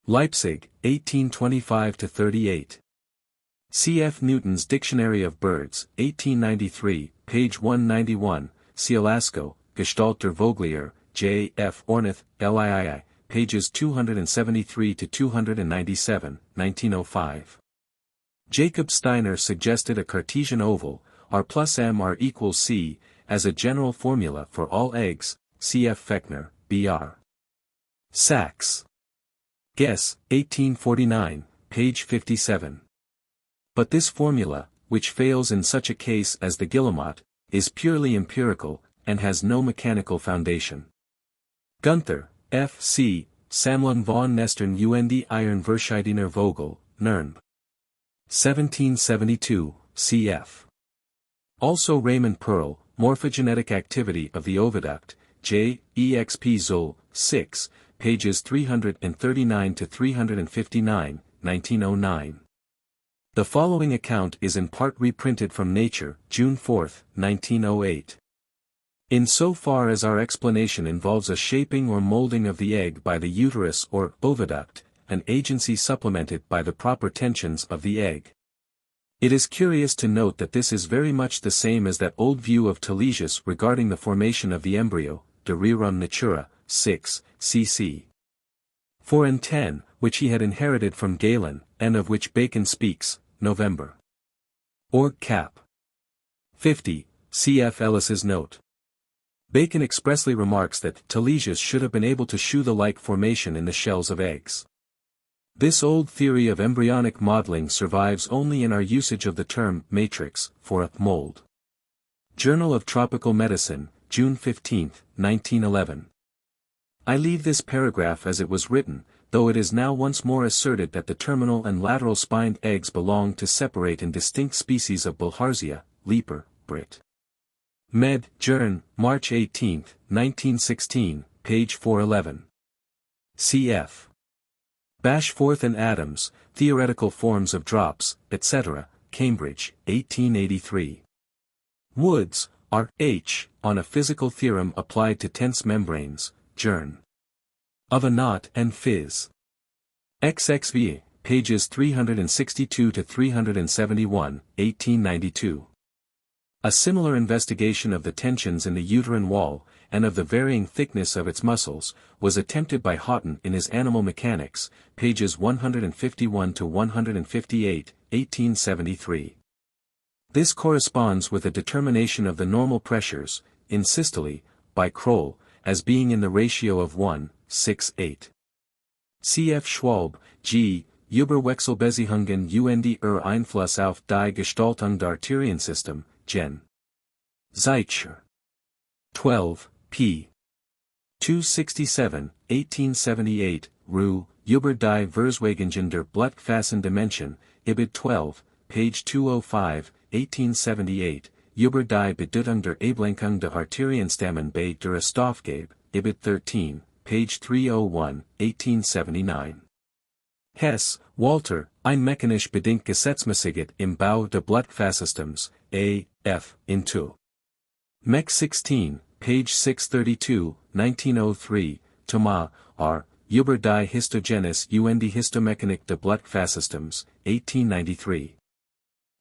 Leipzig, 1825-38. C. F. Newton's Dictionary of Birds, 1893, page 191, Cielasco, Gestalt der Vogelier, J. F. Ornith, Lii, pages 273 to 297, 1905. Jacob Steiner suggested a Cartesian oval, R plus M R equals C, as a general formula for all eggs, cf. Fechner, B.R. Sachs. Guess, 1849, page 57. But this formula, which fails in such a case as the guillemot, is purely empirical, and has no mechanical foundation. Gunther, F. C., Sammlung von Nestern und Ihren Verschiedener Vogel, Nürnberg. 1772, cf. Also Raymond Pearl, Morphogenetic Activity of the Oviduct, J. Exp. Zoll, 6, pages 339 to 359, 1909. The following account is in part reprinted from Nature, June 4, 1908. In so far as our explanation involves a shaping or molding of the egg by the uterus or oviduct, an agency supplemented by the proper tensions of the egg. It is curious to note that this is very much the same as that old view of Talesius regarding the formation of the embryo, De Rerum Natura, 6, cc. 4 and 10, which he had inherited from Galen, and of which Bacon speaks, November. Org. Cap. 50, cf. Ellis's note. Bacon expressly remarks that Talesius should have been able to shew the like formation in the shells of eggs. This old theory of embryonic modeling survives only in our usage of the term matrix for a mold. Journal of Tropical Medicine, June 15, 1911. I leave this paragraph as it was written, though it is now once more asserted that the terminal and lateral spined eggs belong to separate and distinct species of Bilharzia, Leeper, Brit. Med. Journ. March 18, 1916, page 411. Cf. Bashforth and Adams, Theoretical Forms of Drops, etc., Cambridge, 1883. Woods, R. H., on a Physical Theorem Applied to Tense Membranes, Journ. Of a Knot and Phys. XVII, pages 362 to 371, 1892. A similar investigation of the tensions in the uterine wall, and of the varying thickness of its muscles, was attempted by Haughton in his Animal Mechanics, pages 151 to 158, 1873. This corresponds with a determination of the normal pressures, in systole, by Kroll, as being in the ratio of 1:6:8. Cf. Schwalbe, G., Überwechselbeziehungen und Einfluss auf die Gestaltung der Arteriensystem, Gen. Zeitschr. 12, p. 267, 1878, Rue, Über die Verzweigungen der Blutfassendimension, Ibid 12, page 205, 1878, Über die Bedeutung der Ablenkung der Arterienstammen bei der Stoffgabe, Ibid 13, page 301, 1879. Hess, Walter, ein mechanisch bedingt Gesetzmäßigkeit im Bau der Blutfassystems, A. F. into. Mech 16, page 632, 1903, Thomas, R., Über die Histogenes und die Histomechanik der Blutfassystems, 1893.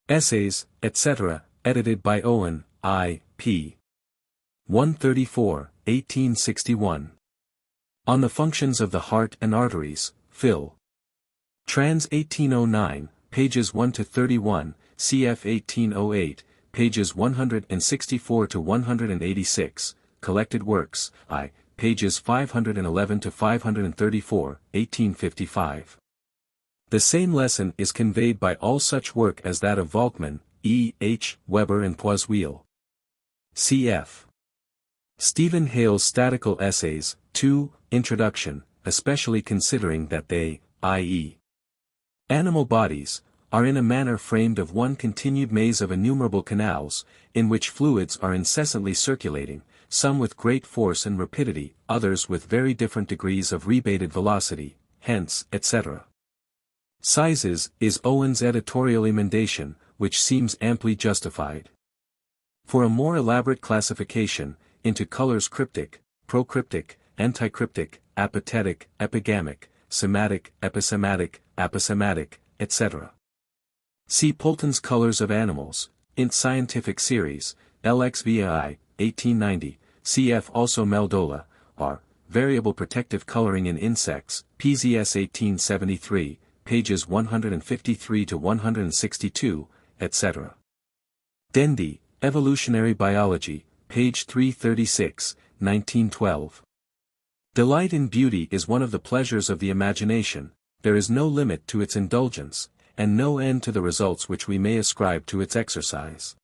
Essays, etc., edited by Owen, I. P. 134, 1861. On the Functions of the Heart and Arteries, Phil. Trans 1809, pages 1 to 31, cf 1808, pages 164 to 186, Collected Works, I, pages 511 to 534, 1855. The same lesson is conveyed by all such work as that of Volkmann, E. H. Weber and Poiseuille. Cf. Stephen Hale's Statical Essays, 2, Introduction, especially considering that they, i.e. animal bodies, are in a manner framed of one continued maze of innumerable canals, in which fluids are incessantly circulating, some with great force and rapidity, others with very different degrees of rebated velocity, hence, etc. Sizes is Owen's editorial emendation, which seems amply justified. For a more elaborate classification, into colors cryptic, procryptic, anticryptic, apathetic, epigamic, sematic, episematic, aposematic, etc. See Poulton's Colors of Animals, Int Scientific Series, LXVI, 1890, cf. Also Meldola, R. Variable Protective Coloring in Insects, PZS 1873, pages 153 to 162, etc. Dendy, Evolutionary Biology, page 336, 1912. Delight in beauty is one of the pleasures of the imagination, there is no limit to its indulgence, and no end to the results which we may ascribe to its exercise.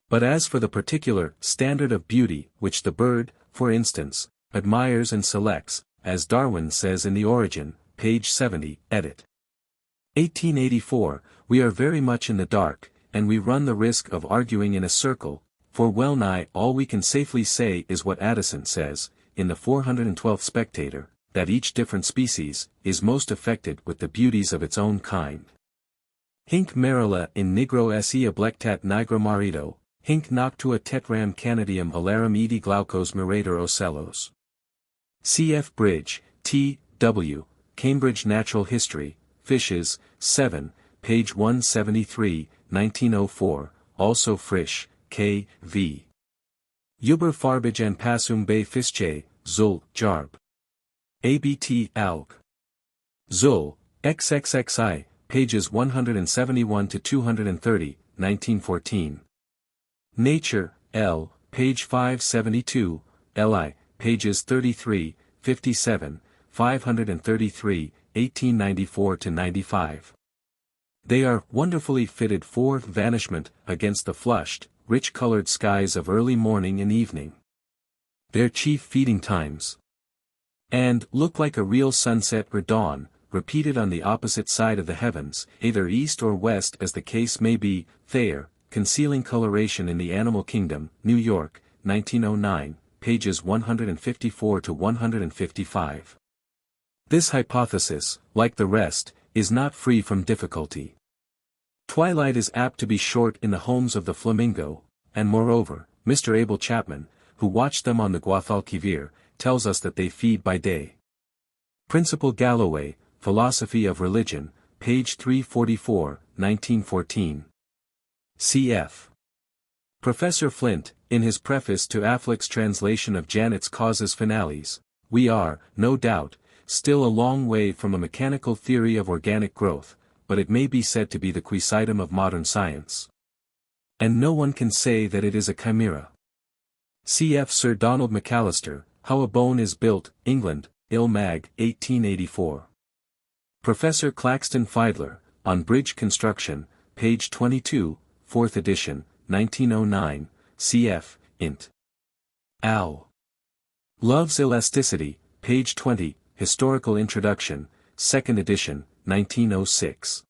But as for the particular standard of beauty which the bird, for instance, admires and selects, as Darwin says in The Origin, page 70, edit. 1884, we are very much in the dark, and we run the risk of arguing in a circle, for well nigh all we can safely say is what Addison says, in the 412th Spectator, that each different species is most affected with the beauties of its own kind. Hinc merilla in nigro se oblectat nigra marido, hinc noctua tetram canidium alarum edi glaucos mirator ocellos. C.F. Bridge, T. W., Cambridge Natural History, Fishes, 7, page 173, 1904, also Frisch, K. V. Uber Farbage and Passum bei Fische, Zul, Jarb. ABT Alg. Zul, XXXI, pages 171 to 230, 1914. Nature, L, page 572, LI, pages 33, 57, 533, 1894 to 95. They are wonderfully fitted for vanishment against the flushed, rich-colored skies of early morning and evening. Their chief feeding times. And look like a real sunset or dawn, repeated on the opposite side of the heavens, either east or west as the case may be. Thayer, Concealing Coloration in the Animal Kingdom, New York, 1909, pages 154 to 155. This hypothesis, like the rest, is not free from difficulty. Twilight is apt to be short in the homes of the flamingo, and moreover, Mr. Abel Chapman, who watched them on the Guadalquivir, tells us that they feed by day. Principal Galloway, Philosophy of Religion, page 344, 1914. Cf. Professor Flint, in his preface to Affleck's translation of Janet's Causes Finales, we are, no doubt, still a long way from a mechanical theory of organic growth, but it may be said to be the quidem of modern science. And no one can say that it is a chimera. Cf. Sir Donald McAllister, How a Bone is Built, England, Il Mag, 1884. Professor Claxton Fiedler, on Bridge Construction, page 22, 4th edition, 1909, cf. Int. Al. Love's Elasticity, page 20, Historical Introduction, 2nd edition, 1906.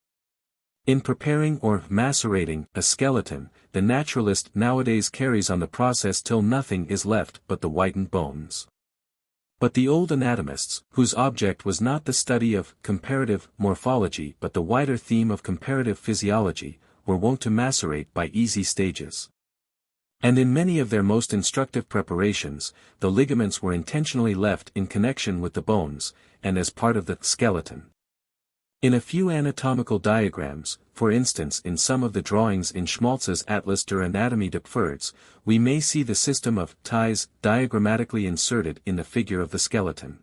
In preparing or macerating a skeleton, the naturalist nowadays carries on the process till nothing is left but the whitened bones. But the old anatomists, whose object was not the study of comparative morphology but the wider theme of comparative physiology, were wont to macerate by easy stages. And in many of their most instructive preparations, the ligaments were intentionally left in connection with the bones, and as part of the skeleton. In a few anatomical diagrams, for instance in some of the drawings in Schmalz's Atlas der Anatomie des Pferds, we may see the system of ties diagrammatically inserted in the figure of the skeleton.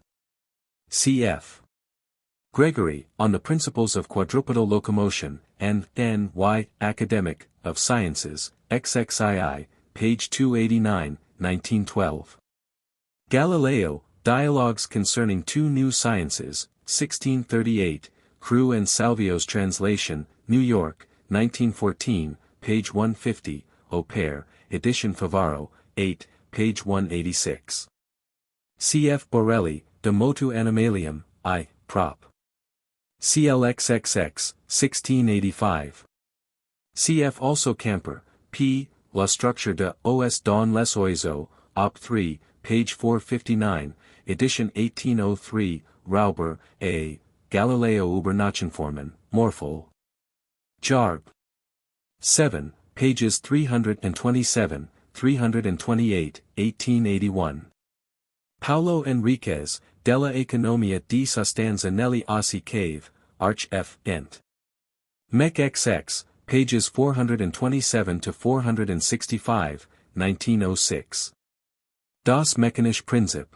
Cf. Gregory, On the Principles of Quadrupedal Locomotion, and N.Y. Academic, of Sciences, XXII, page 289, 1912. Galileo, Dialogues Concerning Two New Sciences, 1638, Crew and Salvio's translation, New York, 1914, page 150, Au Pair, edition Favaro, 8, page 186. C. F. Borelli, De Motu Animalium, I, Prop. CLXXX, 1685. C. F. Also Camper, P. La Structure de Os dans les Oiseaux, Op. 3, page 459, edition 1803, Rauber, A. Galileo über Nachenformen, Morphol. Jarb. 7, pages 327, 328, 1881. Paulo Enriquez, Della Economia di Sostanza negli Ossi Cave, Arch F. Ent. Mech XX, pages 427 to 465, 1906. Das mechanische Prinzip.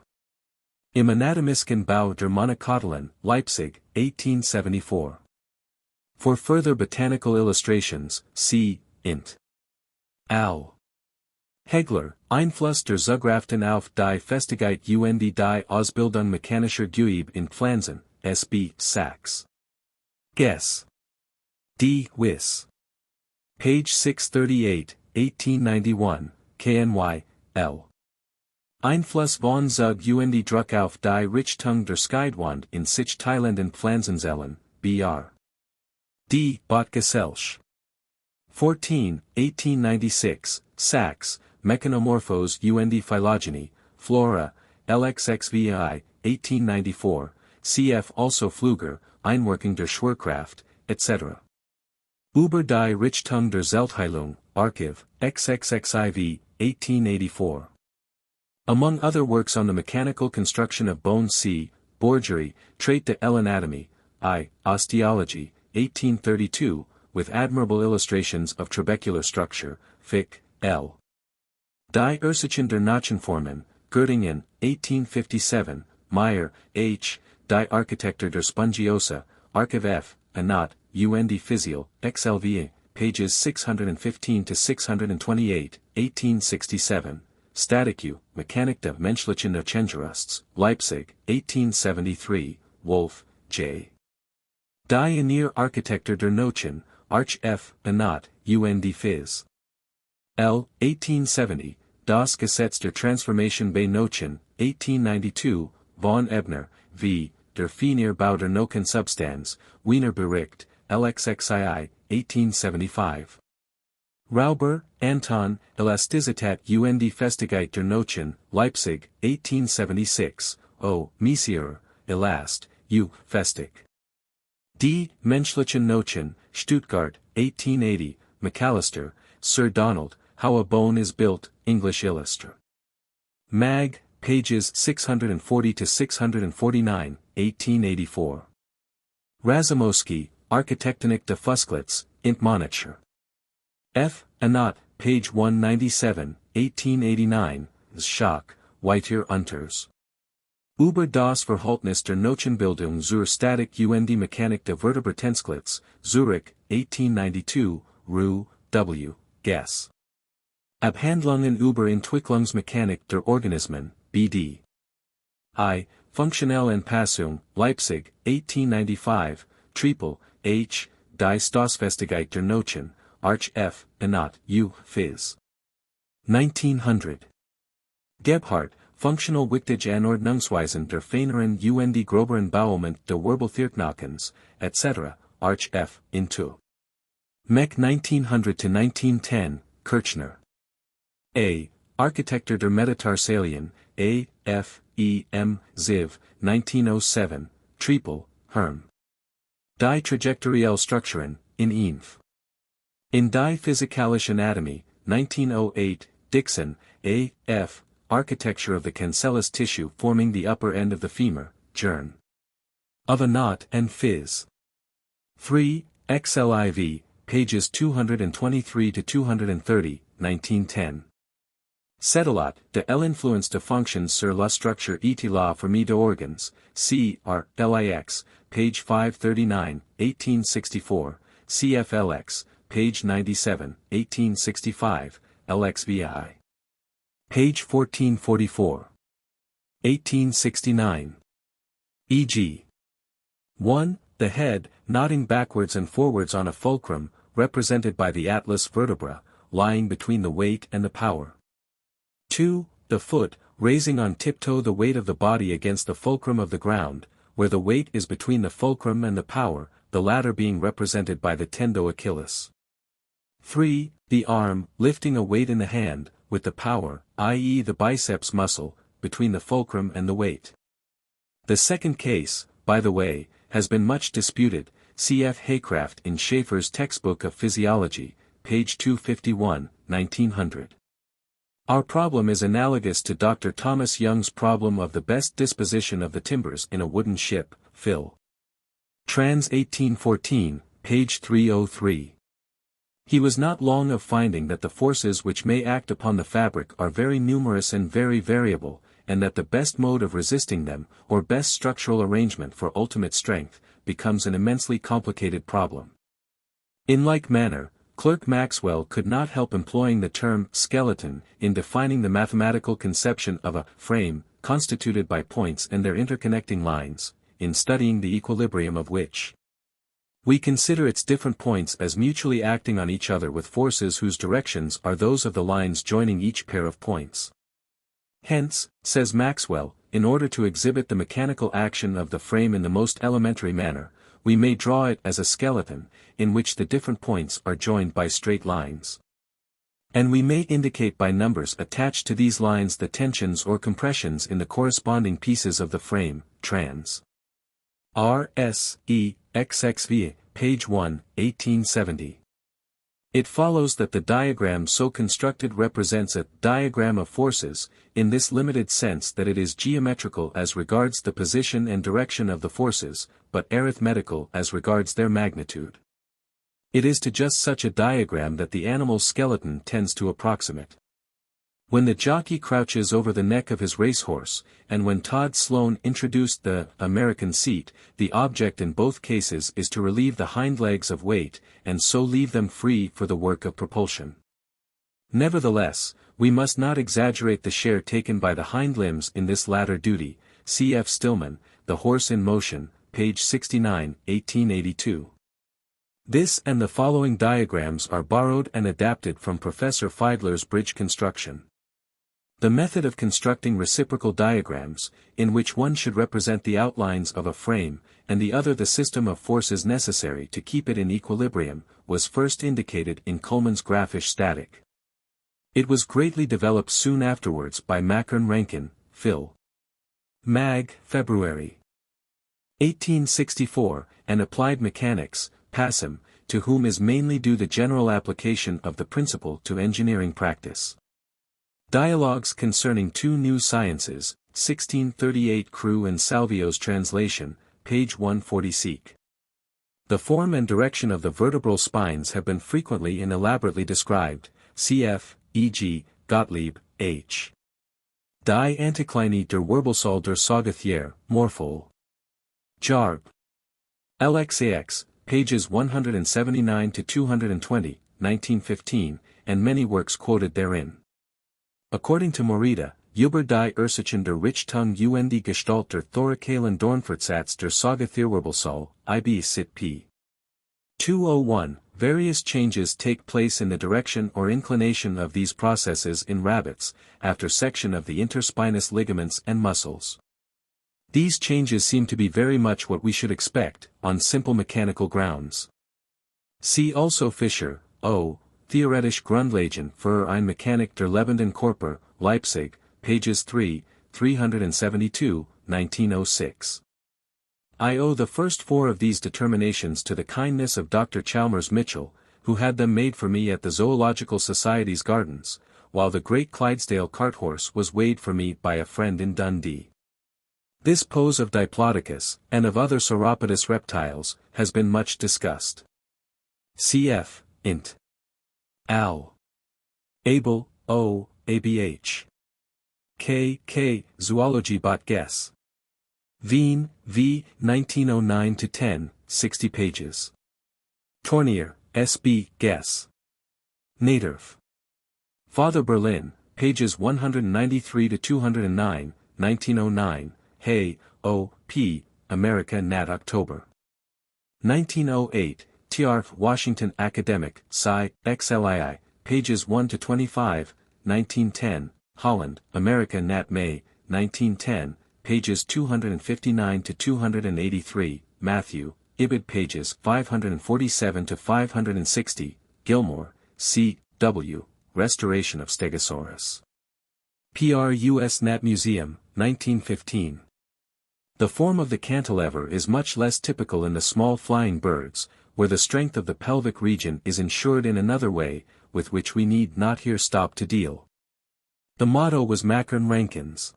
Im anatomischen Bau der Monocotyledon, Leipzig, 1874. For further botanical illustrations, see, int. Al. Hegler, Einfluss der Zugkraften auf die Festigkeit und die Ausbildung mechanischer Gewebe in Pflanzen, S.B. Sachs. Guess. D. Wiss. Page 638, 1891, KNY, L. Einfluss von Zug und Druck auf die Richtung der Scheidewand in sich Thailand Pflanzenzellen, B.R. D. Botgesellschaft. 14, 1896, Sachs, Mechanomorphose und Phylogeny, Flora, LXXVI, 1894, cf. Also Pflüger, Einwirkung der Schwerkraft, etc. Über die Richtung der Zeltheilung, Archiv, XXXIV, 1884. Among other works on the mechanical construction of bone c. Borgery, Trait de l'anatomie, I. Osteology, 1832, with admirable illustrations of trabecular structure, Fick, L. Die Ursachen der Nachenformen, Göttingen, 1857, Meyer, H., Die Architektur der Spongiosa, Archiv F., Anat, und Physial, XLV, pages 615 to 628, 1867. Statue, Mechanik der menschlichen Erkenntnis, Leipzig, 1873, Wolf, J. Die Innere Architektur der Notion, Arch F. Anat, und Phys. L. 1870, Das Gesetz der Transformation bei Notion, 1892, von Ebner, v. Der Bau der Noken Substanz, Wiener Bericht, LXXII, 1875. Rauber, Anton, Elastizität und Festigkeit der Notion, Leipzig, 1876, O. Messier, Elast, U. Festig. D. Menschlichen Notion, Stuttgart, 1880, McAllister, Sir Donald, How a Bone is Built, English Illustrator. Mag, pages 640 to 649, 1884. Razumowski, Architektonik des Fusklets, int Monitor. F. Anat, page 197, 1889, Schock, Whiteer Unters. Über das Verhältnis der Nochenbildung zur Statik und Mechanik der Vertebratensklets, Zurich, 1892, Rue, W. Guess. Abhandlungen über Entwicklungsmechanik der Organismen, B.D. I. Funktionelle Anpassung, Leipzig, 1895, Triple, H. Die Stoßfestigkeit der Notion, Arch F. Anat, U. Phys. 1900. Gebhardt, Functional Wichtige Anordnungsweisen der feineren und groberen Bauement der Wirbeltierknokens, etc., Arch F. Into. Mech 1900 to 1910, Kirchner. A. Architektur der Metatarsalien, A. F. E. M. Ziv, 1907, Triple, Herm. Die Trajektorielle Strukturen, in Inf. In Die Physikalische Anatomie, 1908, Dixon, A. F., Architecture of the cancellous tissue forming the upper end of the femur, Journ. Of Anat and Phys. 3, XLIV, pages 223 to 230, 1910. Sedelat, de l'influence de fonctions sur la structure et la forme de organs, C. R. LIX, page 539, 1864, CFLX, page 97, 1865, LXVI. Page 1444. 1869. E.g. 1. The head, nodding backwards and forwards on a fulcrum, represented by the atlas vertebra, lying between the weight and the power. 2. The foot, raising on tiptoe the weight of the body against the fulcrum of the ground, where the weight is between the fulcrum and the power, the latter being represented by the tendo Achillis. 3. The arm, lifting a weight in the hand, with the power, i.e. the biceps muscle, between the fulcrum and the weight. The second case, by the way, has been much disputed, cf. Haycraft in Schaeffer's Textbook of Physiology, page 251, 1900. Our problem is analogous to Dr. Thomas Young's problem of the best disposition of the timbers in a wooden ship, Phil. Trans 1814, page 303. He was not long of finding that the forces which may act upon the fabric are very numerous and very variable, and that the best mode of resisting them, or best structural arrangement for ultimate strength, becomes an immensely complicated problem. In like manner, Clerk Maxwell could not help employing the term skeleton in defining the mathematical conception of a frame constituted by points and their interconnecting lines, in studying the equilibrium of which we consider its different points as mutually acting on each other with forces whose directions are those of the lines joining each pair of points. Hence, says Maxwell, in order to exhibit the mechanical action of the frame in the most elementary manner, we may draw it as a skeleton, in which the different points are joined by straight lines. And we may indicate by numbers attached to these lines the tensions or compressions in the corresponding pieces of the frame, trans. R. S. E. XXV, page 1, 1870. It follows that the diagram so constructed represents a diagram of forces, in this limited sense that it is geometrical as regards the position and direction of the forces, but arithmetical as regards their magnitude. It is to just such a diagram that the animal skeleton tends to approximate. When the jockey crouches over the neck of his racehorse, and when Todd Sloan introduced the American seat, the object in both cases is to relieve the hind legs of weight, and so leave them free for the work of propulsion. Nevertheless, we must not exaggerate the share taken by the hind limbs in this latter duty, cf. Stillman, The Horse in Motion, page 69, 1882. This and the following diagrams are borrowed and adapted from Professor Fiedler's bridge construction. The method of constructing reciprocal diagrams, in which one should represent the outlines of a frame, and the other the system of forces necessary to keep it in equilibrium, was first indicated in Coleman's graphisch static. It was greatly developed soon afterwards by Makern Rankin, Phil. Mag., February 1864, and Applied Mechanics, Passam, to whom is mainly due the general application of the principle to engineering practice. Dialogues Concerning Two New Sciences, 1638 Crew and Salvio's translation, page 140 seq. The form and direction of the vertebral spines have been frequently and elaborately described, cf. e.g., Gottlieb, H. Die Antikleine der Wirbelsäule der Saugetiere, Morphol. Jarb. LXAX, pages 179 to 220, 1915, and many works quoted therein. According to Morita, über die Ursachen der Richtung und die Gestalt der thoracalen Dornfortsatz der Saugethierwirbelsäule, IB Sit p. 201, various changes take place in the direction or inclination of these processes in rabbits, after section of the interspinous ligaments and muscles. These changes seem to be very much what we should expect, on simple mechanical grounds. See also Fischer, O. Theoretische Grundlagen für eine Mechanik der lebenden Körper, Leipzig, pages 3, 372, 1906. I owe the first four of these determinations to the kindness of Dr. Chalmers Mitchell, who had them made for me at the Zoological Society's gardens, while the great Clydesdale cart horse was weighed for me by a friend in Dundee. This pose of Diplodocus, and of other sauropodous reptiles, has been much discussed. Cf. Int. Al. Abel, O. ABH. K. K. Zoology Bot Guess. Wien, V. 1909-10, 60 pages. Tournier, S.B. Guess. Naderf. Father Berlin, pages 193-209, 1909, Hay, O. P., America Nat. October. 1908, T.R. Washington Academic, Sci. XLII, pages 1 to 25, 1910, Holland, America Nat. May, 1910, pages 259 to 283, Matthew, Ibid pages 547 to 560, Gilmore, C. W., Restoration of Stegosaurus. PRUS Nat Museum, 1915. The form of the cantilever is much less typical in the small flying birds, where the strength of the pelvic region is ensured in another way, with which we need not here stop to deal. The motto was Macron Rankin's.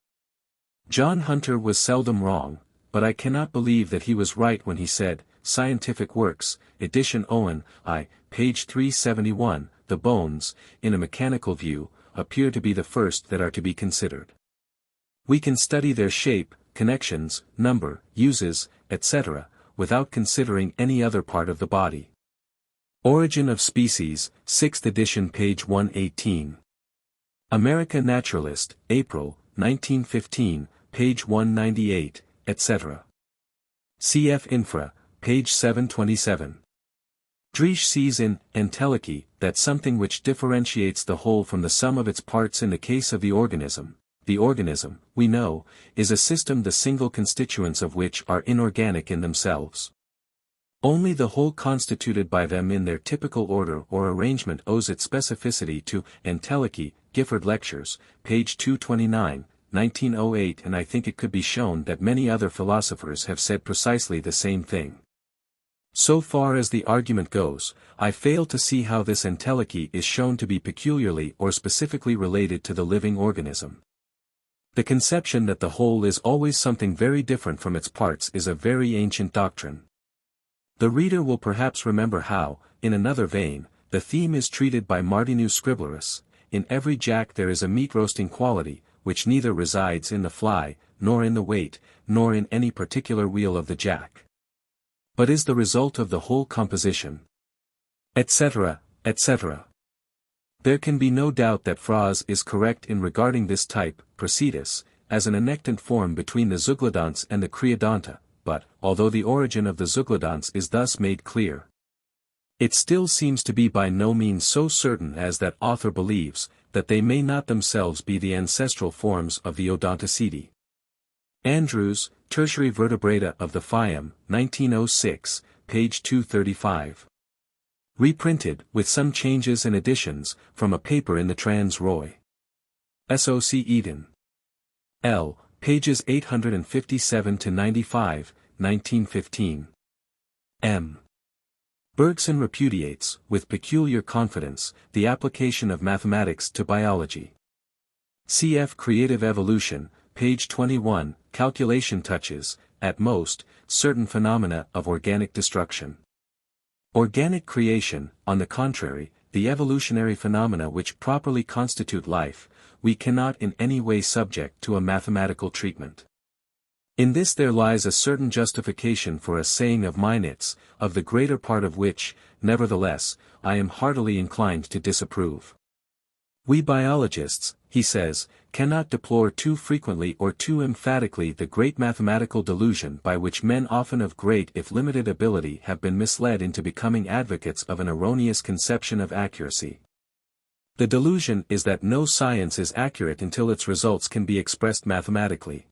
John Hunter was seldom wrong, but I cannot believe that he was right when he said, Scientific Works, edition Owen, I, page 371, the bones, in a mechanical view, appear to be the first that are to be considered. We can study their shape, connections, number, uses, etc., without considering any other part of the body. Origin of Species, 6th edition page 118. America Naturalist, April, 1915, page 198, etc. Cf. Infra, page 727. Driesch sees in entelechy that something which differentiates the whole from the sum of its parts in the case of the organism. The organism, we know, is a system the single constituents of which are inorganic in themselves. Only the whole constituted by them in their typical order or arrangement owes its specificity to entelechy, Gifford Lectures, page 229, 1908, and I think it could be shown that many other philosophers have said precisely the same thing. So far as the argument goes, I fail to see how this entelechy is shown to be peculiarly or specifically related to the living organism. The conception that the whole is always something very different from its parts is a very ancient doctrine. The reader will perhaps remember how, in another vein, the theme is treated by Martinus Scriblerus. In every jack there is a meat-roasting quality, which neither resides in the fly, nor in the weight, nor in any particular wheel of the jack, but is the result of the whole composition, etc., etc. There can be no doubt that Fraz is correct in regarding this type, Procetus, as an annectant form between the Zeuglodonts and the Creodonta, but, although the origin of the Zeuglodonts is thus made clear, it still seems to be by no means so certain as that author believes, that they may not themselves be the ancestral forms of the Odontoceti. Andrews, Tertiary Vertebrata of the Phyam, 1906, page 235. Reprinted, with some changes and additions, from a paper in the Trans Roy. SOC Eden. L. pages 857 to 95, 1915. M. Bergson repudiates, with peculiar confidence, the application of mathematics to biology. Cf. Creative Evolution, page 21, calculation touches, at most, certain phenomena of organic destruction. Organic creation, on the contrary, the evolutionary phenomena which properly constitute life, we cannot in any way subject to a mathematical treatment. In this there lies a certain justification for a saying of Meinitz, of the greater part of which, nevertheless, I am heartily inclined to disapprove. We biologists, he says, cannot deplore too frequently or too emphatically the great mathematical delusion by which men often of great if limited ability have been misled into becoming advocates of an erroneous conception of accuracy. The delusion is that no science is accurate until its results can be expressed mathematically.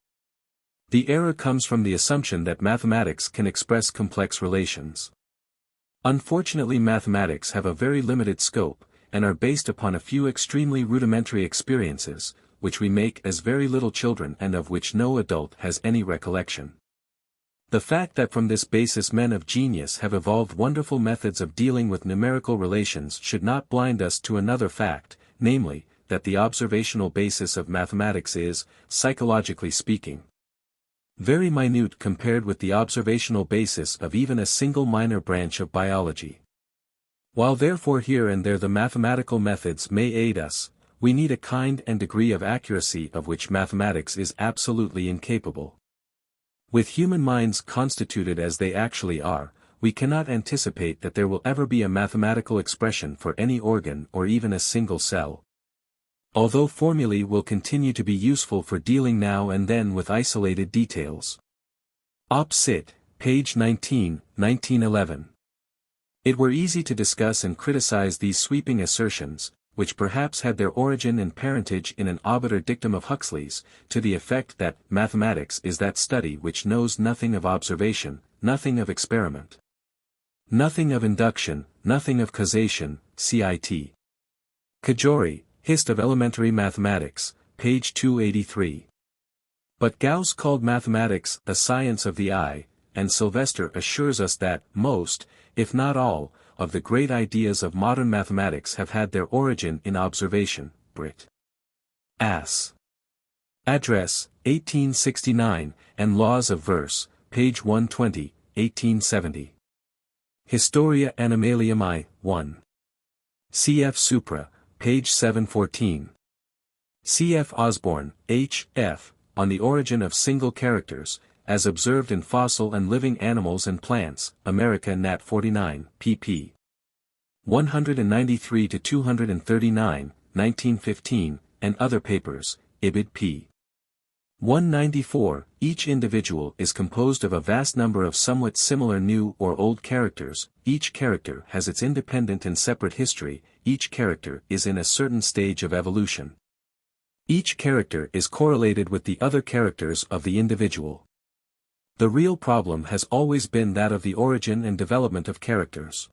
The error comes from the assumption that mathematics can express complex relations. Unfortunately, mathematics have a very limited scope, and are based upon a few extremely rudimentary experiences, which we make as very little children and of which no adult has any recollection. The fact that from this basis men of genius have evolved wonderful methods of dealing with numerical relations should not blind us to another fact, namely, that the observational basis of mathematics is, psychologically speaking, very minute compared with the observational basis of even a single minor branch of biology. While therefore here and there the mathematical methods may aid us, we need a kind and degree of accuracy of which mathematics is absolutely incapable. With human minds constituted as they actually are, we cannot anticipate that there will ever be a mathematical expression for any organ or even a single cell. Although formulae will continue to be useful for dealing now and then with isolated details. Op. Cit., page 19, 1911. It were easy to discuss and criticize these sweeping assertions, which perhaps had their origin and parentage in an obiter dictum of Huxley's, to the effect that mathematics is that study which knows nothing of observation, nothing of experiment, nothing of induction, nothing of causation, cit. Cajori, Hist of Elementary Mathematics, page 283. But Gauss called mathematics the science of the eye, and Sylvester assures us that most, if not all, of the great ideas of modern mathematics have had their origin in observation. Brit. Ass. Address, 1869, and Laws of Verse, page 120, 1870. Historia Animalium I, 1. Cf. Supra, page 714. Cf. Osborne, H. F., on the origin of single characters, as observed in fossil and living animals and plants, America Nat 49, pp. 193-239, 1915, and other papers, Ibid p. 194. Each individual is composed of a vast number of somewhat similar new or old characters, each character has its independent and separate history, each character is in a certain stage of evolution. Each character is correlated with the other characters of the individual. The real problem has always been that of the origin and development of characters.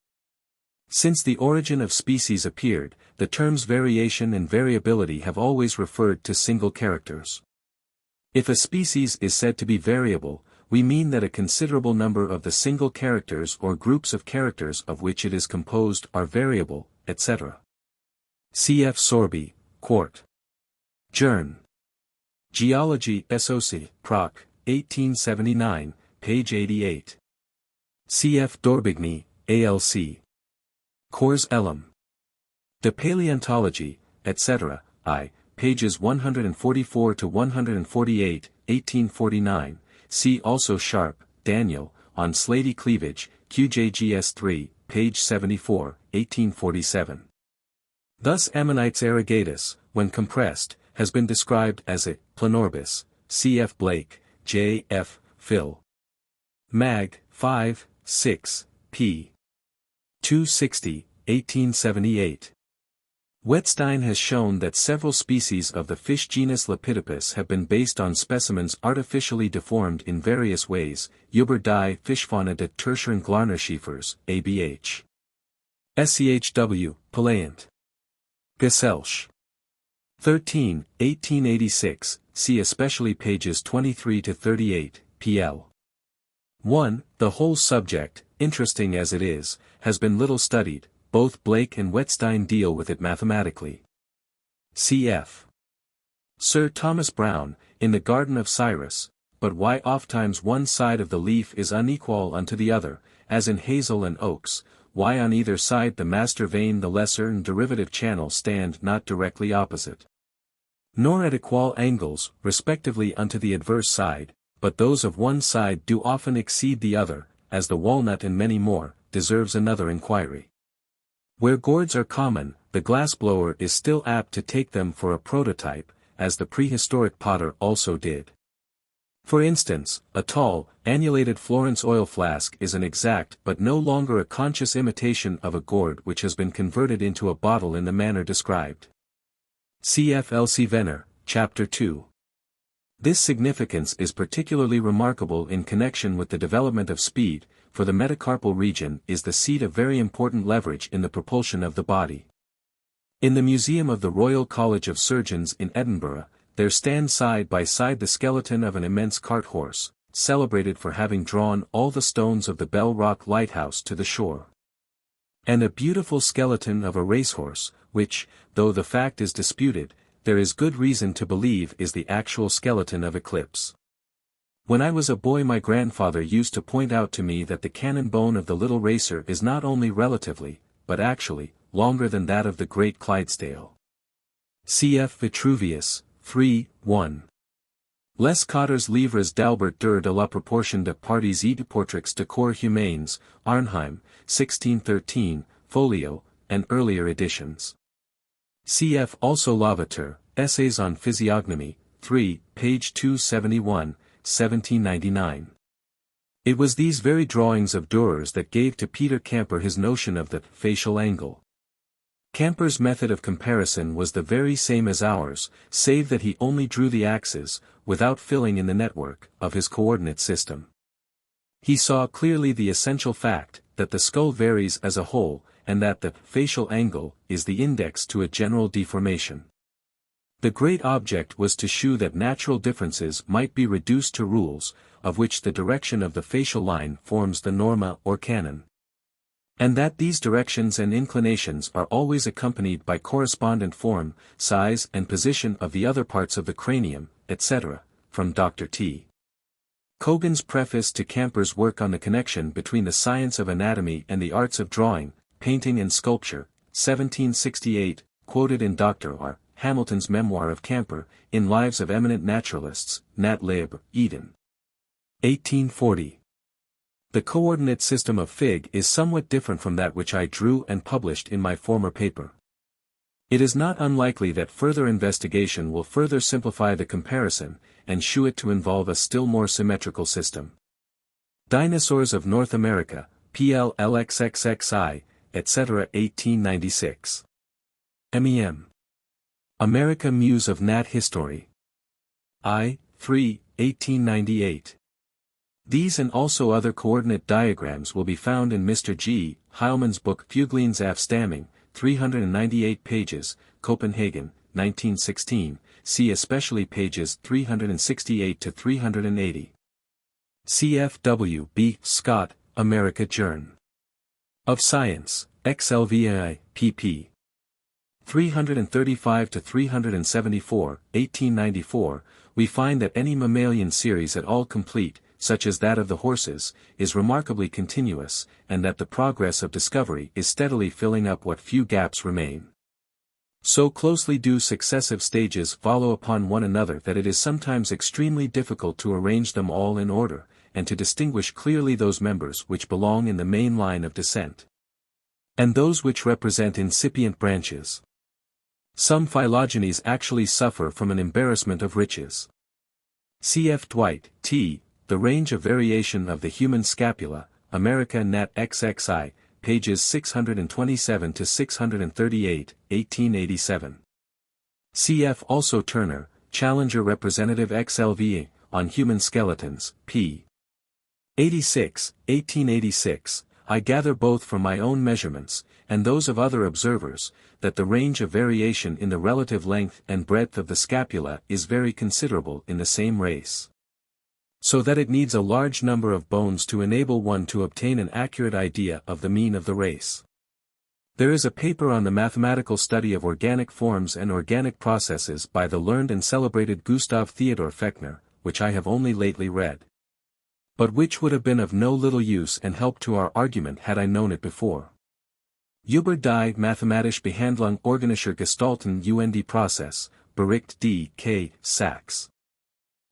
Since the origin of species appeared, the terms variation and variability have always referred to single characters. If a species is said to be variable, we mean that a considerable number of the single characters or groups of characters of which it is composed are variable, etc. Cf. Sorby, Quart. Jern. Geology SOC, Proc. 1879, page 88. Cf. D'Orbigny, ALC. Cours Elam. De Paleontology, etc., I, pages 144-148, 1849, see also Sharp, Daniel, on Slaty Cleavage, QJGS 3, page 74, 1847. Thus Ammonites variegatus, when compressed, has been described as a planorbis, cf. Blake, J. F., Phil. Mag. 5, 6, p. 260, 1878. Wettstein has shown that several species of the fish genus Lepidopus have been based on specimens artificially deformed in various ways, Über die Fischfauna des Tertiären Glarnerschiefers, ABH. SCHW, Paleont. Gesellschaft. 13, 1886, see especially pages 23-38, pl. 1. The whole subject, interesting as it is, has been little studied, both Blake and Wettstein deal with it mathematically. Cf. Sir Thomas Browne, in the Garden of Cyrus, but why ofttimes one side of the leaf is unequal unto the other, as in hazel and oaks, why on either side the master vein the lesser and derivative channel stand not directly opposite, nor at equal angles, respectively unto the adverse side, but those of one side do often exceed the other, as the walnut and many more, deserves another inquiry. Where gourds are common, the glassblower is still apt to take them for a prototype, as the prehistoric potter also did. For instance, a tall, annulated Florence oil flask is an exact but no longer a conscious imitation of a gourd which has been converted into a bottle in the manner described. Cf. Elsie Venner, Chapter 2. This significance is particularly remarkable in connection with the development of speed, for the metacarpal region is the seat of very important leverage in the propulsion of the body. In the Museum of the Royal College of Surgeons in Edinburgh, there stands side by side the skeleton of an immense cart horse, celebrated for having drawn all the stones of the Bell Rock lighthouse to the shore. And a beautiful skeleton of a racehorse, which, though the fact is disputed, there is good reason to believe is the actual skeleton of Eclipse. When I was a boy my grandfather used to point out to me that the cannon bone of the little racer is not only relatively, but actually, longer than that of the great Clydesdale. Cf. Vitruvius, 3, 1. Les Cotters livres d'Albert Dur de la proportion de parties et portraits de corps humains, Arnheim, 1613, folio, and earlier editions. Cf. also Lavater, Essays on Physiognomy, 3, page 271, 1799. It was these very drawings of Dürer's that gave to Peter Camper his notion of the facial angle. Camper's method of comparison was the very same as ours, save that he only drew the axes, without filling in the network, of his coordinate system. He saw clearly the essential fact, that the skull varies as a whole, and that the facial angle is the index to a general deformation. The great object was to shew that natural differences might be reduced to rules, of which the direction of the facial line forms the norma or canon. And that these directions and inclinations are always accompanied by correspondent form, size and position of the other parts of the cranium, etc., from Dr. T. Cogan's preface to Camper's work on the connection between the science of anatomy and the arts of drawing, painting and sculpture, 1768, quoted in Dr. R. Hamilton's Memoir of Camper, in Lives of Eminent Naturalists, Nat Lib. Eden. 1840. The coordinate system of Fig is somewhat different from that which I drew and published in my former paper. It is not unlikely that further investigation will further simplify the comparison, and shew it to involve a still more symmetrical system. Dinosaurs of North America, PLLXXXI, etc. 1896. MEM. America Muse of Nat History. I. 3, 1898. These and also other coordinate diagrams will be found in Mr. G. Heilmann's book Fuglings Afstamming, 398 pages, Copenhagen, 1916, see especially pages 368 to 380. CFW B. Scott, America Journ. Of Science, XLVI, pp. 335 to 374, 1894, we find that any mammalian series at all complete, such as that of the horses, is remarkably continuous, and that the progress of discovery is steadily filling up what few gaps remain. So closely do successive stages follow upon one another that it is sometimes extremely difficult to arrange them all in order, and to distinguish clearly those members which belong in the main line of descent, and those which represent incipient branches. Some phylogenies actually suffer from an embarrassment of riches. C.F. Dwight, T., The Range of Variation of the Human Scapula, America Nat XXI, pages 627 to 638, 1887. C.F. also Turner, Challenger Representative XLV, on Human Skeletons, p. 86, 1886, I gather both from my own measurements, and those of other observers, that the range of variation in the relative length and breadth of the scapula is very considerable in the same race, so that it needs a large number of bones to enable one to obtain an accurate idea of the mean of the race. There is a paper on the mathematical study of organic forms and organic processes by the learned and celebrated Gustav Theodor Fechner, which I have only lately read, but which would have been of no little use and help to our argument had I known it before. Über die mathematische Behandlung organischer Gestalten und Prozess, Bericht D. K. Sachs.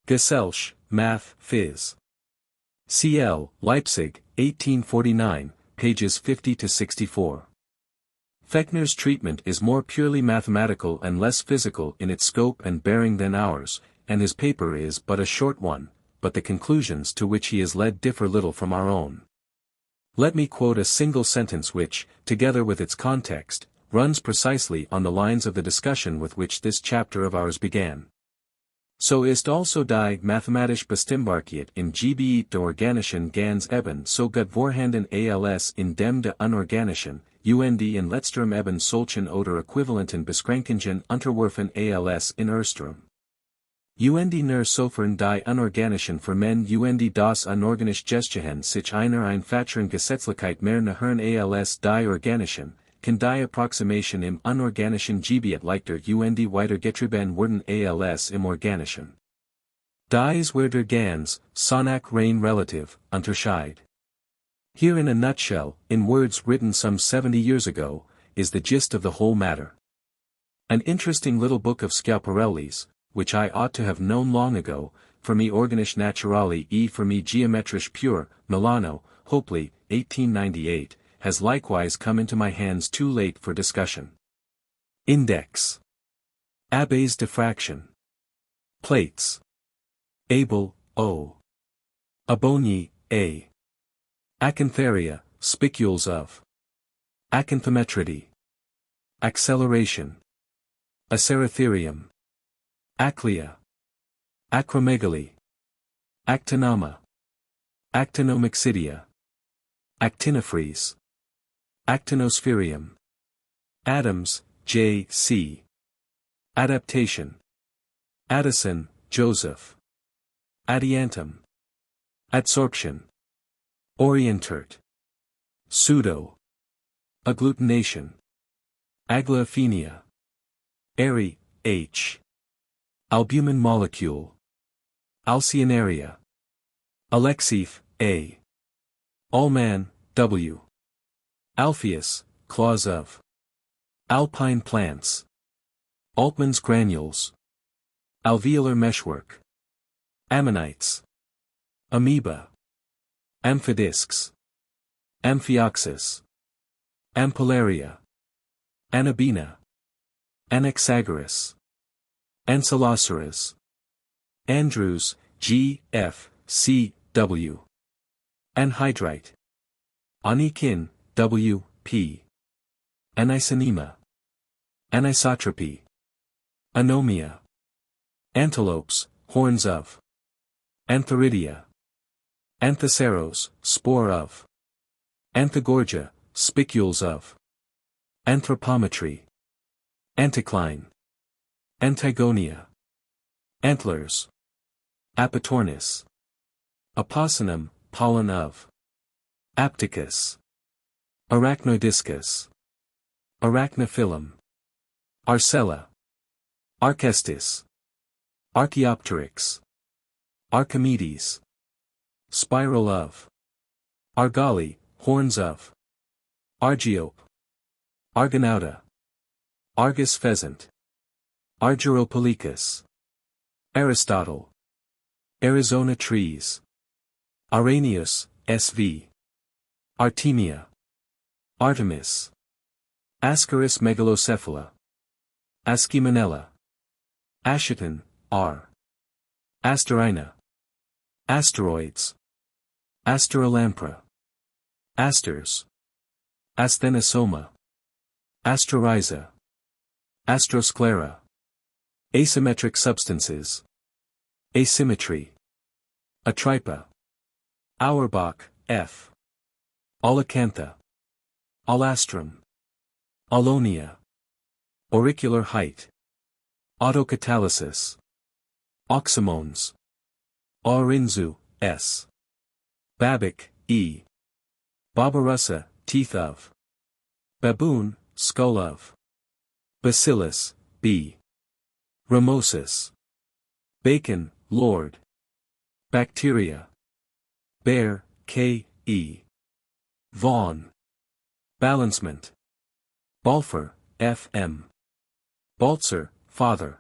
Gesellschaft, Math, Phys. C.L., Leipzig, 1849, pages 50 to 64. Fechner's treatment is more purely mathematical and less physical in its scope and bearing than ours, and his paper is but a short one, but the conclusions to which he is led differ little from our own. Let me quote a single sentence which, together with its context, runs precisely on the lines of the discussion with which this chapter of ours began. So ist also die mathematische Bestimmbarkeit im Gebiet der organischen ganz eben so gut vorhanden als in dem der unorganischen, und in letzterem eben solchen oder äquivalenten Beschränkungen unterworfen als in ersterem. Und nur sofern die unorganischen Formen und das unorganische Gestehen sich einer einfacheren Gesetzlichkeit mehr nähern als die organischen, kann die Approximation im unorganischen Gebiet leichter und weitergetrieben werden als im organischen. Dies where der ganz, Sonach rein relative, Unterschied. Here in a nutshell, in words written some 70 years ago, is the gist of the whole matter. An interesting little book of Schiaparelli's, which I ought to have known long ago, for me Organische Naturale e for me Geometrische Pure, Milano, Hopley, 1898, has likewise come into my hands too late for discussion. Index. Abbe's Diffraction. Plates. Abel, O. Abogny, A. Acantharia, spicules of. Acanthometridae. Acceleration. Aceratherium. Aclea. Acromegaly. Actinoma. Actinomyxidia. Actinophrys. Actinospherium. Adams, J. C. Adaptation. Addison, Joseph. Adiantum. Adsorption. Orientert. Pseudo. Agglutination. Aglaophenia. Airy, H. Albumin molecule. Alcyonaria. Alexif, A. Allman, W. Alpheus, claws of. Alpine plants. Altman's granules. Alveolar meshwork. Ammonites. Amoeba. Amphidiscs. Amphioxus. Ampullaria. Anabina. Anaxagoras. Ancyloceras. Andrews, G. F. C. W. Anhydrite. Anikin, W. P. Anisonema. Anisotropy. Anomia. Antelopes, horns of. Antheridia. Anthoceros, spore of. Anthogorgia, spicules of. Anthropometry. Anticline. Antigonia. Antlers. Apatornis. Apossonum, pollen of. Apticus. Arachnoidiscus. Arachnophyllum. Arcella. Archestis. Archaeopteryx. Archimedes. Spiral of. Argali, horns of. Argiope. Argonauta. Argus pheasant. Argyropolicus. Aristotle. Arizona trees. Arrhenius, SV. Artemia. Artemis. Ascaris megalocephala. Aschimänella. Asheton, R. Asterina. Asteroids. Asterolampra. Asters. Asthenosoma. Astrorhiza. Astrosclera. Asymmetric substances. Asymmetry. Atripa. Auerbach, F. Olacantha. Olastrum. Olonia. Auricular height. Autocatalysis. Oxymones. Aurinzu, S. Babic, E. Barbarossa, teeth of. Baboon, skull of. Bacillus, B. Ramosis. Bacon, Lord. Bacteria. Bear, K. E. Vaughan. Balancement. Balfour, F. M. Baltzer, father.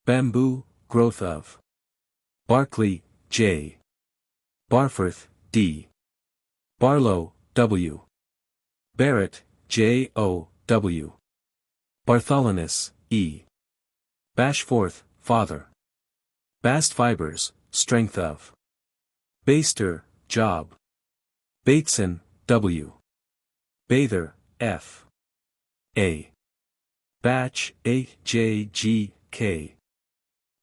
Bamboo, growth of. Barclay, J. Barforth, D. Barlow, W. Barrett, J. O. W. Bartholinus, E. Bashforth, father. Bast fibers, strength of. Baster, job. Bateson, W. Bather, F. A. Batch, A. J. G. K.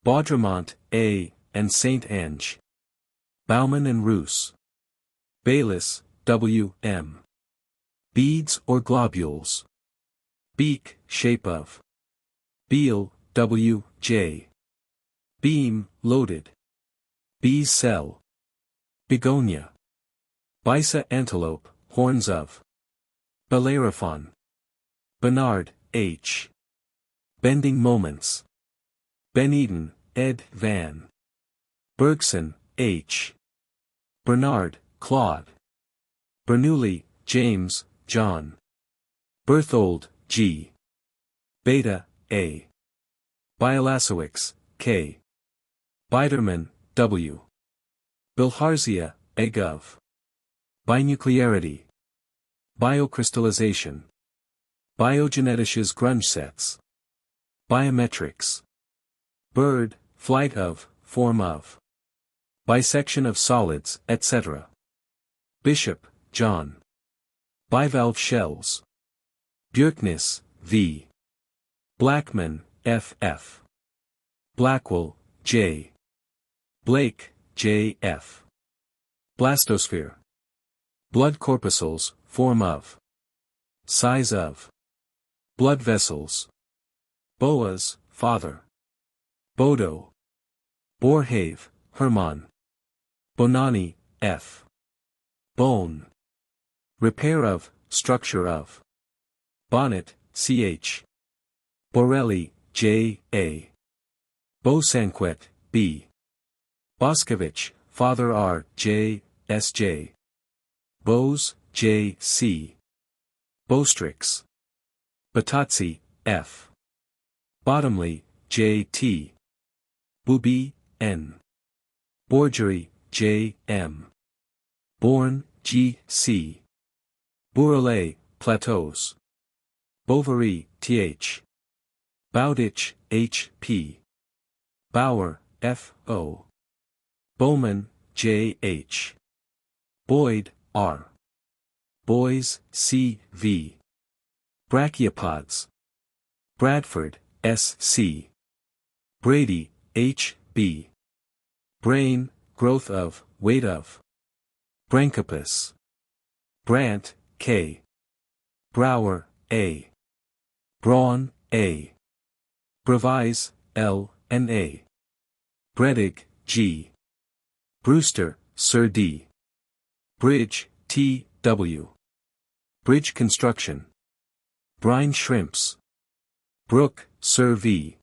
Baudremont, A. and Saint Ange. Bauman and Roos. Baylis, W. M. Beads or globules. Beak, shape of. Beal, W. J. Beam, loaded. Bee's cell. Begonia. Bisa antelope, horns of. Bellerophon. Bernard, H. Bending moments. Ben Eden, Ed. Van. Bergson, H. Bernard, Claude. Bernoulli, James, John. Berthold, G. Beta, A. Biolazowicz, K. Biderman, W. Bilharzia, egg of. Binuclearity. Biocrystallization. Biogenetisches Grundgesetz. Biometrics. Bird, flight of, form of. Bisection of solids, etc. Bishop, John. Bivalve shells. Bjerknes, V. Blackman, F. F. Blackwell, J. Blake, J. F. Blastosphere. Blood corpuscles, form of. Size of. Blood vessels. Boas, father. Bodo. Borhave, Hermann. Bonani, F. Bone. Repair of, structure of. Bonnet, Ch. Borelli, J. A. Bosanquet, B. Boscovich, father R. J. S. J. Bose, J. C. Bostrix. Batazzi, F. Bottomley, J. T. Booby, N. Borgery, J. M. Bourne, G. C. Bourrelais, Plateaus. Bovary, Th. Bowditch, H. P. Bauer, F. O. Bowman, J. H. Boyd, R. Boys, C. V. Brachiopods. Bradford, S. C. Brady, H. B. Brain, growth of, weight of. Branchopus. Brant, K. Brower, A. Brawn, A. Brevise, L. and A. Bredig, G. Brewster, Sir D. Bridge, T. W. Bridge construction. Brine shrimps. Brook, Sir V.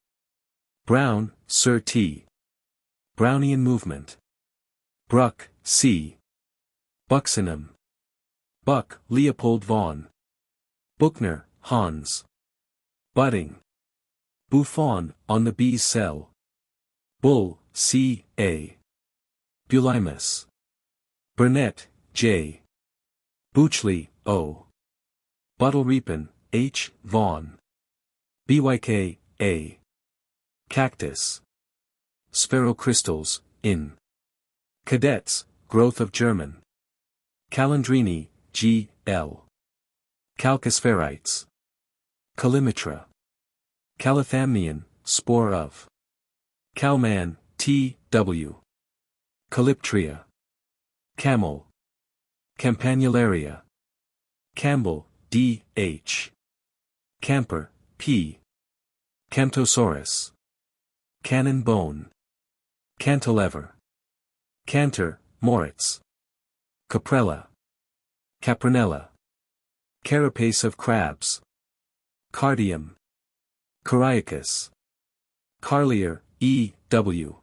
Brown, Sir T. Brownian movement. Bruck, C. Buxenham. Buck, Leopold von. Buchner, Hans. Budding. Buffon, on the bee's cell. Bull, C. A. Bulimus. Burnett, J. Buchley, O. Buttelriepen, H. Vaughan. Byk, A. Cactus. Spherocrystals, in. Cadets, growth of German. Calandrini, G. L. Calcospherites. Calimatra. Calithamnion, spore of. Calman, T. W. Calyptria. Camel. Campanularia. Campbell, D. H. Camper, P. Camptosaurus. Cannon bone. Cantilever. Cantor, Moritz. Caprella. Caprinella. Carapace of crabs. Cardium. Cariacus. Carlier, E. W.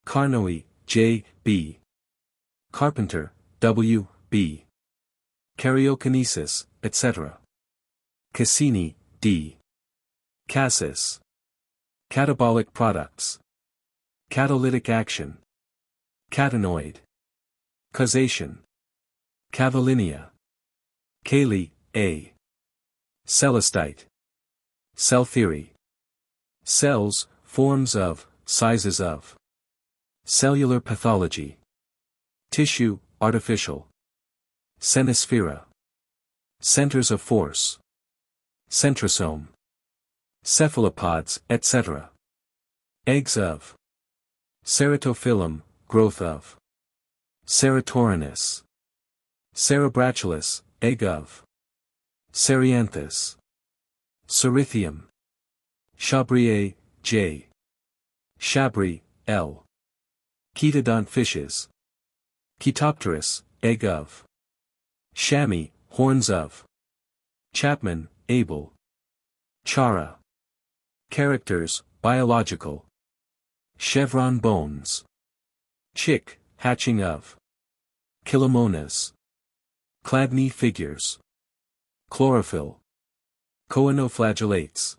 Carnoy, J. B. Carpenter, W. B. Karyokinesis, etc. Cassini, D. Cassis. Catabolic products. Catalytic action. Catenoid. Causation. Cavalinia. Cayley, A. Celestite. Cell theory. Cells, forms of, sizes of. Cellular pathology. Tissue, artificial. Cenosphere. Centers of force. Centrosome. Cephalopods, etc. Eggs of. Ceratophyllum, growth of. Ceratorinus. Cerebratulus, egg of. Cerianthus. Cerithium. Chabrier, J. Chabri, L. Chaetodont fishes. Chaetopterus, egg of. Chamois, horns of. Chapman, Abel. Chara. Characters, biological. Chevron bones. Chick, hatching of. Chilomonas. Chladni figures. Chlorophyll. Choanoflagellates.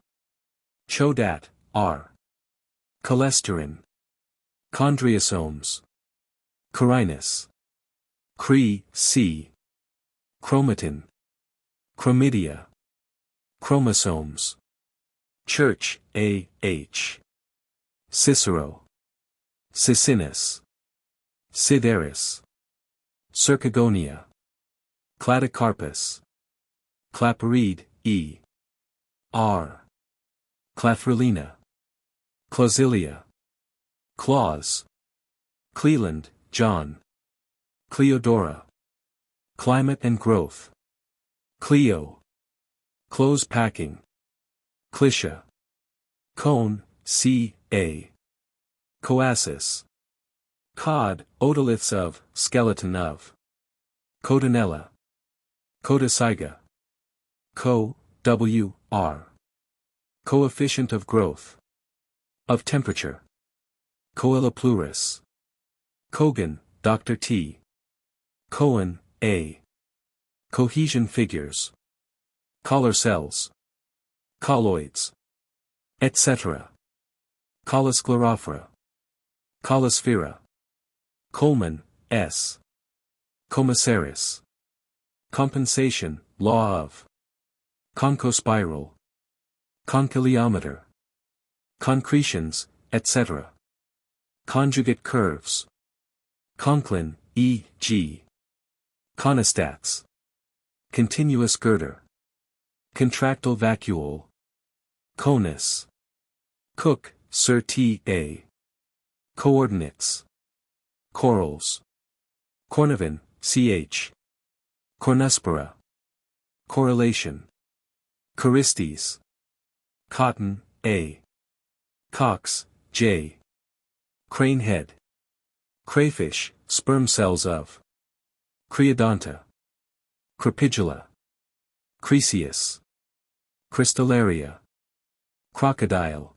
Chodat, R. Cholesterin. Chondriosomes. Carinus. Cre, C. Chromatin. Chromidia. Chromosomes. Church, A. H. Cicero. Cicinus. Sideris. Circagonia. Cladocarpus. Claparide, E. R. Clathrulina. Clausilia. Claus. Cleland, John. Cleodora. Climate and growth. Cleo. Close packing. Clitia. Cone, C. A. Coasis. Cod, otoliths of, skeleton of. Cotinella. Codiciga. Co, W, R. Coefficient of growth. Of temperature. Coela pluris. Kogan, Dr. T. Cohen, A. Cohesion figures. Collar cells. Colloids. Etc. Colosclerophora. Colosphaera. Coleman, S. Commissaris. Compensation, law of. Conchospiral. Conciliometer. Concretions, etc. Conjugate curves. Conklin, E. G. Conostats. Continuous girder. Contractile vacuole. Conus. Cook, Sir T. A. Coordinates. Corals. Cornavin, Ch. Cornuspora. Correlation. Choristes. Cotton, A. Cox, J. Cranehead. Crayfish, sperm cells of. Creodonta. Crepidula. Cresius. Crystalleria. Crocodile.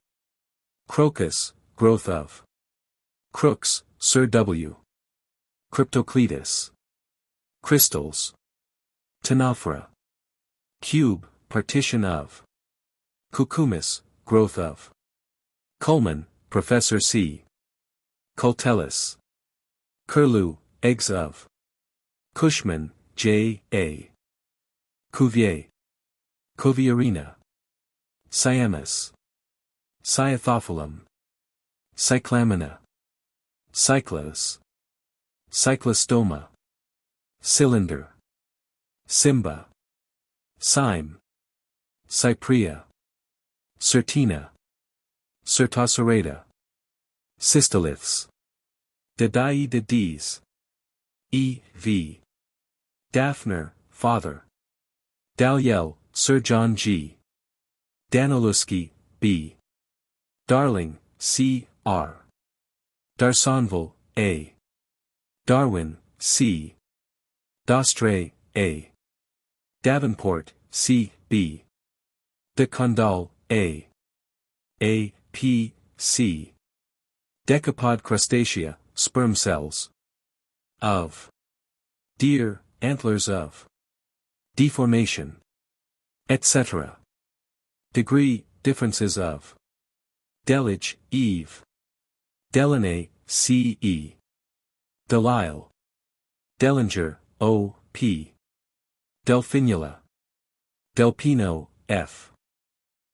Crocus, growth of. Crooks, Sir W. Cryptocletus. Crystals. Ctenophora. Cube, partition of. Cucumis, growth of. Coleman, Professor C. Cultellus. Curlew, eggs of. Cushman, J. A. Cuvier. Covierina. Siamus. Cyathophilum. Cyclamina. Cyclos. Cyclostoma. Cylinder. Simba. Cyme. Cyprea. Certina. Certocerata. Cystoliths. Dadides. E. V. Daphner, father. Dalyell, Sir John G. Danilowski, B. Darling, C. R. Darsonval, A. Darwin, C. D'Austray, A. Davenport, C. B. De Condal, A. A. P. C. Decapod crustacea, sperm cells. Of. Deer, antlers of. Deformation. Etc. Degree, differences of. Delige, Eve. Delaney, C. E. Delisle. Dellinger, O. P. Delphinula. Delpino, F.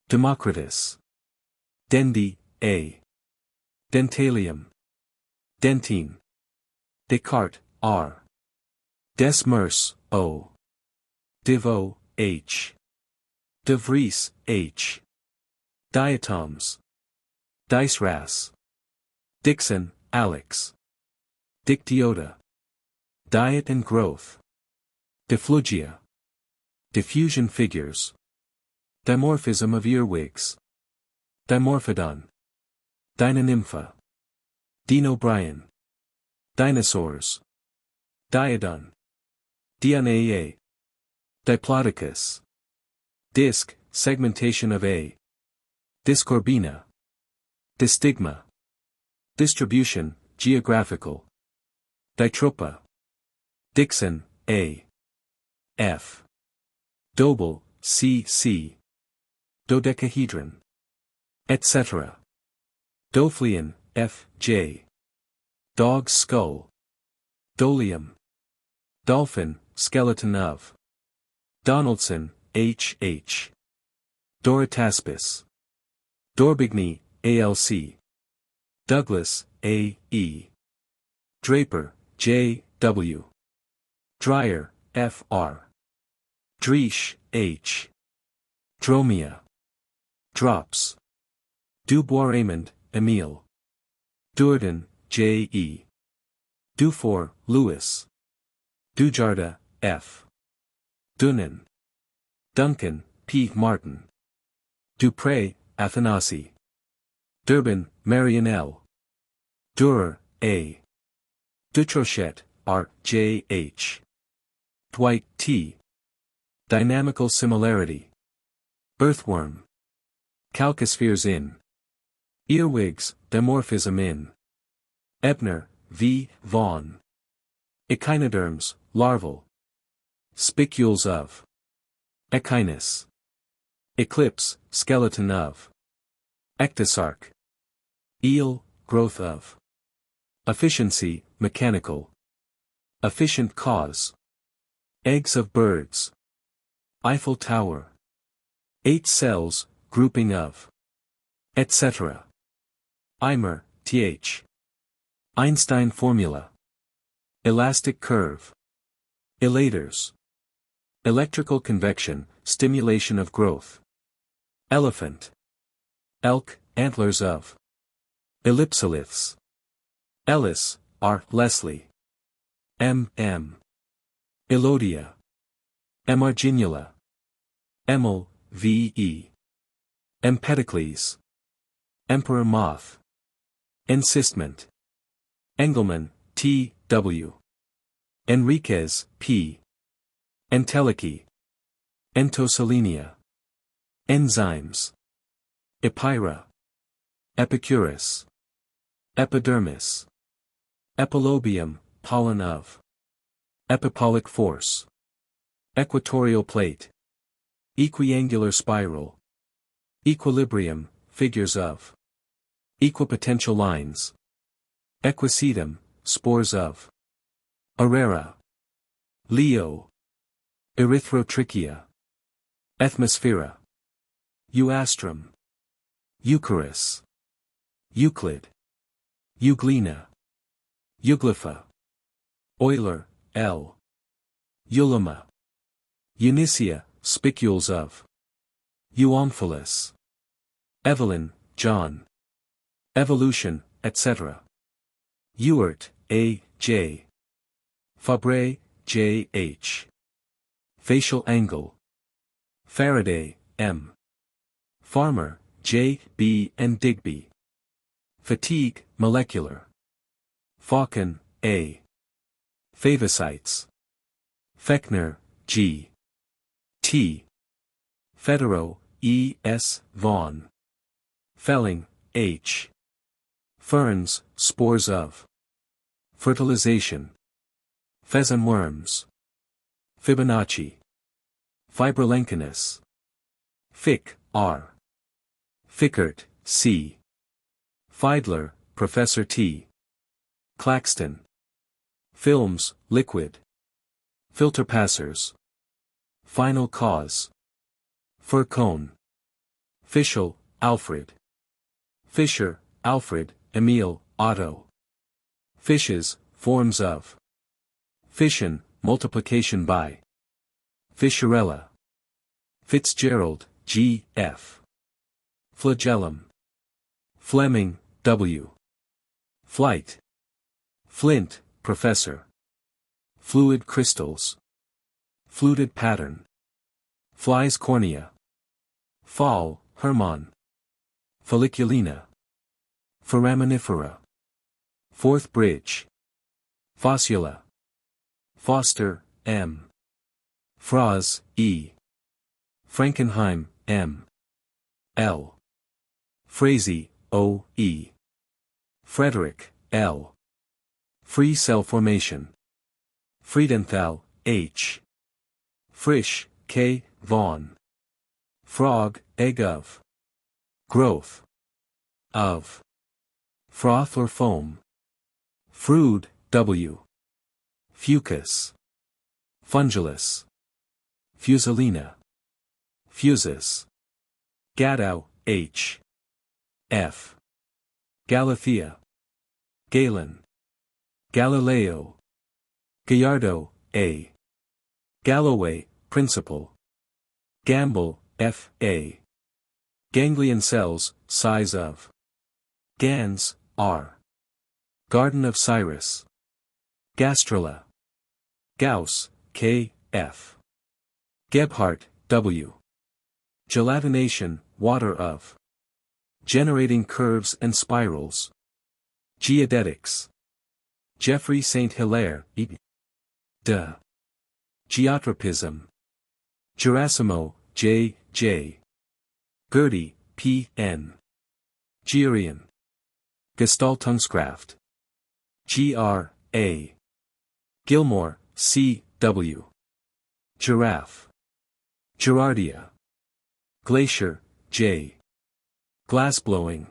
Democritus. Dendy, A. Dentalium. Dentine. Descartes, R. Desmers, O. Devo, H. De Vries, H. Diatoms. Diceras. Dixon, Alex. Dictiota. Diet and growth. Difflugia. Diffusion figures. Dimorphism of earwigs. Dimorphodon. Deinonympha. Dean O'Brien. Dinosaurs. Diodon. Dionaa. Diplodocus. Disc, segmentation of A. Discorbina. Distigma. Distribution, geographical. Ditropa. Dixon, A. F. Dobel, C. C. Dodecahedron. Etc. Dofleon, F. J. Dog's skull. Dolium. Dolphin, skeleton of. Donaldson, H. H. Dorataspis. Dorbigny, ALC. Douglas, A. E. Draper, J. W. Dreyer, F. R. Driesch, H. Dromia. Drops. Dubois Raymond, Emile. Dourdan, J. E. Dufour, Louis. Dujardin, F. Dunan. Duncan, P. Martin. Dupré, Athanasi. Durbin, Marion L. Durer, A. Dutrochet, R. J. H. Dwight, T. Dynamical similarity. Earthworm. Calcospheres in. Earwigs, dimorphism in. Ebner, V. Vaughan. Echinoderms, larval. Spicules of. Echinus. Eclipse, skeleton of. Ectosark. Eel, growth of. Efficiency, mechanical. Efficient cause. Eggs of birds. Eiffel Tower. 8 cells, grouping of. Etc. Eimer, Th. Einstein formula. Elastic curve. Elators. Electrical convection, stimulation of growth. Elephant. Elk, antlers of. Ellipsoliths. Ellis, R. Leslie. M. Elodia. Emarginula. Emil, V. E. Empedocles. Emperor moth. Encystment. Engelmann, T. W. Enriquez, P. Entelechy. Entoselenia. Enzymes. Epira. Epicurus. Epidermis. Epilobium, pollen of. Epipolic force. Equatorial plate. Equiangular spiral. Equilibrium, figures of. Equipotential lines. Equisetum, spores of. Arera. Leo. Erythrotrichia. Ethmosphere. Euastrum. Eucharis. Euclid. Euglena. Euglypha. Euler, L. Eulama. Eunicia, spicules of. Euomphalus. Evelyn, John. Evolution, etc. Ewart, A. J. Fabre, J. H. Facial angle. Faraday, M. Farmer, J. B. and Digby. Fatigue, molecular. Faucon, A. Phagocytes. Fechner, G. T. Federo, E. S. Vaughan. Felling, H. Ferns, spores of. Fertilization. Pheasant worms. Fibonacci. Fibrolencinus. Fick, R. Fickert, C. Fiedler, Professor T. Claxton. Films, liquid. Filter passers. Final cause. Fir cone. Fischl, Alfred. Fischer, Alfred, Emil, Otto. Fishes, forms of. Fission, multiplication by. Fischerella. Fitzgerald, G. F. Flagellum. Fleming, W. Flight. Flint, Professor. Fluid crystals. Fluted pattern. Flies cornea. Fall, Hermann. Folliculina. Foraminifera. Fourth bridge. Fossula. Foster, M. Fraz, E. Frankenheim, M. L. Frazee, O. E. Frederick, L. Free cell formation. Friedenthal, H. Frisch, K. Vaughan. Frog, egg of. Growth. Of. Froth or foam. Frood, W. Fucus. Fungulus. Fusilina. Fusus. Gadow, H. F. Galathea. Galen. Galileo. Gallardo, A. Galloway, Principal. Gamble, F. A. Ganglion cells, size of. Gans, R. Garden of Cyrus. Gastrula. Gauss, K. F. Gebhardt, W. Gelatination, water of. Generating curves and spirals. Geodetics. Geoffrey St. Hilaire, E. De. Geotropism. Gerasimo, J. J. Gertie, P. N. Georian. Gestaltungskraft. Gr. A. Gilmore, C. W. Giraffe. Gerardia. Glacier, J. Glassblowing.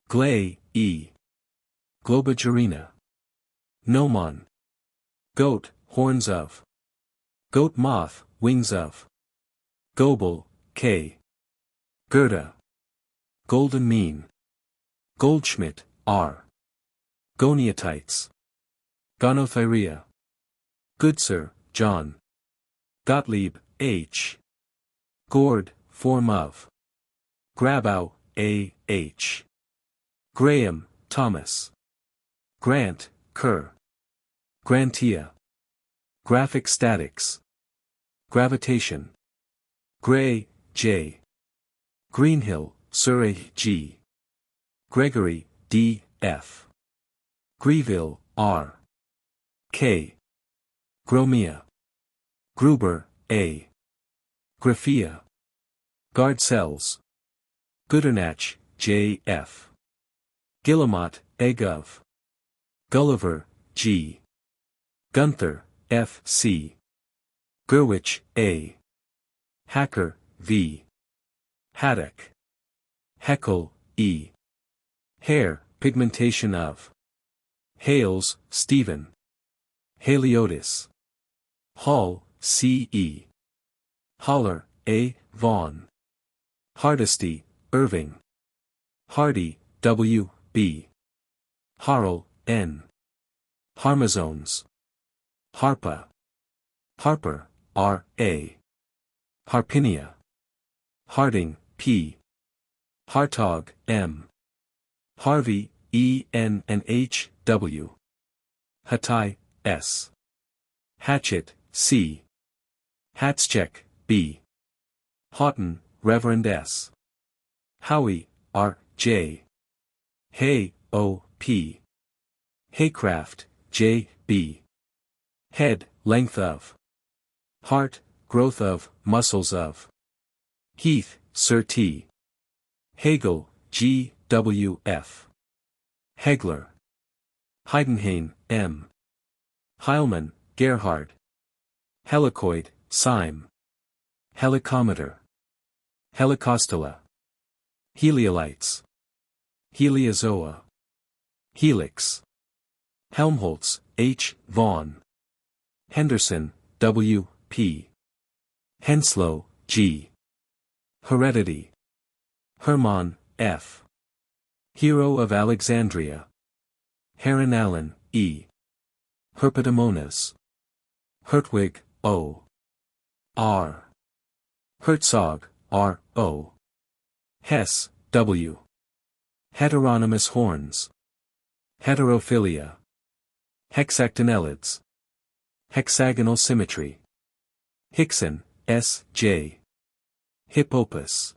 Glay, E. Globigerina. Gnomon. Goat, horns of. Goat moth, wings of. Goebel, K. Goethe. Golden mean. Goldschmidt, R. Goniotites. Gonothyrea. Goodser, John. Gottlieb, H. Gourd, form of. Grabau, A. H. Graham, Thomas. Grant, Kerr. Grantia. Graphic statics. Gravitation. Gray, J. Greenhill, Surrey, G. Gregory, D. F. Greville, R. K. Gromia. Gruber, A. Graphia. Guard cells. Goodernach, J. F. Guillemot, egg of. Gulliver, G. Gunther, F. C. Gurwitch, A. Hacker, V. Haddock. Heckle, E. Hair, pigmentation of. Hales, Stephen. Haliotis. Hall, C. E. Holler, A. Vaughan. Hardesty, Irving. Hardy, W. B. Harl, N. Harmazones. Harpa. Harper, R. A. Harpinia. Harding, P. Hartog, M. Harvey, E. N. and H. W. Hattai, S. Hatchet, C. Hatschek, B. Houghton, Reverend S. Howie, R. J. Hay, O. P. Haycraft, J. B. Head, length of. Heart, growth of, muscles of. Heath, Sir T. Hegel, G. W. F. Hegler. Heidenhain, M. Heilmann, Gerhard. Helicoid, Syme. Helicometer. Helicostilla. Heliolites. Heliozoa. Helix. Helmholtz, H. Vaughan. Henderson, W. P. Henslow, G. Heredity. Hermann, F. Hero of Alexandria. Heron Allen, E. Herpetomonas. Hertwig, O. R. Herzog, R. O. Hess, W. Heteronymous horns. Heterophilia. Hexactinellids. Hexagonal symmetry. Hickson, S. J. Hippopus.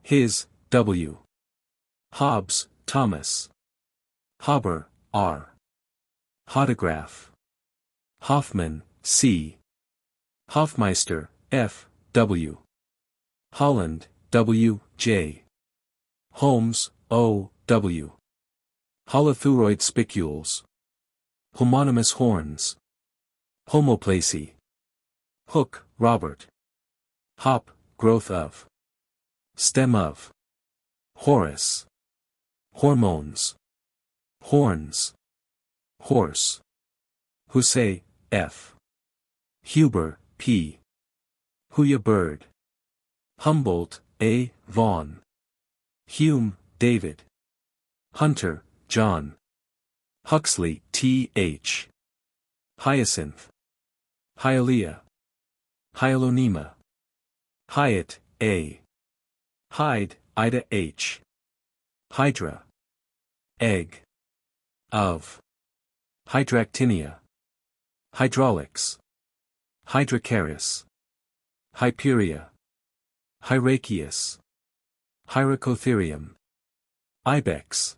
His, W. Hobbes, Thomas. Haber, R. Hodograph. Hoffman, C. Hofmeister, F. W. Holland, W. J. Holmes, O. W. Holothuroid spicules. Homonymous horns. Homoplacy. Hook, Robert. Hop, growth of. Stem of. Horus. Hormones. Horns. Horse. Hussey, F. Huber, P. Huya bird. Humboldt, A. Vaughan. Hume, David. Hunter, John. Huxley, Th. Hyacinth. Hyalea. Hyalonema. Hyatt, A. Hyde, Ida H. Hydra. Egg. Of. Hydractinia. Hydraulics. Hydrocharis. Hyperia. Hyraceus. Hyracotherium. Ibex.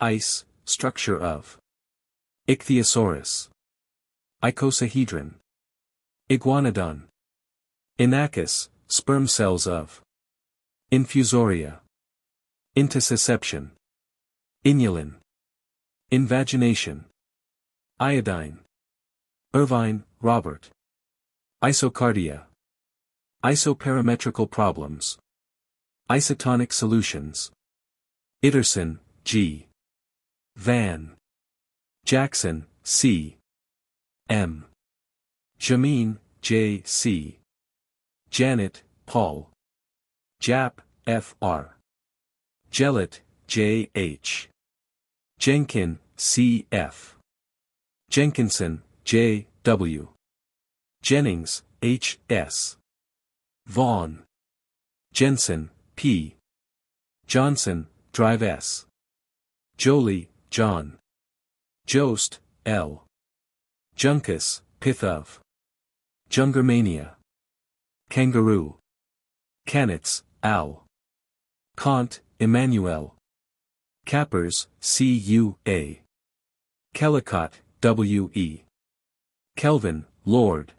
Ice, structure of. Ichthyosaurus. Icosahedron. Iguanodon. Inachus, sperm cells of. Infusoria. Intussusception. Inulin. Invagination. Iodine. Irvine, Robert. Isocardia. Isoparametrical problems. Isotonic solutions. Itterson, G. Van. Jackson, C. M. Jameen, J. C. Janet, Paul. Jap, F. R. Jellett, J. H. Jenkin, C. F. Jenkinson, J. W. Jennings, H. S. Vaughan. Jensen, P. Johnson, Drive S. Jolie, John. Jost, L. Juncus, Pith of. Jungermania. Kangaroo. Canitz, Al. Kant, Emmanuel. Cappers, C. U. A. Kellicott, W. E. Kelvin, Lord.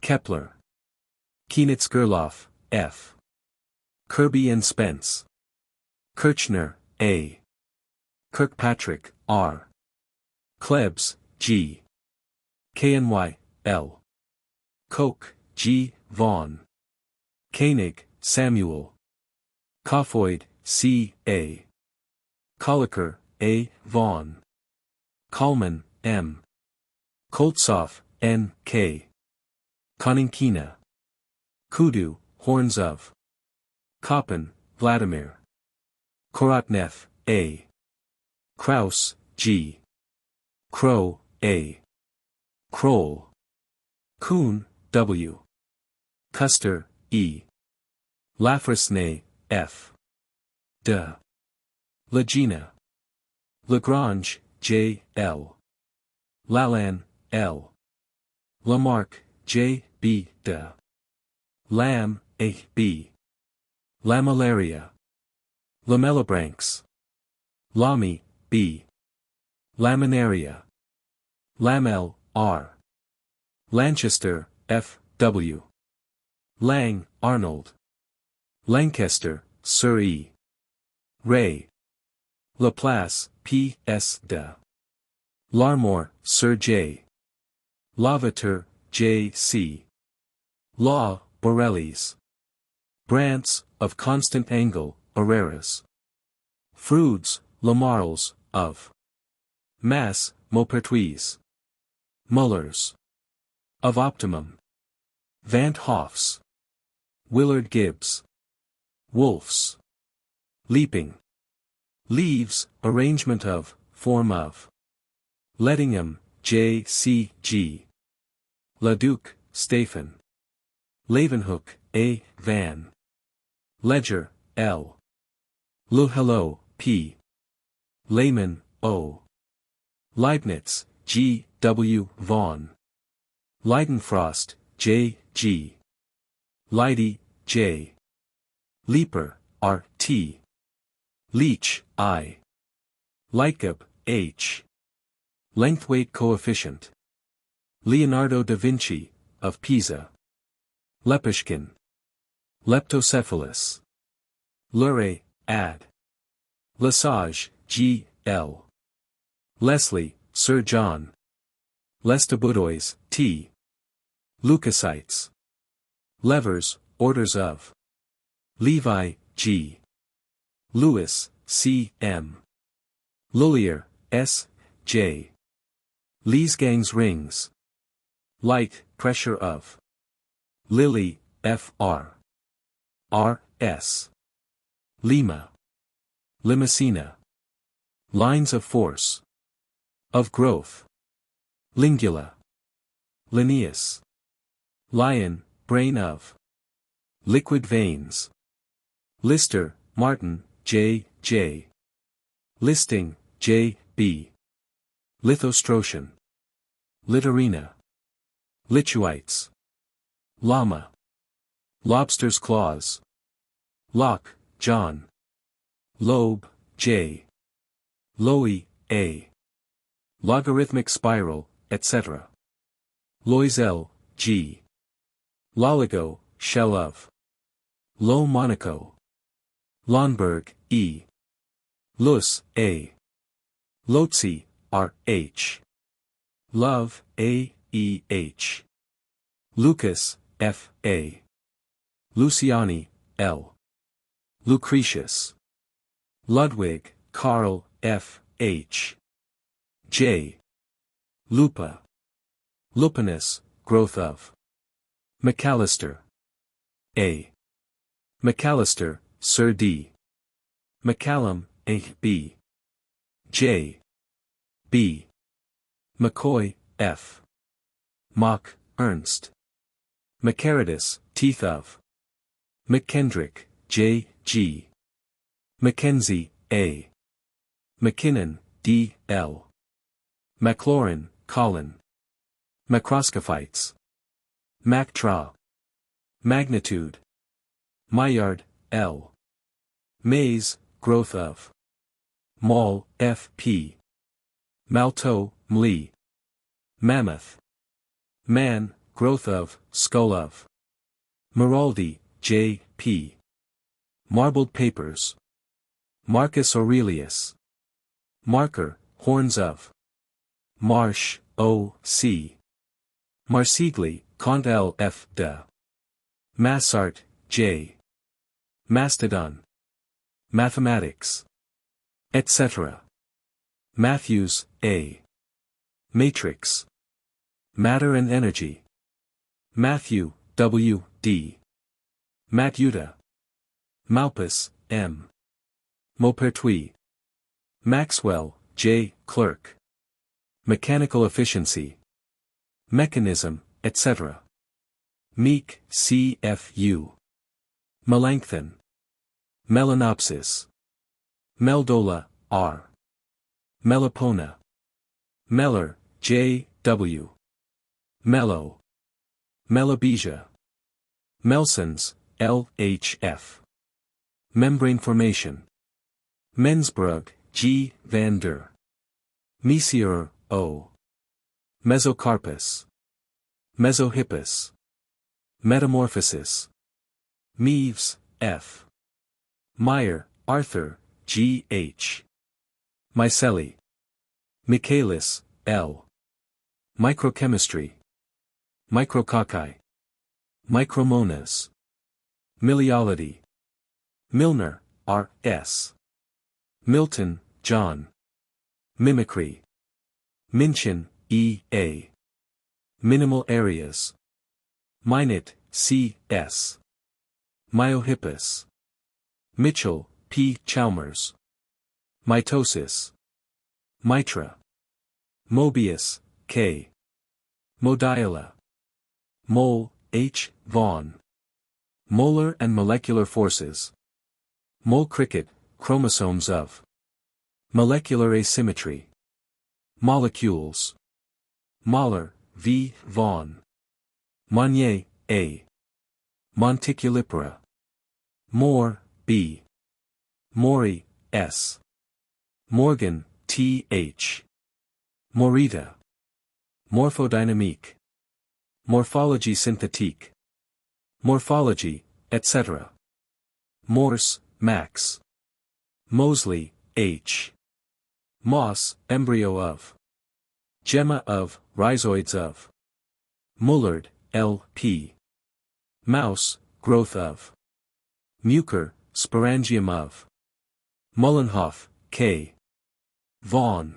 Kepler. Kienitz-Gerloff, F. Kirby and Spence. Kirchner, A. Kirkpatrick, R. Klebs, G. Kny, L. Koch, G. Vaughan. Koenig, Samuel. Coffoyd, C. A. Colliker, A. Vaughan. Kallman, M. Koltzoff, N. K. Koninkina. Kudu, Horns of. Koppen, Vladimir. Korotnev, A. Kraus, G. Crow, A. Kroll. Kuhn, W. Custer, E. Lafresnaye, F. De. Legina. Lagrange, J. L. Lalanne, L. Lamarck, J. B. De. Lamb, A. B. Lamellaria. Lamellibranchs. Lamy, B. Laminaria. Lamel, R. Lanchester, F. W. Lang, Arnold. Lancaster, Sir E. Ray. Laplace, P. S. De. Larmor, Sir J. Lavater, J. C. Law, Borelles. Brants, of constant angle, Auraras. Froudes, Lamarles, of. Mass, Maupertuis. Mullers. Of optimum. Van't Hoffs. Willard Gibbs. Wolfs. Leaping. Leaves, arrangement of, form of. Lettingham, J. C. G. Leduc, Stephen. Leeuwenhoek, A. Van. Ledger, L. Hello, P. Lehman, O. Leibniz, G. W. Vaughan. Leidenfrost, J. G. Leidy, J. Leaper, R. T. Leach, I. Leitgeb, H. Length-weight coefficient. Leonardo da Vinci, of Pisa. Lepeshkin. Leptocephalus. Luray, Ad. Lesage, G. L. Leslie, Sir John. Lestabudois, T. Leucocytes. Levers, orders of. Levi, G. Lewis, C. M. Lullier, S. J. Leesgang's rings. Light, pressure of. Lilly, F. R. R. S. Lima. Limacina. Lines of force. Of growth. Lingula. Linnaeus. Lion, brain of. Liquid veins. Lister, Martin, J. J. Listing, J. B. Lithostrosian. Littorina. Lituites. Llama. Lobster's claws. Locke, John. Lobe, J. Loey, A. Logarithmic spiral, etc. Loisel, G. Loligo, shell of. Low Monaco. Lonberg, E. Lus, A. Lotzi, R. H. Love, A. E. H. Lucas, F. A. Luciani, L. Lucretius. Ludwig, Carl, F. H. J. Lupa. Lupinus, growth of. McAllister. A. McAllister, Sir D. McCallum, A. B. J. B. McCoy, F. Mach, Ernst. Macaritas, teeth of. McKendrick, J. G. Mackenzie, A. McKinnon, D. L. Maclaurin, Colin. Macroscophites. Mactra. Magnitude. Maillard, L. Maze, growth of. Mall, F. P. Malto, Mli. Mammoth. Man, growth of, skull of. Maraldi, J. P. Marbled papers. Marcus Aurelius. Marker, horns of. Marsh, O. C. Marsigli, Comte L. F. de. Massart, J. Mastodon. Mathematics. Etc. Matthews, A. Matrix. Matter and energy. Matthew, W. D. Matyuta. Malpus, M. Maupertuis. Maxwell, J. Clerk. Mechanical efficiency. Mechanism, etc. Meek, C. F. U. Melanchthon. Melanopsis. Meldola, R. Melipona. Meller, J. W. Mellow. Melobesia. Melsons, L. H. F. Membrane formation. Mensbrug, G. van der. Mesier, O. Mesocarpus. Mesohippus. Metamorphosis. Meaves, F. Meyer, Arthur, G. H. Myceli. Michaelis, L. Microchemistry. Micrococci. Micromonas. Miliology. Milner, R. S. Milton, John. Mimicry. Minchin, E. A. Minimal areas. Minot, C. S. Myohippus. Mitchell, P. Chalmers. Mitosis. Mitra. Mobius, K. Modiola. Mole, H. Vaughan. Molar and molecular forces. Mole cricket, chromosomes of. Molecular asymmetry. Molecules. Mahler, V. Vaughan. Monnier, A. Monticulipara. Moore, B. Maury, S. Morgan, T. H. Morita. Morphodynamique. Morphology synthétique. Morphology, etc. Morse, Max. Mosley, H. Moss, embryo of. Gemma of, rhizoids of. Mullard, L. P. Mouse, growth of. Muker, sporangium of. Mullenhoff, K. Vaughan.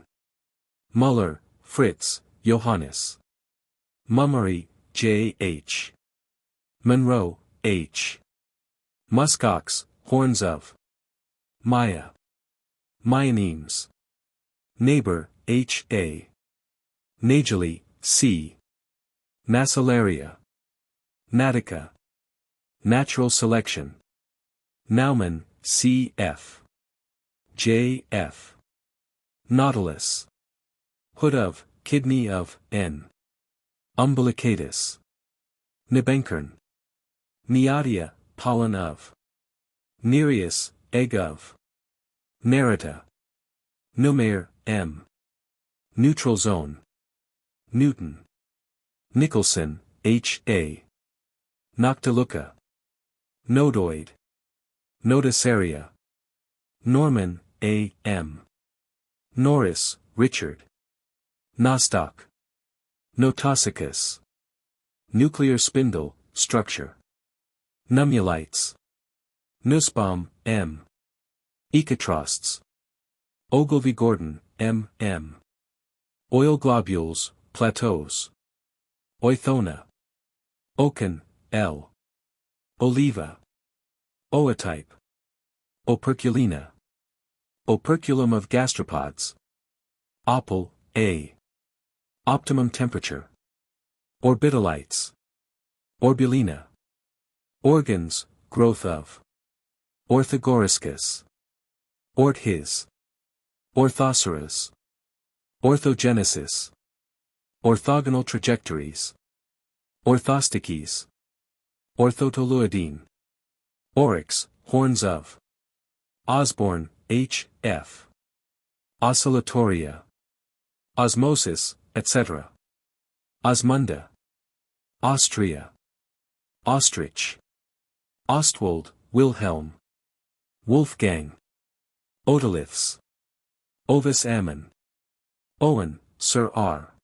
Muller, Fritz, Johannes. Mummery, J. H. Monroe, H. Muskox, horns of. Maya. Myonemes. Neighbor, H.A. Nageli, C. Nacellaria. Natica. Natural selection. Naumann, C. F. J. F. Nautilus. Hood of, kidney of, N. Umbilicatus. Nebenkern. Neodia, pollen of. Nereus, egg of. Nerita. Numair, M. Neutral zone. Newton. Nicholson, H. A. Noctiluca. Nodoid. Nodoceria. Norman, A. M. Norris, Richard. Nostoc. Notosicus. Nuclear spindle, structure. Nummulites. Nussbaum, M. Ecotrosts. Ogilvy Gordon, M. M. Oil globules, plateaus. Oithona. Oken, L. Oliva. Ootype. Operculina. Operculum of gastropods. Opal, A. Optimum temperature. Orbitalites. Orbulina. Organs, growth of. Orthogoriscus. Orthis. Orthoceras. Orthogenesis. Orthogonal trajectories. Orthostiches. Orthotoluidine. Oryx, horns of. Osborne, H. F. Oscillatoria. Osmosis, etc. Osmunda. Austria. Ostrich. Ostwald, Wilhelm. Wolfgang. Otoliths. Ovis Ammon. Owen, Sir R.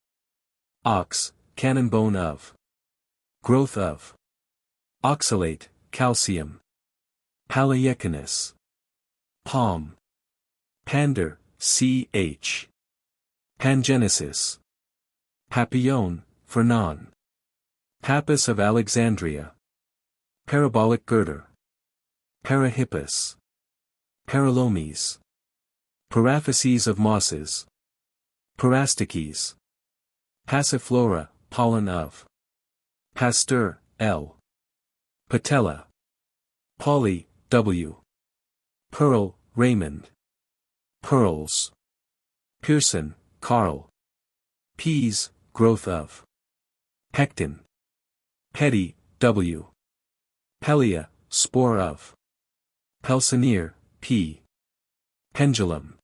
Ox, cannon bone of. Growth of. Oxalate, calcium. Palaeoconus. Palm. Pander, C.H. Pangenesis. Papillon, Fernan. Pappus of Alexandria. Parabolic girder. Parahippus. Paralomes. Paraphyses of mosses. Parastiches. Passiflora, pollen of. Pasteur, L. Patella. Polly, W. Pearl, Raymond. Pearls. Pearson, Carl. Peas, growth of. Pectin. Petty, W. Pellia, spore of. Pelsineer, P. Pendulum.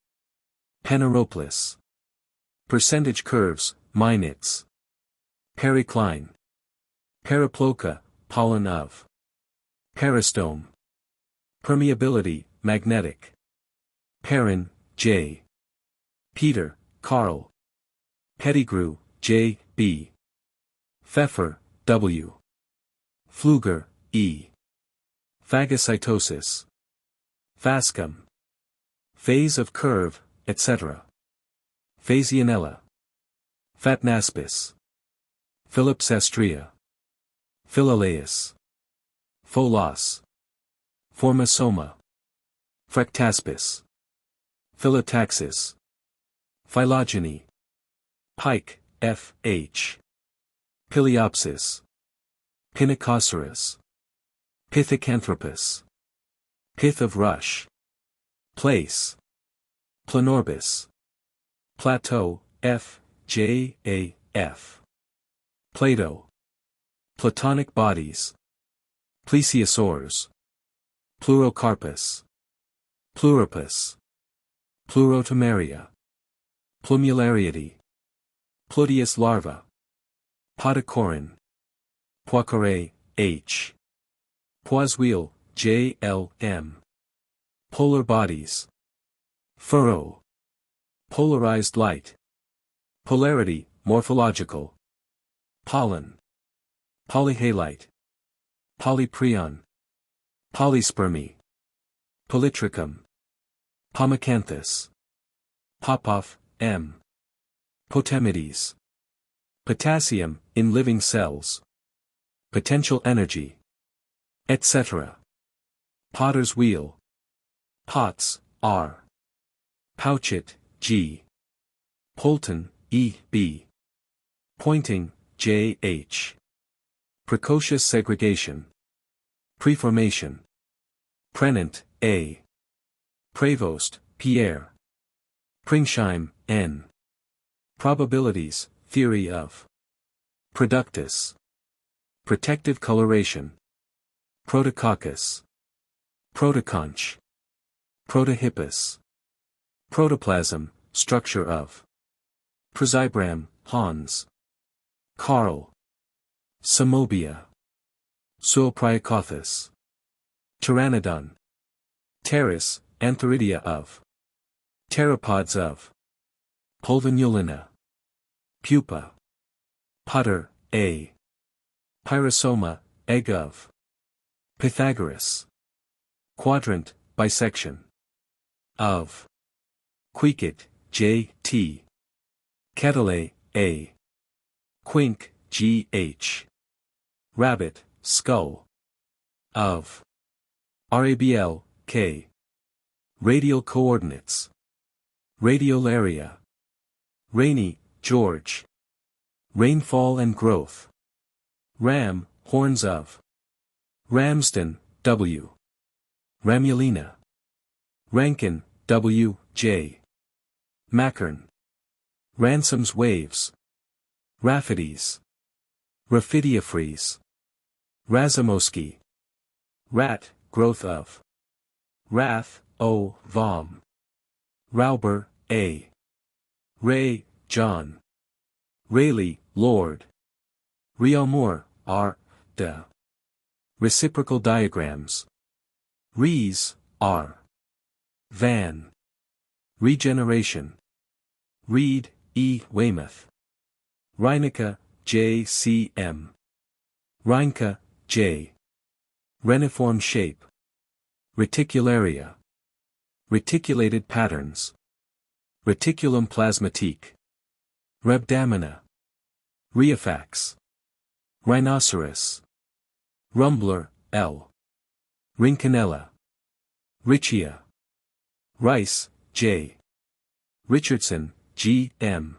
Peneroplis. Percentage curves, minutes. Pericline. Periploca, pollen of. Peristome. Permeability, magnetic. Perrin, J. Peter, Carl. Pettigrew, J. B. Pfeffer, W. Pfluger, E. Phagocytosis. Phascum. Phase of curve, etc. Phasionella. Phatnaspis. Philipsastria. Philolaeus. Pholos. Formosoma. Fractaspis. Phyllotaxis. Phylogeny. Pike, F. H. Pileopsis. Pinacoceras. Pithecanthropus. Pith of rush. Place. Planorbis. Plateau, F. J. A. F. Plato. Platonic bodies. Plesiosaurs. Pleurocarpus. Pleuropus. Pleurotomeria. Plumulariety. Pluteus larva. Poticorin. Poiquare, H. Poiswheel, J. L. M. Polar bodies. Furrow. Polarized light. Polarity, morphological. Pollen. Polyhalite. Polyprion. Polyspermy. Polytrichum. Pomacanthus. Popov, M. Potemides. Potassium, in living cells. Potential energy. Etc. Potter's wheel. Pots, R. Pouchet, G. Poulton, E. B. Pointing, J. H. Precocious segregation. Preformation. Prenant, A. Prévost, Pierre. Pringsheim, N. Probabilities, theory of. Productus. Protective coloration. Protococcus. Protoconch. Protohippus. Protoplasm, structure of. Prosybram, Hans. Carl. Samobia. Zoopriocothus. Pteranodon. Pteris, Antheridia of. Pteropods of. Pulvinulina. Pupa. Putter, A. Pyrosoma, egg of. Pythagoras. Quadrant, bisection. Of. Quicket, J. T. Kettle, A. Quink, G. H. Rabbit, skull. Of. RABL, K. Radial coordinates. Radial area. Rainy, George. Rainfall and growth. Ram, horns of. Ramsden, W. Ramulina. Rankin, W. J. Mackern. Ransom's waves. Rhaphides. Raphidiophrys. Razumovsky. Rat, growth of. Wrath, O. Vom. Rauber, A. Ray, John. Rayleigh, Lord. Realmore, R. De. Reciprocal diagrams. Rees, R. Van. Regeneration. Reed, E. Weymouth. Rheinicke, J. C. M. Rheinke, J. Reniform shape. Reticularia. Reticulated patterns. Reticulum plasmatique. Rhabdamina. Rheofax. Rhinoceros. Rumbler, L. Rinconella. Richia. Rice, J. Richardson, G. M.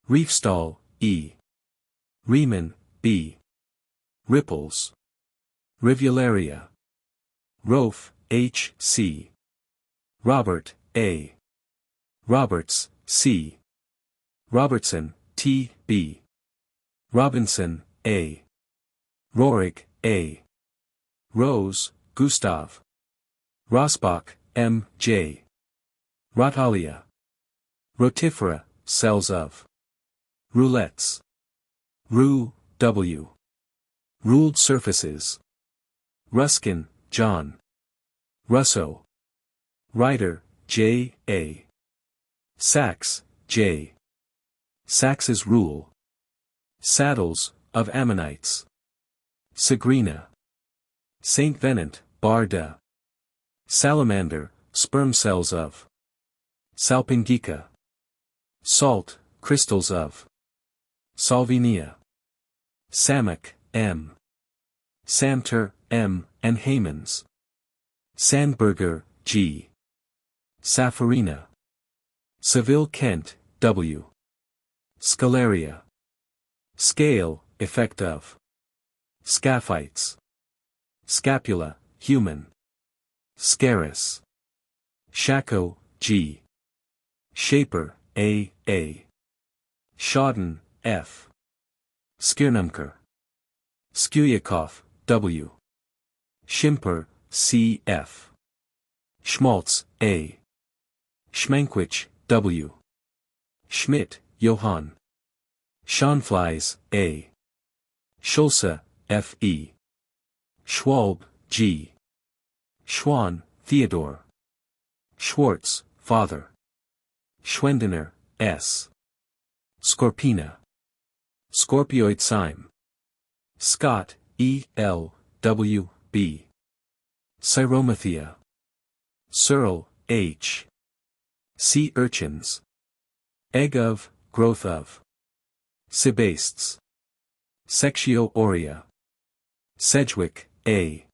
Reefstall, E. Riemann, B. Ripples. Rivularia. Rofe, H. C. Robert, A. Roberts, C. Robertson, T. B. Robinson, A. Rohrig, A. Rose, Gustav. Rosbach, M. J. Rotalia. Rotifera, cells of. Roulettes. Rue, W. Ruled surfaces. Ruskin, John. Russo. Ryder, J. A. Sachs, J. Sachs's rule. Saddles, of ammonites. Sagrina. Saint Venant, Barda. Salamander, sperm cells of. Salpingica. Salt, crystals of. Salvinia. Sammoc, M. Samter, M. and Haymans. Sandberger, G. Safarina. Seville, Kent, W. Scalaria. Scale, effect of. Scaphites. Scapula, human. Scarus. Shako, G. Shaper, A. A. Schaden, F. Skirnumker. Skyakov, W. Schimper, C. F. Schmaltz, A. Schmankwich, W. Schmidt, Johann. Schonflies, A. Schulze, F. E. Schwalb, G. Schwann, Theodore. Schwartz, father. Schwendener, S. Scorpina. Scorpioid cyme. Scott, E. L. W. B. Cyromathea. Searle, H. Sea urchins. Egg of, growth of. Sebastes. Sectio aurea. Sedgwick, A.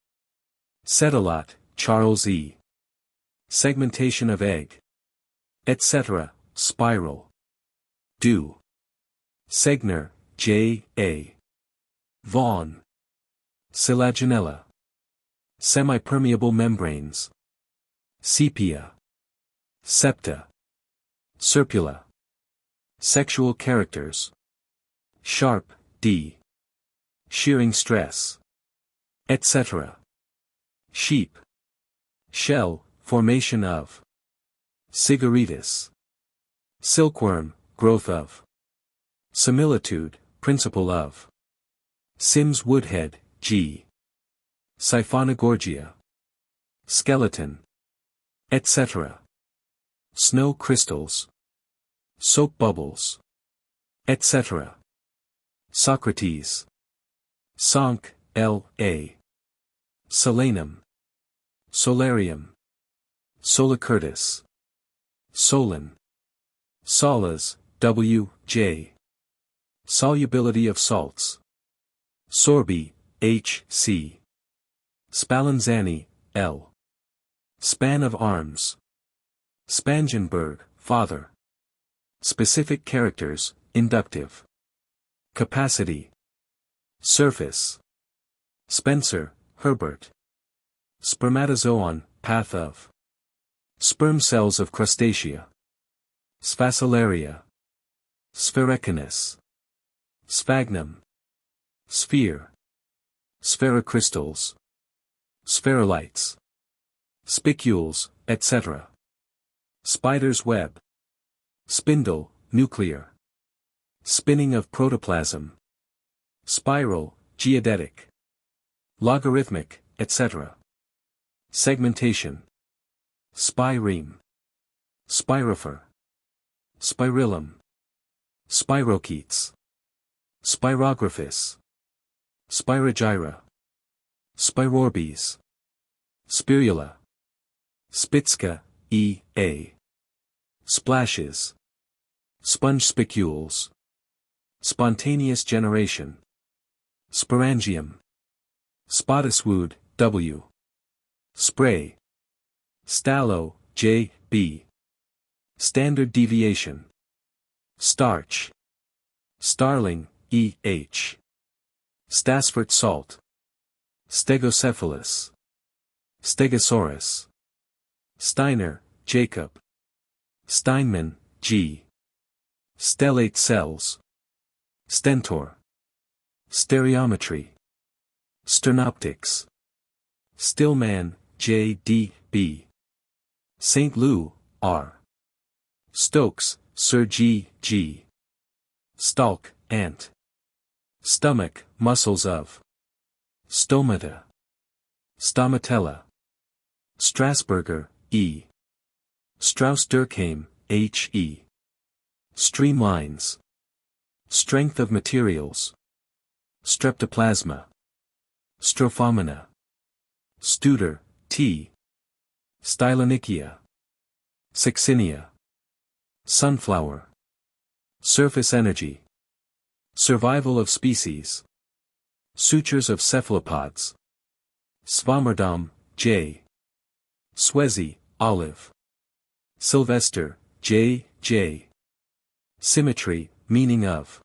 Sedilot, Charles E. Segmentation of egg. Etc., spiral. Du. Segner, J. A. Vaughan. Selaginella. Semipermeable membranes. Sepia. Septa. Serpula. Sexual characters. Sharp, D. Shearing stress. Etc. Sheep. Shell, formation of. Sigaritas. Silkworm, growth of. Similitude, principle of. Sims woodhead, G. Siphonogorgia. Skeleton. Etc. Snow crystals. Soap bubbles. Etc. Socrates. Sonc, L.A. Solanum. Solarium. Solicurtus. Solon. Solas, W. J. Solubility of salts. Sorby, H. C. Spallanzani, L. Span of arms. Spangenberg, father. Specific characters, inductive. Capacity. Surface. Spencer, Herbert. Spermatozoon, path of. Sperm cells of crustacea. Sphacillaria. Sphaerechinus. Sphagnum. Sphere. Spherocrystals. Spherolites. Spicules, etc. Spider's web. Spindle, nuclear. Spinning of protoplasm. Spiral, geodetic. Logarithmic, etc. Segmentation. Spireme. Spirophore. Spirillum. Spirochetes. Spirographus. Spirogyra. Spirorbes. Spirula. Spitzka, E. A. Splashes. Sponge spicules. Spontaneous generation. Sporangium. Spottiswood, W. Spray. Stallow, J. B. Standard deviation. Starch. Starling, E. H. Stassfurt salt. Stegocephalus. Stegosaurus. Steiner, Jacob. Steinman, G. Stellate cells. Stentor. Stereometry. Sternoptics. Stillman, J. D. B. St. Louis, R. Stokes, Sir G. G. Stalk, ant. Stomach, muscles of. Stomata. Stomatella. Strasburger, E. Strauss-Durkheim, H. E. Streamlines. Strength of materials. Streptoplasma. Strophomena. Studer, T. Stylonychia. Succinia. Sunflower. Surface energy. Survival of species. Sutures of cephalopods. Swammerdam, J. Swezi, Olive. Sylvester, J. J. Symmetry, meaning of.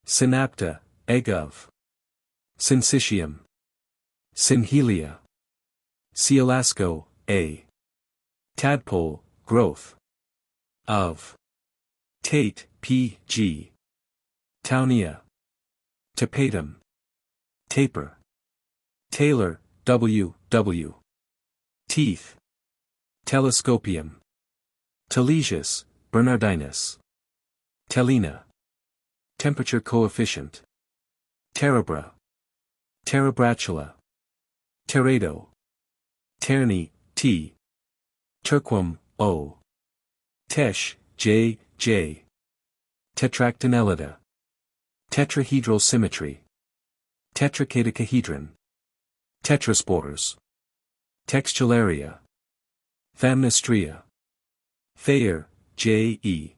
Synapta, egg of. Syncytium. Synhelia. Sealasco, A. Tadpole, growth. Of. Tate, P. G. Townia. Tapetum. Taper. Taylor, W. W. Teeth. Telescopium. Telesius, Bernardinus. Telina. Temperature coefficient. Terebra. Terebratula. Teredo. Terni, T. Turquam, O. Tesh, J. J. Tetractinellida. Tetrahedral symmetry. Tetracadecahedron. Tetraspores. Textularia. Thamnostria. Thayer, J. E.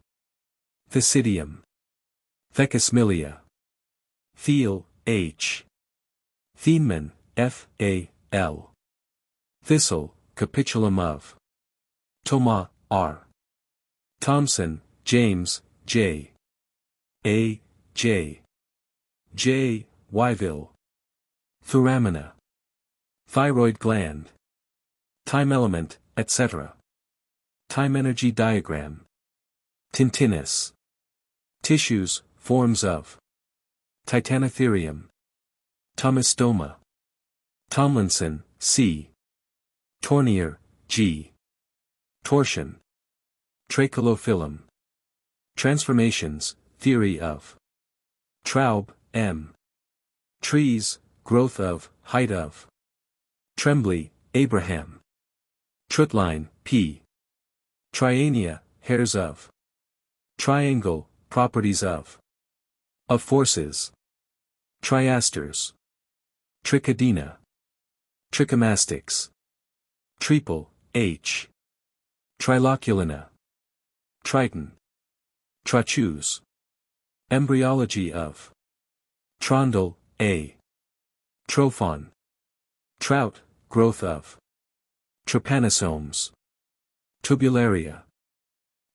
Thesidium. Thecosmilia. Thiel, H. Thienman, F. A. L. Thistle, capitulum of. Thomas, R. Thomson, James, J. A. J. J. Yville. Thuramina. Thyroid gland. Time element, etc. Time energy diagram. Tintinus. Tissues, forms of. Titanotherium. Tomistoma. Tomlinson, C. Tournier, G. Torsion. Trachelophyllum. Transformations, theory of. Traub, M. Trees, growth of, height of. Tremblay, Abraham. Trutline, P. Triania, hairs of. Triangle, properties of. Of forces. Triasters. Trichodina. Trichomastics. Treple, H. Triloculina. Triton. Trocheus. Embryology of. Trondle, A. Trophon. Trout, growth of. Trypanosomes. Tubularia.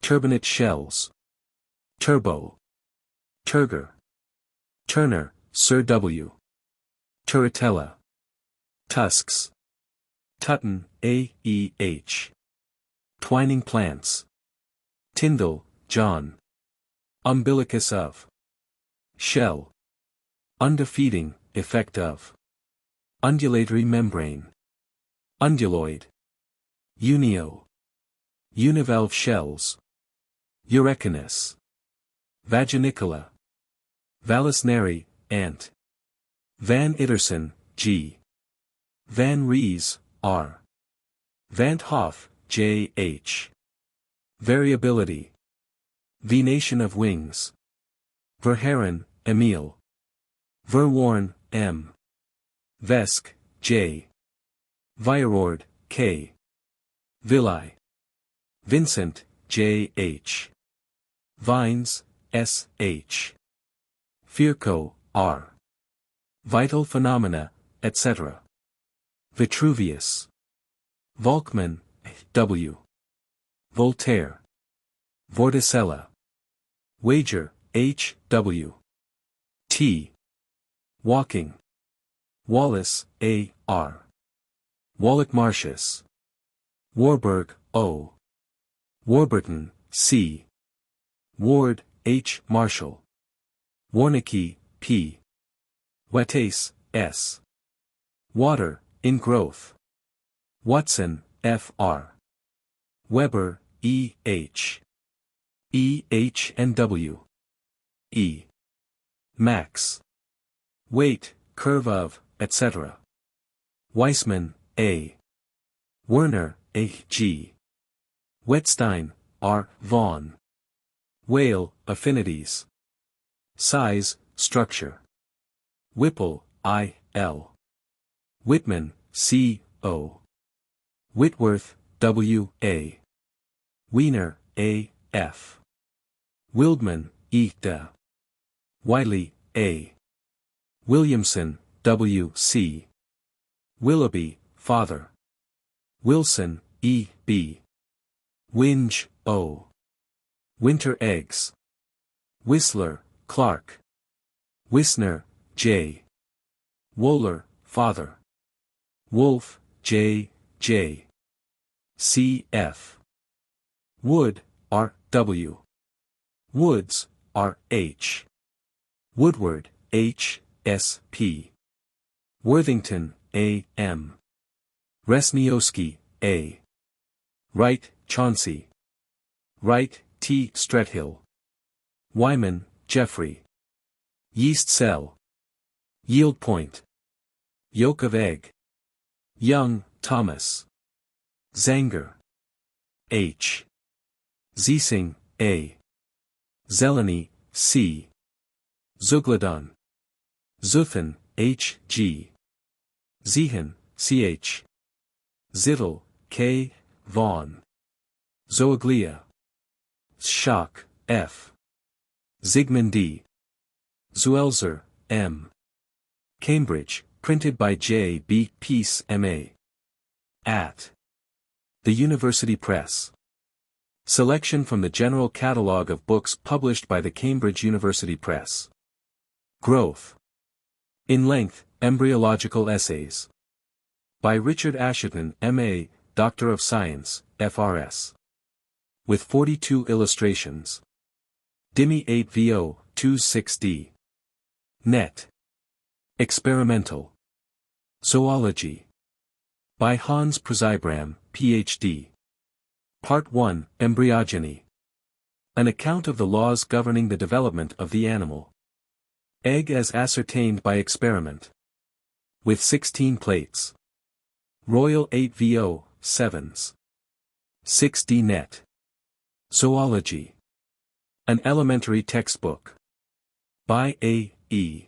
Turbinate shells. Turbo. Turgor. Turner, Sir W. Turritella. Tusks. Tutton, A. E. H. Twining plants. Tyndall, John. Umbilicus of. Shell. Underfeeding, effect of. Undulatory membrane. Unduloid. Unio. Univalve shells. Urechinus. Vaginicola. Vallisneri, ant. Van Itterson, G. Van Rees, R. Van't Hoff, J. H. Variability. Venation of wings. Verhaeren, Emile. Verworn, M. Vesk, J. Viorord, K. Villi. Vincent, J. H. Vines, S. H. Firko, R. Vital phenomena, etc. Vitruvius. Volkmann, W. Voltaire. Vorticella. Wager, H. W. T. Walking. Wallace, A. R. Wallach Martius. Warburg, O. Warburton, C. Ward, H. Marshall. Warnicki, P. Wattace, S. Water, in growth. Watson, F. R. Weber, E. H. E. H. and W. E. Max. Weight, curve of, etc. Weissman, A. Werner, A. G. Wettstein, R. Vaughan. Whale, affinities. Size, structure. Whipple, I. L. Whitman, C. O. Whitworth, W. A. Wiener, A. F. Wildman, E. D. Wiley, A. Williamson, W. C. Willoughby, father. Wilson, E. B. Winge, O. Winter eggs. Whistler, Clark. Wissner, J. Wohler, father. Wolf, J. J. C. F. Wood, R. W. Woods, R. H. Woodward, H. S. P. Worthington, A. M. Resniowski, A. Wright, Chauncey. Wright, T. Strethill. Wyman, Geoffrey. Yeast cell. Yield point. Yolk of egg. Young, Thomas. Zanger. H. Ziesing, A. Zeleny, C. Zugladon. Zuthen, H. G. Ziehen, Ch. Zittel, K. Vaughan. Zooglia. Schock, F. Zygmundi. Zuelzer, M. Cambridge, printed by J. B. Peace, M.A. At. The University Press. Selection from the General Catalogue of Books published by the Cambridge University Press. Growth. In length, embryological essays. By Richard Assheton, M.A., Doctor of Science, F.R.S. With 42 illustrations. Dimi 8vo, 26d. Net. Experimental. Zoology. By Hans Przybram, Ph.D. Part 1, Embryogeny. An account of the laws governing the development of the animal. Egg as ascertained by experiment. With 16 plates. Royal 8vo, 7s. 6d net. Zoology. An elementary textbook. By A. E.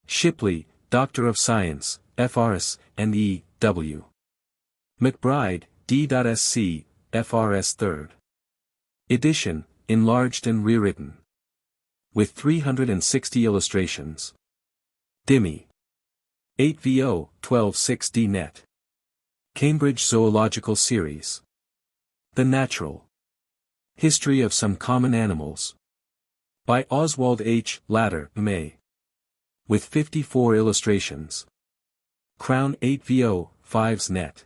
Shipley, Doctor of Science, F.R.S., and E. W. McBride, D.Sc., F.R.S. 3rd. Edition, enlarged and rewritten. With 360 illustrations. Dimi. 8vo, 12/6d net. Cambridge Zoological Series. The Natural History of Some Common Animals. By Oswald H. Latter, M.A. With 54 illustrations. Crown 8vo, 5s net.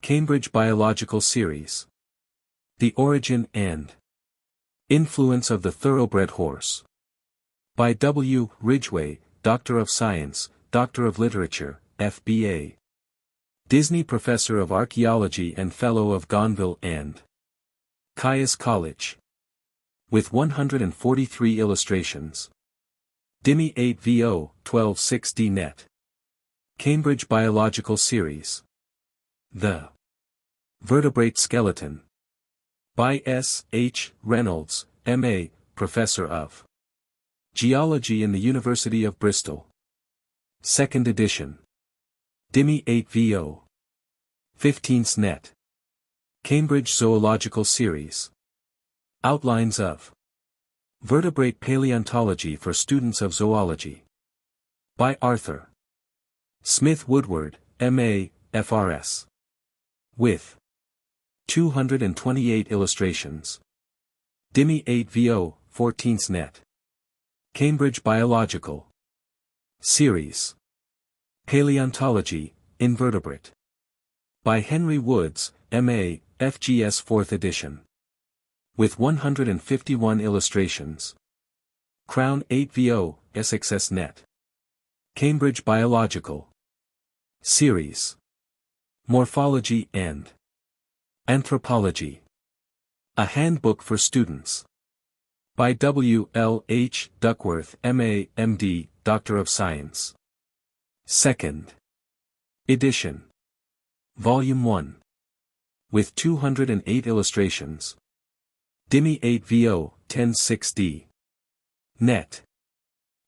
Cambridge Biological Series. The Origin and Influence of the Thoroughbred Horse. By W. Ridgway, Doctor of Science, Doctor of Literature, F.B.A. Disney Professor of Archaeology and Fellow of Gonville and Caius College. With 143 illustrations. Dimi 8vo, 12/6d net. Cambridge Biological Series. The Vertebrate Skeleton. By S. H. Reynolds, M.A., Professor of Geology in the University of Bristol. 2nd edition. Dimi 8vo. 15s net. Cambridge Zoological Series. Outlines of Vertebrate Paleontology for Students of Zoology. By Arthur Smith Woodward, M.A., F.R.S. With 228 illustrations. Dimi 8vo, 14s net. Cambridge Biological Series. Paleontology, Invertebrate. By Henry Woods, M.A., FGS 4th edition. With 151 illustrations. Crown 8vo, SXS net. Cambridge Biological Series. Morphology and Anthropology. A Handbook for Students. By W. L. H. Duckworth, M.A., M.D., Doctor of Science. 2nd edition. Volume 1. With 208 illustrations. Dimi 8vo, 10/6d. Net.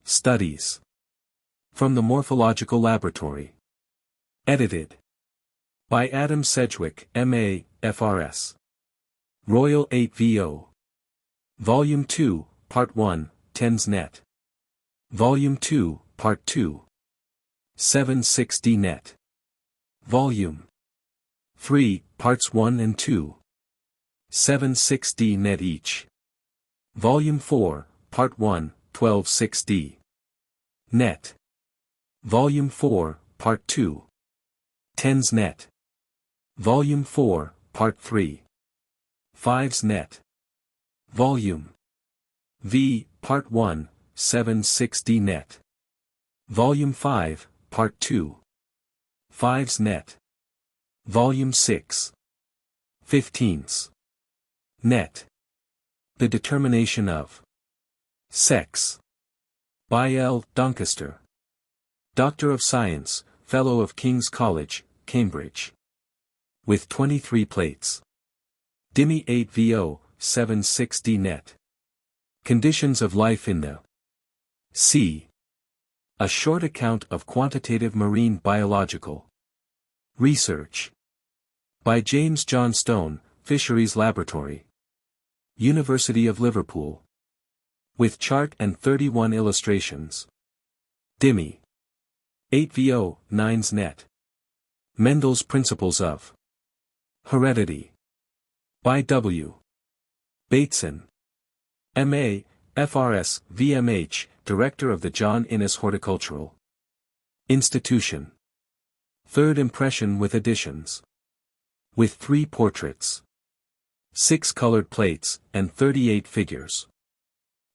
Studies. From the Morphological Laboratory. Edited. By Adam Sedgwick, M.A., F.R.S. Royal 8vo. Volume 2, Part 1, 10s net. Volume 2, Part 2. 7/6d net. Volume 3, Parts 1 and 2. 7/6d net each. Volume 4, Part 1, 12/6d. Net. Volume 4, Part 2. 10s net. Volume 4, Part 3. 5s net. Volume V, Part 1, 7/6d net. Volume 5, Part 2. 5s net. Volume 6. 15s. Net. The Determination of Sex. By L. Doncaster. Doctor of Science, Fellow of King's College, Cambridge. With 23 plates. Dimi 8vo, 7/6d net. Conditions of Life in the Sea. A short account of quantitative marine biological research. By James John Stone, Fisheries Laboratory. University of Liverpool. With chart and 31 illustrations. Dimi 8vo, 9s net. Mendel's Principles of Heredity. By W. Bateson. M.A., F.R.S., V.M.H., Director of the John Innes Horticultural Institution. Third impression with additions. With 3 portraits, 6 colored plates, and 38 figures.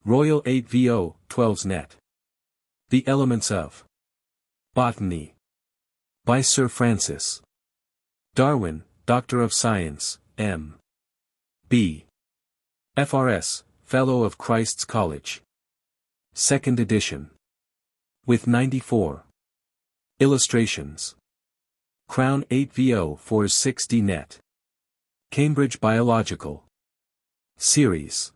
Royal 8vo, 12s net. The Elements of Botany. By Sir Francis Darwin, Doctor of Science, M.B. F.R.S., Fellow of Christ's College. 2nd edition. With 94 illustrations. Crown 8vo, 4s, 6d net. Cambridge Biological Series.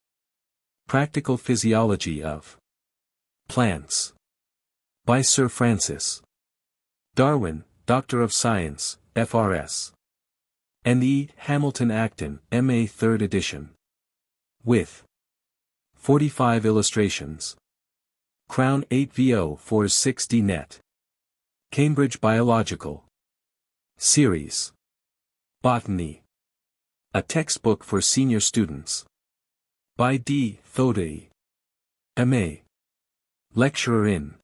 Practical Physiology of Plants. By Sir Francis Darwin, Doctor of Science, F.R.S. and E. Hamilton Acton, M.A. 3rd edition. With 45 illustrations. Crown 8vo, 4s, 6d net. Cambridge Biological Series. Botany. A textbook for senior students. By D. Thodey, M.A. Lecturer in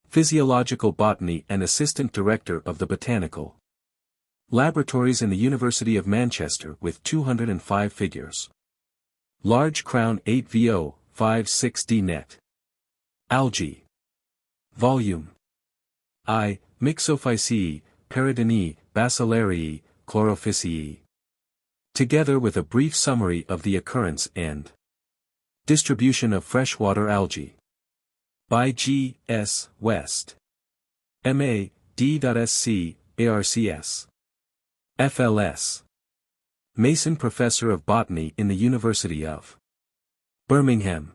Physiological Botany and Assistant Director of the Botanical Laboratories in the University of Manchester with 205 figures. Large Crown 8vo, 5, 6d net. Algae. Volume I, Myxophyceae, Peridinae, Bacillariae, Chlorophyceae. Together with a brief summary of the occurrence and distribution of freshwater algae. By G. S. West. M.A., D.Sc., ARCS. F.L.S. Mason Professor of Botany in the University of Birmingham.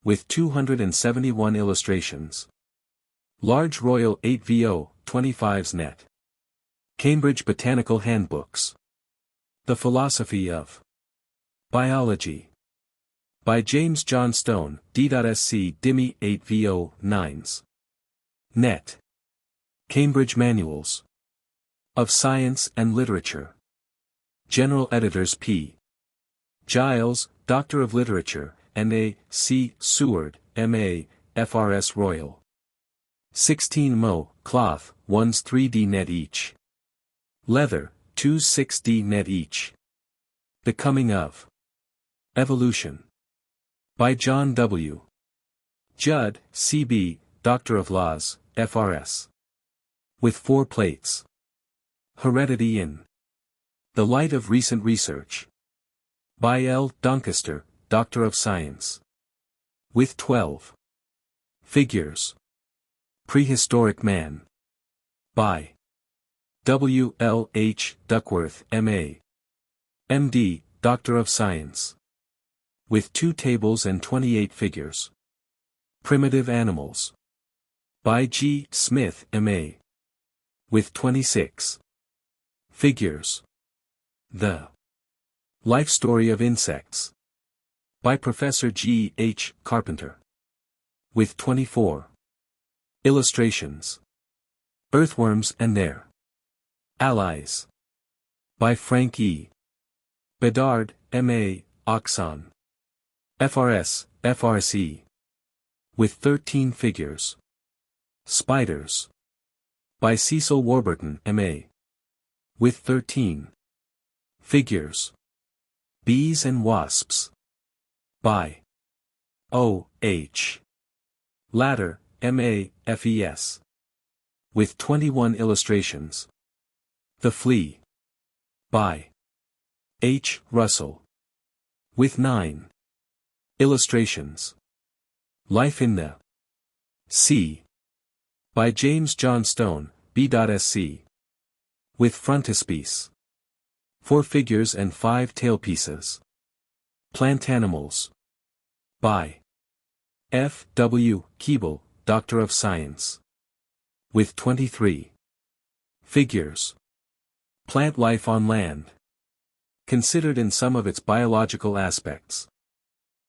With 271 illustrations. Large Royal 8vo, 25s net. Cambridge Botanical Handbooks. The Philosophy of Biology. By James John Stone, D.Sc. Dimi 8vo, 9s. Net. Cambridge Manuals of Science and Literature. General Editors P. Giles, Doctor of Literature, and A. C. Seward, M.A., F.R.S. Royal. 16 Mo, cloth, 1s 3d net each. Leather, 2s 6d net each. The Coming of Evolution. By John W. Judd, C.B., Doctor of Laws, F.R.S. With 4 plates. Heredity in the Light of Recent Research. By L. Doncaster, Doctor of Science. With 12 figures. Prehistoric Man. By W. L. H. Duckworth, M.A. M.D., Doctor of Science. With 2 tables and 28 figures. Primitive Animals. By G. Smith, M.A. With 26 figures. The Life Story of Insects. By Professor G. H. Carpenter. With 24 illustrations. Earthworms and Their Allies. By Frank E. Bedard, M.A., Oxon. F.R.S., F.R.C. With 13 figures. Spiders. By Cecil Warburton, M.A. With 13 figures. Bees and Wasps. By O. H. Latter, M.A., F.E.S. With 21 illustrations. The Flea. By H. Russell. With 9 illustrations. Life in the Sea. By James John Stone, B.Sc. With frontispiece. 4 figures and 5 tailpieces. Plant Animals. By F. W. Keeble, Doctor of Science. With 23 figures. Plant life on land. Considered in some of its biological aspects.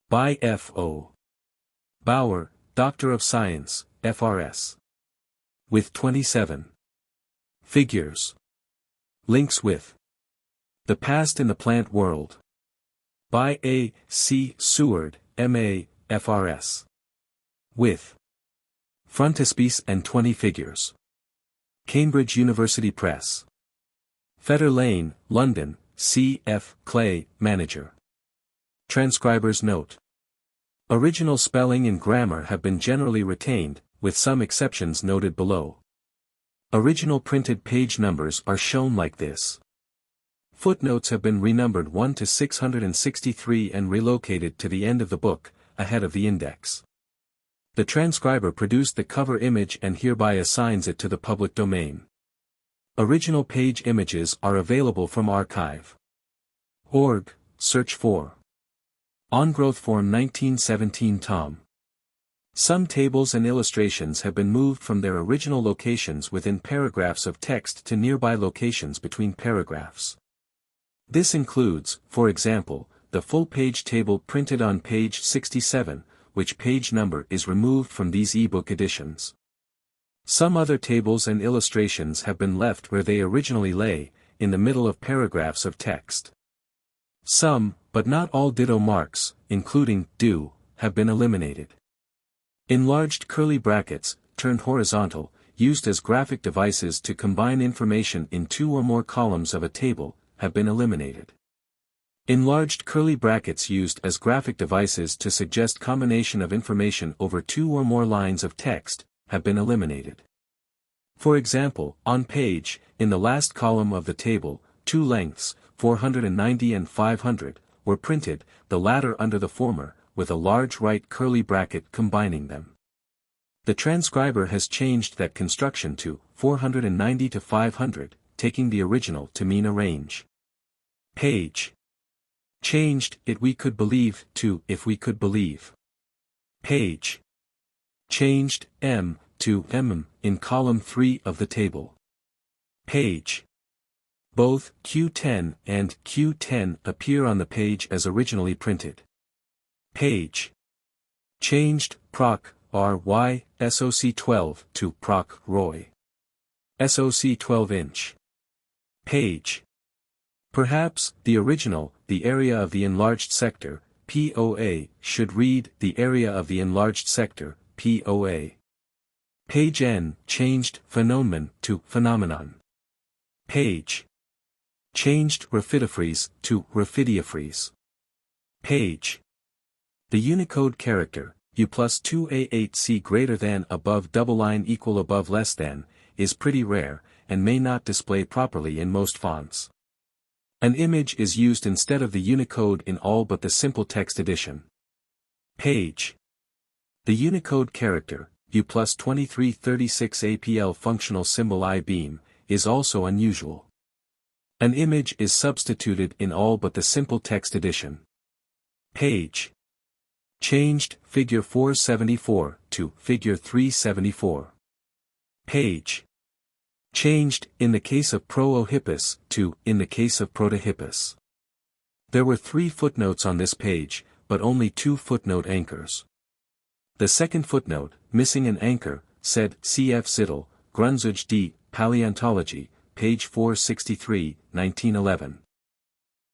By F. O. Bauer, Doctor of Science, F.R.S. With 27 figures. Links with the Past in the Plant World. By A. C. Seward, M.A., F.R.S. With frontispiece and 20 figures. Cambridge University Press. Fetter Lane, London, C. F. Clay, Manager. Transcriber's note. Original spelling and grammar have been generally retained, with some exceptions noted below. Original printed page numbers are shown like this. Footnotes have been renumbered 1 to 663 and relocated to the end of the book, ahead of the index. The transcriber produced the cover image and hereby assigns it to the public domain. Original page images are available from archive.org, search for On-Growth Form 1917 Tom. Some tables and illustrations have been moved from their original locations within paragraphs of text to nearby locations between paragraphs. This includes, for example, the full-page table printed on page 67, which page number is removed from these ebook editions. Some other tables and illustrations have been left where they originally lay, in the middle of paragraphs of text. Some, but not all ditto marks, including do, have been eliminated. Enlarged curly brackets, turned horizontal, used as graphic devices to combine information in two or more columns of a table, have been eliminated. Enlarged curly brackets used as graphic devices to suggest combination of information over two or more lines of text, have been eliminated. For example, on page, in the last column of the table, two lengths, 490 and 500, were printed, the latter under the former, with a large right curly bracket combining them. The transcriber has changed that construction to 490 to 500, taking the original to mean a range. Page. Changed it we could believe to if we could believe. Page. Changed M to in column 3 of the table. Page. Both Q10 and Q10 appear on the page as originally printed. Page. Changed Proc. RY, SOC 12 to Proc. Roy. SOC 12 inch. Page. Perhaps, the original, the area of the enlarged sector, POA, should read, the area of the enlarged sector, POA. Page N, changed, phenomenon, to, phenomenon. Page. Changed, raphidiophrase, to, raphidiophrase. Page. The Unicode character, U+2A8C greater than above double line equal above less than, is pretty rare, and may not display properly in most fonts. An image is used instead of the Unicode in all but the simple text edition. Page. The Unicode character, U+2336 APL functional symbol I-beam, is also unusual. An image is substituted in all but the simple text edition. Page. Changed, figure 474, to, figure 374. Page. Changed, in the case of Pro-Ohippus, to, in the case of Protohippus. There were 3 footnotes on this page, but only 2 footnote anchors. The second footnote, missing an anchor, said, C.F. Zittel, Grundzüge D. Paleontology, page 463, 1911.